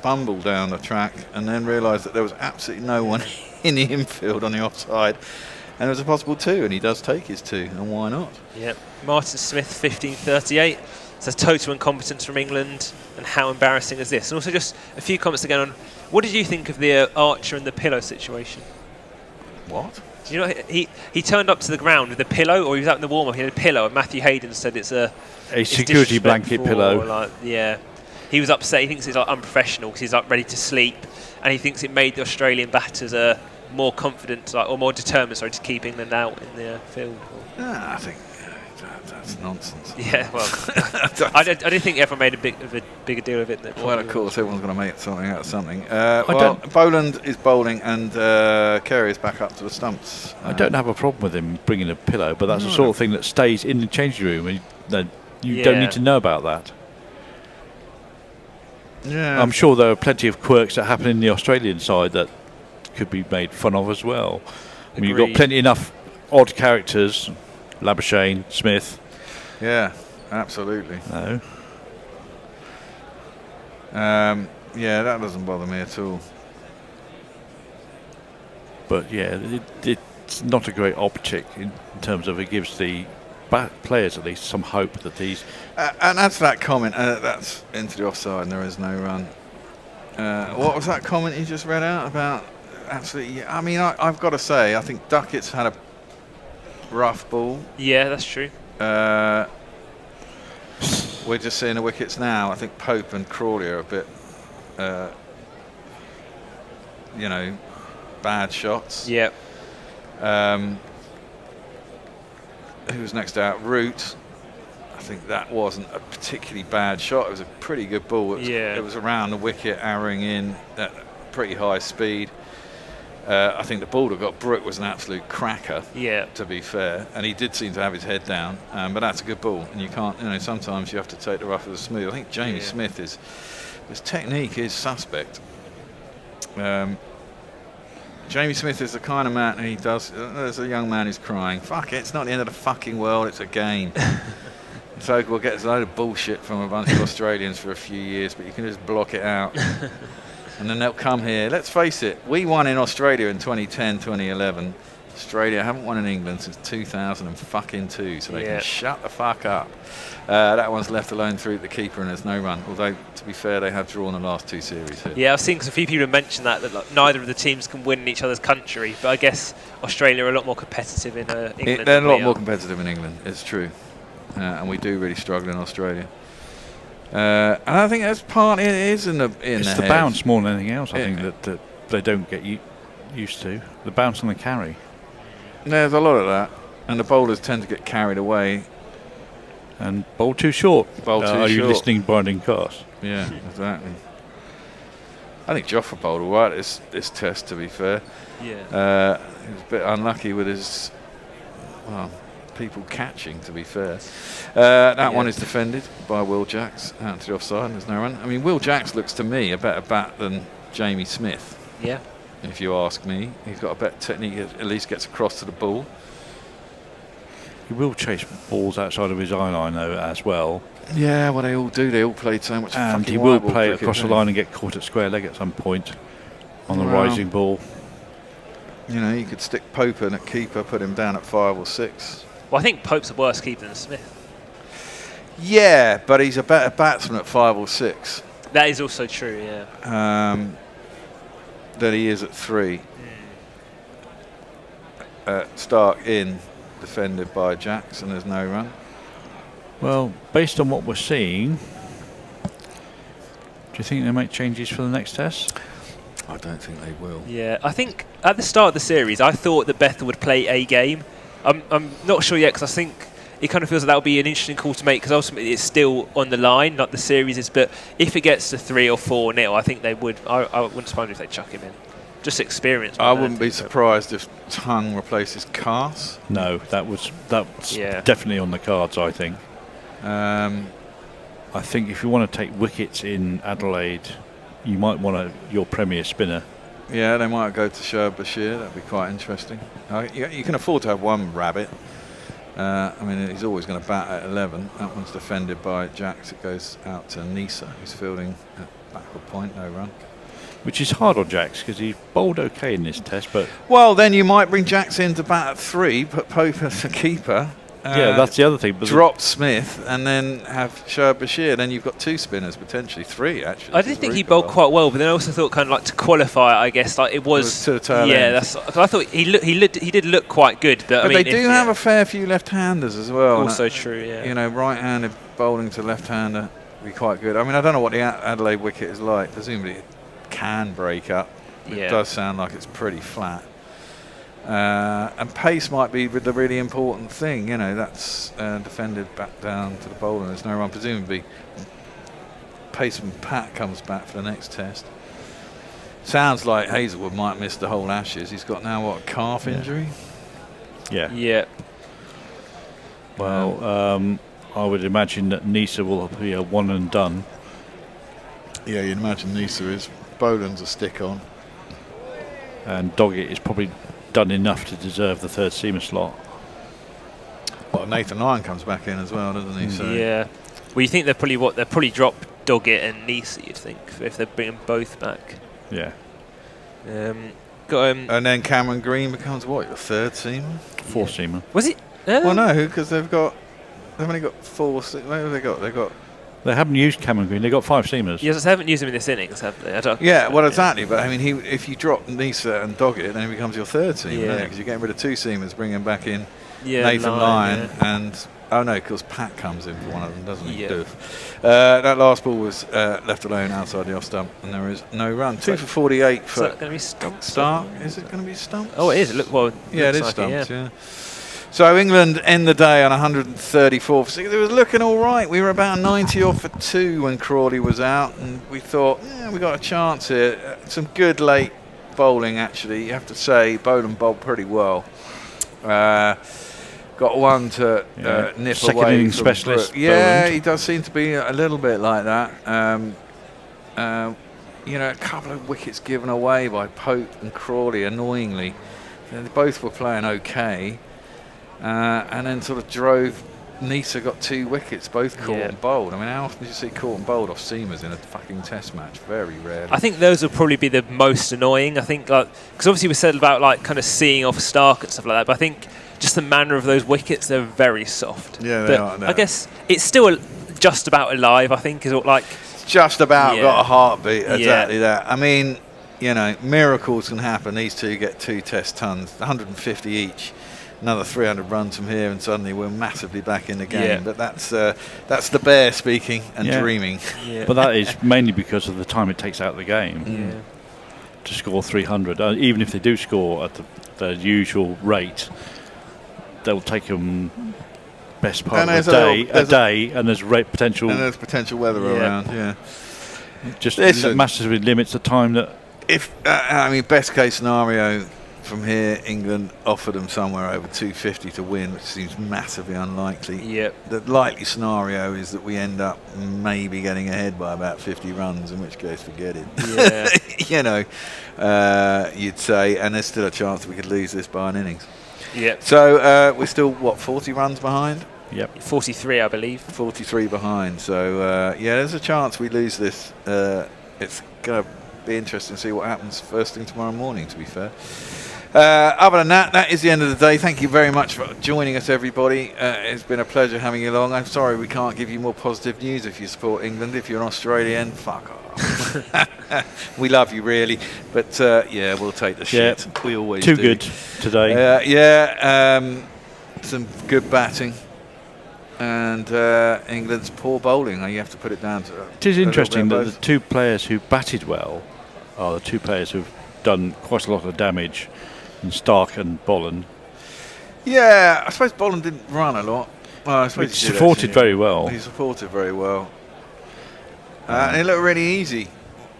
Speaker 9: bumble down the track and then realised that there was absolutely no one in the infield on the offside. And there was a possible 2, and he does take his 2, and why not?
Speaker 16: Yep. Martin Smith, 15.38. Says total incompetence from England, and how embarrassing is this? And also just a few comments again on, what did you think of the Archer and the pillow situation?
Speaker 9: What?
Speaker 16: Do you know he turned up to the ground with a pillow, or he was out in the warm-up, he had a pillow, and Matthew Hayden said it's
Speaker 4: security blanket pillow.
Speaker 16: Like, yeah. He was upset. He thinks it's like unprofessional because he's like ready to sleep, and he thinks it made the Australian batters more confident, or more determined, to keep England out in the field.
Speaker 9: I think that's nonsense.
Speaker 16: Yeah, well, I don't think everyone made a bigger deal of it.
Speaker 9: Well, of course, everyone's going to make something out of something. Boland is bowling, and Carey is back up to the stumps.
Speaker 4: I don't have a problem with him bringing a pillow, but that's the sort of thing that stays in the changing room, and you don't need to know about that.
Speaker 9: Yeah,
Speaker 4: I'm sure there are plenty of quirks that happen in the Australian side that could be made fun of as well. I mean, you've got plenty enough odd characters, Labuschagne, Smith.
Speaker 9: Yeah, absolutely.
Speaker 4: No.
Speaker 9: Yeah, that doesn't bother me at all.
Speaker 4: But yeah, it's not a great optic in terms of it gives the players at least some hope that these.
Speaker 9: And as for that comment, that's into the offside and there is no run. What was that comment you just read out about? Absolutely. I mean, I've got to say, I think Duckett's had a rough ball.
Speaker 16: Yeah, that's true.
Speaker 9: We're just seeing the wickets now. I think Pope and Crawley are a bit, bad shots.
Speaker 16: Yep.
Speaker 9: Who was next out? Root. I think that wasn't a particularly bad shot. It was a pretty good ball. It was around the wicket, arrowing in at pretty high speed. I think the ball that got Brooke was an absolute cracker, to be fair, and he did seem to have his head down, but that's a good ball, and you can't, sometimes you have to take the rough with the smooth. I think Jamie Smith his technique is suspect. Jamie Smith is the kind of man, and he does, there's a young man who's crying, fuck it, it's not the end of the fucking world, it's a game. So we'll get a load of bullshit from a bunch of Australians for a few years, but you can just block it out. And then they'll come here. Let's face it, we won in Australia in 2010, 2011. Australia haven't won in England since 2002, so they can shut the fuck up. That one's left alone through the keeper and there's no run. Although, to be fair, they have drawn the last 2 series here.
Speaker 16: Yeah, I've seen a few people mention that neither of the teams can win in each other's country, but I guess Australia are a lot more competitive in England.
Speaker 9: They're a lot more competitive in England, it's true. And we do really struggle in Australia. And I think that's partly it is in the
Speaker 4: It's the bounce more than anything else, I think, that they don't get used to. The bounce and the carry.
Speaker 9: There's a lot of that. And the bowlers tend to get carried away.
Speaker 4: And bowl too short.
Speaker 9: Are
Speaker 4: you listening, Binding Cast?
Speaker 9: Yeah, exactly. I think Jofra bowled all right this test, to be fair.
Speaker 16: Yeah.
Speaker 9: He was a bit unlucky with his people catching, to be fair. That one is defended by Will Jacks out to the offside. There's no run. I mean, Will Jacks looks to me a better bat than Jamie Smith.
Speaker 16: Yeah.
Speaker 9: If you ask me, he's got a better technique. At least gets across to the ball.
Speaker 4: He will chase balls outside of his eye line though as well.
Speaker 9: Yeah, well they all do. They all played so much.
Speaker 4: And he will play across the line and get caught at square leg at some point on the rising ball.
Speaker 9: You know, you could stick Pope in at keeper, put him down at 5 or 6.
Speaker 16: Well, I think Pope's a worse keeper than Smith.
Speaker 9: Yeah, but he's a better batsman at 5 or 6.
Speaker 16: That is also true, yeah.
Speaker 9: Than he is at 3. Stark in, defended by Jackson. There's no run.
Speaker 4: Well, based on what we're seeing, do you think they make changes for the next test?
Speaker 9: I don't think they will.
Speaker 16: Yeah, I think at the start of the series, I thought that Bethel would play a game. I'm not sure yet because I think it kind of feels like that would be an interesting call to make because ultimately it's still on the line, like the series is. But if it gets to 3 or 4-0, I think they would. I wouldn't surprise me if they chuck him in. Just experience.
Speaker 9: I wouldn't be surprised if Tongue replaces Cars.
Speaker 4: No, that's definitely on the cards, I think. I think if you want to take wickets in Adelaide, you might want your premier spinner.
Speaker 9: Yeah, they might go to Shoaib Bashir. That'd be quite interesting. You can afford to have one rabbit. I mean, he's always going to bat at 11. That one's defended by Jacks. It goes out to Nisa, who's fielding at backward point, no run.
Speaker 4: Which is hard on Jacks because he bowled okay in this test, but
Speaker 9: well, then you might bring Jacks in to bat at 3, put Pope as a keeper.
Speaker 4: Yeah, that's the other thing. But
Speaker 9: drop Smith and then have Shoaib Bashir. Then you've got 2 spinners, potentially 3 actually.
Speaker 16: I did think he bowled quite well, but then I also thought kind of like to qualify, I guess like it was
Speaker 9: to the tail
Speaker 16: end.
Speaker 9: That's.
Speaker 16: I thought he did look quite good. But I mean,
Speaker 9: they do have a fair few left-handers as well.
Speaker 16: Also true, yeah.
Speaker 9: You know, right-handed bowling to left-hander would be quite good. I mean, I don't know what the Adelaide wicket is like. Presumably it can break up. It does sound like it's pretty flat. And pace might be the really important thing, you know. That's defended back down to the bowler. There's no run. Presumably, pace when Pat comes back for the next test. Sounds like Hazelwood might miss the whole Ashes. He's got now what, a calf injury?
Speaker 4: Yeah.
Speaker 16: Yeah.
Speaker 4: Well, I would imagine that Nisa will be a one and done.
Speaker 9: Yeah, you'd imagine Nisa is. Boland's a stick on,
Speaker 4: and Doggett is probably done enough to deserve the third seamer slot.
Speaker 9: Well, Nathan Lyon comes back in as well, doesn't he? So
Speaker 16: yeah. Well, you think they'll probably drop Doggett and Nisa, you'd think, if they bring them both back.
Speaker 4: Yeah.
Speaker 9: And then Cameron Green becomes what, your third seamer?
Speaker 4: Fourth seamer.
Speaker 16: Was it?
Speaker 9: Well, no, because they've only got 4. What have they got?
Speaker 4: They haven't used Cameron Green. They've got 5 seamers.
Speaker 16: Yes, they haven't used him in this innings, have they?
Speaker 9: Well, exactly. But I mean, if you drop Nisa and Doggett, then he becomes your third seamer, because you're getting rid of 2 seamers, bringing back in Nathan Lyon and because Pat comes in for one of them, doesn't he?
Speaker 16: Yeah.
Speaker 9: That last ball was left alone outside the off stump, and there is no run. 2 for 48 for.
Speaker 16: Is that going to be stumped?
Speaker 9: Stark? Is it going to be stumped?
Speaker 16: Oh, it is.
Speaker 9: Yeah, it is stumped. Yeah. So England end the day on 134 for 6. It was looking all right. We were about 90 off for 2 when Crawley was out, and we thought, we got a chance here. Some good late bowling, actually. You have to say, Boland bowled pretty well. Got one to nip
Speaker 4: second
Speaker 9: away.
Speaker 4: Inning specialist.
Speaker 9: He does seem to be a little bit like that. A couple of wickets given away by Pope and Crawley, annoyingly. They both were playing okay. And then sort of drove. Nisa got 2 wickets, both caught and bowled. I mean, how often do you see caught and bowled off seamers in a fucking test match? Very rarely.
Speaker 16: I think those will probably be the most annoying. I think, because obviously we said about kind of seeing off Stark and stuff like that, but I think just the manner of those wickets, they're very soft.
Speaker 9: Yeah, they are.
Speaker 16: I guess it's still just about alive, I think, is like.
Speaker 9: Just about got a heartbeat, exactly that. I mean, miracles can happen. These 2 get 2 test tons, 150 each. Another 300 runs from here, and suddenly we're massively back in the game.
Speaker 16: Yeah.
Speaker 9: But that's the bear speaking and dreaming.
Speaker 16: Yeah.
Speaker 4: But that is mainly because of the time it takes out of the game to score 300. Even if they do score at the usual rate, they'll take them best part of a day, and there's potential.
Speaker 9: And there's potential weather around. Yeah.
Speaker 4: Just massively limits the time that.
Speaker 9: If best case scenario. from here, England offer them somewhere over 250 to win, which seems massively unlikely.
Speaker 16: Yep.
Speaker 9: The likely scenario is that we end up maybe getting ahead by about 50 runs, in which case forget it.
Speaker 16: Yeah.
Speaker 9: You'd say, and there's still a chance we could lose this by an innings.
Speaker 16: Yep.
Speaker 9: So we're still, 40 runs behind?
Speaker 10: Yep.
Speaker 16: 43, I believe.
Speaker 9: 43 behind. So, there's a chance we lose this. It's going to be interesting to see what happens first thing tomorrow morning, to be fair. Other than that is the end of the day. Thank you very much for joining us, everybody. It's been a pleasure having you along. I'm sorry we can't give you more positive news if you support England. If you're an Australian, fuck off. We love you, really. But, we'll take the shit. We always do.
Speaker 4: Too good today.
Speaker 9: Some good batting. And England's poor bowling. You have to put it down to
Speaker 4: it is interesting that the two players who batted well are the two players who've done quite a lot of damage, in Stark and Bolland.
Speaker 9: Yeah, I suppose Bolland didn't run a lot. Well, I suppose
Speaker 4: he supported very well.
Speaker 9: He supported very well. And it looked really easy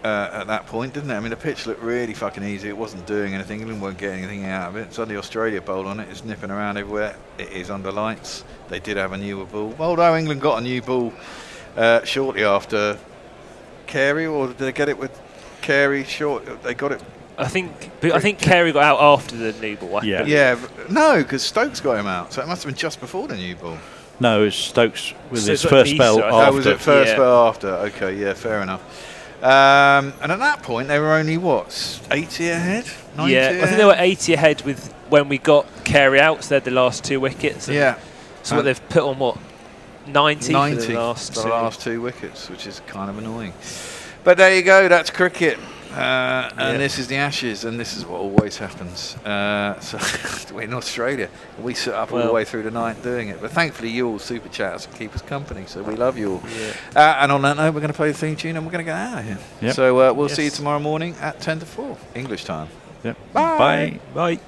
Speaker 9: at that point, didn't it? I mean, the pitch looked really fucking easy. It wasn't doing anything. England weren't getting anything out of it. Suddenly Australia bowled on it. It's nipping around everywhere. It is under lights. They did have a newer ball. Although England got a new ball shortly after Carey, or did they get it with Carey short? They got it.
Speaker 16: I think Carey got out after the new ball.
Speaker 9: No, because Stokes got him out, so it must have been just before the new ball.
Speaker 4: No, it's Stokes with his first spell after.
Speaker 9: Oh, was it first spell after? Okay, yeah, fair enough. And at that point, they were only 80 ahead, 90
Speaker 16: ahead? I think they were 80 ahead with when we got Carey out. So they had the last two wickets. So what they've put on 90 for the last two
Speaker 9: wickets, which is kind of annoying. But there you go. That's cricket. And this is the Ashes, and this is what always happens. So we're in Australia. We sit up all the way through the night doing it. But thankfully, you all super chat us and keep us company, so we love you all. And on that note, we're going to play the theme tune, and we're going to get out of here.
Speaker 4: Yep.
Speaker 9: So we'll see you tomorrow morning at 10 to 4, English time.
Speaker 4: Yep.
Speaker 9: Bye.
Speaker 4: Bye.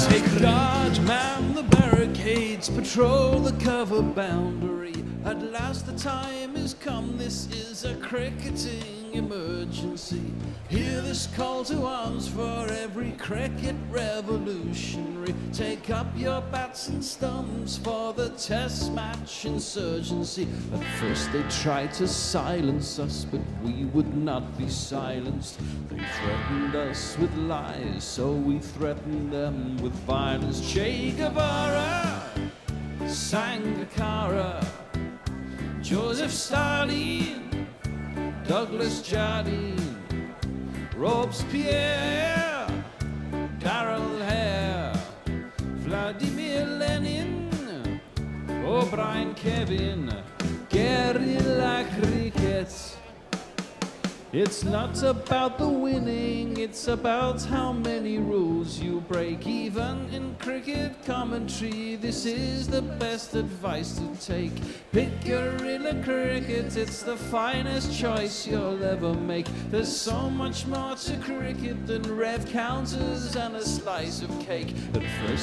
Speaker 2: Take guard, man the barricades, patrol the cover boundary. At last the time has come, this is a cricketing emergency. Hear this call to arms for every cricket revolutionary. Take up your bats and stumps for the test match insurgency. At first they tried to silence us, but we would not be silenced. They threatened us with lies, so we threatened them with violence. Che Guevara, Sangakkara, Joseph Stalin, Douglas Jardine, Robespierre, Darrell Hare, Vladimir Lenin, O'Brien Kevin, guerrilla cricket. It's not about the winning, it's about how many rules you break. Even in cricket commentary, this is the best advice to take. Pick guerrilla cricket, it's the finest choice you'll ever make. There's so much more to cricket than red counters and a slice of cake. At first